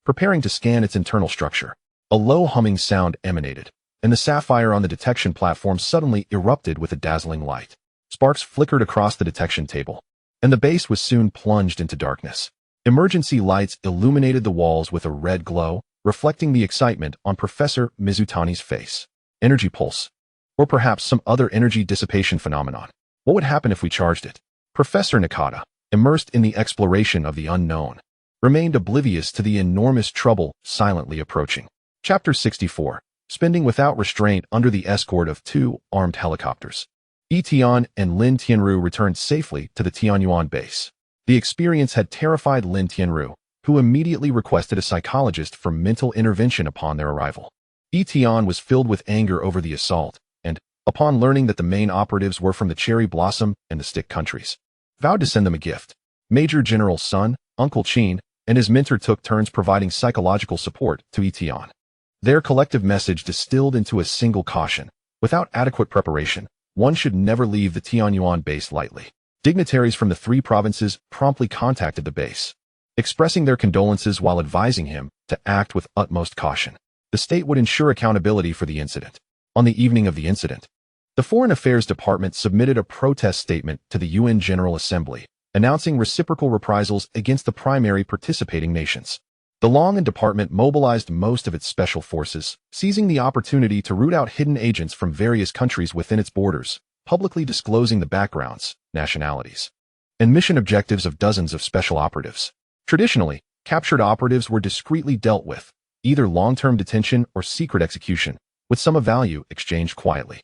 Preparing to scan its internal structure, a low humming sound emanated, and the sapphire on the detection platform suddenly erupted with a dazzling light. Sparks flickered across the detection table, and the base was soon plunged into darkness. Emergency lights illuminated the walls with a red glow, reflecting the excitement on Professor Mizutani's face. Energy pulse, or perhaps some other energy dissipation phenomenon. What would happen if we charged it? Professor Nakata, immersed in the exploration of the unknown, remained oblivious to the enormous trouble silently approaching. Chapter 64. Spending without restraint under the escort of 2 armed helicopters. Tian and Lin Tianru returned safely to the Tianyuan base. The experience had terrified Lin Tianru, who immediately requested a psychologist for mental intervention upon their arrival. Tian was filled with anger over the assault, and, upon learning that the main operatives were from the Cherry Blossom and the Stick countries, vowed to send them a gift. Major General Sun, Uncle Qin, and his mentor took turns providing psychological support to Tian. Their collective message distilled into a single caution: without adequate preparation, one should never leave the Tianyuan base lightly. Dignitaries from the 3 provinces promptly contacted the base, expressing their condolences while advising him to act with utmost caution. The state would ensure accountability for the incident. On the evening of the incident, the Foreign Affairs Department submitted a protest statement to the UN General Assembly, announcing reciprocal reprisals against the primary participating nations. The Longan Department mobilized most of its special forces, seizing the opportunity to root out hidden agents from various countries within its borders, publicly disclosing the backgrounds, nationalities, and mission objectives of dozens of special operatives. Traditionally, captured operatives were discreetly dealt with, either long-term detention or secret execution, with some of value exchanged quietly.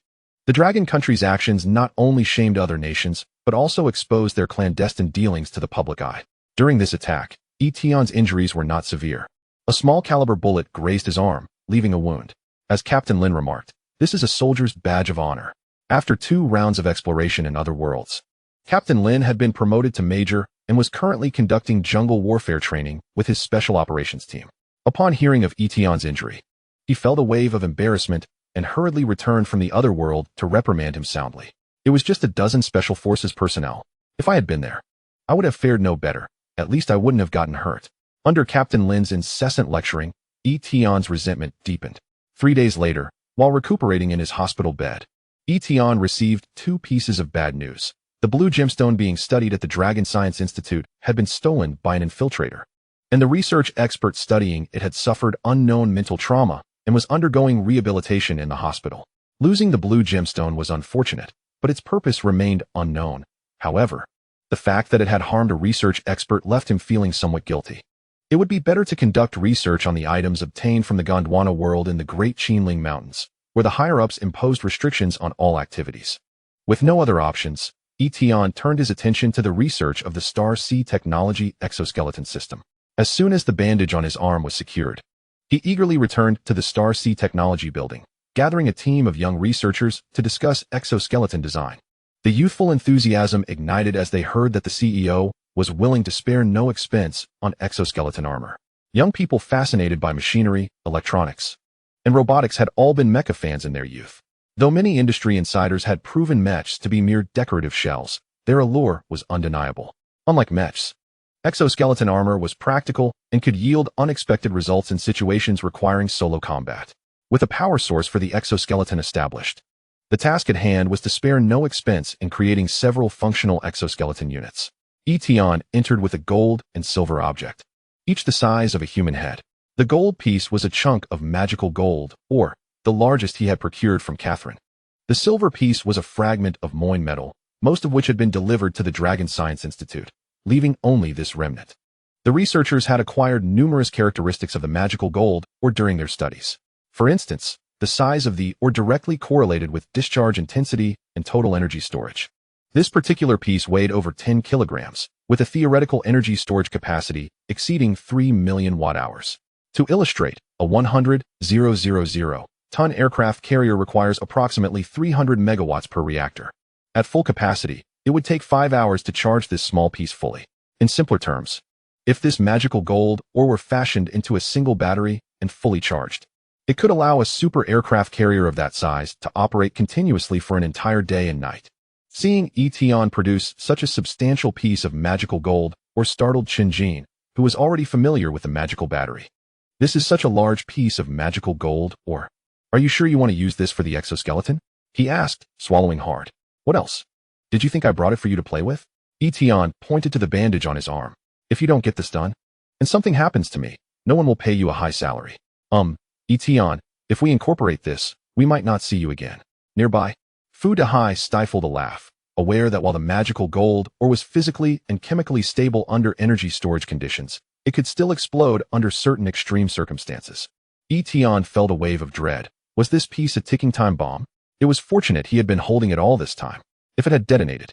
The Dragon Country's actions not only shamed other nations, but also exposed their clandestine dealings to the public eye. During this attack, Tian's injuries were not severe. A small-caliber bullet grazed his arm, leaving a wound. As Captain Lin remarked, "This is a soldier's badge of honor." After 2 rounds of exploration in other worlds, Captain Lin had been promoted to major and was currently conducting jungle warfare training with his special operations team. Upon hearing of Tian's injury, he felt a wave of embarrassment and hurriedly returned from the other world to reprimand him soundly. "It was just a dozen special forces personnel. If I had been there, I would have fared no better. At least I wouldn't have gotten hurt." Under Captain Lin's incessant lecturing, Tian's resentment deepened. 3 days later, while recuperating in his hospital bed, Tian received 2 pieces of bad news. The blue gemstone being studied at the Dragon Science Institute had been stolen by an infiltrator, and the research expert studying it had suffered unknown mental trauma and was undergoing rehabilitation in the hospital. Losing the blue gemstone was unfortunate, but its purpose remained unknown. However, the fact that it had harmed a research expert left him feeling somewhat guilty. It would be better to conduct research on the items obtained from the Gondwana world in the Great Qinling Mountains, where the higher-ups imposed restrictions on all activities. With no other options, Tian turned his attention to the research of the Star Sea Technology exoskeleton system. As soon as the bandage on his arm was secured, he eagerly returned to the Star Sea Technology building, gathering a team of young researchers to discuss exoskeleton design. The youthful enthusiasm ignited as they heard that the CEO was willing to spare no expense on exoskeleton armor. Young people fascinated by machinery, electronics, and robotics had all been mecha fans in their youth. Though many industry insiders had proven mechs to be mere decorative shells, their allure was undeniable. Unlike mechs, exoskeleton armor was practical and could yield unexpected results in situations requiring solo combat. With a power source for the exoskeleton established, the task at hand was to spare no expense in creating several functional exoskeleton units. Tian entered with a gold and silver object, each the size of a human head. The gold piece was a chunk of magical gold, or the largest he had procured from Catherine. The silver piece was a fragment of moin metal, most of which had been delivered to the Dragon Science Institute, leaving only this remnant. The researchers had acquired numerous characteristics of the magical gold or during their studies. For instance, the size of the or directly correlated with discharge intensity and total energy storage. This particular piece weighed over 10 kilograms, with a theoretical energy storage capacity exceeding 3 million watt-hours. To illustrate, a 100,000-ton aircraft carrier requires approximately 300 megawatts per reactor. At full capacity, it would take 5 hours to charge this small piece fully. In simpler terms, if this magical gold ore were fashioned into a single battery and fully charged, it could allow a super aircraft carrier of that size to operate continuously for an entire day and night. Seeing Tian produce such a substantial piece of magical gold ore startled Tian, who was already familiar with the magical battery. This is such a large piece of magical gold ore. Are you sure you want to use this for the exoskeleton? He asked, swallowing hard. What else? Did you think I brought it for you to play with? Tian pointed to the bandage on his arm. If you don't get this done, and something happens to me, no one will pay you a high salary. Tian, if we incorporate this, we might not see you again. Nearby, Fu Dehai stifled a laugh, aware that while the magical gold ore was physically and chemically stable under energy storage conditions, it could still explode under certain extreme circumstances. Tian felt a wave of dread. Was this piece a ticking time bomb? It was fortunate he had been holding it all this time. If it had detonated,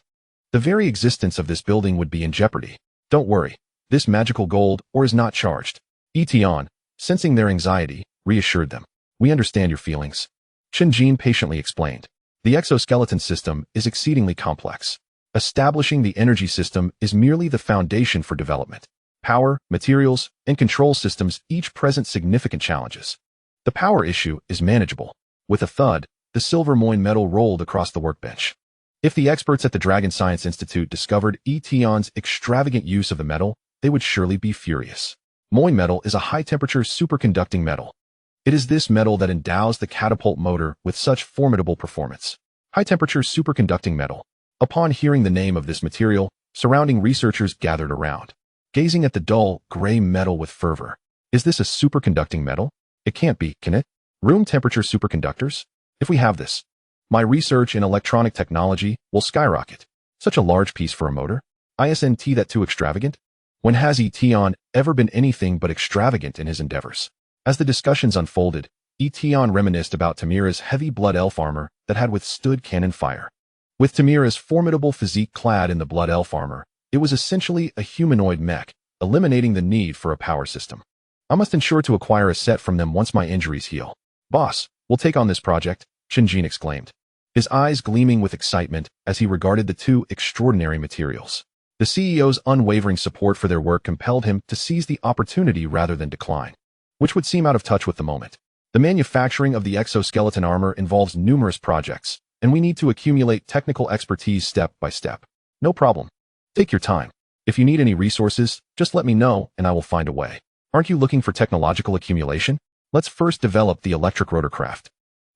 the very existence of this building would be in jeopardy. Don't worry, this magical gold ore is not charged. Tian, sensing their anxiety, reassured them. We understand your feelings. Tian patiently explained. The exoskeleton system is exceedingly complex. Establishing the energy system is merely the foundation for development. Power, materials, and control systems each present significant challenges. The power issue is manageable. With a thud, the silver moin metal rolled across the workbench. If the experts at the Dragon Science Institute discovered Tian's extravagant use of the metal, they would surely be furious. Moin metal is a high-temperature superconducting metal. It is this metal that endows the catapult motor with such formidable performance. High-temperature superconducting metal. Upon hearing the name of this material, surrounding researchers gathered around, gazing at the dull, gray metal with fervor. Is this a superconducting metal? It can't be, can it? Room temperature superconductors? If we have this, my research in electronic technology will skyrocket. Such a large piece for a motor? Isn't that too extravagant? When has Tian ever been anything but extravagant in his endeavors? As the discussions unfolded, Tian reminisced about Tamira's heavy blood elf armor that had withstood cannon fire. With Tamira's formidable physique clad in the blood elf armor, it was essentially a humanoid mech, eliminating the need for a power system. I must ensure to acquire a set from them once my injuries heal. Boss, we'll take on this project, Tian exclaimed, his eyes gleaming with excitement as he regarded the two extraordinary materials. The CEO's unwavering support for their work compelled him to seize the opportunity rather than decline, which would seem out of touch with the moment. The manufacturing of the exoskeleton armor involves numerous projects, and we need to accumulate technical expertise step by step. No problem. Take your time. If you need any resources, just let me know and I will find a way. Aren't you looking for technological accumulation? Let's first develop the electric rotorcraft.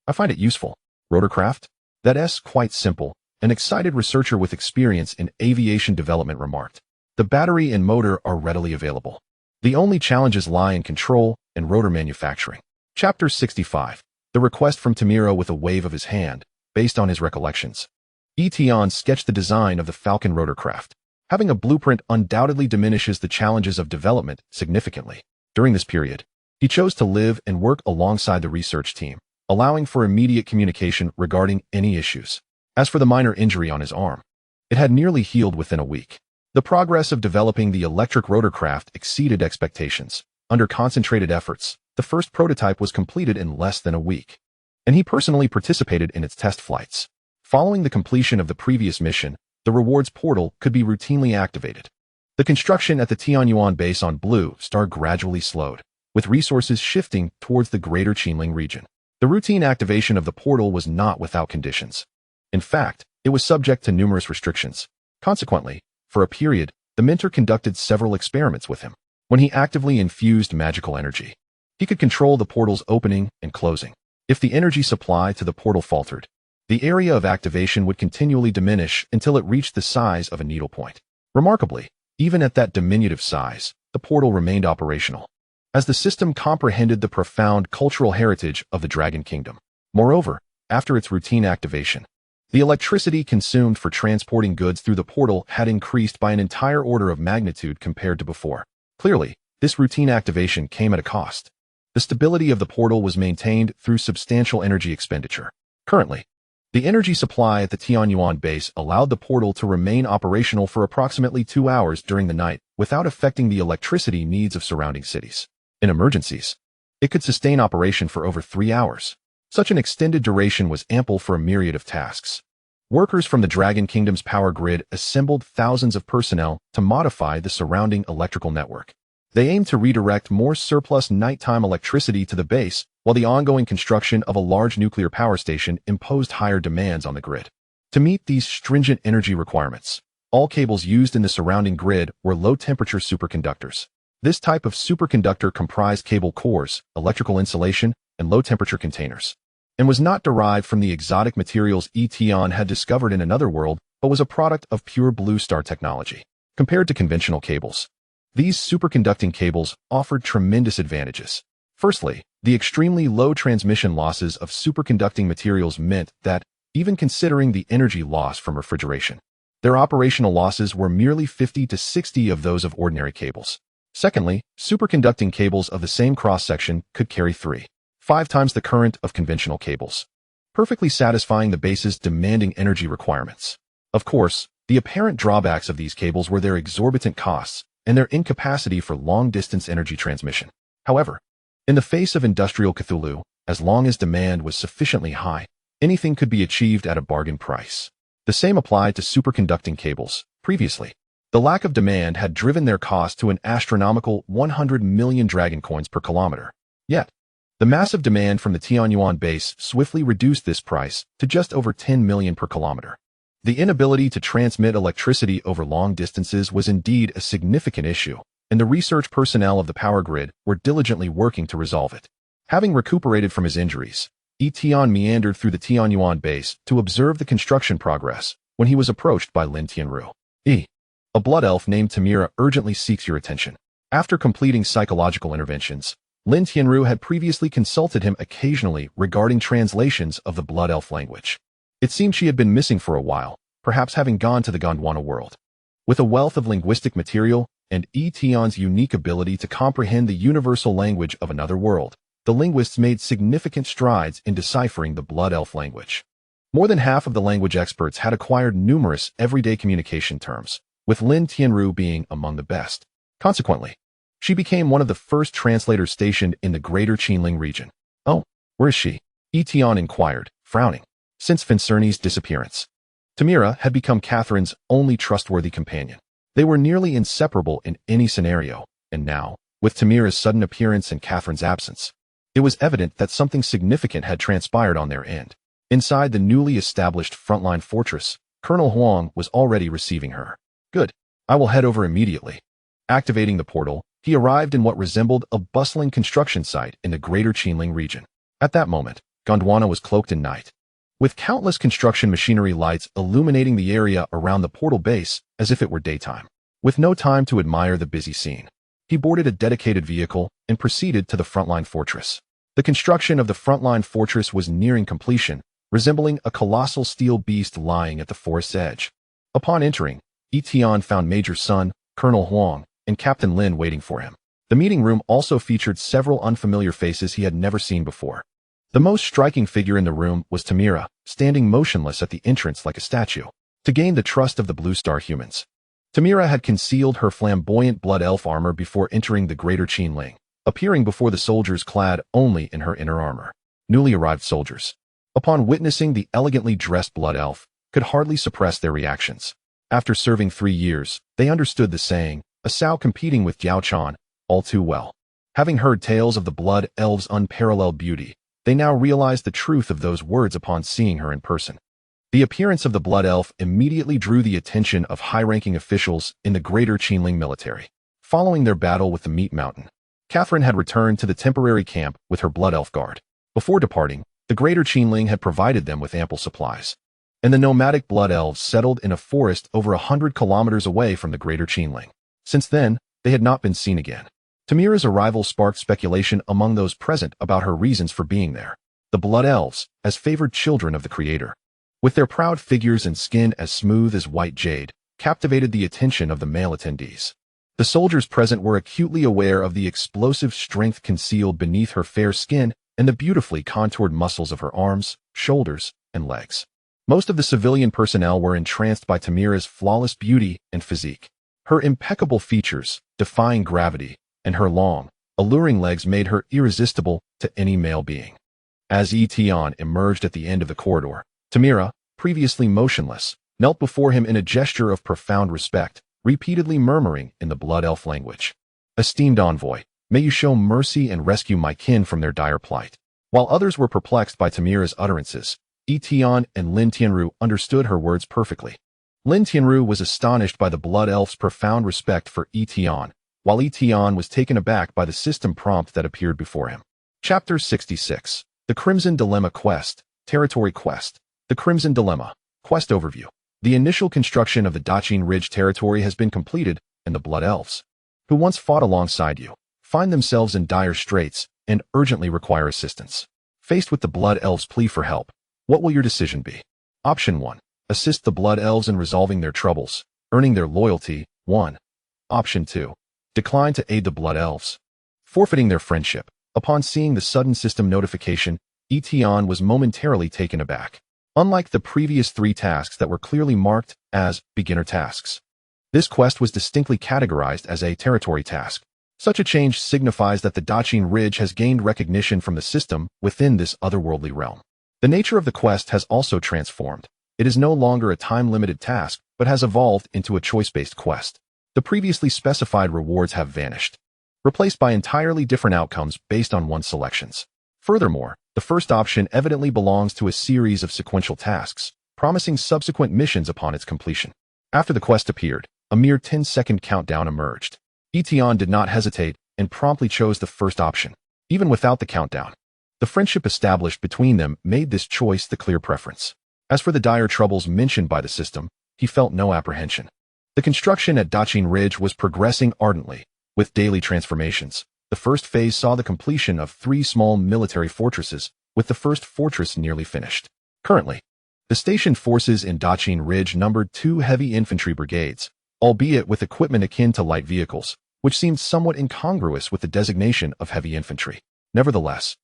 I find it useful. Rotorcraft? That's quite simple, an excited researcher with experience in aviation development remarked. The battery and motor are readily available. The only challenges lie in control and rotor manufacturing. Chapter 65. The request from Tamira with a wave of his hand, based on his recollections. Tian sketched the design of the Falcon rotorcraft. Having a blueprint undoubtedly diminishes the challenges of development significantly. During this period, he chose to live and work alongside the research team, allowing for immediate communication regarding any issues. As for the minor injury on his arm, it had nearly healed within a week. The progress of developing the electric rotorcraft exceeded expectations. Under concentrated efforts, the first prototype was completed in less than a week, and he personally participated in its test flights. Following the completion of the previous mission, the rewards portal could be routinely activated. The construction at the Tianyuan base on Blue Star gradually slowed, with resources shifting towards the greater Qinling region. The routine activation of the portal was not without conditions. In fact, it was subject to numerous restrictions. Consequently, for a period, the mentor conducted several experiments with him. When he actively infused magical energy, he could control the portal's opening and closing. If the energy supply to the portal faltered, the area of activation would continually diminish until it reached the size of a needlepoint. Remarkably, even at that diminutive size, the portal remained operational, as the system comprehended the profound cultural heritage of the Dragon Kingdom. Moreover, after its routine activation, the electricity consumed for transporting goods through the portal had increased by an entire order of magnitude compared to before. Clearly, this routine activation came at a cost. The stability of the portal was maintained through substantial energy expenditure. Currently, The energy supply at the Tianyuan base allowed the portal to remain operational for approximately 2 hours during the night without affecting the electricity needs of surrounding cities. In emergencies, it could sustain operation for over 3 hours. Such an extended duration was ample for a myriad of tasks. Workers from the Dragon Kingdom's power grid assembled thousands of personnel to modify the surrounding electrical network. They aimed to redirect more surplus nighttime electricity to the base, while the ongoing construction of a large nuclear power station imposed higher demands on the grid. To meet these stringent energy requirements, all cables used in the surrounding grid were low-temperature superconductors. This type of superconductor comprised cable cores, electrical insulation, and low-temperature containers, and was not derived from the exotic materials Tian had discovered in another world, but was a product of pure blue star technology. Compared to conventional cables, these superconducting cables offered tremendous advantages. Firstly, the extremely low transmission losses of superconducting materials meant that, even considering the energy loss from refrigeration, their operational losses were merely 50 to 60 of those of ordinary cables. Secondly, superconducting cables of the same cross-section could carry 3.5 times the current of conventional cables, perfectly satisfying the base's demanding energy requirements. Of course, the apparent drawbacks of these cables were their exorbitant costs and their incapacity for long-distance energy transmission. However, in the face of industrial Cthulhu, as long as demand was sufficiently high, anything could be achieved at a bargain price. The same applied to superconducting cables. Previously, the lack of demand had driven their cost to an astronomical 100 million dragon coins per kilometer. Yet, the massive demand from the Tianyuan base swiftly reduced this price to just over 10 million per kilometer. The inability to transmit electricity over long distances was indeed a significant issue, and the research personnel of the power grid were diligently working to resolve it. Having recuperated from his injuries, Tian meandered through the Tianyuan base to observe the construction progress when he was approached by Lin Tianru. A blood elf named Tamira urgently seeks your attention. After completing psychological interventions, Lin Tianru had previously consulted him occasionally regarding translations of the blood elf language. It seemed she had been missing for a while, perhaps having gone to the Gondwana world. With a wealth of linguistic material and Tian's unique ability to comprehend the universal language of another world, the linguists made significant strides in deciphering the blood elf language. More than half of the language experts had acquired numerous everyday communication terms, with Lin Tianru being among the best. Consequently, she became one of the first translators stationed in the greater Qinling region. "Oh, where is she?" Tian inquired, frowning. Since Fincerni's disappearance, Tamira had become Catherine's only trustworthy companion. They were nearly inseparable in any scenario, and now, with Tamira's sudden appearance and Catherine's absence, it was evident that something significant had transpired on their end. Inside the newly established frontline fortress, Colonel Huang was already receiving her. "Good. I will head over immediately." Activating the portal, he arrived in what resembled a bustling construction site in the greater Qinling region. At that moment, Gondwana was cloaked in night, with countless construction machinery lights illuminating the area around the portal base as if it were daytime. With no time to admire the busy scene, he boarded a dedicated vehicle and proceeded to the frontline fortress. The construction of the frontline fortress was nearing completion, resembling a colossal steel beast lying at the forest's edge. Upon entering, Tian found Major Sun, Colonel Huang, and Captain Lin waiting for him. The meeting room also featured several unfamiliar faces he had never seen before. The most striking figure in the room was Tamira, standing motionless at the entrance like a statue. To gain the trust of the Blue Star humans, Tamira had concealed her flamboyant blood elf armor before entering the greater Qinling, appearing before the soldiers clad only in her inner armor. Newly arrived soldiers, upon witnessing the elegantly dressed blood elf, could hardly suppress their reactions. After serving 3 years, they understood the saying, "A sow competing with Jiao Chan," all too well. Having heard tales of the blood elf's unparalleled beauty, they now realized the truth of those words upon seeing her in person. The appearance of the blood elf immediately drew the attention of high-ranking officials in the greater Qinling military. Following their battle with the Meat Mountain, Catherine had returned to the temporary camp with her blood elf guard. Before departing, the greater Qinling had provided them with ample supplies, and the nomadic blood elves settled in a forest over 100 kilometers away from the greater Qinling. Since then, they had not been seen again. Tamira's arrival sparked speculation among those present about her reasons for being there. The blood elves, as favored children of the Creator, with their proud figures and skin as smooth as white jade, captivated the attention of the male attendees. The soldiers present were acutely aware of the explosive strength concealed beneath her fair skin and the beautifully contoured muscles of her arms, shoulders, and legs. Most of the civilian personnel were entranced by Tamira's flawless beauty and physique. Her impeccable features, defying gravity, and her long, alluring legs made her irresistible to any male being. As Tian emerged at the end of the corridor, Tamira, previously motionless, knelt before him in a gesture of profound respect, repeatedly murmuring in the Blood Elf language. "Esteemed envoy, may you show mercy and rescue my kin from their dire plight." While others were perplexed by Tamira's utterances, Tian and Lin Tianru understood her words perfectly. Lin Tianru was astonished by the Blood Elf's profound respect for Tian, while Tian was taken aback by the system prompt that appeared before him. Chapter 66. The Crimson Dilemma Quest, Territory Quest. The Crimson Dilemma. Quest Overview. The initial construction of the Dachin Ridge territory has been completed, and the Blood Elves, who once fought alongside you, find themselves in dire straits and urgently require assistance. Faced with the Blood Elves' plea for help, what will your decision be? Option 1. Assist the Blood Elves in resolving their troubles, earning their loyalty. 1. Option 2. Decline to aid the Blood Elves, forfeiting their friendship. Upon seeing the sudden system notification, Tian was momentarily taken aback. Unlike the previous 3 tasks that were clearly marked as beginner tasks, this quest was distinctly categorized as a territory task. Such a change signifies that the Dachin Ridge has gained recognition from the system within this otherworldly realm. The nature of the quest has also transformed. It is no longer a time-limited task, but has evolved into a choice-based quest. The previously specified rewards have vanished, replaced by entirely different outcomes based on one's selections. Furthermore, the first option evidently belongs to a series of sequential tasks, promising subsequent missions upon its completion. After the quest appeared, a mere 10-second countdown emerged. Tian did not hesitate and promptly chose the first option. Even without the countdown, the friendship established between them made this choice the clear preference. As for the dire troubles mentioned by the system, he felt no apprehension. The construction at Dachin Ridge was progressing ardently, with daily transformations. The first phase saw the completion of 3 small military fortresses, with the first fortress nearly finished. Currently, the stationed forces in Dachin Ridge numbered 2 heavy infantry brigades, albeit with equipment akin to light vehicles, which seemed somewhat incongruous with the designation of heavy infantry. Nevertheless,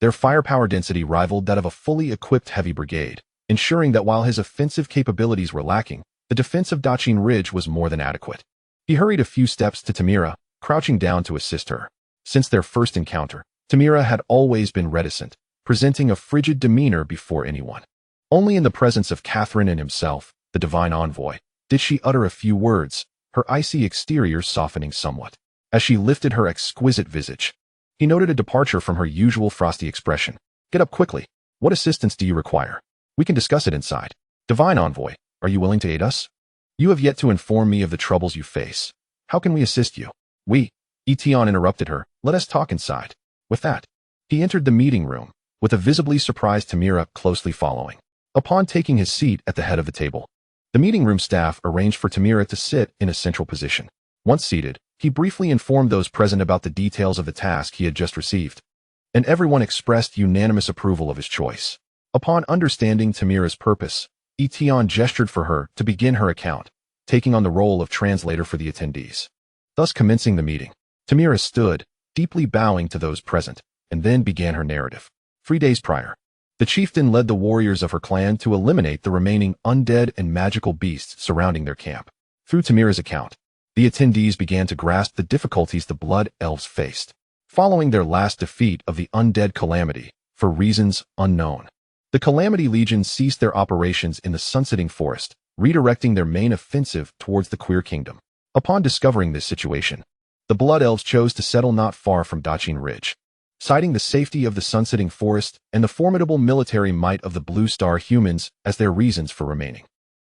their firepower density rivaled that of a fully equipped heavy brigade, ensuring that while his offensive capabilities were lacking, the defense of Dachin Ridge was more than adequate. He hurried a few steps to Tamira, crouching down to assist her. Since their first encounter, Tamira had always been reticent, presenting a frigid demeanor before anyone. Only in the presence of Catherine and himself, the divine envoy, did she utter a few words, her icy exterior softening somewhat. As she lifted her exquisite visage, he noted a departure from her usual frosty expression. "Get up quickly. What assistance do you require? We can discuss it inside. Divine envoy, are you willing to aid us? You have yet to inform me of the troubles you face. How can we assist you?" Tian interrupted her. "Let us talk inside." With that, he entered the meeting room, with a visibly surprised Tamira closely following. Upon taking his seat at the head of the table, the meeting room staff arranged for Tamira to sit in a central position. Once seated, he briefly informed those present about the details of the task he had just received, and everyone expressed unanimous approval of his choice. Upon understanding Tamira's purpose, Tian gestured for her to begin her account, taking on the role of translator for the attendees. Thus commencing the meeting, Tamira stood, deeply bowing to those present, and then began her narrative. 3 days prior, the chieftain led the warriors of her clan to eliminate the remaining undead and magical beasts surrounding their camp. Through Tamira's account, the attendees began to grasp the difficulties the Blood Elves faced, following their last defeat of the undead calamity, for reasons unknown. The Calamity Legion ceased their operations in the Sunsetting Forest, redirecting their main offensive towards the Queer Kingdom. Upon discovering this situation, the Blood Elves chose to settle not far from Dachin Ridge, citing the safety of the Sunsetting Forest and the formidable military might of the Blue Star humans as their reasons for remaining.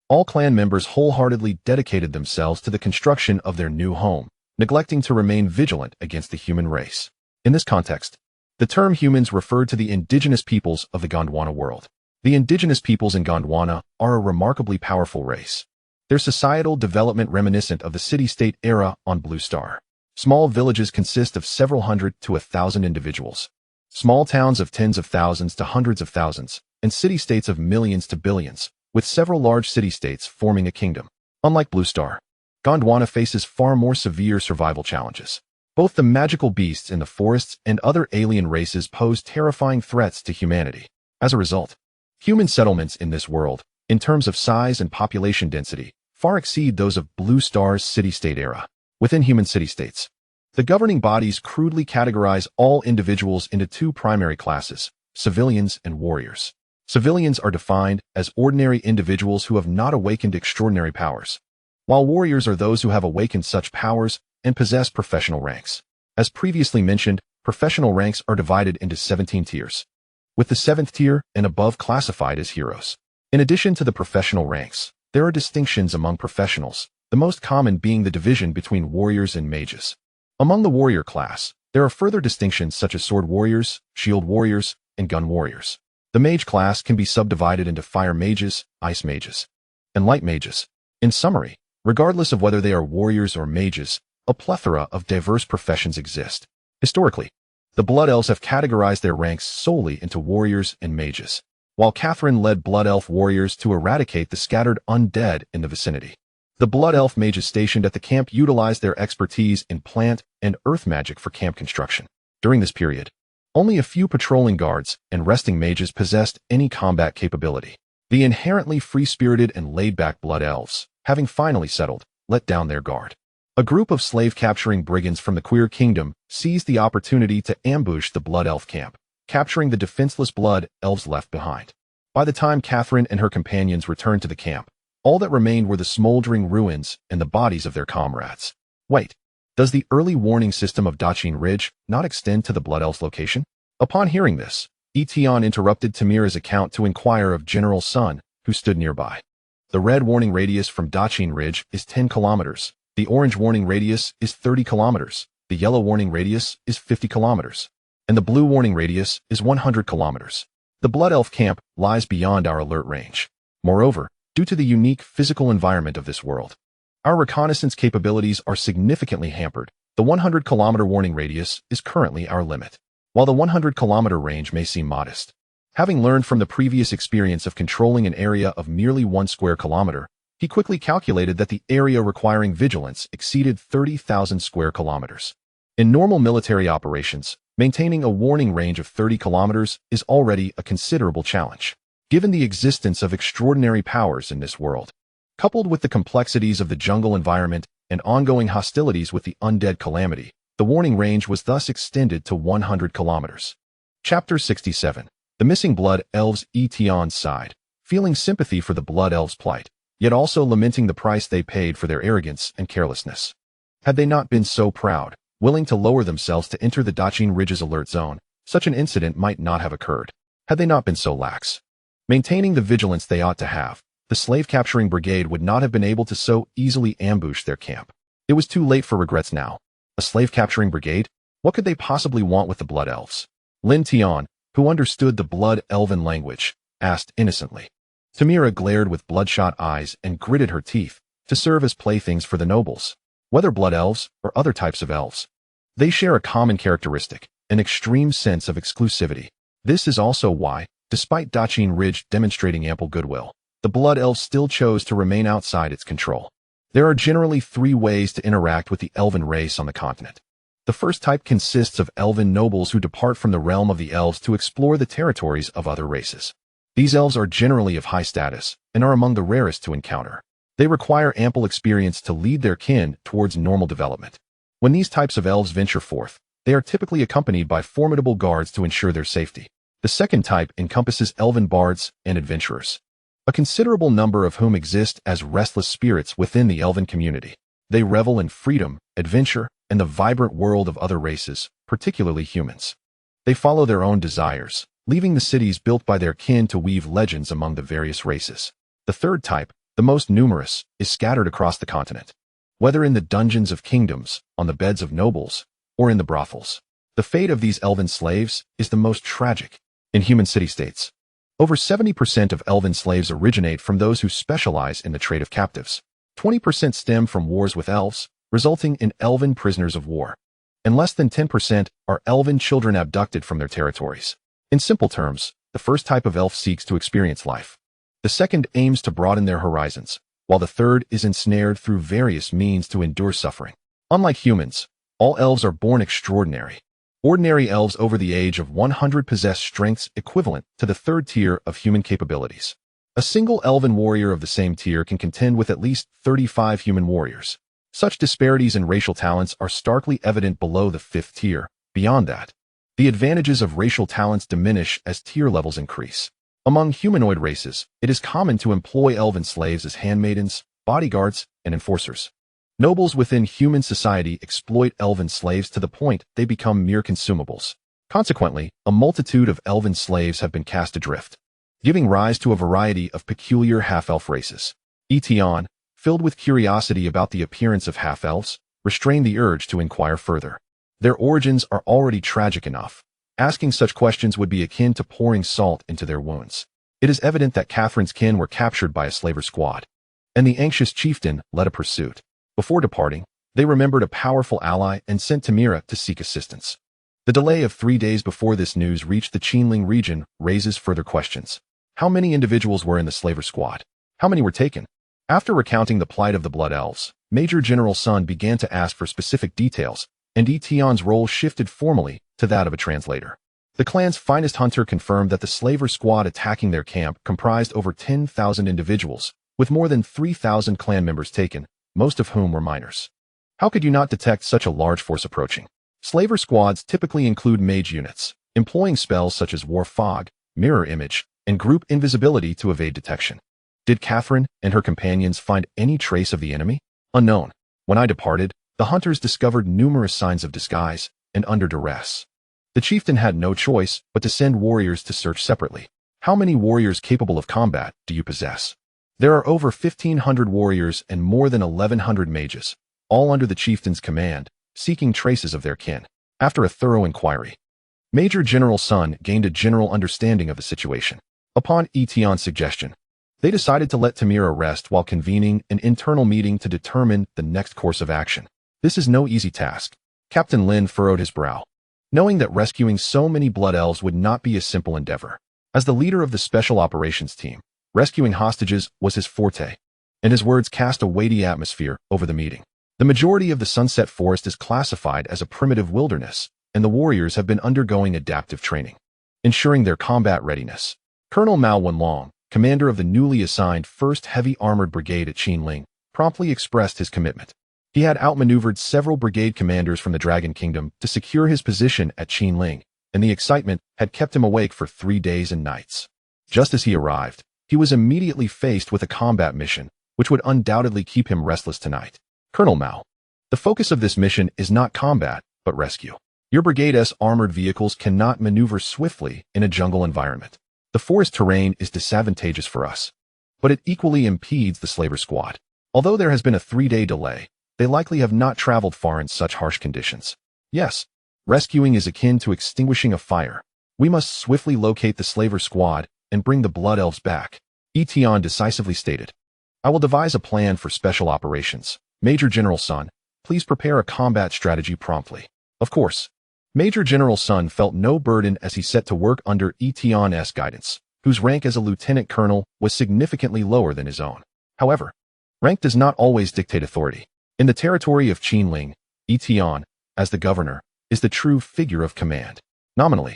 All clan members wholeheartedly dedicated themselves to the construction of their new home, neglecting to remain vigilant against the human race. In this context, the term humans referred to the indigenous peoples of the Gondwana world. The indigenous peoples in Gondwana are a remarkably powerful race. Their societal development reminiscent of the city-state era on Blue Star. Small villages consist of several hundred to 1,000 individuals. Small towns of tens of thousands to hundreds of thousands, and city-states of millions to billions, with several large city-states forming a kingdom. Unlike Blue Star, Gondwana faces far more severe survival challenges. Both the magical beasts in the forests and other alien races pose terrifying threats to humanity. As a result, human settlements in this world, in terms of size and population density, far exceed those of Blue Star's city-state era. Within human city-states, the governing bodies crudely categorize all individuals into two primary classes, civilians and warriors. Civilians are defined as ordinary individuals who have not awakened extraordinary powers, while warriors are those who have awakened such powers and possess professional ranks. As previously mentioned, professional ranks are divided into 17 tiers, with the 7th tier and above classified as heroes. In addition to the professional ranks, there are distinctions among professionals, the most common being the division between warriors and mages. Among the warrior class, there are further distinctions such as sword warriors, shield warriors, and gun warriors. The mage class can be subdivided into fire mages, ice mages, and light mages. In summary, regardless of whether they are warriors or mages, a plethora of diverse professions exist. Historically, the Blood Elves have categorized their ranks solely into warriors and mages, while Catherine led Blood Elf warriors to eradicate the scattered undead in the vicinity. The Blood Elf mages stationed at the camp utilized their expertise in plant and earth magic for camp construction. During this period, only a few patrolling guards and resting mages possessed any combat capability. The inherently free-spirited and laid-back Blood Elves, having finally settled, let down their guard. A group of slave-capturing brigands from the Queer Kingdom seized the opportunity to ambush the Blood Elf camp, capturing the defenseless Blood Elves left behind. By the time Catherine and her companions returned to the camp, all that remained were the smoldering ruins and the bodies of their comrades. Wait, does the early warning system of Dachin Ridge not extend to the Blood Elf's location? Upon hearing this, Tian interrupted Tamira's account to inquire of General Sun, who stood nearby. The red warning radius from Dachin Ridge is 10 kilometers. The orange warning radius is 30 kilometers. The yellow warning radius is 50 kilometers. And the blue warning radius is 100 kilometers. The Blood Elf camp lies beyond our alert range. Moreover, due to the unique physical environment of this world, our reconnaissance capabilities are significantly hampered. The 100-kilometer warning radius is currently our limit. While the 100-kilometer range may seem modest, having learned from the previous experience of controlling an area of merely 1 square kilometer, he quickly calculated that the area requiring vigilance exceeded 30,000 square kilometers. In normal military operations, maintaining a warning range of 30 kilometers is already a considerable challenge. Given the existence of extraordinary powers in this world, coupled with the complexities of the jungle environment and ongoing hostilities with the undead calamity, the warning range was thus extended to 100 kilometers. Chapter 67. The Missing Blood Elves. Tian sighed, feeling sympathy for the Blood Elves' plight, yet also lamenting the price they paid for their arrogance and carelessness. Had they not been so proud, willing to lower themselves to enter the Dachin Ridge's alert zone, such an incident might not have occurred. Had they not been so lax, maintaining the vigilance they ought to have, the slave-capturing brigade would not have been able to so easily ambush their camp. It was too late for regrets now. A slave-capturing brigade? What could they possibly want with the Blood Elves? Lin Tian, who understood the Blood Elven language, asked innocently. Tamira glared with bloodshot eyes and gritted her teeth, to serve as playthings for the nobles. Whether Blood Elves or other types of elves, they share a common characteristic, an extreme sense of exclusivity. This is also why, despite Dachin Ridge demonstrating ample goodwill, the Blood Elves still chose to remain outside its control. There are generally 3 ways to interact with the elven race on the continent. The first type consists of elven nobles who depart from the realm of the elves to explore the territories of other races. These elves are generally of high status and are among the rarest to encounter. They require ample experience to lead their kin towards normal development. When these types of elves venture forth, they are typically accompanied by formidable guards to ensure their safety. The second type encompasses elven bards and adventurers, a considerable number of whom exist as restless spirits within the elven community. They revel in freedom, adventure, and the vibrant world of other races, particularly humans. They follow their own desires, leaving the cities built by their kin to weave legends among the various races. The third type, the most numerous, is scattered across the continent, whether in the dungeons of kingdoms, on the beds of nobles, or in the brothels. The fate of these elven slaves is the most tragic. In human city-states, over 70% of elven slaves originate from those who specialize in the trade of captives. 20% stem from wars with elves, resulting in elven prisoners of war. And less than 10% are elven children abducted from their territories. In simple terms, the first type of elf seeks to experience life. The second aims to broaden their horizons, while the third is ensnared through various means to endure suffering. Unlike humans, all elves are born extraordinary. Ordinary elves over the age of 100 possess strengths equivalent to the third tier of human capabilities. A single elven warrior of the same tier can contend with at least 35 human warriors. Such disparities in racial talents are starkly evident below the 5th tier. Beyond that, the advantages of racial talents diminish as tier levels increase. Among humanoid races, it is common to employ elven slaves as handmaidens, bodyguards, and enforcers. Nobles within human society exploit elven slaves to the point they become mere consumables. Consequently, a multitude of elven slaves have been cast adrift, giving rise to a variety of peculiar half-elf races. Tian, filled with curiosity about the appearance of half-elves, restrained the urge to inquire further. Their origins are already tragic enough. Asking such questions would be akin to pouring salt into their wounds. It is evident that Catherine's kin were captured by a slaver squad, and the anxious chieftain led a pursuit. Before departing, they remembered a powerful ally and sent Tamira to seek assistance. The delay of 3 days before this news reached the Qinling region raises further questions. How many individuals were in the slaver squad? How many were taken? After recounting the plight of the Blood Elves, Major General Sun began to ask for specific details, and Tian's role shifted formally to that of a translator. The clan's finest hunter confirmed that the slaver squad attacking their camp comprised over 10,000 individuals, with more than 3,000 clan members taken, most of whom were minors. How could you not detect such a large force approaching? Slaver squads typically include mage units, employing spells such as War Fog, Mirror Image, and Group Invisibility to evade detection. Did Catherine and her companions find any trace of the enemy? Unknown. When I departed, the hunters discovered numerous signs of disguise and under duress. The chieftain had no choice but to send warriors to search separately. How many warriors capable of combat do you possess? There are over 1,500 warriors and more than 1,100 mages, all under the chieftain's command, seeking traces of their kin. After a thorough inquiry, Major General Sun gained a general understanding of the situation. Upon Tian's suggestion, they decided to let Tamira rest while convening an internal meeting to determine the next course of action. This is no easy task. Captain Lin furrowed his brow, knowing that rescuing so many Blood Elves would not be a simple endeavor. As the leader of the Special Operations Team, rescuing hostages was his forte, and his words cast a weighty atmosphere over the meeting. The majority of the Sunset Forest is classified as a primitive wilderness, and the warriors have been undergoing adaptive training, ensuring their combat readiness. Colonel Mao Wenlong, commander of the newly assigned 1st Heavy Armored Brigade at Qinling, promptly expressed his commitment. He had outmaneuvered several brigade commanders from the Dragon Kingdom to secure his position at Qinling, and the excitement had kept him awake for 3 days and nights. Just as he arrived, he was immediately faced with a combat mission, which would undoubtedly keep him restless tonight. Colonel Mao, the focus of this mission is not combat, but rescue. Your brigade's armored vehicles cannot maneuver swiftly in a jungle environment. The forest terrain is disadvantageous for us, but it equally impedes the slaver squad. Although there has been a 3-day delay, they likely have not traveled far in such harsh conditions. Yes, rescuing is akin to extinguishing a fire. We must swiftly locate the slaver squad and bring the Blood Elves back, Tian decisively stated. I will devise a plan for special operations. Major General Sun, please prepare a combat strategy promptly. Of course. Major General Sun felt no burden as he set to work under Tian's guidance, whose rank as a lieutenant colonel was significantly lower than his own. However, rank does not always dictate authority. In the territory of Qinling, Tian, as the governor, is the true figure of command. Nominally,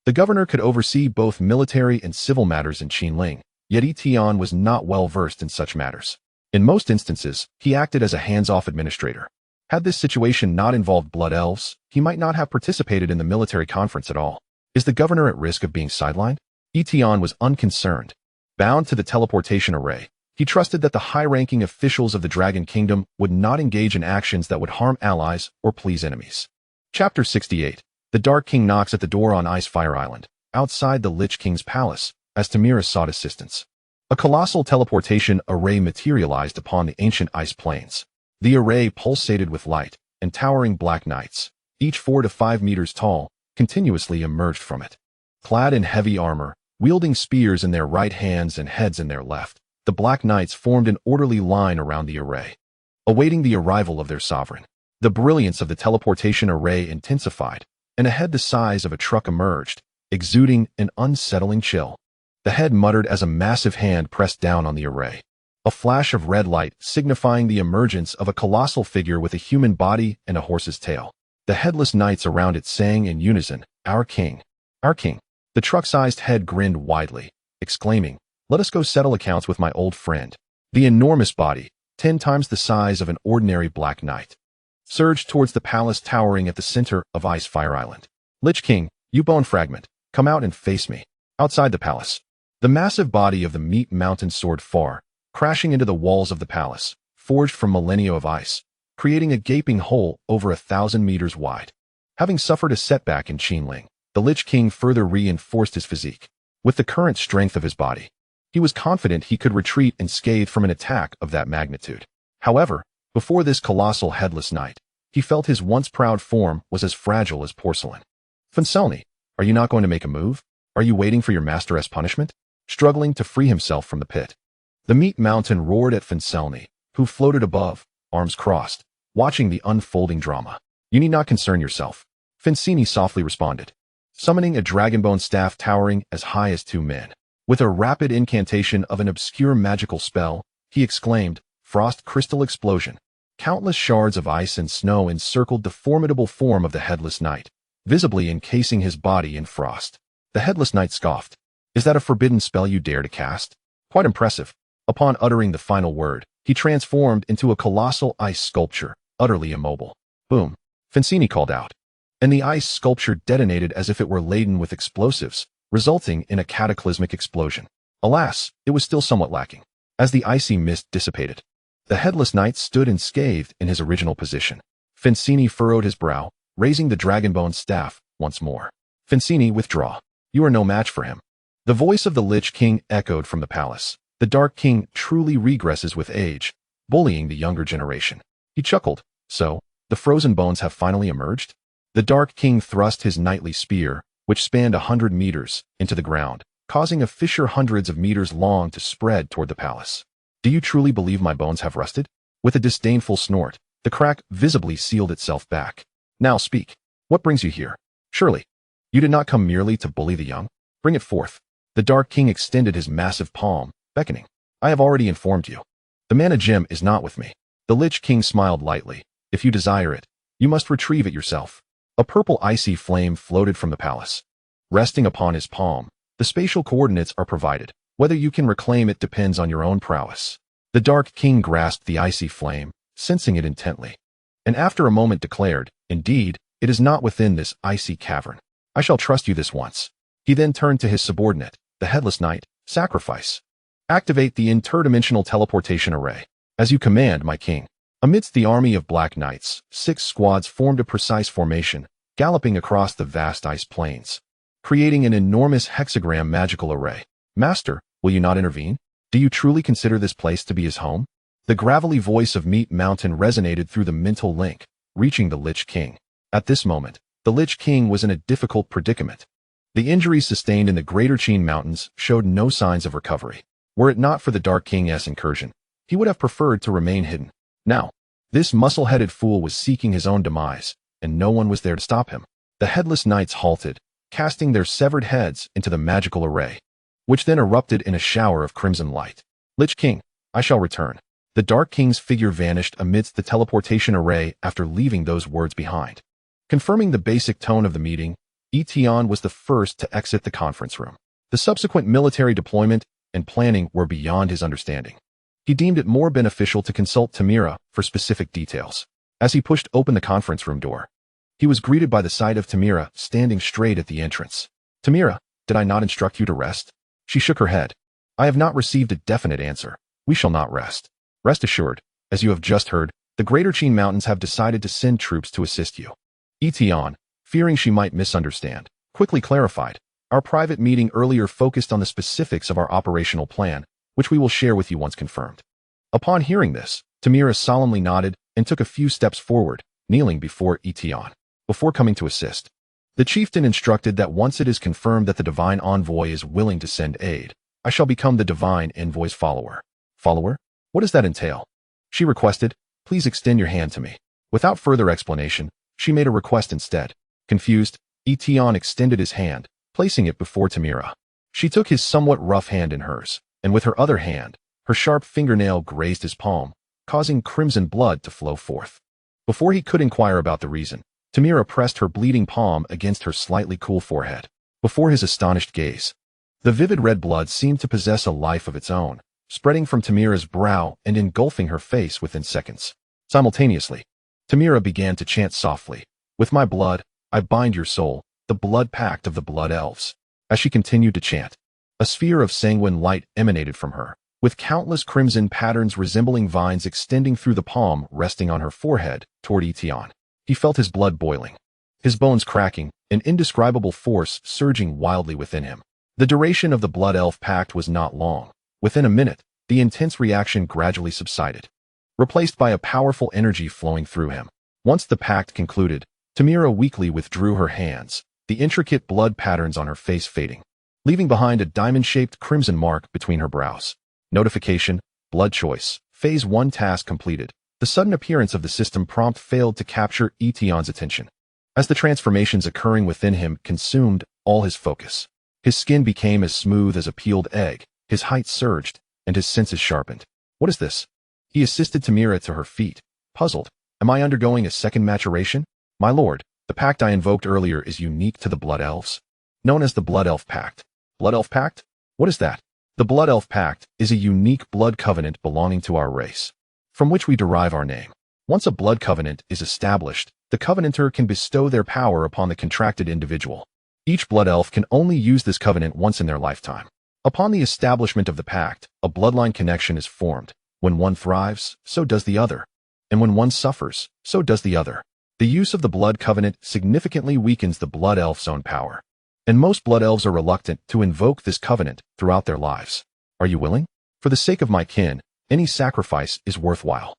the governor could oversee both military and civil matters in Qinling, yet Tian was not well versed in such matters. In most instances, he acted as a hands-off administrator. Had this situation not involved Blood Elves, he might not have participated in the military conference at all. Is the governor at risk of being sidelined? Tian was unconcerned. Bound to the teleportation array, he trusted that the high-ranking officials of the Dragon Kingdom would not engage in actions that would harm allies or please enemies. Chapter 68. The Dark King knocks at the door on Ice Fire Island, outside the Lich King's palace, as Tamira sought assistance. A colossal teleportation array materialized upon the ancient ice plains. The array pulsated with light, and towering black knights, each 4 to 5 meters tall, continuously emerged from it. Clad in heavy armor, wielding spears in their right hands and heads in their left, the black knights formed an orderly line around the array, awaiting the arrival of their sovereign. The brilliance of the teleportation array intensified, and a head the size of a truck emerged, exuding an unsettling chill. The head muttered as a massive hand pressed down on the array. A flash of red light signifying the emergence of a colossal figure with a human body and a horse's tail. The headless knights around it sang in unison, "Our king, our king." The truck-sized head grinned widely, exclaiming, Let us go settle accounts with my old friend. The enormous body, 10 times the size of an ordinary Black Knight, surged towards the palace towering at the center of Ice Fire Island. Lich King, you bone fragment, come out and face me. Outside the palace, the massive body of the Meat Mountain soared far, crashing into the walls of the palace, forged from millennia of ice, creating a gaping hole over 1,000 meters wide. Having suffered a setback in Qinling, the Lich King further reinforced his physique. With the current strength of his body, he was confident he could retreat unscathed from an attack of that magnitude. However, before this colossal headless knight, he felt his once proud form was as fragile as porcelain. Finselny, are you not going to make a move? Are you waiting for your master's punishment? Struggling to free himself from the pit, the Meat Mountain roared at Finselny, who floated above, arms crossed, watching the unfolding drama. You need not concern yourself, Finselny softly responded, summoning a dragonbone staff towering as high as 2 men. With a rapid incantation of an obscure magical spell, he exclaimed, Frost Crystal Explosion. Countless shards of ice and snow encircled the formidable form of the Headless Knight, visibly encasing his body in frost. The Headless Knight scoffed. Is that a forbidden spell you dare to cast? Quite impressive. Upon uttering the final word, he transformed into a colossal ice sculpture, utterly immobile. Boom! Finselny called out, and the ice sculpture detonated as if it were laden with explosives, resulting in a cataclysmic explosion. Alas, it was still somewhat lacking. As the icy mist dissipated, the Headless Knight stood unscathed in his original position. Finselny furrowed his brow, raising the dragonbone staff once more. Finselny, withdraw. You are no match for him. The voice of the Lich King echoed from the palace. The Dark King truly regresses with age, bullying the younger generation. He chuckled. So, the frozen bones have finally emerged? The Dark King thrust his knightly spear, which spanned 100 meters, into the ground, causing a fissure hundreds of meters long to spread toward the palace. Do you truly believe my bones have rusted? With a disdainful snort, the crack visibly sealed itself back. Now speak. What brings you here? Surely, you did not come merely to bully the young? Bring it forth. The Dark King extended his massive palm, beckoning. I have already informed you. The mana gem is not with me. The Lich King smiled lightly. If you desire it, you must retrieve it yourself. A purple icy flame floated from the palace. Resting upon his palm, the spatial coordinates are provided. Whether you can reclaim it depends on your own prowess. The Dark King grasped the icy flame, sensing it intently, and after a moment declared, Indeed, it is not within this icy cavern. I shall trust you this once. He then turned to his subordinate, the Headless Knight. Sacrifice. Activate the interdimensional teleportation array. As you command, my king. Amidst the army of Black Knights, 6 squads formed a precise formation, galloping across the vast ice plains, creating an enormous hexagram magical array. Master, will you not intervene? Do you truly consider this place to be his home? The gravelly voice of Meat Mountain resonated through the mental link, reaching the Lich King. At this moment, the Lich King was in a difficult predicament. The injuries sustained in the Greater Qin Mountains showed no signs of recovery. Were it not for the Dark King's incursion, he would have preferred to remain hidden. Now, this muscle-headed fool was seeking his own demise, and no one was there to stop him. The Headless Knights halted, casting their severed heads into the magical array, which then erupted in a shower of crimson light. Lich King, I shall return. The Dark King's figure vanished amidst the teleportation array after leaving those words behind. Confirming the basic tone of the meeting, Tian was the first to exit the conference room. The subsequent military deployment and planning were beyond his understanding. He deemed it more beneficial to consult Tamira for specific details. As he pushed open the conference room door, he was greeted by the sight of Tamira standing straight at the entrance. Tamira, did I not instruct you to rest? She shook her head. I have not received a definite answer. We shall not rest. Rest assured, as you have just heard, the Greater Qin Mountains have decided to send troops to assist you. Tian, fearing she might misunderstand, quickly clarified. Our private meeting earlier focused on the specifics of our operational plan, which we will share with you once confirmed. Upon hearing this, Tamira solemnly nodded and took a few steps forward, kneeling before Tian. Before coming to assist, the chieftain instructed that once it is confirmed that the divine envoy is willing to send aid, I shall become the divine envoy's follower. Follower? What does that entail? She requested, please extend your hand to me. Without further explanation, she made a request instead. Confused, Tian extended his hand, placing it before Tamira. She took his somewhat rough hand in hers, and with her other hand, her sharp fingernail grazed his palm, causing crimson blood to flow forth. Before he could inquire about the reason, Tamira pressed her bleeding palm against her slightly cool forehead. Before his astonished gaze, The vivid red blood seemed to possess a life of its own, spreading from Tamira's brow and engulfing her face within seconds. Simultaneously, Tamira began to chant softly, "With my blood, I bind your soul, the blood pact of the blood elves." As she continued to chant, a sphere of sanguine light emanated from her, with countless crimson patterns resembling vines extending through the palm resting on her forehead toward Tian. He felt his blood boiling, his bones cracking, an indescribable force surging wildly within him. The duration of the blood elf pact was not long. Within a minute, the intense reaction gradually subsided, replaced by a powerful energy flowing through him. Once the pact concluded, Tamira weakly withdrew her hands, the intricate blood patterns on her face fading, leaving behind a diamond-shaped crimson mark between her brows. Notification, blood choice, phase 1 task completed. The sudden appearance of the system prompt failed to capture Tian's attention, as the transformations occurring within him consumed all his focus. His skin became as smooth as a peeled egg, his height surged, and his senses sharpened. What is this? He assisted Tamira to her feet, puzzled. Am I undergoing a second maturation? My lord, the pact I invoked earlier is unique to the Blood Elves, known as the Blood Elf Pact. Blood Elf Pact? What is that? The Blood Elf Pact is a unique blood covenant belonging to our race, from which we derive our name. Once a blood covenant is established, the covenanter can bestow their power upon the contracted individual. Each blood elf can only use this covenant once in their lifetime. Upon the establishment of the pact, a bloodline connection is formed. When one thrives, so does the other. And when one suffers, so does the other. The use of the blood covenant significantly weakens the blood elf's own power, and most blood elves are reluctant to invoke this covenant throughout their lives. Are you willing? For the sake of my kin, any sacrifice is worthwhile.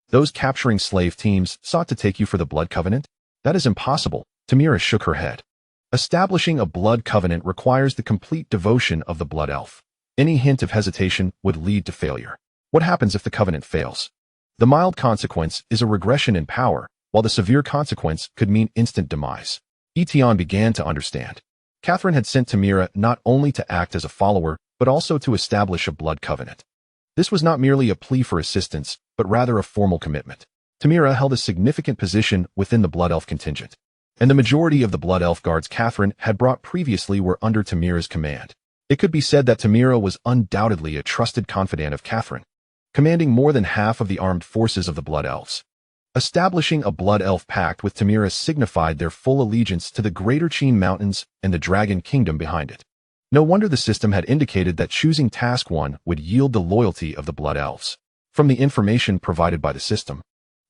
Those capturing slave teams sought to take you for the blood covenant? That is impossible. Tamira shook her head. Establishing a blood covenant requires the complete devotion of the blood elf. Any hint of hesitation would lead to failure. What happens if the covenant fails? The mild consequence is a regression in power, while the severe consequence could mean instant demise. Tian began to understand. Catherine had sent Tamira not only to act as a follower, but also to establish a blood covenant. This was not merely a plea for assistance, but rather a formal commitment. Tamira held a significant position within the blood elf contingent, and the majority of the blood elf guards Catherine had brought previously were under Tamira's command. It could be said that Tamira was undoubtedly a trusted confidant of Catherine, commanding more than half of the armed forces of the blood elves. Establishing a blood elf pact with Tamira signified their full allegiance to the Greater Tian Mountains and the Dragon Kingdom behind it. No wonder the system had indicated that choosing Task 1 would yield the loyalty of the blood elves. From the information provided by the system,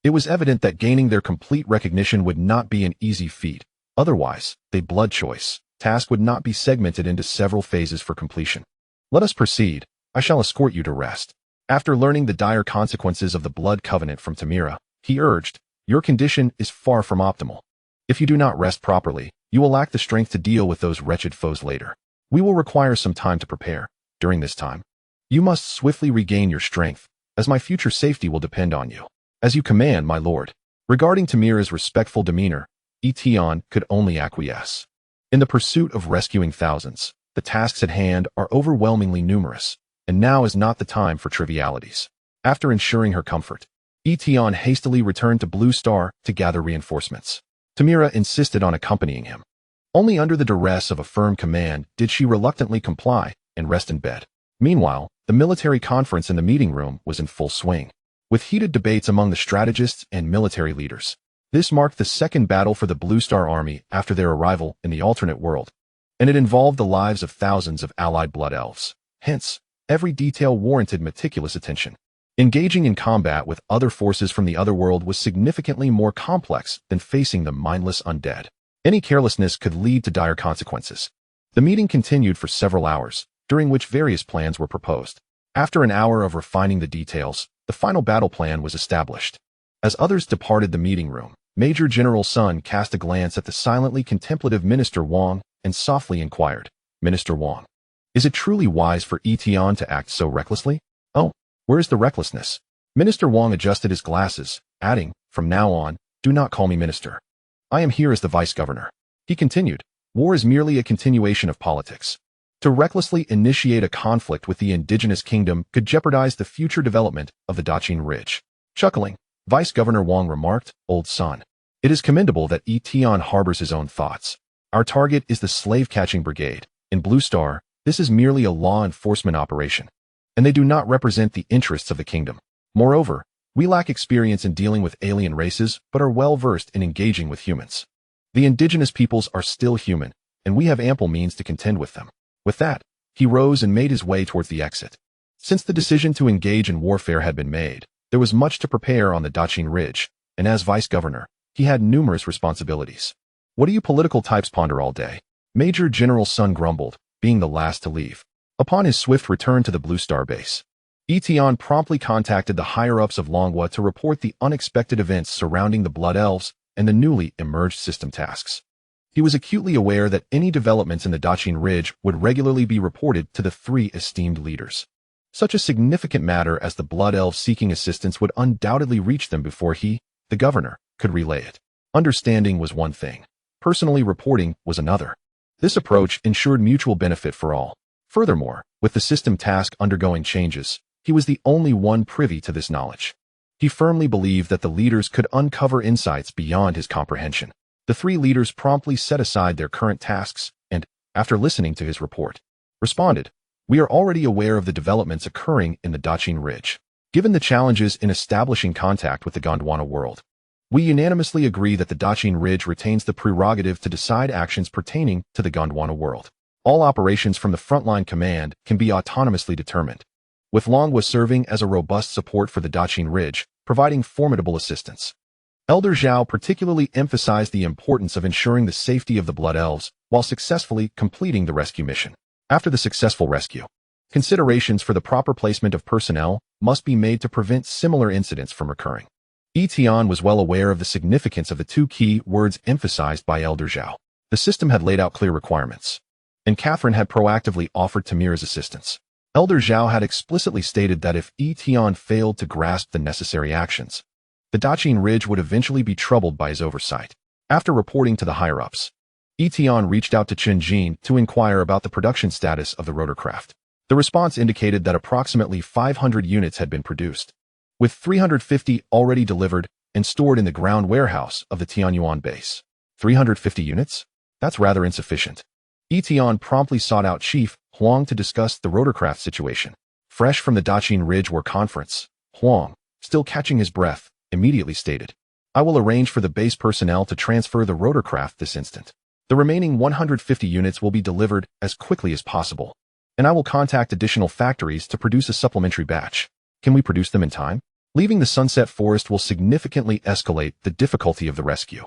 it was evident that gaining their complete recognition would not be an easy feat. Otherwise, the blood choice task would not be segmented into several phases for completion. Let us proceed. I shall escort you to rest. After learning the dire consequences of the blood covenant from Tamira, he urged, your condition is far from optimal. If you do not rest properly, you will lack the strength to deal with those wretched foes later. We will require some time to prepare. During this time, you must swiftly regain your strength, as my future safety will depend on you. As you command, my lord. Regarding Tamira's respectful demeanor, Tian could only acquiesce. In the pursuit of rescuing thousands, the tasks at hand are overwhelmingly numerous, and now is not the time for trivialities. After ensuring her comfort, Tian hastily returned to Blue Star to gather reinforcements. Tamira insisted on accompanying him. Only under the duress of a firm command did she reluctantly comply and rest in bed. Meanwhile, the military conference in the meeting room was in full swing, with heated debates among the strategists and military leaders. This marked the second battle for the Blue Star Army after their arrival in the alternate world, and it involved the lives of thousands of allied blood elves. Hence, every detail warranted meticulous attention. Engaging in combat with other forces from the Otherworld was significantly more complex than facing the mindless undead. Any carelessness could lead to dire consequences. The meeting continued for several hours, during which various plans were proposed. After an hour of refining the details, the final battle plan was established. As others departed the meeting room, Major General Sun cast a glance at the silently contemplative Minister Wang and softly inquired, Minister Wang, is it truly wise for Tian to act so recklessly? Oh, where is the recklessness? Minister Wang adjusted his glasses, adding, from now on, do not call me minister. I am here as the vice-governor. He continued, war is merely a continuation of politics. To recklessly initiate a conflict with the indigenous kingdom could jeopardize the future development of the Daqin Ridge. Chuckling, Vice-Governor Wang remarked, Old son, it is commendable that Tian harbors his own thoughts. Our target is the slave-catching brigade. In Blue Star, This is merely a law enforcement operation, and they do not represent the interests of the kingdom. Moreover, we lack experience in dealing with alien races, but are well-versed in engaging with humans. The indigenous peoples are still human, and we have ample means to contend with them. With that, he rose and made his way towards the exit. Since the decision to engage in warfare had been made, there was much to prepare on the Dachin Ridge, and as vice-governor, he had numerous responsibilities. What do you political types ponder all day? Major General Sun grumbled, being the last to leave. Upon his swift return to the Blue Star base, Tian promptly contacted the higher-ups of Longwa to report the unexpected events surrounding the Blood Elves and the newly emerged system tasks. He was acutely aware that any developments in the Dachin Ridge would regularly be reported to the three esteemed leaders. Such a significant matter as the Blood Elves seeking assistance would undoubtedly reach them before he, the governor, could relay it. Understanding was one thing. Personally reporting was another. This approach ensured mutual benefit for all. Furthermore, with the system task undergoing changes, he was the only one privy to this knowledge. He firmly believed that the leaders could uncover insights beyond his comprehension. The three leaders promptly set aside their current tasks and, after listening to his report, responded, "We are already aware of the developments occurring in the Dachin Ridge. Given the challenges in establishing contact with the Gondwana world, we unanimously agree that the Dachin Ridge retains the prerogative to decide actions pertaining to the Gondwana world. All operations from the frontline command can be autonomously determined, with Longwa serving as a robust support for the Dachin Ridge, providing formidable assistance." Elder Zhao particularly emphasized the importance of ensuring the safety of the Blood Elves while successfully completing the rescue mission. After the successful rescue, considerations for the proper placement of personnel must be made to prevent similar incidents from recurring. Tian was well aware of the significance of the two key words emphasized by Elder Zhao. The system had laid out clear requirements, and Catherine had proactively offered Tamira's assistance. Elder Zhao had explicitly stated that if Tian failed to grasp the necessary actions, the Dachin Ridge would eventually be troubled by his oversight. After reporting to the higher-ups, Tian reached out to Chenjin to inquire about the production status of the rotorcraft. The response indicated that approximately 500 units had been produced, with 350 already delivered and stored in the ground warehouse of the Tianyuan base. 350 units? That's rather insufficient. Tian promptly sought out Chief Huang to discuss the rotorcraft situation. Fresh from the Dachin Ridge War conference, Huang, still catching his breath, immediately stated, "I will arrange for the base personnel to transfer the rotorcraft this instant. The remaining 150 units will be delivered as quickly as possible, and I will contact additional factories to produce a supplementary batch. Can we produce them in time? Leaving the Sunset Forest will significantly escalate the difficulty of the rescue."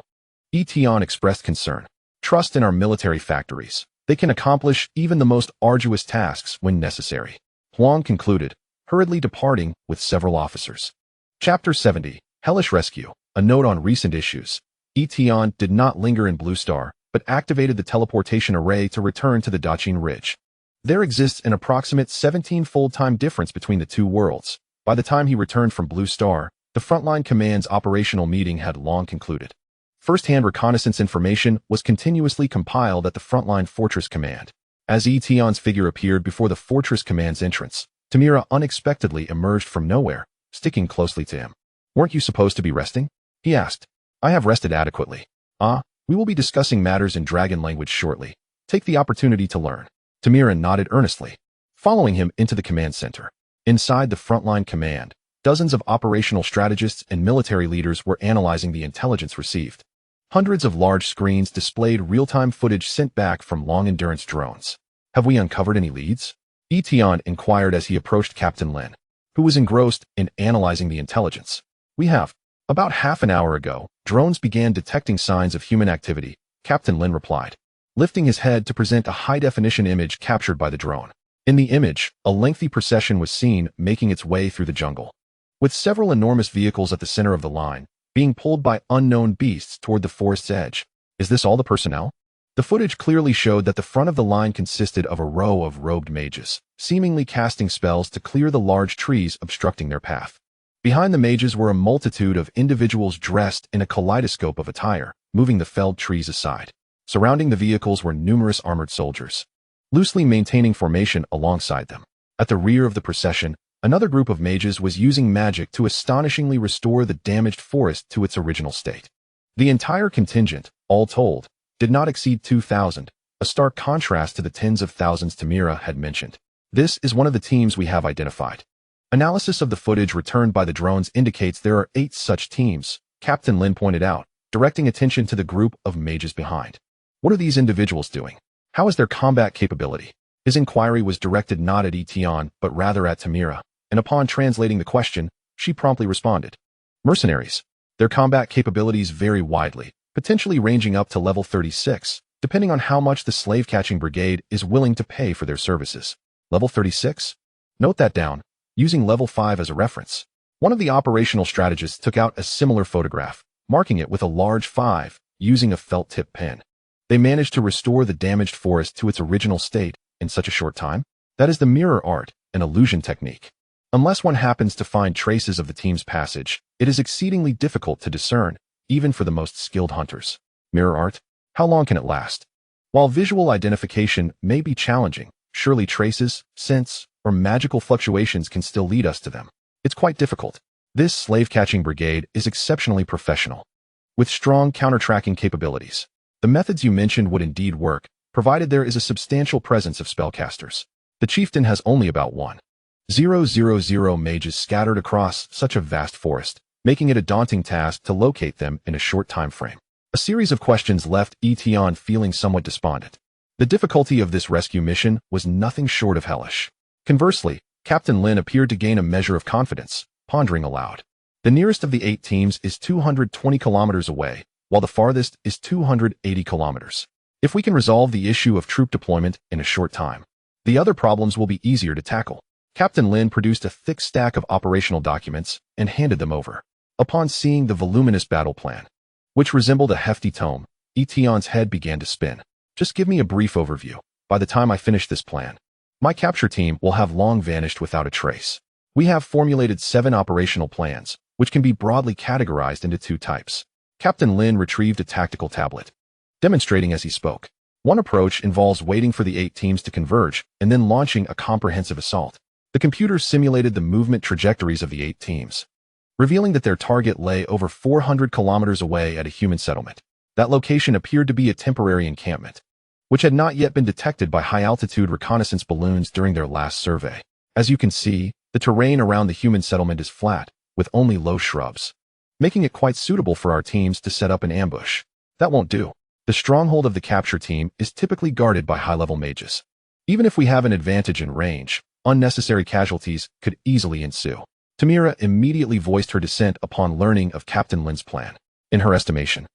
Tian expressed concern. "Trust in our military factories. They can accomplish even the most arduous tasks when necessary," Huang concluded, hurriedly departing with several officers. Chapter 70, Hellish Rescue. A note on recent issues. Tian did not linger in Blue Star, but activated the teleportation array to return to the Dachin Ridge. There exists an approximate 17-fold time difference between the two worlds. By the time he returned from Blue Star, the Frontline Command's operational meeting had long concluded. First-hand reconnaissance information was continuously compiled at the Frontline Fortress Command. As Tian's figure appeared before the Fortress Command's entrance, Tamira unexpectedly emerged from nowhere, sticking closely to him. "Weren't you supposed to be resting?" he asked. "I have rested adequately." We will be discussing matters in dragon language shortly. Take the opportunity to learn." Tamira nodded earnestly, following him into the command center. Inside the Frontline Command, dozens of operational strategists and military leaders were analyzing the intelligence received. Hundreds of large screens displayed real-time footage sent back from long-endurance drones. "Have we uncovered any leads?" Tian inquired as he approached Captain Lin, who was engrossed in analyzing the intelligence. "We have. About half an hour ago, drones began detecting signs of human activity," Captain Lin replied, lifting his head to present a high-definition image captured by the drone. In the image, a lengthy procession was seen making its way through the jungle, with several enormous vehicles at the center of the line, being pulled by unknown beasts toward the forest's edge. "Is this all the personnel?" The footage clearly showed that the front of the line consisted of a row of robed mages, seemingly casting spells to clear the large trees obstructing their path. Behind the mages were a multitude of individuals dressed in a kaleidoscope of attire, moving the felled trees aside. Surrounding the vehicles were numerous armored soldiers, loosely maintaining formation alongside them. At the rear of the procession, another group of mages was using magic to astonishingly restore the damaged forest to its original state. The entire contingent, all told, did not exceed 2,000, a stark contrast to the tens of thousands Tamira had mentioned. This is one of the teams we have identified. Analysis of the footage returned by the drones indicates there are 8 such teams, Captain Lin pointed out, directing attention to the group of mages behind. What are these individuals doing? How is their combat capability? His inquiry was directed not at Tian, but rather at Tamira, and upon translating the question, she promptly responded. Mercenaries. Their combat capabilities vary widely, potentially ranging up to level 36, depending on how much the slave-catching brigade is willing to pay for their services. Level 36? Note that down, using level 5 as a reference. One of the operational strategists took out a similar photograph, marking it with a large 5, using a felt-tip pen. They managed to restore the damaged forest to its original state in such a short time. That is the mirror art, an illusion technique. Unless one happens to find traces of the team's passage, it is exceedingly difficult to discern, even for the most skilled hunters. Mirror art? How long can it last? While visual identification may be challenging, surely traces, scents, or magical fluctuations can still lead us to them. It's quite difficult. This slave-catching brigade is exceptionally professional, with strong counter-tracking capabilities. The methods you mentioned would indeed work, provided there is a substantial presence of spellcasters. The chieftain has only about 1,000 mages scattered across such a vast forest, making it a daunting task to locate them in a short time frame. A series of questions left Tian feeling somewhat despondent. The difficulty of this rescue mission was nothing short of hellish. Conversely, Captain Lin appeared to gain a measure of confidence, pondering aloud. The nearest of the 8 teams is 220 kilometers away, while the farthest is 280 kilometers. If we can resolve the issue of troop deployment in a short time, the other problems will be easier to tackle. Captain Lin produced a thick stack of operational documents and handed them over. Upon seeing the voluminous battle plan, which resembled a hefty tome, Tian's head began to spin. Just give me a brief overview. By the time I finish this plan, my capture team will have long vanished without a trace. We have formulated 7 operational plans, which can be broadly categorized into 2 types. Captain Lin retrieved a tactical tablet, demonstrating as he spoke. One approach involves waiting for the 8 teams to converge and then launching a comprehensive assault. The computer simulated the movement trajectories of the 8 teams, revealing that their target lay over 400 kilometers away at a human settlement. That location appeared to be a temporary encampment, which had not yet been detected by high-altitude reconnaissance balloons during their last survey. As you can see, the terrain around the human settlement is flat, with only low shrubs, making it quite suitable for our teams to set up an ambush. That won't do. The stronghold of the capture team is typically guarded by high-level mages. Even if we have an advantage in range, unnecessary casualties could easily ensue. Tamira immediately voiced her dissent upon learning of Captain Lin's plan. In her estimation,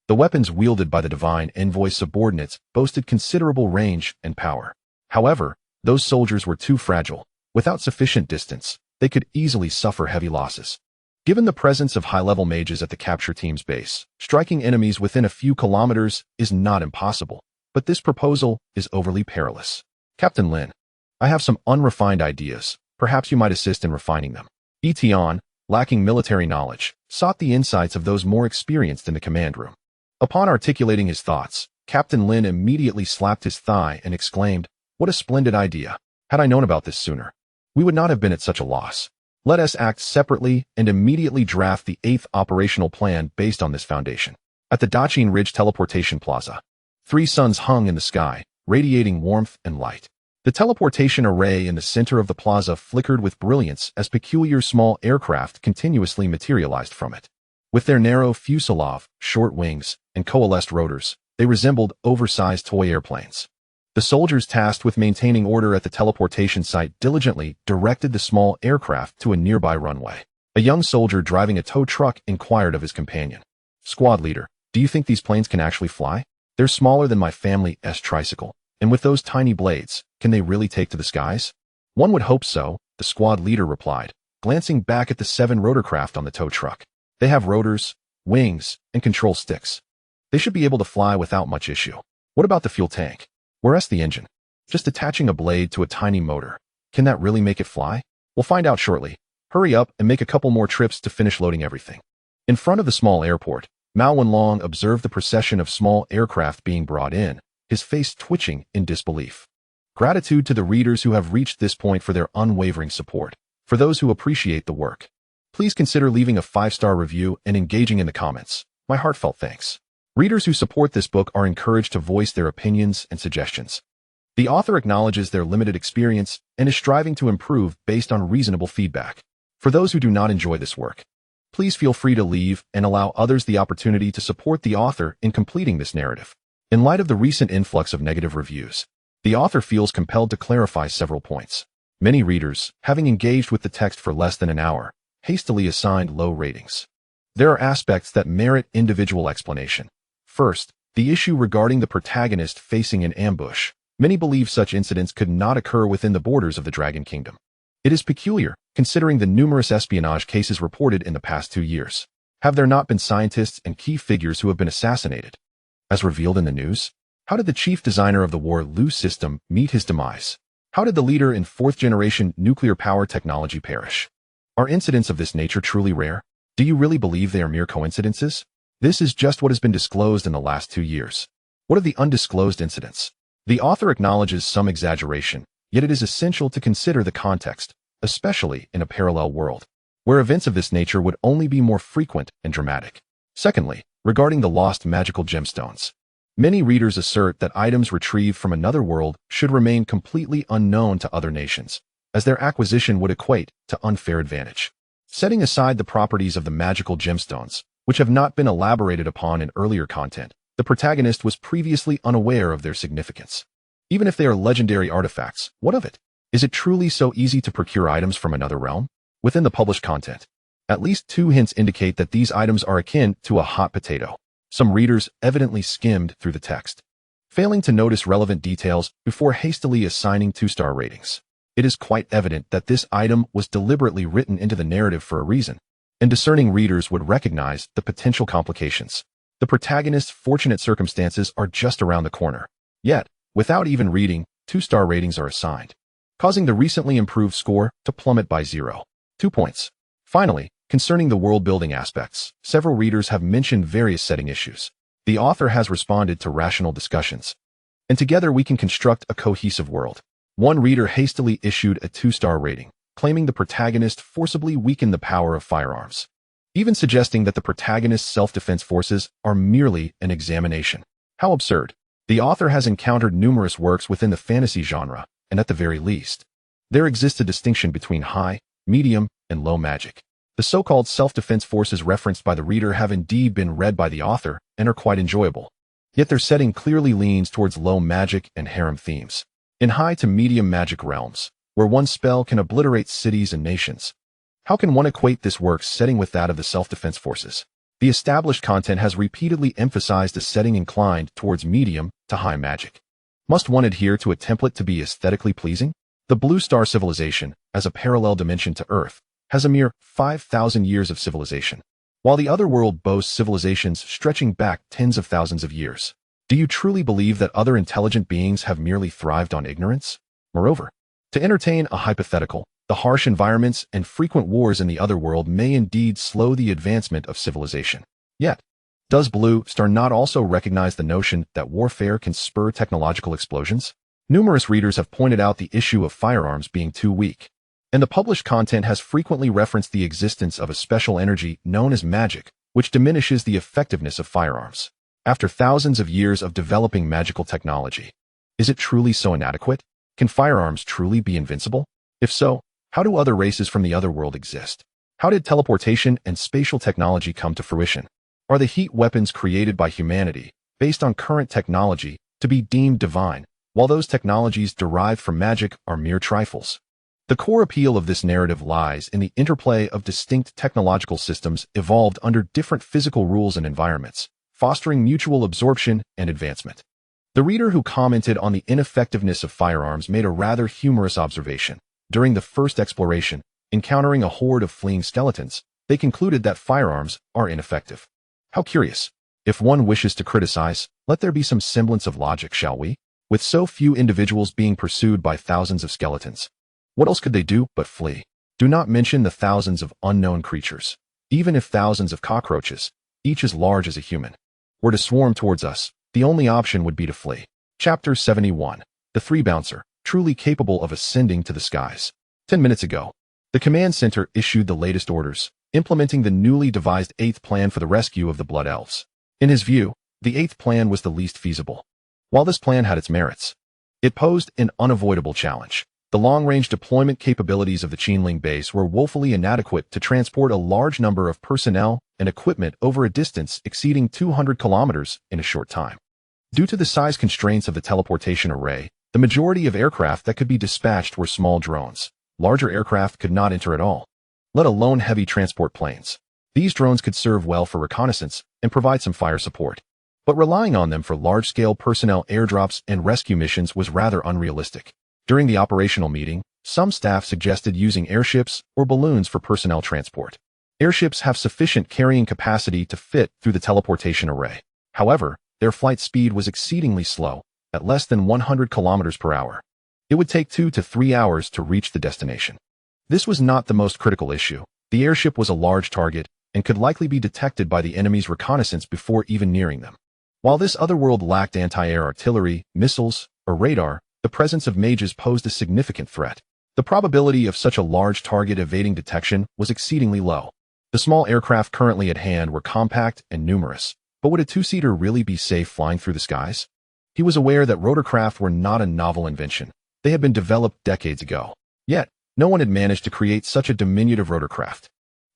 the weapons wielded by the divine envoy's subordinates boasted considerable range and power. However, those soldiers were too fragile. Without sufficient distance, they could easily suffer heavy losses. Given the presence of high-level mages at the capture team's base, striking enemies within a few kilometers is not impossible, but this proposal is overly perilous. Captain Lin, I have some unrefined ideas. Perhaps you might assist in refining them. Tian, lacking military knowledge, sought the insights of those more experienced in the command room. Upon articulating his thoughts, Captain Lin immediately slapped his thigh and exclaimed, "What a splendid idea! Had I known about this sooner, we would not have been at such a loss. Let us act separately and immediately draft the 8th operational plan based on this foundation." At the Dachin Ridge Teleportation Plaza, 3 suns hung in the sky, radiating warmth and light. The teleportation array in the center of the plaza flickered with brilliance as peculiar small aircraft continuously materialized from it. With their narrow fuselage, short wings, and coalesced rotors, they resembled oversized toy airplanes. The soldiers tasked with maintaining order at the teleportation site diligently directed the small aircraft to a nearby runway. A young soldier driving a tow truck inquired of his companion. "Squad leader, do you think these planes can actually fly? They're smaller than my family's tricycle, and with those tiny blades, can they really take to the skies?" "One would hope so," the squad leader replied, glancing back at the 7 rotorcraft on the tow truck. "They have rotors, wings, and control sticks. They should be able to fly without much issue." "What about the fuel tank? Where's the engine? Just attaching a blade to a tiny motor. Can that really make it fly? We'll find out shortly. Hurry up and make a couple more trips to finish loading everything." In front of the small airport, Mao Wenlong observed the procession of small aircraft being brought in, his face twitching in disbelief. Gratitude to the readers who have reached this point for their unwavering support. For those who appreciate the work, please consider leaving a 5-star review and engaging in the comments. My heartfelt thanks. Readers who support this book are encouraged to voice their opinions and suggestions. The author acknowledges their limited experience and is striving to improve based on reasonable feedback. For those who do not enjoy this work, please feel free to leave and allow others the opportunity to support the author in completing this narrative. In light of the recent influx of negative reviews, the author feels compelled to clarify several points. Many readers, having engaged with the text for less than an hour, hastily assigned low ratings. There are aspects that merit individual explanation. First, the issue regarding the protagonist facing an ambush. Many believe such incidents could not occur within the borders of the Dragon Kingdom. It is peculiar, considering the numerous espionage cases reported in the past 2 years. Have there not been scientists and key figures who have been assassinated? As revealed in the news, how did the chief designer of the war-Lu system meet his demise? How did the leader in 4th-generation nuclear power technology perish? Are incidents of this nature truly rare? Do you really believe they are mere coincidences? This is just what has been disclosed in the last 2 years. What are the undisclosed incidents? The author acknowledges some exaggeration, yet it is essential to consider the context, especially in a parallel world, where events of this nature would only be more frequent and dramatic. Secondly, regarding the lost magical gemstones. Many readers assert that items retrieved from another world should remain completely unknown to other nations, as their acquisition would equate to unfair advantage. Setting aside the properties of the magical gemstones, which have not been elaborated upon in earlier content, the protagonist was previously unaware of their significance. Even if they are legendary artifacts, what of it? Is it truly so easy to procure items from another realm? Within the published content, at least 2 hints indicate that these items are akin to a hot potato. Some readers evidently skimmed through the text, failing to notice relevant details before hastily assigning 2-star ratings. It is quite evident that this item was deliberately written into the narrative for a reason, and discerning readers would recognize the potential complications. The protagonist's fortunate circumstances are just around the corner. Yet, without even reading, 2-star ratings are assigned, causing the recently improved score to plummet by 0.2 points. Finally, concerning the world-building aspects, several readers have mentioned various setting issues. The author has responded to rational discussions, and together we can construct a cohesive world. One reader hastily issued a 2-star rating, claiming the protagonist forcibly weakened the power of firearms, even suggesting that the protagonist's self-defense forces are merely an examination. How absurd. The author has encountered numerous works within the fantasy genre, and at the very least, there exists a distinction between high, medium, and low magic. The so-called self-defense forces referenced by the reader have indeed been read by the author and are quite enjoyable. Yet their setting clearly leans towards low magic and harem themes. In high to medium magic realms, where one spell can obliterate cities and nations, how can one equate this work's setting with that of the self-defense forces? The established content has repeatedly emphasized a setting inclined towards medium to high magic. Must one adhere to a template to be aesthetically pleasing? The Blue Star civilization, as a parallel dimension to Earth, has a mere 5,000 years of civilization, while the Otherworld boasts civilizations stretching back tens of thousands of years. Do you truly believe that other intelligent beings have merely thrived on ignorance? Moreover, to entertain a hypothetical, the harsh environments and frequent wars in the Otherworld may indeed slow the advancement of civilization. Yet, does Blue Star not also recognize the notion that warfare can spur technological explosions? Numerous readers have pointed out the issue of firearms being too weak, and the published content has frequently referenced the existence of a special energy known as magic, which diminishes the effectiveness of firearms. After thousands of years of developing magical technology, is it truly so inadequate? Can firearms truly be invincible? If so, how do other races from the Otherworld exist? How did teleportation and spatial technology come to fruition? Are the heat weapons created by humanity, based on current technology, to be deemed divine, while those technologies derived from magic are mere trifles? The core appeal of this narrative lies in the interplay of distinct technological systems evolved under different physical rules and environments, fostering mutual absorption and advancement. The reader who commented on the ineffectiveness of firearms made a rather humorous observation. During the first exploration, encountering a horde of fleeing skeletons, they concluded that firearms are ineffective. How curious. If one wishes to criticize, let there be some semblance of logic, shall we? With so few individuals being pursued by thousands of skeletons, what else could they do but flee? Do not mention the thousands of unknown creatures. Even if thousands of cockroaches, each as large as a human, were to swarm towards us, the only option would be to flee. Chapter 71. The Three-Bouncer, truly capable of ascending to the skies. 10 minutes ago, the command center issued the latest orders, implementing the newly devised 8th plan for the rescue of the Blood Elves. In his view, The eighth plan was the least feasible. While this plan had its merits, it posed an unavoidable challenge. The long-range deployment capabilities of the Qianling base were woefully inadequate to transport a large number of personnel and equipment over a distance exceeding 200 kilometers in a short time. Due to the size constraints of the teleportation array, the majority of aircraft that could be dispatched were small drones. Larger aircraft could not enter at all, let alone heavy transport planes. These drones could serve well for reconnaissance and provide some fire support, but relying on them for large-scale personnel airdrops and rescue missions was rather unrealistic. During the operational meeting, some staff suggested using airships or balloons for personnel transport. Airships have sufficient carrying capacity to fit through the teleportation array. However, their flight speed was exceedingly slow, at less than 100 kilometers per hour. It would take 2 to 3 hours to reach the destination. This was not the most critical issue. The airship was a large target and could likely be detected by the enemy's reconnaissance before even nearing them. While this otherworld lacked anti-air artillery, missiles, or radar, the presence of mages posed a significant threat. The probability of such a large target evading detection was exceedingly low. The small aircraft currently at hand were compact and numerous, but would a two-seater really be safe flying through the skies? He was aware that rotorcraft were not a novel invention. They had been developed decades ago. Yet, no one had managed to create such a diminutive rotorcraft.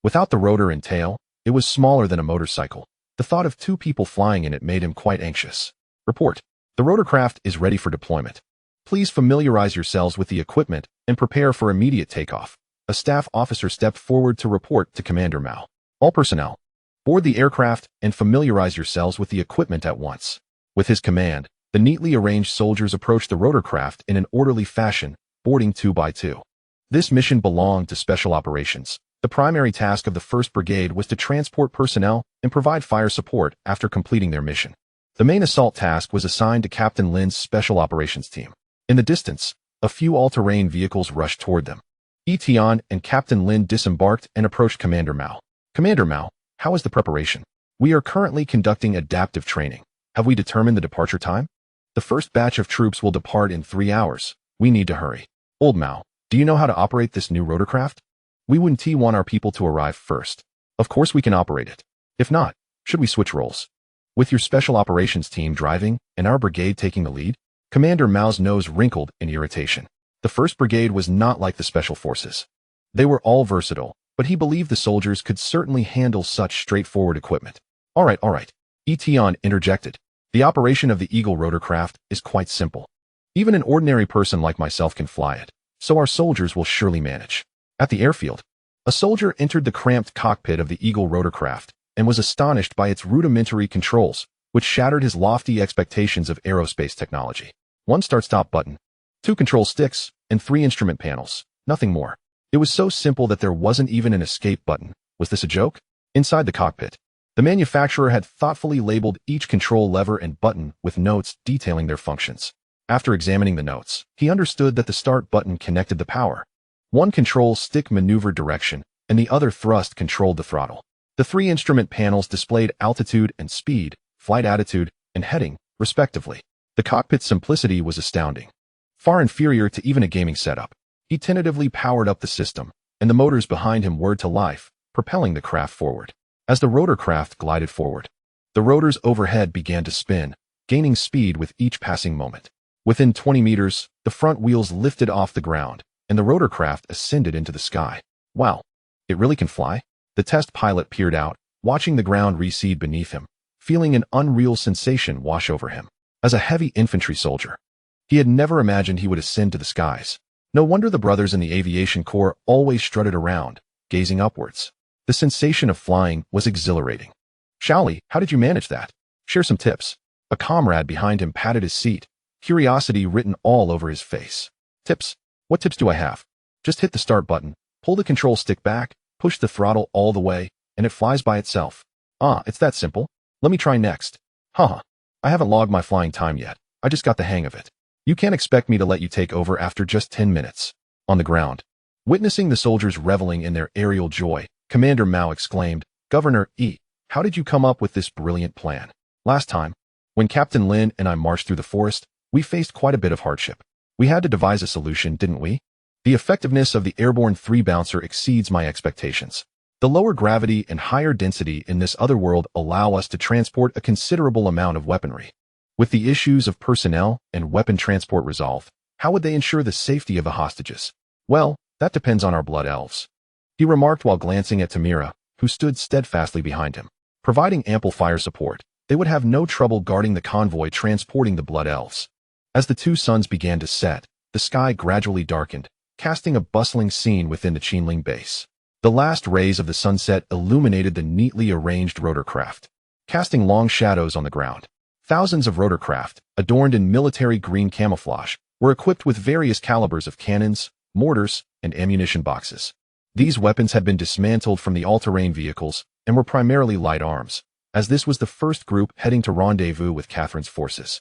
Without the rotor and tail, it was smaller than a motorcycle. The thought of 2 people flying in it made him quite anxious. Report. The rotorcraft is ready for deployment. Please familiarize yourselves with the equipment and prepare for immediate takeoff. A staff officer stepped forward to report to Commander Mao. All personnel, board the aircraft and familiarize yourselves with the equipment at once. With his command, the neatly arranged soldiers approached the rotorcraft in an orderly fashion, boarding 2 by 2. This mission belonged to Special Operations. The primary task of the 1st Brigade was to transport personnel and provide fire support after completing their mission. The main assault task was assigned to Captain Lin's Special Operations team. In the distance, a few all-terrain vehicles rushed toward them. Tian and Captain Lin disembarked and approached Commander Mao. Commander Mao, how is the preparation? We are currently conducting adaptive training. Have we determined the departure time? The first batch of troops will depart in 3 hours. We need to hurry. Old Mao, do you know how to operate this new rotorcraft? We wouldn't want our people to arrive first. Of course we can operate it. If not, should we switch roles? With your Special Operations team driving and our brigade taking the lead? Commander Mao's nose wrinkled in irritation. The 1st Brigade was not like the Special Forces. They were all versatile, but he believed the soldiers could certainly handle such straightforward equipment. All right. Tian interjected. The operation of the Eagle rotorcraft is quite simple. Even an ordinary person like myself can fly it, so our soldiers will surely manage. At the airfield, a soldier entered the cramped cockpit of the Eagle rotorcraft and was astonished by its rudimentary controls, which shattered his lofty expectations of aerospace technology. 1 start-stop button, 2 control sticks, and 3 instrument panels. Nothing more. It was so simple that there wasn't even an escape button. Was this a joke? Inside the cockpit, the manufacturer had thoughtfully labeled each control lever and button with notes detailing their functions. After examining the notes, he understood that the start button connected the power. 1 control stick maneuvered direction, and the other thrust controlled the throttle. The 3 instrument panels displayed altitude and speed, flight attitude, and heading, respectively. The cockpit's simplicity was astounding, far inferior to even a gaming setup. He tentatively powered up the system, and the motors behind him whirred to life, propelling the craft forward. As the rotorcraft glided forward, the rotors overhead began to spin, gaining speed with each passing moment. Within 20 meters, the front wheels lifted off the ground, and the rotorcraft ascended into the sky. Wow, it really can fly? The test pilot peered out, watching the ground recede beneath him, feeling an unreal sensation wash over him. As a heavy infantry soldier, he had never imagined he would ascend to the skies. No wonder the brothers in the aviation corps always strutted around, gazing upwards. The sensation of flying was exhilarating. Shaoli, how did you manage that? Share some tips. A comrade behind him patted his seat, curiosity written all over his face. Tips? What tips do I have? Just hit the start button, pull the control stick back, push the throttle all the way, and it flies by itself. Ah, it's that simple. Let me try next. Haha. I haven't logged my flying time yet. I just got the hang of it. You can't expect me to let you take over after just 10 minutes. On the ground, witnessing the soldiers reveling in their aerial joy, Commander Mao exclaimed, Governor E, how did you come up with this brilliant plan? Last time, when Captain Lin and I marched through the forest, we faced quite a bit of hardship. We had to devise a solution, didn't we? The effectiveness of the airborne 3-bouncer exceeds my expectations. The lower gravity and higher density in this otherworld allow us to transport a considerable amount of weaponry. With the issues of personnel and weapon transport resolved, how would they ensure the safety of the hostages? Well, that depends on our blood elves, he remarked while glancing at Tamira, who stood steadfastly behind him. Providing ample fire support, they would have no trouble guarding the convoy transporting the blood elves. As the two suns began to set, the sky gradually darkened, casting a bustling scene within the Qinling base. The last rays of the sunset illuminated the neatly arranged rotorcraft, casting long shadows on the ground. Thousands of rotorcraft, adorned in military green camouflage, were equipped with various calibers of cannons, mortars, and ammunition boxes. These weapons had been dismantled from the all-terrain vehicles and were primarily light arms, as this was the first group heading to rendezvous with Catherine's forces.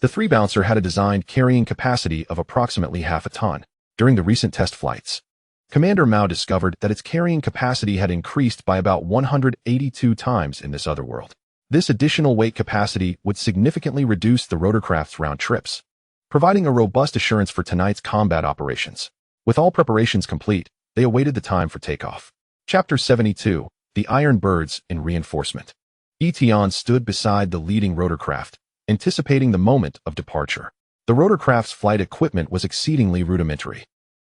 The three-bouncer had a designed carrying capacity of approximately half a ton. During the recent test flights, Commander Mao discovered that its carrying capacity had increased by about 182 times in this otherworld. This additional weight capacity would significantly reduce the rotorcraft's round trips, providing a robust assurance for tonight's combat operations. With all preparations complete, they awaited the time for takeoff. Chapter 72, The Iron Birds in Reinforcement. Tian stood beside the leading rotorcraft, anticipating the moment of departure. The rotorcraft's flight equipment was exceedingly rudimentary.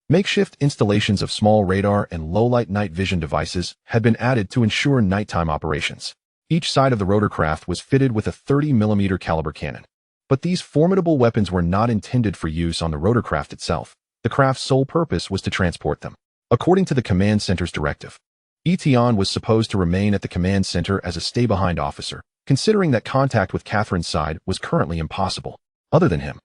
Makeshift installations of small radar and low-light night vision devices had been added to ensure nighttime operations. Each side of the rotorcraft was fitted with a 30mm caliber cannon. But these formidable weapons were not intended for use on the rotorcraft itself. The craft's sole purpose was to transport them. According to the command center's directive, Tian was supposed to remain at the command center as a stay-behind officer, considering that contact with Catherine's side was currently impossible. Other than him,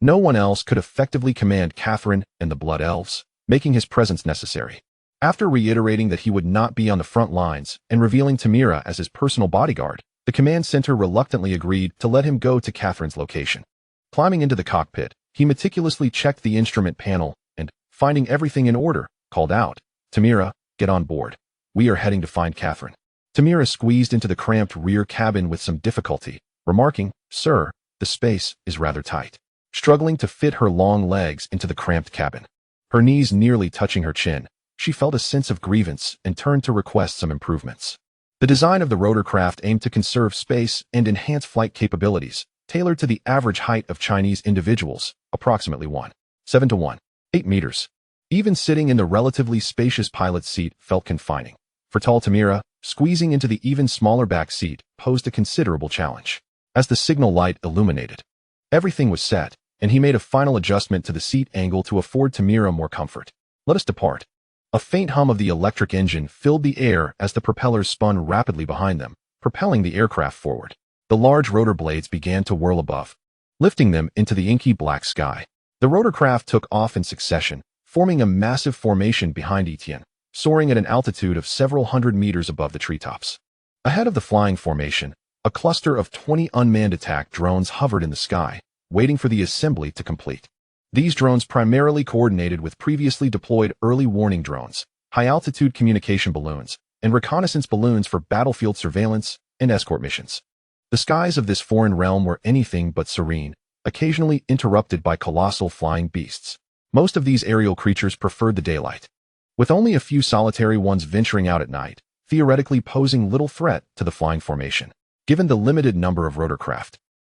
no one else could effectively command Catherine and the Blood Elves, making his presence necessary. After reiterating that he would not be on the front lines and revealing Tamira as his personal bodyguard, the command center reluctantly agreed to let him go to Catherine's location. Climbing into the cockpit, he meticulously checked the instrument panel and, finding everything in order, called out, "Tamira, get on board. We are heading to find Catherine." Tamira squeezed into the cramped rear cabin with some difficulty, remarking, "Sir, the space is rather tight." Struggling to fit her long legs into the cramped cabin, her knees nearly touching her chin, she felt a sense of grievance and turned to request some improvements. The design of the rotorcraft aimed to conserve space and enhance flight capabilities, tailored to the average height of Chinese individuals, approximately 1.7 to 1.8 meters. Even sitting in the relatively spacious pilot's seat felt confining. For tall Tamira, squeezing into the even smaller back seat posed a considerable challenge. As the signal light illuminated, everything was set, and he made a final adjustment to the seat angle to afford Tamira more comfort. "Let us depart." A faint hum of the electric engine filled the air as the propellers spun rapidly behind them, propelling the aircraft forward. The large rotor blades began to whirl above, lifting them into the inky black sky. The rotorcraft took off in succession, forming a massive formation behind Tian, soaring at an altitude of several hundred meters above the treetops. Ahead of the flying formation, a cluster of 20 unmanned attack drones hovered in the sky, waiting for the assembly to complete. These drones primarily coordinated with previously deployed early warning drones, high-altitude communication balloons, and reconnaissance balloons for battlefield surveillance and escort missions. The skies of this foreign realm were anything but serene, occasionally interrupted by colossal flying beasts. Most of these aerial creatures preferred the daylight, with only a few solitary ones venturing out at night, theoretically posing little threat to the flying formation, given the limited number of rotorcraft,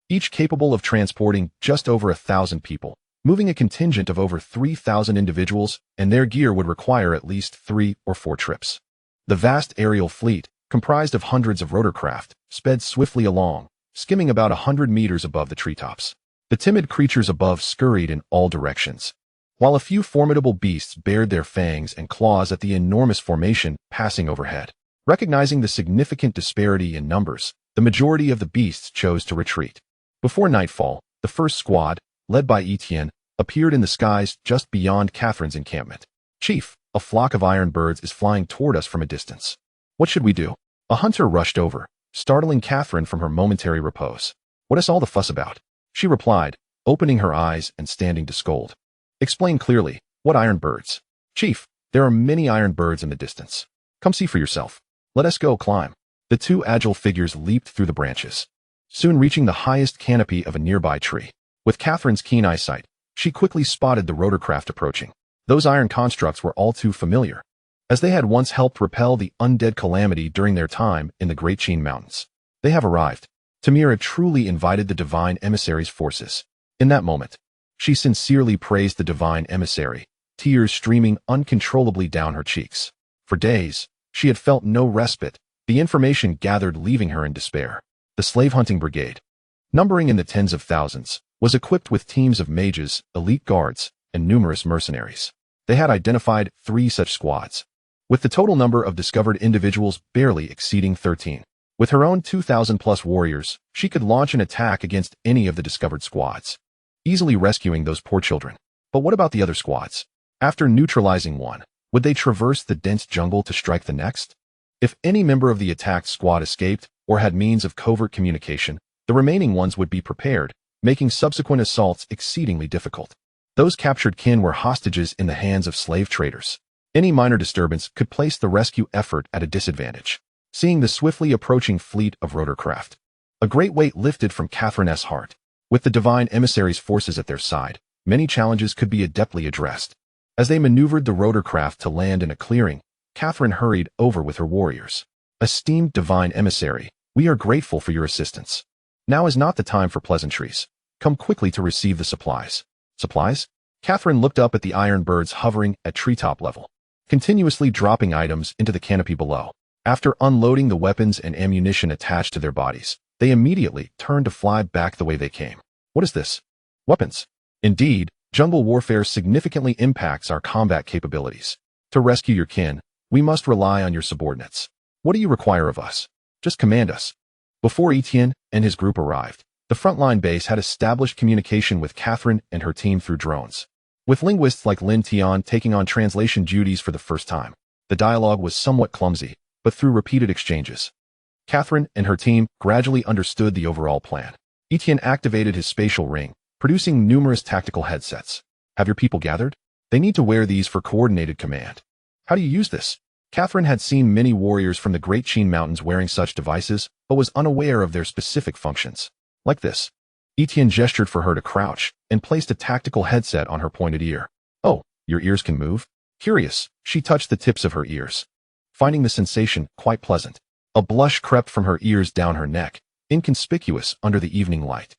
each capable of transporting just over 1,000 people. Moving a contingent of over 3,000 individuals and their gear would require at least 3 or 4 trips. The vast aerial fleet, comprised of hundreds of rotorcraft, sped swiftly along, skimming about 100 meters above the treetops. The timid creatures above scurried in all directions, while a few formidable beasts bared their fangs and claws at the enormous formation passing overhead. Recognizing the significant disparity in numbers, the majority of the beasts chose to retreat. Before nightfall, the first squad, led by Tian, appeared in the skies just beyond Catherine's encampment. "Chief, a flock of iron birds is flying toward us from a distance. What should we do?" A hunter rushed over, startling Catherine from her momentary repose. "What is all the fuss about?" she replied, opening her eyes and standing to scold. "Explain clearly. What iron birds?" "Chief, there are many iron birds in the distance. Come see for yourself. Let us go climb." The two agile figures leaped through the branches, soon reaching the highest canopy of a nearby tree. With Catherine's keen eyesight, she quickly spotted the rotorcraft approaching. Those iron constructs were all too familiar. as they had once helped repel the undead calamity during their time in the Great Tian Mountains. They have arrived. Tamira truly invited the divine emissary's forces. In that moment, she sincerely praised the divine emissary, tears streaming uncontrollably down her cheeks. For days, she had felt no respite, the information gathered leaving her in despair. The slave-hunting brigade, numbering in the tens of thousands, was equipped with teams of mages, elite guards, and numerous mercenaries. They had identified 3 such squads, with the total number of discovered individuals barely exceeding 13. With her own 2,000-plus warriors, she could launch an attack against any of the discovered squads, easily rescuing those poor children. But what about the other squads? After neutralizing one, would they traverse the dense jungle to strike the next? If any member of the attacked squad escaped or had means of covert communication, the remaining ones would be prepared, making subsequent assaults exceedingly difficult. Those captured kin were hostages in the hands of slave traders. Any minor disturbance could place the rescue effort at a disadvantage. Seeing the swiftly approaching fleet of rotorcraft, a great weight lifted from Catherine's heart. With the divine emissary's forces at their side, many challenges could be adeptly addressed. As they maneuvered the rotorcraft to land in a clearing, Catherine hurried over with her warriors. Esteemed divine emissary, we are grateful for your assistance. Now is not the time for pleasantries. Come quickly to receive the supplies. Supplies? Catherine looked up at the iron birds hovering at treetop level, continuously dropping items into the canopy below. After unloading the weapons and ammunition attached to their bodies, they immediately turned to fly back the way they came. What is this? Weapons. Indeed, jungle warfare significantly impacts our combat capabilities. To rescue your kin, we must rely on your subordinates. What do you require of us? Just command us. Before Tian and his group arrived, the frontline base had established communication with Catherine and her team through drones. With linguists like Tian taking on translation duties for the first time, the dialogue was somewhat clumsy, but through repeated exchanges, Catherine and her team gradually understood the overall plan. Tian activated his spatial ring, producing numerous tactical headsets. Have your people gathered? They need to wear these for coordinated command. How do you use this? Catherine had seen many warriors from the Great Tian Mountains wearing such devices, but was unaware of their specific functions. Like this. Tian gestured for her to crouch and placed a tactical headset on her pointed ear. Oh, your ears can move? Curious, she touched the tips of her ears, finding the sensation quite pleasant. A blush crept from her ears down her neck, inconspicuous under the evening light.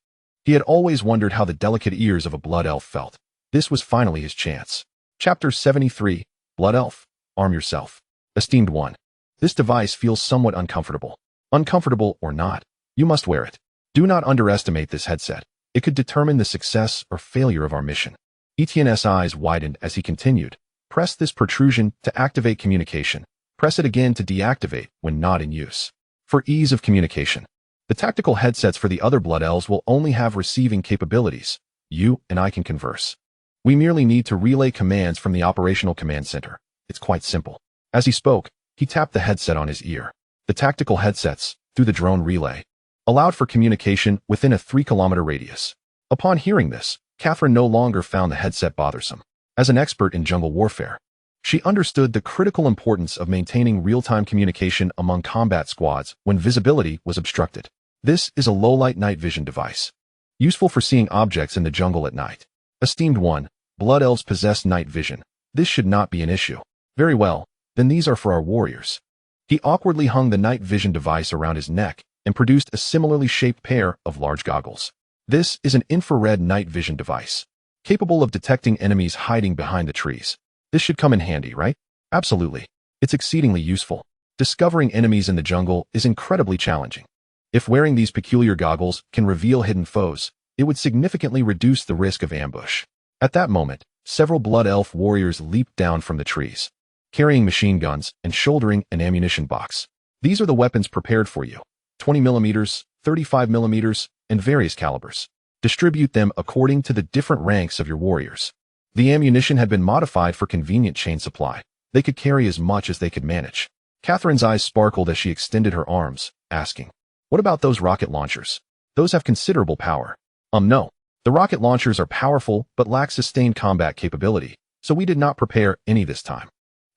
He had always wondered how the delicate ears of a blood elf felt. This was finally his chance. Chapter 73, Blood Elf. Arm yourself. Esteemed one. This device feels somewhat uncomfortable. Uncomfortable or not, you must wear it. Do not underestimate this headset. It could determine the success or failure of our mission. Tian's eyes widened as he continued. Press this protrusion to activate communication. Press it again to deactivate when not in use. For ease of communication, the tactical headsets for the other blood elves will only have receiving capabilities. You and I can converse. We merely need to relay commands from the operational command center. It's quite simple. As he spoke, he tapped the headset on his ear. The tactical headsets, through the drone relay, allowed for communication within a 3-kilometer radius. Upon hearing this, Catherine no longer found the headset bothersome. As an expert in jungle warfare, she understood the critical importance of maintaining real-time communication among combat squads when visibility was obstructed. This is a low-light night vision device, useful for seeing objects in the jungle at night. Esteemed one, blood elves possess night vision. This should not be an issue. Very well, then these are for our warriors. He awkwardly hung the night vision device around his neck and produced a similarly shaped pair of large goggles. This is an infrared night vision device, capable of detecting enemies hiding behind the trees. This should come in handy, right? Absolutely. It's exceedingly useful. Discovering enemies in the jungle is incredibly challenging. If wearing these peculiar goggles can reveal hidden foes, it would significantly reduce the risk of ambush. At that moment, several blood elf warriors leaped down from the trees, carrying machine guns and shouldering an ammunition box. These are the weapons prepared for you. 20 millimeters, 35 millimeters, and various calibers. Distribute them according to the different ranks of your warriors. The ammunition had been modified for convenient chain supply. They could carry as much as they could manage. Catherine's eyes sparkled as she extended her arms, asking, "What about those rocket launchers? Those have considerable power." No. The rocket launchers are powerful but lack sustained combat capability, so we did not prepare any this time.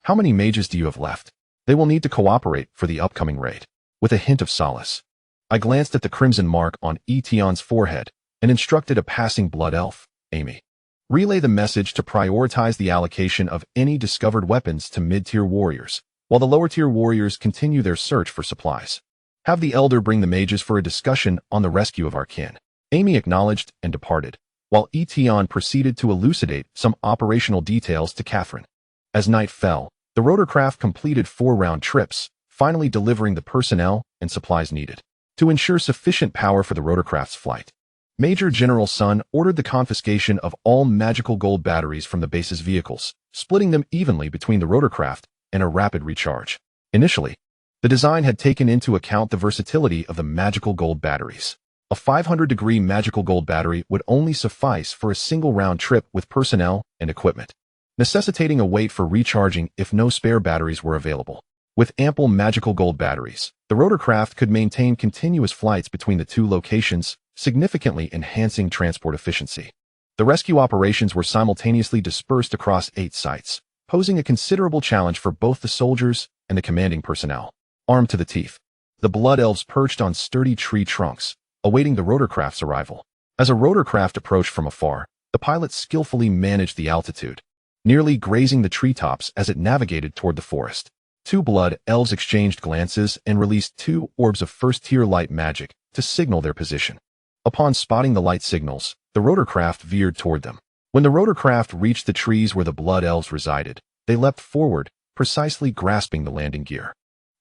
How many mages do you have left? They will need to cooperate for the upcoming raid. With a hint of solace, I glanced at the crimson mark on Tian's forehead and instructed a passing blood elf, Amy. Relay the message to prioritize the allocation of any discovered weapons to mid-tier warriors, while the lower-tier warriors continue their search for supplies. Have the Elder bring the mages for a discussion on the rescue of our kin. Amy acknowledged and departed, while Tian proceeded to elucidate some operational details to Catherine. As night fell, the rotorcraft completed 4 round trips, finally delivering the personnel and supplies needed. To ensure sufficient power for the rotorcraft's flight, Major General Sun ordered the confiscation of all magical gold batteries from the base's vehicles, splitting them evenly between the rotorcraft and a rapid recharge. Initially, the design had taken into account the versatility of the magical gold batteries. A 500-degree magical gold battery would only suffice for a single round trip with personnel and equipment, necessitating a wait for recharging if no spare batteries were available. With ample magical gold batteries, the rotorcraft could maintain continuous flights between the 2 locations, significantly enhancing transport efficiency. The rescue operations were simultaneously dispersed across 8 sites, posing a considerable challenge for both the soldiers and the commanding personnel. Armed to the teeth, the Blood Elves perched on sturdy tree trunks, awaiting the rotorcraft's arrival. As a rotorcraft approached from afar, the pilots skillfully managed the altitude, nearly grazing the treetops as it navigated toward the forest. 2 Blood Elves exchanged glances and released 2 orbs of first-tier light magic to signal their position. Upon spotting the light signals, the rotorcraft veered toward them. When the rotorcraft reached the trees where the Blood Elves resided, they leapt forward, precisely grasping the landing gear.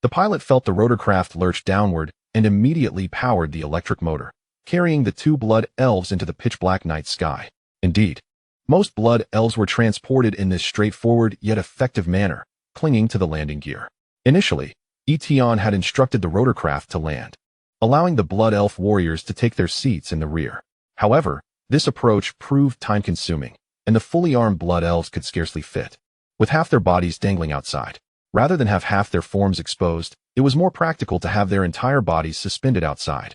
The pilot felt the rotorcraft lurch downward and immediately powered the electric motor, carrying the 2 Blood Elves into the pitch-black night sky. Indeed, most Blood Elves were transported in this straightforward yet effective manner, clinging to the landing gear. Initially, Tian had instructed the rotorcraft to land, allowing the Blood Elf warriors to take their seats in the rear. However, this approach proved time-consuming, and the fully armed Blood Elves could scarcely fit, with half their bodies dangling outside. Rather than have half their forms exposed, it was more practical to have their entire bodies suspended outside.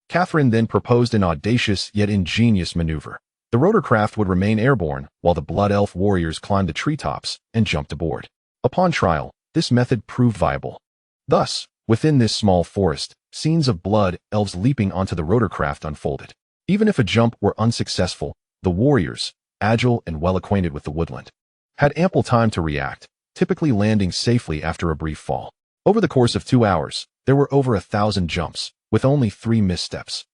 Catherine then proposed an audacious yet ingenious maneuver. The rotorcraft would remain airborne while the Blood Elf warriors climbed the treetops and jumped aboard. Upon trial, this method proved viable. Thus, within this small forest, scenes of Blood Elves leaping onto the rotorcraft unfolded. Even if a jump were unsuccessful, the warriors, agile and well-acquainted with the woodland, had ample time to react, typically landing safely after a brief fall. Over the course of 2 hours, there were over 1,000 jumps, with only 3 missteps.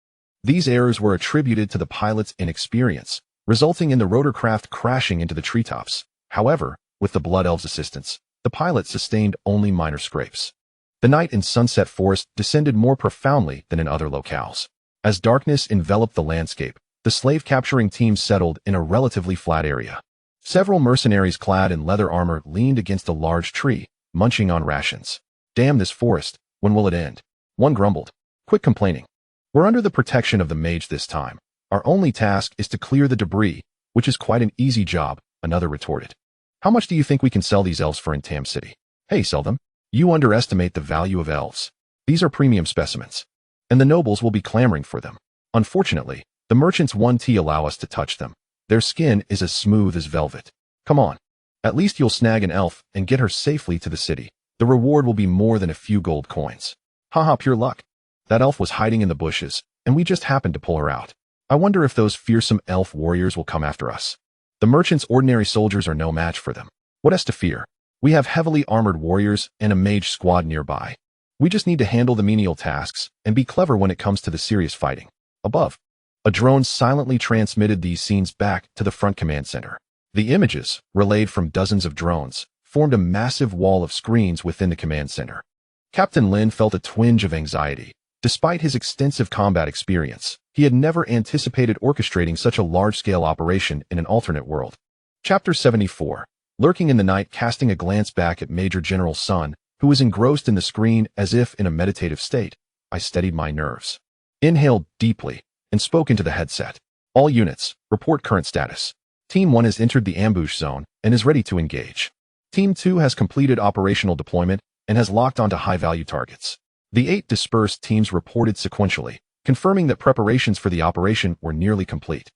These errors were attributed to the pilot's inexperience, resulting in the rotorcraft crashing into the treetops. However, with the Blood Elves' assistance, the pilot sustained only minor scrapes. The night in Sunset Forest descended more profoundly than in other locales. As darkness enveloped the landscape, the slave-capturing team settled in a relatively flat area. Several mercenaries clad in leather armor leaned against a large tree, munching on rations. "Damn this forest, when will it end?" one grumbled. "Quit complaining. We're under the protection of the mage this time. Our only task is to clear the debris, which is quite an easy job," another retorted. "How much do you think we can sell these elves for in Tam City?" "Hey, sell them. You underestimate the value of elves. These are premium specimens, and the nobles will be clamoring for them. Unfortunately, the merchants won't allow us to touch them. Their skin is as smooth as velvet. Come on. At least you'll snag an elf and get her safely to the city. The reward will be more than a few gold coins." "Haha, pure luck. That elf was hiding in the bushes, and we just happened to pull her out. I wonder if those fearsome elf warriors will come after us. The merchants' ordinary soldiers are no match for them. What is to fear? We have heavily armored warriors and a mage squad nearby. We just need to handle the menial tasks and be clever when it comes to the serious fighting." Above, a drone silently transmitted these scenes back to the front command center. The images, relayed from dozens of drones, formed a massive wall of screens within the command center. Captain Lin felt a twinge of anxiety. Despite his extensive combat experience, he had never anticipated orchestrating such a large-scale operation in an alternate world. Chapter 74. Lurking in the night, casting a glance back at Major General Sun, who was engrossed in the screen as if in a meditative state, I steadied my nerves, inhaled deeply, and spoke into the headset. "All units, report current status. Team 1 has entered the ambush zone and is ready to engage. Team 2 has completed operational deployment and has locked onto high-value targets." The 8 dispersed teams reported sequentially, confirming that preparations for the operation were nearly complete.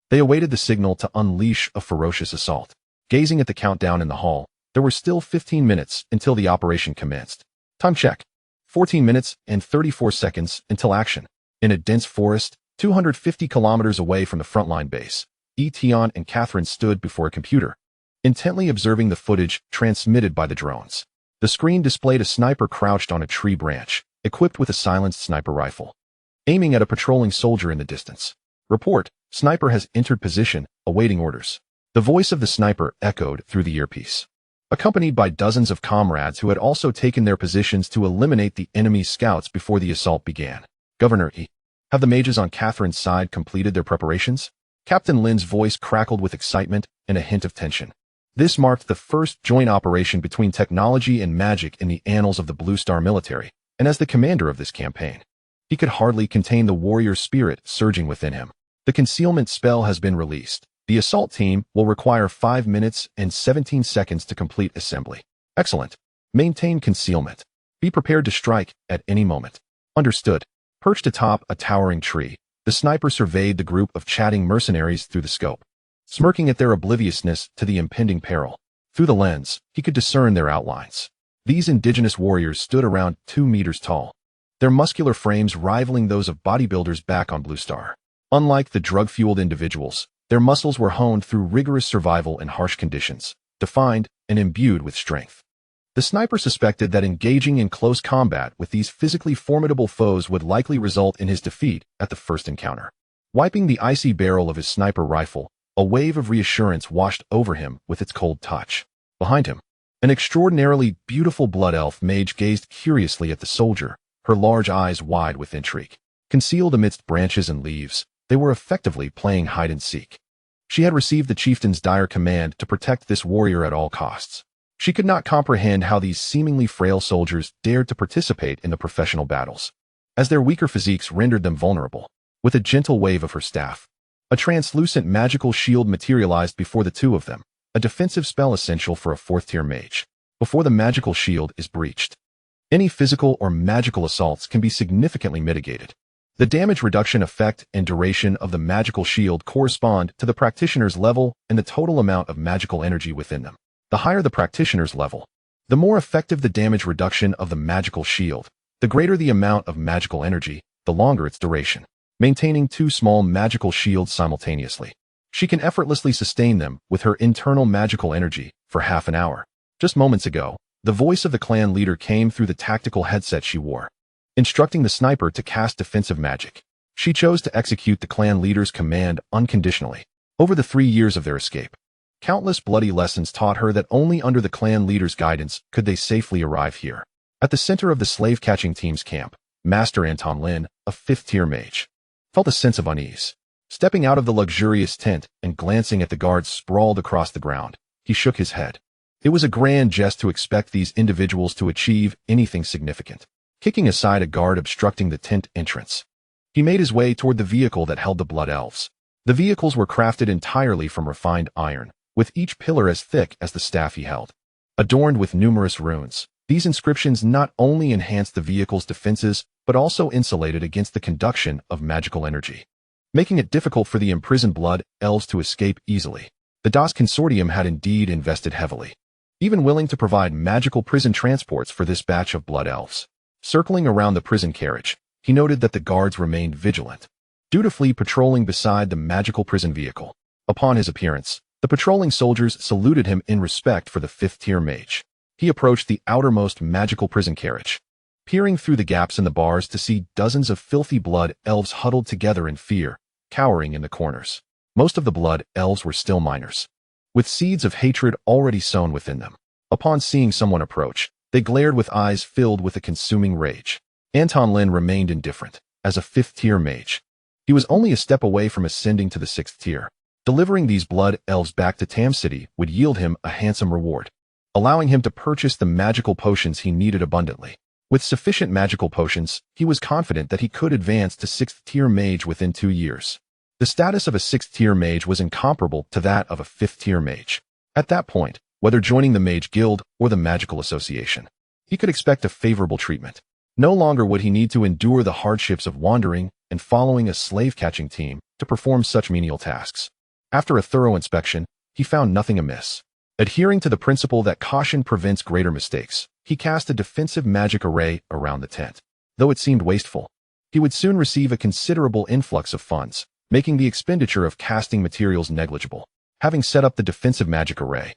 They awaited the signal to unleash a ferocious assault. Gazing at the countdown in the hall, there were still 15 minutes until the operation commenced. Time check. 14 minutes and 34 seconds until action. In a dense forest, 250 kilometers away from the frontline base, Tian and Catherine stood before a computer, intently observing the footage transmitted by the drones. The screen displayed a sniper crouched on a tree branch, equipped with a silenced sniper rifle, aiming at a patrolling soldier in the distance. Report, sniper has entered position, awaiting orders. The voice of the sniper echoed through the earpiece, accompanied by dozens of comrades who had also taken their positions to eliminate the enemy's scouts before the assault began. Governor E. Have the mages on Catherine's side completed their preparations? Captain Lin's voice crackled with excitement and a hint of tension. This marked the first joint operation between technology and magic in the annals of the Blue Star military, and as the commander of this campaign, he could hardly contain the warrior spirit surging within him. The concealment spell has been released. The assault team will require 5 minutes and 17 seconds to complete assembly. Excellent. Maintain concealment. Be prepared to strike at any moment. Understood. Perched atop a towering tree, the sniper surveyed the group of chatting mercenaries through the scope, smirking at their obliviousness to the impending peril. Through the lens, he could discern their outlines. These indigenous warriors stood around 2 meters tall, their muscular frames rivaling those of bodybuilders back on Blue Star. Unlike the drug-fueled individuals, their muscles were honed through rigorous survival in harsh conditions, defined and imbued with strength. The sniper suspected that engaging in close combat with these physically formidable foes would likely result in his defeat at the first encounter. Wiping the icy barrel of his sniper rifle, a wave of reassurance washed over him with its cold touch. Behind him, an extraordinarily beautiful blood elf mage gazed curiously at the soldier, her large eyes wide with intrigue. Concealed amidst branches and leaves, they were effectively playing hide-and-seek. She had received the chieftain's dire command to protect this warrior at all costs. She could not comprehend how these seemingly frail soldiers dared to participate in the professional battles, as their weaker physiques rendered them vulnerable. With a gentle wave of her staff, a translucent magical shield materialized before the two of them, a defensive spell essential for a 4th-tier mage. Before the magical shield is breached, any physical or magical assaults can be significantly mitigated. The damage reduction effect and duration of the magical shield correspond to the practitioner's level and the total amount of magical energy within them. The higher the practitioner's level, the more effective the damage reduction of the magical shield, the greater the amount of magical energy, the longer its duration. Maintaining 2 small magical shields simultaneously, she can effortlessly sustain them with her internal magical energy for half an hour. Just moments ago, the voice of the clan leader came through the tactical headset she wore, instructing the sniper to cast defensive magic. She chose to execute the clan leader's command unconditionally. Over the 3 years of their escape, countless bloody lessons taught her that only under the clan leader's guidance could they safely arrive here. At the center of the slave-catching team's camp, Master Anton Lin, a 5th-tier mage, felt a sense of unease. Stepping out of the luxurious tent and glancing at the guards sprawled across the ground, he shook his head. It was a grand jest to expect these individuals to achieve anything significant. Kicking aside a guard obstructing the tent entrance, he made his way toward the vehicle that held the blood elves. The vehicles were crafted entirely from refined iron, with each pillar as thick as the staff he held. Adorned with numerous runes, these inscriptions not only enhanced the vehicle's defenses, but also insulated against the conduction of magical energy, making it difficult for the imprisoned blood elves to escape easily. The DOS Consortium had indeed invested heavily, even willing to provide magical prison transports for this batch of blood elves. Circling around the prison carriage, he noted that the guards remained vigilant, dutifully patrolling beside the magical prison vehicle. Upon his appearance, the patrolling soldiers saluted him in respect for the 5th-tier mage. He approached the outermost magical prison carriage, peering through the gaps in the bars to see dozens of filthy blood elves huddled together in fear, cowering in the corners. Most of the blood elves were still minors, with seeds of hatred already sown within them. Upon seeing someone approach, they glared with eyes filled with a consuming rage. Anton Lin remained indifferent. As a 5th-tier mage, he was only a step away from ascending to the 6th tier. Delivering these blood elves back to Tam City would yield him a handsome reward, allowing him to purchase the magical potions he needed abundantly. With sufficient magical potions, he was confident that he could advance to 6th-tier mage within 2 years. The status of a 6th-tier mage was incomparable to that of a 5th-tier mage. At that point, whether joining the Mage Guild or the Magical Association, he could expect a favorable treatment. No longer would he need to endure the hardships of wandering and following a slave-catching team to perform such menial tasks. After a thorough inspection, he found nothing amiss. Adhering to the principle that caution prevents greater mistakes, he cast a defensive magic array around the tent. Though it seemed wasteful, he would soon receive a considerable influx of funds, making the expenditure of casting materials negligible. Having set up the defensive magic array,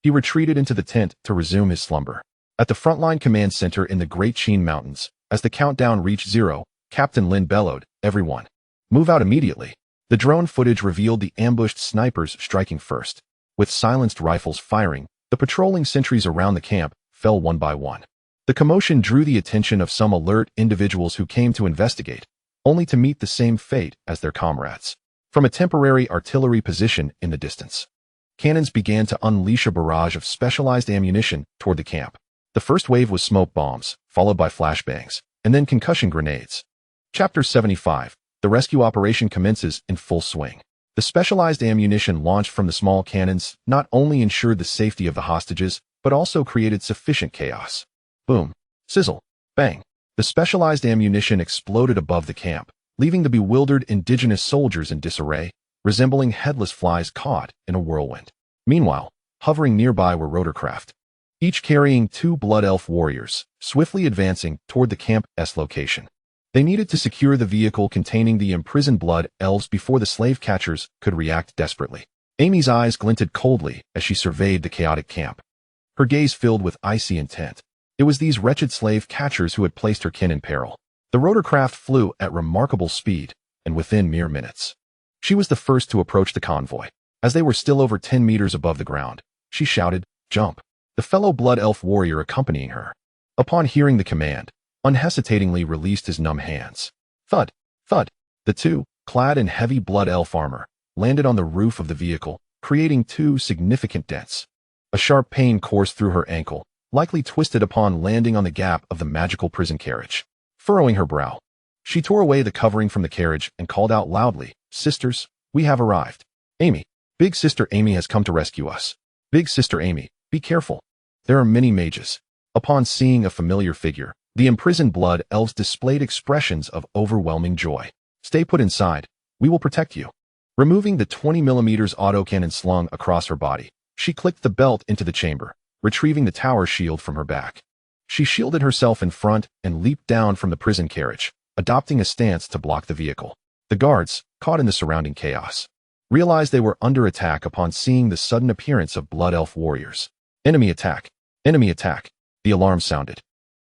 he retreated into the tent to resume his slumber. At the frontline command center in the Great Qin Mountains, as the countdown reached 0, Captain Lin bellowed, "Everyone, move out immediately." The drone footage revealed the ambushed snipers striking first. With silenced rifles firing, the patrolling sentries around the camp fell one by one. The commotion drew the attention of some alert individuals who came to investigate, only to meet the same fate as their comrades. From a temporary artillery position in the distance, cannons began to unleash a barrage of specialized ammunition toward the camp. The first wave was smoke bombs, followed by flashbangs, and then concussion grenades. Chapter 75. The rescue operation commences in full swing. The specialized ammunition launched from the small cannons not only ensured the safety of the hostages, but also created sufficient chaos. Boom, sizzle, bang. The specialized ammunition exploded above the camp, leaving the bewildered indigenous soldiers in disarray, resembling headless flies caught in a whirlwind. Meanwhile, hovering nearby were rotorcraft, each carrying 2 Blood Elf warriors, swiftly advancing toward the camp's location. They needed to secure the vehicle containing the imprisoned Blood Elves before the slave catchers could react desperately. Amy's eyes glinted coldly as she surveyed the chaotic camp. Her gaze filled with icy intent. It was these wretched slave catchers who had placed her kin in peril. The rotorcraft flew at remarkable speed, and within mere minutes, she was the first to approach the convoy. As they were still over 10 meters above the ground, she shouted, "Jump!" The fellow Blood Elf warrior accompanying her, upon hearing the command, unhesitatingly released his numb hands. Thud, thud. The two, clad in heavy Blood Elf armor, landed on the roof of the vehicle, creating 2 significant dents. A sharp pain coursed through her ankle, likely twisted upon landing on the gap of the magical prison carriage. Furrowing her brow, she tore away the covering from the carriage and called out loudly, "Sisters, we have arrived. Amy, Big Sister Amy has come to rescue us. Big Sister Amy, be careful. There are many mages." Upon seeing a familiar figure, the imprisoned Blood Elves displayed expressions of overwhelming joy. "Stay put inside. We will protect you." Removing the 20mm autocannon slung across her body, she clicked the belt into the chamber, retrieving the tower shield from her back. She shielded herself in front and leaped down from the prison carriage, adopting a stance to block the vehicle. The guards, caught in the surrounding chaos, realized they were under attack upon seeing the sudden appearance of Blood Elf warriors. "Enemy attack! Enemy attack!" The alarm sounded,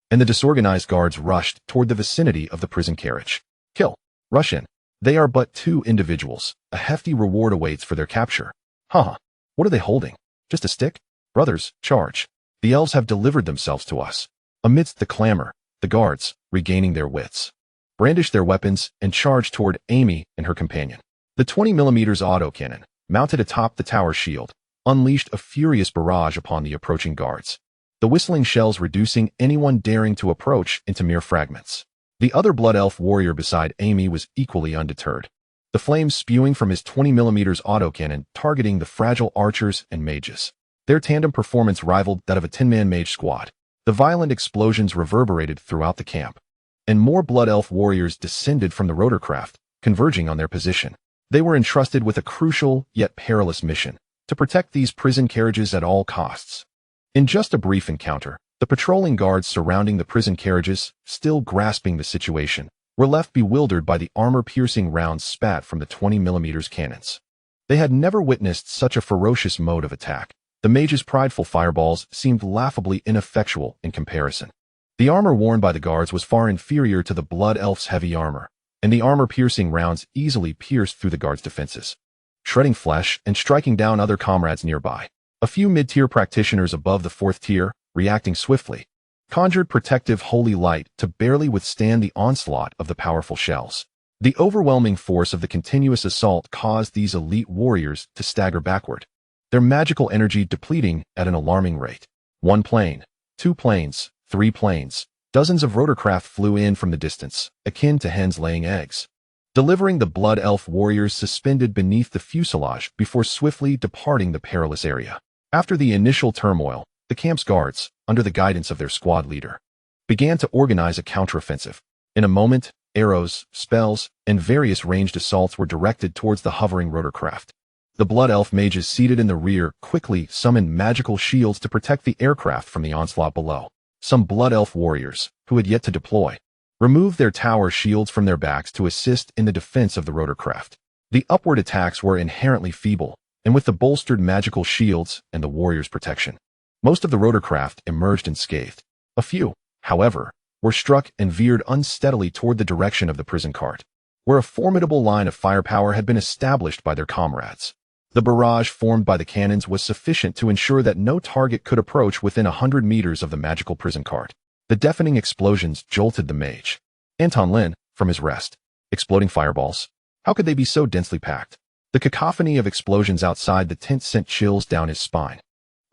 and the disorganized guards rushed toward the vicinity of the prison carriage. "Kill! Rush in! They are but 2 individuals. A hefty reward awaits for their capture." "Haha, what are they holding? Just a stick? Brothers, charge! The elves have delivered themselves to us." Amidst the clamor, the guards, regaining their wits, brandished their weapons and charged toward Amy and her companion. The 20mm autocannon, mounted atop the tower shield, unleashed a furious barrage upon the approaching guards, the whistling shells reducing anyone daring to approach into mere fragments. The other Blood Elf warrior beside Amy was equally undeterred, the flames spewing from his 20mm autocannon targeting the fragile archers and mages. Their tandem performance rivaled that of a 10-man mage squad. The violent explosions reverberated throughout the camp, and more Blood Elf warriors descended from the rotorcraft, converging on their position. They were entrusted with a crucial yet perilous mission: to protect these prison carriages at all costs. In just a brief encounter, the patrolling guards surrounding the prison carriages, still grasping the situation, were left bewildered by the armor-piercing rounds spat from the 20mm cannons. They had never witnessed such a ferocious mode of attack. The mages' prideful fireballs seemed laughably ineffectual in comparison. The armor worn by the guards was far inferior to the Blood Elf's heavy armor, and the armor-piercing rounds easily pierced through the guards' defenses, shredding flesh and striking down other comrades nearby. A few mid-tier practitioners above the 4th tier, reacting swiftly, conjured protective holy light to barely withstand the onslaught of the powerful shells. The overwhelming force of the continuous assault caused these elite warriors to stagger backward, their magical energy depleting at an alarming rate. 1 plane, 2 planes, 3 planes, dozens of rotorcraft flew in from the distance, akin to hens laying eggs, delivering the Blood Elf warriors suspended beneath the fuselage before swiftly departing the perilous area. After the initial turmoil, the camp's guards, under the guidance of their squad leader, began to organize a counteroffensive. In a moment, arrows, spells, and various ranged assaults were directed towards the hovering rotorcraft. The Blood Elf mages seated in the rear quickly summoned magical shields to protect the aircraft from the onslaught below. Some Blood Elf warriors, who had yet to deploy, removed their tower shields from their backs to assist in the defense of the rotorcraft. The upward attacks were inherently feeble, and with the bolstered magical shields and the warrior's protection, most of the rotorcraft emerged unscathed. A few, however, were struck and veered unsteadily toward the direction of the prison cart, where a formidable line of firepower had been established by their comrades. The barrage formed by the cannons was sufficient to ensure that no target could approach within 100 meters of the magical prison cart. The deafening explosions jolted the mage, Anton Lin, from his rest. Exploding fireballs. How could they be so densely packed? The cacophony of explosions outside the tent sent chills down his spine.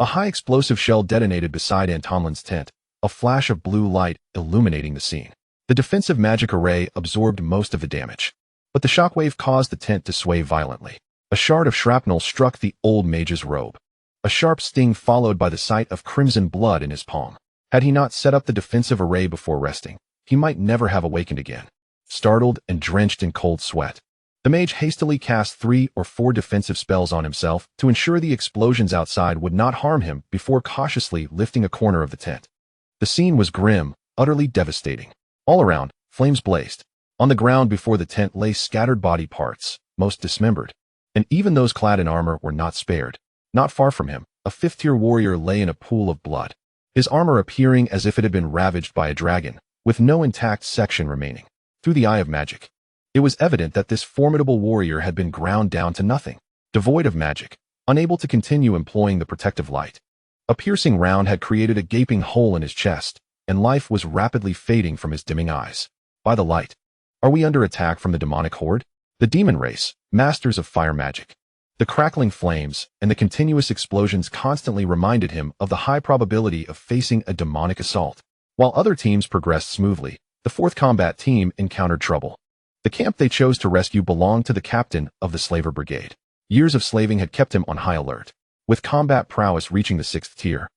A high explosive shell detonated beside Anton Lin's tent, a flash of blue light illuminating the scene. The defensive magic array absorbed most of the damage, but the shockwave caused the tent to sway violently. A shard of shrapnel struck the old mage's robe. A sharp sting followed by the sight of crimson blood in his palm. Had he not set up the defensive array before resting, he might never have awakened again. Startled and drenched in cold sweat, the mage hastily cast 3 or 4 defensive spells on himself to ensure the explosions outside would not harm him before cautiously lifting a corner of the tent. The scene was grim, utterly devastating. All around, flames blazed. On the ground before the tent lay scattered body parts, most dismembered. And even those clad in armor were not spared. Not far from him, a 5th-tier warrior lay in a pool of blood, his armor appearing as if it had been ravaged by a dragon, with no intact section remaining. Through the eye of magic, it was evident that this formidable warrior had been ground down to nothing, devoid of magic, unable to continue employing the protective light. A piercing round had created a gaping hole in his chest, and life was rapidly fading from his dimming eyes. By the light. Are we under attack from the demonic horde? The demon race, masters of fire magic. The crackling flames and the continuous explosions constantly reminded him of the high probability of facing a demonic assault. While other teams progressed smoothly, the 4th combat team encountered trouble. The camp they chose to rescue belonged to the captain of the slaver brigade. Years of slaving had kept him on high alert. With combat prowess reaching the 6th tier,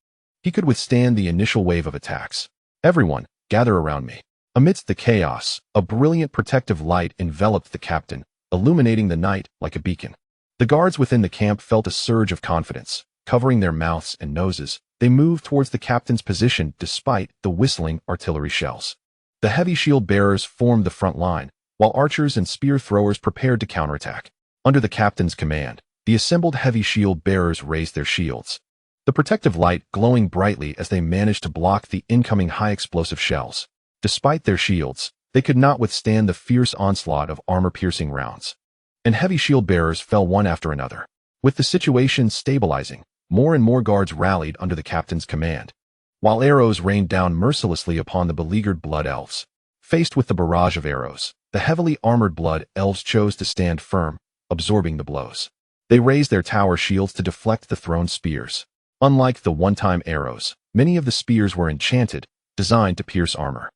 he could withstand the initial wave of attacks. Everyone, gather around me. Amidst the chaos, a brilliant protective light enveloped the captain, illuminating the night like a beacon. The guards within the camp felt a surge of confidence. Covering their mouths and noses, they moved towards the captain's position despite the whistling artillery shells. The heavy shield bearers formed the front line, while archers and spear throwers prepared to counterattack. Under the captain's command, the assembled heavy shield bearers raised their shields, the protective light glowing brightly as they managed to block the incoming high-explosive shells. Despite their shields, they could not withstand the fierce onslaught of armor-piercing rounds, and heavy shield bearers fell one after another. With the situation stabilizing, more and more guards rallied under the captain's command, while arrows rained down mercilessly upon the beleaguered blood elves. Faced with the barrage of arrows, the heavily armored blood elves chose to stand firm, absorbing the blows. They raised their tower shields to deflect the thrown spears. Unlike the one-time arrows, many of the spears were enchanted, designed to pierce armor.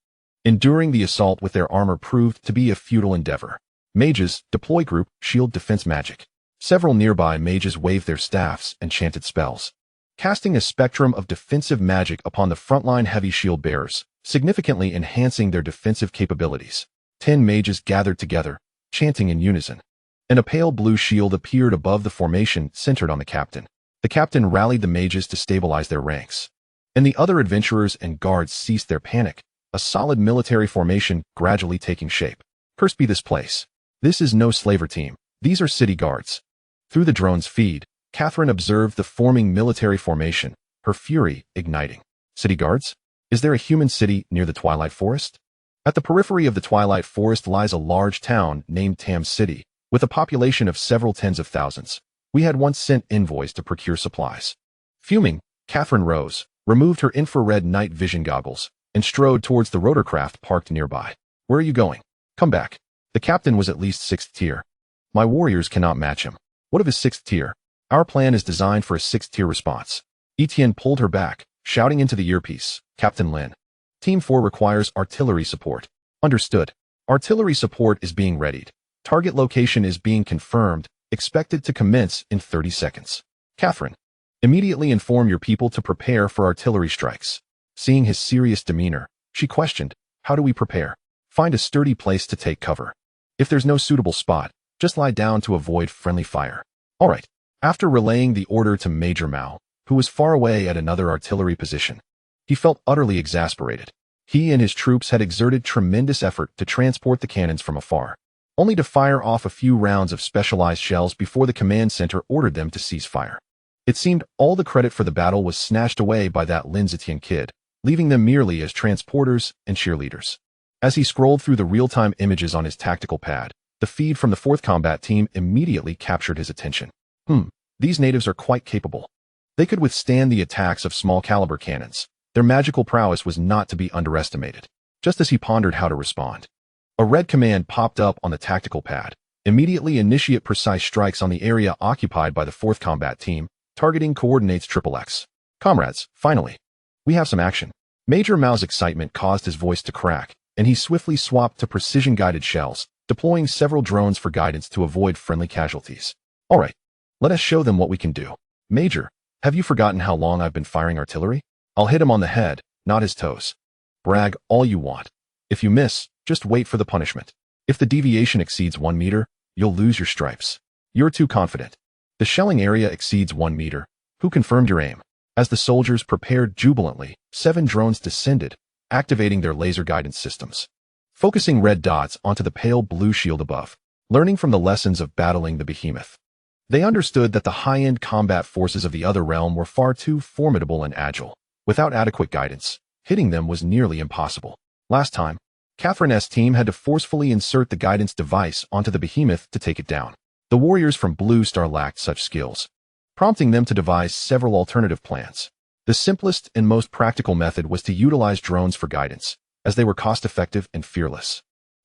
Enduring the assault with their armor proved to be a futile endeavor. Mages, deploy group, shield defense magic. Several nearby mages waved their staffs and chanted spells, casting a spectrum of defensive magic upon the frontline heavy shield bearers, significantly enhancing their defensive capabilities. 10 mages gathered together, chanting in unison, and a pale blue shield appeared above the formation centered on the captain. The captain rallied the mages to stabilize their ranks, and the other adventurers and guards ceased their panic, a solid military formation gradually taking shape. Cursed be this place. This is no slaver team. These are city guards. Through the drone's feed, Catherine observed the forming military formation, her fury igniting. City guards? Is there a human city near the Twilight Forest? At the periphery of the Twilight Forest lies a large town named Tam City, with a population of several tens of thousands. We had once sent envoys to procure supplies. Fuming, Catherine rose, removed her infrared night vision goggles, and strode towards the rotorcraft parked nearby. Where are you going? Come back. The captain was at least 6th tier. My warriors cannot match him. What of his 6th tier? Our plan is designed for a 6th tier response. Tian pulled her back, shouting into the earpiece, Captain Lin. Team 4 requires artillery support. Understood. Artillery support is being readied. Target location is being confirmed, expected to commence in 30 seconds. Catherine, immediately inform your people to prepare for artillery strikes. Seeing his serious demeanor, she questioned, how do we prepare? Find a sturdy place to take cover. If there's no suitable spot, just lie down to avoid friendly fire. All right. After relaying the order to Major Mao, who was far away at another artillery position, he felt utterly exasperated. He and his troops had exerted tremendous effort to transport the cannons from afar. only to fire off a few rounds of specialized shells before the command center ordered them to cease fire. It seemed all the credit for the battle was snatched away by that Tian kid, leaving them merely as transporters and cheerleaders. As he scrolled through the real-time images on his tactical pad, the feed from the 4th Combat Team immediately captured his attention. These natives are quite capable. They could withstand the attacks of small-caliber cannons. Their magical prowess was not to be underestimated. Just as he pondered how to respond, a red command popped up on the tactical pad. Immediately initiate precise strikes on the area occupied by the 4th Combat Team, targeting coordinates XXX. Comrades, finally, we have some action. Major Mao's excitement caused his voice to crack, and he swiftly swapped to precision-guided shells, deploying several drones for guidance to avoid friendly casualties. All right, let us show them what we can do. Major, have you forgotten how long I've been firing artillery? I'll hit him on the head, not his toes. Brag all you want. If you miss, just wait for the punishment. If the deviation exceeds 1 meter, you'll lose your stripes. You're too confident. The shelling area exceeds 1 meter. Who confirmed your aim? As the soldiers prepared jubilantly, 7 drones descended, activating their laser guidance systems, focusing red dots onto the pale blue shield above. Learning from the lessons of battling the behemoth, they understood that the high-end combat forces of the other realm were far too formidable and agile. Without adequate guidance, hitting them was nearly impossible. Last time, Catherine's team had to forcefully insert the guidance device onto the behemoth to take it down. The warriors from Blue Star lacked such skills, prompting them to devise several alternative plans. The simplest and most practical method was to utilize drones for guidance, as they were cost-effective and fearless.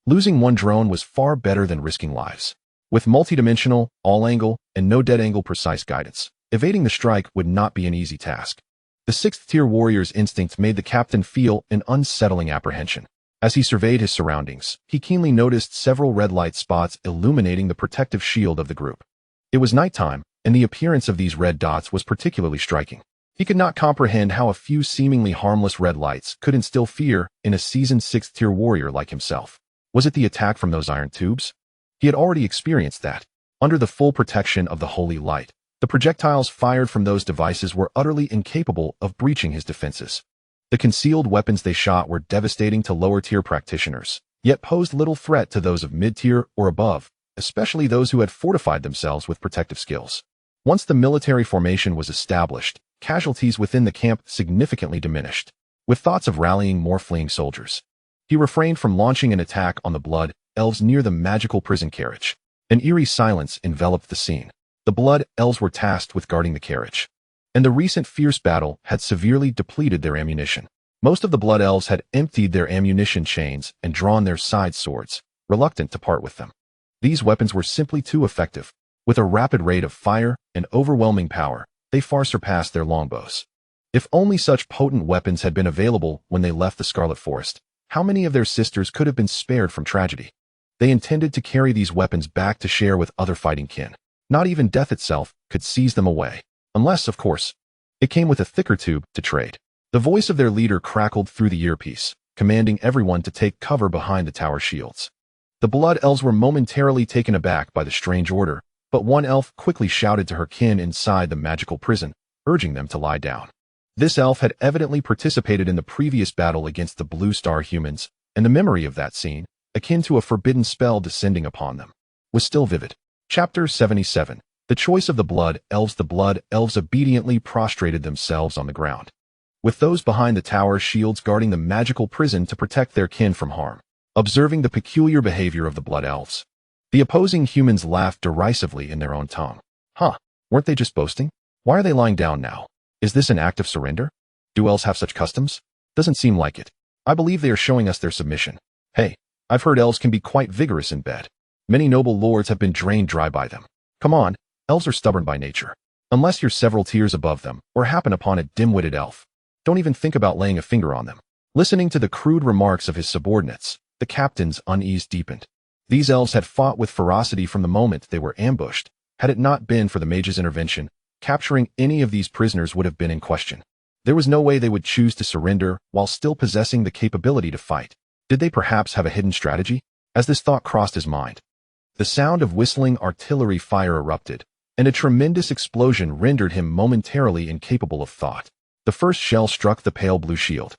Losing one drone was far better than risking lives. With multidimensional, all-angle, and no-dead-angle precise guidance, evading the strike would not be an easy task. The 6th-tier warrior's instinct made the captain feel an unsettling apprehension. As he surveyed his surroundings, he keenly noticed several red light spots illuminating the protective shield of the group. It was nighttime, and the appearance of these red dots was particularly striking. He could not comprehend how a few seemingly harmless red lights could instill fear in a seasoned 6th-tier warrior like himself. Was it the attack from those iron tubes? He had already experienced that. Under the full protection of the holy light, the projectiles fired from those devices were utterly incapable of breaching his defenses. The concealed weapons they shot were devastating to lower-tier practitioners, yet posed little threat to those of mid-tier or above, especially those who had fortified themselves with protective skills. Once the military formation was established, casualties within the camp significantly diminished. With thoughts of rallying more fleeing soldiers, he refrained from launching an attack on the blood elves near the magical prison carriage. An eerie silence enveloped the scene. The blood elves were tasked with guarding the carriage, and the recent fierce battle had severely depleted their ammunition. Most of the blood elves had emptied their ammunition chains and drawn their side swords, reluctant to part with them. These weapons were simply too effective. With a rapid rate of fire and overwhelming power, they far surpassed their longbows. If only such potent weapons had been available when they left the Scarlet Forest, how many of their sisters could have been spared from tragedy? They intended to carry these weapons back to share with other fighting kin. Not even death itself could seize them away. Unless, of course, it came with a thicker tube to trade. The voice of their leader crackled through the earpiece, commanding everyone to take cover behind the tower shields. The blood elves were momentarily taken aback by the strange order, but one elf quickly shouted to her kin inside the magical prison, urging them to lie down. This elf had evidently participated in the previous battle against the Blue Star humans, and the memory of that scene, akin to a forbidden spell descending upon them, was still vivid. Chapter 77. The Choice of the Blood Elves. The blood elves obediently prostrated themselves on the ground, with those behind the tower shields guarding the magical prison to protect their kin from harm. Observing the peculiar behavior of the blood elves, the opposing humans laughed derisively in their own tongue. Weren't they just boasting? Why are they lying down now? Is this an act of surrender? Do elves have such customs? Doesn't seem like it. I believe they are showing us their submission. Hey, I've heard elves can be quite vigorous in bed. Many noble lords have been drained dry by them. Come on, elves are stubborn by nature. Unless you're several tiers above them, or happen upon a dim-witted elf, don't even think about laying a finger on them. Listening to the crude remarks of his subordinates, the captain's unease deepened. These elves had fought with ferocity from the moment they were ambushed. Had it not been for the mage's intervention, capturing any of these prisoners would have been in question. There was no way they would choose to surrender while still possessing the capability to fight. Did they perhaps have a hidden strategy? As this thought crossed his mind, the sound of whistling artillery fire erupted, and a tremendous explosion rendered him momentarily incapable of thought. The first shell struck the pale blue shield,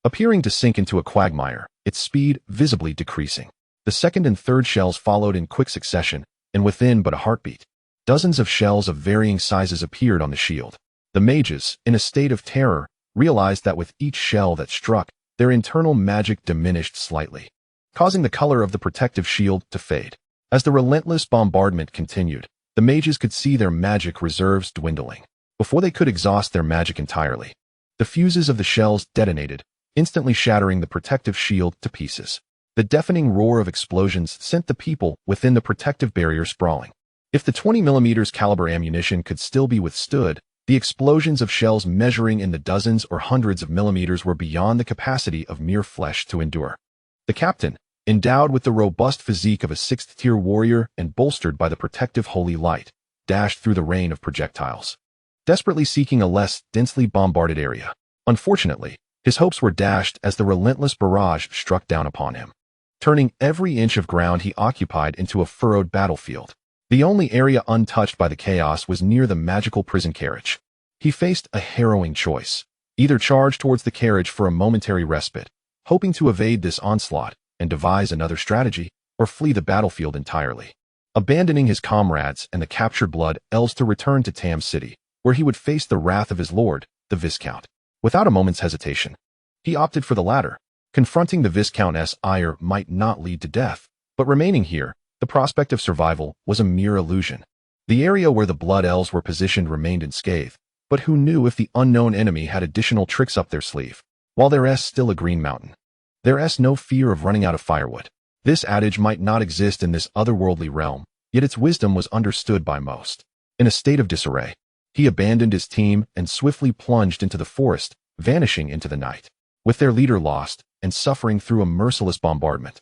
appearing to sink into a quagmire, its speed visibly decreasing. The second and third shells followed in quick succession, and within but a heartbeat. Dozens of shells of varying sizes appeared on the shield. The mages, in a state of terror, realized that with each shell that struck, their internal magic diminished slightly, causing the color of the protective shield to fade. As the relentless bombardment continued, the mages could see their magic reserves dwindling. Before they could exhaust their magic entirely, the fuses of the shells detonated, instantly shattering the protective shield to pieces. The deafening roar of explosions sent the people within the protective barrier sprawling. If the 20mm caliber ammunition could still be withstood, the explosions of shells measuring in the dozens or hundreds of millimeters were beyond the capacity of mere flesh to endure. The captain, endowed with the robust physique of a sixth-tier warrior and bolstered by the protective holy light, dashed through the rain of projectiles, desperately seeking a less densely bombarded area. Unfortunately, his hopes were dashed as the relentless barrage struck down upon him, turning every inch of ground he occupied into a furrowed battlefield. The only area untouched by the chaos was near the magical prison carriage. He faced a harrowing choice: either charge towards the carriage for a momentary respite, hoping to evade this onslaught and devise another strategy, or flee the battlefield entirely, abandoning his comrades and the captured blood elves to return to Tam City, where he would face the wrath of his lord, the Viscount. Without a moment's hesitation, he opted for the latter. Confronting the Viscountess' ire might not lead to death, but remaining here, the prospect of survival was a mere illusion. The area where the blood elves were positioned remained unscathed, but who knew if the unknown enemy had additional tricks up their sleeve? While there's still a green mountain, there's no fear of running out of firewood. This adage might not exist in this otherworldly realm, yet its wisdom was understood by most. In a state of disarray, he abandoned his team and swiftly plunged into the forest, vanishing into the night. With their leader lost and suffering through a merciless bombardment,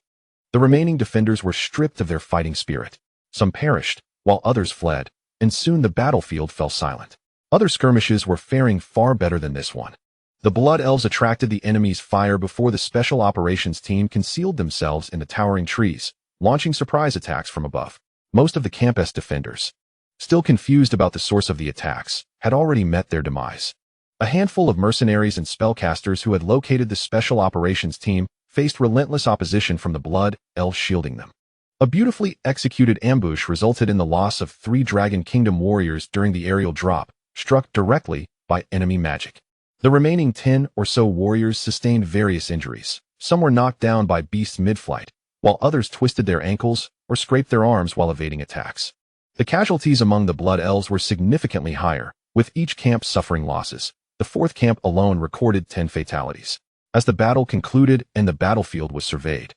the remaining defenders were stripped of their fighting spirit. Some perished, while others fled, and soon the battlefield fell silent. Other skirmishes were faring far better than this one. The Blood Elves attracted the enemy's fire before the Special Operations team concealed themselves in the towering trees, launching surprise attacks from above. Most of the campus defenders, still confused about the source of the attacks, had already met their demise. A handful of mercenaries and spellcasters who had located the Special Operations team faced relentless opposition from the Blood Elves shielding them. A beautifully executed ambush resulted in the loss of 3 Dragon Kingdom warriors during the aerial drop, struck directly by enemy magic. The remaining 10 or so warriors sustained various injuries. Some were knocked down by beasts mid-flight, while others twisted their ankles or scraped their arms while evading attacks. The casualties among the Blood Elves were significantly higher, with each camp suffering losses. The 4th camp alone recorded 10 fatalities. As the battle concluded and the battlefield was surveyed,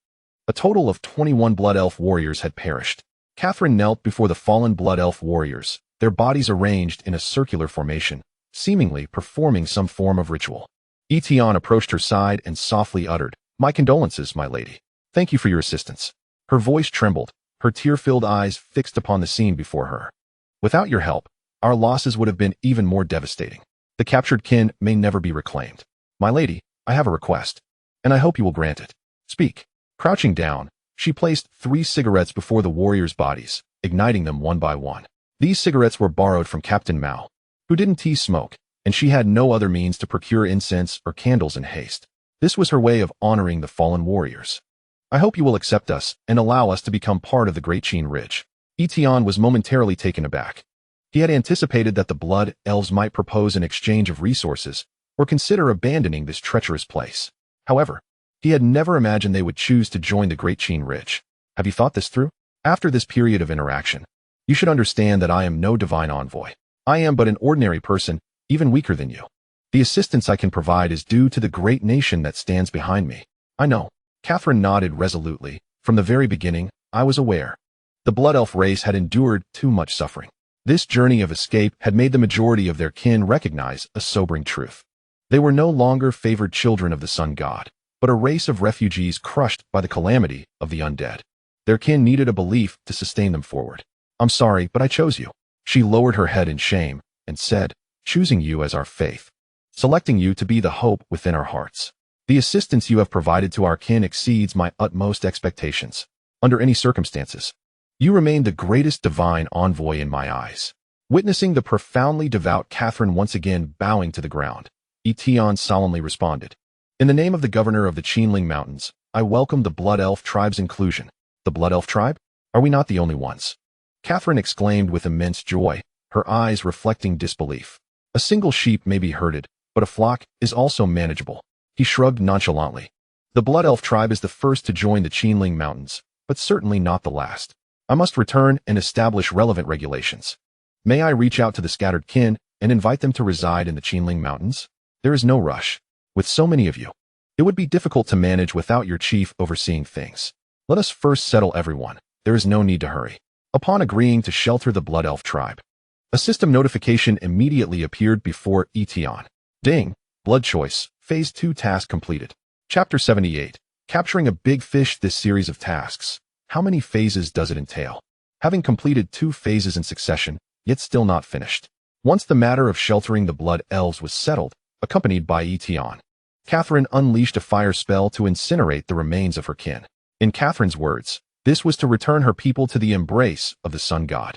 a total of 21 Blood Elf warriors had perished. Catherine knelt before the fallen Blood Elf warriors, their bodies arranged in a circular formation, seemingly performing some form of ritual. Tian approached her side and softly uttered, "My condolences, my lady. Thank you for your assistance." Her voice trembled, her tear-filled eyes fixed upon the scene before her. "Without your help, our losses would have been even more devastating. The captured kin may never be reclaimed. My lady, I have a request, and I hope you will grant it. Speak." Crouching down, she placed 3 cigarettes before the warriors' bodies, igniting them one by one. These cigarettes were borrowed from Captain Mao, who didn't tease smoke, and she had no other means to procure incense or candles in haste. This was her way of honoring the fallen warriors. "I hope you will accept us and allow us to become part of the Great Qin Ridge." Tian was momentarily taken aback. He had anticipated that the Blood Elves might propose an exchange of resources or consider abandoning this treacherous place. However, he had never imagined they would choose to join the Great Qin Ridge. "Have you thought this through? After this period of interaction, you should understand that I am no divine envoy. I am but an ordinary person, even weaker than you. The assistance I can provide is due to the great nation that stands behind me." "I know." Catherine nodded resolutely. "From the very beginning, I was aware. The Blood Elf race had endured too much suffering. This journey of escape had made the majority of their kin recognize a sobering truth. They were no longer favored children of the Sun God, but a race of refugees crushed by the calamity of the undead. Their kin needed a belief to sustain them forward. "I'm sorry, but I chose you." She lowered her head in shame and said, "Choosing you as our faith, selecting you to be the hope within our hearts. The assistance you have provided to our kin exceeds my utmost expectations. Under any circumstances, you remain the greatest divine envoy in my eyes." Witnessing the profoundly devout Catherine once again bowing to the ground, Tian solemnly responded, "In the name of the governor of the Qinling Mountains, I welcome the Blood Elf tribe's inclusion." The Blood Elf tribe? Are we not the only ones? Catherine exclaimed with immense joy, her eyes reflecting disbelief. A single sheep may be herded, but a flock is also manageable. He shrugged nonchalantly. The Blood Elf tribe is the first to join the Qinling Mountains, but certainly not the last. I must return and establish relevant regulations. May I reach out to the scattered kin and invite them to reside in the Qinling Mountains? There is no rush. With so many of you, it would be difficult to manage without your chief overseeing things. Let us first settle everyone. There is no need to hurry. Upon agreeing to shelter the Blood Elf tribe, a system notification immediately appeared before Tian. Ding! Blood Choice, Phase 2 task completed. Chapter 78. Capturing a big fish. This series of tasks. How many phases does it entail? Having completed 2 phases in succession, yet still not finished. Once the matter of sheltering the Blood Elves was settled, accompanied by Tian, Catherine unleashed a fire spell to incinerate the remains of her kin. In Catherine's words, this was to return her people to the embrace of the sun god.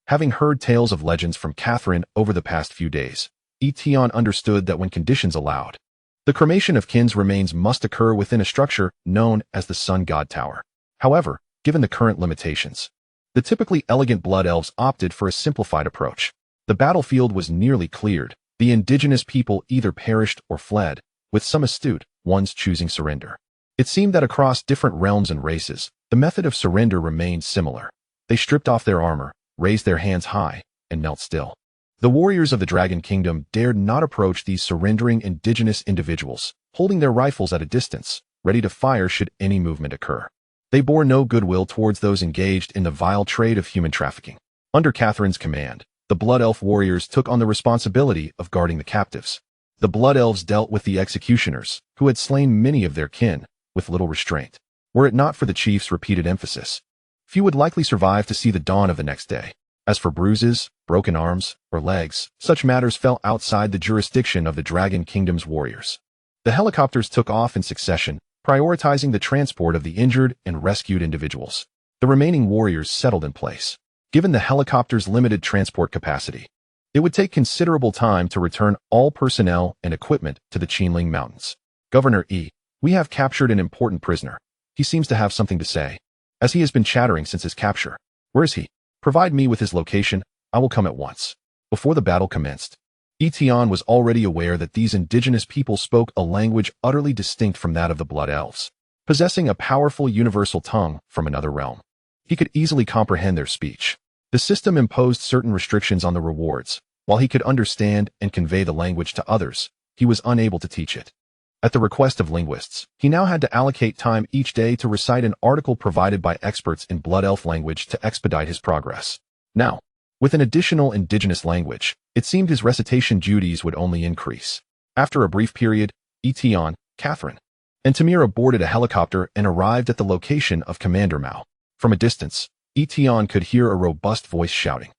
Having heard tales of legends from Catherine over the past few days, Tian understood that when conditions allowed, the cremation of kin's remains must occur within a structure known as the Sun God Tower. However, given the current limitations, the typically elegant Blood Elves opted for a simplified approach. The battlefield was nearly cleared. The indigenous people either perished or fled, with some astute ones choosing surrender. It seemed that across different realms and races, the method of surrender remained similar. They stripped off their armor, raised their hands high, and knelt still. The warriors of the Dragon Kingdom dared not approach these surrendering indigenous individuals, holding their rifles at a distance, ready to fire should any movement occur. They bore no goodwill towards those engaged in the vile trade of human trafficking. Under Catherine's command, the Blood Elf warriors took on the responsibility of guarding the captives. The Blood Elves dealt with the executioners, who had slain many of their kin, with little restraint. Were it not for the chief's repeated emphasis, few would likely survive to see the dawn of the next day. As for bruises, broken arms, or legs, such matters fell outside the jurisdiction of the Dragon Kingdom's warriors. The helicopters took off in succession, prioritizing the transport of the injured and rescued individuals. The remaining warriors settled in place. Given the helicopter's limited transport capacity, it would take considerable time to return all personnel and equipment to the Qinling Mountains. Governor E, we have captured an important prisoner. He seems to have something to say, as he has been chattering since his capture. Where is he? Provide me with his location. I will come at once. Before the battle commenced, Tian was already aware that these indigenous people spoke a language utterly distinct from that of the Blood Elves, possessing a powerful universal tongue from another realm. He could easily comprehend their speech. The system imposed certain restrictions on the rewards. While he could understand and convey the language to others, he was unable to teach it. At the request of linguists, he now had to allocate time each day to recite an article provided by experts in Blood Elf language to expedite his progress. Now, with an additional indigenous language, it seemed his recitation duties would only increase. After a brief period, Tian, Catherine, and Tamira boarded a helicopter and arrived at the location of Commander Mao. From a distance, Tian could hear a robust voice shouting,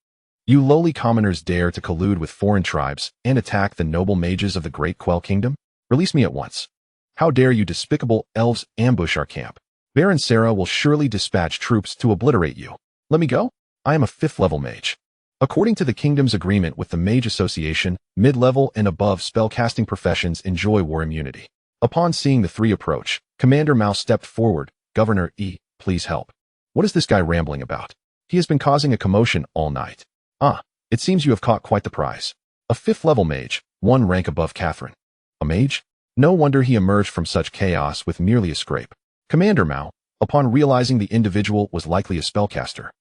"You lowly commoners dare to collude with foreign tribes and attack the noble mages of the Great Quell Kingdom? Release me at once. How dare you despicable elves ambush our camp? Baron Sarah will surely dispatch troops to obliterate you. Let me go? I am a 5th-level mage." According to the kingdom's agreement with the Mage Association, mid-level and above spellcasting professions enjoy war immunity. Upon seeing the 3 approach, Commander Mao stepped forward. "Governor E, please help. What is this guy rambling about? He has been causing a commotion all night." "Ah, it seems you have caught quite the prize. A 5th-level mage, 1 rank above Catherine. A mage? No wonder he emerged from such chaos with merely a scrape." Commander Mao, upon realizing the individual was likely a spellcaster,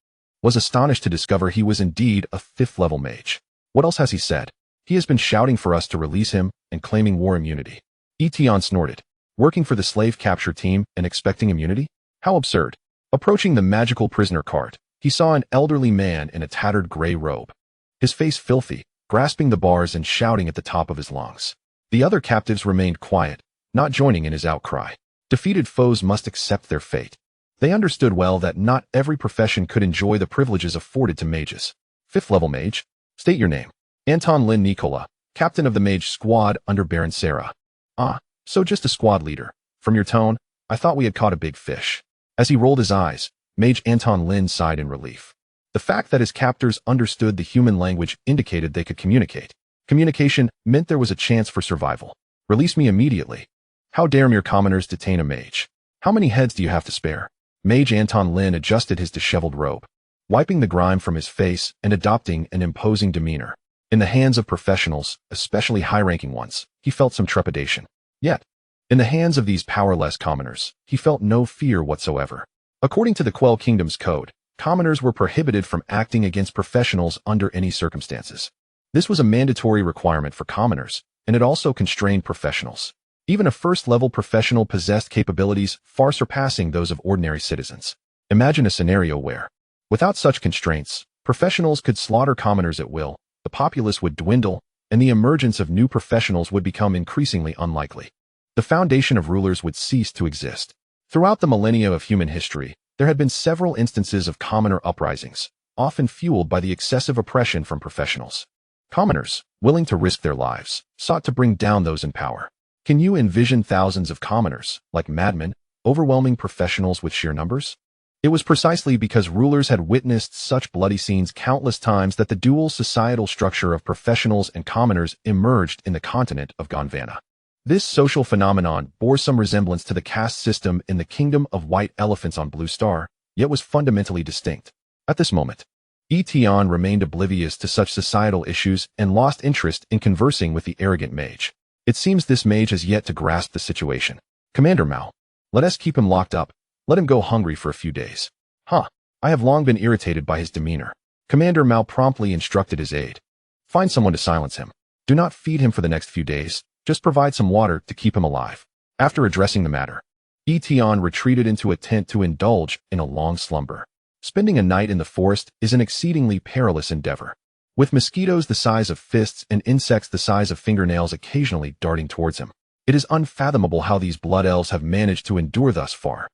was astonished to discover he was indeed a 5th-level mage. "What else has he said? He has been shouting for us to release him and claiming war immunity." Tian snorted. Working for the slave capture team and expecting immunity? How absurd. Approaching the magical prisoner cart, he saw an elderly man in a tattered gray robe, his face filthy, grasping the bars and shouting at the top of his lungs. The other captives remained quiet, not joining in his outcry. Defeated foes must accept their fate. They understood well that not every profession could enjoy the privileges afforded to mages. 5th-level mage? State your name. Anton Lin Nicola, captain of the mage squad under Baron Sarah. "Ah, so just a squad leader. From your tone, I thought we had caught a big fish." As he rolled his eyes, Mage Anton Lin sighed in relief. The fact that his captors understood the human language indicated they could communicate. Communication meant there was a chance for survival. "Release me immediately. How dare mere commoners detain a mage? How many heads do you have to spare?" Mage Anton Lin adjusted his disheveled robe, wiping the grime from his face and adopting an imposing demeanor. In the hands of professionals, especially high-ranking ones, he felt some trepidation. Yet, in the hands of these powerless commoners, he felt no fear whatsoever. According to the Quell Kingdom's code, commoners were prohibited from acting against professionals under any circumstances. This was a mandatory requirement for commoners, and it also constrained professionals. Even a first-level professional possessed capabilities far surpassing those of ordinary citizens. Imagine a scenario where, without such constraints, professionals could slaughter commoners at will, the populace would dwindle, and the emergence of new professionals would become increasingly unlikely. The foundation of rulers would cease to exist. Throughout the millennia of human history, there had been several instances of commoner uprisings, often fueled by the excessive oppression from professionals. Commoners, willing to risk their lives, sought to bring down those in power. Can you envision thousands of commoners, like madmen, overwhelming professionals with sheer numbers? It was precisely because rulers had witnessed such bloody scenes countless times that the dual societal structure of professionals and commoners emerged in the continent of Gondwana. This social phenomenon bore some resemblance to the caste system in the Kingdom of White Elephants on Blue Star, yet was fundamentally distinct. At this moment, Tian remained oblivious to such societal issues and lost interest in conversing with the arrogant mage. It seems this mage has yet to grasp the situation. Commander Mao, let us keep him locked up. Let him go hungry for a few days. I have long been irritated by his demeanor. Commander Mao promptly instructed his aide. Find someone to silence him. Do not feed him for the next few days. Just provide some water to keep him alive. After addressing the matter, Tian retreated into a tent to indulge in a long slumber. Spending a night in the forest is an exceedingly perilous endeavor, with mosquitoes the size of fists and insects the size of fingernails occasionally darting towards him. It is unfathomable how these blood elves have managed to endure thus far.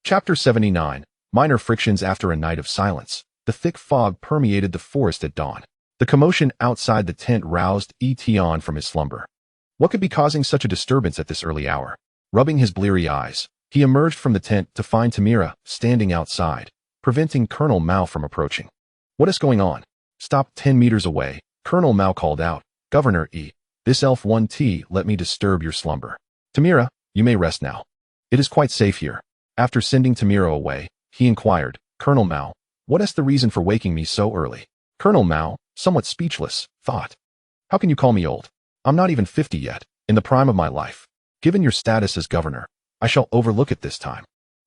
Chapter 79. Minor frictions after a night of silence. The thick fog permeated the forest at dawn. The commotion outside the tent roused Tian from his slumber. What could be causing such a disturbance at this early hour? Rubbing his bleary eyes, he emerged from the tent to find Tamira standing outside, preventing Colonel Mao from approaching. What is going on? Stop 10 meters away, Colonel Mao called out. Governor E. This elf 1T let me disturb your slumber. Tamira, you may rest now. It is quite safe here. After sending Tamira away, he inquired, Colonel Mao, what is the reason for waking me so early? Colonel Mao, somewhat speechless, thought. How can you call me old? I'm not even 50 yet, in the prime of my life. Given your status as governor, I shall overlook it this time.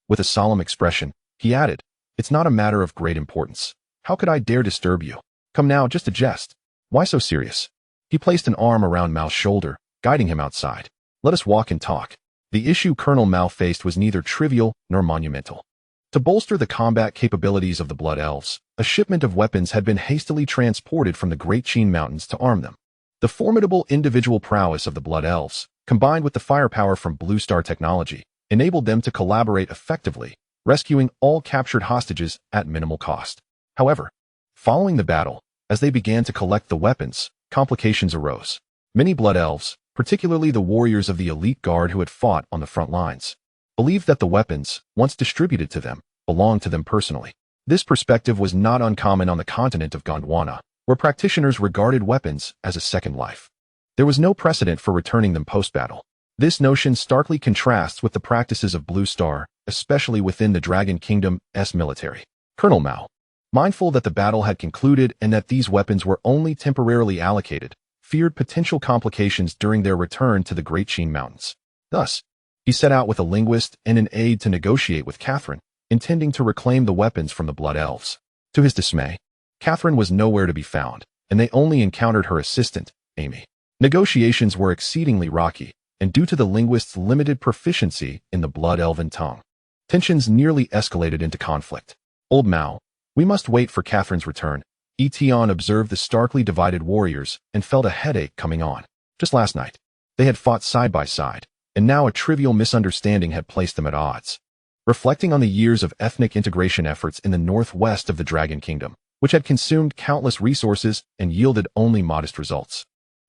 With a solemn expression, he added, it's not a matter of great importance. How could I dare disturb you? Come now, just a jest. Why so serious? He placed an arm around Mao's shoulder, guiding him outside. Let us walk and talk. The issue Colonel Mao faced was neither trivial nor monumental. To bolster the combat capabilities of the Blood Elves, a shipment of weapons had been hastily transported from the Great Qin Mountains to arm them. The formidable individual prowess of the Blood Elves, combined with the firepower from Blue Star technology, enabled them to collaborate effectively, rescuing all captured hostages at minimal cost. However, following the battle, as they began to collect the weapons, complications arose. Many Blood Elves, particularly the warriors of the elite guard who had fought on the front lines, believed that the weapons, once distributed to them, belonged to them personally. This perspective was not uncommon on the continent of Gondwana, where practitioners regarded weapons as a second life. There was no precedent for returning them post-battle. This notion starkly contrasts with the practices of Blue Star, especially within the Dragon Kingdom's military. Colonel Mao, mindful that the battle had concluded and that these weapons were only temporarily allocated, feared potential complications during their return to the Great Qin Mountains. Thus, he set out with a linguist and an aide to negotiate with Catherine, intending to reclaim the weapons from the Blood Elves. To his dismay, Catherine was nowhere to be found, and they only encountered her assistant, Amy. Negotiations were exceedingly rocky, and due to the linguist's limited proficiency in the Blood Elven tongue, tensions nearly escalated into conflict. Old Mao, we must wait for Catherine's return. Tian observed the starkly divided warriors and felt a headache coming on. Just last night, they had fought side by side, and now a trivial misunderstanding had placed them at odds. Reflecting on the years of ethnic integration efforts in the northwest of the Dragon Kingdom, which had consumed countless resources and yielded only modest results,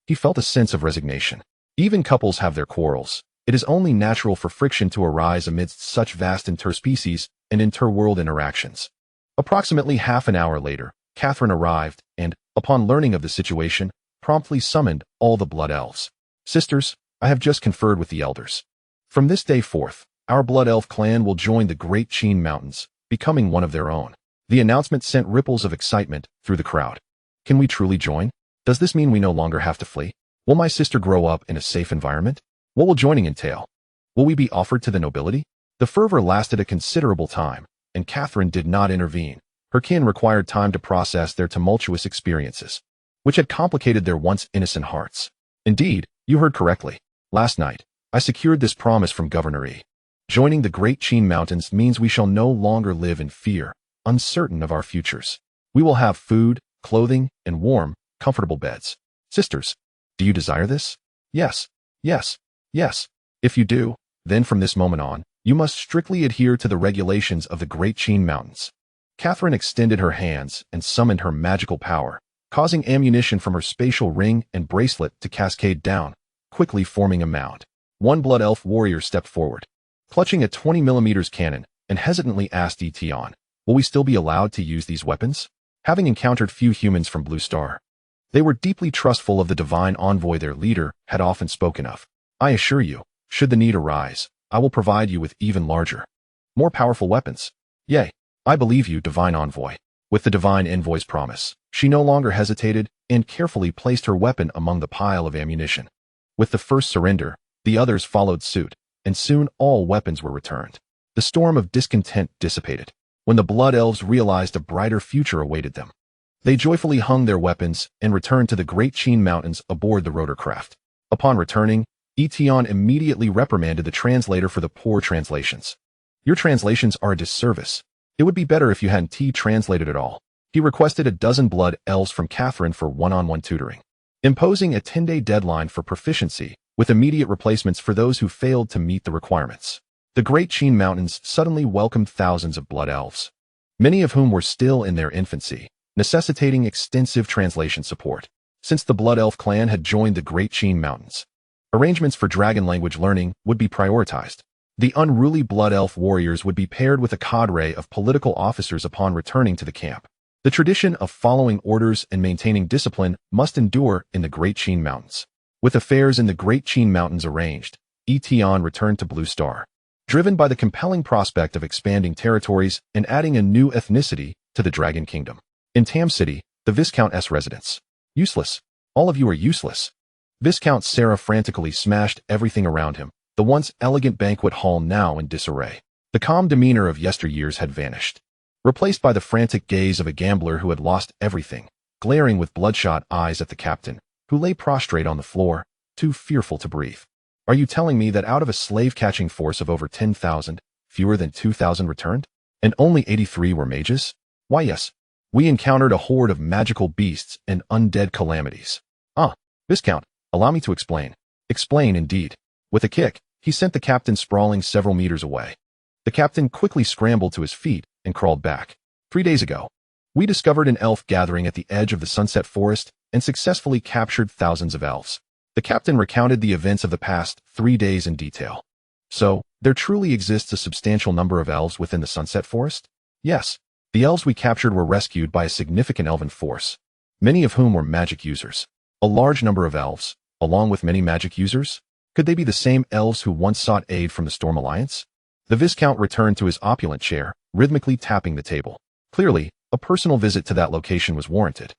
he felt a sense of resignation. Even couples have their quarrels. It is only natural for friction to arise amidst such vast interspecies and interworld interactions. Approximately half an hour later, Catherine arrived and, upon learning of the situation, promptly summoned all the Blood Elves. Sisters, I have just conferred with the elders. From this day forth, Our Blood Elf clan will join the Great Qin Mountains, becoming one of their own. The announcement sent ripples of excitement through the crowd. Can we truly join? Does this mean we no longer have to flee? Will my sister grow up in a safe environment? What will joining entail? Will we be offered to the nobility? The fervor lasted a considerable time, and Catherine did not intervene. Her kin required time to process their tumultuous experiences, which had complicated their once innocent hearts. Indeed, you heard correctly. Last night, I secured this promise from Governor E. Joining the Great Qin Mountains means we shall no longer live in fear, uncertain of our futures. We will have food, clothing, and warm, comfortable beds. Sisters, do you desire this? Yes, yes, yes. If you do, then from this moment on, you must strictly adhere to the regulations of the Great Qin Mountains. Catherine extended her hands and summoned her magical power, causing ammunition from her spatial ring and bracelet to cascade down, quickly forming a mound. One Blood Elf warrior stepped forward, clutching a 20mm cannon, and hesitantly asked Tian, will we still be allowed to use these weapons? Having encountered few humans from Blue Star, they were deeply trustful of the divine envoy their leader had often spoken of. I assure you, should the need arise, I will provide you with even larger, more powerful weapons. Yea, I believe you, divine envoy. With the divine envoy's promise, she no longer hesitated and carefully placed her weapon among the pile of ammunition. With the first surrender, the others followed suit, and soon all weapons were returned. The storm of discontent dissipated when the Blood Elves realized a brighter future awaited them. They joyfully hung their weapons and returned to the Great Qin Mountains aboard the rotorcraft. Upon returning, Tian immediately reprimanded the translator for the poor translations. Your translations are a disservice. It would be better if you hadn't translated at all. He requested a dozen Blood Elves from Catherine for one-on-one tutoring, imposing a 10-day deadline for proficiency, with immediate replacements for those who failed to meet the requirements. The Great Qin Mountains suddenly welcomed thousands of Blood Elves, many of whom were still in their infancy, necessitating extensive translation support. Since the Blood Elf clan had joined the Great Qin Mountains, arrangements for dragon language learning would be prioritized. The unruly Blood Elf warriors would be paired with a cadre of political officers upon returning to the camp. The tradition of following orders and maintaining discipline must endure in the Great Qin Mountains. With affairs in the Great Qin Mountains arranged, Tian returned to Blue Star, driven by the compelling prospect of expanding territories and adding a new ethnicity to the Dragon Kingdom. In Tam City, the Viscount's residence. Useless. All of you are useless. Viscount Sarah frantically smashed everything around him, the once elegant banquet hall now in disarray. The calm demeanor of yesteryears had vanished, replaced by the frantic gaze of a gambler who had lost everything, glaring with bloodshot eyes at the captain, who lay prostrate on the floor, too fearful to breathe. Are you telling me that out of a slave-catching force of over 10,000, fewer than 2,000 returned? And only 83 were mages? Why yes, we encountered a horde of magical beasts and undead calamities. Viscount, allow me to explain. Explain indeed. With a kick, he sent the captain sprawling several meters away. The captain quickly scrambled to his feet and crawled back. 3 days ago, we discovered an elf gathering at the edge of the Sunset Forest and successfully captured thousands of elves. The captain recounted the events of the past 3 days in detail. So, there truly exists a substantial number of elves within the Sunset Forest? Yes. The elves we captured were rescued by a significant elven force, many of whom were magic users. A large number of elves, along with many magic users? Could they be the same elves who once sought aid from the Storm Alliance? The Viscount returned to his opulent chair, rhythmically tapping the table. Clearly, a personal visit to that location was warranted.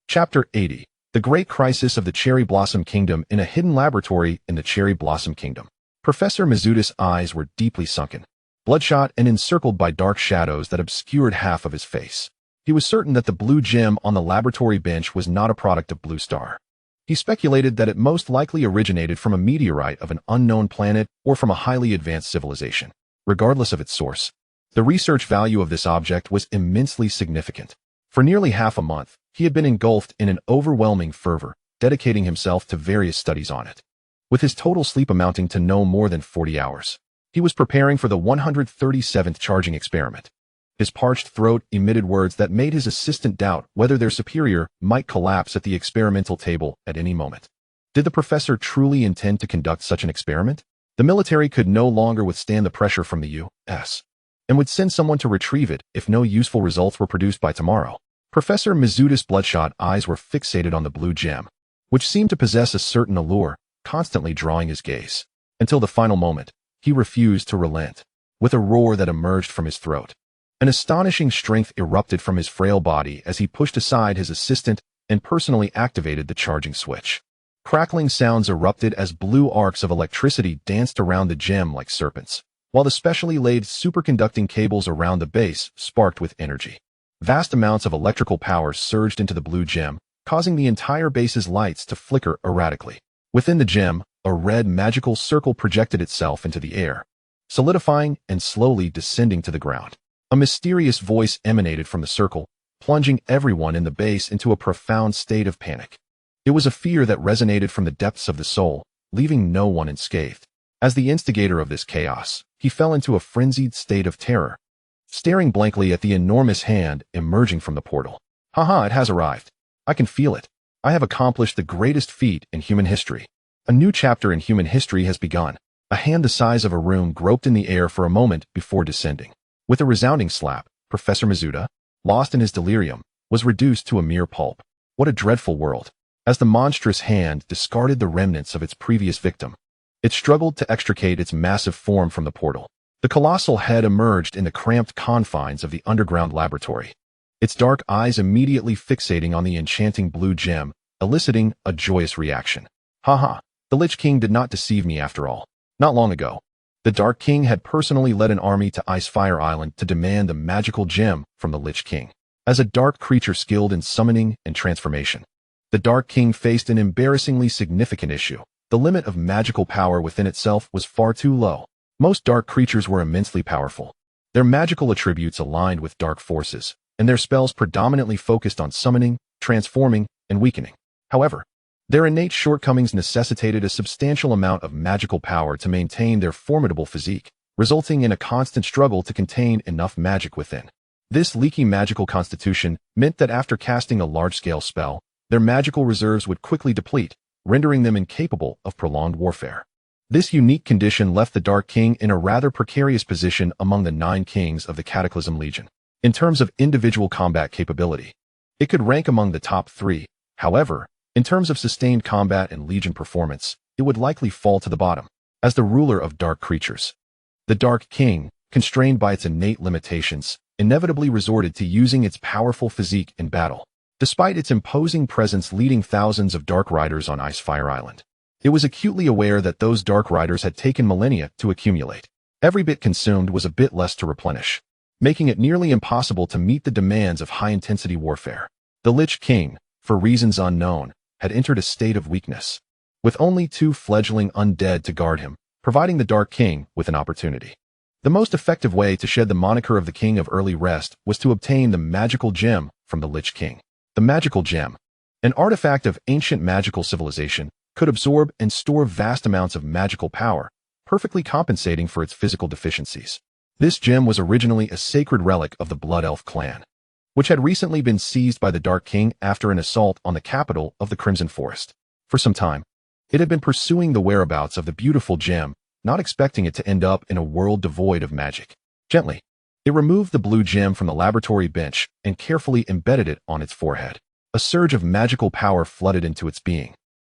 Chapter 80. The Great Crisis of the Cherry Blossom Kingdom in a Hidden Laboratory in the Cherry Blossom Kingdom. Professor Mizuda's eyes were deeply sunken, bloodshot and encircled by dark shadows that obscured half of his face. He was certain that the blue gem on the laboratory bench was not a product of Blue Star. He speculated that it most likely originated from a meteorite of an unknown planet or from a highly advanced civilization. Regardless of its source, the research value of this object was immensely significant. For nearly half a month, he had been engulfed in an overwhelming fervor, dedicating himself to various studies on it. With his total sleep amounting to no more than 40 hours, he was preparing for the 137th charging experiment. His parched throat emitted words that made his assistant doubt whether their superior might collapse at the experimental table at any moment. Did the professor truly intend to conduct such an experiment? The military could no longer withstand the pressure from the U.S. and would send someone to retrieve it if no useful results were produced by tomorrow. Professor Mizuda's bloodshot eyes were fixated on the blue gem, which seemed to possess a certain allure, constantly drawing his gaze. Until the final moment, he refused to relent. With a roar that emerged from his throat, an astonishing strength erupted from his frail body as he pushed aside his assistant and personally activated the charging switch. Crackling sounds erupted as blue arcs of electricity danced around the gem like serpents, while the specially laid superconducting cables around the base sparked with energy. Vast amounts of electrical power surged into the blue gem, causing the entire base's lights to flicker erratically. Within the gem, a red magical circle projected itself into the air, solidifying and slowly descending to the ground. A mysterious voice emanated from the circle, plunging everyone in the base into a profound state of panic. It was a fear that resonated from the depths of the soul, leaving no one unscathed. As the instigator of this chaos, he fell into a frenzied state of terror, staring blankly at the enormous hand emerging from the portal. Haha, it has arrived. I can feel it. I have accomplished the greatest feat in human history. A new chapter in human history has begun. A hand the size of a room groped in the air for a moment before descending. With a resounding slap, Professor Mizuta, lost in his delirium, was reduced to a mere pulp. What a dreadful world. As the monstrous hand discarded the remnants of its previous victim, it struggled to extricate its massive form from the portal. The colossal head emerged in the cramped confines of the underground laboratory, its dark eyes immediately fixating on the enchanting blue gem, eliciting a joyous reaction. Haha, the Lich King did not deceive me after all. Not long ago, the Dark King had personally led an army to Icefire Island to demand the magical gem from the Lich King. As a dark creature skilled in summoning and transformation, the Dark King faced an embarrassingly significant issue. The limit of magical power within itself was far too low. Most dark creatures were immensely powerful. Their magical attributes aligned with dark forces, and their spells predominantly focused on summoning, transforming, and weakening. However, their innate shortcomings necessitated a substantial amount of magical power to maintain their formidable physique, resulting in a constant struggle to contain enough magic within. This leaky magical constitution meant that after casting a large-scale spell, their magical reserves would quickly deplete, rendering them incapable of prolonged warfare. This unique condition left the Dark King in a rather precarious position among the 9 kings of the Cataclysm Legion. In terms of individual combat capability, it could rank among the top 3. However, in terms of sustained combat and Legion performance, it would likely fall to the bottom. As the ruler of dark creatures, the Dark King, constrained by its innate limitations, inevitably resorted to using its powerful physique in battle. Despite its imposing presence leading thousands of Dark Riders on Icefire Island, it was acutely aware that those Dark Riders had taken millennia to accumulate. Every bit consumed was a bit less to replenish, making it nearly impossible to meet the demands of high-intensity warfare. The Lich King, for reasons unknown, had entered a state of weakness, with only 2 fledgling undead to guard him, providing the Dark King with an opportunity. The most effective way to shed the moniker of the King of Early Rest was to obtain the magical gem from the Lich King. The magical gem, an artifact of ancient magical civilization, could absorb and store vast amounts of magical power, perfectly compensating for its physical deficiencies. This gem was originally a sacred relic of the Blood Elf clan, which had recently been seized by the Dark King after an assault on the capital of the Crimson Forest. For some time, it had been pursuing the whereabouts of the beautiful gem, not expecting it to end up in a world devoid of magic. Gently, it removed the blue gem from the laboratory bench and carefully embedded it on its forehead. A surge of magical power flooded into its being,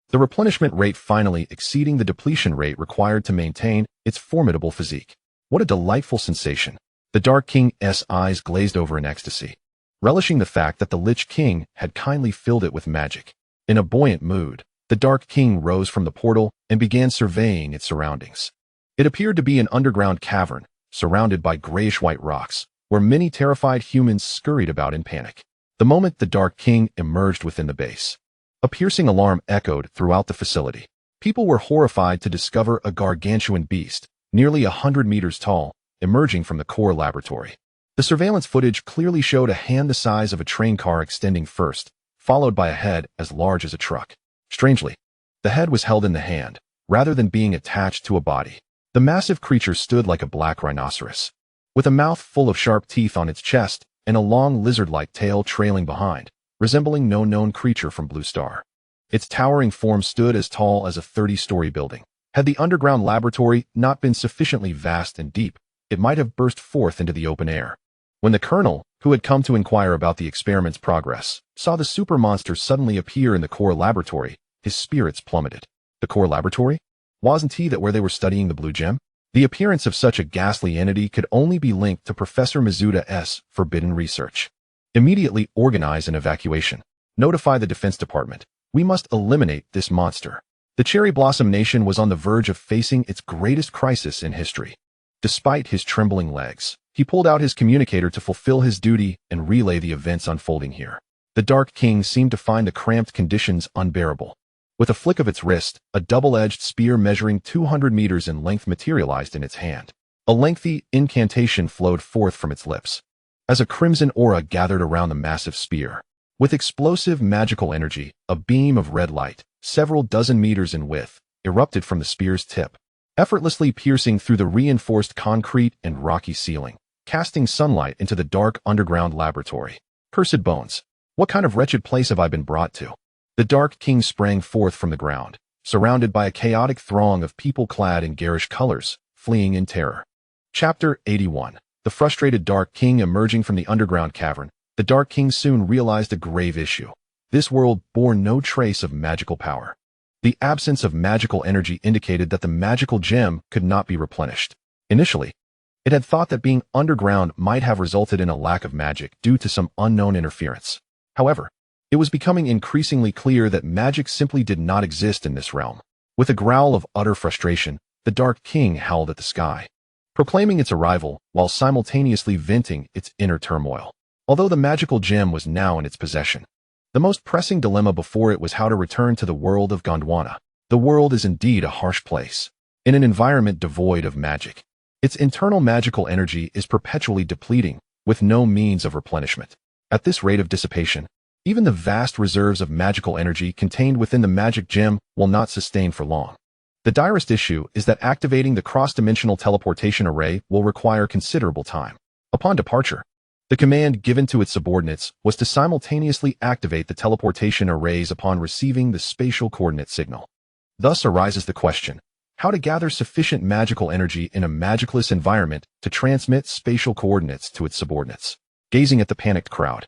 the replenishment rate finally exceeding the depletion rate required to maintain its formidable physique. What a delightful sensation. The Dark King's eyes glazed over in ecstasy, relishing the fact that the Lich King had kindly filled it with magic. In a buoyant mood, the Dark King rose from the portal and began surveying its surroundings. It appeared to be an underground cavern, surrounded by grayish-white rocks, where many terrified humans scurried about in panic. The moment the Dark King emerged within the base, a piercing alarm echoed throughout the facility. People were horrified to discover a gargantuan beast, nearly 100 meters tall, emerging from the core laboratory. The surveillance footage clearly showed a hand the size of a train car extending first, followed by a head as large as a truck. Strangely, the head was held in the hand, rather than being attached to a body. The massive creature stood like a black rhinoceros, with a mouth full of sharp teeth on its chest and a long lizard-like tail trailing behind, resembling no known creature from Blue Star. Its towering form stood as tall as a 30-story building. Had the underground laboratory not been sufficiently vast and deep, it might have burst forth into the open air. When the colonel, who had come to inquire about the experiment's progress, saw the super monster suddenly appear in the core laboratory, his spirits plummeted. The core laboratory? Wasn't he that where they were studying the blue gem? The appearance of such a ghastly entity could only be linked to Professor Mizuda's forbidden research. Immediately organize an evacuation. Notify the Defense Department. We must eliminate this monster. The Cherry Blossom Nation was on the verge of facing its greatest crisis in history. Despite his trembling legs, he pulled out his communicator to fulfill his duty and relay the events unfolding here. The Dark King seemed to find the cramped conditions unbearable. With a flick of its wrist, a double-edged spear measuring 200 meters in length materialized in its hand. A lengthy incantation flowed forth from its lips, as a crimson aura gathered around the massive spear. With explosive magical energy, a beam of red light, several dozen meters in width, erupted from the spear's tip, effortlessly piercing through the reinforced concrete and rocky ceiling, casting sunlight into the dark underground laboratory. Cursed bones! What kind of wretched place have I been brought to? The Dark King sprang forth from the ground, surrounded by a chaotic throng of people clad in garish colors, fleeing in terror. Chapter 81. The frustrated Dark King emerging from the underground cavern. The Dark King soon realized a grave issue. This world bore no trace of magical power. The absence of magical energy indicated that the magical gem could not be replenished. Initially, it had thought that being underground might have resulted in a lack of magic due to some unknown interference. However, it was becoming increasingly clear that magic simply did not exist in this realm. With a growl of utter frustration, the Dark King howled at the sky, proclaiming its arrival while simultaneously venting its inner turmoil. Although the magical gem was now in its possession, the most pressing dilemma before it was how to return to the world of Gondwana. The world is indeed a harsh place. In an environment devoid of magic, its internal magical energy is perpetually depleting, with no means of replenishment. At this rate of dissipation, even the vast reserves of magical energy contained within the magic gem will not sustain for long. The direst issue is that activating the cross-dimensional teleportation array will require considerable time. Upon departure, the command given to its subordinates was to simultaneously activate the teleportation arrays upon receiving the spatial coordinate signal. Thus arises the question, how to gather sufficient magical energy in a magicless environment to transmit spatial coordinates to its subordinates. Gazing at the panicked crowd,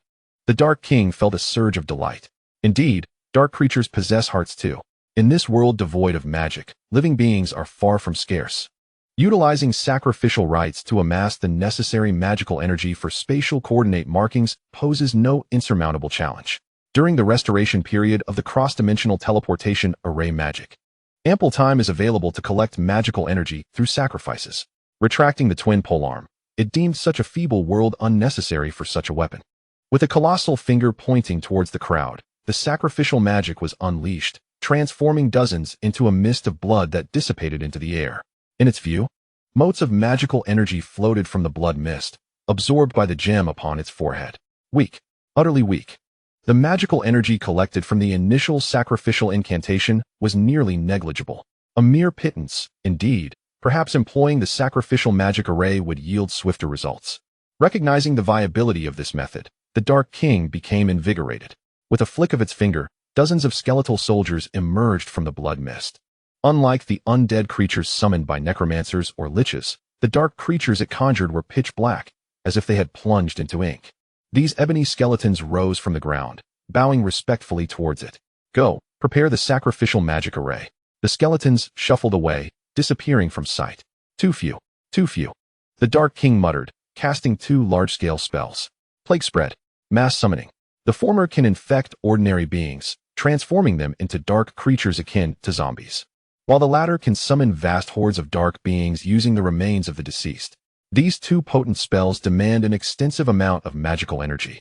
the Dark King felt a surge of delight. Indeed, dark creatures possess hearts too. In this world devoid of magic, living beings are far from scarce. Utilizing sacrificial rites to amass the necessary magical energy for spatial coordinate markings poses no insurmountable challenge. During the restoration period of the cross-dimensional teleportation array magic, ample time is available to collect magical energy through sacrifices. Retracting the twin polearm, it deemed such a feeble world unnecessary for such a weapon. With a colossal finger pointing towards the crowd, the sacrificial magic was unleashed, transforming dozens into a mist of blood that dissipated into the air. In its view, motes of magical energy floated from the blood mist, absorbed by the gem upon its forehead. Weak, utterly weak. The magical energy collected from the initial sacrificial incantation was nearly negligible. A mere pittance, indeed. Perhaps employing the sacrificial magic array would yield swifter results. Recognizing the viability of this method, the Dark King became invigorated. With a flick of its finger, dozens of skeletal soldiers emerged from the blood mist. Unlike the undead creatures summoned by necromancers or liches, the dark creatures it conjured were pitch black, as if they had plunged into ink. These ebony skeletons rose from the ground, bowing respectfully towards it. Go, prepare the sacrificial magic array. The skeletons shuffled away, disappearing from sight. Too few, too few. The Dark King muttered, casting 2 large-scale spells. Plague Spread, Mass Summoning. The former can infect ordinary beings, transforming them into dark creatures akin to zombies, while the latter can summon vast hordes of dark beings using the remains of the deceased. These 2 potent spells demand an extensive amount of magical energy,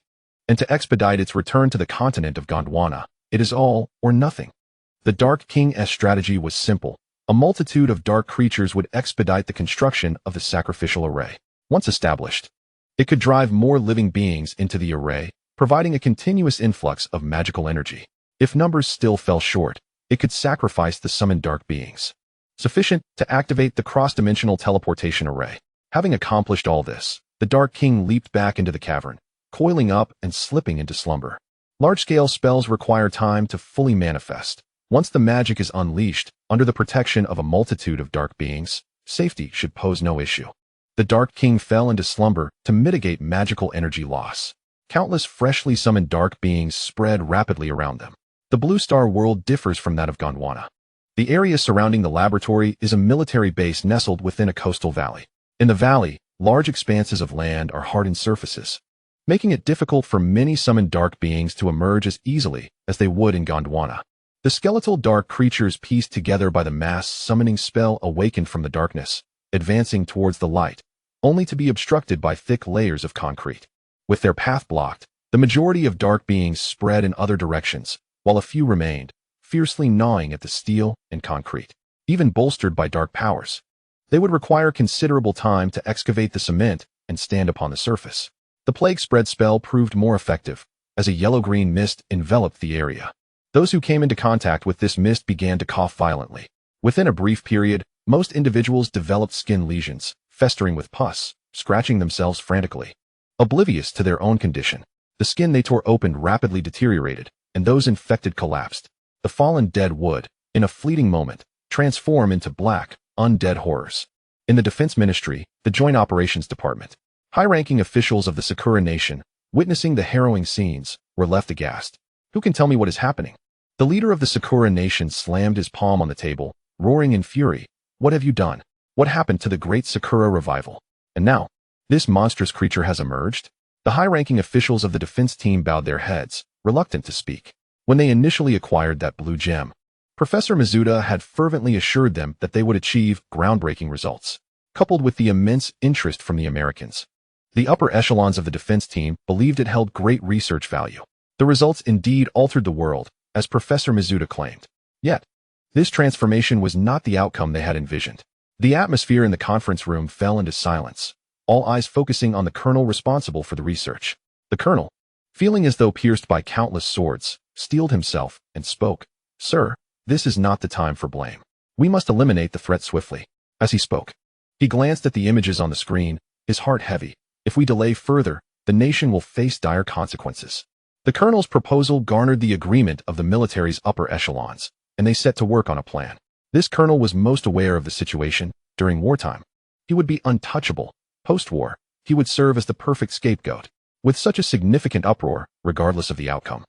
and to expedite its return to the continent of Gondwana, it is all or nothing. The Dark King's strategy was simple. A multitude of dark creatures would expedite the construction of the sacrificial array. Once established, it could drive more living beings into the array, providing a continuous influx of magical energy. If numbers still fell short, it could sacrifice the summoned dark beings, sufficient to activate the cross-dimensional teleportation array. Having accomplished all this, the Dark King leaped back into the cavern, coiling up and slipping into slumber. Large-scale spells require time to fully manifest. Once the magic is unleashed, under the protection of a multitude of dark beings, safety should pose no issue. The Dark King fell into slumber to mitigate magical energy loss. Countless freshly summoned dark beings spread rapidly around them. The Blue Star world differs from that of Gondwana. The area surrounding the laboratory is a military base nestled within a coastal valley. In the valley, large expanses of land are hardened surfaces, making it difficult for many summoned dark beings to emerge as easily as they would in Gondwana. The skeletal dark creatures pieced together by the mass summoning spell awakened from the darkness, advancing towards the light, only to be obstructed by thick layers of concrete. With their path blocked, the majority of dark beings spread in other directions, while a few remained, fiercely gnawing at the steel and concrete. Even bolstered by dark powers, they would require considerable time to excavate the cement and stand upon the surface. The plague spread spell proved more effective, as a yellow-green mist enveloped the area. Those who came into contact with this mist began to cough violently. Within a brief period, most individuals developed skin lesions, festering with pus, scratching themselves frantically. Oblivious to their own condition, the skin they tore open rapidly deteriorated, and those infected collapsed. The fallen dead would, in a fleeting moment, transform into black, undead horrors. In the Defense Ministry, the Joint Operations Department, high-ranking officials of the Sakura Nation, witnessing the harrowing scenes, were left aghast. Who can tell me what is happening? The leader of the Sakura Nation slammed his palm on the table, roaring in fury. What have you done? What happened to the great Sakura revival? And now, this monstrous creature has emerged? The high-ranking officials of the defense team bowed their heads, reluctant to speak. When they initially acquired that blue gem, Professor Mizuta had fervently assured them that they would achieve groundbreaking results, coupled with the immense interest from the Americans. The upper echelons of the defense team believed it held great research value. The results indeed altered the world, as Professor Mizuta claimed. Yet, this transformation was not the outcome they had envisioned. The atmosphere in the conference room fell into silence, all eyes focusing on the colonel responsible for the research. The colonel, feeling as though pierced by countless swords, steeled himself and spoke. Sir, this is not the time for blame. We must eliminate the threat swiftly. As he spoke, he glanced at the images on the screen, his heart heavy. If we delay further, the nation will face dire consequences. The colonel's proposal garnered the agreement of the military's upper echelons, and they set to work on a plan. This colonel was most aware of the situation. During wartime, he would be untouchable. Post-war, he would serve as the perfect scapegoat. With such a significant uproar, regardless of the outcome,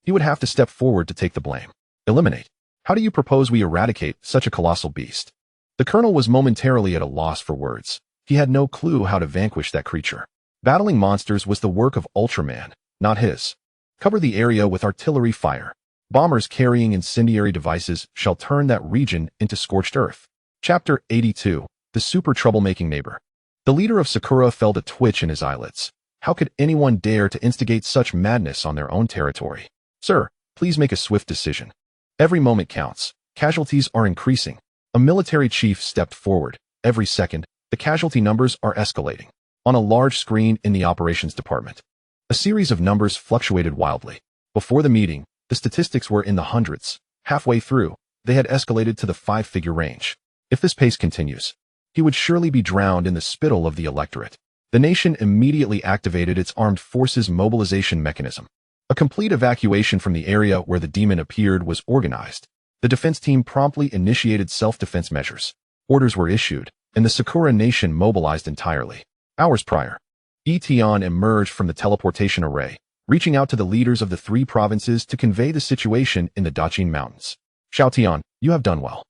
he would have to step forward to take the blame. Eliminate. How do you propose we eradicate such a colossal beast? The colonel was momentarily at a loss for words. He had no clue how to vanquish that creature. Battling monsters was the work of Ultraman, not his. Cover the area with artillery fire. Bombers carrying incendiary devices shall turn that region into scorched earth. Chapter 82. The Super Troublemaking Neighbor. The leader of Sakura felt a twitch in his eyelids. How could anyone dare to instigate such madness on their own territory? Sir, please make a swift decision. Every moment counts. Casualties are increasing. A military chief stepped forward. Every second, the casualty numbers are escalating. On a large screen in the operations department, a series of numbers fluctuated wildly. Before the meeting, the statistics were in the hundreds. Halfway through, they had escalated to the 5-figure range. If this pace continues, he would surely be drowned in the spittle of the electorate. The nation immediately activated its armed forces mobilization mechanism. A complete evacuation from the area where the demon appeared was organized. The defense team promptly initiated self-defense measures. Orders were issued, and the Sakura Nation mobilized entirely. Hours prior, Tian emerged from the teleportation array, reaching out to the leaders of the 3 provinces to convey the situation in the Daqin Mountains. Tian, you have done well.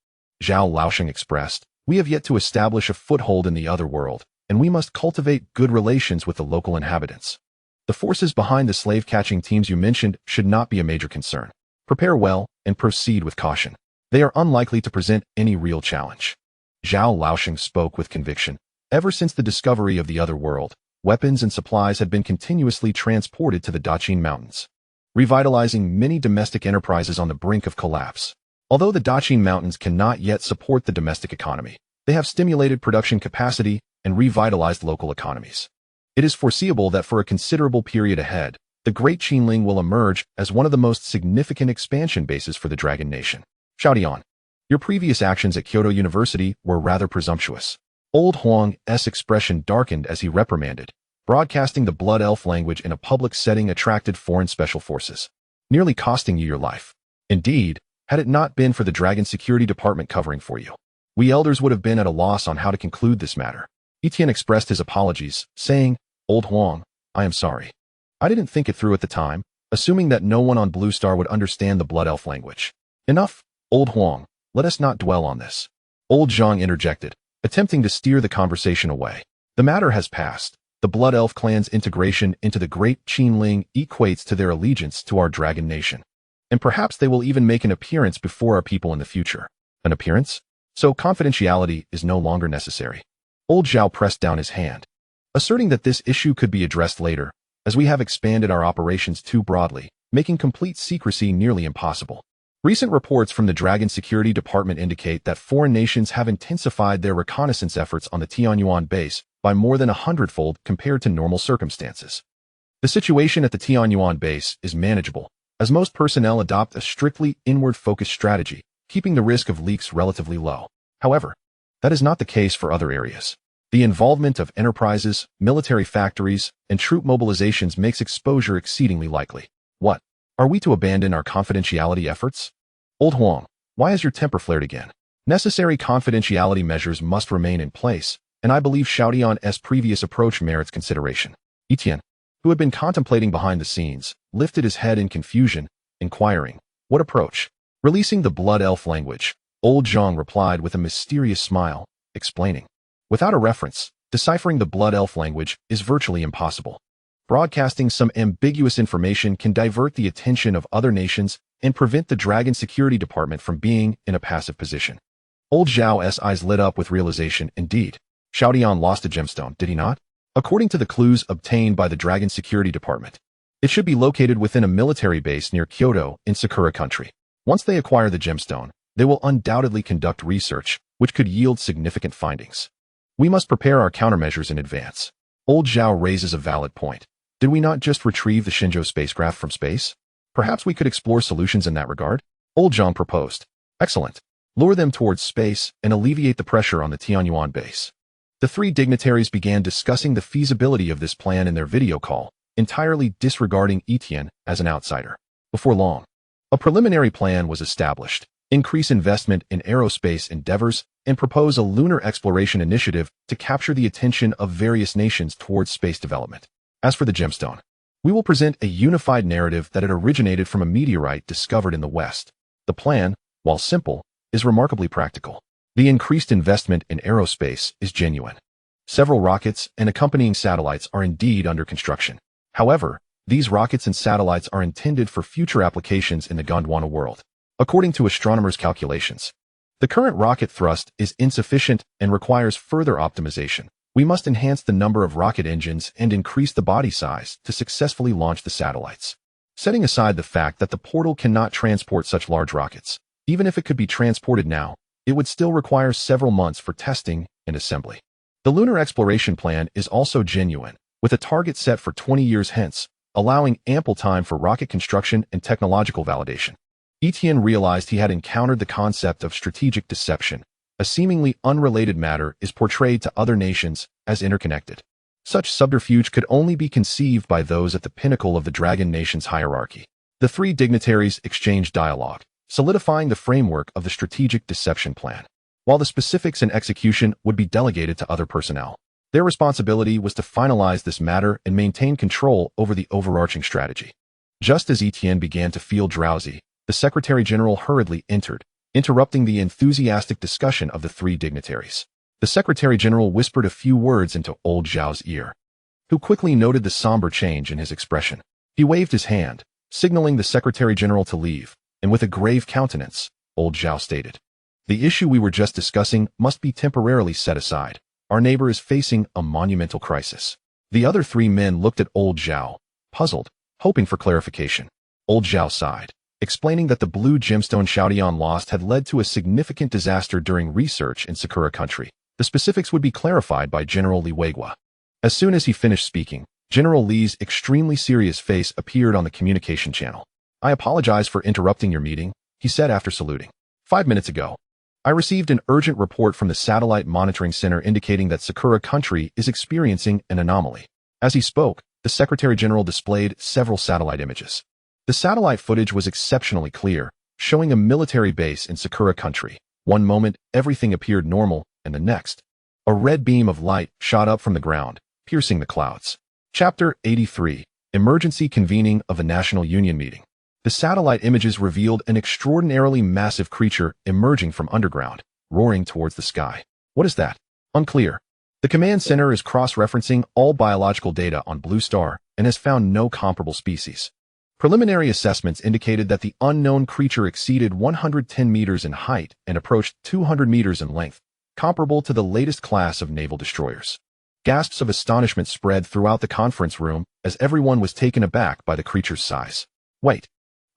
Zhao Laosheng expressed, we have yet to establish a foothold in the Otherworld, and we must cultivate good relations with the local inhabitants. The forces behind the slave-catching teams you mentioned should not be a major concern. Prepare well and proceed with caution. They are unlikely to present any real challenge. Zhao Laosheng spoke with conviction. Ever since the discovery of the Otherworld, weapons and supplies had been continuously transported to the Daqin Mountains, revitalizing many domestic enterprises on the brink of collapse. Although the Daqin Mountains cannot yet support the domestic economy, they have stimulated production capacity and revitalized local economies. It is foreseeable that for a considerable period ahead, the Great Qinling will emerge as one of the most significant expansion bases for the Dragon Nation. Tian, your previous actions at Kyoto University were rather presumptuous. Old Huang's expression darkened as he reprimanded. Broadcasting the Blood Elf language in a public setting attracted foreign special forces, nearly costing you your life. Indeed, had it not been for the Dragon Security Department covering for you, we elders would have been at a loss on how to conclude this matter. Tian expressed his apologies, saying, Old Huang, I am sorry. I didn't think it through at the time, assuming that no one on Blue Star would understand the Blood Elf language. Enough, Old Huang. let us not dwell on this. Old Zhang interjected, attempting to steer the conversation away. The matter has passed. The Blood Elf clan's integration into the Great Qinling equates to their allegiance to our dragon nation. And perhaps they will even make an appearance before our people in the future. An appearance? So confidentiality is no longer necessary. Old Zhao pressed down his hand, asserting that this issue could be addressed later, as we have expanded our operations too broadly, making complete secrecy nearly impossible. Recent reports from the Dragon Security Department indicate that foreign nations have intensified their reconnaissance efforts on the Tianyuan base by more than 100-fold compared to normal circumstances. The situation at the Tianyuan base is manageable, as most personnel adopt a strictly inward-focused strategy, keeping the risk of leaks relatively low. However, that is not the case for other areas. The involvement of enterprises, military factories, and troop mobilizations makes exposure exceedingly likely. What? Are we to abandon our confidentiality efforts? Old Huang, why has your temper flared again? Necessary confidentiality measures must remain in place, and I believe Xiaodian's previous approach merits consideration. Tian, who had been contemplating behind the scenes, lifted his head in confusion, inquiring, what approach? Releasing the Blood Elf language, Old Zhang replied with a mysterious smile, explaining. Without a reference, deciphering the Blood Elf language is virtually impossible. Broadcasting some ambiguous information can divert the attention of other nations and prevent the Dragon Security Department from being in a passive position. Old Zhao's eyes lit up with realization. Indeed, Xiaodian lost a gemstone, did he not? According to the clues obtained by the Dragon Security Department, it should be located within a military base near Kyoto in Sakura country. Once they acquire the gemstone, they will undoubtedly conduct research, which could yield significant findings. We must prepare our countermeasures in advance. Old Zhao raises a valid point. Did we not just retrieve the Shenzhou spacecraft from space? Perhaps we could explore solutions in that regard? Old Zhang proposed. Excellent. Lure them towards space and alleviate the pressure on the Tianyuan base. The three dignitaries began discussing the feasibility of this plan in their video call, entirely disregarding Tian as an outsider. Before long, a preliminary plan was established. Increase investment in aerospace endeavors and propose a lunar exploration initiative to capture the attention of various nations towards space development. As for the gemstone, we will present a unified narrative that it originated from a meteorite discovered in the West. The plan, while simple, is remarkably practical. The increased investment in aerospace is genuine. Several rockets and accompanying satellites are indeed under construction. However, these rockets and satellites are intended for future applications in the Gondwana world. According to astronomers' calculations, the current rocket thrust is insufficient and requires further optimization. We must enhance the number of rocket engines and increase the body size to successfully launch the satellites. Setting aside the fact that the portal cannot transport such large rockets, even if it could be transported now, it would still require several months for testing and assembly. The lunar exploration plan is also genuine, with a target set for 20 years hence, allowing ample time for rocket construction and technological validation. Tian realized he had encountered the concept of strategic deception. A seemingly unrelated matter is portrayed to other nations as interconnected. Such subterfuge could only be conceived by those at the pinnacle of the Dragon Nation's hierarchy. The three dignitaries exchanged dialogue, solidifying the framework of the strategic deception plan, while the specifics and execution would be delegated to other personnel. Their responsibility was to finalize this matter and maintain control over the overarching strategy. Just as Tian began to feel drowsy, the Secretary General hurriedly entered, interrupting the enthusiastic discussion of the three dignitaries. The Secretary General whispered a few words into Old Zhao's ear, who quickly noted the somber change in his expression. He waved his hand, signaling the Secretary General to leave, and with a grave countenance, Old Zhao stated, "The issue we were just discussing must be temporarily set aside. Our neighbor is facing a monumental crisis." The other three men looked at Old Zhao, puzzled, hoping for clarification. Old Zhao sighed, explaining that the blue gemstone Xiaodian lost had led to a significant disaster during research in Sakura country. The specifics would be clarified by General Li Weigua. As soon as he finished speaking, General Li's extremely serious face appeared on the communication channel. "I apologize for interrupting your meeting," he said after saluting. 5 minutes ago, I received an urgent report from the Satellite Monitoring Center indicating that Sakura country is experiencing an anomaly. As he spoke, the Secretary General displayed several satellite images. The satellite footage was exceptionally clear, showing a military base in Sakura country. One moment, everything appeared normal, and the next, a red beam of light shot up from the ground, piercing the clouds. Chapter 83. Emergency Convening of a National Union Meeting. The satellite images revealed an extraordinarily massive creature emerging from underground, roaring towards the sky. What is that? Unclear. The command center is cross-referencing all biological data on Blue Star and has found no comparable species. Preliminary assessments indicated that the unknown creature exceeded 110 meters in height and approached 200 meters in length, comparable to the latest class of naval destroyers. Gasps of astonishment spread throughout the conference room as everyone was taken aback by the creature's size. Wait.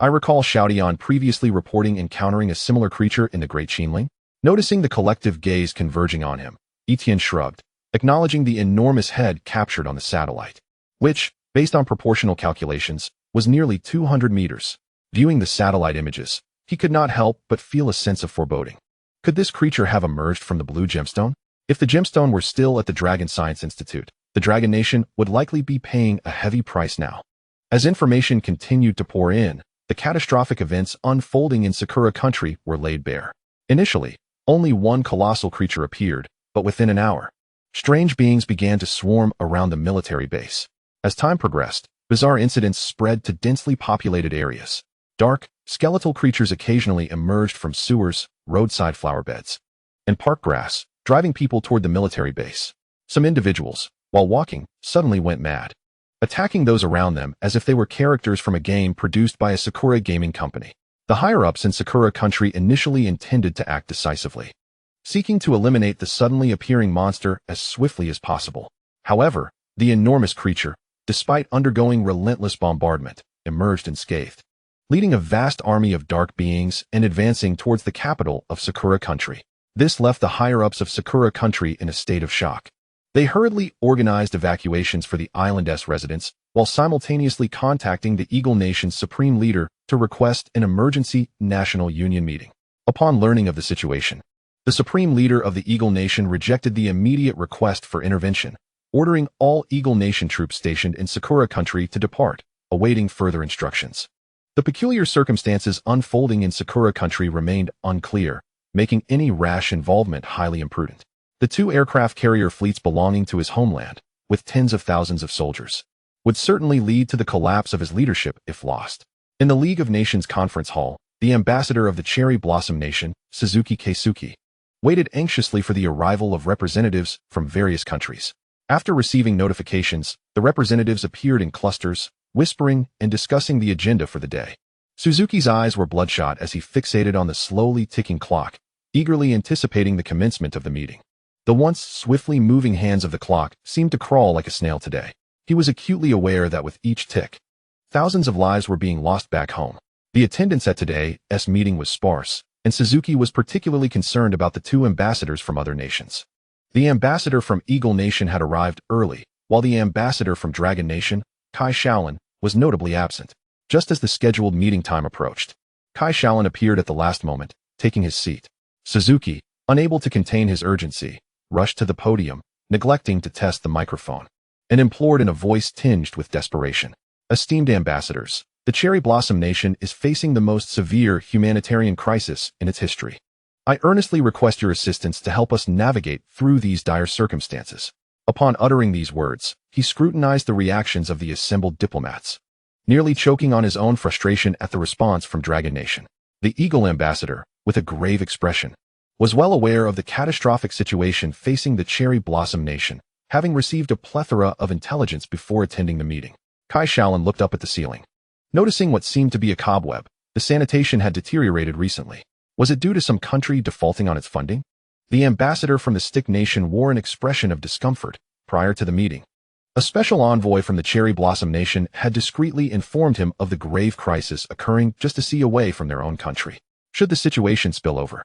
I recall Tian previously reporting encountering a similar creature in the Great Qinling. Noticing the collective gaze converging on him, Tian shrugged, acknowledging the enormous head captured on the satellite, which, based on proportional calculations, was nearly 200 meters. Viewing the satellite images, he could not help but feel a sense of foreboding. Could this creature have emerged from the blue gemstone? If the gemstone were still at the Dragon Science Institute, the Dragon Nation would likely be paying a heavy price now. As information continued to pour in, the catastrophic events unfolding in Sakura country were laid bare. Initially, only one colossal creature appeared, but within an hour, strange beings began to swarm around the military base. As time progressed, bizarre incidents spread to densely populated areas. Dark, skeletal creatures occasionally emerged from sewers, roadside flower beds, and park grass, driving people toward the military base. Some individuals, while walking, suddenly went mad, attacking those around them as if they were characters from a game produced by a Sakura gaming company. The higher-ups in Sakura country initially intended to act decisively, seeking to eliminate the suddenly appearing monster as swiftly as possible. However, the enormous creature, despite undergoing relentless bombardment, emerged unscathed, leading a vast army of dark beings and advancing towards the capital of Sakura country. This left the higher-ups of Sakura country in a state of shock. They hurriedly organized evacuations for the island's residents, while simultaneously contacting the Eagle Nation's supreme leader to request an emergency National Union meeting. Upon learning of the situation, the supreme leader of the Eagle Nation rejected the immediate request for intervention, ordering all Eagle Nation troops stationed in Sakura country to depart, awaiting further instructions. The peculiar circumstances unfolding in Sakura country remained unclear, making any rash involvement highly imprudent. The two aircraft carrier fleets belonging to his homeland, with tens of thousands of soldiers, would certainly lead to the collapse of his leadership if lost. In the League of Nations conference hall, the ambassador of the Cherry Blossom Nation, Suzuki Keisuke, waited anxiously for the arrival of representatives from various countries. After receiving notifications, the representatives appeared in clusters, whispering and discussing the agenda for the day. Suzuki's eyes were bloodshot as he fixated on the slowly ticking clock, eagerly anticipating the commencement of the meeting. The once swiftly moving hands of the clock seemed to crawl like a snail today. He was acutely aware that with each tick, thousands of lives were being lost back home. The attendance at today's meeting was sparse, and Suzuki was particularly concerned about the two ambassadors from other nations. The ambassador from Eagle Nation had arrived early, while the ambassador from Dragon Nation, Kai Shaolin, was notably absent. Just as the scheduled meeting time approached, Kai Shaolin appeared at the last moment, taking his seat. Suzuki, unable to contain his urgency, rushed to the podium, neglecting to test the microphone, and implored in a voice tinged with desperation. Esteemed ambassadors, the Cherry Blossom Nation is facing the most severe humanitarian crisis in its history. I earnestly request your assistance to help us navigate through these dire circumstances. Upon uttering these words, he scrutinized the reactions of the assembled diplomats, nearly choking on his own frustration at the response from Dragon Nation. The Eagle ambassador, with a grave expression, was well aware of the catastrophic situation facing the Cherry Blossom Nation, having received a plethora of intelligence before attending the meeting. Kai Shaolin looked up at the ceiling. Noticing what seemed to be a cobweb, the sanitation had deteriorated recently. Was it due to some country defaulting on its funding? The ambassador from the Stick Nation wore an expression of discomfort prior to the meeting. A special envoy from the Cherry Blossom Nation had discreetly informed him of the grave crisis occurring just a sea away from their own country. Should the situation spill over,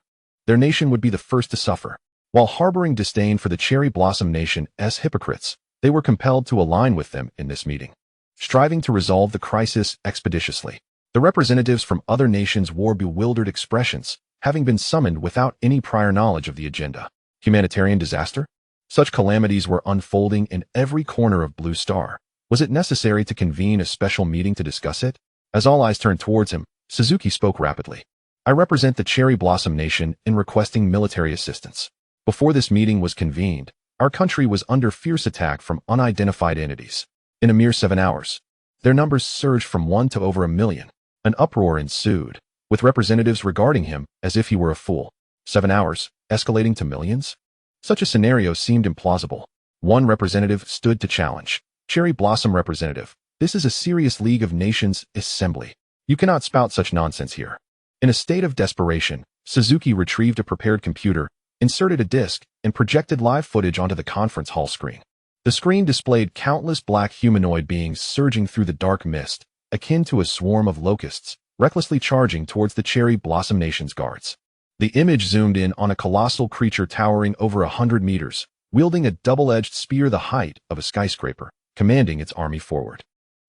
their nation would be the first to suffer. While harboring disdain for the Cherry Blossom Nation's hypocrites, they were compelled to align with them in this meeting, striving to resolve the crisis expeditiously. The representatives from other nations wore bewildered expressions, having been summoned without any prior knowledge of the agenda. Humanitarian disaster? Such calamities were unfolding in every corner of Blue Star. Was it necessary to convene a special meeting to discuss it? As all eyes turned towards him, Suzuki spoke rapidly. I represent the Cherry Blossom Nation in requesting military assistance. Before this meeting was convened, our country was under fierce attack from unidentified entities. In a mere 7 hours, their numbers surged from 1 to over 1 million. An uproar ensued, with representatives regarding him as if he were a fool. 7 hours, escalating to millions? Such a scenario seemed implausible. One representative stood to challenge. Cherry Blossom representative, this is a serious League of Nations assembly. You cannot spout such nonsense here. In a state of desperation, Suzuki retrieved a prepared computer, inserted a disk, and projected live footage onto the conference hall screen. The screen displayed countless black humanoid beings surging through the dark mist, akin to a swarm of locusts, recklessly charging towards the Cherry Blossom Nation's guards. The image zoomed in on a colossal creature towering over 100 meters, wielding a double-edged spear the height of a skyscraper, commanding its army forward.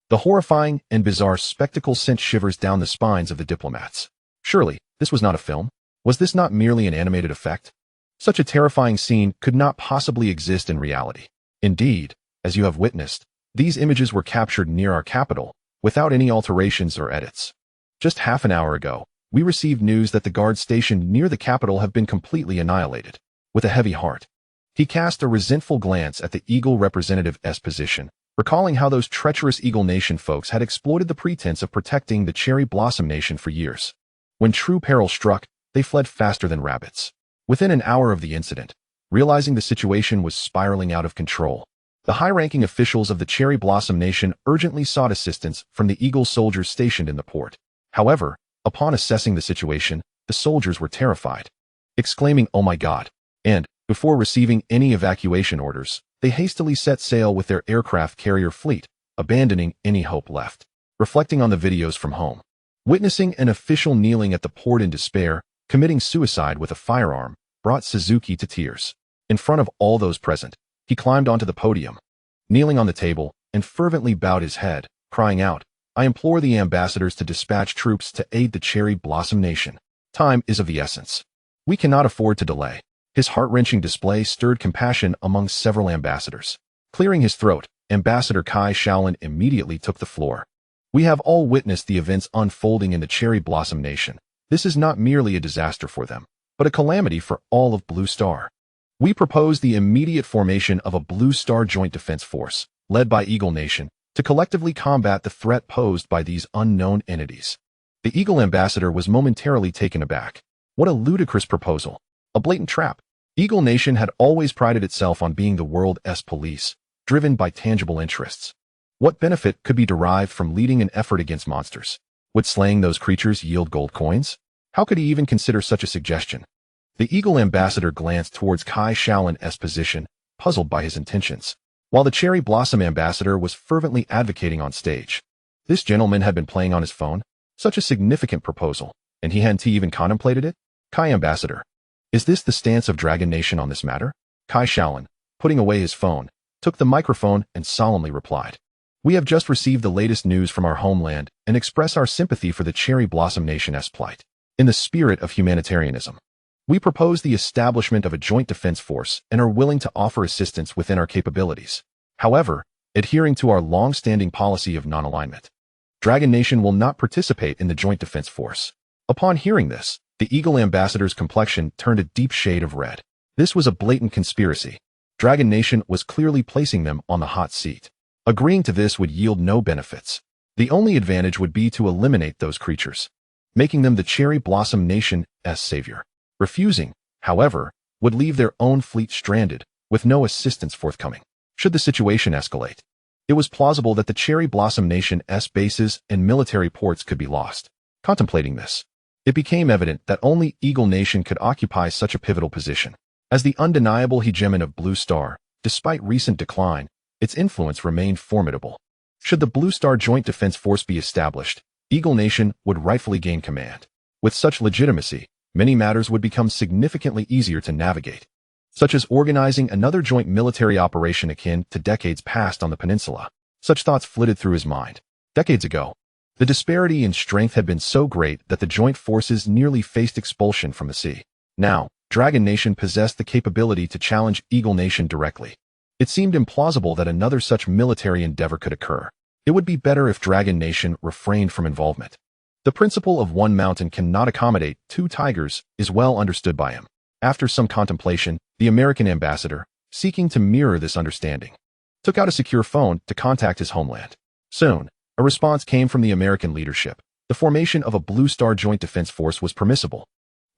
The horrifying and bizarre spectacle sent shivers down the spines of the diplomats. Surely, this was not a film? Was this not merely an animated effect? Such a terrifying scene could not possibly exist in reality. Indeed, as you have witnessed, these images were captured near our capital, without any alterations or edits. Just half an hour ago, we received news that the guards stationed near the capital have been completely annihilated. With a heavy heart, he cast a resentful glance at the Eagle representative's position, recalling how those treacherous Eagle Nation folks had exploited the pretense of protecting the Cherry Blossom Nation for years. When true peril struck, they fled faster than rabbits. Within an hour of the incident, realizing the situation was spiraling out of control, the high-ranking officials of the Cherry Blossom Nation urgently sought assistance from the Eagle soldiers stationed in the port. However, upon assessing the situation, the soldiers were terrified, exclaiming, "Oh my God!" And, before receiving any evacuation orders, they hastily set sail with their aircraft carrier fleet, abandoning any hope left. Reflecting on the videos from home, witnessing an official kneeling at the port in despair, committing suicide with a firearm, brought Suzuki to tears. In front of all those present, he climbed onto the podium, kneeling on the table, and fervently bowed his head, crying out, "I implore the ambassadors to dispatch troops to aid the Cherry Blossom Nation. Time is of the essence. We cannot afford to delay." His heart-wrenching display stirred compassion among several ambassadors. Clearing his throat, Ambassador Kai Shaolin immediately took the floor. "We have all witnessed the events unfolding in the Cherry Blossom Nation. This is not merely a disaster for them, but a calamity for all of Blue Star. We propose the immediate formation of a Blue Star Joint Defense Force, led by Eagle Nation, to collectively combat the threat posed by these unknown entities." The Eagle ambassador was momentarily taken aback. What a ludicrous proposal. A blatant trap. Eagle Nation had always prided itself on being the world's police, driven by tangible interests. What benefit could be derived from leading an effort against monsters? Would slaying those creatures yield gold coins? How could he even consider such a suggestion? The Eagle ambassador glanced towards Kai Shaolin's position, puzzled by his intentions, while the Cherry Blossom ambassador was fervently advocating on stage. This gentleman had been playing on his phone? Such a significant proposal, and he hadn't even contemplated it? Kai ambassador, is this the stance of Dragon Nation on this matter? Kai Shaolin, putting away his phone, took the microphone and solemnly replied, "We have just received the latest news from our homeland and express our sympathy for the Cherry Blossom Nation's plight. In the spirit of humanitarianism, we propose the establishment of a joint defense force and are willing to offer assistance within our capabilities. However, adhering to our long-standing policy of non-alignment, Dragon Nation will not participate in the joint defense force." Upon hearing this, the Eagle ambassador's complexion turned a deep shade of red. This was a blatant conspiracy. Dragon Nation was clearly placing them on the hot seat. Agreeing to this would yield no benefits. The only advantage would be to eliminate those creatures, making them the Cherry Blossom Nation's savior. Refusing, however, would leave their own fleet stranded, with no assistance forthcoming. Should the situation escalate, it was plausible that the Cherry Blossom Nation's bases and military ports could be lost. Contemplating this, it became evident that only Eagle Nation could occupy such a pivotal position. As the undeniable hegemon of Blue Star, despite recent decline, its influence remained formidable. Should the Blue Star Joint Defense Force be established, Eagle Nation would rightfully gain command. With such legitimacy, many matters would become significantly easier to navigate, such as organizing another joint military operation akin to decades past on the peninsula. Such thoughts flitted through his mind. Decades ago, the disparity in strength had been so great that the joint forces nearly faced expulsion from the sea. Now, Dragon Nation possessed the capability to challenge Eagle Nation directly. It seemed implausible that another such military endeavor could occur. It would be better if Dragon Nation refrained from involvement. The principle of one mountain cannot accommodate two tigers is well understood by him. After some contemplation, the American ambassador, seeking to mirror this understanding, took out a secure phone to contact his homeland. Soon, a response came from the American leadership. the formation of a Blue Star Joint Defense Force was permissible.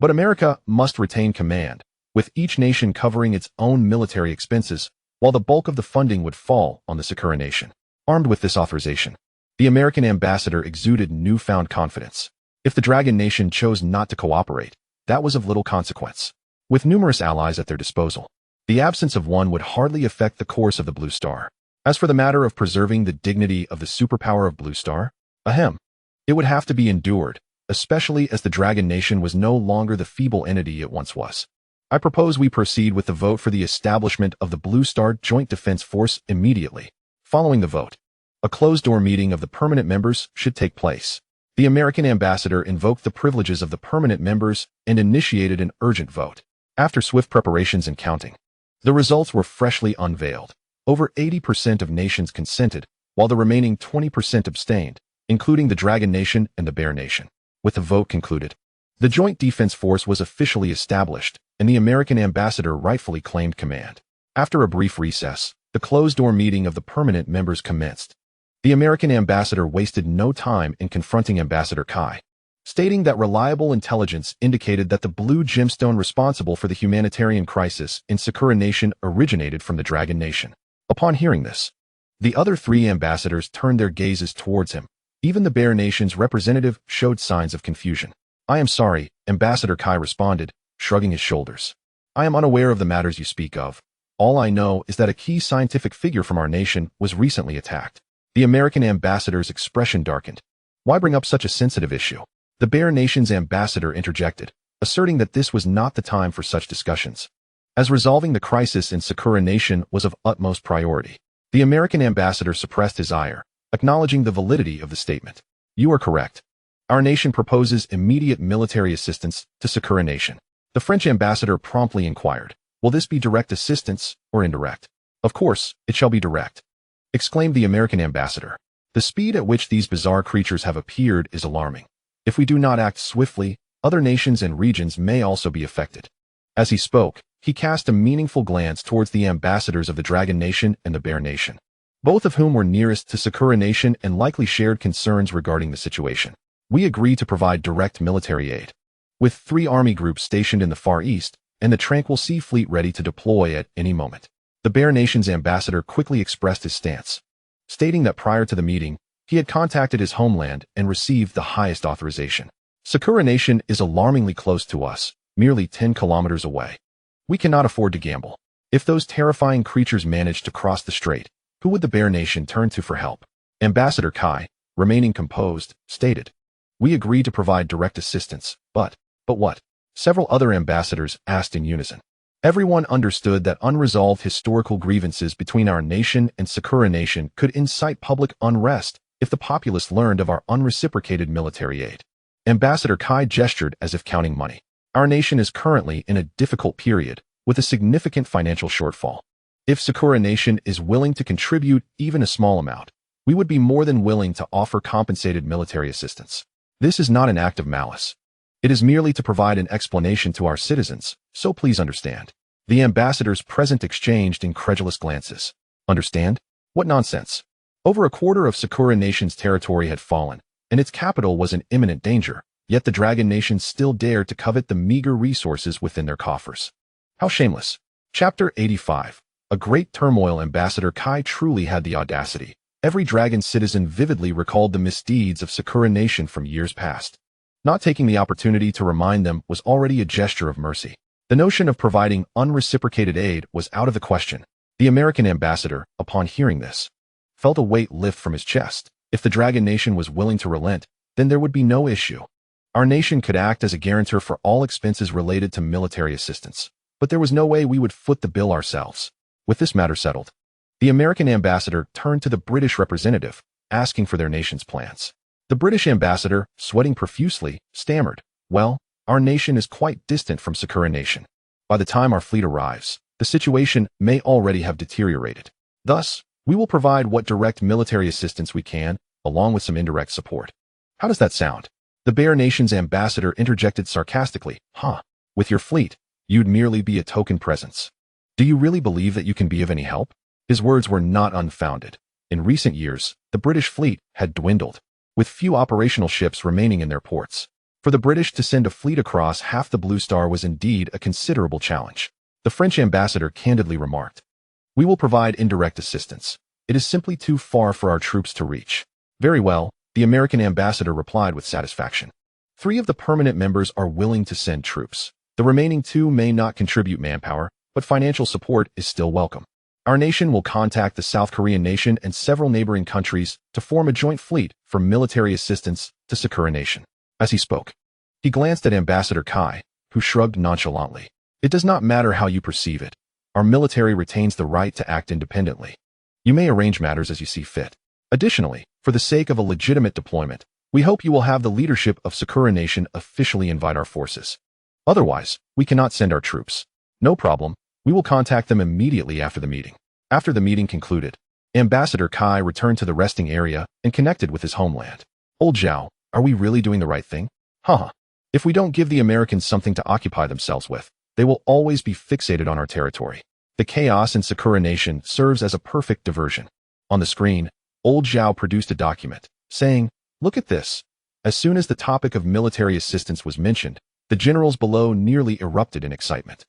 But America must retain command, with each nation covering its own military expenses, while the bulk of the funding would fall on the Sakura nation. Armed with this authorization, the American ambassador exuded newfound confidence. If the Dragon Nation chose not to cooperate, that was of little consequence. With numerous allies at their disposal, the absence of one would hardly affect the course of the Blue Star. As for the matter of preserving the dignity of the superpower of Blue Star, it would have to be endured, especially as the Dragon Nation was no longer the feeble entity it once was. I propose we proceed with the vote for the establishment of the Blue Star Joint Defense Force immediately. Following the vote, a closed-door meeting of the permanent members should take place. The American ambassador invoked the privileges of the permanent members and initiated an urgent vote. After swift preparations and counting, the results were freshly unveiled. Over 80% of nations consented, while the remaining 20% abstained, including the Dragon Nation and the Bear Nation. With the vote concluded, the Joint Defense Force was officially established, and the American ambassador rightfully claimed command. After a brief recess, the closed-door meeting of the permanent members commenced. The American ambassador wasted no time in confronting Ambassador Kai, stating that reliable intelligence indicated that the blue gemstone responsible for the humanitarian crisis in Sakura Nation originated from the Dragon Nation. Upon hearing this, the other three ambassadors turned their gazes towards him. Even the Bear Nation's representative showed signs of confusion. I am sorry, Ambassador Kai responded, shrugging his shoulders. I am unaware of the matters you speak of. All I know is that a key scientific figure from our nation was recently attacked. The American ambassador's expression darkened. Why bring up such a sensitive issue? The Bear Nation's ambassador interjected, asserting that this was not the time for such discussions, as resolving the crisis in Sakura Nation was of utmost priority. The American ambassador suppressed his ire, acknowledging the validity of the statement. You are correct. Our nation proposes immediate military assistance to Sakura Nation. The French ambassador promptly inquired, will this be direct assistance or indirect? Of course, it shall be direct, exclaimed the American ambassador. The speed at which these bizarre creatures have appeared is alarming. If we do not act swiftly, other nations and regions may also be affected. As he spoke, he cast a meaningful glance towards the ambassadors of the Dragon Nation and the Bear Nation, both of whom were nearest to Sakura Nation and likely shared concerns regarding the situation. We agree to provide direct military aid, with 3 army groups stationed in the Far East and the Tranquil Sea Fleet ready to deploy at any moment. The Bear Nation's ambassador quickly expressed his stance, stating that prior to the meeting, he had contacted his homeland and received the highest authorization. Sakura Nation is alarmingly close to us, merely 10 kilometers away. We cannot afford to gamble. If those terrifying creatures managed to cross the strait, who would the Bear Nation turn to for help? Ambassador Kai, remaining composed, stated, we agree to provide direct assistance, but what? Several other ambassadors asked in unison. Everyone understood that unresolved historical grievances between our nation and Sakura Nation could incite public unrest if the populace learned of our unreciprocated military aid. Ambassador Kai gestured as if counting money. Our nation is currently in a difficult period, with a significant financial shortfall. If Sakura Nation is willing to contribute even a small amount, we would be more than willing to offer compensated military assistance. This is not an act of malice. It is merely to provide an explanation to our citizens, so please understand. The ambassadors present exchanged incredulous glances. Understand? What nonsense. Over a quarter of Sakura Nation's territory had fallen, and its capital was in imminent danger, yet the Dragon Nation still dared to covet the meager resources within their coffers. How shameless. Chapter 85. A great turmoil. Ambassador Kai truly had the audacity. Every dragon citizen vividly recalled the misdeeds of Sakura Nation from years past. Not taking the opportunity to remind them was already a gesture of mercy. The notion of providing unreciprocated aid was out of the question. The American ambassador, upon hearing this, felt a weight lift from his chest. If the Dragon Nation was willing to relent, then there would be no issue. Our nation could act as a guarantor for all expenses related to military assistance, but there was no way we would foot the bill ourselves. With this matter settled, the American ambassador turned to the British representative, asking for their nation's plans. The British ambassador, sweating profusely, stammered, well, our nation is quite distant from Sakura Nation. By the time our fleet arrives, the situation may already have deteriorated. Thus, we will provide what direct military assistance we can, along with some indirect support. How does that sound? The Bear Nation's ambassador interjected sarcastically, with your fleet, you'd merely be a token presence. Do you really believe that you can be of any help? His words were not unfounded. In recent years, the British fleet had dwindled. with few operational ships remaining in their ports. For the British to send a fleet across half the Blue Star was indeed a considerable challenge. The French ambassador candidly remarked, "We will provide indirect assistance. It is simply too far for our troops to reach." "Very well," the American ambassador replied with satisfaction. 3 of the permanent members are willing to send troops. The remaining 2 may not contribute manpower, but financial support is still welcome. Our nation will contact the South Korean nation and several neighboring countries to form a joint fleet for military assistance to Sakura nation. As he spoke, he glanced at Ambassador Kai, who shrugged nonchalantly. "It does not matter how you perceive it. Our military retains the right to act independently. You may arrange matters as you see fit. Additionally, for the sake of a legitimate deployment, we hope you will have the leadership of Sakura nation officially invite our forces. Otherwise, we cannot send our troops." "No problem. We will contact them immediately after the meeting." After the meeting concluded, Ambassador Kai returned to the resting area and connected with his homeland. "Old Zhao, are we really doing the right thing? Haha. If we don't give the Americans something to occupy themselves with, they will always be fixated on our territory. The chaos in Sakura nation serves as a perfect diversion." On the screen, Old Zhao produced a document, saying, "Look at this." As soon as the topic of military assistance was mentioned, the generals below nearly erupted in excitement.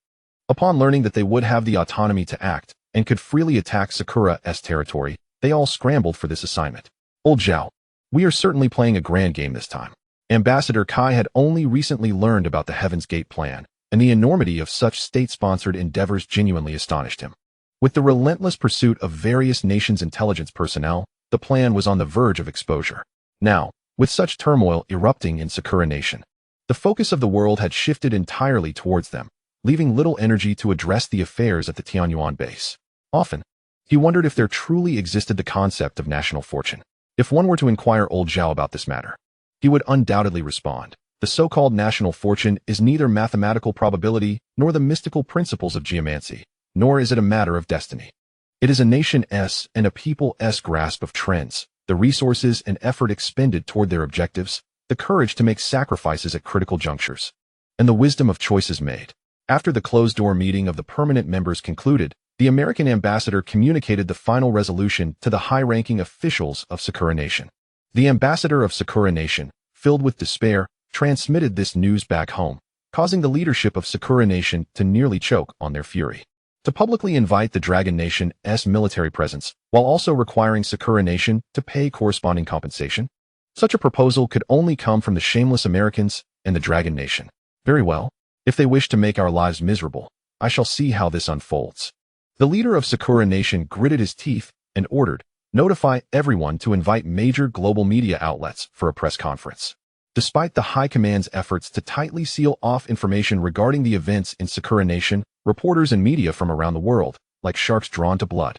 Upon learning that they would have the autonomy to act and could freely attack Sakura's territory, they all scrambled for this assignment. "Old Zhao, we are certainly playing a grand game this time." Ambassador Kai had only recently learned about the Heaven's Gate plan, and the enormity of such state-sponsored endeavors genuinely astonished him. With the relentless pursuit of various nations' intelligence personnel, the plan was on the verge of exposure. Now, with such turmoil erupting in Sakura nation, the focus of the world had shifted entirely towards them, leaving little energy to address the affairs at the Tianyuan base. Often, he wondered if there truly existed the concept of national fortune. If one were to inquire Old Zhao about this matter, he would undoubtedly respond, "The so-called national fortune is neither mathematical probability nor the mystical principles of geomancy, nor is it a matter of destiny. It is a nation's and a people's grasp of trends, the resources and effort expended toward their objectives, the courage to make sacrifices at critical junctures, and the wisdom of choices made." After the closed-door meeting of the permanent members concluded, the American ambassador communicated the final resolution to the high-ranking officials of Sakura nation. The ambassador of Sakura nation, filled with despair, transmitted this news back home, causing the leadership of Sakura nation to nearly choke on their fury. To publicly invite the Dragon Nation's military presence, while also requiring Sakura nation to pay corresponding compensation? Such a proposal could only come from the shameless Americans and the Dragon Nation. "Very well. If they wish to make our lives miserable, I shall see how this unfolds." The leader of Sakura nation gritted his teeth and ordered, "Notify everyone to invite major global media outlets for a press conference." Despite the high command's efforts to tightly seal off information regarding the events in Sakura nation, reporters and media from around the world, like sharks drawn to blood,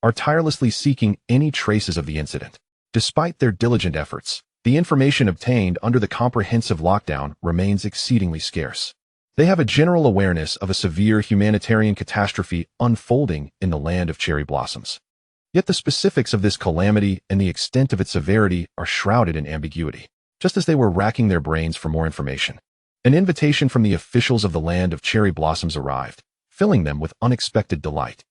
are tirelessly seeking any traces of the incident. Despite their diligent efforts, the information obtained under the comprehensive lockdown remains exceedingly scarce. They have a general awareness of a severe humanitarian catastrophe unfolding in the land of cherry blossoms. Yet the specifics of this calamity and the extent of its severity are shrouded in ambiguity. Just as they were racking their brains for more information, an invitation from the officials of the land of cherry blossoms arrived, filling them with unexpected delight.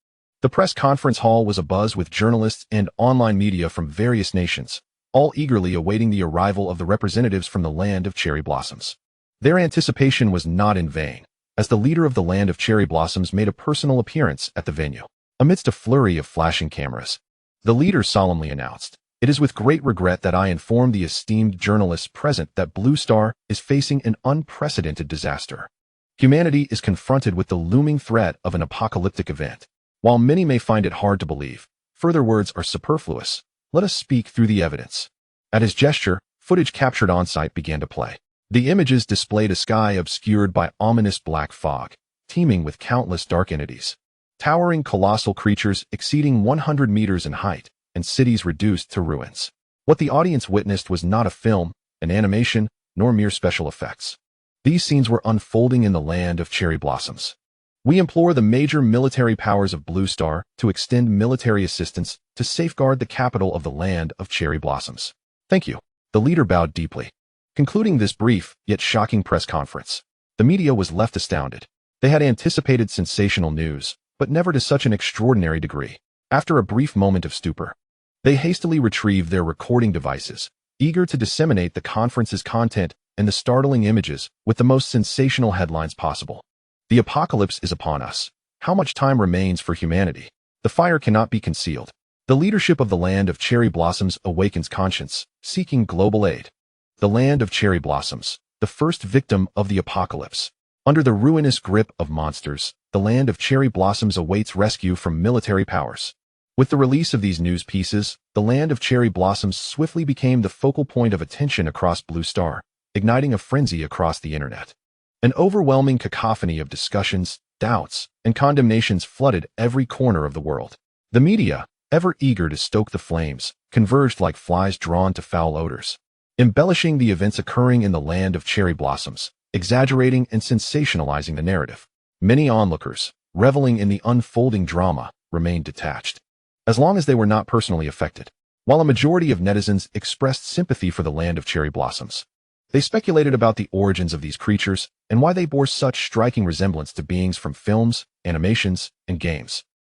The press conference hall was abuzz with journalists and online media from various nations, all eagerly awaiting the arrival of the representatives from the land of cherry blossoms. Their anticipation was not in vain, as the leader of the land of cherry blossoms made a personal appearance at the venue. Amidst a flurry of flashing cameras, the leader solemnly announced, "It is with great regret that I inform the esteemed journalists present that Blue Star is facing an unprecedented disaster. Humanity is confronted with the looming threat of an apocalyptic event. While many may find it hard to believe, further words are superfluous. Let us speak through the evidence." At his gesture, footage captured on-site began to play. The images displayed a sky obscured by ominous black fog, teeming with countless dark entities. Towering colossal creatures exceeding 100 meters in height, and cities reduced to ruins. What the audience witnessed was not a film, an animation, nor mere special effects. These scenes were unfolding in the land of cherry blossoms. "We implore the major military powers of Blue Star to extend military assistance to safeguard the capital of the land of cherry blossoms. Thank you." The leader bowed deeply. Concluding this brief, yet shocking press conference, the media was left astounded. They had anticipated sensational news, but never to such an extraordinary degree. After a brief moment of stupor, they hastily retrieved their recording devices, eager to disseminate the conference's content and the startling images with the most sensational headlines possible. The apocalypse is upon us. How much time remains for humanity? The fire cannot be concealed. The leadership of the land of cherry blossoms awakens conscience, seeking global aid. The land of cherry blossoms, the first victim of the apocalypse. Under the ruinous grip of monsters, the land of cherry blossoms awaits rescue from military powers. With the release of these news pieces, the land of cherry blossoms swiftly became the focal point of attention across Blue Star, igniting a frenzy across the internet. An overwhelming cacophony of discussions, doubts, and condemnations flooded every corner of the world. The media, ever eager to stoke the flames, converged like flies drawn to foul odors, embellishing the events occurring in the land of cherry blossoms, exaggerating and sensationalizing the narrative. Many onlookers, reveling in the unfolding drama, remained detached, as long as they were not personally affected. While a majority of netizens expressed sympathy for the land of cherry blossoms, they speculated about the origins of these creatures and why they bore such striking resemblance to beings from films, animations, and games.